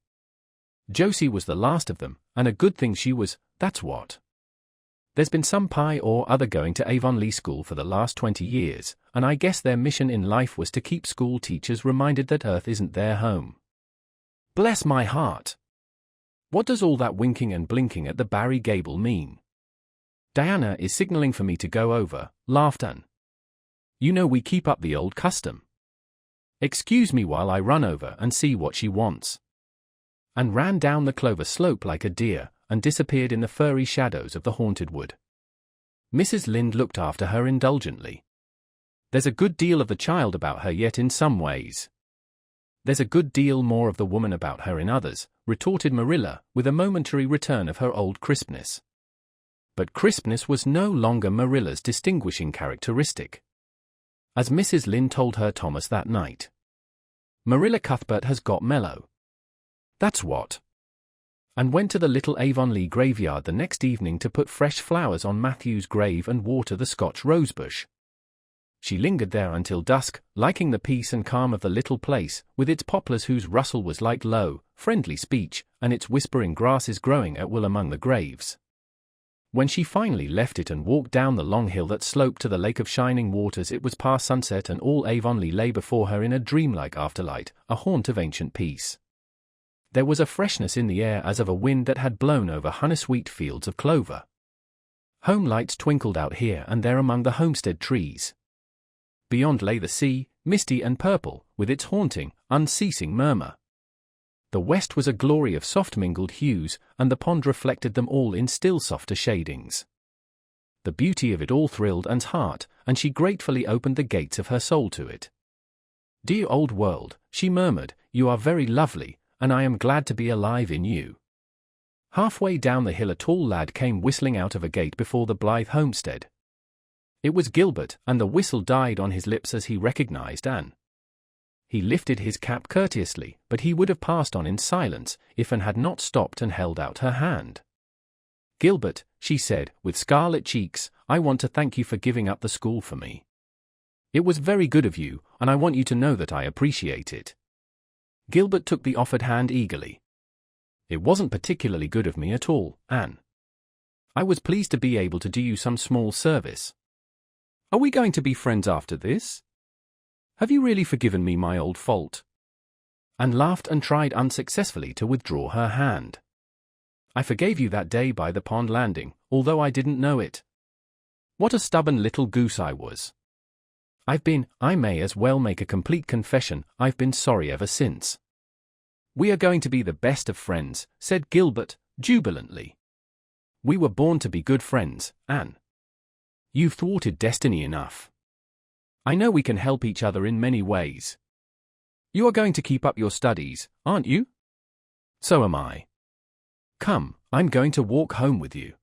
Josie was the last of them, and a good thing she was, that's what. There's been some pie or other going to Avonlea School for the last 20 years, and I guess their mission in life was to keep school teachers reminded that Earth isn't their home. Bless my heart! What does all that winking and blinking at the Barry gable mean? Diana is signaling for me to go over, laughed Anne. You know we keep up the old custom. Excuse me while I run over and see what she wants. And ran down the clover slope like a deer, and disappeared in the furry shadows of the haunted wood. Mrs. Lynde looked after her indulgently. There's a good deal of the child about her yet in some ways. There's a good deal more of the woman about her in others, retorted Marilla, with a momentary return of her old crispness. But crispness was no longer Marilla's distinguishing characteristic. As Mrs. Lynde told her Thomas that night, Marilla Cuthbert has got mellow. That's what. And went to the little Avonlea graveyard the next evening to put fresh flowers on Matthew's grave and water the Scotch rosebush. She lingered there until dusk, liking the peace and calm of the little place, with its poplars whose rustle was like low, friendly speech, and its whispering grasses growing at will among the graves. When she finally left it and walked down the long hill that sloped to the lake of shining waters, it was past sunset and all Avonlea lay before her in a dreamlike afterlight, a haunt of ancient peace. There was a freshness in the air as of a wind that had blown over honey-sweet fields of clover. Home lights twinkled out here and there among the homestead trees. Beyond lay the sea, misty and purple, with its haunting, unceasing murmur. The west was a glory of soft mingled hues, and the pond reflected them all in still softer shadings. The beauty of it all thrilled Anne's heart, and she gratefully opened the gates of her soul to it. "Dear old world," she murmured, "you are very lovely, and I am glad to be alive in you." Halfway down the hill a tall lad came whistling out of a gate before the Blythe homestead. It was Gilbert, and the whistle died on his lips as he recognized Anne. He lifted his cap courteously, but he would have passed on in silence if Anne had not stopped and held out her hand. "Gilbert," she said, with scarlet cheeks, "I want to thank you for giving up the school for me. It was very good of you, and I want you to know that I appreciate it." Gilbert took the offered hand eagerly. "It wasn't particularly good of me at all, Anne. I was pleased to be able to do you some small service. Are we going to be friends after this? Have you really forgiven me my old fault?" Anne laughed and tried unsuccessfully to withdraw her hand. "I forgave you that day by the pond landing, although I didn't know it. What a stubborn little goose I was. I may as well make a complete confession, I've been sorry ever since." "We are going to be the best of friends," said Gilbert, jubilantly. "We were born to be good friends, Anne. You've thwarted destiny enough. I know we can help each other in many ways. You are going to keep up your studies, aren't you? So am I. Come, I'm going to walk home with you."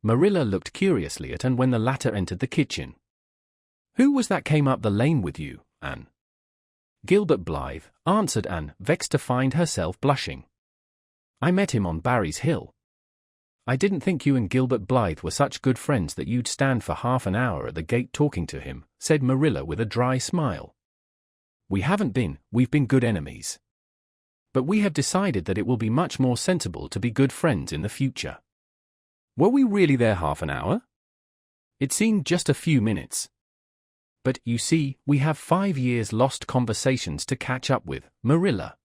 Marilla looked curiously at Anne when the latter entered the kitchen. "Who was that came up the lane with you, Anne?" "Gilbert Blythe," answered Anne, vexed to find herself blushing. "I met him on Barry's Hill." "I didn't think you and Gilbert Blythe were such good friends that you'd stand for half an hour at the gate talking to him," said Marilla with a dry smile. "We haven't been, we've been good enemies. But we have decided that it will be much more sensible to be good friends in the future." "Were we really there half an hour?" "It seemed just a few minutes. But, you see, we have 5 years' lost conversations to catch up with, Marilla."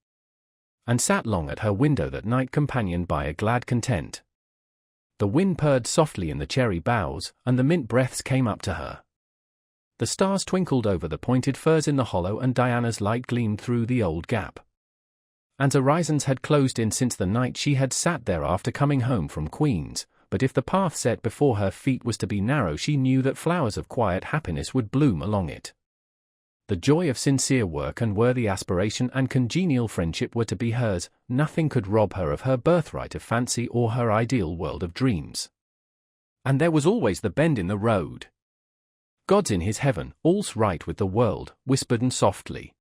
And sat long at her window that night companioned by a glad content. The wind purred softly in the cherry boughs, and the mint breaths came up to her. The stars twinkled over the pointed firs in the hollow, and Diana's light gleamed through the old gap. Anne's horizons had closed in since the night she had sat there after coming home from Queen's, but if the path set before her feet was to be narrow, she knew that flowers of quiet happiness would bloom along it. The joy of sincere work and worthy aspiration and congenial friendship were to be hers. Nothing could rob her of her birthright of fancy or her ideal world of dreams. And there was always the bend in the road. "God's in his heaven, all's right with the world," whispered Anne softly.